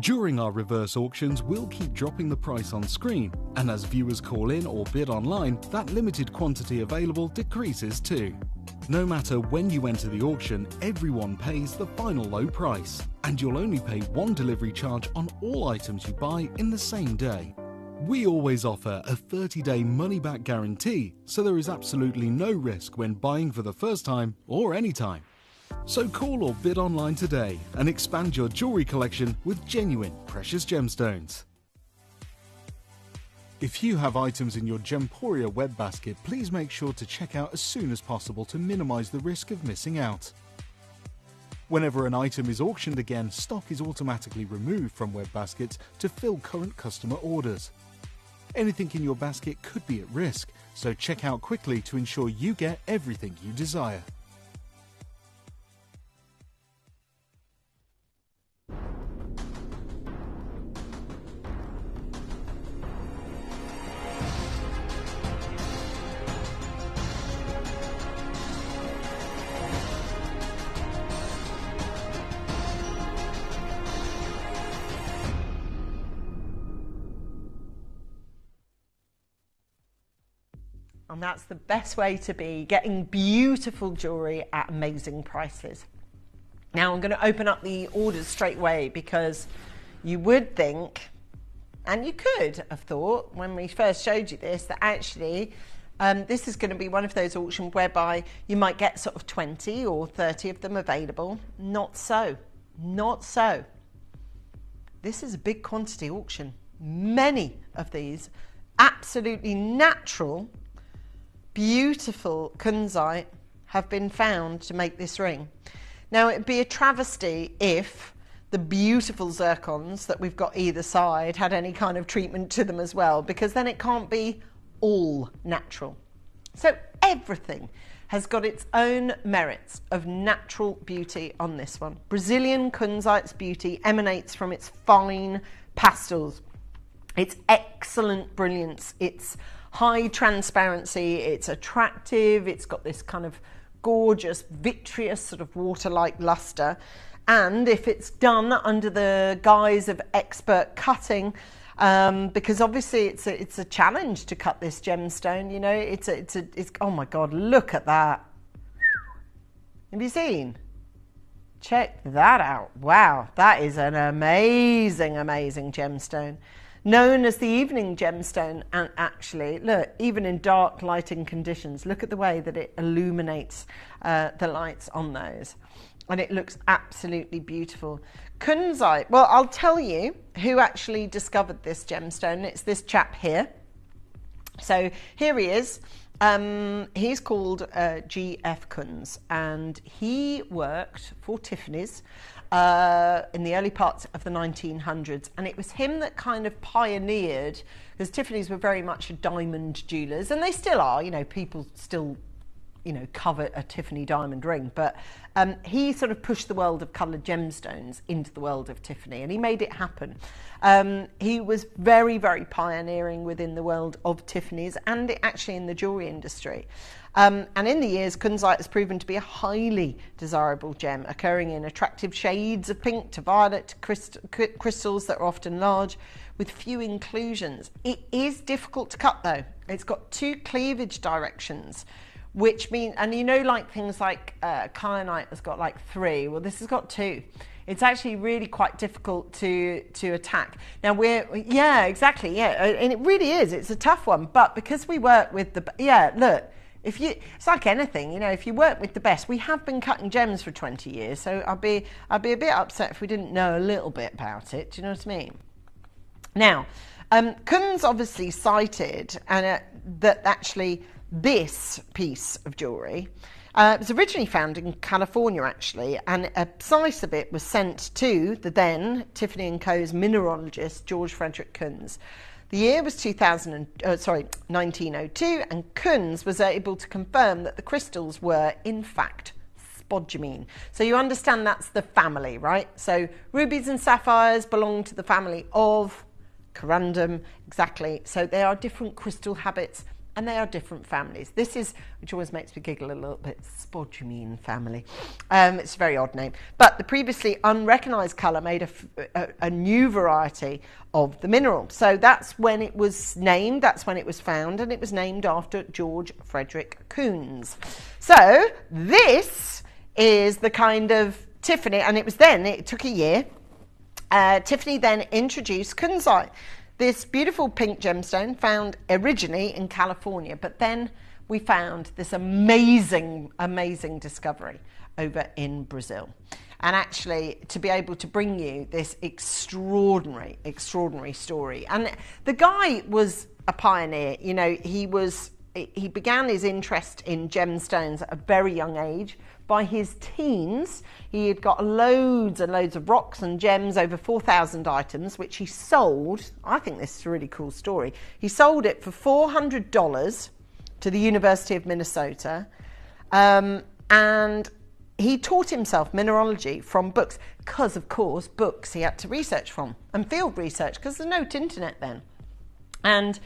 During our reverse auctions, we'll keep dropping the price on screen, and as viewers call in or bid online, that limited quantity available decreases too. No matter when you enter the auction, everyone pays the final low price, and you'll only pay 1 delivery charge on all items you buy in the same day. We always offer a 30-day money-back guarantee, so there is absolutely no risk when buying for the first time or anytime. So call or bid online today and expand your jewellery collection with genuine precious gemstones. If you have items in your Gemporia web basket, please make sure to check out as soon as possible to minimise the risk of missing out. Whenever an item is auctioned again, stock is automatically removed from web baskets to fill current customer orders. Anything in your basket could be at risk, so check out quickly to ensure you get everything you desire. And that's the best way to be, getting beautiful jewellery at amazing prices. Now I'm going to open up the orders straight away, because you would think, and you could have thought when we first showed you this, that actually this is going to be one of those auctions whereby you might get sort of 20 or 30 of them available. Not so. Not so. This is a big quantity auction. Many of these absolutely natural, beautiful kunzite have been found to make this ring. Now, it'd be a travesty if the beautiful zircons that we've got either side had any kind of treatment to them as well, because then it can't be all natural. So everything has got its own merits of natural beauty on this one. Brazilian kunzite's beauty emanates from its fine pastels, its excellent brilliance, its high transparency, it's attractive, it's got this kind of gorgeous, vitreous, sort of water-like luster. And if it's done under the guise of expert cutting, because obviously it's a challenge to cut this gemstone, you know, it's oh my God, look at that. Have you seen? Check that out. Wow, that is an amazing, amazing gemstone. Known as the evening gemstone, and actually, look, even in dark lighting conditions, look at the way that it illuminates the lights on those. And it looks absolutely beautiful. Kunzite, well, I'll tell you who actually discovered this gemstone. It's this chap here. So here he is. He's called G.F. Kunz, and he worked for Tiffany's in the early parts of the 1900s, and it was him that kind of pioneered, because Tiffany's were very much a diamond jewellers, and they still are, you know, people still, you know, covet a Tiffany diamond ring, but he sort of pushed the world of coloured gemstones into the world of Tiffany, and he made it happen. He was very, very pioneering within the world of Tiffany's, and actually in the jewellery industry. And in the years, kunzite has proven to be a highly desirable gem, occurring in attractive shades of pink to violet to crystals that are often large, with few inclusions. It is difficult to cut though. It's got 2 cleavage directions, which mean, and you know, like things like kyanite has got like 3, well this has got 2. It's actually really quite difficult to attack. Now yeah, exactly, yeah, and it really is, it's a tough one, but because we work with the, yeah, look, it's like anything, you know, if you work with the best, we have been cutting gems for 20 years, so I'd be a bit upset if we didn't know a little bit about it, do you know what I mean? Now, Kunz obviously cited that actually this piece of jewellery was originally found in California, actually, and a slice of it was sent to the then Tiffany & Co.'s mineralogist, George Frederick Kunz. The year was 1902, and Kunz was able to confirm that the crystals were, in fact, spodumene. So you understand that's the family, right? So rubies and sapphires belong to the family of corundum, exactly. So they are different crystal habits, and they are different families. This is, which always makes me giggle a little bit, spodumene family. It's a very odd name. But the previously unrecognised colour made a new variety of the mineral. So that's when it was named, that's when it was found, and it was named after George Frederick Kunz. So this is the kind of Tiffany, and it took a year. Tiffany then introduced kunzite, this beautiful pink gemstone found originally in California, but then we found this amazing, amazing discovery over in Brazil. And actually, to be able to bring you this extraordinary, extraordinary story. And the guy was a pioneer. You know, he began his interest in gemstones at a very young age. By his teens, he had got loads and loads of rocks and gems, over 4,000 items, which he sold. I think this is a really cool story. He sold it for $400 to the University of Minnesota. And he taught himself mineralogy from books, because, of course, books he had to research from, and field research, because there's no internet then. And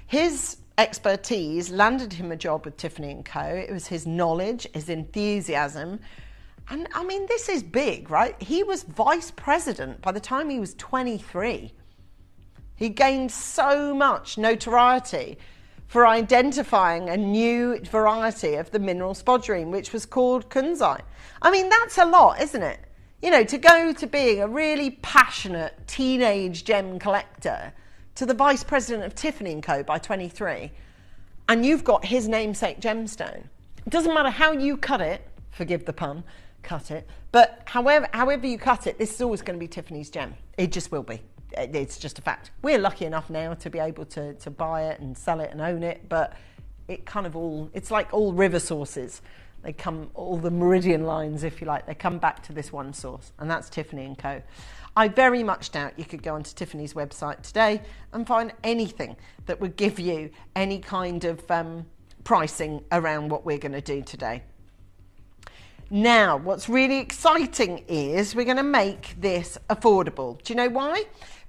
his expertise landed him a job with Tiffany & Co. It was his knowledge, his enthusiasm. And I mean, this is big, right? He was vice president by the time he was 23. He gained so much notoriety for identifying a new variety of the mineral spodumene, which was called kunzite. I mean, that's a lot, isn't it? You know, to go to being a really passionate teenage gem collector to the vice president of Tiffany & Co. by 23, and you've got his namesake gemstone. It doesn't matter how you cut it, forgive the pun, cut it, but however you cut it, this is always going to be Tiffany's gem. It just will be. It's just a fact. We're lucky enough now to be able to buy it and sell it and own it, but it kind of it's like all river sources. They come, all the meridian lines, if you like, they come back to this one source, and that's Tiffany & Co. I very much doubt you could go onto Tiffany's website today and find anything that would give you any kind of pricing around what we're going to do today. Now, what's really exciting is we're going to make this affordable. Do you know why?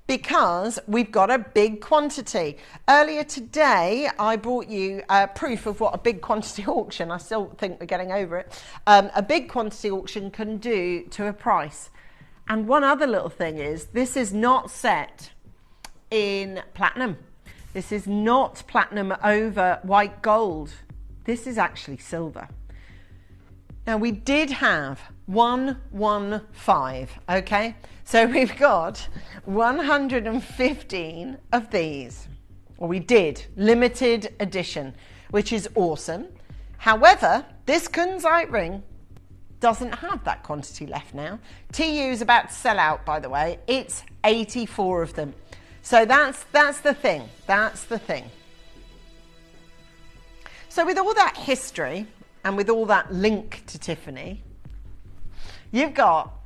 Because we've got a big quantity. Earlier today, I brought you proof of what a big quantity auction, I still think we're getting over it, a big quantity auction can do to a price. And one other little thing is, this is not set in platinum. This is not platinum over white gold. This is actually silver. Now, we did have 115, okay? So we've got 115 of these. Or we did, limited edition, which is awesome. However, this kunzite ring doesn't have that quantity left now. TU is about to sell out, by the way. It's 84 of them. So that's the thing. That's the thing. So with all that history and with all that link to Tiffany, you've got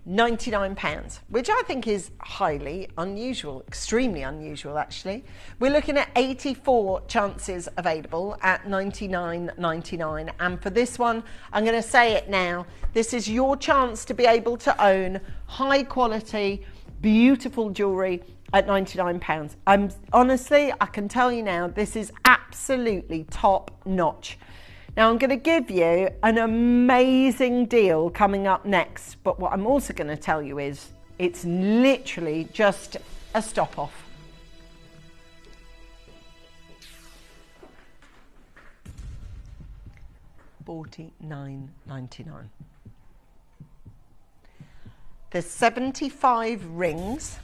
£99, which I think is highly unusual, extremely unusual actually. We're looking at 84 chances available at $99.99, and for this one, I'm going to say it now, this is your chance to be able to own high quality, beautiful jewellery at £99. Honestly, I can tell you now, this is absolutely top notch. Now, I'm going to give you an amazing deal coming up next, but what I'm also going to tell you is it's literally just a stop off. $49.99. There's 75 rings.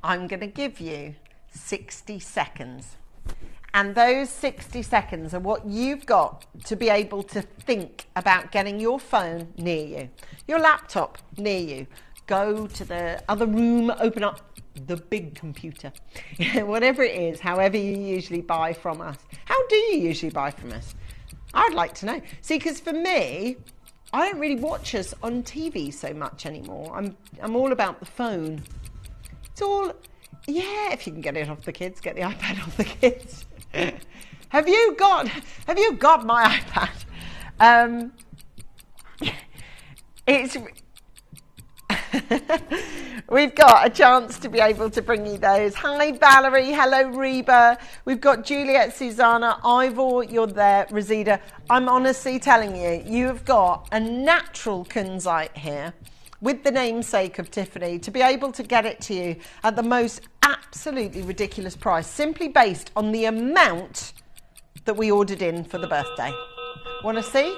I'm going to give you 60 seconds. And those 60 seconds are what you've got to be able to think about getting your phone near you, your laptop near you. Go to the other room, open up the big computer, whatever it is, however you usually buy from us. How do you usually buy from us? I'd like to know. See, because for me, I don't really watch us on TV so much anymore. I'm all about the phone. It's all, yeah, if you can get it off the kids, get the iPad off the kids. Have you got my iPad? We've got a chance to be able to bring you those. Hi Valerie, hello Reba. We've got Juliet, Susanna, Ivor, you're there, Rosita. I'm honestly telling you, you've got a natural kunzite here with the namesake of Tiffany to be able to get it to you at the most absolutely ridiculous price, simply based on the amount that we ordered in for the birthday. Want to see?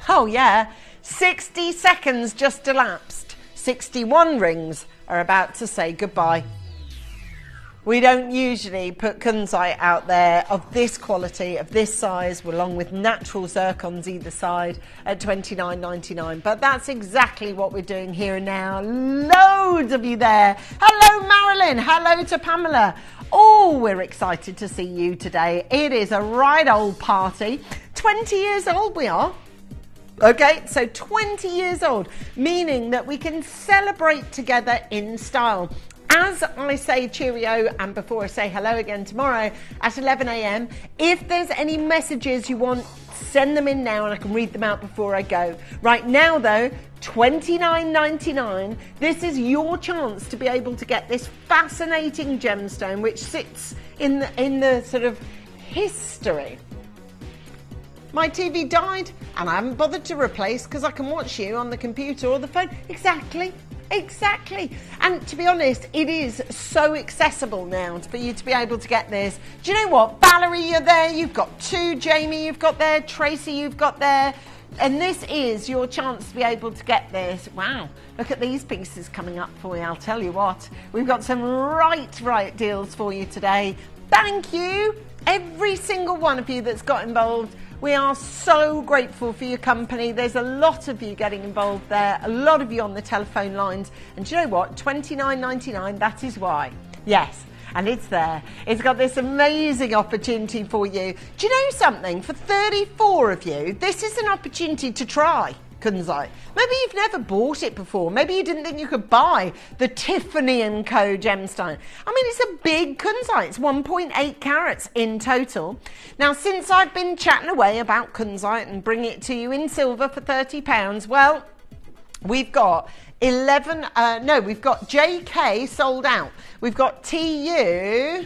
Oh yeah, 60 seconds just elapsed. 61 rings are about to say goodbye. We don't usually put kunzite out there of this quality, of this size, along with natural zircons either side at $29.99. But that's exactly what we're doing here and now. Loads of you there. Hello, Marilyn. Hello to Pamela. Oh, we're excited to see you today. It is a right old party. 20 years old we are. Okay, so 20 years old, meaning that we can celebrate together in style. As I say cheerio, and before I say hello again tomorrow at 11 a.m, if there's any messages you want, send them in now and I can read them out before I go. Right now though, $29.99. This is your chance to be able to get this fascinating gemstone which sits in the sort of history. My TV died and I haven't bothered to replace because I can watch you on the computer or the phone. Exactly. And to be honest, it is so accessible now for you to be able to get this. Do you know what? Valerie, you're there. You've got 2. Jamie, you've got there. Tracy, you've got there. And this is your chance to be able to get this. Wow, look at these pieces coming up for you. I'll tell you what, we've got some right deals for you today. Thank you, every single one of you that's got involved. We are so grateful for your company. There's a lot of you getting involved there, a lot of you on the telephone lines. And do you know what? $29.99, that is why. Yes, and it's there. It's got this amazing opportunity for you. Do you know something? For 34 of you, this is an opportunity to try kunzite. Maybe you've never bought it before. Maybe you didn't think you could buy the Tiffany & Co gemstone. I mean, it's a big kunzite. It's 1.8 carats in total. Now, since I've been chatting away about kunzite and bringing it to you in silver for £30, well, we've got we've got JK sold out. We've got TU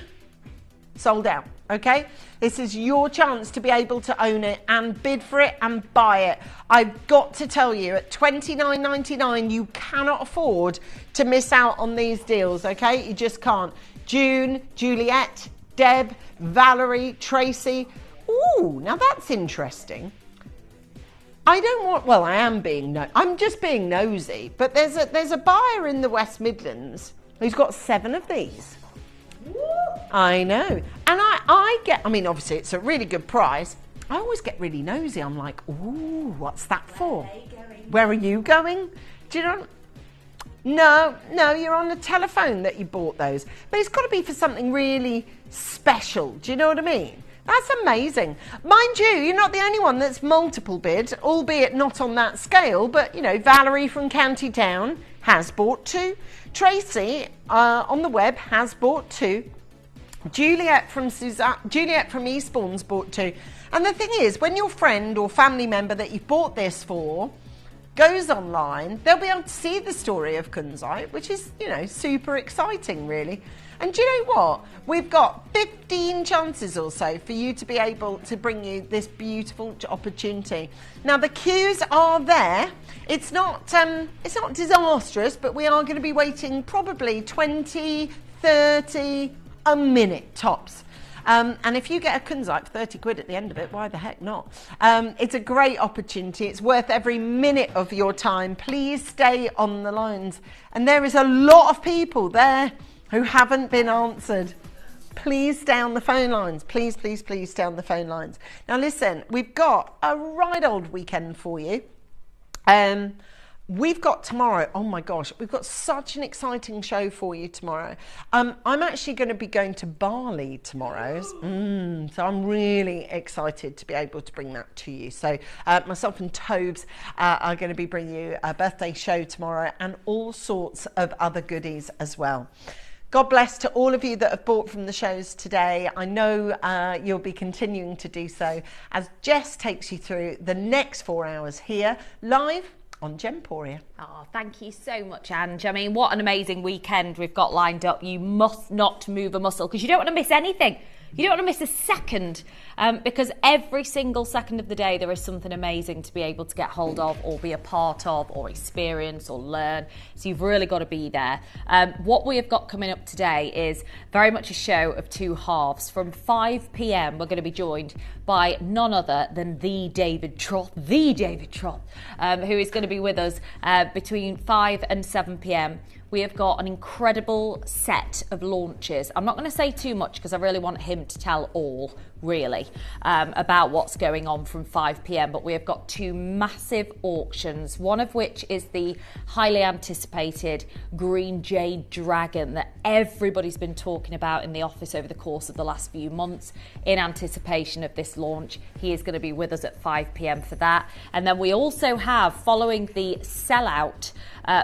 sold out, okay? This is your chance to be able to own it and bid for it and buy it. I've got to tell you, at $29.99, you cannot afford to miss out on these deals, okay? You just can't. June, Juliet, Deb, Valerie, Tracy. Ooh, now that's interesting. I am I'm just being nosy, but there's a buyer in the West Midlands who's got 7 of these. I know. And I mean, obviously it's a really good price. I always get really nosy. I'm like, ooh, what's that for? Where are you going? Do you know? No, you're on the telephone that you bought those. But it's got to be for something really special. Do you know what I mean? That's amazing. Mind you, you're not the only one that's multiple bid, albeit not on that scale. But, you know, Valerie from County Town has bought 2. Tracy on the web has bought 2. Juliet from Eastbourne's bought 2. And the thing is, when your friend or family member that you've bought this for goes online, they'll be able to see the story of kunzite, which is, you know, super exciting, really. And do you know what? We've got 15 chances or so for you to be able to bring you this beautiful opportunity. Now, the queues are there. It's not disastrous, but we are going to be waiting probably 20, 30, a minute tops. And if you get a kunzite for 30 quid at the end of it, why the heck not? It's a great opportunity. It's worth every minute of your time. Please stay on the lines. And there is a lot of people there who haven't been answered. Please stay on the phone lines. Please stay on the phone lines. Now listen, we've got a right old weekend for you. We've got tomorrow, oh my gosh, we've got such an exciting show for you tomorrow. I'm actually going to be going to Bali tomorrow, so I'm really excited to be able to bring that to you. So myself and Tobes are going to be bringing you a birthday show tomorrow and all sorts of other goodies as well. God bless to all of you that have bought from the shows today. I know you'll be continuing to do so as Jess takes you through the next 4 hours here live on Gemporia. Oh, thank you so much, Ange. I mean, what an amazing weekend we've got lined up. You must not move a muscle because you don't want to miss anything. You don't want to miss a second because every single second of the day there is something amazing to be able to get hold of or be a part of or experience or learn. So you've really got to be there. What we have got coming up today is very much a show of 2 halves. From 5 p.m. we're going to be joined by none other than the David Trott, who is going to be with us between 5 and 7 p.m. we have got an incredible set of launches. I'm not going to say too much because I really want him to tell all, really, about what's going on from 5 p.m. But we have got 2 massive auctions, one of which is the highly anticipated Green Jade Dragon that everybody's been talking about in the office over the course of the last few months in anticipation of this launch. He is going to be with us at 5 p.m. for that. And then we also have, following the sellout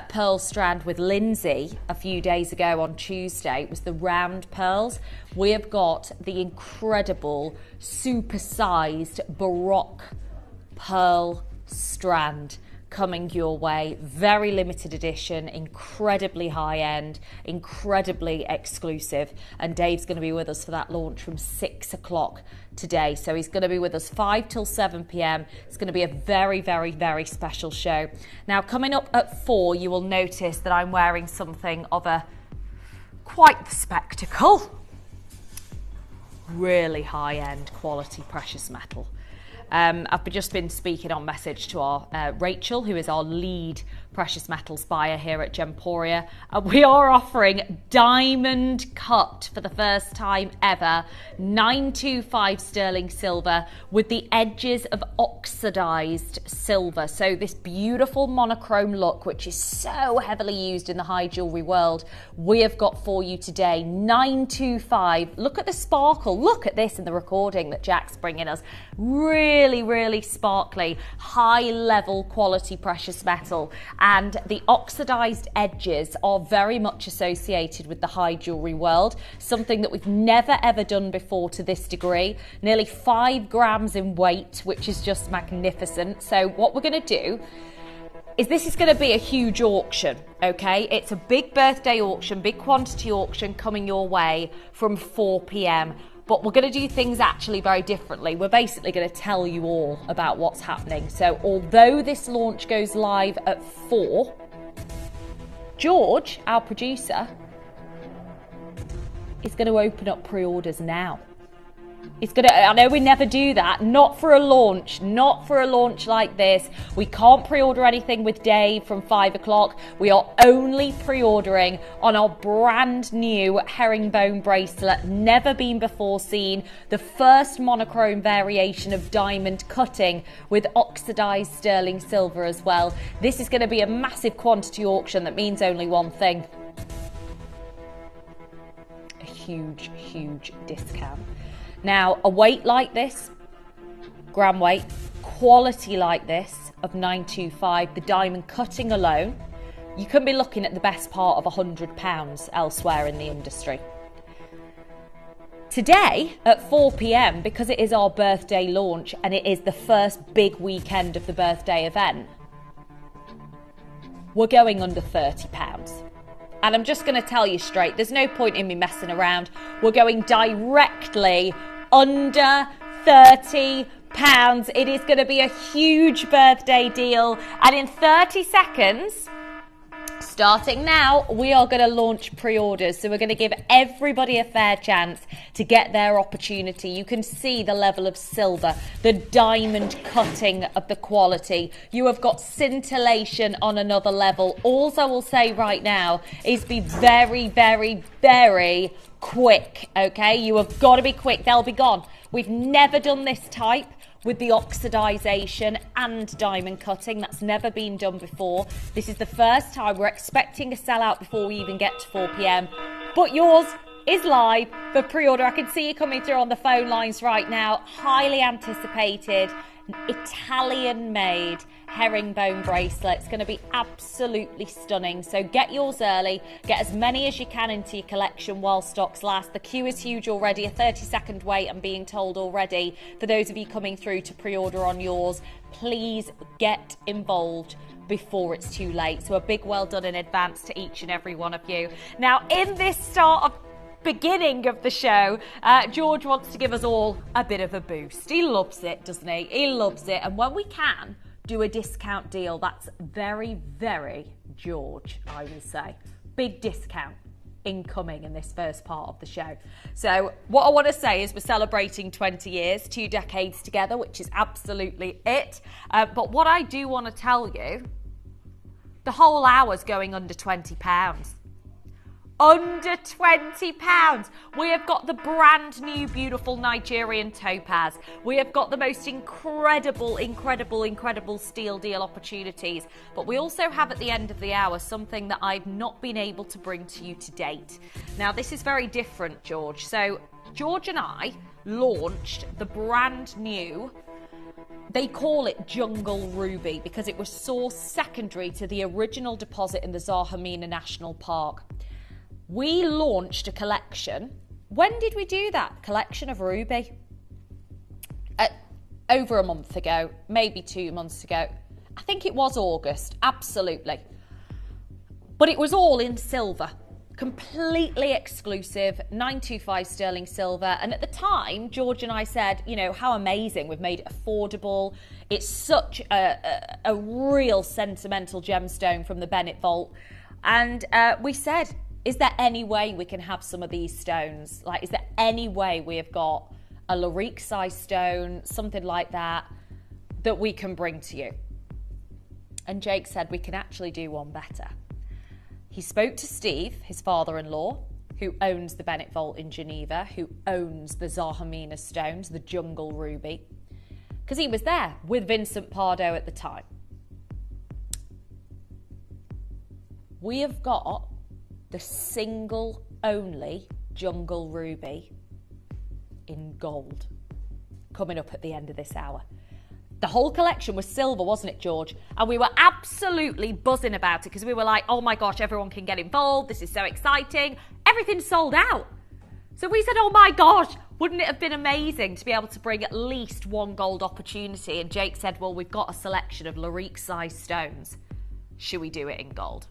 pearl strand with Lindsay a few days ago on Tuesday, it was the round pearls. We have got the incredible super-sized Baroque pearl strand coming your way. Very limited edition, incredibly high-end, incredibly exclusive. And Dave's going to be with us for that launch from 6 o'clock today. So he's going to be with us 5 till 7 p.m. It's going to be a very, very, very special show. Now, coming up at 4, you will notice that I'm wearing something of a quite the spectacle. Really high-end quality precious metal. I've just been speaking on message to our Rachel, who is our lead precious metals buyer here at Gemporia. We are offering diamond cut for the first time ever, 925 sterling silver with the edges of oxidized silver. So this beautiful monochrome look, which is so heavily used in the high jewelry world, we have got for you today, 925. Look at the sparkle. Look at this in the recording that Jack's bringing us. Really, really sparkly, high level quality precious metal. And the oxidized edges are very much associated with the high jewelry world, something that we've never ever done before to this degree. Nearly 5 grams in weight, which is just magnificent. So what we're going to do is this is going to be a huge auction, okay? It's a big birthday auction, big quantity auction coming your way from 4 p.m. But we're going to do things actually very differently. We're basically going to tell you all about what's happening. So although this launch goes live at 4, George, our producer, is going to open up pre-orders now. It's gonna, I know we never do that, not for a launch like this. We can't pre-order anything with Dave from 5 o'clock. We are only pre-ordering on our brand new herringbone bracelet, never been before seen. The first monochrome variation of diamond cutting with oxidized sterling silver as well. This is gonna be a massive quantity auction that means only one thing. A huge, huge discount. Now, a weight like this, gram weight, quality like this of 925, the diamond cutting alone, you can be looking at the best part of £100 elsewhere in the industry. Today at 4 p.m, because it is our birthday launch and it is the first big weekend of the birthday event, we're going under £30. And I'm just going to tell you straight, there's no point in me messing around. We're going directly under £30. It is going to be a huge birthday deal. And in 30 seconds, starting now, we are going to launch pre-orders. So we're going to give everybody a fair chance to get their opportunity. You can see the level of silver, the diamond cutting of the quality. You have got scintillation on another level. All I will say right now is be very, very, very quick, okay? You have got to be quick. They'll be gone. We've never done this type with the oxidization and diamond cutting. That's never been done before. This is the first time. We're expecting a sellout before we even get to 4 p.m. But yours is live for pre-order. I can see you coming through on the phone lines right now. Highly anticipated, Italian-made herringbone bracelet. It's going to be absolutely stunning. So get yours early. Get as many as you can into your collection while stocks last. The queue is huge already. A 30-second wait, I'm being told already. For those of you coming through to pre-order on yours, please get involved before it's too late. So a big well done in advance to each and every one of you. Now, in this start of beginning of the show, George wants to give us all a bit of a boost. He loves it, doesn't he? He loves it. And when we can do a discount deal, that's very, very George, I will say. Big discount incoming in this first part of the show. So what I want to say is we're celebrating 20 years, 2 decades together, which is absolutely it. But what I do want to tell you The whole hour's going under £20. Under £20. We have got the brand new beautiful Nigerian topaz. We have got the most incredible steel deal opportunities. But we also have at the end of the hour something that I've not been able to bring to you to date. Now this is very different, George. So George and I launched the brand new, they call it Jungle Ruby because it was sourced secondary to the original deposit in the Zahumina National Park. We launched a collection. When did we do that? Collection of ruby? Over a month ago, maybe 2 months ago. I think it was August, absolutely. But it was all in silver. Completely exclusive, 925 sterling silver. And at the time, George and I said, you know, how amazing. We've made it affordable. It's such a real sentimental gemstone from the Bennett Vault. And we said, is there any way we can have some of these stones? Like, is there any way we have got a Larique size stone, something like that, that we can bring to you? And Jake said we can actually do one better. He spoke to Steve, his father-in-law, who owns the Bennett Vault in Geneva, who owns the Zahumina stones, the Jungle Ruby, because he was there with Vincent Pardo at the time. We have got the single only Jungle Ruby in gold coming up at the end of this hour. The whole collection was silver, wasn't it, George? And we were absolutely buzzing about it because we were like, oh my gosh, everyone can get involved. This is so exciting. Everything's sold out. So we said, oh my gosh, wouldn't it have been amazing to be able to bring at least one gold opportunity? And Jake said, well, we've got a selection of Larique size stones. Should we do it in gold?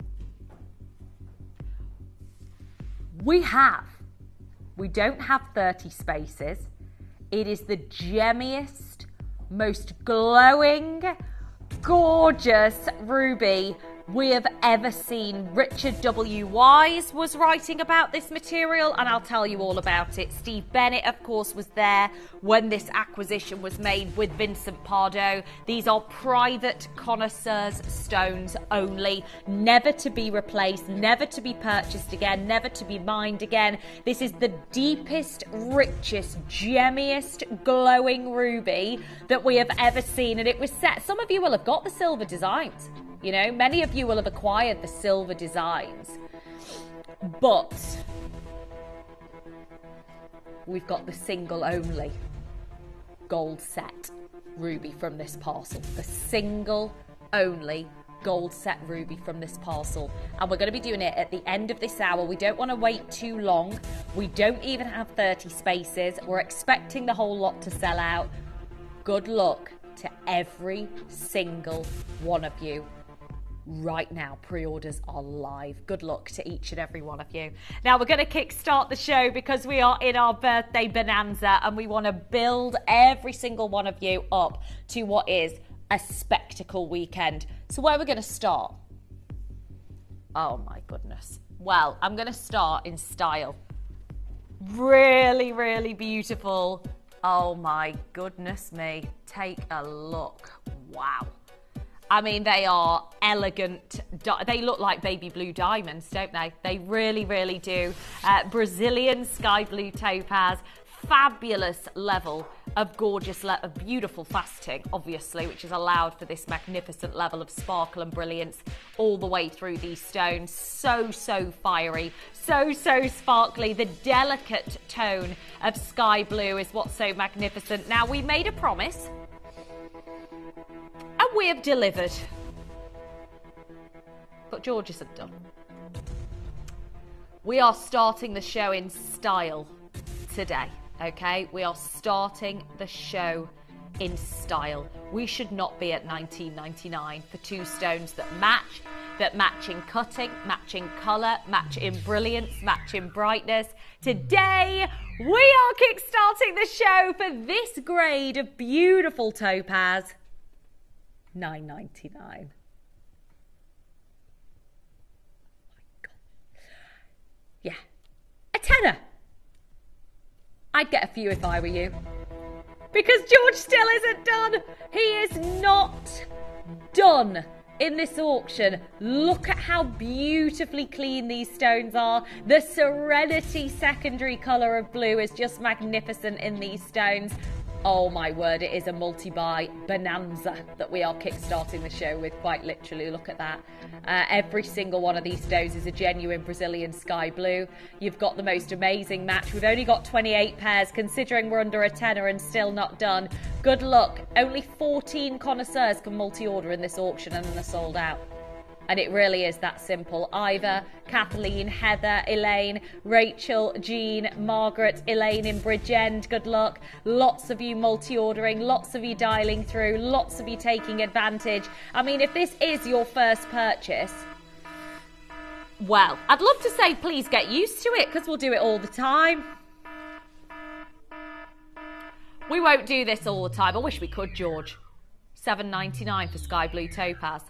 We don't have 30 spaces. It is the gemmiest, most glowing, gorgeous ruby we have ever seen. Richard W. Wise was writing about this material, and I'll tell you all about it. Steve Bennett, of course, was there when this acquisition was made with Vincent Pardo. These are private connoisseurs stones only, never to be replaced, never to be purchased again, never to be mined again. This is the deepest, richest, gemmiest, glowing ruby that we have ever seen, and it was set. Some of you will have got the silver designs. You know, many of you will have acquired the silver designs, but we've got the single only gold set ruby from this parcel. The single only gold set ruby from this parcel. And we're going to be doing it at the end of this hour. We don't want to wait too long. We don't even have 30 spaces. We're expecting the whole lot to sell out. Good luck to every single one of you. Right now, pre-orders are live. Good luck to each and every one of you. Now, we're going to kickstart the show because we are in our birthday bonanza and we want to build every single one of you up to what is a spectacle weekend. So where are we going to start? Oh my goodness. Well, I'm going to start in style. Really, really beautiful. Oh my goodness me. Take a look. Wow. I mean, they are elegant. They look like baby blue diamonds, don't they? They really, really do. Brazilian sky blue topaz. Fabulous level of gorgeous, of beautiful faceting, obviously, which has allowed for this magnificent level of sparkle and brilliance all the way through these stones. So, so fiery. So, so sparkly. The delicate tone of sky blue is what's so magnificent. Now, we made a promise. And we have delivered. But George isn't done. We are starting the show in style today, okay? We are starting the show in style. We should not be at $19.99 for two stones that match in cutting, match in colour, match in brilliance, match in brightness. Today, we are kickstarting the show for this grade of beautiful topaz. $9.99. My God. Yeah. A tenner. I'd get a few if I were you. Because George still isn't done. He is not done. in this auction. Look at how beautifully clean these stones are. The Serenity secondary colour of blue is just magnificent in these stones. Oh my word, it is a multi-buy bonanza that we are kickstarting the show with, quite literally. Look at that. Every single one of these stones is a genuine Brazilian sky blue. You've got the most amazing match. We've only got 28 pairs, considering we're under a tenner and still not done. Good luck. Only 14 connoisseurs can multi-order in this auction and then they're sold out. And it really is that simple. Ivor, Kathleen, Heather, Elaine, Rachel, Jean, Margaret, Elaine in Bridgend, good luck. Lots of you multi-ordering, lots of you dialing through, lots of you taking advantage. I mean, if this is your first purchase, well, I'd love to say please get used to it, because we'll do it all the time. We won't do this all the time. I wish we could, George. $7.99 for Sky Blue Topaz.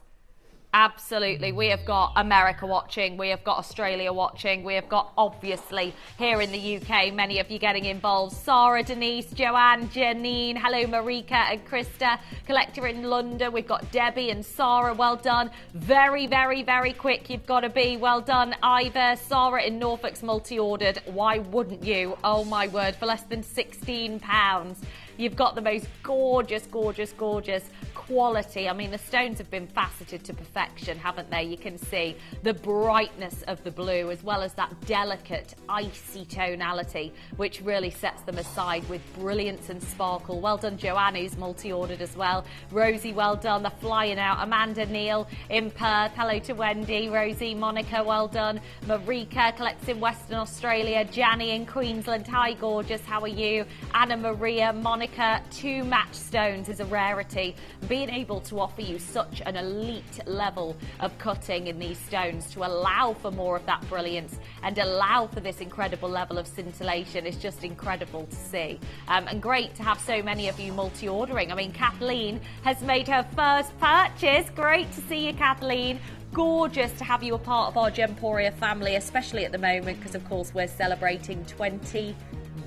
Absolutely. We have got America watching. We have got Australia watching. We have got, obviously, here in the UK, many of you getting involved. Sarah, Denise, Joanne, Janine. Hello, Marika and Krista. Collector in London. We've got Debbie and Sarah. Well done. Very, very, very quick. You've got to be. Well done, Ivor. Sarah in Norfolk's multi-ordered. Why wouldn't you? Oh, my word. For less than £16. You've got the most gorgeous, gorgeous, gorgeous quality. I mean, the stones have been faceted to perfection, haven't they? You can see the brightness of the blue, as well as that delicate, icy tonality, which really sets them aside with brilliance and sparkle. Well done, Joanne, who's multi-ordered as well. Rosie, well done. They're flying out. Amanda, Neil in Perth. Hello to Wendy. Rosie, Monica, well done. Marika collects in Western Australia. Janny in Queensland. Hi, gorgeous. How are you? Anna Maria, Monica. 2 match stones is a rarity. Being able to offer you such an elite level of cutting in these stones to allow for more of that brilliance and allow for this incredible level of scintillation is just incredible to see. And great to have so many of you multi-ordering. I mean, Kathleen has made her first purchase. Great to see you, Kathleen. Gorgeous to have you a part of our Gemporia family, especially at the moment, because of course we're celebrating 20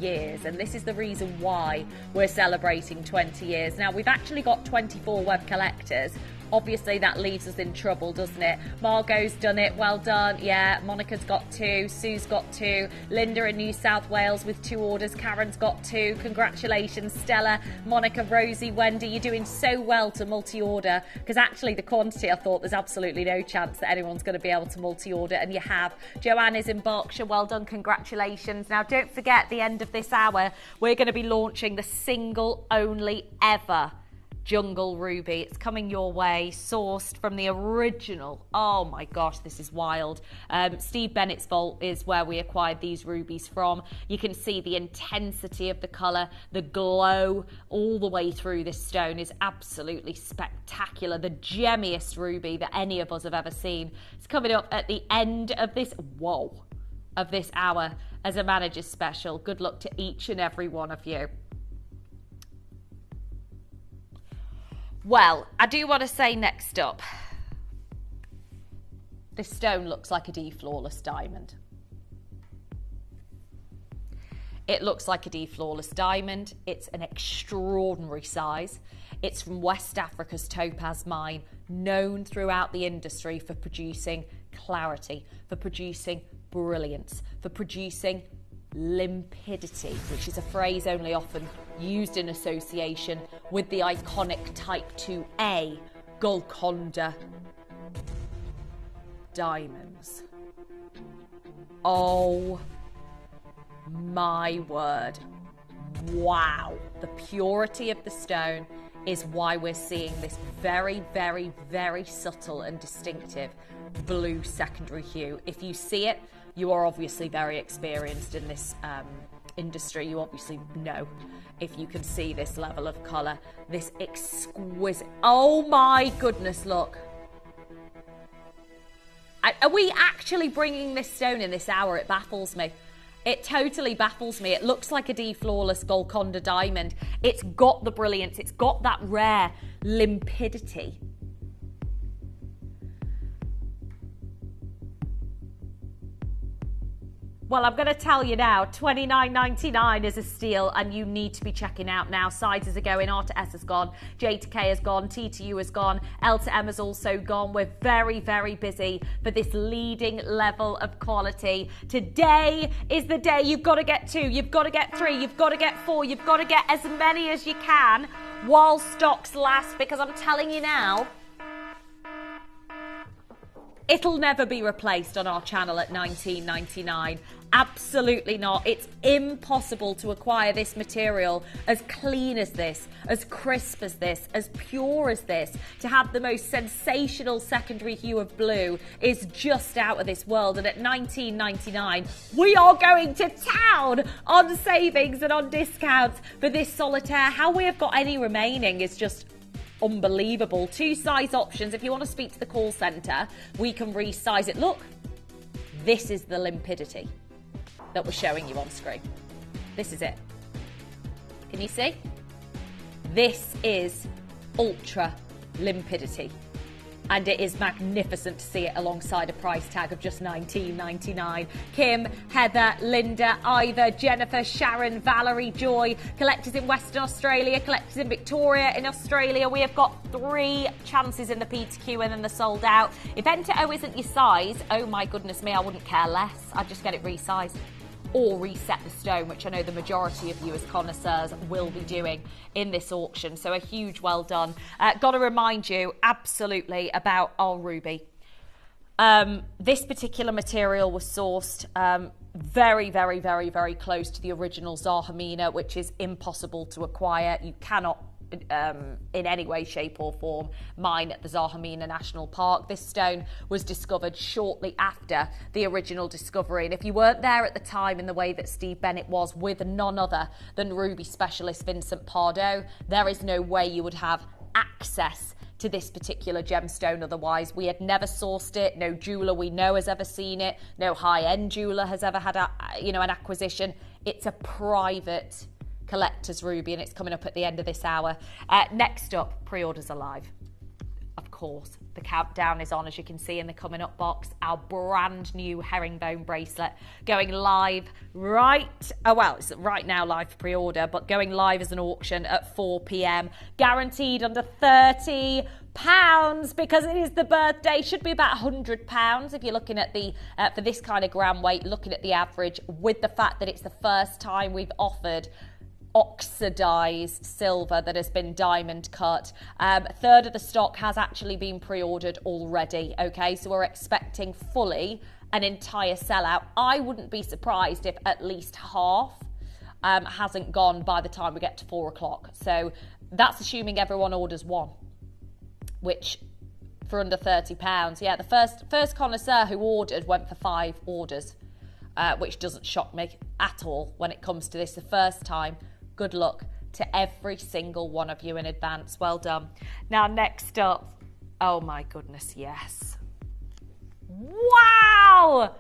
years, and this is the reason why we're celebrating 20 years. Now, we've actually got 24 web collectors. Obviously, that leaves us in trouble, doesn't it? Margot's done it. Well done. Yeah, Monica's got 2. Sue's got 2. Linda in New South Wales with 2 orders. Karen's got 2. Congratulations, Stella, Monica, Rosie, Wendy. You're doing so well to multi-order, because actually the quantity, I thought there's absolutely no chance that anyone's going to be able to multi-order, and you have. Joanne is in Berkshire. Well done. Congratulations. Now, don't forget, at the end of this hour, we're going to be launching the single only ever Jungle Ruby. It's coming your way, sourced from the original. Oh my gosh, this is wild. Steve Bennett's vault is where we acquired these rubies from. You can see the intensity of the colour, the glow all the way through this stone is absolutely spectacular. The gemmiest ruby that any of us have ever seen. It's coming up at the end of this, of this hour as a manager's special. Good luck to each and every one of you. Well, I do want to say next up, this stone looks like a D Flawless diamond. It looks like a D Flawless diamond. It's an extraordinary size. It's from West Africa's topaz mine, known throughout the industry for producing clarity, for producing brilliance, for producing limpidity, which is a phrase only often used in association with the iconic Type 2A Golconda diamonds. Oh my word. Wow. The purity of the stone is why we're seeing this very, very, very subtle and distinctive blue secondary hue. If you see it, you are obviously very experienced in this industry. You obviously know if you can see this level of colour, this exquisite. Oh my goodness, look. Are we actually bringing this stone in this hour? It baffles me. It totally baffles me. It looks like a D Flawless Golconda diamond. It's got the brilliance. It's got that rare limpidity. Well, I'm going to tell you now, $29.99 is a steal, and you need to be checking out now. Sizes are going, R to S has gone, J to K has gone, T to U has gone, L to M has also gone. We're very, very busy for this leading level of quality. Today is the day. You've got to get 2, you've got to get 3, you've got to get 4, you've got to get as many as you can while stocks last, because I'm telling you now, it'll never be replaced on our channel at $19.99. Absolutely not. It's impossible to acquire this material as clean as this, as crisp as this, as pure as this. To have the most sensational secondary hue of blue is just out of this world. And at $19.99, we are going to town on savings and on discounts for this solitaire. How we have got any remaining is just unbelievable. 2 size options. If you want to speak to the call centre, we can resize it. Look, this is the limpidity that we're showing you on screen. This is it. Can you see? This is ultra limpidity. And it is magnificent to see it alongside a price tag of just $19.99. Kim, Heather, Linda, Ivor, Jennifer, Sharon, Valerie, Joy, collectors in Western Australia, collectors in Victoria, in Australia. We have got 3 chances in the P2Q and then they're sold out. If Enter O isn't your size, oh my goodness me, I wouldn't care less. I'd just get it resized. Or reset the stone, which I know the majority of you as connoisseurs will be doing in this auction. So a huge well done. Got to remind you absolutely about our ruby. This particular material was sourced very, very, very, very close to the original Zahomina, which is impossible to acquire. You cannot in any way, shape or form mine at the Zahomina National Park. This stone was discovered shortly after the original discovery, and if you weren't there at the time in the way that Steve Bennett was with none other than ruby specialist Vincent Pardo, there is no way you would have access to this particular gemstone otherwise. We had never sourced it. No jeweler we know has ever seen it. No high-end jeweler has ever had an acquisition. It's a private collector's ruby, and it's coming up at the end of this hour. Next up, pre-orders are live. Of course, the countdown is on, as you can see in the coming up box. Our brand new herringbone bracelet going live it's right now live for pre-order, but going live as an auction at 4 p.m. Guaranteed under £30 because it is the birthday. Should be about £100 if you're looking at the for this kind of gram weight, looking at the average, with the fact that it's the first time we've offered oxidized silver that has been diamond cut. A third of the stock has actually been pre-ordered already. Okay, so we're expecting fully an entire sellout. I wouldn't be surprised if at least half hasn't gone by the time we get to 4 o'clock. So that's assuming everyone orders 1, which for under £30. Yeah, the first connoisseur who ordered went for 5 orders, which doesn't shock me at all when it comes to this. The first time. Good luck to every single one of you in advance. Well done. Now, next up, oh my goodness, yes. Wow!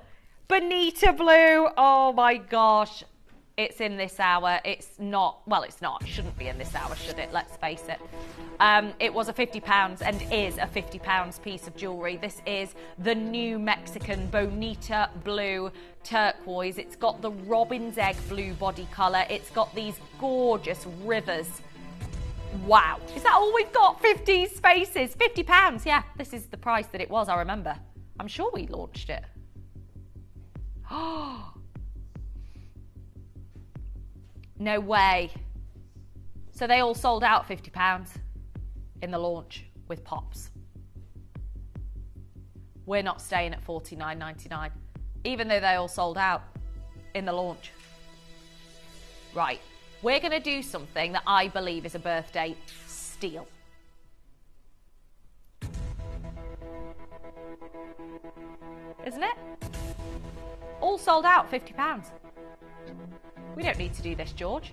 Bonita Blue. Oh my gosh. It's in this hour. It's not. It shouldn't be in this hour, should it? Let's face it. It was a £50 and is a £50 piece of jewellery. This is the new Mexican Bonita Blue turquoise. It's got the robin's egg blue body colour. It's got these gorgeous rivers. Wow. Is that all we've got? 50 spaces. £50. Yeah, this is the price that it was, I remember. I'm sure we launched it. Oh. No way. So they all sold out £50 in the launch with pops. We're not staying at $49.99, even though they all sold out in the launch. Right, we're going to do something that I believe is a birthday steal. Isn't it? All sold out, £50. We don't need to do this, George.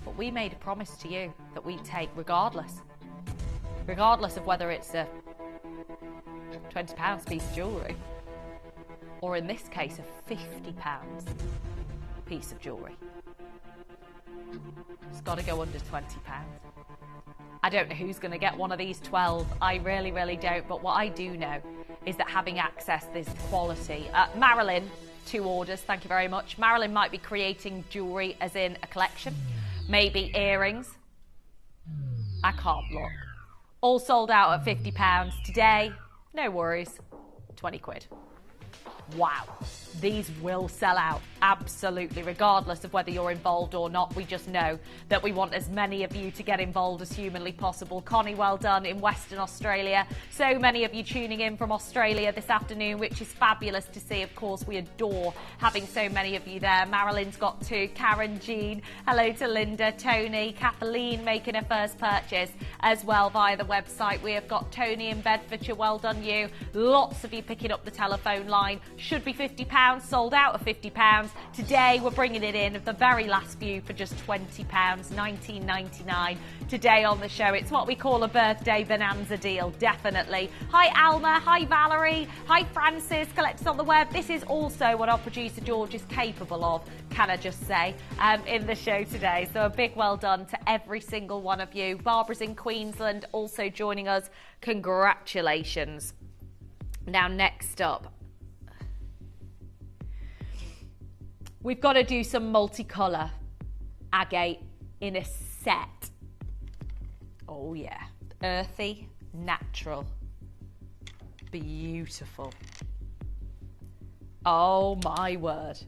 But we made a promise to you that we'd take regardless of whether it's a £20 piece of jewellery or in this case a £50 piece of jewellery. It's got to go under £20. I don't know who's going to get one of these 12. I really, really don't. But what I do know is that having access this quality. Marilyn, 2 orders, thank you very much. Marilyn might be creating jewellery as in a collection, maybe earrings. I can't look. All sold out at £50 today. No worries, 20 quid. Wow, these will sell out, absolutely, regardless of whether you're involved or not. We just know that we want as many of you to get involved as humanly possible. Connie, well done in Western Australia. So many of you tuning in from Australia this afternoon, which is fabulous to see. Of course, we adore having so many of you there. Marilyn's got 2, Karen, Jean, hello to Linda, Tony, Kathleen making her first purchase as well via the website. We have got Tony in Bedfordshire, well done you. Lots of you picking up the telephone line. Should be £50, sold out of £50. Today we're bringing it in of the very last few for just £20, $19.99 today on the show. It's what we call a birthday bonanza deal, definitely. Hi Alma, hi Valerie, hi Francis, collectors on the web. This is also what our producer George is capable of, can I just say, in the show today. So a big well done to every single one of you. Barbara's in Queensland also joining us. Congratulations. Now next up, we've got to do some multicolour agate in a set. Oh yeah, earthy, natural, beautiful. Oh my word.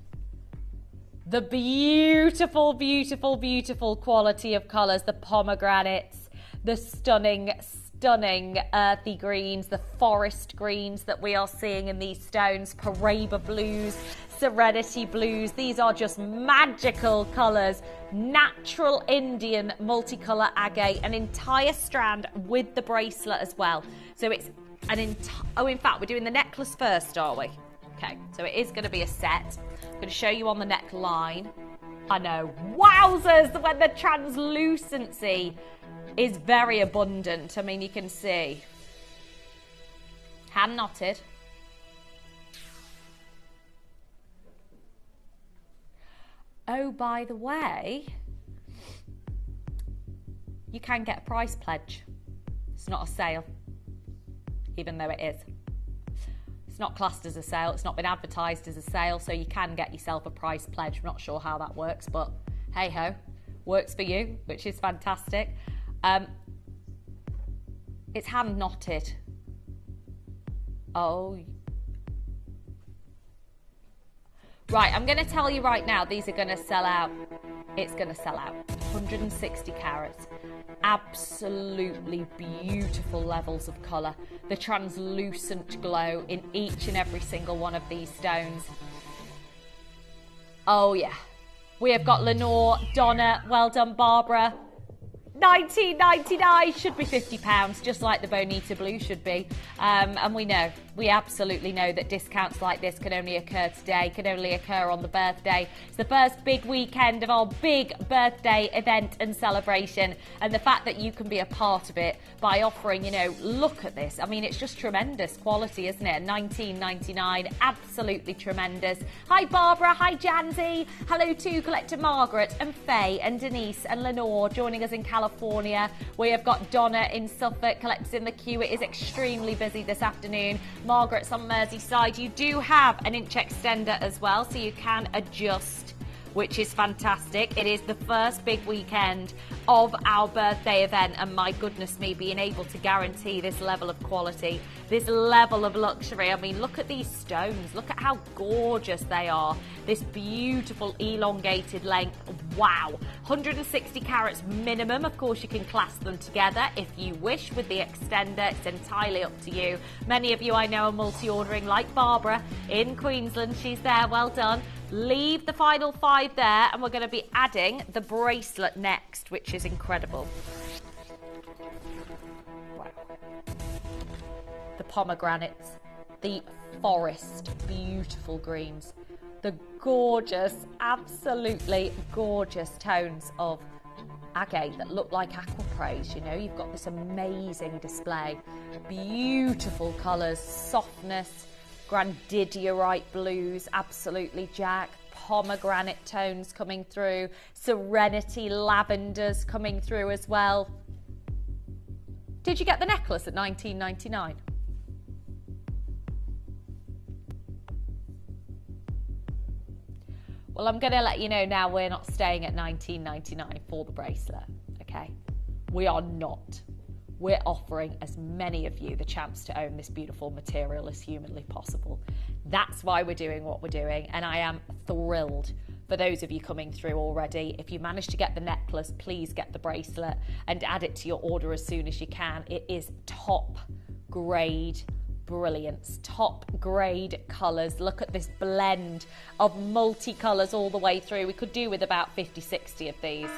The beautiful, beautiful, beautiful quality of colours, the pomegranates, the stunning earthy greens, the forest greens that we are seeing in these stones, Paraiba blues, Serenity blues. These are just magical colours. Natural Indian multicolour agate, an entire strand with the bracelet as well. So it's an in fact, we're doing the necklace first, are we? Okay, so it is going to be a set. I'm going to show you on the neckline. I know, wowzers, when the translucency is very abundant. I mean, you can see. Hand knotted. Oh, by the way, you can get a price pledge. It's not a sale, even though it is. It's not classed as a sale. It's not been advertised as a sale, so you can get yourself a price pledge. I'm not sure how that works, but hey-ho, works for you, which is fantastic. It's hand knotted. Oh. Right, I'm going to tell you right now, these are going to sell out. It's going to sell out. 160 carats. Absolutely beautiful levels of colour. The translucent glow in each and every single one of these stones. Oh yeah. We have got Lenore, Donna, well done Barbara. $19.99 should be £50, just like the Bonita Blue should be. And we absolutely know that discounts like this can only occur today, can only occur on the birthday. It's the first big weekend of our big birthday event and celebration. And the fact that you can be a part of it by offering, look at this. I mean, it's just tremendous quality, isn't it? $19.99, absolutely tremendous. Hi, Barbara. Hi, Janzi. Hello to Collector Margaret and Faye and Denise and Lenore joining us in California. We have got Donna in Suffolk, collectors in the queue. It is extremely busy this afternoon. Margaret's on Merseyside. You do have an inch extender as well, so you can adjust, which is fantastic. It is the first big weekend of our birthday event, and my goodness me, being able to guarantee this level of quality, this level of luxury. I mean, look at these stones. Look at how gorgeous they are. This beautiful elongated length. Wow. 160 carats minimum. Of course, you can clasp them together if you wish with the extender. It's entirely up to you. Many of you I know are multi-ordering, like Barbara in Queensland. She's there. Well done. Leave the final 5 there, and we're going to be adding the bracelet next, which is incredible. Wow. The pomegranates, the forest, beautiful greens, the gorgeous, absolutely gorgeous tones of agate that look like aquapraise. You've got this amazing display, beautiful colours, softness, grandidiorite blues, absolutely Jack, pomegranate tones coming through, serenity lavenders coming through as well. Did you get the necklace at $19.99? Well, I'm going to let you know now we're not staying at $19.99 for the bracelet, okay? We are not. We're offering as many of you the chance to own this beautiful material as humanly possible. That's why we're doing what we're doing, and I am thrilled for those of you coming through already. If you manage to get the necklace, please get the bracelet and add it to your order as soon as you can. It is top grade brilliance, top grade colours. Look at this blend of multicolours all the way through. We could do with about 50, 60 of these.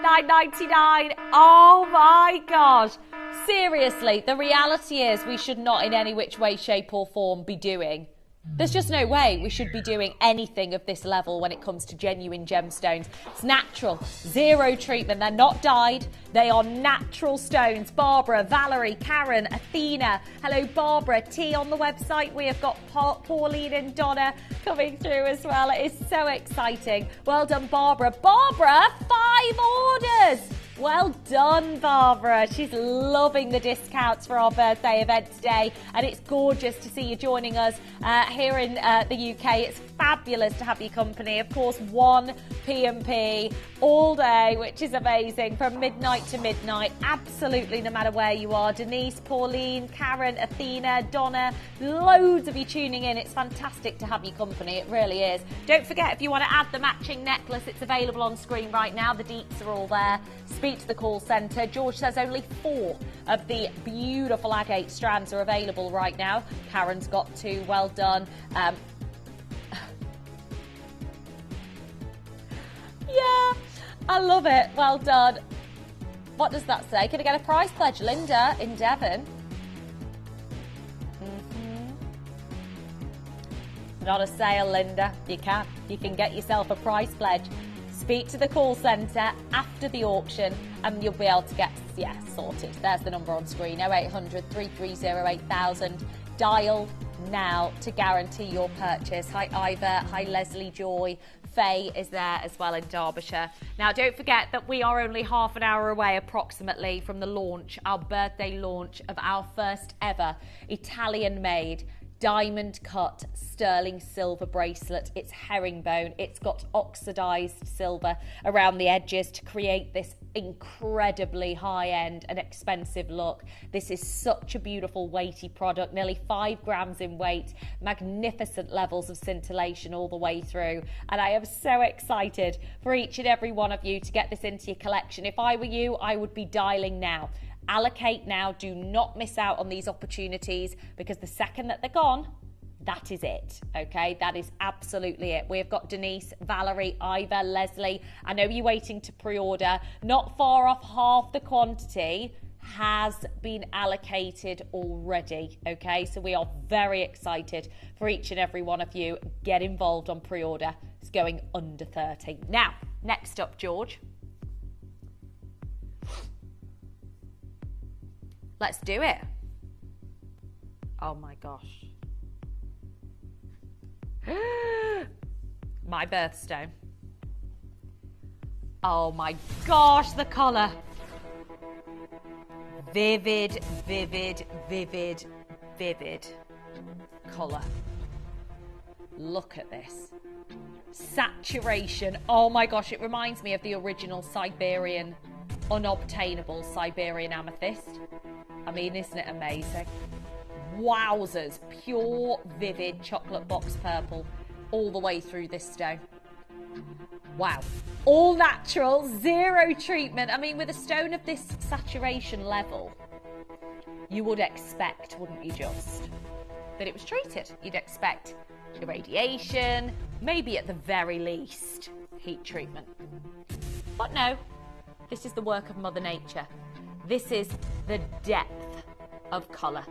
$9.99. Oh my gosh. Seriously, the reality is we should not in any which way, shape or form be doing. There's just no way we should be doing anything of this level when it comes to genuine gemstones. It's natural, zero treatment. They're not dyed. They are natural stones. Barbara, Valerie, Karen, Athena. Hello, Barbara. T on the website. We have got Pauline and Donna coming through as well. It is so exciting. Well done, Barbara. Barbara, 5 orders. Well done, Barbara. She's loving the discounts for our birthday event today, and it's gorgeous to see you joining us here in the UK. It's fabulous to have your company. Of course, 1 P&P all day, which is amazing, from midnight to midnight. Absolutely, no matter where you are. Denise, Pauline, Karen, Athena, Donna, loads of you tuning in. It's fantastic to have your company. It really is. Don't forget, if you want to add the matching necklace, it's available on screen right now. The deets are all there. Speak to the call centre. George says only 4 of the beautiful agate strands are available right now. Karen's got 2. Well done. Yeah, I love it. Well done. What does that say? Can I get a price pledge? Linda in Devon. Not a sale, Linda. You can get yourself a price pledge. Speak to the call centre after the auction and you'll be able to get, sorted. There's the number on screen, 0800 330 8000. Dial now to guarantee your purchase. Hi, Ivor. Hi, Leslie Joy. Faye is there as well in Derbyshire. Now, don't forget that we are only half an hour away approximately from the launch, our birthday launch of our first ever Italian-made diamond cut sterling silver bracelet. It's herringbone. It's got oxidized silver around the edges to create this incredibly high-end and expensive look. This is such a beautiful weighty product, nearly 5 grams in weight, magnificent levels of scintillation all the way through, and I am so excited for each and every one of you to get this into your collection. If I were you, I would be dialing now. Allocate now. Do not miss out on these opportunities, because the second that they're gone, that is it, okay? That is absolutely it. We've got Denise, Valerie, Ivor, Leslie. I know you're waiting to pre-order. Not far off half the quantity has been allocated already, okay? So we are very excited for each and every one of you. Get involved on pre-order. It's going under 30. Now, next up, George. Let's do it. Oh my gosh. My birthstone. Oh my gosh, the colour. Vivid, vivid, vivid, vivid colour. Look at this. Saturation. Oh my gosh, it reminds me of the original Siberian, unobtainable Siberian amethyst. I mean, isn't it amazing? Wowzers. Pure, vivid chocolate box purple all the way through this stone. Wow. All natural, zero treatment. I mean, with a stone of this saturation level, you would expect, wouldn't you just, that it was treated. You'd expect irradiation, maybe at the very least, heat treatment. But no, this is the work of Mother Nature. This is the depth of colour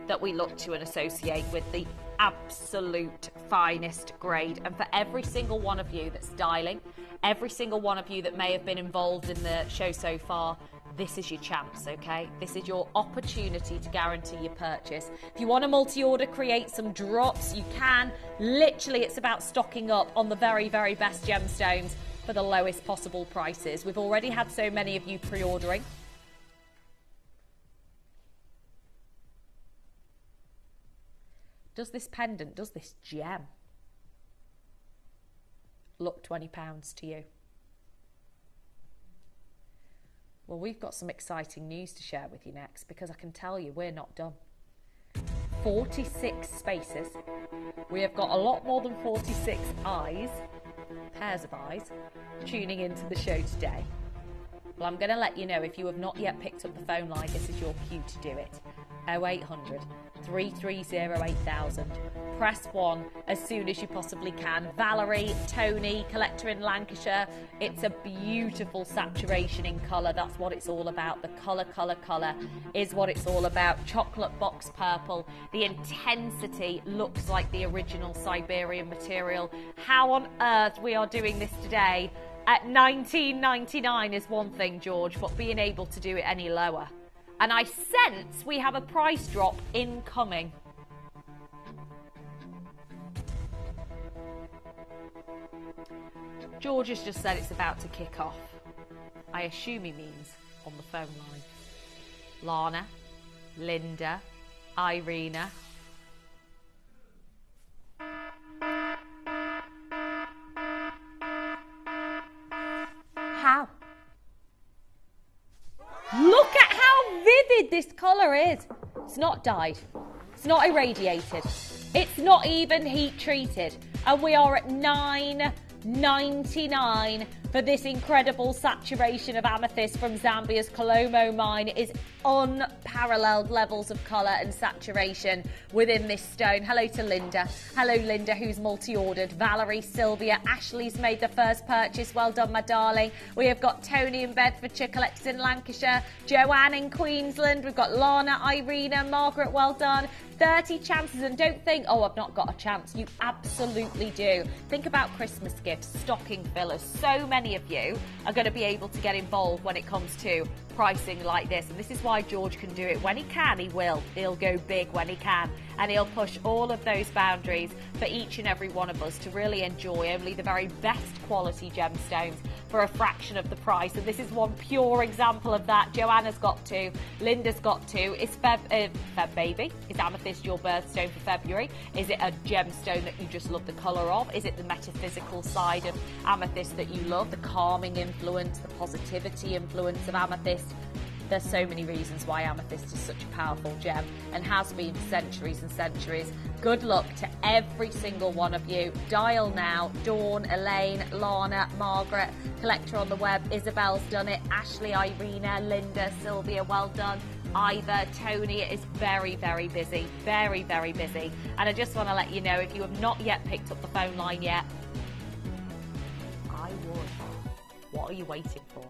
that we look to and associate with the absolute finest grade. And for every single one of you that's dialing, every single one of you that may have been involved in the show so far, this is your chance, okay? This is your opportunity to guarantee your purchase. If you want a multi-order, create some drops, you can. Literally, it's about stocking up on the very, very best gemstones for the lowest possible prices. We've already had so many of you pre-ordering. Does this pendant, does this gem look £20 to you? Well, we've got some exciting news to share with you next, because I can tell you we're not done. 46 spaces. We have got a lot more than 46 eyes, pairs of eyes, tuning into the show today. Well, I'm going to let you know, if you have not yet picked up the phone line, this is your cue to do it. 0800 330 8000. Press 1 as soon as you possibly can. Valerie, Tony, collector in Lancashire. It's a beautiful saturation in colour. That's what it's all about. The colour is what it's all about. Chocolate box purple. The intensity looks like the original Siberian material. How on earth we are doing this today at $19.99 is one thing, George, but being able to do it any lower. And I sense we have a price drop incoming. George has just said it's about to kick off. I assume he means on the phone line. Lana, Linda, Irina. How? Look at how vivid this colour is. It's not dyed. It's not irradiated. It's not even heat treated. And we are at $9.99 for this incredible saturation of amethyst from Zambia's Colomo mine. It is unparalleled levels of colour and saturation within this stone. Hello to Linda. Hello, Linda, who's multi-ordered. Valerie, Sylvia, Ashley's made the first purchase. Well done, my darling. We have got Tony in Bedfordshire, collectors in Lancashire, Joanne in Queensland. We've got Lana, Irina, Margaret, well done. 30 chances, and don't think, oh, I've not got a chance. You absolutely do. Think about Christmas gifts, stocking fillers. So many of you are going to be able to get involved when it comes to pricing like this, and this is why George can do it. When he can, he will. He'll go big when he can, and he'll push all of those boundaries for each and every one of us to really enjoy only the very best quality gemstones for a fraction of the price. And this is one pure example of that. Joanna's got to, Linda's got to. Is Feb baby? Is amethyst your birthstone for February? Is it a gemstone that you just love the colour of? Is it the metaphysical side of amethyst that you love? The calming influence, the positivity influence of amethyst? There's so many reasons why amethyst is such a powerful gem and has been for centuries and centuries. Good luck to every single one of you. Dial now. Dawn, Elaine, Lana, Margaret, collector on the web. Isabel's done it. Ashley, Irina, Linda, Sylvia, well done. Ivor, Tony, it is very, very busy. Very, very busy. And I just want to let you know, if you have not yet picked up the phone line yet, I would. What are you waiting for?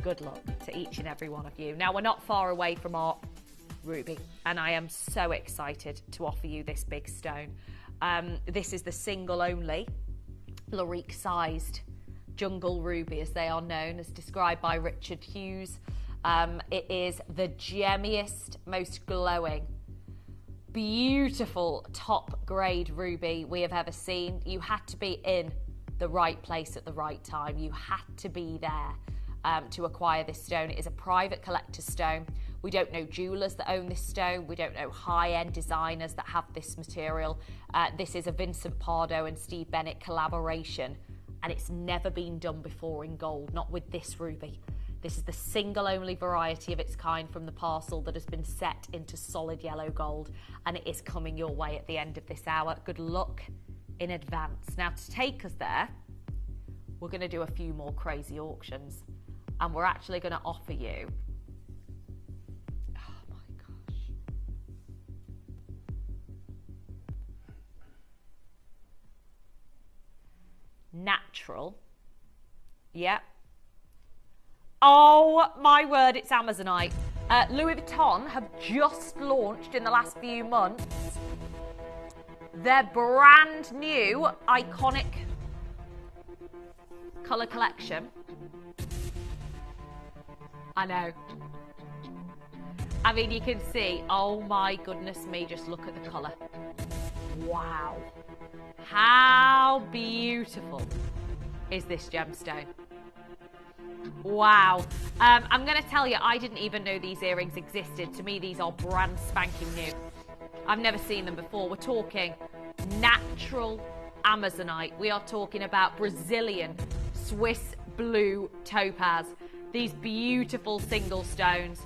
Good luck to each and every one of you. Now, we're not far away from our ruby, and I am so excited to offer you this big stone. This is the single only Lorique-sized jungle ruby, as they are known, as described by Richard Hughes. It is the gemmiest, most glowing, beautiful top-grade ruby we have ever seen. You had to be in the right place at the right time. You had to be there to acquire this stone. It is a private collector's stone. We don't know jewellers that own this stone. We don't know high-end designers that have this material. This is a Vincent Pardo and Steve Bennett collaboration, and it's never been done before in gold, not with this ruby. This is the single only variety of its kind from the parcel that has been set into solid yellow gold, and it is coming your way at the end of this hour. Good luck in advance. Now, to take us there, we're going to do a few more crazy auctions, and we're actually going to offer you, oh my gosh, natural, yep. Oh my word, it's Amazonite. Louis Vuitton have just launched in the last few months their brand new iconic colour collection. I know. I mean, you can see, oh my goodness me, just look at the colour. Wow. How beautiful is this gemstone? Wow. I'm going to tell you, I didn't even know these earrings existed. To me, these are brand spanking new. I've never seen them before. We're talking natural Amazonite. We are talking about Brazilian Swiss blue topaz. These beautiful single stones,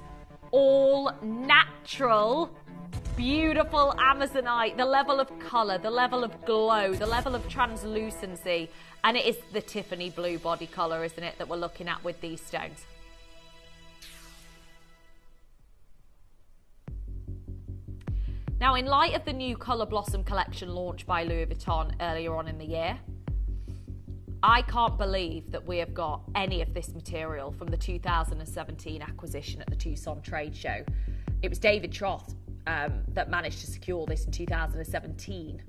all natural, beautiful Amazonite. The level of colour, the level of glow, the level of translucency. And it is the Tiffany blue body colour, isn't it, that we're looking at with these stones. Now, in light of the new Colour Blossom collection launched by Louis Vuitton earlier on in the year, I can't believe that we have got any of this material from the 2017 acquisition at the Tucson Trade Show. It was David Troth that managed to secure this in 2017.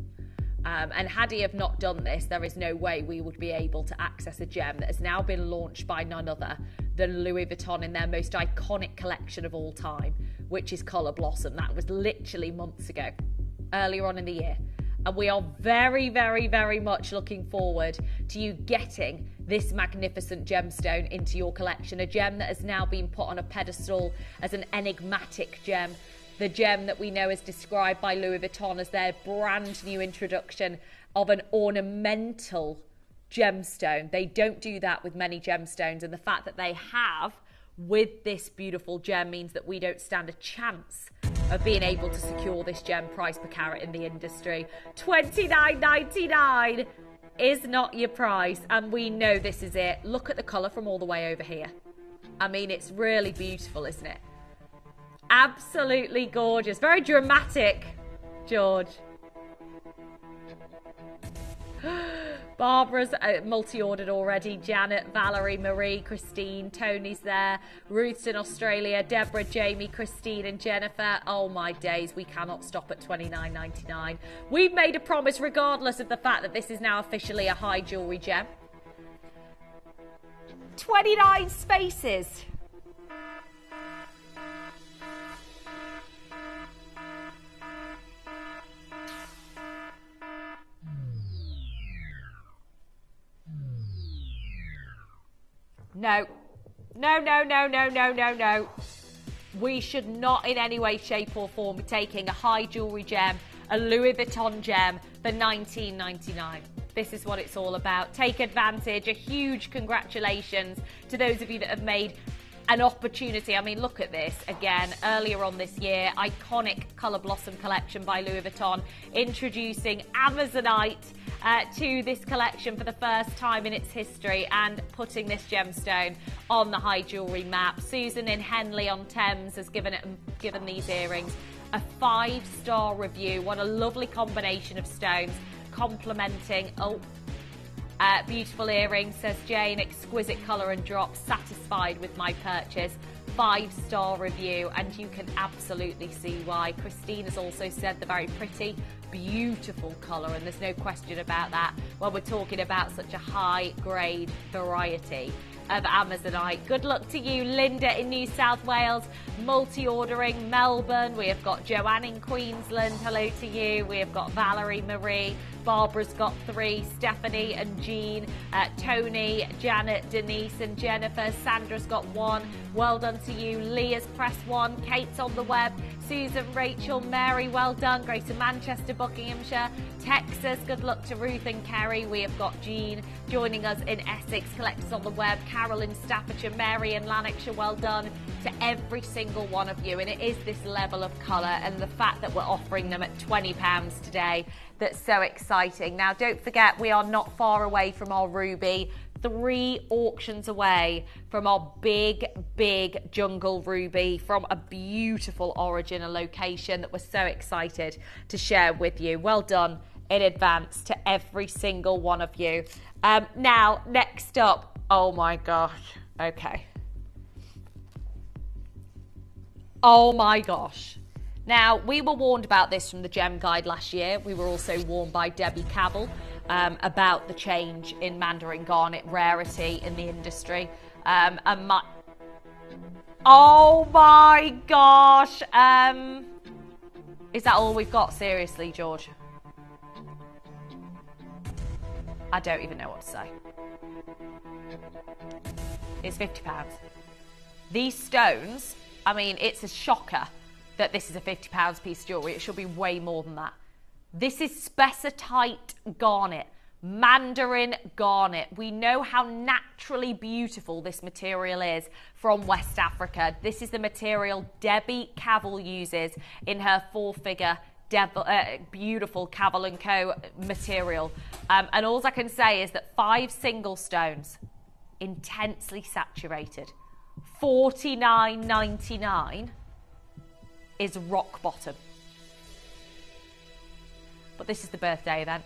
And had he have not done this, there is no way we would be able to access a gem that has now been launched by none other than Louis Vuitton in their most iconic collection of all time, which is Colour Blossom. That was literally months ago, earlier on in the year. And we are very, very, very much looking forward to you getting this magnificent gemstone into your collection, a gem that has now been put on a pedestal as an enigmatic gem. The gem that we know is described by Louis Vuitton as their brand new introduction of an ornamental gemstone. They don't do that with many gemstones, and the fact that they have with this beautiful gem means that we don't stand a chance of being able to secure this gem price per carat in the industry. $29.99 is not your price, and we know this is it. Look at the colour from all the way over here. I mean, it's really beautiful, isn't it? Absolutely gorgeous. Very dramatic, George. Barbara's multi-ordered already. Janet, Valerie, Marie, Christine, Tony's there. Ruth's in Australia. Deborah, Jamie, Christine and Jennifer. Oh my days, we cannot stop at $29.99. We've made a promise regardless of the fact that this is now officially a high jewellery gem. 29 spaces. No. No. We should not in any way, shape or form be taking a high jewellery gem, a Louis Vuitton gem for $19.99. This is what it's all about. Take advantage. A huge congratulations to those of you that have made an opportunity. I mean, look at this again. Earlier on this year, iconic Colour Blossom collection by Louis Vuitton, introducing Amazonite to this collection for the first time in its history and putting this gemstone on the high jewellery map. Susan in Henley on Thames has given these earrings a 5-star review. What a lovely combination of stones complementing. Beautiful earrings, says Jane. Exquisite colour and drop. Satisfied with my purchase. 5-star review, and you can absolutely see why. Christine has also said the very pretty, beautiful colour, and there's no question about that when we're talking about such a high-grade variety of Amazonite. Good luck to you, Linda in New South Wales, multi-ordering Melbourne. We have got Joanne in Queensland. Hello to you. We have got Valerie, Marie. Barbara's got 3, Stephanie and Jean, Tony, Janet, Denise and Jennifer. Sandra's got 1. Well done to you. Leah's pressed 1. Kate's on the web. Susan, Rachel, Mary, well done. Greater Manchester, Buckinghamshire, Texas. Good luck to Ruth and Kerry. We have got Jean joining us in Essex. Collectors on the web. Carol in Staffordshire, Mary in Lanarkshire. Well done to every single one of you. And it is this level of colour and the fact that we're offering them at £20 today that's so exciting. Now, don't forget, we are not far away from our ruby. 3 auctions away from our big jungle ruby from a beautiful origin, a location that we're so excited to share with you. Well done in advance to every single one of you. Now, next up, oh my gosh, okay. Oh my gosh. Now, we were warned about this from the Gem Guide last year. We were also warned by Debbie Cabell about the change in Mandarin garnet rarity in the industry. Oh my gosh. Is that all we've got? Seriously, George? I don't even know what to say. It's £50. These stones, I mean, it's a shocker that this is a £50 piece of jewellery. It should be way more than that. This is spessartite garnet, mandarin garnet. We know how naturally beautiful this material is from West Africa. This is the material Debbie Cavell uses in her four-figure beautiful Cavell & Co material. And all I can say is that 5 single stones, intensely saturated, $49.99 is rock bottom. But this is the birthday event.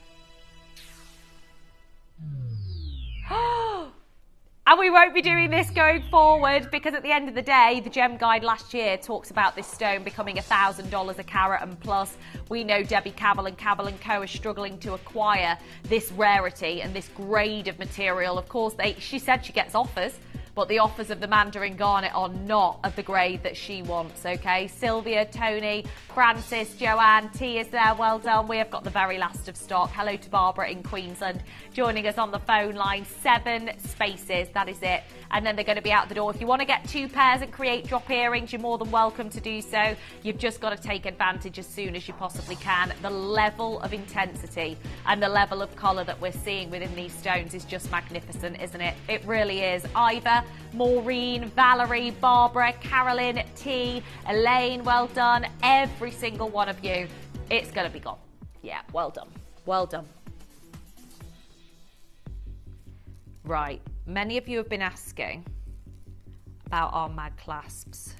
And we won't be doing this going forward, because at the end of the day, the Gem Guide last year talks about this stone becoming $1,000 a carat and plus. We know Debbie Cavell and Cavell & Co are struggling to acquire this rarity and this grade of material. Of course, she said she gets offers, but the offers of the Mandarin Garnet are not of the grade that she wants, okay? Sylvia, Tony, Francis, Joanne, T is there, well done. We have got the very last of stock. Hello to Barbara in Queensland, joining us on the phone line. 7 spaces, that is it. And then they're going to be out the door. If you want to get 2 pairs and create drop earrings, you're more than welcome to do so. You've just got to take advantage as soon as you possibly can. The level of intensity and the level of colour that we're seeing within these stones is just magnificent, isn't it? It really is. Ivor, Maureen, Valerie, Barbara, Carolyn, T, Elaine, well done. Every single one of you. It's going to be gone. Yeah, well done. Well done. Right. Many of you have been asking about our mag clasps.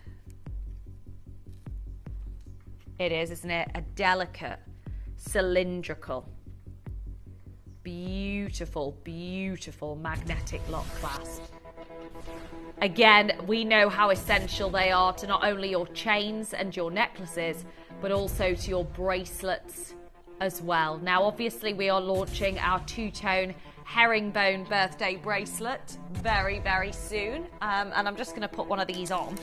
It is, isn't it? A delicate, cylindrical, beautiful, beautiful magnetic lock clasp. Again, we know how essential they are to not only your chains and your necklaces, but also to your bracelets as well. Now, obviously, we are launching our 2-tone herringbone birthday bracelet very, very soon. And I'm just going to put one of these on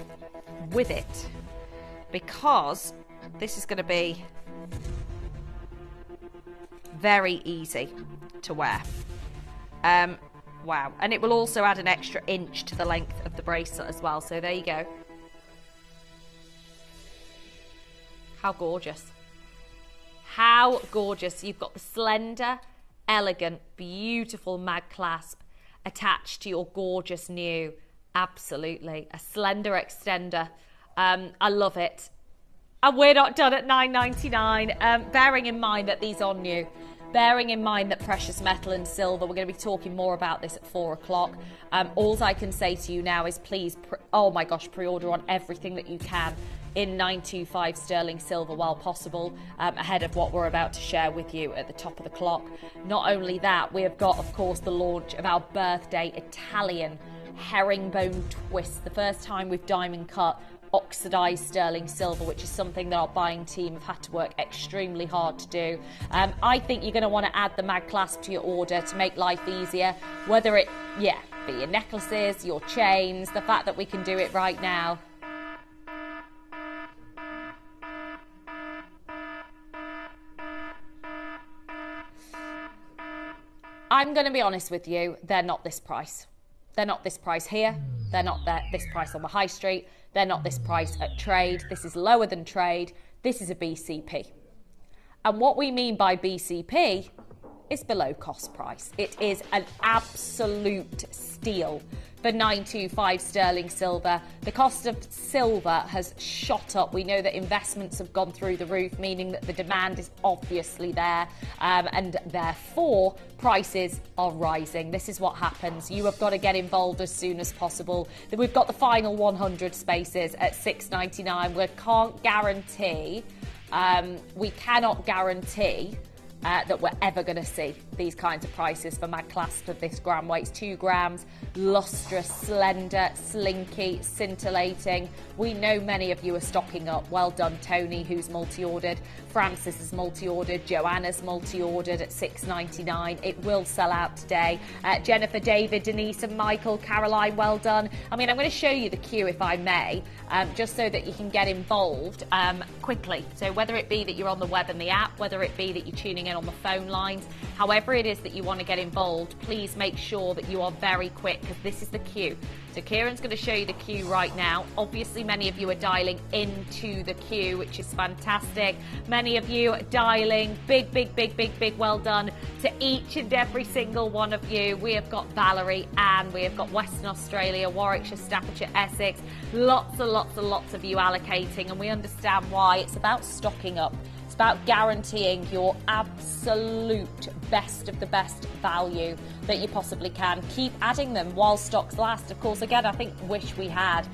with it, because this is going to be very easy to wear. Wow. And it will also add an extra inch to the length of the bracelet as well. So there you go. How gorgeous. How gorgeous. You've got the slender, elegant, beautiful mag clasp attached to your gorgeous new, absolutely, a slender extender. I love it. And we're not done at $9.99. Bearing in mind that these are new. Bearing in mind that precious metal and silver, we're going to be talking more about this at 4 o'clock. All I can say to you now is please, pre-order on everything that you can in 925 sterling silver while possible, ahead of what we're about to share with you at the top of the clock. Not only that, we have got, of course, the launch of our birthday Italian herringbone twist. The first time we've diamond cut oxidized sterling silver, which is something that our buying team have had to work extremely hard to do. I think you're going to want to add the mag clasp to your order to make life easier, whether it, be your necklaces, your chains, the fact that we can do it right now. I'm going to be honest with you, they're not this price. They're not this price here. They're not this price on the high street. They're not this price at trade. This is lower than trade. This is a BCP. And what we mean by BCP is below cost price. It is an absolute steal for 925 sterling silver. The cost of silver has shot up. We know that investments have gone through the roof, meaning that the demand is obviously there, and therefore prices are rising. This is what happens. You have got to get involved as soon as possible. We've got the final 100 spaces at $6.99. We can't guarantee, we cannot guarantee that we're ever going to see these kinds of prices for mag clasps of this gram weights. 2 grams, lustrous, slender, slinky, scintillating. We know many of you are stocking up. Well done, Tony, who's multi-ordered. Francis is multi-ordered. Joanna's multi-ordered at $6.99. It will sell out today. Jennifer, David, Denise and Michael, Caroline, well done. I mean, I'm going to show you the queue, if I may, just so that you can get involved quickly. So whether it be that you're on the web and the app, whether it be that you're tuning coming in on the phone lines. However it is that you want to get involved, please make sure that you are very quick, because this is the queue. So Kieran's going to show you the queue right now. Obviously, many of you are dialing into the queue, which is fantastic. Many of you are dialing. Big well done to each and every single one of you. We have got Valerie, Anne, we have got Western Australia, Warwickshire, Staffordshire, Essex. Lots of you allocating, and we understand why. It's about stocking up. It's about guaranteeing your absolute best of the best value that you possibly can. Keep adding them while stocks last. Of course, again, I think wish we had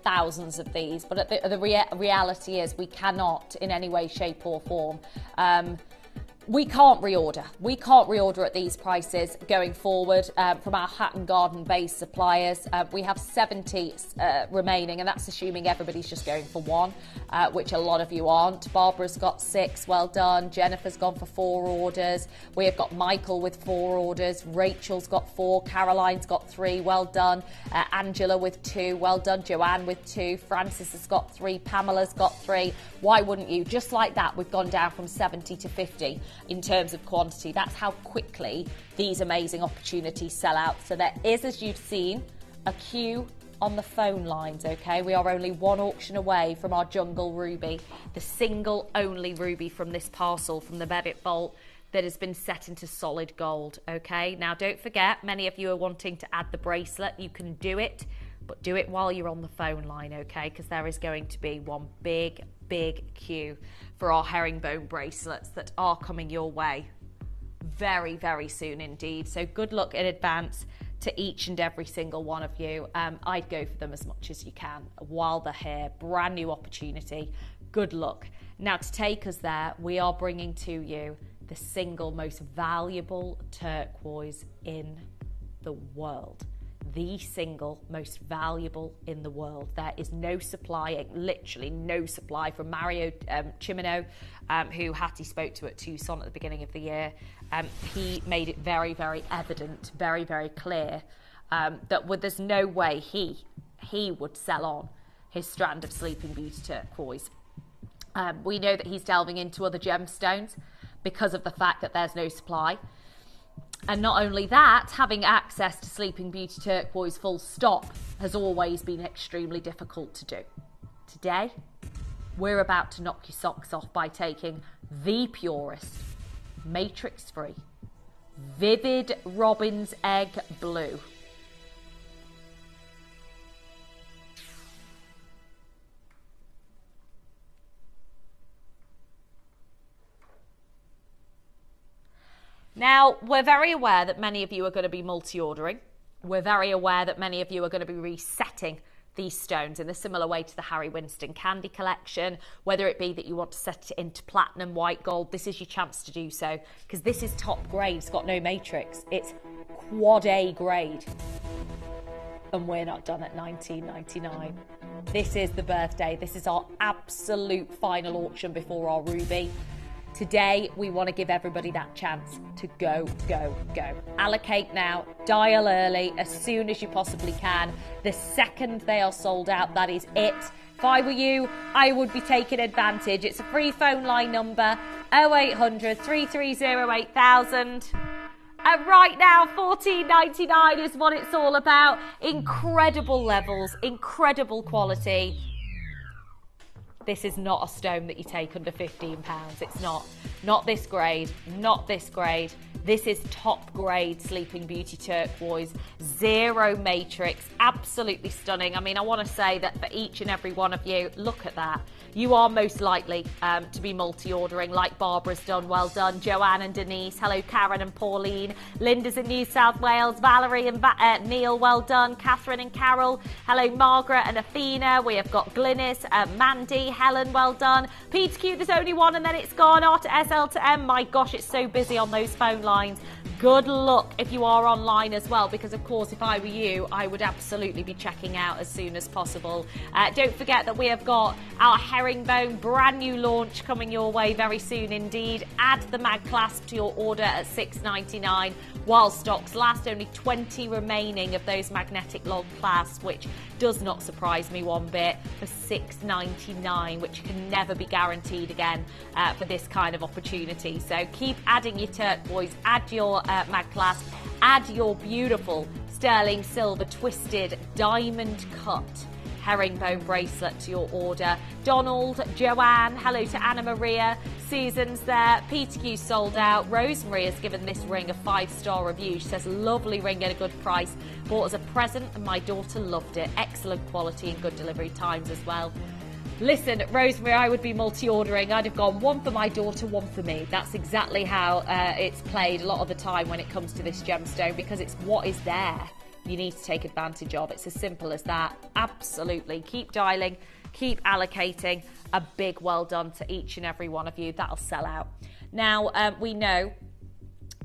thousands of these, but the reality is we cannot in any way, shape or form. We can't reorder. We can't reorder at these prices going forward from our Hatton Garden based suppliers. We have 70 remaining, and that's assuming everybody's just going for one, which a lot of you aren't. Barbara's got 6, well done. Jennifer's gone for 4 orders. We have got Michael with 4 orders. Rachel's got 4. Caroline's got 3, well done. Angela with 2, well done. Joanne with 2. Francis has got 3. Pamela's got 3. Why wouldn't you? Just like that, we've gone down from 70 to 50. In terms of quantity. That's how quickly these amazing opportunities sell out. So there is, as you've seen, a queue on the phone lines, okay? We are only one auction away from our Jungle Ruby, the single only ruby from this parcel, from the Bevitt Vault, that has been set into solid gold, okay? Now, don't forget, many of you are wanting to add the bracelet. You can do it, but do it while you're on the phone line, okay? Because there is going to be one big queue for our herringbone bracelets that are coming your way very soon indeed. So good luck in advance to each and every single one of you. I'd go for them as much as you can while they're here. Brand new opportunity. Good luck. Now, to take us there, we are bringing to you the single most valuable turquoise in the world. The single most valuable in the world. There is no supply, literally no supply, from Mario Chimino, who Hattie spoke to at Tucson at the beginning of the year. He made it very evident, very clear that there's no way he would sell on his strand of Sleeping Beauty turquoise. We know that he's delving into other gemstones because of the fact that there's no supply. And not only that, having access to Sleeping Beauty turquoise full stop has always been extremely difficult to do. Today, we're about to knock your socks off by taking the purest, matrix-free, vivid robin's egg blue. Now, we're very aware that many of you are going to be multi-ordering. We're very aware that many of you are going to be resetting these stones in a similar way to the Harry Winston Candy Collection, whether it be that you want to set it into platinum, white gold. This is your chance to do so, because this is top grade. It's got no matrix. It's quad A grade. And we're not done at $19.99. This is the birthday. This is our absolute final auction before our ruby. Today, we want to give everybody that chance to go. Allocate now, dial early, as soon as you possibly can. The second they are sold out, that is it. If I were you, I would be taking advantage. It's a free phone line number, 0800 330 8000. And right now, $14.99 is what it's all about. Incredible levels, incredible quality. This is not a stone that you take under £15. It's not. Not this grade. Not this grade. This is top grade Sleeping Beauty turquoise. 0 matrix. Absolutely stunning. I mean, I want to say that for each and every one of you, look at that. You are most likely to be multi-ordering like Barbara's done. Well done. Joanne and Denise. Hello, Karen and Pauline. Linda's in New South Wales. Valerie and Neil. Well done. Catherine and Carol. Hello, Margaret and Athena. We have got Glynis, Mandy, Helen. Well done. P to Q, there's only one and then it's gone. R to S, L to M. My gosh, it's so busy on those phone lines. good luck if you are online as well, because of course if I were you, I would absolutely be checking out as soon as possible. Don't forget that we have got our herringbone brand new launch coming your way very soon indeed. Add the mag clasp to your order at $6.99 while stocks last. Only 20 remaining of those magnetic long clasps, which does not surprise me one bit, for $6.99, which can never be guaranteed again for this kind of opportunity. So keep adding your turquoise, add your mag clasp, add your beautiful sterling silver twisted diamond cut herringbone bracelet to your order. Donald, Joanne, hello to Anna Maria, Susan's there, Peter Q sold out. Rosemary has given this ring a 5-star review. She says, lovely ring at a good price, bought as a present and my daughter loved it. Excellent quality and good delivery times as well. Listen, Rosemary, I would be multi-ordering. I'd have gone one for my daughter, one for me. That's exactly how it's played a lot of the time when it comes to this gemstone, because it's what is there you need to take advantage of. It's as simple as that. Absolutely. Keep dialing, keep allocating. A big well done to each and every one of you. That'll sell out. Now, we know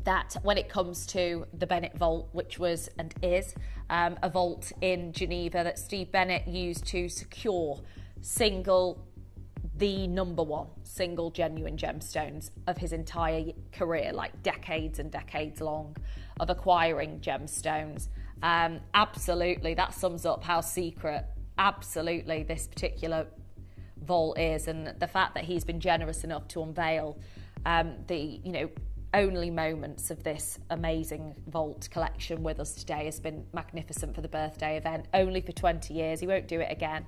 that when it comes to the Bennett Vault, which was and is a vault in Geneva that Steve Bennett used to secure the number one single genuine gemstones of his entire career, like decades and decades long of acquiring gemstones. Absolutely, that sums up how secret absolutely this particular vault is, and the fact that he's been generous enough to unveil the only moments of this amazing vault collection with us today has been magnificent for the birthday event. Only for 20 years, he won't do it again.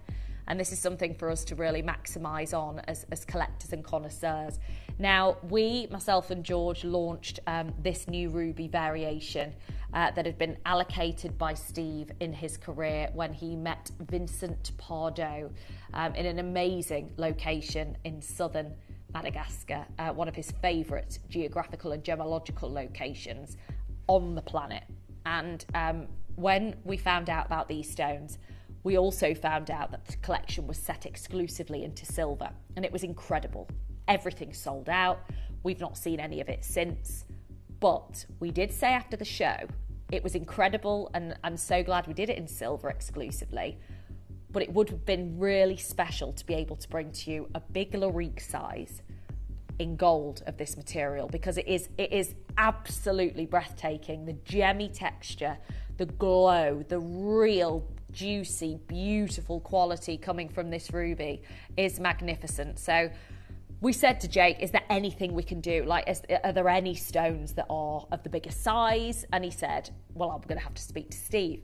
And this is something for us to really maximise on as collectors and connoisseurs. Now, myself and George, launched this new ruby variation that had been allocated by Steve in his career when he met Vincent Pardo in an amazing location in southern Madagascar, one of his favourite geographical and gemological locations on the planet. And when we found out about these stones, we also found out that the collection was set exclusively into silver, and it was incredible. Everything sold out. We've not seen any of it since, but we did say after the show it was incredible, and I'm so glad we did it in silver exclusively. But it would have been really special to be able to bring to you a big Larique size in gold of this material, because it is absolutely breathtaking. The gemmy texture, the glow, the real juicy, beautiful quality coming from this ruby is magnificent. So we said to Jake, is there anything we can do? Like, are there any stones that are of the biggest size? And he said, well, I'm going to have to speak to Steve.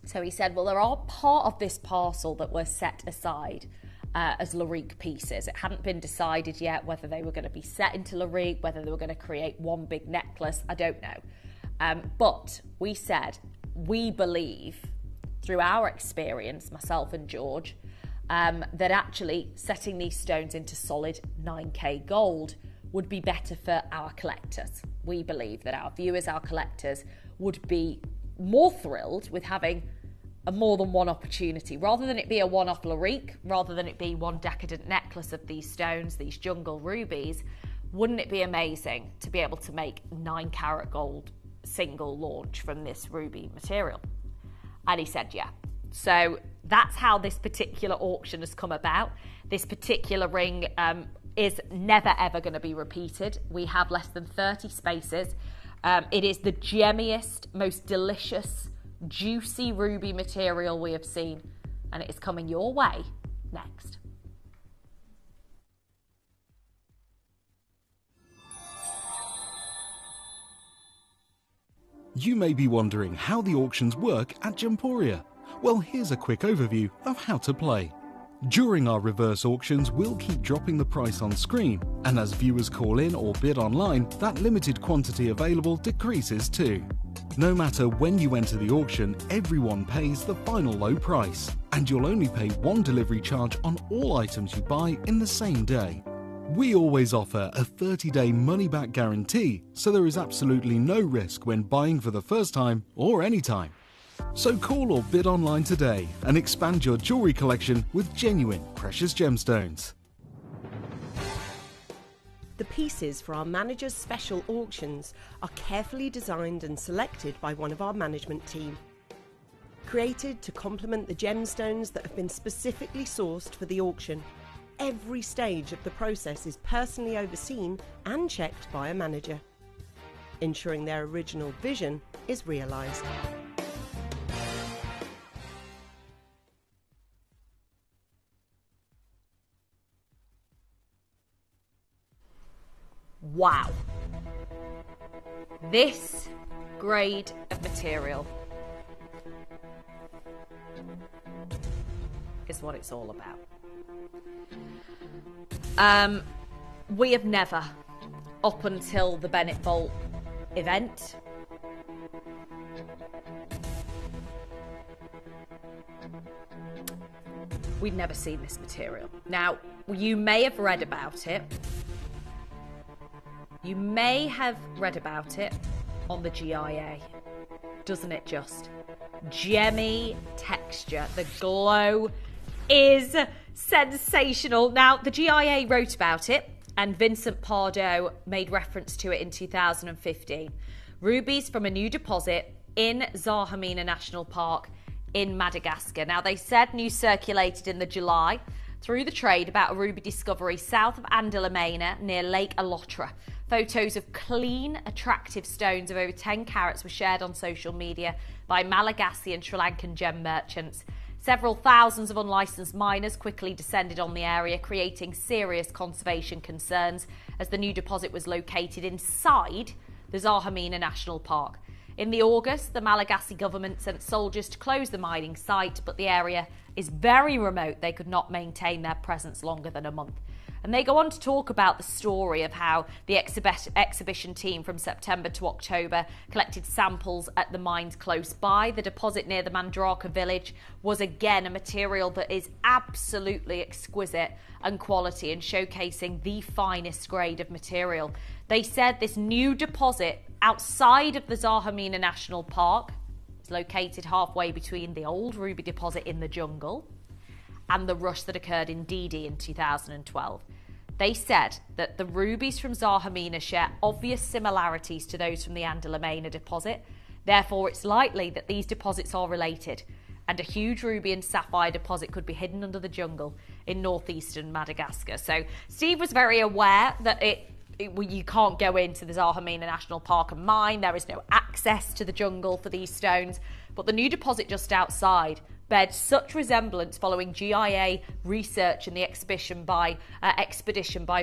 So he said, well, there are part of this parcel that were set aside as Larique pieces. It hadn't been decided yet whether they were going to be set into Larique, whether they were going to create one big necklace. I don't know. But we said, we believe, through our experience, myself and George, that actually setting these stones into solid 9K gold would be better for our collectors. We believe that our viewers, our collectors, would be more thrilled with having a more than one opportunity, rather than it be a one-off Larique, rather than it be one decadent necklace of these stones, these jungle rubies. Wouldn't it be amazing to be able to make 9-carat gold single launch from this ruby material? And he said, yeah. So that's how this particular auction has come about. This particular ring is never, ever going to be repeated. We have less than 30 spaces. It is the gemmiest, most delicious, juicy ruby material we have seen. And it is coming your way next. You may be wondering how the auctions work at Gemporia. Well, here's a quick overview of how to play. During our reverse auctions, we'll keep dropping the price on screen, and as viewers call in or bid online, that limited quantity available decreases too. No matter when you enter the auction, everyone pays the final low price, and you'll only pay one delivery charge on all items you buy in the same day. We always offer a 30-day money-back guarantee, so there is absolutely no risk when buying for the first time or any time. So call or bid online today and expand your jewellery collection with genuine precious gemstones. The pieces for our managers' special auctions are carefully designed and selected by one of our management team. Created to complement the gemstones that have been specifically sourced for the auction, every stage of the process is personally overseen and checked by a manager, ensuring their original vision is realised. Wow. This grade of material is what it's all about. We have never, up until the Bennett Bolt event, we'd never seen this material. Now, you may have read about it. You may have read about it on the GIA. Doesn't it just? Gemmy texture. The glow is sensational. Now, the GIA wrote about it, and Vincent Pardo made reference to it in 2015. Rubies from a new deposit in Zahamena National Park in Madagascar. Now, they said news circulated in the July through the trade about a ruby discovery south of Andalamena near Lake Alotra. Photos of clean, attractive stones of over 10 carats were shared on social media by Malagasy and Sri Lankan gem merchants. Several thousands of unlicensed miners quickly descended on the area, creating serious conservation concerns as the new deposit was located inside the Zahamena National Park. In the August, the Malagasy government sent soldiers to close the mining site, but the area is very remote. They could not maintain their presence longer than a month. And they go on to talk about the story of how the exhibition team from September to October collected samples at the mines close by. The deposit near the Mandraka village was again a material that is absolutely exquisite and quality and showcasing the finest grade of material. They said this new deposit outside of the Zahamena National Park is located halfway between the old ruby deposit in the jungle and the rush that occurred in Didi in 2012. They said that the rubies from Zahamena share obvious similarities to those from the Andalamena deposit. Therefore, it's likely that these deposits are related, and a huge ruby and sapphire deposit could be hidden under the jungle in northeastern Madagascar. So Steve was very aware that you can't go into the Zahamena National Park and mine. There is no access to the jungle for these stones. But the new deposit just outside bears such resemblance following GIA research and the expedition by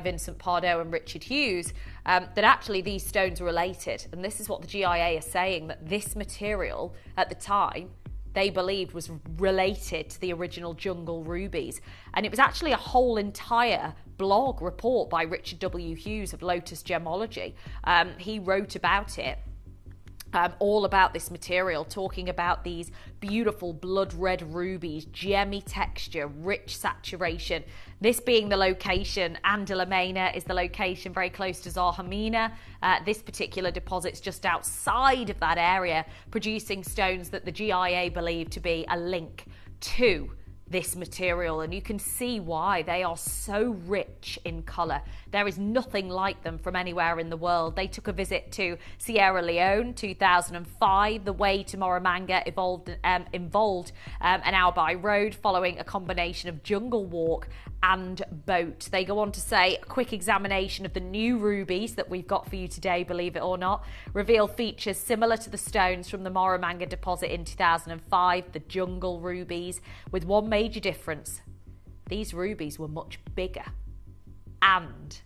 Vincent Pardo and Richard Hughes that actually these stones are related. And this is what the GIA is saying, that this material at the time they believed was related to the original jungle rubies. And it was actually a whole entire blog report by Richard W. Hughes of Lotus Gemology. He wrote about it. All about this material, talking about these beautiful blood red rubies, gemmy texture, rich saturation. This being the location, Andalamena is the location very close to Zahamena. This particular deposit's just outside of that area, producing stones that the GIA believe to be a link to this material, and you can see why they are so rich in colour. There is nothing like them from anywhere in the world. They took a visit to Sierra Leone 2005. The way to Moramanga involved an hour by road following a combination of jungle walk and boat. They go on to say a quick examination of the new rubies that we've got for you today, believe it or not, reveal features similar to the stones from the Moramanga deposit in 2005, the jungle rubies, with one major difference. These rubies were much bigger and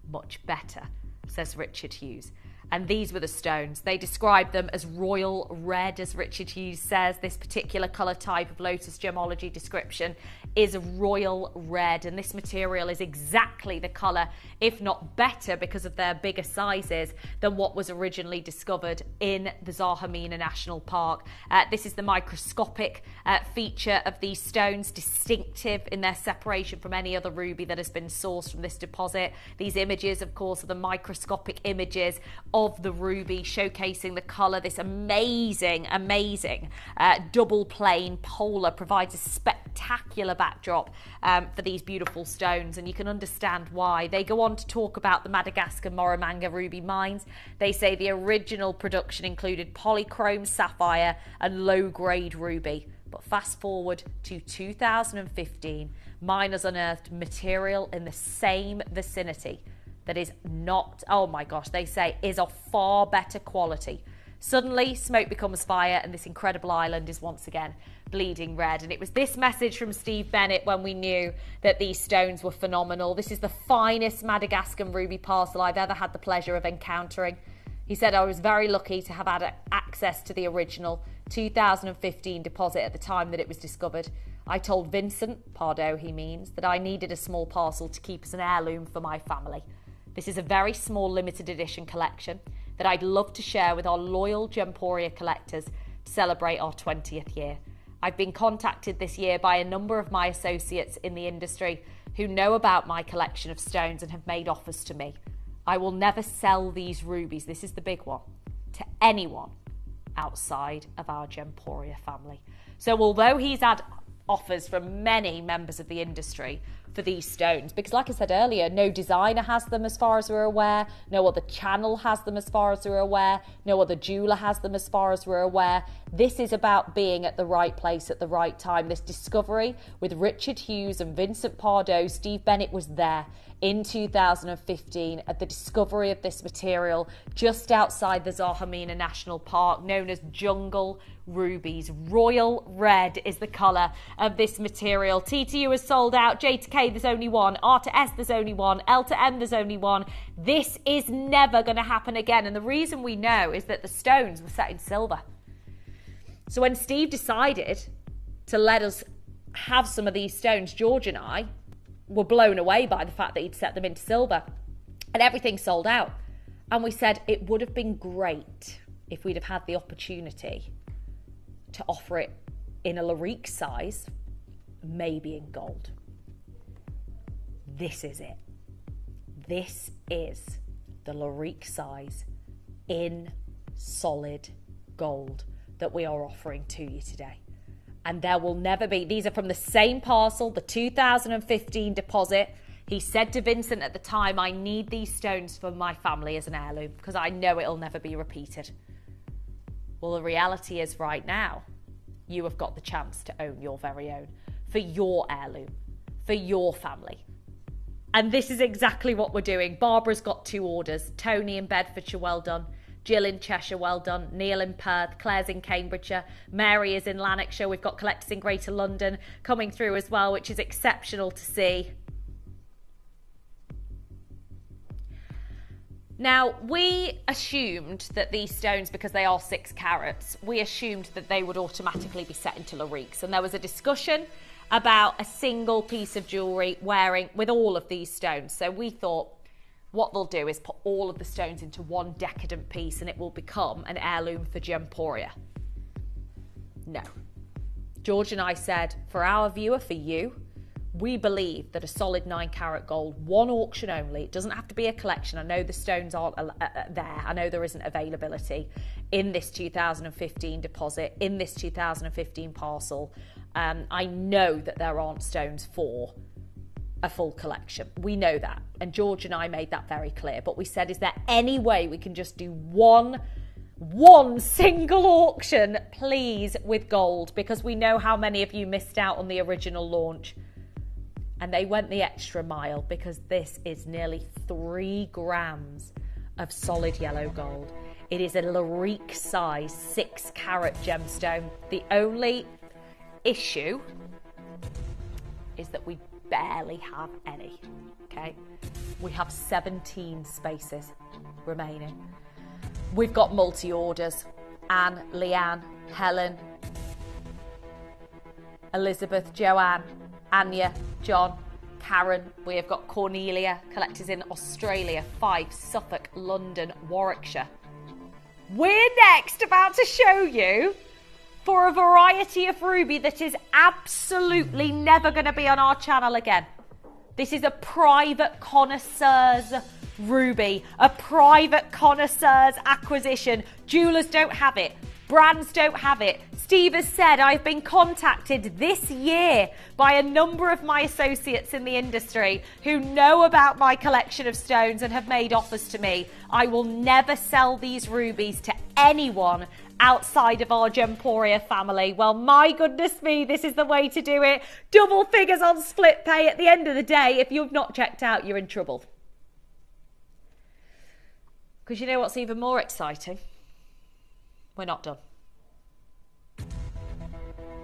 much better, says Richard Hughes. And these were the stones. They describe them as royal red, as Richard Hughes says. This particular colour type of Lotus Gemology description is a royal red, and this material is exactly the colour, if not better, because of their bigger sizes than what was originally discovered in the Zahamena National Park. This is the microscopic feature of these stones, distinctive in their separation from any other ruby that has been sourced from this deposit. These images, of course, are the microscopic images of the ruby, showcasing the colour. This amazing double plane polar provides a spectacular backdrop for these beautiful stones, and you can understand why. They go on to talk about the Madagascar Moramanga ruby mines. They say the original production included polychrome, sapphire and low-grade ruby. But fast forward to 2015, miners unearthed material in the same vicinity that is not, oh my gosh, they say is of far better quality. Suddenly, smoke becomes fire, and this incredible island is once again bleeding red. And it was this message from Steve Bennett when we knew that these stones were phenomenal. This is the finest Madagascar ruby parcel I've ever had the pleasure of encountering. He said, I was very lucky to have had access to the original 2015 deposit at the time that it was discovered. I told Vincent, Pardo he means, that I needed a small parcel to keep as an heirloom for my family. This is a very small limited edition collection that I'd love to share with our loyal Gemporia collectors to celebrate our 20th year. I've been contacted this year by a number of my associates in the industry who know about my collection of stones and have made offers to me. I will never sell these rubies, this is the big one, to anyone outside of our Gemporia family. So although he's had offers from many members of the industry for these stones, because like I said earlier, no designer has them as far as we're aware, no other channel has them as far as we're aware, no other jeweler has them as far as we're aware. This is about being at the right place at the right time. This discovery with Richard Hughes and Vincent Pardo, Steve Bennett was there in 2015 at the discovery of this material just outside the Zahamena National Park, known as Jungle Rubies. Royal red is the colour of this material. TTU is sold out, J to K there's only one, R to S there's only one, L to M there's only one. This is never going to happen again, and the reason we know is that the stones were set in silver. So when Steve decided to let us have some of these stones, George and I were blown away by the fact that he'd set them into silver, and everything sold out. And we said it would have been great if we'd have had the opportunity to offer it in a Larique size, maybe in gold. This is it. This is the Larique size in solid gold that we are offering to you today. And there will never be, these are from the same parcel, the 2015 deposit. He said to Vincent at the time, I need these stones for my family as an heirloom because I know it'll never be repeated. Well, the reality is right now, you have got the chance to own your very own for your heirloom, for your family. And this is exactly what we're doing. Barbara's got 2 orders. Tony in Bedfordshire, well done. Jill in Cheshire, well done. Neil in Perth. Claire's in Cambridgeshire. Mary is in Lanarkshire. We've got collectors in Greater London coming through as well, which is exceptional to see. Now, we assumed that these stones, because they are 6 carats, we assumed that they would automatically be set into Lariques. And there was a discussion about a single piece of jewellery wearing with all of these stones. So we thought, what they'll do is put all of the stones into one decadent piece and it will become an heirloom for Gemporia. No. George and I said, for our viewer, for you, we believe that a solid 9 carat gold, one auction only, it doesn't have to be a collection. I know the stones aren't there. I know there isn't availability in this 2015 deposit, in this 2015 parcel. I know that there aren't stones for a full collection. We know that. And George and I made that very clear. But we said, is there any way we can just do one single auction, please, with gold? Because we know how many of you missed out on the original launch. And they went the extra mile because this is nearly 3 grams of solid yellow gold. It is a Larique size 6 carat gemstone. The only issue is that we barely have any, okay? We have 17 spaces remaining. We've got multi-orders. Anne, Leanne, Helen, Elizabeth, Joanne, Anya, John, Karen. We have got Cornelia, collectors in Australia, Fife, Suffolk, London, Warwickshire. We're next about to show you for a variety of ruby that is absolutely never going to be on our channel again. This is a private connoisseur's ruby, a private connoisseur's acquisition. Jewelers don't have it. Brands don't have it. Steve has said, I've been contacted this year by a number of my associates in the industry who know about my collection of stones and have made offers to me. I will never sell these rubies to anyone outside of our Gemporia family. Well, my goodness me, this is the way to do it. Double figures on split pay. At the end of the day, if you've not checked out, you're in trouble. Because you know what's even more exciting? We're not done.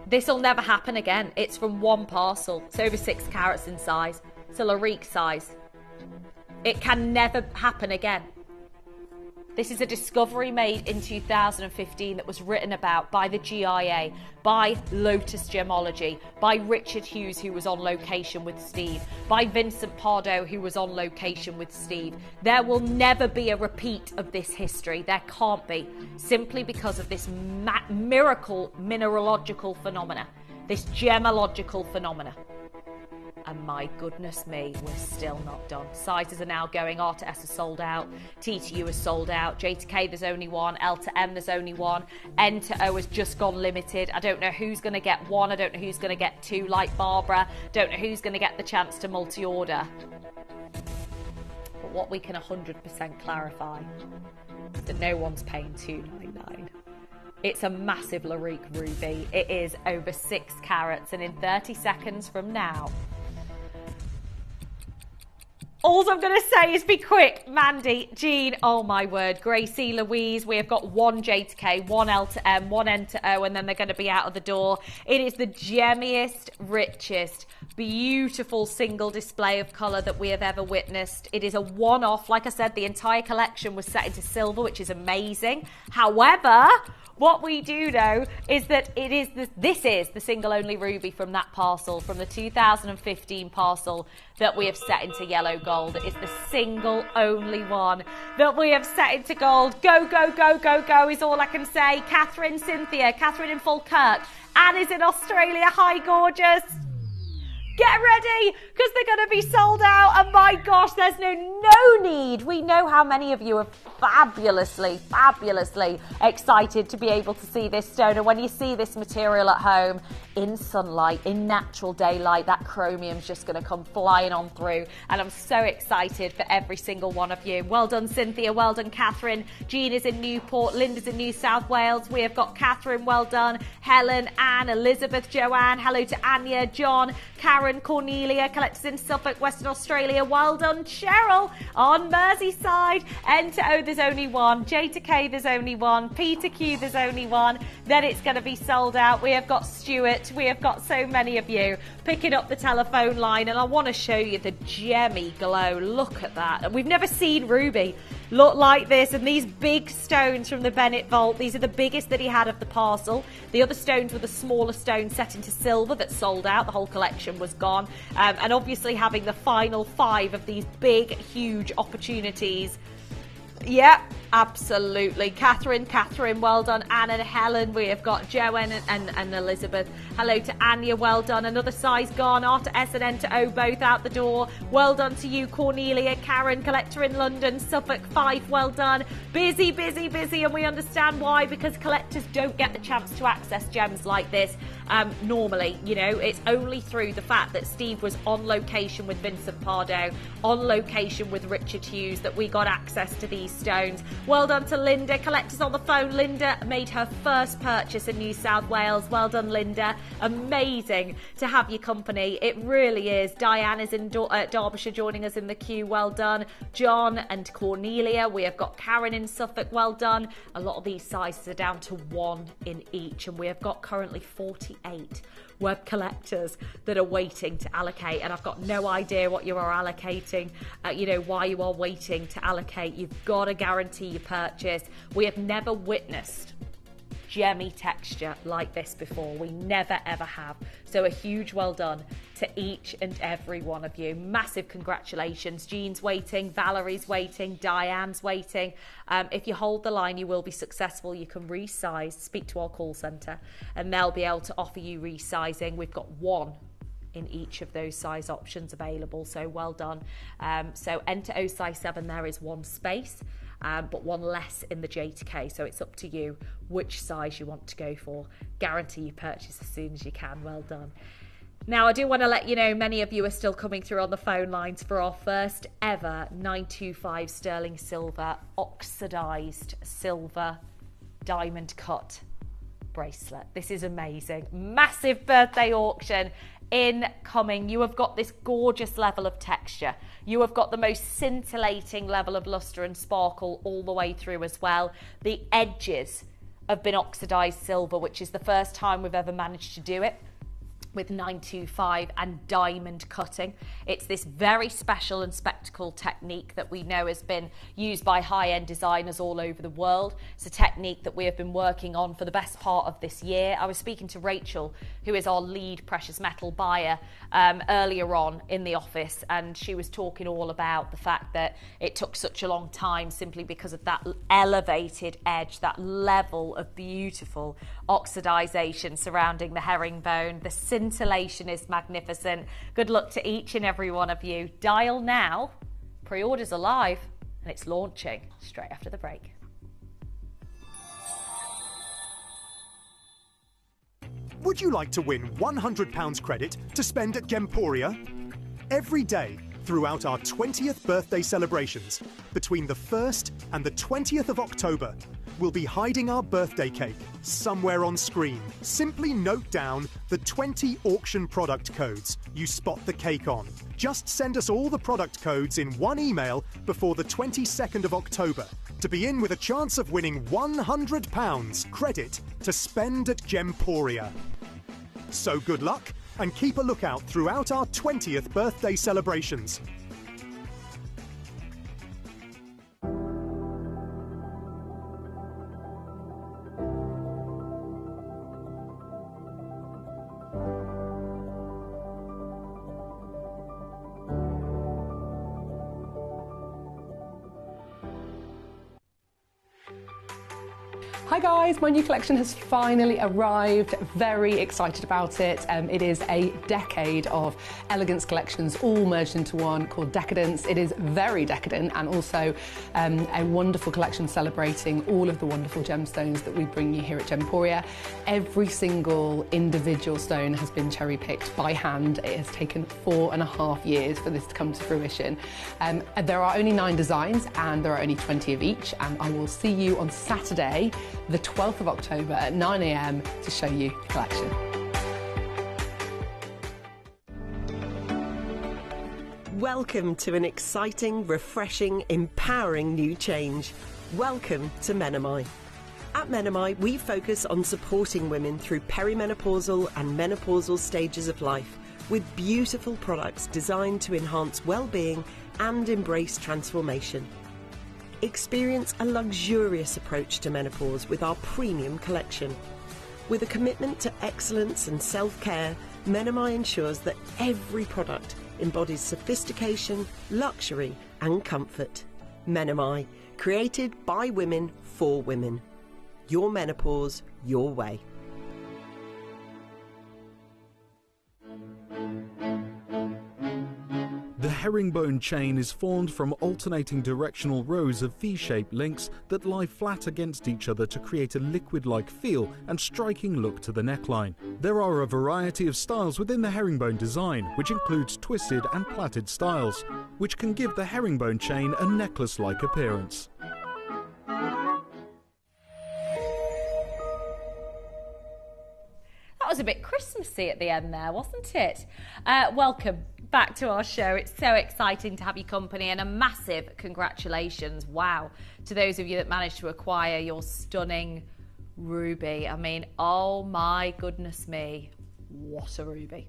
This will never happen again. It's from one parcel. It's over 6 carats in size. It's a Larique size. It can never happen again. This is a discovery made in 2015 that was written about by the GIA, by Lotus Gemology, by Richard Hughes, who was on location with Steve, by Vincent Pardo, who was on location with Steve. There will never be a repeat of this history. There can't be, simply because of this miracle mineralogical phenomena, this gemological phenomena. And my goodness me, we're still not done. Sizes are now going. R2S is sold out. T2U is sold out. J to K, there's only one. L to M, there's only one. N to O has just gone limited. I don't know who's going to get one. I don't know who's going to get two, like Barbara. Don't know who's going to get the chance to multi-order. But what we can 100% clarify is that no one's paying $299. It's a massive Larique ruby. It is over 6 carats, and in 30 seconds from now, all I'm going to say is be quick. Mandy, Jean, oh my word, Gracie, Louise, we have got one J to K, one L to M, one N to O, and then they're going to be out of the door. It is the gemmiest, richest, beautiful single display of colour that we have ever witnessed. It is a one-off. Like I said, the entire collection was set into silver, which is amazing. However, what we do know is that this is the single only ruby from that parcel, from the 2015 parcel that we have set into yellow gold. It is the single only one that we have set into gold. Go, go, go, go, go is all I can say. Catherine, Cynthia, Catherine in Falkirk. Anne is in Australia. Hi, gorgeous. Get ready, because they're going to be sold out. And my gosh, there's no need. We know how many of you are fabulously excited to be able to see this stone. And when you see this material at home, in sunlight, in natural daylight, that chromium's just going to come flying on through. And I'm so excited for every single one of you. Well done, Cynthia. Well done, Catherine. Jean is in Newport. Linda's in New South Wales. We have got Catherine. Well done. Helen, Anne, Elizabeth, Joanne. Hello to Anya, John, Karen, Cornelia. Collectors in Suffolk, Western Australia. Well done, Cheryl. On Merseyside. N to O, there's only one. J to K, there's only one. P to Q, there's only one. Then it's going to be sold out. We have got Stuart. We have got so many of you picking up the telephone line, and I want to show you the gemmy glow. Look at that. And we've never seen ruby look like this. And these big stones from the Bennett Vault, these are the biggest that he had of the parcel. The other stones were the smaller stones set into silver that sold out. The whole collection was gone. And obviously having the final 5 of these big, huge opportunities. Yeah, absolutely. Catherine, well done. Anne and Helen. We have got Joanne and Elizabeth. Hello to Anya, well done. Another size gone. R to S and N to O, both out the door. Well done to you, Cornelia. Karen, collector in London. Suffolk, 5, well done. Busy, and we understand why, because collectors don't get the chance to access gems like this normally. You know, it's only through the fact that Steve was on location with Vincent Pardo, on location with Richard Hughes, that we got access to these stones. Well done to Linda. Collectors on the phone. Linda made her first purchase in New South Wales. Well done, Linda. Amazing to have your company. It really is. Diane is in Derbyshire joining us in the queue. Well done. John and Cornelia. We have got Karen in Suffolk. Well done. A lot of these sizes are down to 1 in each, and we have got currently 48 web collectors that are waiting to allocate, and I've got no idea what you are allocating, why you are waiting to allocate. You've got to guarantee your purchase. We have never witnessed gemmy texture like this before. We never ever have. So a huge well done to each and every one of you. Massive congratulations. Jean's waiting, Valerie's waiting, Diane's waiting. If you hold the line, you will be successful. You can resize, speak to our call centre, and they'll be able to offer you resizing. We've got 1 in each of those size options available, so well done. So N to O size 7, there is 1 space. but one less in the J to K. So it's up to you which size you want to go for. Guarantee you purchase as soon as you can. Well done. Now, I do want to let you know many of you are still coming through on the phone lines for our first ever 925 sterling silver, oxidised silver, diamond cut bracelet. This is amazing. Massive birthday auction incoming. You have got this gorgeous level of texture. You have got the most scintillating level of lustre and sparkle all the way through as well. The edges have been oxidised silver, which is the first time we've ever managed to do it with 925 and diamond cutting. It's this very special and spectacle technique that we know has been used by high-end designers all over the world. It's a technique that we have been working on for the best part of this year. I was speaking to Rachel, who is our lead precious metal buyer, earlier on in the office, and she was talking all about the fact that it took such a long time simply because of that elevated edge, that level of beautiful oxidization surrounding the herringbone. The scintillation is magnificent. Good luck to each and every one of you. Dial now. Pre-orders are live and it's launching straight after the break. Would you like to win £100 credit to spend at Gemporia? Every day throughout our 20th birthday celebrations, between the 1st and the 20th of October, we'll be hiding our birthday cake somewhere on screen. Simply note down the 20 auction product codes you spot the cake on. Just send us all the product codes in one email before the 22nd of October to be in with a chance of winning £100 credit to spend at Gemporia. So good luck and keep a lookout throughout our 20th birthday celebrations. Hi guys, my new collection has finally arrived. Very excited about it. It is a decade of elegance collections all merged into one called Decadence. It is very decadent and also a wonderful collection celebrating all of the wonderful gemstones that we bring you here at Gemporia. Every single individual stone has been cherry picked by hand. It has taken 4.5 years for this to come to fruition. There are only 9 designs and there are only 20 of each, and I will see you on Saturday, the 12th of October at 9 AM to show you the collection. Welcome to an exciting, refreshing, empowering new change. Welcome to Menomai. At Menomai, we focus on supporting women through perimenopausal and menopausal stages of life with beautiful products designed to enhance well-being and embrace transformation. Experience a luxurious approach to menopause with our premium collection. With a commitment to excellence and self-care, Menomai ensures that every product embodies sophistication, luxury and comfort. Menomai, created by women for women. Your menopause, your way. The herringbone chain is formed from alternating directional rows of V-shaped links that lie flat against each other to create a liquid-like feel and striking look to the neckline. There are a variety of styles within the herringbone design, which includes twisted and plaited styles, which can give the herringbone chain a necklace-like appearance. That was a bit Christmassy at the end there, wasn't it? Welcome back to our show. It's so exciting to have your company, and a massive congratulations, wow, to those of you that managed to acquire your stunning ruby. I mean, oh my goodness me, what a ruby.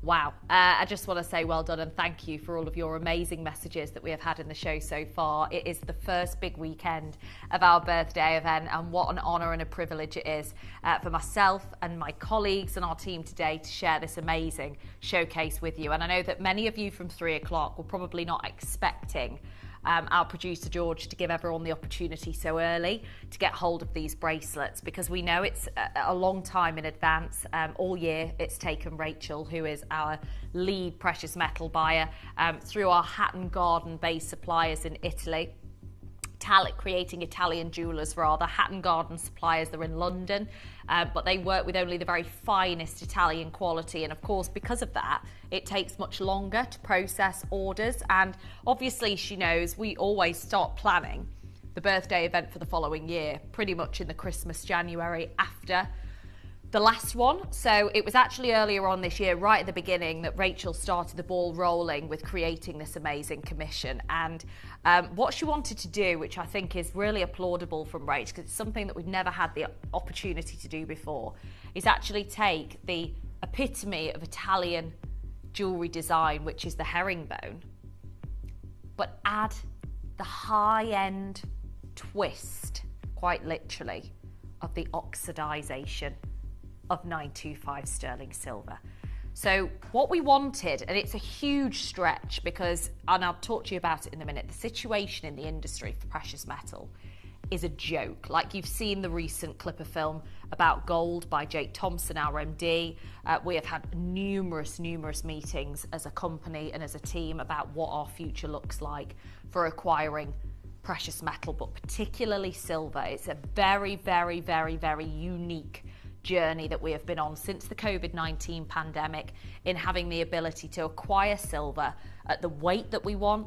Wow. I just want to say well done and thank you for all of your amazing messages that we have had in the show so far. It is the first big weekend of our birthday event, and what an honour and a privilege it is for myself and my colleagues and our team today to share this amazing showcase with you. And I know that many of you from 3 o'clock were probably not expecting our producer George to give everyone the opportunity so early to get hold of these bracelets, because we know it's a long time in advance. All year it's taken Rachel, who is our lead precious metal buyer, through our Hatton Garden based suppliers in Italy, creating Italian jewellers rather. Hatton Garden suppliers, they're in London, but they work with only the very finest Italian quality. And of course, because of that, it takes much longer to process orders. And obviously, she knows we always start planning the birthday event for the following year, pretty much in the Christmas January after the last one. So it was actually earlier on this year, right at the beginning, that Rachel started the ball rolling with creating this amazing commission. And what she wanted to do, which I think is really applaudable from Rach, because it's something that we've never had the opportunity to do before, is actually take the epitome of Italian jewellery design, which is the herringbone, but add the high-end twist, quite literally, of the oxidization of 925 sterling silver. So what we wanted, and it's a huge stretch because, and I'll talk to you about it in a minute, the situation in the industry for precious metal is a joke. Like you've seen the recent Clipper film about gold by Jake Thompson, our MD. We have had numerous meetings as a company and as a team about what our future looks like for acquiring precious metal, but particularly silver. It's a very unique journey that we have been on since the COVID-19 pandemic in having the ability to acquire silver at the weight that we want,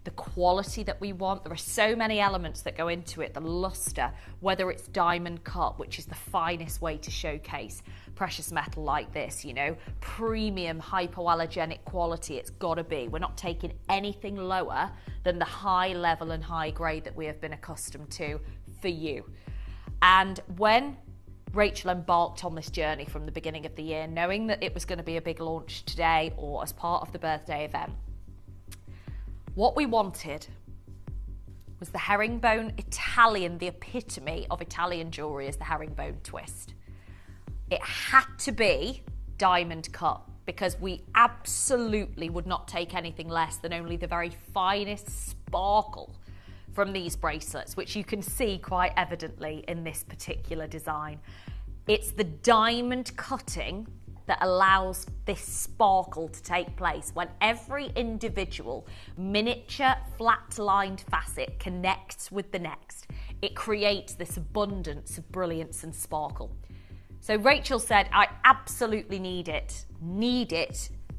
the quality that we want. There are so many elements that go into it, the luster, whether it's diamond cut, which is the finest way to showcase precious metal like this, you know, premium hypoallergenic quality it's got to be. We're not taking anything lower than the high level and high grade that we have been accustomed to for you. And when Rachel embarked on this journey from the beginning of the year, knowing that it was going to be a big launch today or as part of the birthday event, what we wanted was the herringbone Italian, the epitome of Italian jewellery is the herringbone twist. It had to be diamond cut because we absolutely would not take anything less than only the very finest sparkle from these bracelets, which you can see quite evidently in this particular design. It's the diamond cutting that allows this sparkle to take place when every individual miniature flat-lined facet connects with the next. It creates this abundance of brilliance and sparkle. So Rachel said, I absolutely need it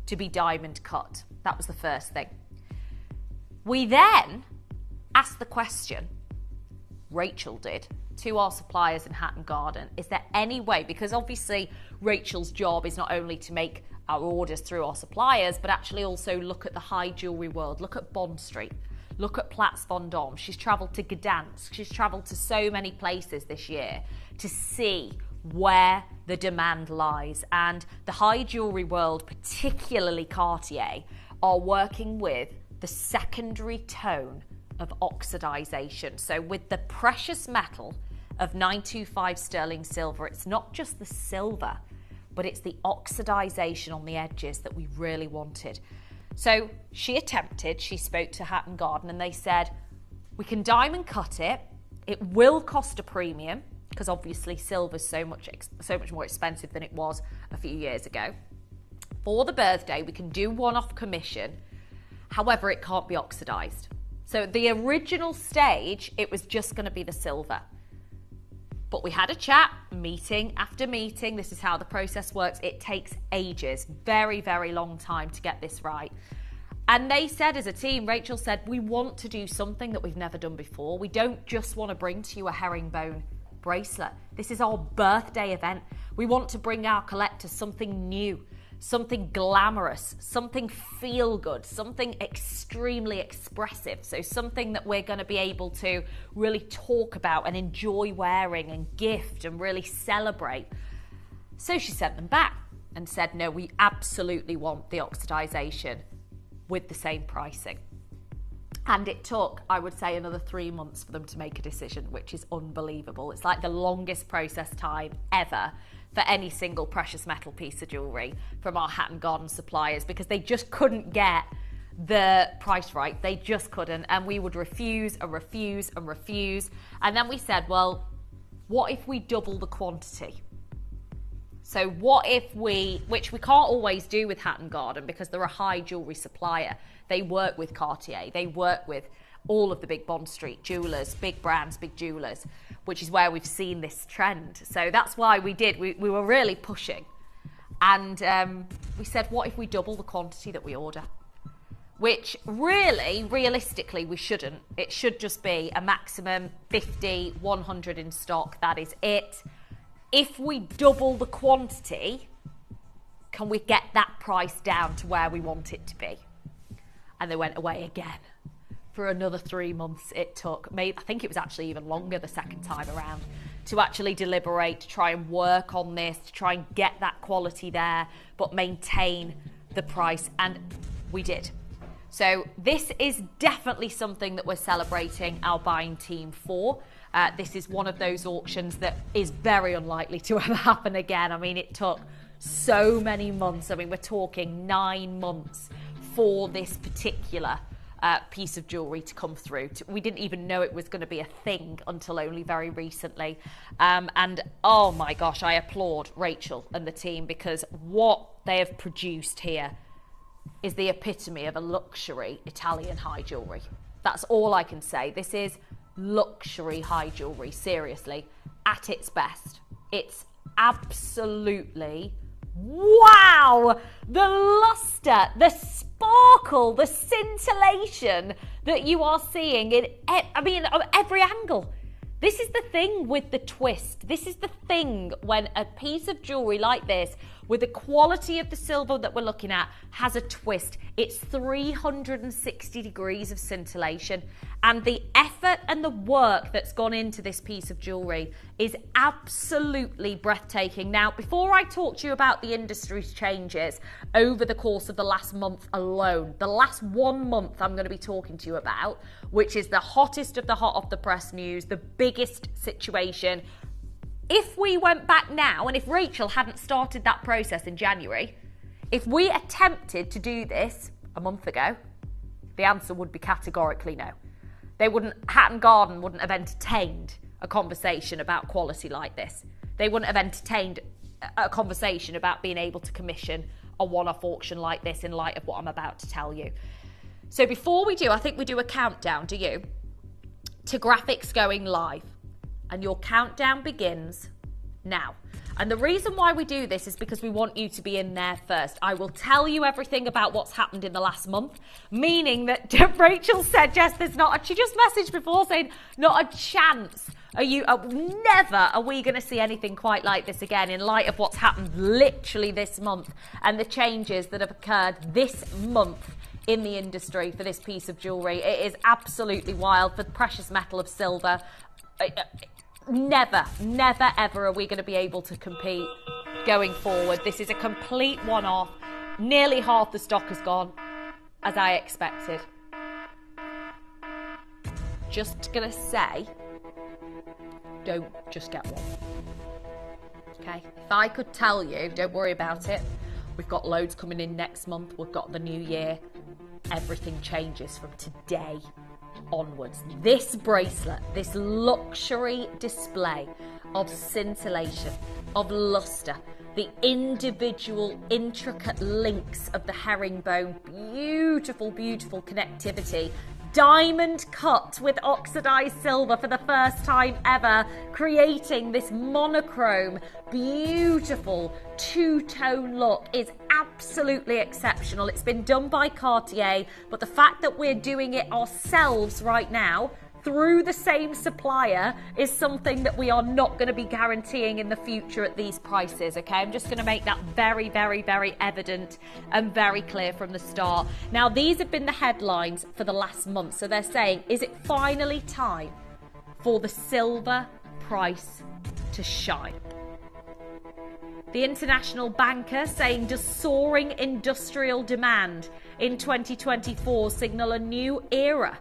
to be diamond cut. That was the first thing. We then asked the question, Rachel did, to our suppliers in Hatton Garden, is there any way, because obviously Rachel's job is not only to make our orders through our suppliers, but actually also look at the high jewellery world, look at Bond Street, look at Platz Vendôme. She's travelled to Gdansk, she's travelled to so many places this year to see where the demand lies. And the high jewellery world, particularly Cartier, are working with the secondary tone of oxidization. So with the precious metal of 925 sterling silver, it's not just the silver, but it's the oxidization on the edges that we really wanted. So she spoke to Hatton Garden and they said, we can diamond cut it. It will cost a premium because obviously silver's so much more expensive than it was a few years ago. For the birthday, we can do one-off commission. However, it can't be oxidized. So the original stage, it was just going to be the silver. But we had a chat, meeting after meeting. This is how the process works. It takes ages, very long time to get this right. And they said as a team, Rachel said, we want to do something that we've never done before. We don't just want to bring to you a herringbone bracelet. This is our birthday event. We want to bring our collectors something new, something glamorous, something feel good, something extremely expressive. So something that we're going to be able to really talk about and enjoy wearing and gift and really celebrate. So she sent them back and said, no, we absolutely want the oxidization with the same pricing. And it took, I would say, another 3 months for them to make a decision, which is unbelievable. It's like the longest process time ever for any single precious metal piece of jewellery from our Hatton Garden suppliers, because they just couldn't get the price right. They just couldn't. And we would refuse and refuse and refuse. And then we said, well, what if we double the quantity? So what if we, which we can't always do with Hatton Garden because they're a high jewellery supplier. They work with Cartier, they work with all of the big Bond Street jewellers, big brands, big jewellers, which is where we've seen this trend. So that's why we were really pushing. And we said, what if we double the quantity that we order? Which really, realistically, we shouldn't. It should just be a maximum 50, 100 in stock. That is it. If we double the quantity, can we get that price down to where we want it to be? And they went away again. For another 3 months it took. I think it was actually even longer the second time around to actually deliberate, to try and work on this, to try and get that quality there, but maintain the price. And we did. So this is definitely something that we're celebrating our buying team for. This is one of those auctions that is very unlikely to ever happen again. I mean, it took so many months. I mean, we're talking 9 months for this particular piece of jewellery to come through. We didn't even know it was going to be a thing until only very recently. And oh my gosh, I applaud Rachel and the team, because what they have produced here is the epitome of a luxury Italian high jewellery. That's all I can say. This is luxury high jewellery, seriously, at its best. It's absolutely wow! The luster, the sparkle, the scintillation that you are seeing in, every angle. This is the thing with the twist. This is the thing when a piece of jewellery like this, with the quality of the silver that we're looking at, has a twist. It's 360 degrees of scintillation. And the effort and the work that's gone into this piece of jewellery is absolutely breathtaking. Now, before I talk to you about the industry's changes over the course of the last month alone, the last 1 month I'm going to be talking to you about, which is the hottest of the hot off the press news, the biggest situation. If we went back now, and if Rachel hadn't started that process in January, if we attempted to do this a month ago, the answer would be categorically no. Hatton Garden wouldn't have entertained a conversation about quality like this. They wouldn't have entertained a conversation about being able to commission a one-off auction like this in light of what I'm about to tell you. So before we do, I think we do a countdown, do you? To graphics going live. And your countdown begins now. And the reason why we do this is because we want you to be in there first. I will tell you everything about what's happened in the last month, meaning that Rachel said, Jess, she just messaged before saying, not a chance. Never are we going to see anything quite like this again in light of what's happened literally this month and the changes that have occurred this month in the industry for this piece of jewellery. It is absolutely wild. For the precious metal of silver, never, ever are we going to be able to compete going forward. This is a complete one-off. Nearly half the stock has gone, as I expected. Just going to say, don't just get one. Okay? If I could tell you, don't worry about it. We've got loads coming in next month. We've got the new year. Everything changes from today onwards. This bracelet, this luxury display of scintillation, of luster, the individual intricate links of the herringbone, beautiful, beautiful connectivity, diamond cut with oxidized silver for the first time ever, creating this monochrome, beautiful two-tone look is absolutely exceptional. It's been done by Cartier, but the fact that we're doing it ourselves right now through the same supplier is something that we are not going to be guaranteeing in the future at these prices, okay? I'm just going to make that very, very, very evident and very clear from the start. Now, these have been the headlines for the last month. So they're saying, is it finally time for the silver price to shine? The international banker saying, does soaring industrial demand in 2024 signal a new era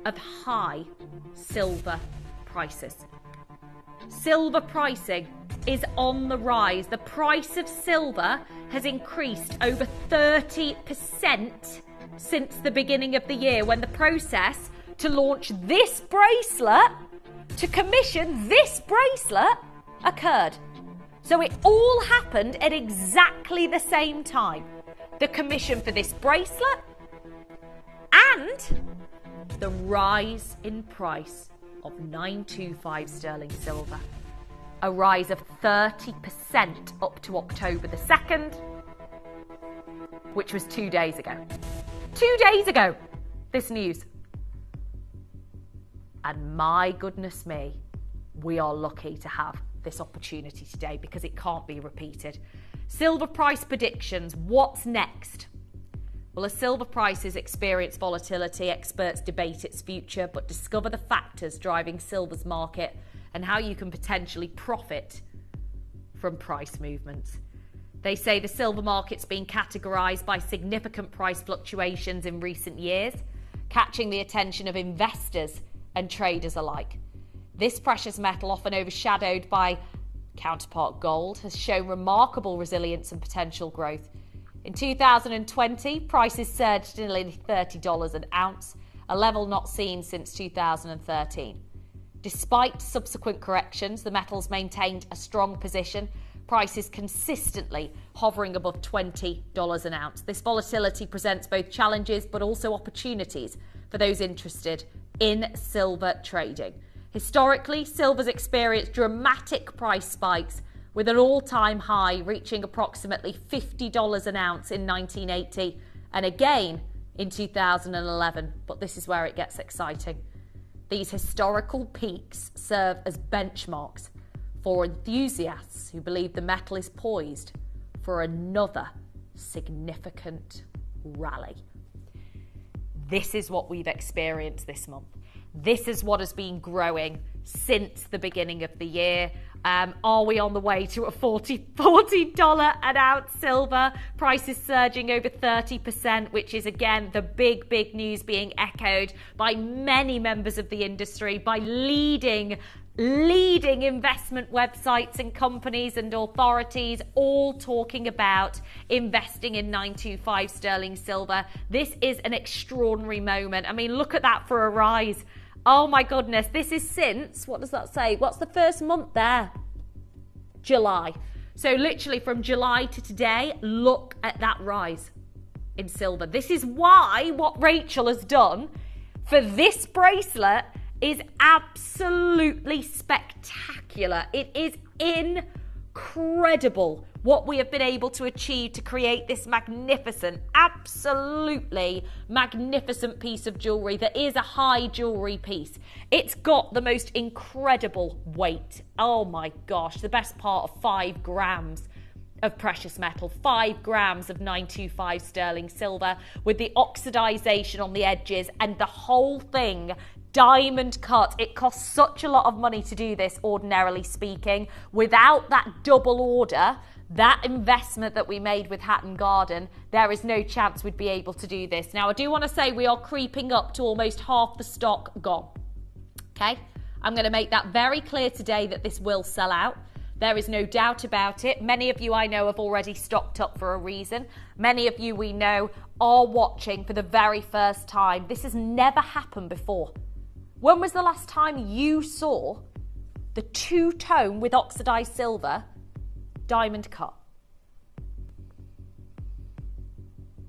of high silver prices? Silver pricing is on the rise. The price of silver has increased over 30% since the beginning of the year, when the process to launch this bracelet, to commission this bracelet, occurred. So it all happened at exactly the same time. The commission for this bracelet and the rise in price of 925 sterling silver. A rise of 30% up to October the 2nd, which was 2 days ago. 2 days ago, this news. And my goodness me, we are lucky to have this opportunity today because it can't be repeated. Silver price predictions, what's next? Well, as silver prices experience volatility, experts debate its future, but discover the factors driving silver's market and how you can potentially profit from price movements. They say the silver market's been categorised by significant price fluctuations in recent years, catching the attention of investors and traders alike. This precious metal, often overshadowed by counterpart gold, has shown remarkable resilience and potential growth. In 2020, prices surged to nearly $30 an ounce, a level not seen since 2013. Despite subsequent corrections, the metal's maintained a strong position, prices consistently hovering above $20 an ounce. This volatility presents both challenges but also opportunities for those interested in silver trading. Historically, silver's experienced dramatic price spikes, with an all-time high reaching approximately $50 an ounce in 1980 and again in 2011. But this is where it gets exciting. These historical peaks serve as benchmarks for enthusiasts who believe the metal is poised for another significant rally. This is what we've experienced this month. This is what has been growing since the beginning of the year. Are we on the way to a $40 an ounce silver? Prices surging over 30%, which is again the big news being echoed by many members of the industry, by leading investment websites and companies and authorities, all talking about investing in 925 sterling silver. This is an extraordinary moment. I mean, look at that for a rise. Oh my goodness, this is since, what does that say? What's the first month there? July. So literally from July to today, look at that rise in silver. This is why what Rachel has done for this bracelet is absolutely spectacular. It is incredible what we have been able to achieve to create this magnificent, absolutely magnificent piece of jewellery that is a high jewellery piece. It's got the most incredible weight. Oh my gosh, the best part of 5 grams of precious metal, 5 grams of 925 sterling silver with the oxidization on the edges and the whole thing diamond cut. It costs such a lot of money to do this, ordinarily speaking. Without that double order, that investment that we made with Hatton Garden, there is no chance we'd be able to do this. Now, I do want to say we are creeping up to almost half the stock gone. Okay? I'm going to make that very clear today that this will sell out. There is no doubt about it. Many of you I know have already stocked up for a reason. Many of you we know are watching for the very first time. This has never happened before. When was the last time you saw the two-tone with oxidized silver diamond cut?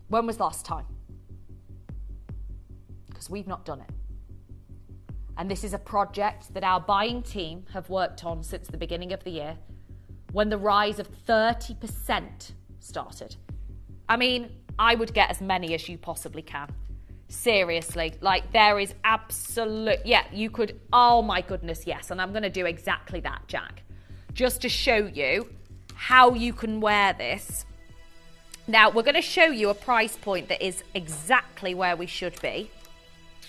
When was the last time? Because we've not done it. And this is a project that our buying team have worked on since the beginning of the year, when the rise of 30% started. I mean, I would get as many as you possibly can. Seriously, like there is absolute, yeah, you could, oh my goodness, yes. And I'm going to do exactly that, Jack, just to show you how you can wear this. Now, we're going to show you a price point that is exactly where we should be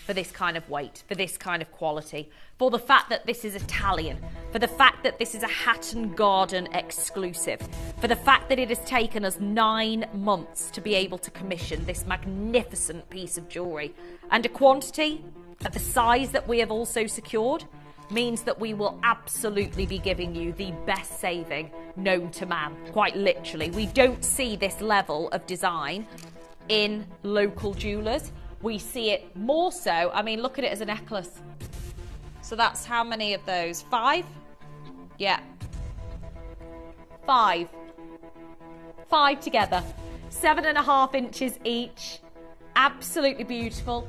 for this kind of weight, for this kind of quality, for the fact that this is Italian, for the fact that this is a Hatton Garden exclusive, for the fact that it has taken us 9 months to be able to commission this magnificent piece of jewellery. And a quantity of the size that we have also secured means that we will absolutely be giving you the best saving known to man, quite literally. We don't see this level of design in local jewellers. We see it more so, I mean, look at it as a necklace. So that's how many of those? 5? Yeah. 5. 5 together. 7.5 inches each. Absolutely beautiful.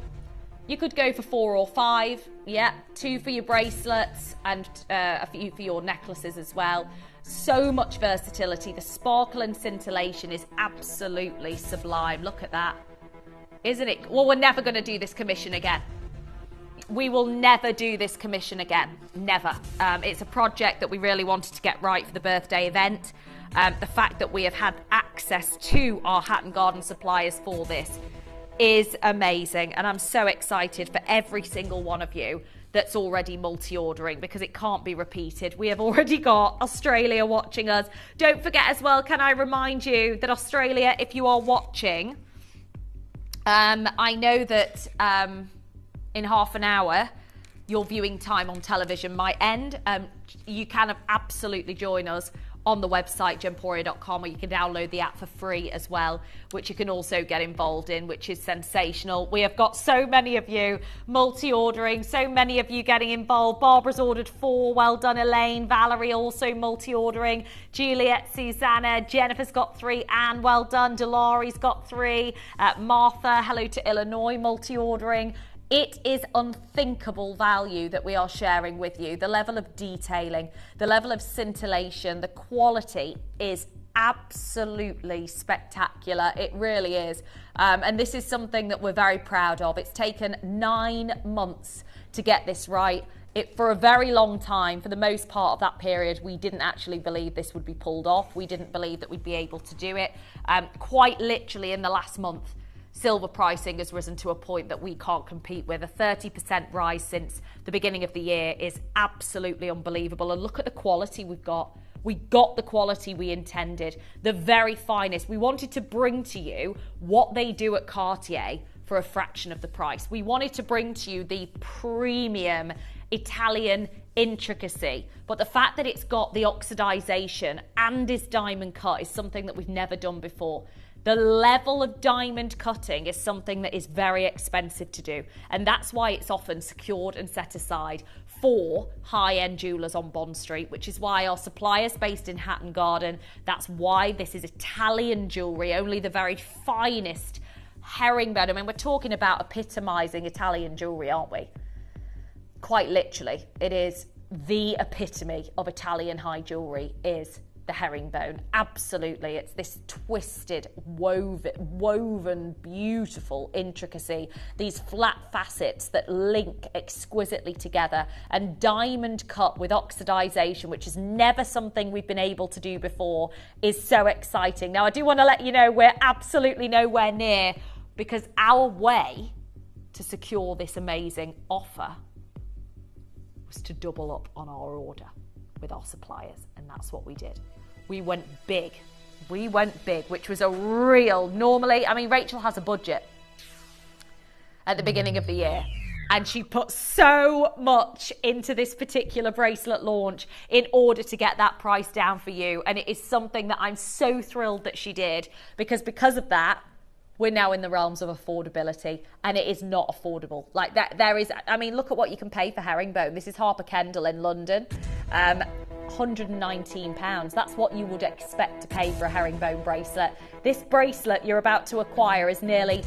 You could go for 4 or 5, yeah, 2 for your bracelets and a few for your necklaces as well. So much versatility. The sparkle and scintillation is absolutely sublime. Look at that, isn't it? Well, we're never going to do this commission again. We will never do this commission again, never. It's a project that we really wanted to get right for the birthday event. The fact that we have had access to our Hatton Garden suppliers for this is amazing, and I'm so excited for every single one of you that's already multi-ordering, because it can't be repeated. We have already got Australia watching us. Don't forget as well, can I remind you that Australia, if you are watching, I know that in half an hour your viewing time on television might end. You can absolutely join us on the website gemporia.com, or you can download the app for free as well, which you can also get involved in, which is sensational. We have got so many of you multi-ordering, so many of you getting involved. Barbara's ordered 4, well done Elaine. Valerie also multi-ordering. Juliet, Susanna, Jennifer's got 3, Anne, well done. Delari's got 3. Martha, hello to Illinois, multi-ordering. It is unthinkable value that we are sharing with you. The level of detailing, the level of scintillation, the quality is absolutely spectacular. It really is. And this is something that we're very proud of. It's taken 9 months to get this right. For a very long time, for the most part of that period, we didn't actually believe this would be pulled off. We didn't believe that we'd be able to do it. Quite literally in the last month, silver pricing has risen to a point that we can't compete with. A 30% rise since the beginning of the year is absolutely unbelievable. And look at the quality we've got. We got the quality we intended, the very finest. We wanted to bring to you what they do at Cartier for a fraction of the price. We wanted to bring to you the premium Italian intricacy, but the fact that it's got the oxidization and is diamond cut is something that we've never done before. The level of diamond cutting is something that is very expensive to do, and that's why it's often secured and set aside for high-end jewellers on Bond Street, which is why our suppliers based in Hatton Garden, that's why this is Italian jewellery, only the very finest herringbone. I mean, we're talking about epitomising Italian jewellery, aren't we? Quite literally, it is the epitome of Italian high jewellery is the herringbone. Absolutely. It's this twisted, woven, beautiful intricacy, these flat facets that link exquisitely together, and diamond cut with oxidization, which is never something we've been able to do before, is so exciting. Now, I do want to let you know we're absolutely nowhere near, because our way to secure this amazing offer was to double up on our order with our suppliers, and that's what we did. We went big, which was a real, normally, I mean, Rachel has a budget at the beginning of the year, and she put so much into this particular bracelet launch in order to get that price down for you, and it is something that I'm so thrilled that she did, because of that, we're now in the realms of affordability, and it is not affordable. Like that, there is, I mean, look at what you can pay for herringbone. This is Harper Kendall in London. £119. That's what you would expect to pay for a herringbone bracelet. This bracelet you're about to acquire is nearly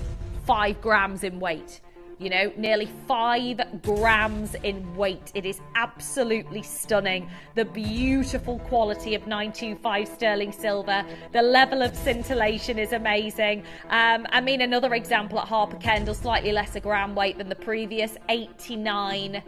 5 grams in weight. You know, nearly 5 grams in weight. It is absolutely stunning. The beautiful quality of 925 sterling silver. The level of scintillation is amazing. I mean, another example at Harper Kendall, slightly lesser gram weight than the previous, £89.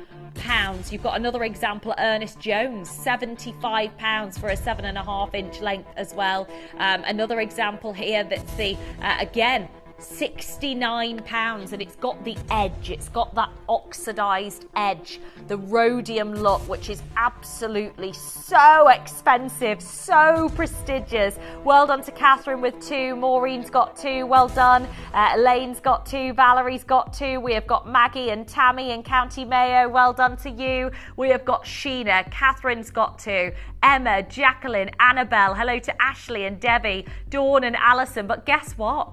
You've got another example at Ernest Jones, £75 for a 7.5 inch length as well. Another example here that's the, again, £69, and it's got the edge, it's got that oxidized edge, the rhodium look, which is absolutely so expensive, so prestigious. Well done to Catherine with 2, Maureen's got 2, well done. Elaine's got 2, Valerie's got 2, we have got Maggie and Tammy in County Mayo, well done to you. We have got Sheena, Catherine's got 2, Emma, Jacqueline, Annabelle, hello to Ashley and Debbie, Dawn and Alison, but guess what?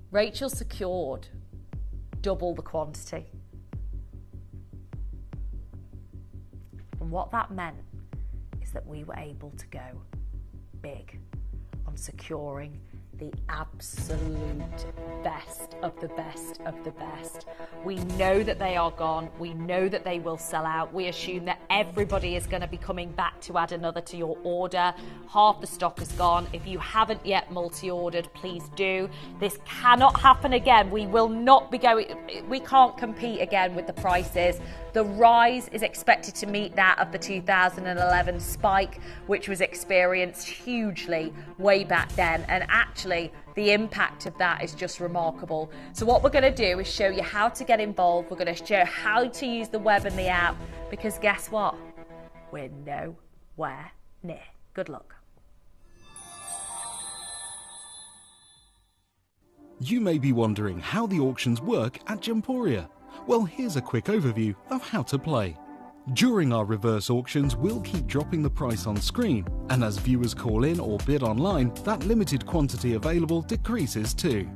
Rachel secured double the quantity. And what that meant is that we were able to go big on securing the absolute best of the best of the best. We know that they are gone. We know that they will sell out. We assume that everybody is going to be coming back to add another to your order. Half the stock is gone. If you haven't yet multi-ordered, please do. This cannot happen again. We will not be going, we can't compete again with the prices. The rise is expected to meet that of the 2011 spike, which was experienced hugely way back then. And actually, the impact of that is just remarkable. So what we're going to do is show you how to get involved. We're going to show how to use the web and the app, because guess what? We're nowhere near. Good luck. You may be wondering how the auctions work at Gemporia. Well, here's a quick overview of how to play. During our reverse auctions, we'll keep dropping the price on screen, and as viewers call in or bid online, that limited quantity available decreases too.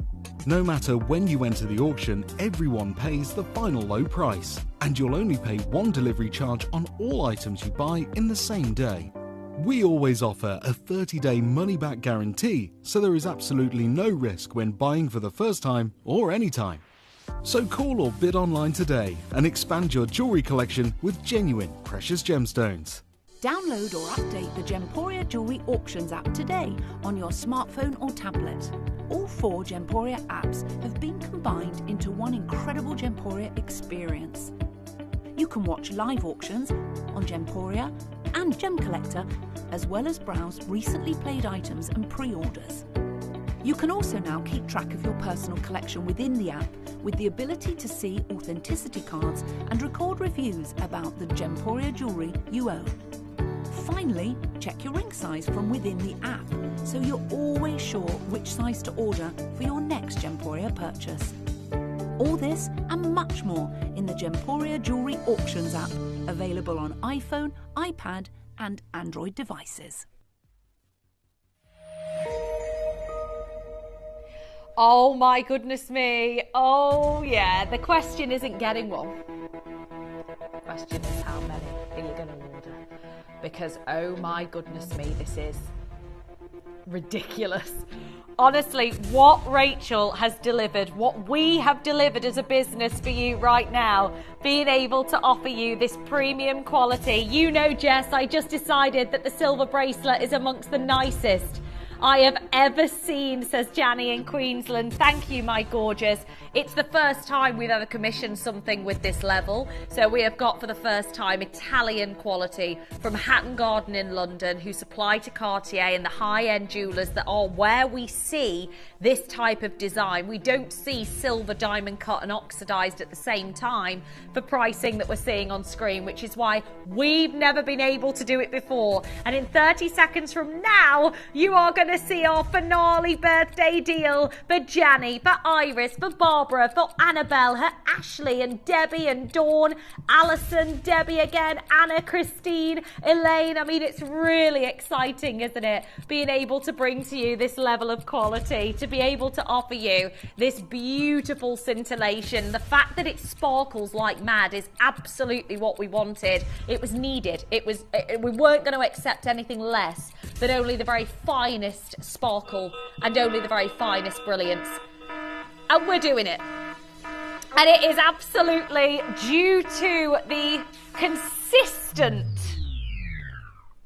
No matter when you enter the auction, everyone pays the final low price, and you'll only pay one delivery charge on all items you buy in the same day. We always offer a 30-day money-back guarantee, so there is absolutely no risk when buying for the first time or any time. So call or bid online today and expand your jewellery collection with genuine precious gemstones. Download or update the Gemporia Jewellery Auctions app today on your smartphone or tablet. All 4 Gemporia apps have been combined into one incredible Gemporia experience. You can watch live auctions on Gemporia and Gem Collector, as well as browse recently played items and pre-orders. You can also now keep track of your personal collection within the app, with the ability to see authenticity cards and record reviews about the Gemporia jewellery you own. Finally, check your ring size from within the app, so you're always sure which size to order for your next Gemporia purchase. All this and much more in the Gemporia Jewellery Auctions app, available on iPhone, iPad and Android devices. Oh my goodness me. Oh yeah, the question isn't getting one. The question is how many are you going to order? Because oh my goodness me, this is ridiculous. Honestly, what Rachel has delivered, what we have delivered as a business for you right now, being able to offer you this premium quality. You know, Jess, I just decided that the silver bracelet is amongst the nicest I have ever seen, says Janny in Queensland. Thank you, my gorgeous. It's the first time we've ever commissioned something with this level. So we have got for the first time Italian quality from Hatton Garden in London, who supply to Cartier and the high-end jewellers that are where we see this type of design. We don't see silver diamond cut and oxidized at the same time for pricing that we're seeing on screen, which is why we've never been able to do it before. And in 30 seconds from now, you are going to see our finale birthday deal for Janny, for Iris, for Barbara, for Annabelle, her Ashley and Debbie and Dawn, Alison, Debbie again, Anna, Christine, Elaine. I mean, it's really exciting, isn't it? Being able to bring to you this level of quality, to be able to offer you this beautiful scintillation. The fact that it sparkles like mad is absolutely what we wanted. It was needed. We weren't going to accept anything less than only the very finest sparkle and only the very finest brilliance. And we're doing it. And it is absolutely due to the consistent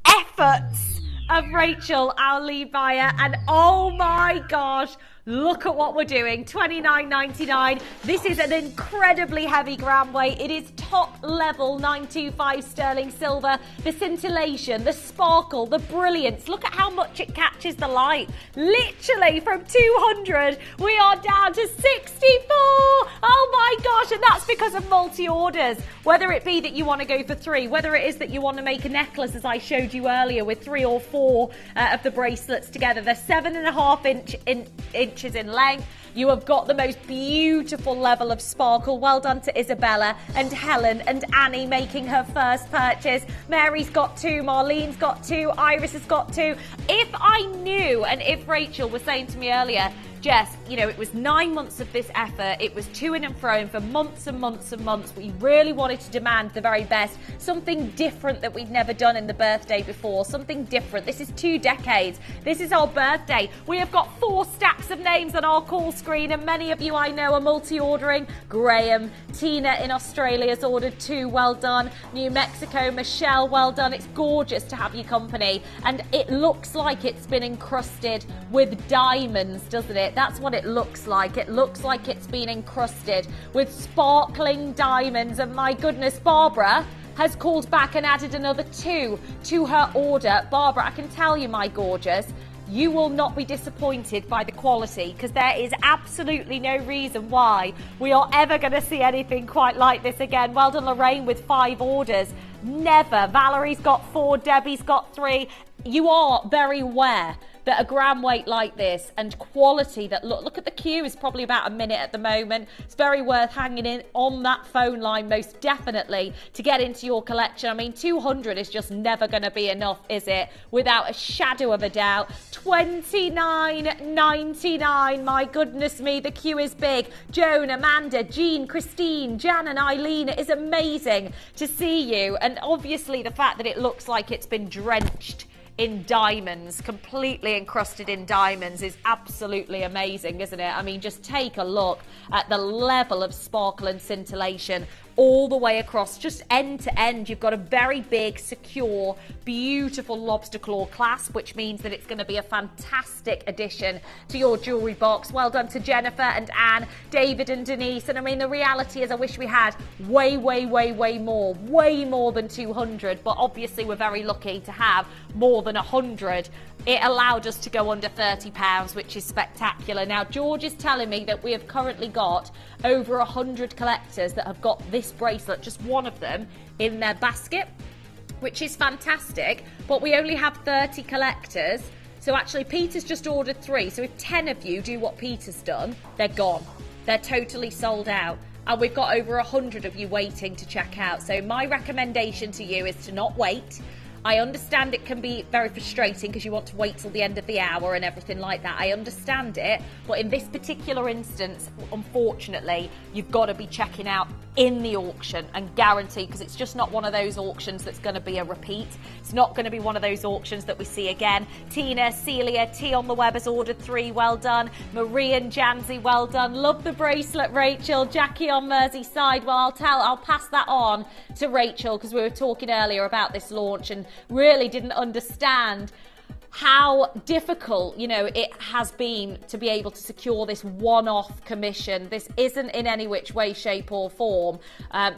efforts of Rachel, our lead buyer. And oh my gosh, look at what we're doing. $29.99. This is an incredibly heavy gram weight. It is top level 925 sterling silver. The scintillation, the sparkle, the brilliance. Look at how much it catches the light. Literally from 200, we are down to 64. Oh my gosh. And that's because of multi-orders. Whether it be that you want to go for 3, whether it is that you want to make a necklace, as I showed you earlier, with 3 or 4 of the bracelets together. They're 7.5 inches in length. You have got the most beautiful level of sparkle. Well done to Isabella and Helen and Annie making her first purchase. Mary's got 2, Marlene's got 2, Iris has got 2. If I knew, and if Rachel was saying to me earlier, Jess, you know, it was 9 months of this effort. It was to and fro for months and months and months. We really wanted to demand the very best, something different that we've never done in the birthday before, something different. This is 2 decades. This is our birthday. We have got 4 stacks of names on our call screen, and many of you I know are multi-ordering. Graham, Tina in Australia has ordered 2, well done. New Mexico, Michelle, well done. It's gorgeous to have your company, and it looks like it's been encrusted with diamonds, doesn't it? That's what it looks like. It looks like it's been encrusted with sparkling diamonds, and my goodness, Barbara has called back and added another 2 to her order. Barbara, I can tell you, my gorgeous, you will not be disappointed by the quality, because there is absolutely no reason why we are ever going to see anything quite like this again. Well done, Lorraine, with 5 orders. Never. Valerie's got 4, Debbie's got 3. You are very aware that a gram weight like this and quality that look at the queue is probably about a minute at the moment. It's very worth hanging in on that phone line, most definitely, to get into your collection. I mean, 200 is just never going to be enough, is it? Without a shadow of a doubt. $29.99. My goodness me, the queue is big. Joan, Amanda, Jean, Christine, Jan and Eileen, it is amazing to see you. And obviously the fact that it looks like it's been drenched in diamonds, completely encrusted in diamonds, is absolutely amazing, isn't it? I mean, just take a look at the level of sparkle and scintillation all the way across, just end to end. You've got a very big, secure, beautiful lobster claw clasp, which means that it's going to be a fantastic addition to your jewellery box. Well done to Jennifer and Anne, David and Denise. And I mean, the reality is I wish we had way more than 200, but obviously we're very lucky to have more than 100. It allowed us to go under £30, which is spectacular. Now, George is telling me that we have currently got over 100 collectors that have got this bracelet, just one of them, in their basket, which is fantastic, but we only have 30 collectors. So actually, Peter's just ordered 3. So if 10 of you do what Peter's done, they're gone. They're totally sold out. And we've got over 100 of you waiting to check out. So my recommendation to you is to not wait. I understand it can be very frustrating because you want to wait till the end of the hour and everything like that. I understand it. But in this particular instance, unfortunately, you've got to be checking out in the auction and guarantee, because it's just not one of those auctions that's going to be a repeat. It's not going to be one of those auctions that we see again. Tina, Celia, T on the web has ordered 3, well done. Marie and Janzi, well done. Love the bracelet, Rachel. Jackie on Merseyside, well, I'll pass that on to Rachel, because we were talking earlier about this launch and really didn't understand how difficult, you know, it has been to be able to secure this one-off commission. This isn't in any which way, shape or form.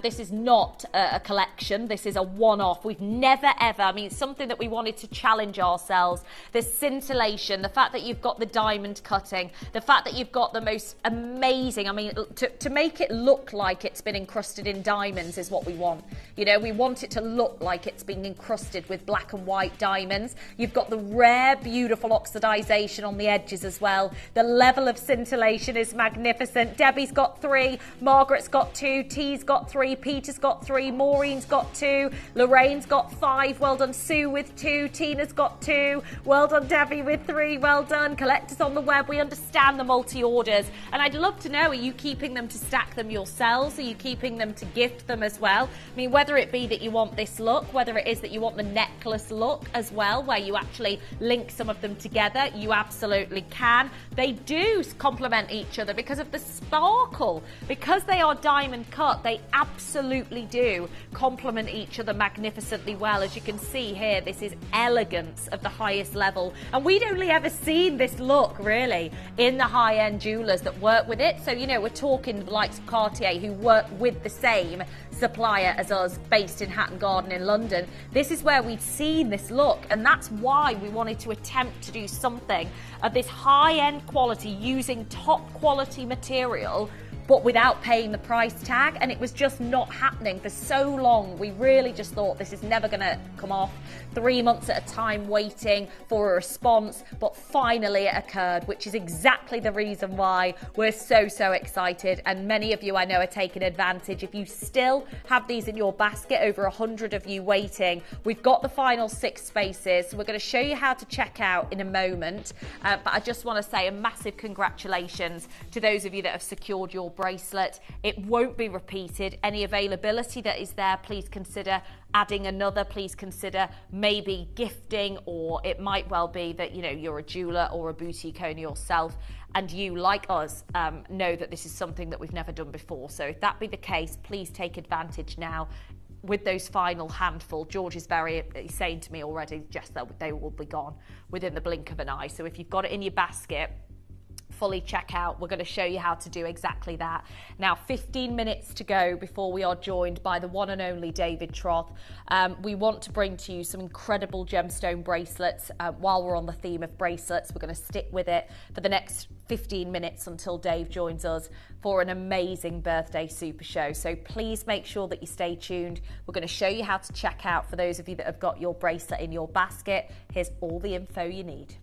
This is not a collection. This is a one-off. We've never, ever, I mean, it's something that we wanted to challenge ourselves. This scintillation, the fact that you've got the diamond cutting, the fact that you've got the most amazing, I mean, to make it look like it's been encrusted in diamonds is what we want. You know, we want it to look like it's been encrusted with black and white diamonds. You've got the rare, beautiful oxidization on the edges as well. The level of scintillation is magnificent. Debbie's got 3, Margaret's got 2, T's got 3, Peter's got 3, Maureen's got 2, Lorraine's got 5, well done Sue with 2, Tina's got 2, well done Debbie with 3, well done. Collectors on the web, we understand the multi-orders, and I'd love to know, are you keeping them to stack them yourselves? Are you keeping them to gift them as well? I mean, whether it be that you want this look, whether it is that you want the necklace look as well, where you actually link some of them together, you absolutely can. They do complement each other because of the sparkle. Because they are diamond cut, they absolutely do complement each other magnificently well. As you can see here, this is elegance of the highest level. And we'd only ever seen this look, really, in the high-end jewellers that work with it. So, you know, we're talking the likes of Cartier, who work with the same supplier as us, based in Hatton Garden in London. This is where we'd seen this look, and that's why we wanted to attempt to do something of this high-end quality using top quality material but without paying the price tag, and it was just not happening for so long. We really just thought this is never going to come off. 3 months at a time waiting for a response, but finally it occurred, which is exactly the reason why we're so excited, and many of you I know are taking advantage. If you still have these in your basket, over 100 of you waiting, we've got the final 6 spaces, so we're going to show you how to check out in a moment, but I just want to say a massive congratulations to those of you that have secured your bracelet. It won't be repeated. Any availability that is there, please consider adding another. Please consider maybe gifting, or it might well be that, you know, you're a jeweler or a boutique owner yourself and you, like us, know that this is something that we've never done before. So if that be the case, please take advantage now with those final handful. George is he's saying to me already, Jess, that they will be gone within the blink of an eye. So if you've got it in your basket, fully check out. We're going to show you how to do exactly that. Now, 15 minutes to go before we are joined by the one and only David Troth. We want to bring to you some incredible gemstone bracelets. While we're on the theme of bracelets, we're going to stick with it for the next 15 minutes until Dave joins us for an amazing birthday super show. So please make sure that you stay tuned. We're going to show you how to check out for those of you that have got your bracelet in your basket. Here's all the info you need.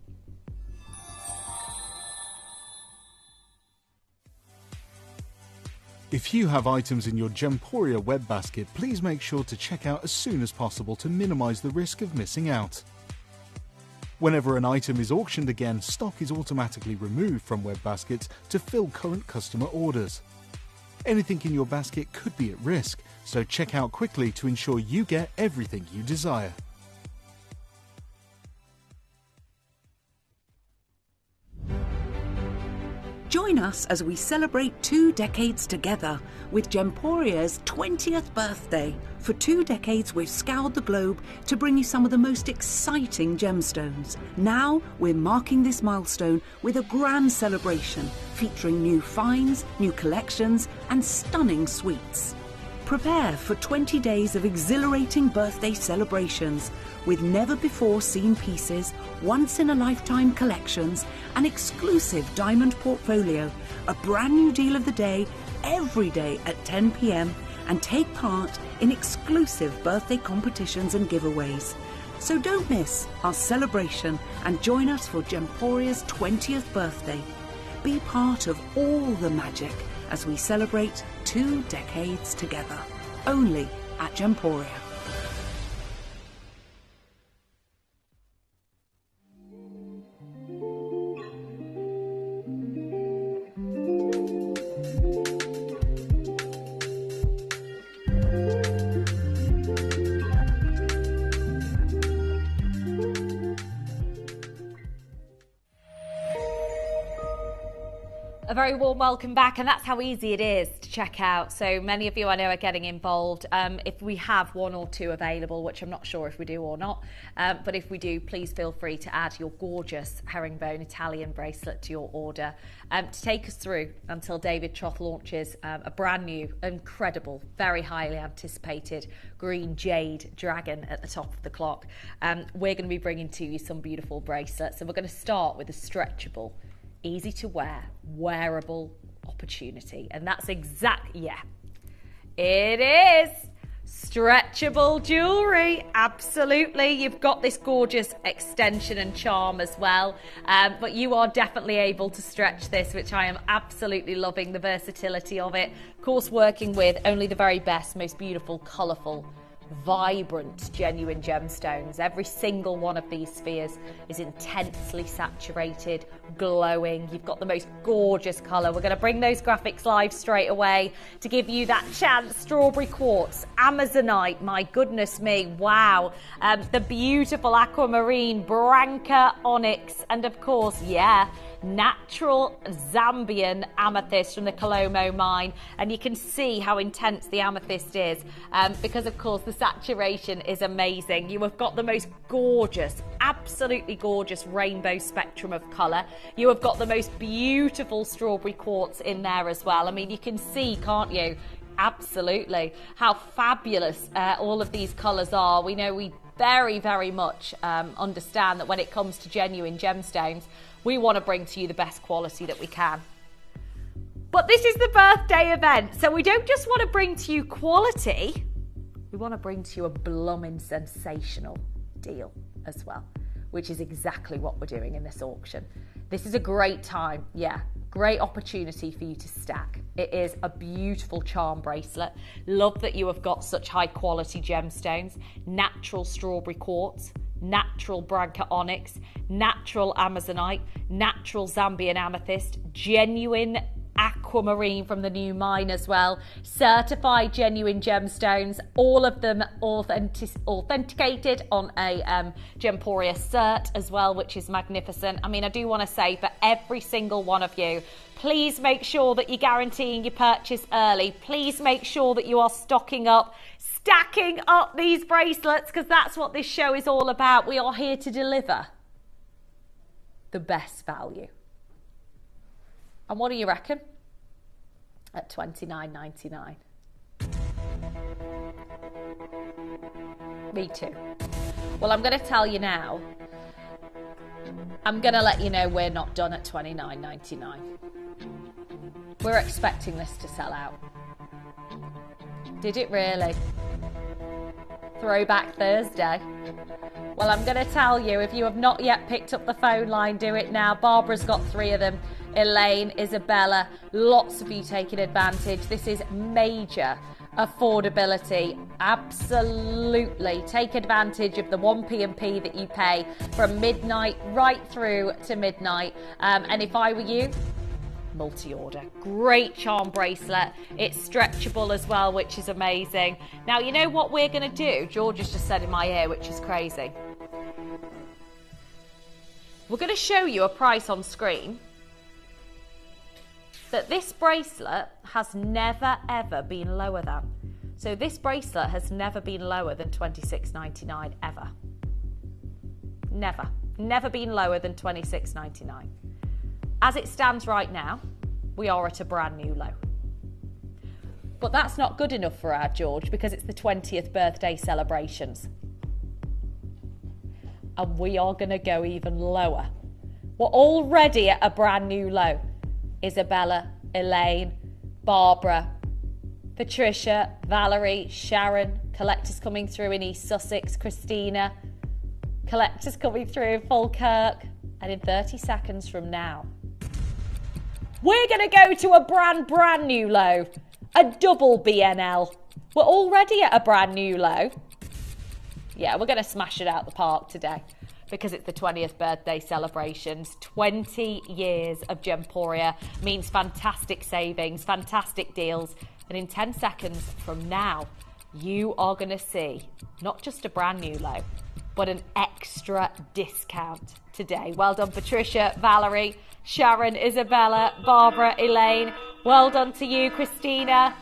If you have items in your Gemporia web basket, please make sure to check out as soon as possible to minimise the risk of missing out. Whenever an item is auctioned again, stock is automatically removed from web baskets to fill current customer orders. Anything in your basket could be at risk, so check out quickly to ensure you get everything you desire. Join us as we celebrate 2 decades together with Gemporia's 20th birthday. For 2 decades, we've scoured the globe to bring you some of the most exciting gemstones. Now, we're marking this milestone with a grand celebration featuring new finds, new collections, and stunning sweets. Prepare for 20 days of exhilarating birthday celebrations with never-before-seen pieces, once-in-a-lifetime collections, an exclusive diamond portfolio, a brand new deal of the day, every day at 10 p.m, and take part in exclusive birthday competitions and giveaways. So don't miss our celebration and join us for Gemporia's 20th birthday. Be part of all the magic as we celebrate 2 decades together. Only at Gemporia. A very warm welcome back, and that's how easy it is to check out. So many of you I know are getting involved. If we have 1 or 2 available, which I'm not sure if we do or not, but if we do, please feel free to add your gorgeous herringbone Italian bracelet to your order to take us through until David Troth launches a brand new, incredible, very highly anticipated green jade dragon at the top of the clock. We're going to be bringing to you some beautiful bracelets, and we're going to start with a stretchable, easy to wear, wearable opportunity. And that's exactly, it is stretchable jewellery. Absolutely. You've got this gorgeous extension and charm as well, but you are definitely able to stretch this, which I am absolutely loving the versatility of it. Of course, working with only the very best, most beautiful, colourful, vibrant, genuine gemstones. Every single one of these spheres is intensely saturated, glowing. You've got the most gorgeous colour. We're going to bring those graphics live straight away to give you that chance. Strawberry quartz, amazonite, my goodness me, wow. The beautiful aquamarine, Branca onyx, and of course, natural Zambian amethyst from the Colomo mine. And you can see how intense the amethyst is because of course the saturation is amazing. You have got the most gorgeous, absolutely gorgeous rainbow spectrum of colour. You have got the most beautiful strawberry quartz in there as well. I mean, you can see, can't you? Absolutely, how fabulous all of these colours are. We know we very, very much understand that when it comes to genuine gemstones, we want to bring to you the best quality that we can. But this is the birthday event, so we don't just want to bring to you quality, we want to bring to you a blooming sensational deal as well, which is exactly what we're doing in this auction. This is a great time, great opportunity for you to stack. It is a beautiful charm bracelet. Love that you have got such high quality gemstones, natural strawberry quartz, natural Branca onyx, natural amazonite, natural Zambian amethyst, genuine aquamarine from the new mine as well, certified genuine gemstones, all of them authenticated on a Gemporia cert as well, which is magnificent. I mean, I do want to say for every single one of you, please make sure that you're guaranteeing your purchase early. Please make sure that you are stocking up, stacking up these bracelets, because that's what this show is all about. We are here to deliver the best value. And what do you reckon? At $29.99. Me too. Well, I'm going to tell you now. I'm going to let you know we're not done at $29.99. We're expecting this to sell out. Did it really? Throwback Thursday. Well, I'm going to tell you, if you have not yet picked up the phone line, do it now. Barbara's got 3 of them. Elaine, Isabella, lots of you taking advantage. This is major affordability. Absolutely. Take advantage of the 1p&p that you pay from midnight right through to midnight. And if I were you, multi-order. Great charm bracelet. It's stretchable as well, which is amazing. Now, you know what we're going to do? George has just said in my ear, which is crazy. We're going to show you a price on screen that this bracelet has never ever been lower than. So this bracelet has never been lower than $26.99 ever. Never been lower than $26.99. As it stands right now, we are at a brand new low. But that's not good enough for our George, because it's the 20th birthday celebrations. And we are going to go even lower. We're already at a brand new low. Isabella, Elaine, Barbara, Patricia, Valerie, Sharon, collectors coming through in East Sussex, Christina, collectors coming through in Falkirk, and in 30 seconds from now, we're going to go to a brand new low, a double BNL. We're already at a brand new low. Yeah, we're going to smash it out the park today, because it's the 20th birthday celebrations. 20 years of Gemporia means fantastic savings, fantastic deals. And in 10 seconds from now, you are going to see not just a brand new low, but an extra discount today. Well done, Patricia, Valerie, Sharon, Isabella, Barbara, Elaine. Well done to you, Christina.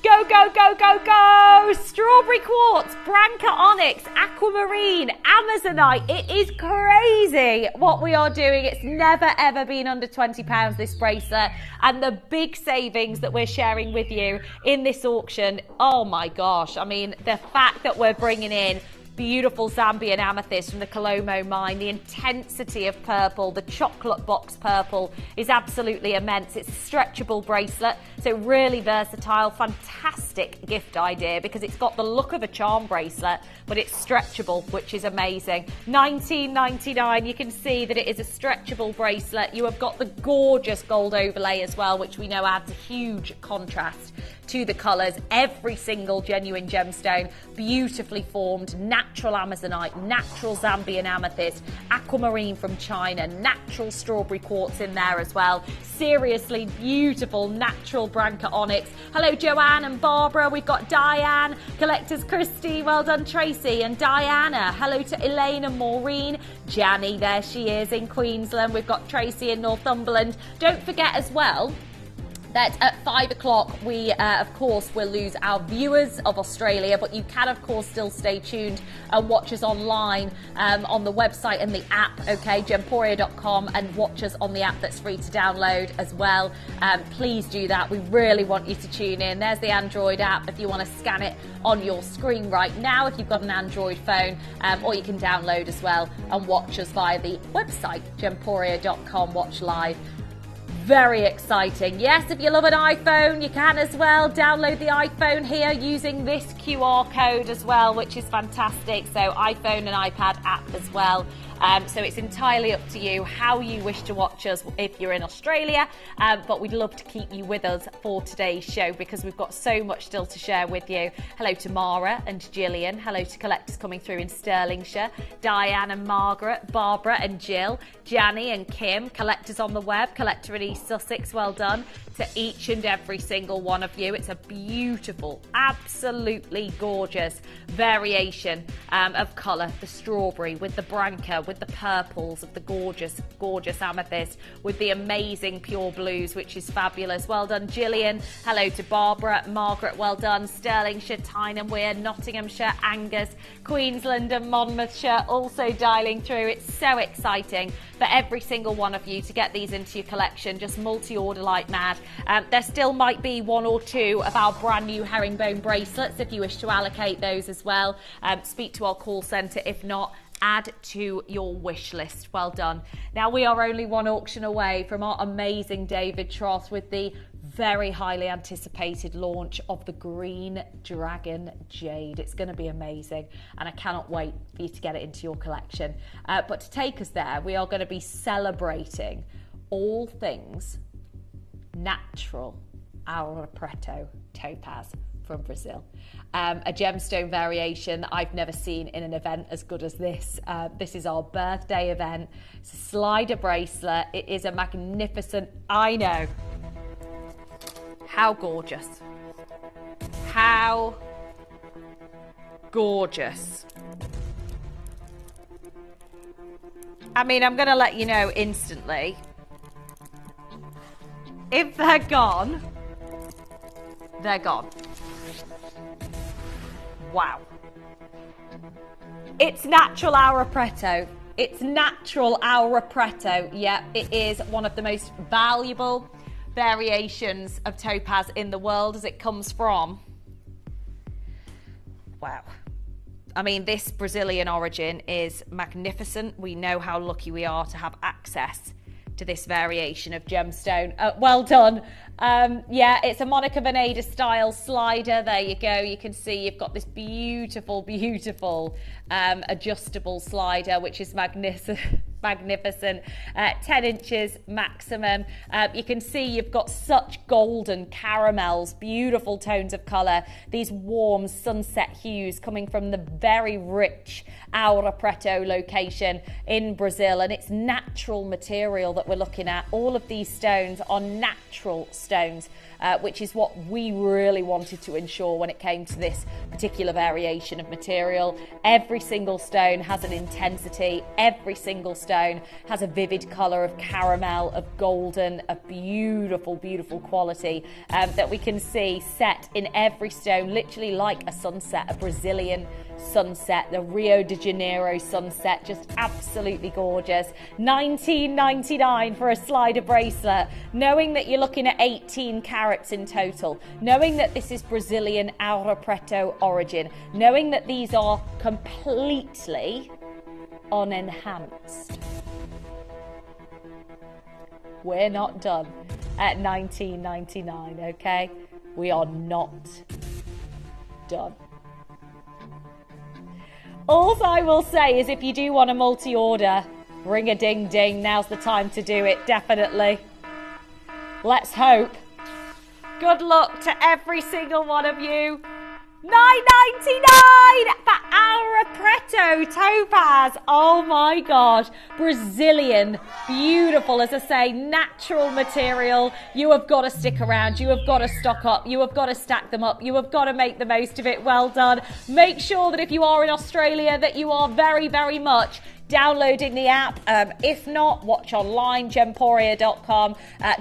Go, go, go, go, go! Strawberry quartz, Branca onyx, aquamarine, amazonite. It is crazy what we are doing. It's never ever been under £20, this bracelet. And the big savings that we're sharing with you in this auction, oh my gosh. I mean, the fact that we're bringing in beautiful Zambian amethyst from the Colomo mine, the intensity of purple, the chocolate box purple is absolutely immense. It's a stretchable bracelet, so really versatile, fantastic gift idea, because it's got the look of a charm bracelet, but it's stretchable, which is amazing. $19.99, you can see that it is a stretchable bracelet. You have got the gorgeous gold overlay as well, which we know adds a huge contrast to the colours. Every single genuine gemstone, beautifully formed, natural amazonite, natural Zambian amethyst, aquamarine from China, natural strawberry quartz in there as well. Seriously beautiful natural Branca onyx. Hello Joanne and Barbara, we've got Diane, collectors Christy, well done Tracy and Diana. Hello to Elaine and Maureen. Janny, there she is in Queensland. We've got Tracy in Northumberland. Don't forget as well that at 5 o'clock we, of course, will lose our viewers of Australia, but you can, of course, still stay tuned and watch us online on the website and the app, okay, gemporia.com, and watch us on the app that's free to download as well. Please do that. We really want you to tune in. There's the Android app if you want to scan it on your screen right now if you've got an Android phone, or you can download as well and watch us via the website, gemporia.com, watch live. Very exciting. Yes, if you love an iPhone, you can as well download the iPhone here using this QR code as well, which is fantastic. So iPhone and iPad app as well. So it's entirely up to you how you wish to watch us if you're in Australia, but we'd love to keep you with us for today's show because we've got so much still to share with you. Hello to Mara and Gillian. Hello to collectors coming through in Stirlingshire. Diane and Margaret, Barbara and Jill, Janny and Kim, collectors on the web, collector in East Sussex, well done to each and every single one of you. It's a beautiful, absolutely gorgeous variation of colour. The strawberry with the branca, with the purples of the gorgeous, gorgeous amethyst, with the amazing pure blues, which is fabulous. Well done, Gillian. Hello to Barbara, Margaret, well done. Stirlingshire, Tyne and Weir, Nottinghamshire, Angus, Queensland and Monmouthshire also dialing through. It's so exciting for every single one of you to get these into your collection. Just multi-order like mad. There still might be one or two of our brand new herringbone bracelets if you wish to allocate those as well. Speak to our call centre. If not, add to your wish list. Well done. Now we are only one auction away from our amazing David Troth with the very highly anticipated launch of the Green Dragon Jade. It's going to be amazing and I cannot wait for you to get it into your collection. But to take us there, we are going to be celebrating all things natural Ouro Preto topaz from Brazil. A gemstone variation I've never seen in an event as good as this. This is our birthday event. It's a slider bracelet. It is a magnificent, I know. How gorgeous. How gorgeous. I mean, I'm going to let you know instantly. If they're gone, they're gone. Wow. It's natural Ouro Preto. It's natural Ouro Preto. Yeah, it is one of the most valuable variations of topaz in the world as it comes from. Wow. I mean, this Brazilian origin is magnificent. We know how lucky we are to have access to this variation of gemstone. Well done. Yeah, it's a Monica Veneda style slider. There you go. You can see you've got this beautiful, beautiful adjustable slider, which is magnificent. 10 inches maximum. You can see you've got such golden caramels, beautiful tones of colour, these warm sunset hues coming from the very rich Ouro Preto location in Brazil, and it's natural material that we're looking at. All of these stones are natural stones, which is what we really wanted to ensure when it came to this particular variation of material. Every single stone has an intensity, every single stone has a vivid colour of caramel, of golden, a beautiful, beautiful quality that we can see set in every stone, literally like a sunset, a Brazilian sunset, the Rio de Janeiro sunset, just absolutely gorgeous. $19.99 for a slider bracelet, knowing that you're looking at 18 carats in total, knowing that this is Brazilian Ouro Preto origin, knowing that these are completely unenhanced. We're not done at $19.99, okay? We are not done. All I will say is if you do want a multi-order, ring a ding ding, now's the time to do it, definitely. Let's hope. Good luck to every single one of you. $9.99 for Ouro Preto topaz. Oh my God. Brazilian, beautiful, as I say, natural material. You have got to stick around. You have got to stock up. You have got to stack them up. You have got to make the most of it. Well done. Make sure that if you are in Australia that you are very, very much downloading the app. If not, watch online, gemporia.com.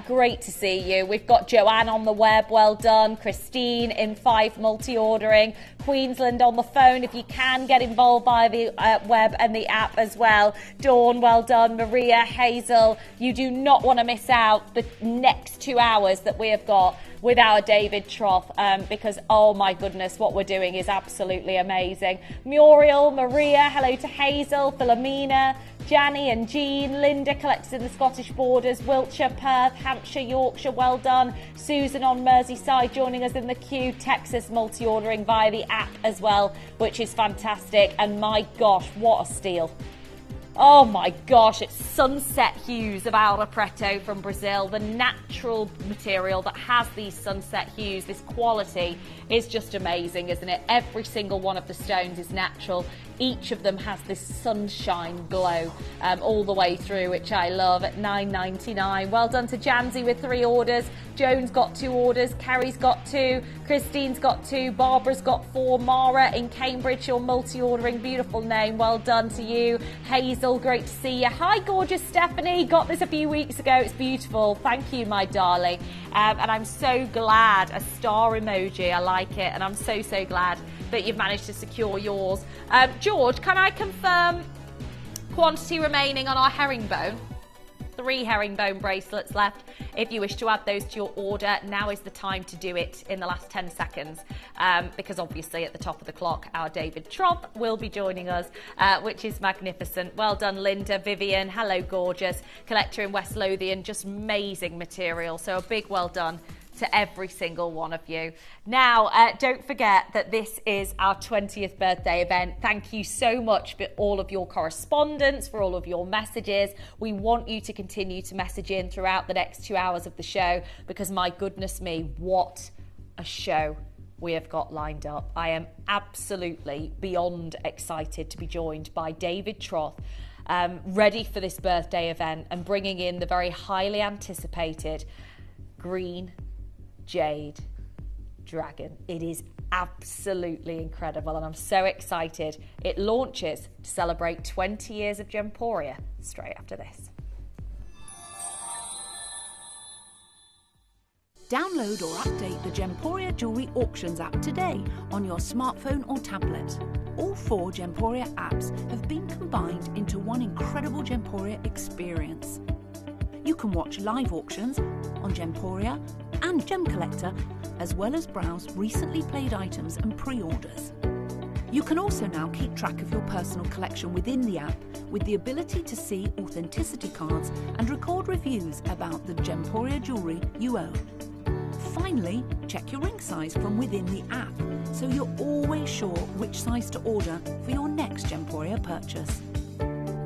Great to see you. We've got Joanne on the web, well done. Christine in 5 multi-ordering. Queensland on the phone, if you can get involved via the web and the app as well. Dawn, well done. Maria, Hazel, you do not want to miss out the next 2 hours that we have got with our David Troth, because oh my goodness, what we're doing is absolutely amazing. Muriel, Maria, hello to Hazel, Philomena, Janny and Jean, Linda collected in the Scottish borders, Wiltshire, Perth, Hampshire, Yorkshire, well done. Susan on Merseyside joining us in the queue, Texas multi-ordering via the app as well, which is fantastic. And my gosh, what a steal. Oh my gosh, it's Sunset Hues of Ouro Preto from Brazil. The natural material that has these sunset hues, this quality is just amazing, isn't it? Every single one of the stones is natural. Each of them has this sunshine glow all the way through, which I love, at $9.99. Well done to Janzi with 3 orders. Joan's got 2 orders. Kerry's got 2. Christine's got 2. Barbara's got 4. Mara in Cambridge, you're multi-ordering. Beautiful name. Well done to you. Hazel, great to see you. Hi, gorgeous Stephanie. Got this a few weeks ago. It's beautiful. Thank you, my darling. And I'm so glad. A star emoji. I like it. And I'm so, so glad that you've managed to secure yours. George, can I confirm quantity remaining on our herringbone? 3 herringbone bracelets left. If you wish to add those to your order, now is the time to do it in the last 10 seconds, because obviously at the top of the clock, our David Trop will be joining us, which is magnificent. Well done, Linda, Vivian. Hello, gorgeous. Collector in West Lothian, just amazing material. So a big well done to every single one of you. Now, don't forget that this is our 20th birthday event. Thank you so much for all of your correspondence, for all of your messages. We want you to continue to message in throughout the next 2 hours of the show, because my goodness me, what a show we have got lined up. I am absolutely beyond excited to be joined by David Troth, ready for this birthday event and bringing in the very highly anticipated green jade dragon. It is absolutely incredible and I'm so excited. It launches to celebrate 20 years of Gemporia straight after this. Download or update the Gemporia Jewellery Auctions app today on your smartphone or tablet. All 4 Gemporia apps have been combined into one incredible Gemporia experience. You can watch live auctions on Gemporia and Gem Collector, as well as browse recently played items and pre-orders. You can also now keep track of your personal collection within the app, with the ability to see authenticity cards and record reviews about the Gemporia jewellery you own. Finally, check your ring size from within the app, so you're always sure which size to order for your next Gemporia purchase.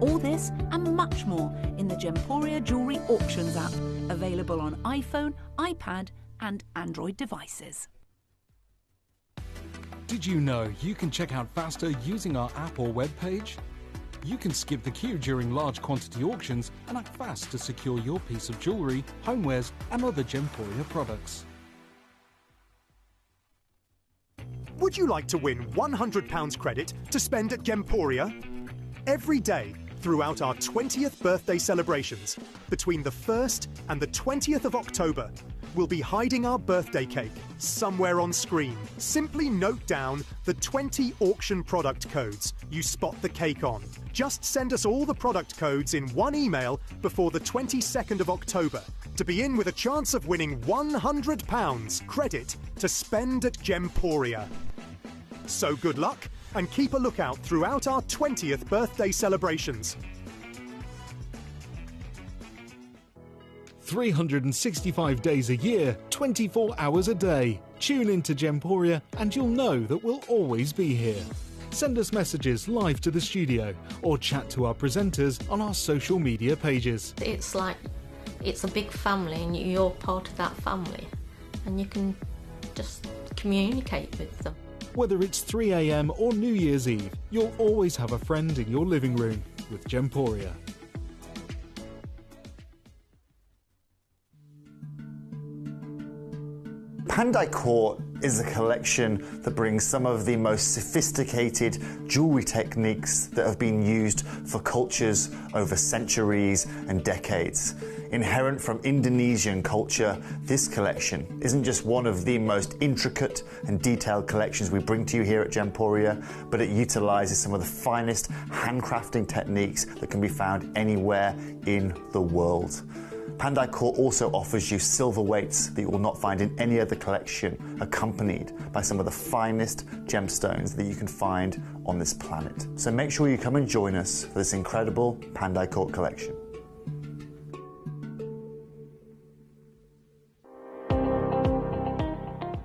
All this and much more in the Gemporia Jewellery Auctions app, available on iPhone, iPad and Android devices. Did you know you can check out faster using our app or web page? You can skip the queue during large quantity auctions and act fast to secure your piece of jewellery, homewares and other Gemporia products. Would you like to win £100 credit to spend at Gemporia? Every day throughout our 20th birthday celebrations, between the 1st and the 20th of October, we'll be hiding our birthday cake somewhere on screen. Simply note down the 20 auction product codes you spot the cake on. Just send us all the product codes in one email before the 22nd of October to be in with a chance of winning £100 credit to spend at Gemporia. So good luck and keep a lookout throughout our 20th birthday celebrations. 365 days a year, 24 hours a day. Tune into Gemporia and you'll know that we'll always be here. Send us messages live to the studio or chat to our presenters on our social media pages. It's like, it's a big family and you're part of that family and you can just communicate with them. Whether it's 3 a.m. or New Year's Eve, you'll always have a friend in your living room with Gemporia. Pandai Court is a collection that brings some of the most sophisticated jewellery techniques that have been used for cultures over centuries and decades. Inherent from Indonesian culture, this collection isn't just one of the most intricate and detailed collections we bring to you here at Gemporia, but it utilises some of the finest handcrafting techniques that can be found anywhere in the world. Pandai Court also offers you silver weights that you will not find in any other collection, accompanied by some of the finest gemstones that you can find on this planet. So make sure you come and join us for this incredible Pandai Court collection.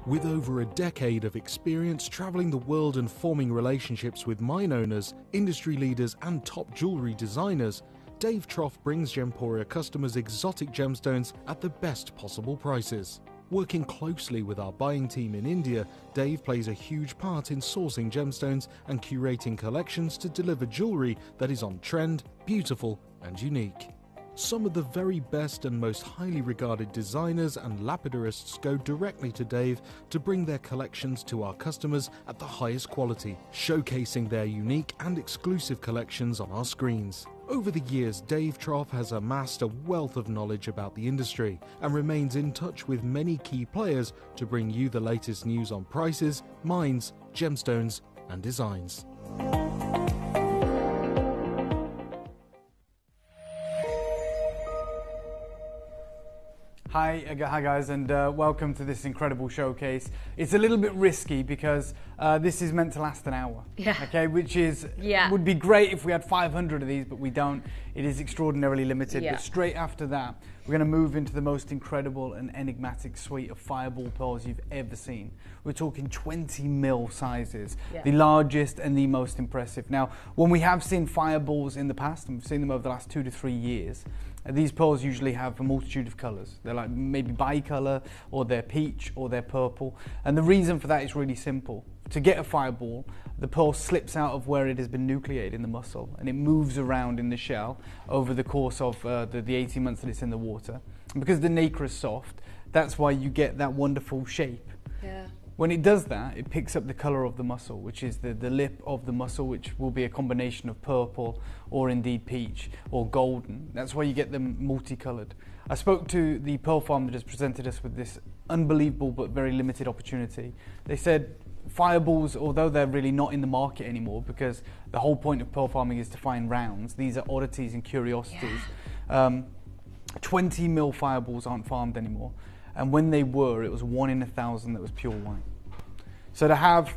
With over a decade of experience travelling the world and forming relationships with mine owners, industry leaders and top jewellery designers, Dave Troff brings Gemporia customers exotic gemstones at the best possible prices. Working closely with our buying team in India, Dave plays a huge part in sourcing gemstones and curating collections to deliver jewellery that is on trend, beautiful and unique. Some of the very best and most highly regarded designers and lapidarists go directly to Dave to bring their collections to our customers at the highest quality, showcasing their unique and exclusive collections on our screens. Over the years, Dave Troff has amassed a wealth of knowledge about the industry and remains in touch with many key players to bring you the latest news on prices, mines, gemstones and designs. Hi guys, and welcome to this incredible showcase. It's a little bit risky because this is meant to last an hour. Yeah. Okay, which is would be great if we had 500 of these, but we don't. It is extraordinarily limited. Yeah. But straight after that, we're going to move into the most incredible and enigmatic suite of fireball pearls you've ever seen. We're talking 20 mil sizes, the largest and the most impressive. Now, when we have seen fireballs in the past, and we've seen them over the last 2 to 3 years, these pearls usually have a multitude of colours. They're like maybe bi-colour, or they're peach, or they're purple. And the reason for that is really simple. To get a fireball, the pearl slips out of where it has been nucleated in the muscle, and it moves around in the shell over the course of the 18 months that it's in the water. And because the nacre is soft, that's why you get that wonderful shape. Yeah. When it does that, it picks up the colour of the muscle, which is the lip of the muscle, which will be a combination of purple or indeed peach or golden. That's why you get them multicoloured. I spoke to the pearl farm that has presented us with this unbelievable but very limited opportunity. They said fireballs, although they're really not in the market anymore, because the whole point of pearl farming is to find rounds, these are oddities and curiosities. 20 mil fireballs aren't farmed anymore. And when they were, it was 1 in 1,000 that was pure white. So to have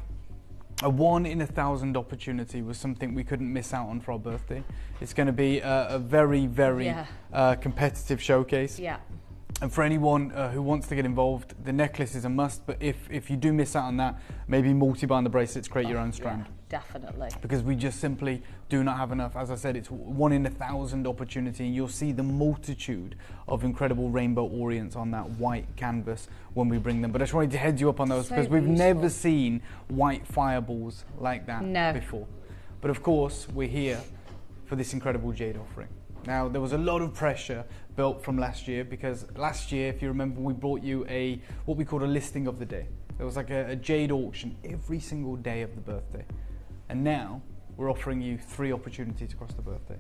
a 1 in 1,000 opportunity was something we couldn't miss out on for our birthday. It's going to be a very, very competitive showcase. Yeah. And for anyone who wants to get involved, the necklace is a must, but if you do miss out on that, maybe multi-bind the bracelets, create your own strand. Definitely. Because we just simply do not have enough. As I said, it's 1 in 1,000 opportunity, and you'll see the multitude of incredible rainbow orients on that white canvas when we bring them. But I just wanted to head you up on those because we've never seen white fireballs like that before. But of course, we're here for this incredible jade offering. Now, there was a lot of pressure built from last year, because last year, if you remember, we brought you what we called a listing of the day. There was like a jade auction every single day of the birthday. And now we're offering you 3 opportunities across the birthday.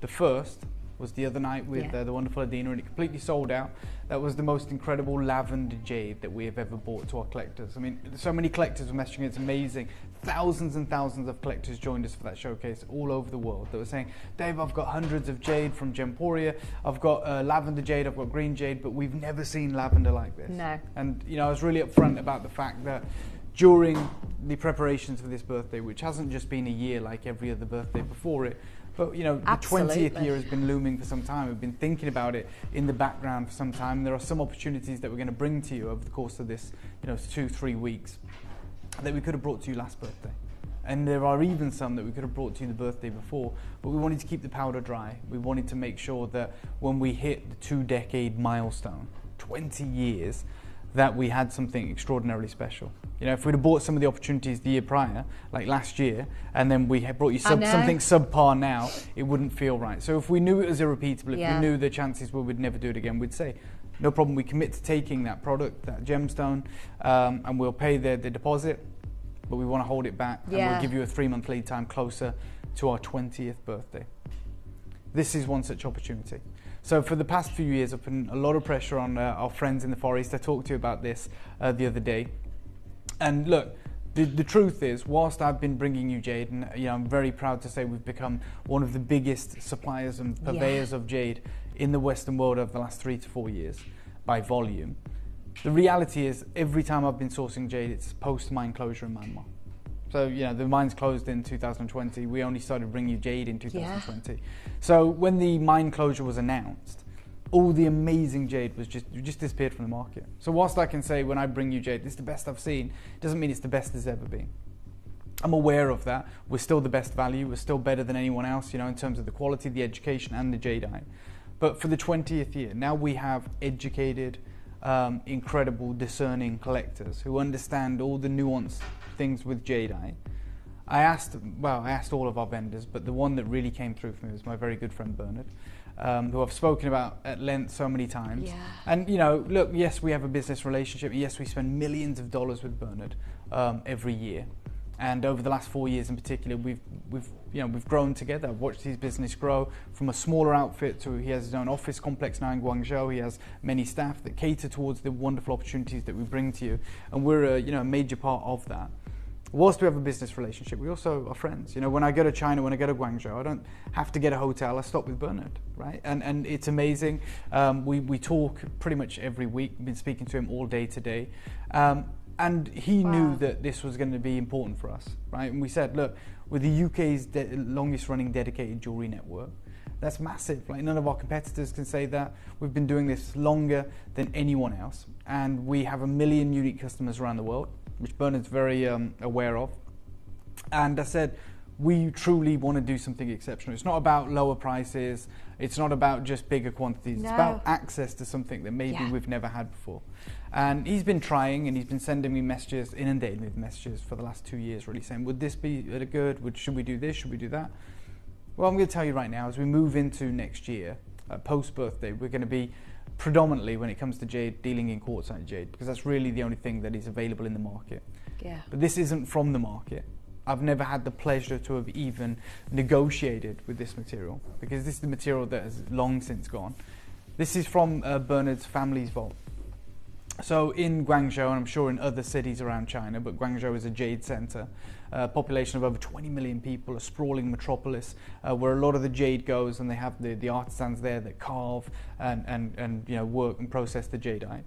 The first was the other night with the wonderful Adina, and it completely sold out. That was the most incredible lavender jade that we have ever bought to our collectors. I mean, so many collectors were messaging, it's amazing. Thousands and thousands of collectors joined us for that showcase all over the world. They were saying, Dave, I've got hundreds of jade from Gemporia. I've got lavender jade, I've got green jade, but we've never seen lavender like this. No. And you know, I was really upfront about the fact that during the preparations for this birthday, which hasn't just been a year like every other birthday before it, but you know, the 20th year has been looming for some time. We've been thinking about it in the background for some time. There are some opportunities that we're going to bring to you over the course of this, 2-3 weeks, that we could have brought to you last birthday. And there are even some that we could have brought to you the birthday before, but we wanted to keep the powder dry. We wanted to make sure that when we hit the 2-decade milestone, 20 years, that we had something extraordinarily special. You know, if we'd have bought some of the opportunities the year prior, like last year, and then we had brought you something subpar now, it wouldn't feel right. So if we knew it was irrepeatable, if we knew the chances were we'd never do it again, we'd say, no problem, we commit to taking that product, that gemstone, and we'll pay the deposit, but we want to hold it back, and we'll give you a 3-month lead time closer to our 20th birthday. This is one such opportunity. So for the past few years, I've put a lot of pressure on our friends in the Far East. I talked to you about this the other day. And look, the truth is, whilst I've been bringing you jade, and I'm very proud to say we've become one of the biggest suppliers and purveyors of jade in the Western world over the last 3 to 4 years by volume. The reality is, every time I've been sourcing jade, it's post-mine closure in Myanmar. So, you know, the mine's closed in 2020. We only started bringing you jade in 2020. Yeah. So when the mine closure was announced, all the amazing jade was just disappeared from the market. So whilst I can say when I bring you jade, this is the best I've seen, it doesn't mean it's the best there's ever been. I'm aware of that. We're still the best value. We're still better than anyone else, you know, in terms of the quality, the education, and the jadeite. But for the 20th year, now we have educated, incredible, discerning collectors who understand all the nuanced things with jadeite. I asked all of our vendors, but the one that really came through for me was my very good friend Bernard, who I've spoken about at length so many times. Yeah. And, you know, look, yes, we have a business relationship. Yes, we spend millions of dollars with Bernard every year. And over the last 4 years in particular, we've grown together. I've watched his business grow from a smaller outfit to he has his own office complex now in Guangzhou. He has many staff that cater towards the wonderful opportunities that we bring to you, and we're a major part of that. Whilst we have a business relationship, we also are friends. You know, when I go to China, when I go to Guangzhou, I don't have to get a hotel. I stop with Bernard, right? And it's amazing. We talk pretty much every week. We've been speaking to him all day today. And he knew that this was going to be important for us, right? And we said, look, with the UK's longest running dedicated jewellery network, that's massive. Like, none of our competitors can say that. We've been doing this longer than anyone else. And we have 1 million unique customers around the world, which Bernard's very aware of. And I said, we truly want to do something exceptional. It's not about lower prices. It's not about just bigger quantities. No. It's about access to something that maybe we've never had before. And he's been trying, and he's been sending me messages, inundating me with messages for the last 2 years, really saying, would this be good? Should we do this? Should we do that? Well, I'm going to tell you right now, as we move into next year, post-birthday, we're going to be predominantly, when it comes to jade, dealing in quartzite jade, because that's really the only thing that is available in the market. Yeah. But this isn't from the market. I've never had the pleasure to have even negotiated with this material, because this is the material that has long since gone. This is from Bernard's family's vault. So in Guangzhou, and I'm sure in other cities around China, but Guangzhou is a jade center, population of over 20 million people, a sprawling metropolis where a lot of the jade goes, and they have the artisans there that carve and work and process the jadeite.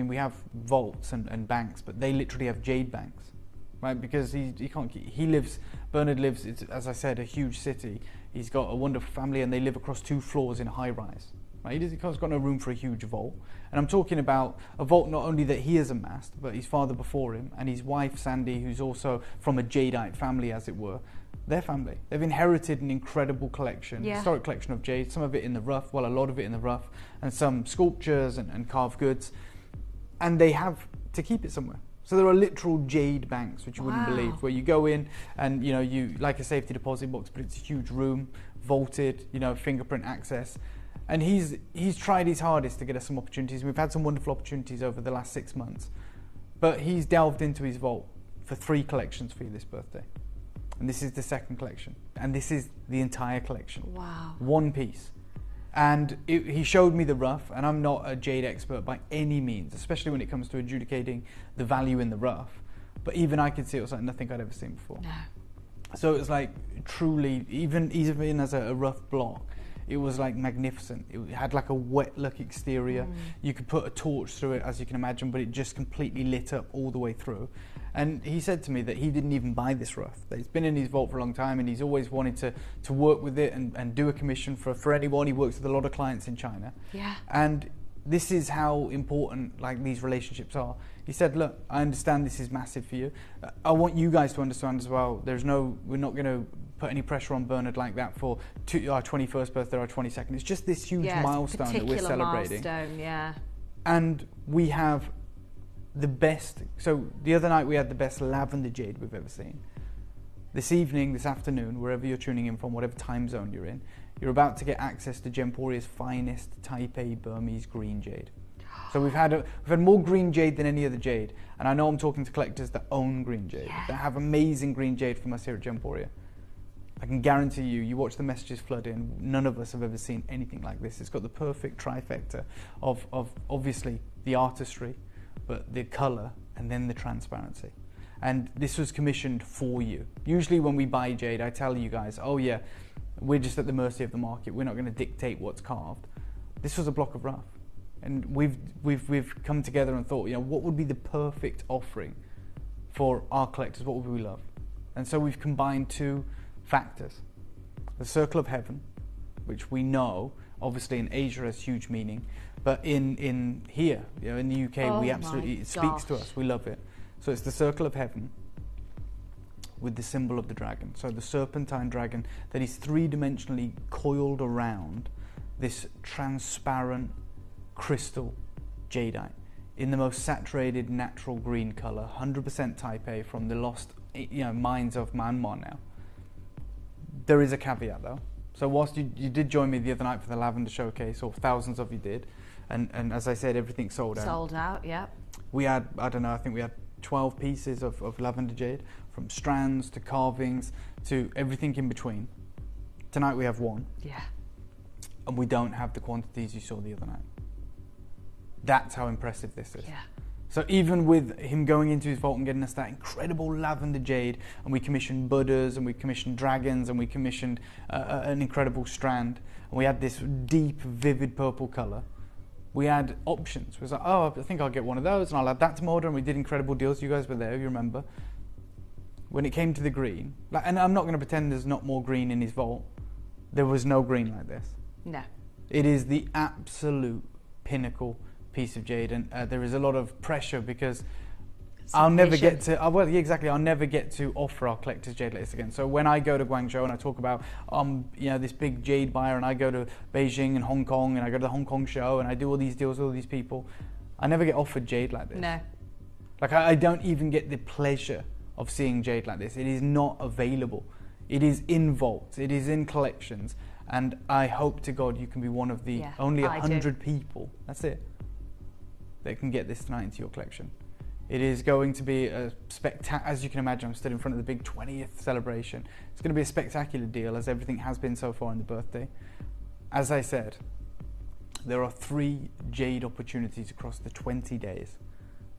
We have vaults and banks, but they literally have jade banks, right? Because Bernard lives, it's, as I said, a huge city. He's got a wonderful family, and they live across 2 floors in a high rise. Right? He's got no room for a huge vault. And I'm talking about a vault not only that he has amassed, but his father before him and his wife Sandy, who's also from a jadeite family, as it were. Their family. They've inherited an incredible collection, historic collection of jade, some of it in the rough, well, a lot of it in the rough, and some sculptures and carved goods. And they have to keep it somewhere. So there are literal jade banks, which you wouldn't believe, where you go in and, you like a safety deposit box, but it's a huge room, vaulted, fingerprint access. And he's tried his hardest to get us some opportunities. We've had some wonderful opportunities over the last 6 months. But he's delved into his vault for 3 collections for you this birthday. And this is the second collection. And this is the entire collection. Wow. One piece. And he showed me the rough, and I'm not a jade expert by any means, especially when it comes to adjudicating the value in the rough. But even I could see it was like nothing I'd ever seen before. No. So it was like truly, even as a rough block, it was like magnificent. It had like a wet look exterior. You could put a torch through it, as you can imagine, but it just completely lit up all the way through. And he said to me that he didn't even buy this rough. That it's been in his vault for a long time, and he's always wanted to work with it and do a commission for anyone. He works with a lot of clients in China. Yeah. And this is how important these relationships are. He said, look, I understand this is massive for you. I want you guys to understand as well, we're not going to put any pressure on Bernard like that for our 21st birthday or our 22nd. It's just this huge milestone that we're celebrating. Milestone, and we have the best. So the other night we had the best lavender jade we've ever seen. This evening, this afternoon, wherever you're tuning in from, whatever time zone you're in, you're about to get access to Gemporia's finest Taipei Burmese green jade. So we've had more green jade than any other jade, and I know I'm talking to collectors that own green jade, that have amazing green jade from us here at Gemporia. I can guarantee you watch the messages flood in, none of us have ever seen anything like this. It's got the perfect trifecta of obviously the artistry, but the colour and then the transparency. And this was commissioned for you. Usually when we buy jade, I tell you guys, oh yeah, We're just at the mercy of the market. We're not going to dictate what's carved. This was a block of rough, and we've come together and thought, what would be the perfect offering for our collectors? What would we love? And so we've combined two factors: the Circle of Heaven, which we know, obviously in Asia has huge meaning, but in here, in the UK, we absolutely, it speaks to us. We love it. So it's the Circle of Heaven with the symbol of the dragon. So the serpentine dragon that is three-dimensionally coiled around this transparent crystal jadeite in the most saturated natural green color, 100% Type A from the lost mines of Myanmar now. There is a caveat though. So whilst you did join me the other night for the lavender showcase, or thousands of you did, and as I said, everything sold out. Sold out, yeah. We had, I don't know, I think we had 12 pieces of lavender jade, from strands to carvings to everything in between. Tonight we have one. Yeah. And we don't have the quantities you saw the other night. That's how impressive this is. Yeah. So even with him going into his vault and getting us that incredible lavender jade, and we commissioned Buddhas, and we commissioned dragons, and we commissioned an incredible strand, and we had this deep, vivid purple colour, we had options. We was like, oh, I think I'll get one of those, and I'll add that to my order, and we did incredible deals. You guys were there, you remember. When it came to the green, and I'm not going to pretend there's not more green in his vault, there was no green like this. No. It is the absolute pinnacle piece of jade, and there is a lot of pressure because I'll never get to, well, yeah, exactly, I'll never get to offer our collectors jade like this again. So when I go to Guangzhou and I talk about, this big jade buyer, and I go to Beijing and Hong Kong, and I go to the Hong Kong show, and I do all these deals with all these people, I never get offered jade like this. No. Like, I don't even get the pleasure of seeing jade like this. It is not available. It is in vaults. It is in collections. And I hope to God you can be one of the only 100 people, that's it, that can get this tonight into your collection. It is going to be a as you can imagine, I'm stood in front of the big 20th celebration. It's going to be a spectacular deal, as everything has been so far in the birthday. As I said, there are 3 jade opportunities across the 20 days.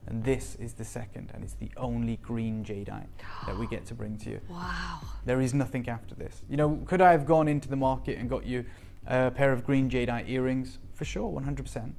And this is the second, and it's the only green jadeite that we get to bring to you. Wow. There is nothing after this. Could I have gone into the market and got you a pair of green jadeite earrings? For sure, 100%.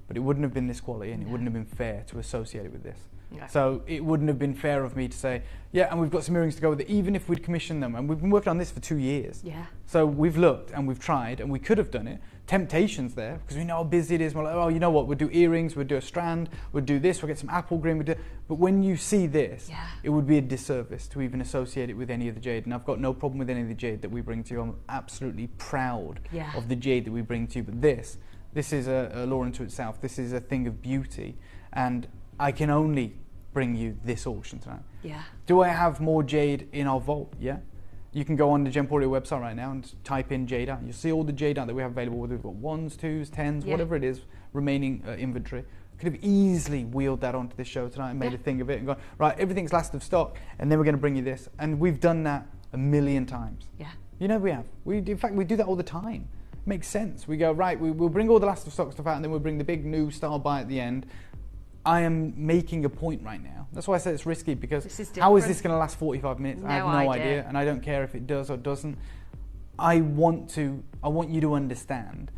But it wouldn't have been this quality, and it wouldn't have been fair to associate it with this. Yeah. So it wouldn't have been fair of me to say, yeah, and we've got some earrings to go with it, even if we'd commissioned them. And we've been working on this for 2 years. Yeah. So we've looked and we've tried, and we could have done it. Temptation's there, because we know how busy it is. We're like, oh, you know what, we'll do earrings, we'll do a strand, we'll do this, we'll get some apple green. But when you see this, it would be a disservice to even associate it with any of the jade. And I've got no problem with any of the jade that we bring to you. I'm absolutely proud of the jade that we bring to you. But this is a law unto itself. This is a thing of beauty. And I can only bring you this auction tonight. Yeah. Do I have more jade in our vault? Yeah. You can go on the Gemporia website right now and type in jadeite. You'll see all the jadeite that we have available. Whether we've got 1s, 2s, 10s, whatever it is, remaining inventory. Could have easily wheeled that onto this show tonight and made a thing of it and gone, right, everything's last of stock, and then we're going to bring you this. And we've done that a million times. Yeah. We have. In fact, we do that all the time. It makes sense. We go, right, we'll bring all the last of stock stuff out, and then we'll bring the big new style buy at the end. I am making a point right now. That's why I said it's risky, because how is this going to last 45 minutes? I have no idea, and I don't care if it does or doesn't. I want you to understand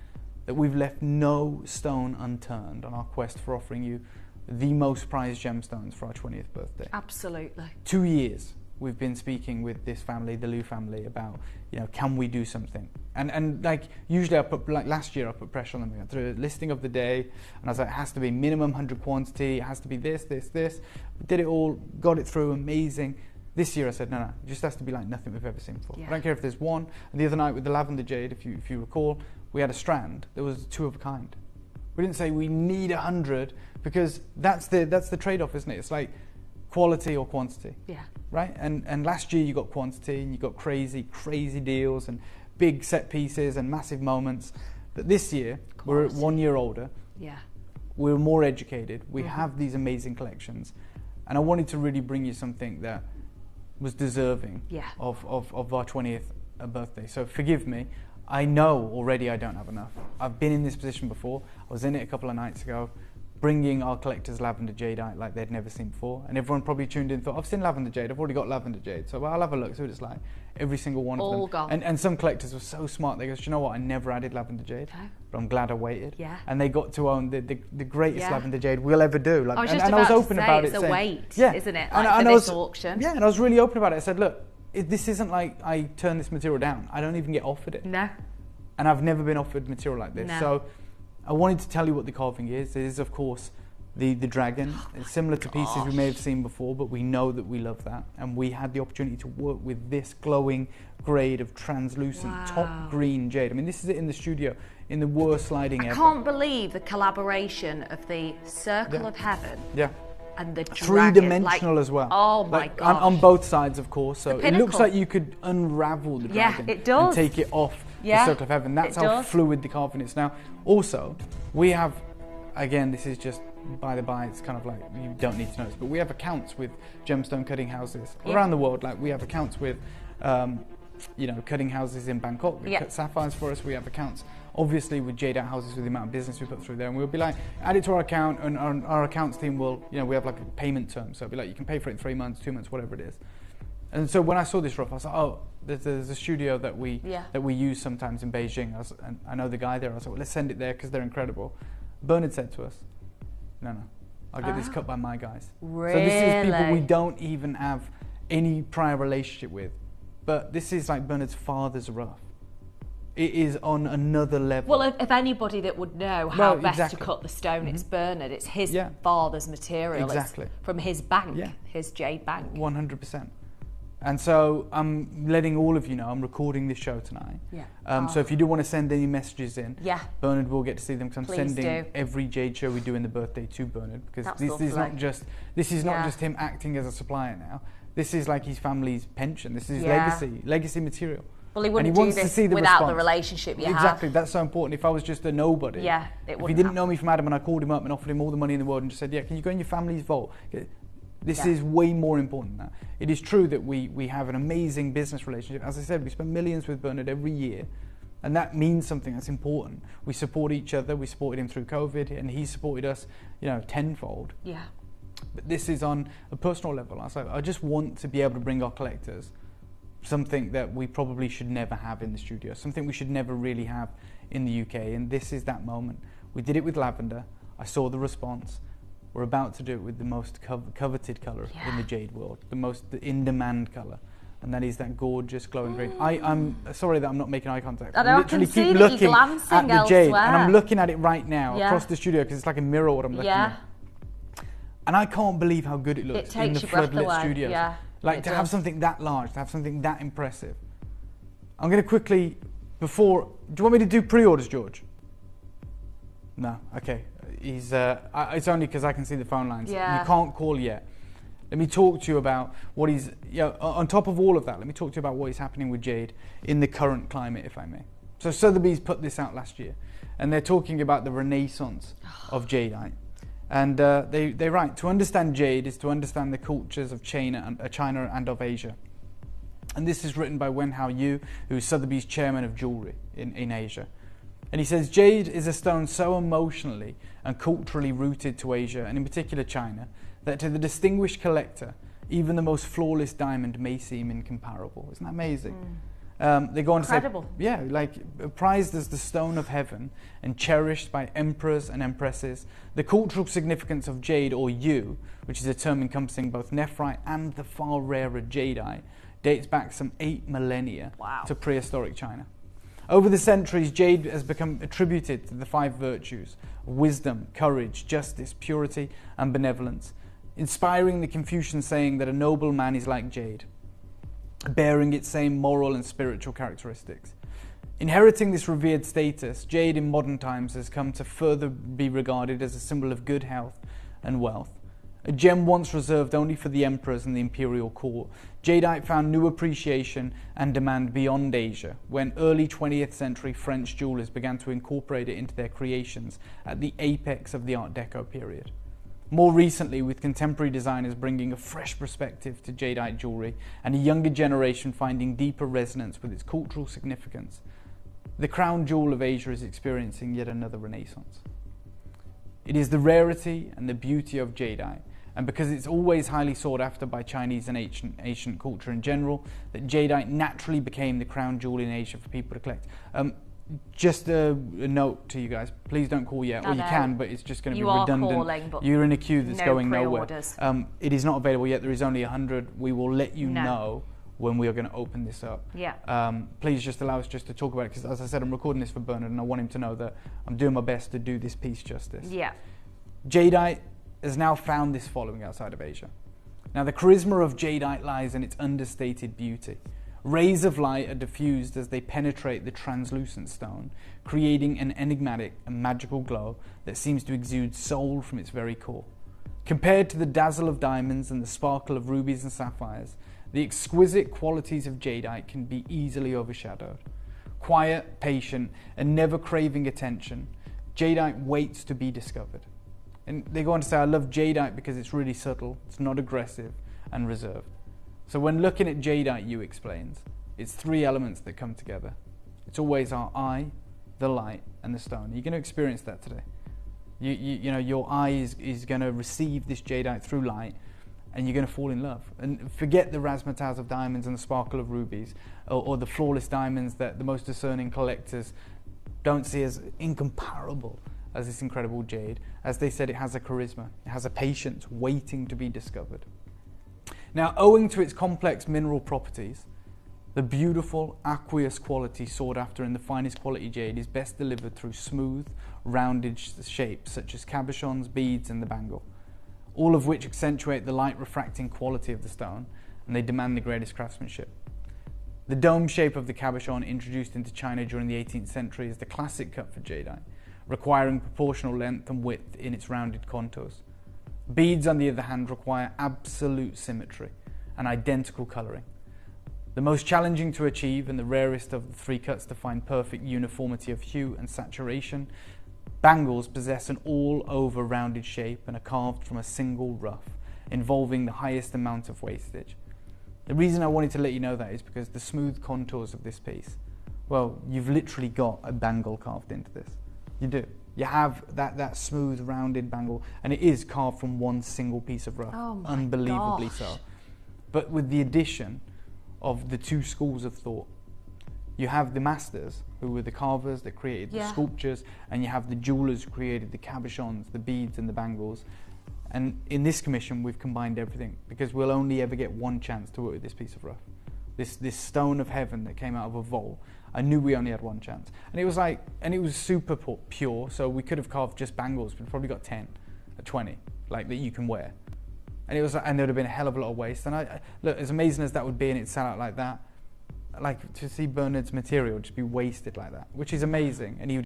that we've left no stone unturned on our quest for offering you the most prized gemstones for our 20th birthday. Absolutely. 2 years we've been speaking with this family, the Liu family, about, can we do something? And like, usually last year I put pressure on them through a listing of the day, and I was like, it has to be minimum 100 quantity, it has to be this. We did it all, got it through, amazing. This year I said, no, it just has to be like nothing we've ever seen before. I don't care if there's one. And the other night with the lavender jade, if you recall, we had a strand. There was 2 of a kind. We didn't say we need 100, because that's the trade-off, isn't it? It's like quality or quantity. Yeah. Right? And last year you got quantity, and you got crazy deals and big set pieces and massive moments. But this year, we're 1 year older. Yeah. We're more educated. We have these amazing collections. And I wanted to really bring you something that was deserving of our 20th birthday. So forgive me. I know already I don't have enough. I've been in this position before. I was in it a couple of nights ago. bringing our collectors lavender jadeite like they'd never seen before. And everyone probably tuned in and thought, I've seen lavender jade, I've already got lavender jade, so I'll have a look, see what it's like. Every single one of them. All gone. And some collectors were so smart, they go, you know what, I never added lavender jade, but I'm glad I waited. Yeah. And they got to own the greatest Yeah. lavender jade we'll ever do. Like, I was just and about I was to open say, about it's it. a saying, wait, yeah. isn't it? And Like I for this was, auction. Yeah, and I was really open about it. I said, look, this isn't like I turn this material down. I don't even get offered it. No. And I've never been offered material like this. No. So I wanted to tell you what the carving is. It is, of course, the dragon. It's similar to pieces we may have seen before, but we know that we love that. And we had the opportunity to work with this glowing grade of translucent top green jade. I mean, this is it in the studio, in the worst lighting I ever. can't believe the collaboration of the Circle of Heaven Yeah. and the dragon. Three-dimensional as well. Oh my Like, god! on both sides, of course. So The it looks pinnacle. like you could unravel the Yeah, dragon it does. and take it off Yeah, the Circle of Heaven. That's it how does. fluid the carving is. Now, also, we have, again, this is just by the by, it's kind of like, you don't need to know this, but we have accounts with gemstone cutting houses around the world. Like, we have accounts with, cutting houses in Bangkok that cut sapphires for us. We have accounts, obviously, with jadeite houses with the amount of business we put through there. And we'll be like, add it to our account, and our accounts team will, we have like a payment term. So it'll be like, you can pay for it in 3 months, 2 months, whatever it is. And so when I saw this rough, I was like, oh, there's a studio that we use sometimes in Beijing. And I know the guy there. I was like, well, let's send it there because they're incredible. Bernard said to us, no, I'll get this cut by my guys. Really? So this is people we don't even have any prior relationship with. But this is like Bernard's father's rough. It is on another level. Well, if anybody that would know how Well, best exactly. to cut the stone, it's Bernard. It's his father's material. Exactly. It's from his bank, his jade bank. 100%. And so I'm letting all of you know I'm recording this show tonight. Yeah. So if you do want to send any messages in, Yeah. Bernard will get to see them because I'm Please sending do. every Jade show we do in the birthday to Bernard because That's this is not lovely. just him acting as a supplier now. This is like his family's pension. This is his Yeah. legacy material. Well, he And wouldn't wants do to this see the without the response. relationship you have. Exactly, that's so important. If I was just a nobody, Yeah, it if he wouldn't didn't know me from Adam and I called him up and offered him all the money in the world and just said, yeah, can you go in your family's vault? This Yeah. is way more important than that. It is true that we have an amazing business relationship. As I said, we spend millions with Bernard every year. And that means something that's important. We support each other. We supported him through COVID and he supported us, tenfold. Yeah. But this is on a personal level. I just want to be able to bring our collectors something that we probably should never have in the studio, something we should never really have in the UK. And this is that moment. We did it with lavender. I saw the response. We're about to do it with the most coveted colour in the jade world, the in-demand colour. And that is that gorgeous glowing green. I'm sorry that I'm not making eye contact. I know, I literally can see keep that you're looking glancing at the jade, and I'm elsewhere. looking at it right now Yeah. across the studio because it's like a mirror what I'm looking at. And I can't believe how good it looks It in takes the your breath floodlit away, studios. yeah, Like it to have does. something that large, to have something that impressive. I'm going to quickly, do you want me to do pre-orders, George? No, okay. It's only because I can see the phone lines. Yeah. You can't call yet. Let me talk to you about what he's, on top of all of that, let me talk to you about what is happening with jade in the current climate, if I may. So Sotheby's put this out last year, and they're talking about the renaissance of jadeite. And they write, to understand jade is to understand the cultures of China and of Asia. And this is written by Wen Hao Yu, who is Sotheby's chairman of jewelry in Asia. And he says, jade is a stone so emotionally and culturally rooted to Asia, and in particular China, that to the distinguished collector, even the most flawless diamond may seem incomparable. Isn't that amazing? They go on Incredible. to say, prized as the stone of heaven and cherished by emperors and empresses, the cultural significance of jade, or yu, which is a term encompassing both nephrite and the far rarer jadeite, dates back some 8 millennia to prehistoric China. Over the centuries, jade has become attributed to the 5 virtues: wisdom, courage, justice, purity, and benevolence, inspiring the Confucian saying that a noble man is like jade, bearing its same moral and spiritual characteristics. Inheriting this revered status, jade in modern times has come to further be regarded as a symbol of good health and wealth. A gem once reserved only for the emperors and the imperial court, jadeite found new appreciation and demand beyond Asia when early 20th century French jewelers began to incorporate it into their creations at the apex of the Art Deco period. More recently, with contemporary designers bringing a fresh perspective to jadeite jewellery and a younger generation finding deeper resonance with its cultural significance, the crown jewel of Asia is experiencing yet another renaissance. It is the rarity and the beauty of jadeite, and because it's always highly sought after by Chinese and ancient culture in general, that jadeite naturally became the crown jewel in Asia for people to collect. Just a note to you guys, please don't call yet, or you can, but it's just going to be redundant. Calling, but you're in a queue that's going pre-orders. nowhere. It is not available yet, there is only 100. We will let you know when we are going to open this up. Please just allow us just to talk about it, because as I said, I'm recording this for Bernard and I want him to know that I'm doing my best to do this piece justice. Jadeite has now found this following outside of Asia. Now the charisma of jadeite lies in its understated beauty. Rays of light are diffused as they penetrate the translucent stone, creating an enigmatic and magical glow that seems to exude soul from its very core. Compared to the dazzle of diamonds and the sparkle of rubies and sapphires, the exquisite qualities of jadeite can be easily overshadowed. Quiet, patient, and never craving attention, jadeite waits to be discovered. And they go on to say, I love jadeite because it's really subtle, it's not aggressive, and reserved. So when looking at jadeite, Yu explains, it's three elements that come together. It's always our eye, the light, and the stone. You're going to experience that today. You know, your eye is going to receive this jadeite through light, and you're going to fall in love. And forget the razzmatazz of diamonds and the sparkle of rubies, or the flawless diamonds that the most discerning collectors don't see as incomparable as this incredible jade. As they said, it has a charisma, it has a patience waiting to be discovered. Now, owing to its complex mineral properties, the beautiful aqueous quality sought after in the finest quality jade is best delivered through smooth, rounded shapes such as cabochons, beads, and the bangle, all of which accentuate the light refracting quality of the stone, and they demand the greatest craftsmanship. The dome shape of the cabochon, introduced into China during the 18th century, is the classic cut for jadeite, requiring proportional length and width in its rounded contours. Beads, on the other hand, require absolute symmetry and identical colouring. The most challenging to achieve and the rarest of the three cuts to find perfect uniformity of hue and saturation, bangles possess an all-over rounded shape and are carved from a single rough, involving the highest amount of wastage. The reason I wanted to let you know that is because the smooth contours of this piece, well, you've literally got a bangle carved into this. You do. You have that smooth, rounded bangle, and it is carved from one single piece of rough. Oh my unbelievably gosh. so. But with the addition of the two schools of thought, you have the masters, who were the carvers that created the sculptures, and you have the jewelers who created the cabochons, the beads, and the bangles. And in this commission, we've combined everything, because we'll only ever get one chance to work with this piece of rough. This stone of heaven that came out of a vault. I knew we only had one chance. And it was super pure, so we could have carved just bangles, but probably got 10 or 20, like that you can wear. And and there would have been a hell of a lot of waste. And look, as amazing as that would be, and it sell out like that, like to see Bernard's material just be wasted like that, which is amazing. And he would